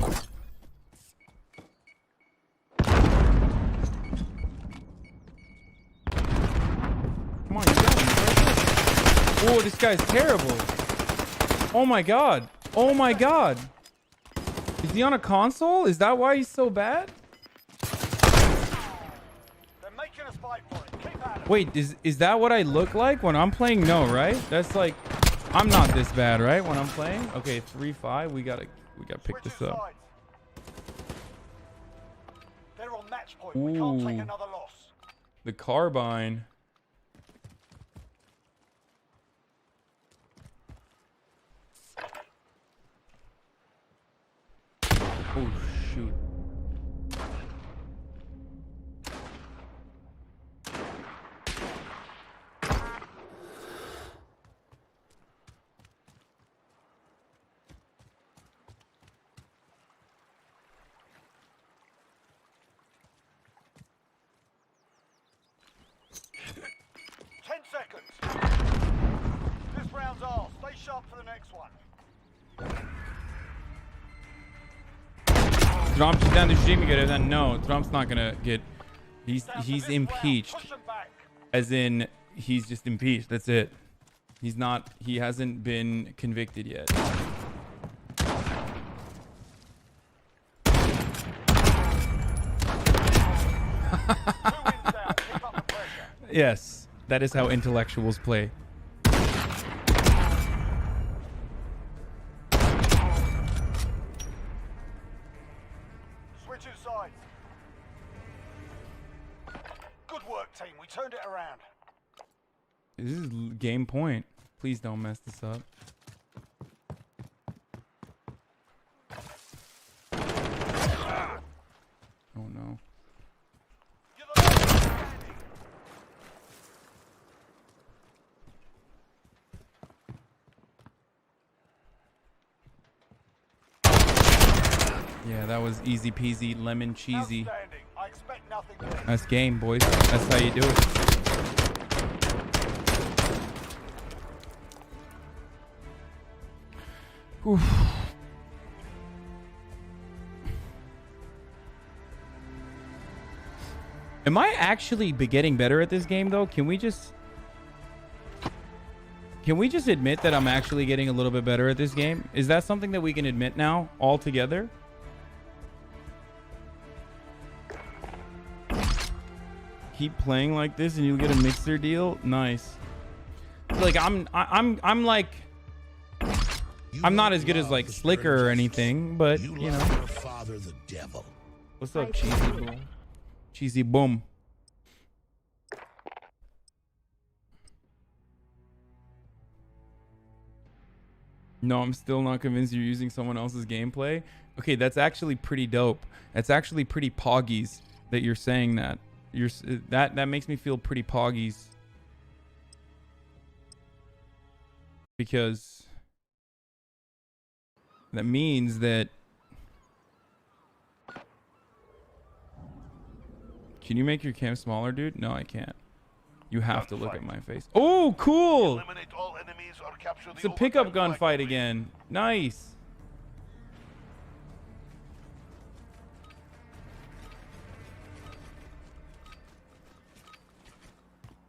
Come on, you got him. Oh, this guy's terrible. Oh my god. Oh my god. Is he on a console? Is that why he's so bad? Wait, is that what I look like when I'm playing? No, right? That's like, I'm not this bad, right? When I'm playing? Okay, 3-5. We gotta pick this up. They're on match point. We can't take another loss. The carbine. Oh shoot. This round's ours. Stay sharp for the next one. Trump's down the stream göre then no, Trump's not gonna get. He's impeached, as in he's just impeached. That's it. He's not. He hasn't been convicted yet. Yes, that is how intellectuals play. Switching sides. Good work, team. We turned it around. This is game point. Please don't mess this up. Yeah, that was easy peasy, lemon cheesy. That's game, boys. That's how you do it. Oof. Am I actually getting better at this game, though? Can we just admit that I'm actually getting a little bit better at this game? Is that something that we can admit now, all together? Keep playing like this, and you'll get a mixer deal. Nice. Like I'm like, I'm not as good as like Slicker or anything, but you know. Your father, the devil. What's up, Cheesy Boom? Cheesy Boom. No, I'm still not convinced you're using someone else's gameplay. Okay, that's actually pretty dope. That's actually pretty poggies that you're saying that. That makes me feel pretty poggies. Because that means that... Can you make your cam smaller, dude? No, I can't. You have to look at my face. Oh, cool! It's a pickup gunfight again. Nice.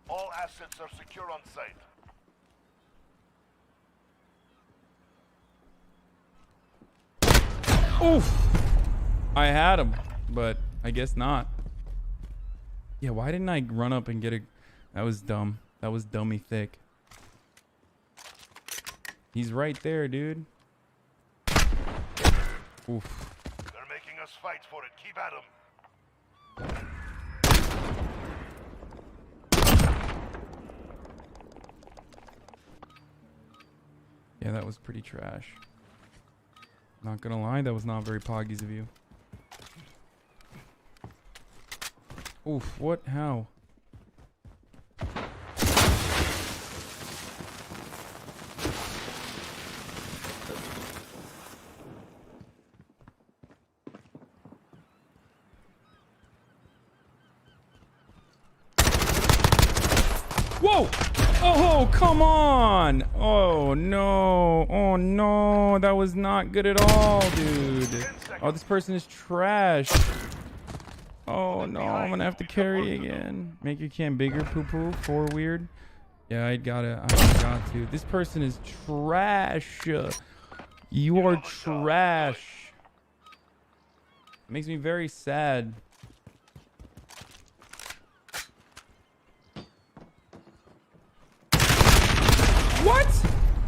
All assets are secure on site. Oof! I had him, but I guess not. Yeah, why didn't I run up and get a... That was dumb. That was dummy thick. He's right there, dude. Oof. They're making us fight for it. Keep at them. Yeah, that was pretty trash. Not gonna lie, that was not very poggies of you. Oof, what? How? Whoa! Oh, come on! Oh, no. Oh, no. That was not good at all, dude. Oh, this person is trash. Oh, no. I'm gonna have to carry again. Make your cam bigger, poo-poo. 4 weird. Yeah, I got to. This person is trash. You are trash. It makes me very sad. What?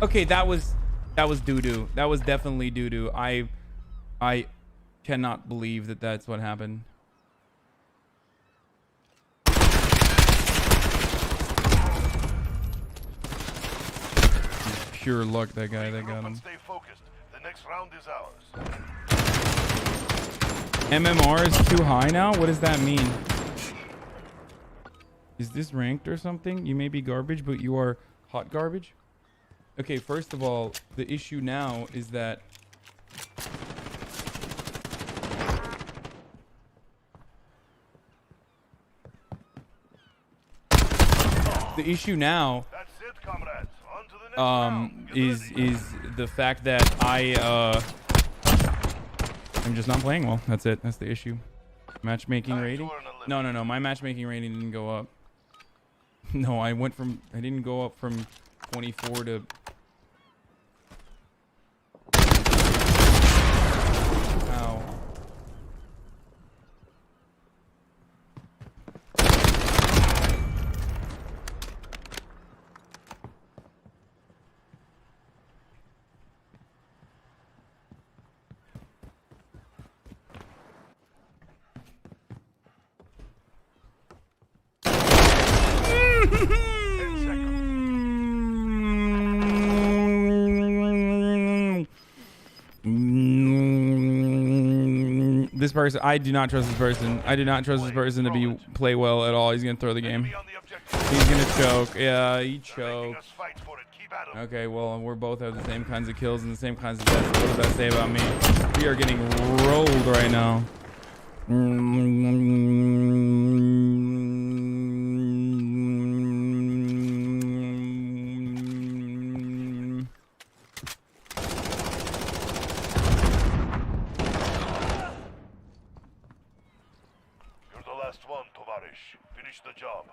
Okay, that was doo-doo. That was definitely doo-doo. I cannot believe that that's what happened. Pure luck, that guy that got him. Stay focused. The next round is ours. MMR is too high now? What does that mean? Is this ranked or something? You may be garbage, but you are hot garbage? Okay, first of all, the issue now is that the issue now is the fact that I'm just not playing well. That's it. That's the issue. Matchmaking rating? No. My matchmaking rating didn't go up. No, I didn't go up from 24 to... Ow. person. I do not trust this person. I do not trust this person to play well at all. He's gonna throw the game. He's gonna choke. Yeah, he choked. Okay, well, we're both have the same kinds of kills and the same kinds of deaths. What does that say about me? We are getting rolled right now. You're the last one, Tovarish. Finish the job.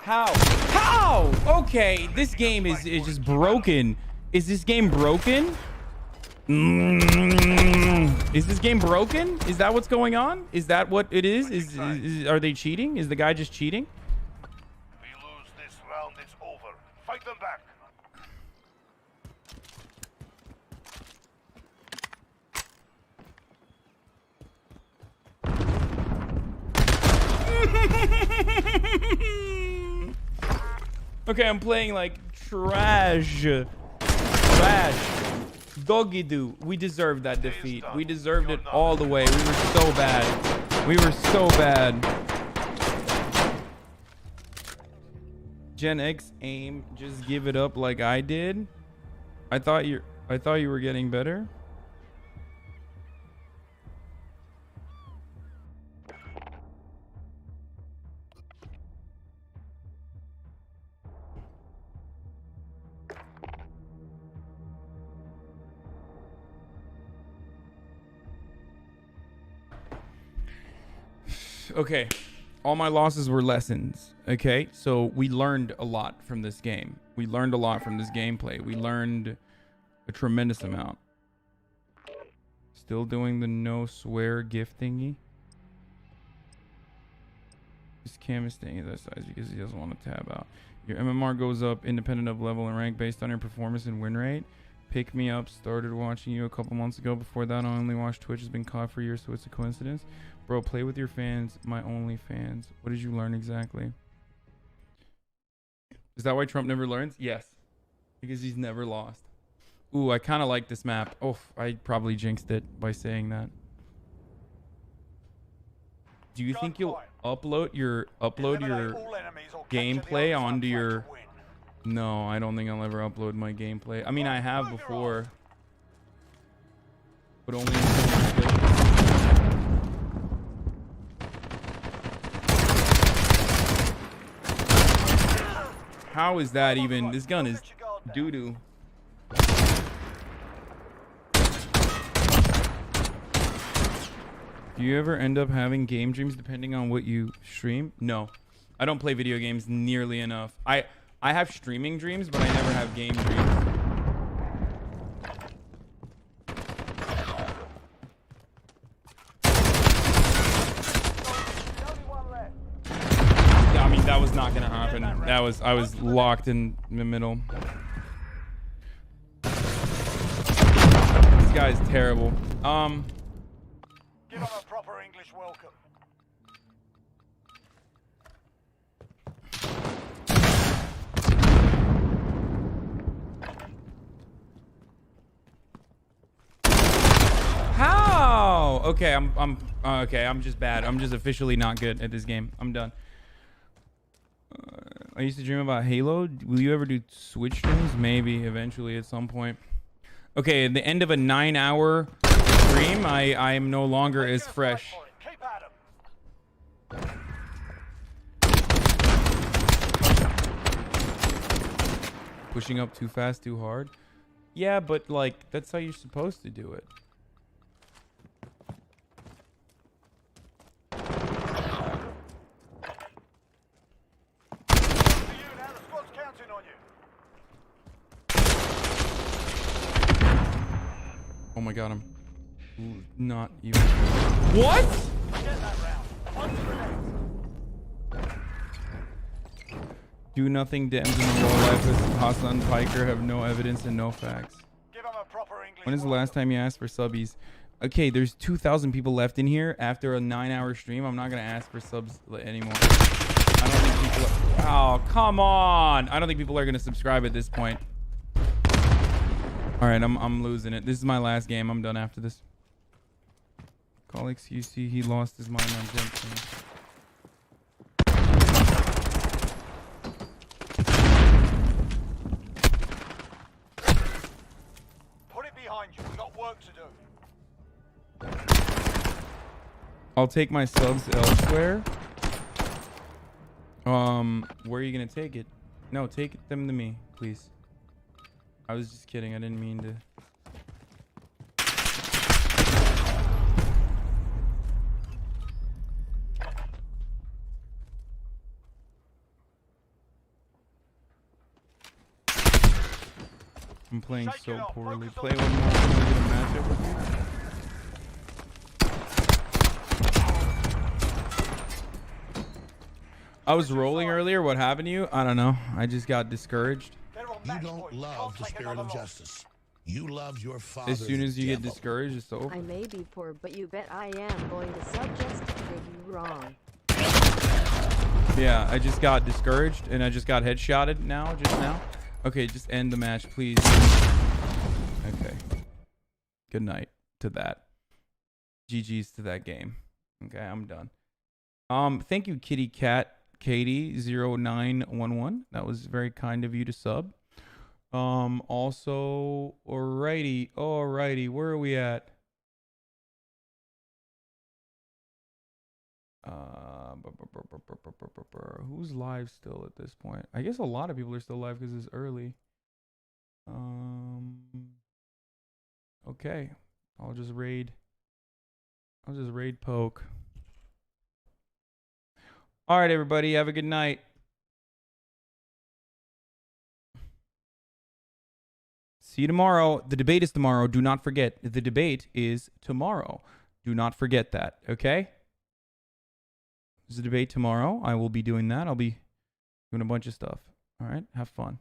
How? Okay, this game is just broken. Is this game broken? Is this game broken? Is that what's going on? Is that what it is? Are they cheating? Is the guy just cheating? We lose this round, it's over. Fight them back. Okay, I'm playing like trash. Trash. Doggy doo. We deserved that defeat. We deserved it all the way. We were so bad. We were so bad. Gen X aim, just give it up like I did. I thought you were getting better. Okay, all my losses were lessons. Okay, so we learned a lot from this game. We learned a lot from this gameplay. We learned a tremendous amount. Still doing the no swear gift thingy. This cam is staying at that size because he doesn't want to tab out. Your MMR goes up independent of level and rank based on your performance and win rate. Pick me up. Started watching you a couple months ago. Before that, I only watched Twitch. Has been caught for years, so it's a coincidence. Bro, play with your fans. My only fans. What did you learn exactly? Is that why Trump never learns? Yes. Because he's never lost. Ooh, I kind of like this map. Oh, I probably jinxed it by saying that. Do you think you'll upload your gameplay onto your... No, I don't think I'll ever upload my gameplay. I mean, I have before. But only How is that even? This gun is doo-doo. Do you ever end up having game dreams depending on what you stream? No. I don't play video games nearly enough. I have streaming dreams, but I never have game dreams. I mean, that was not gonna happen. I was locked in the middle. This guy is terrible. Give him a proper English welcome. How? Okay, okay. I'm just bad. I'm just officially not good at this game. I'm done. I used to dream about Halo. Will you ever do Switch streams? Maybe eventually at some point. Okay, at the end of a 9-hour stream, I am no longer as fresh. Pushing up too fast, too hard. Yeah, but like that's how you're supposed to do it. Oh my god, I'm not even. What? Do nothing Dems in the real life with Hasan Piker have no evidence and no facts. When is the last time you asked for subbies? Okay, there's 2,000 people left in here after a 9-hour stream. I'm not gonna ask for subs anymore. I don't think people are, oh, come on. I don't think people are gonna subscribe at this point. All right, I'm losing it. This is my last game. I'm done after this. Call XQC, he lost his mind on Jensen. Put it behind you. We've got work to do. I'll take my subs elsewhere. Where are you gonna take it? No, take them to me, please. I was just kidding. I didn't mean to. I'm playing so poorly. Play one more. Matchup with you. I was rolling earlier. What happened to you? I don't know. I just got discouraged. You don't love the spirit of justice. You love your father. As soon as you get discouraged, it's over. I may be poor, but you bet I am going to suggest to prove you wrong. Yeah, I just got discouraged and I just got headshotted now, just now. Okay, just end the match, please. Okay. Good night to that. GG's to that game. Okay, I'm done. Thank you, Kitty Cat Katie0911. That was very kind of you to sub. Also, alrighty, where are we at? Who's live still at this point? I guess a lot of people are still live because it's early. Okay, I'll just raid poke. All right, everybody, have a good night. See you tomorrow. The debate is tomorrow. Do not forget, the debate is tomorrow. Do not forget that, okay? There's a debate tomorrow. I will be doing that. I'll be doing a bunch of stuff. All right, have fun.